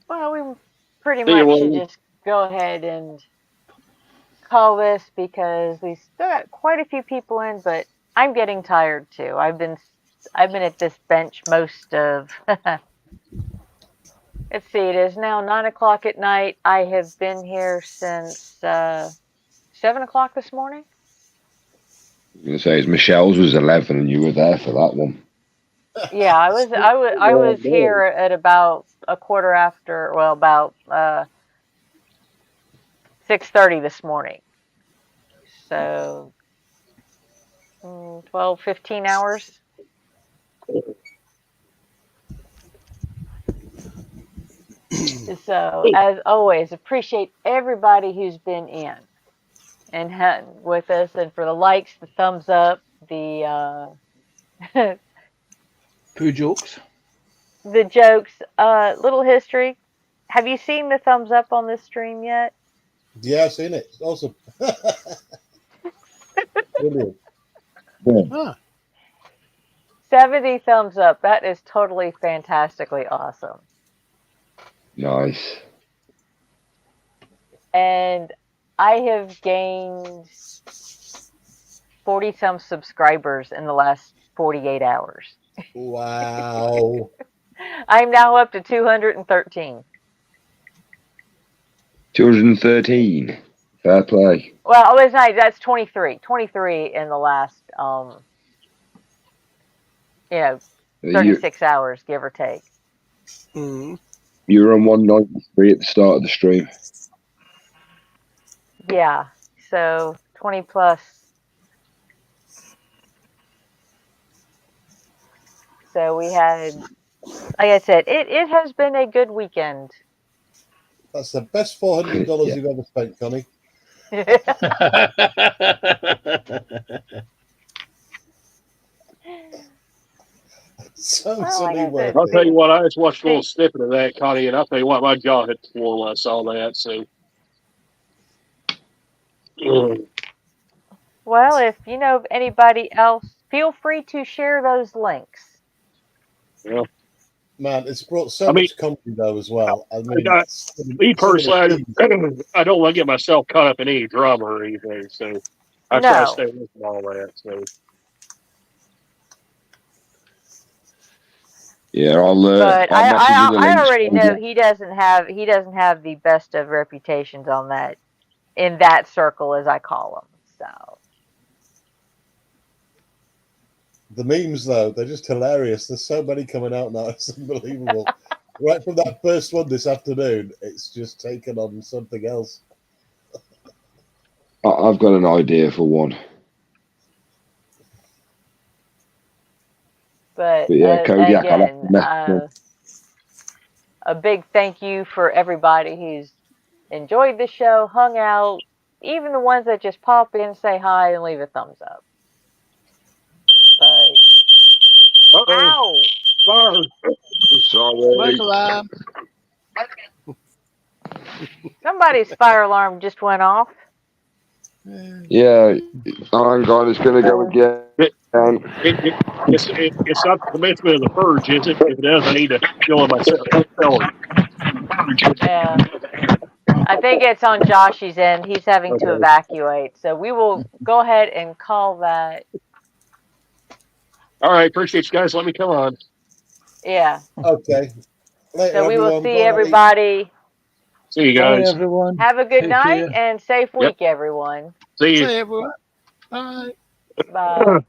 Speaker 1: Well, we pretty much should just go ahead and call this because we still got quite a few people in, but I'm getting tired too. I've been at this bench most of. Let's see. It is now 9 o'clock at night. I have been here since 7 o'clock this morning.
Speaker 17: I was going to say, it's Michelle's was 11 and you were there for that one.
Speaker 1: Yeah, I was here at about a quarter after. Well, about 6:30 this morning. So 12, 15 hours. So, as always, appreciate everybody who's been in and with us, and for the likes, the thumbs up, the
Speaker 14: Poo jokes.
Speaker 1: the jokes. Little history. Have you seen the thumbs up on this stream yet?
Speaker 19: Yeah, I've seen it. It's awesome. Brilliant.
Speaker 14: Huh.
Speaker 1: 70 thumbs up. That is totally fantastically awesome.
Speaker 17: Nice.
Speaker 1: And I have gained 40-some subscribers in the last 48 hours.
Speaker 19: Wow.
Speaker 1: I'm now up to 213.
Speaker 17: 213. Fair play.
Speaker 1: Well, oh, it's not. That's 23. 23 in the last, 36 hours, give or take.
Speaker 17: You were on 193 at the start of the stream.
Speaker 1: Yeah. So 20 plus. So we had, like I said, it has been a good weekend.
Speaker 19: That's the best $400 you've ever spent, Connie.
Speaker 18: I'll tell you what, I just watched a little snippet of that, Connie, and I'll tell you what, my jaw hit the floor when I saw that. So,
Speaker 1: well, if you know of anybody else, feel free to share those links.
Speaker 18: Yeah.
Speaker 19: Man, it's brought so much comedy though as well. I mean,
Speaker 18: me personally, I don't want to get myself caught up in any drama or anything, so I try to stay away from all that. So.
Speaker 17: Yeah, I'll
Speaker 1: But
Speaker 17: message you the
Speaker 1: I
Speaker 17: links.
Speaker 1: already know he doesn't have the best of reputations on that, in that circle, as I call them. So
Speaker 19: the memes though, they're just hilarious. There's so many coming out now, it's unbelievable. Right from that first one this afternoon, it's just taken on something else.
Speaker 17: I've got an idea for one.
Speaker 1: But
Speaker 17: yeah, Kodiak,
Speaker 1: again, a big thank you for everybody who's enjoyed the show, hung out, even the ones that just pop in, say hi, and leave a thumbs up. But ow!
Speaker 17: Sorry.
Speaker 1: Somebody's fire alarm just went off.
Speaker 17: Yeah, I'm going. It's going to go again.
Speaker 18: It's not the commencement of the purge, is it? If it is, I need to go on myself.
Speaker 1: Yeah. I think it's on Josh's end. He's having to evacuate. So we will go ahead and call that.
Speaker 18: All right. Appreciate you guys. Let me come on.
Speaker 1: Yeah.
Speaker 19: Okay. Later,
Speaker 1: so we will
Speaker 19: everyone.
Speaker 1: see everybody.
Speaker 18: See you guys.
Speaker 14: Bye, everyone.
Speaker 1: Have a good
Speaker 14: Take
Speaker 1: night
Speaker 14: care.
Speaker 1: and safe week, everyone.
Speaker 18: See you.
Speaker 14: See everyone. Bye.
Speaker 1: Bye.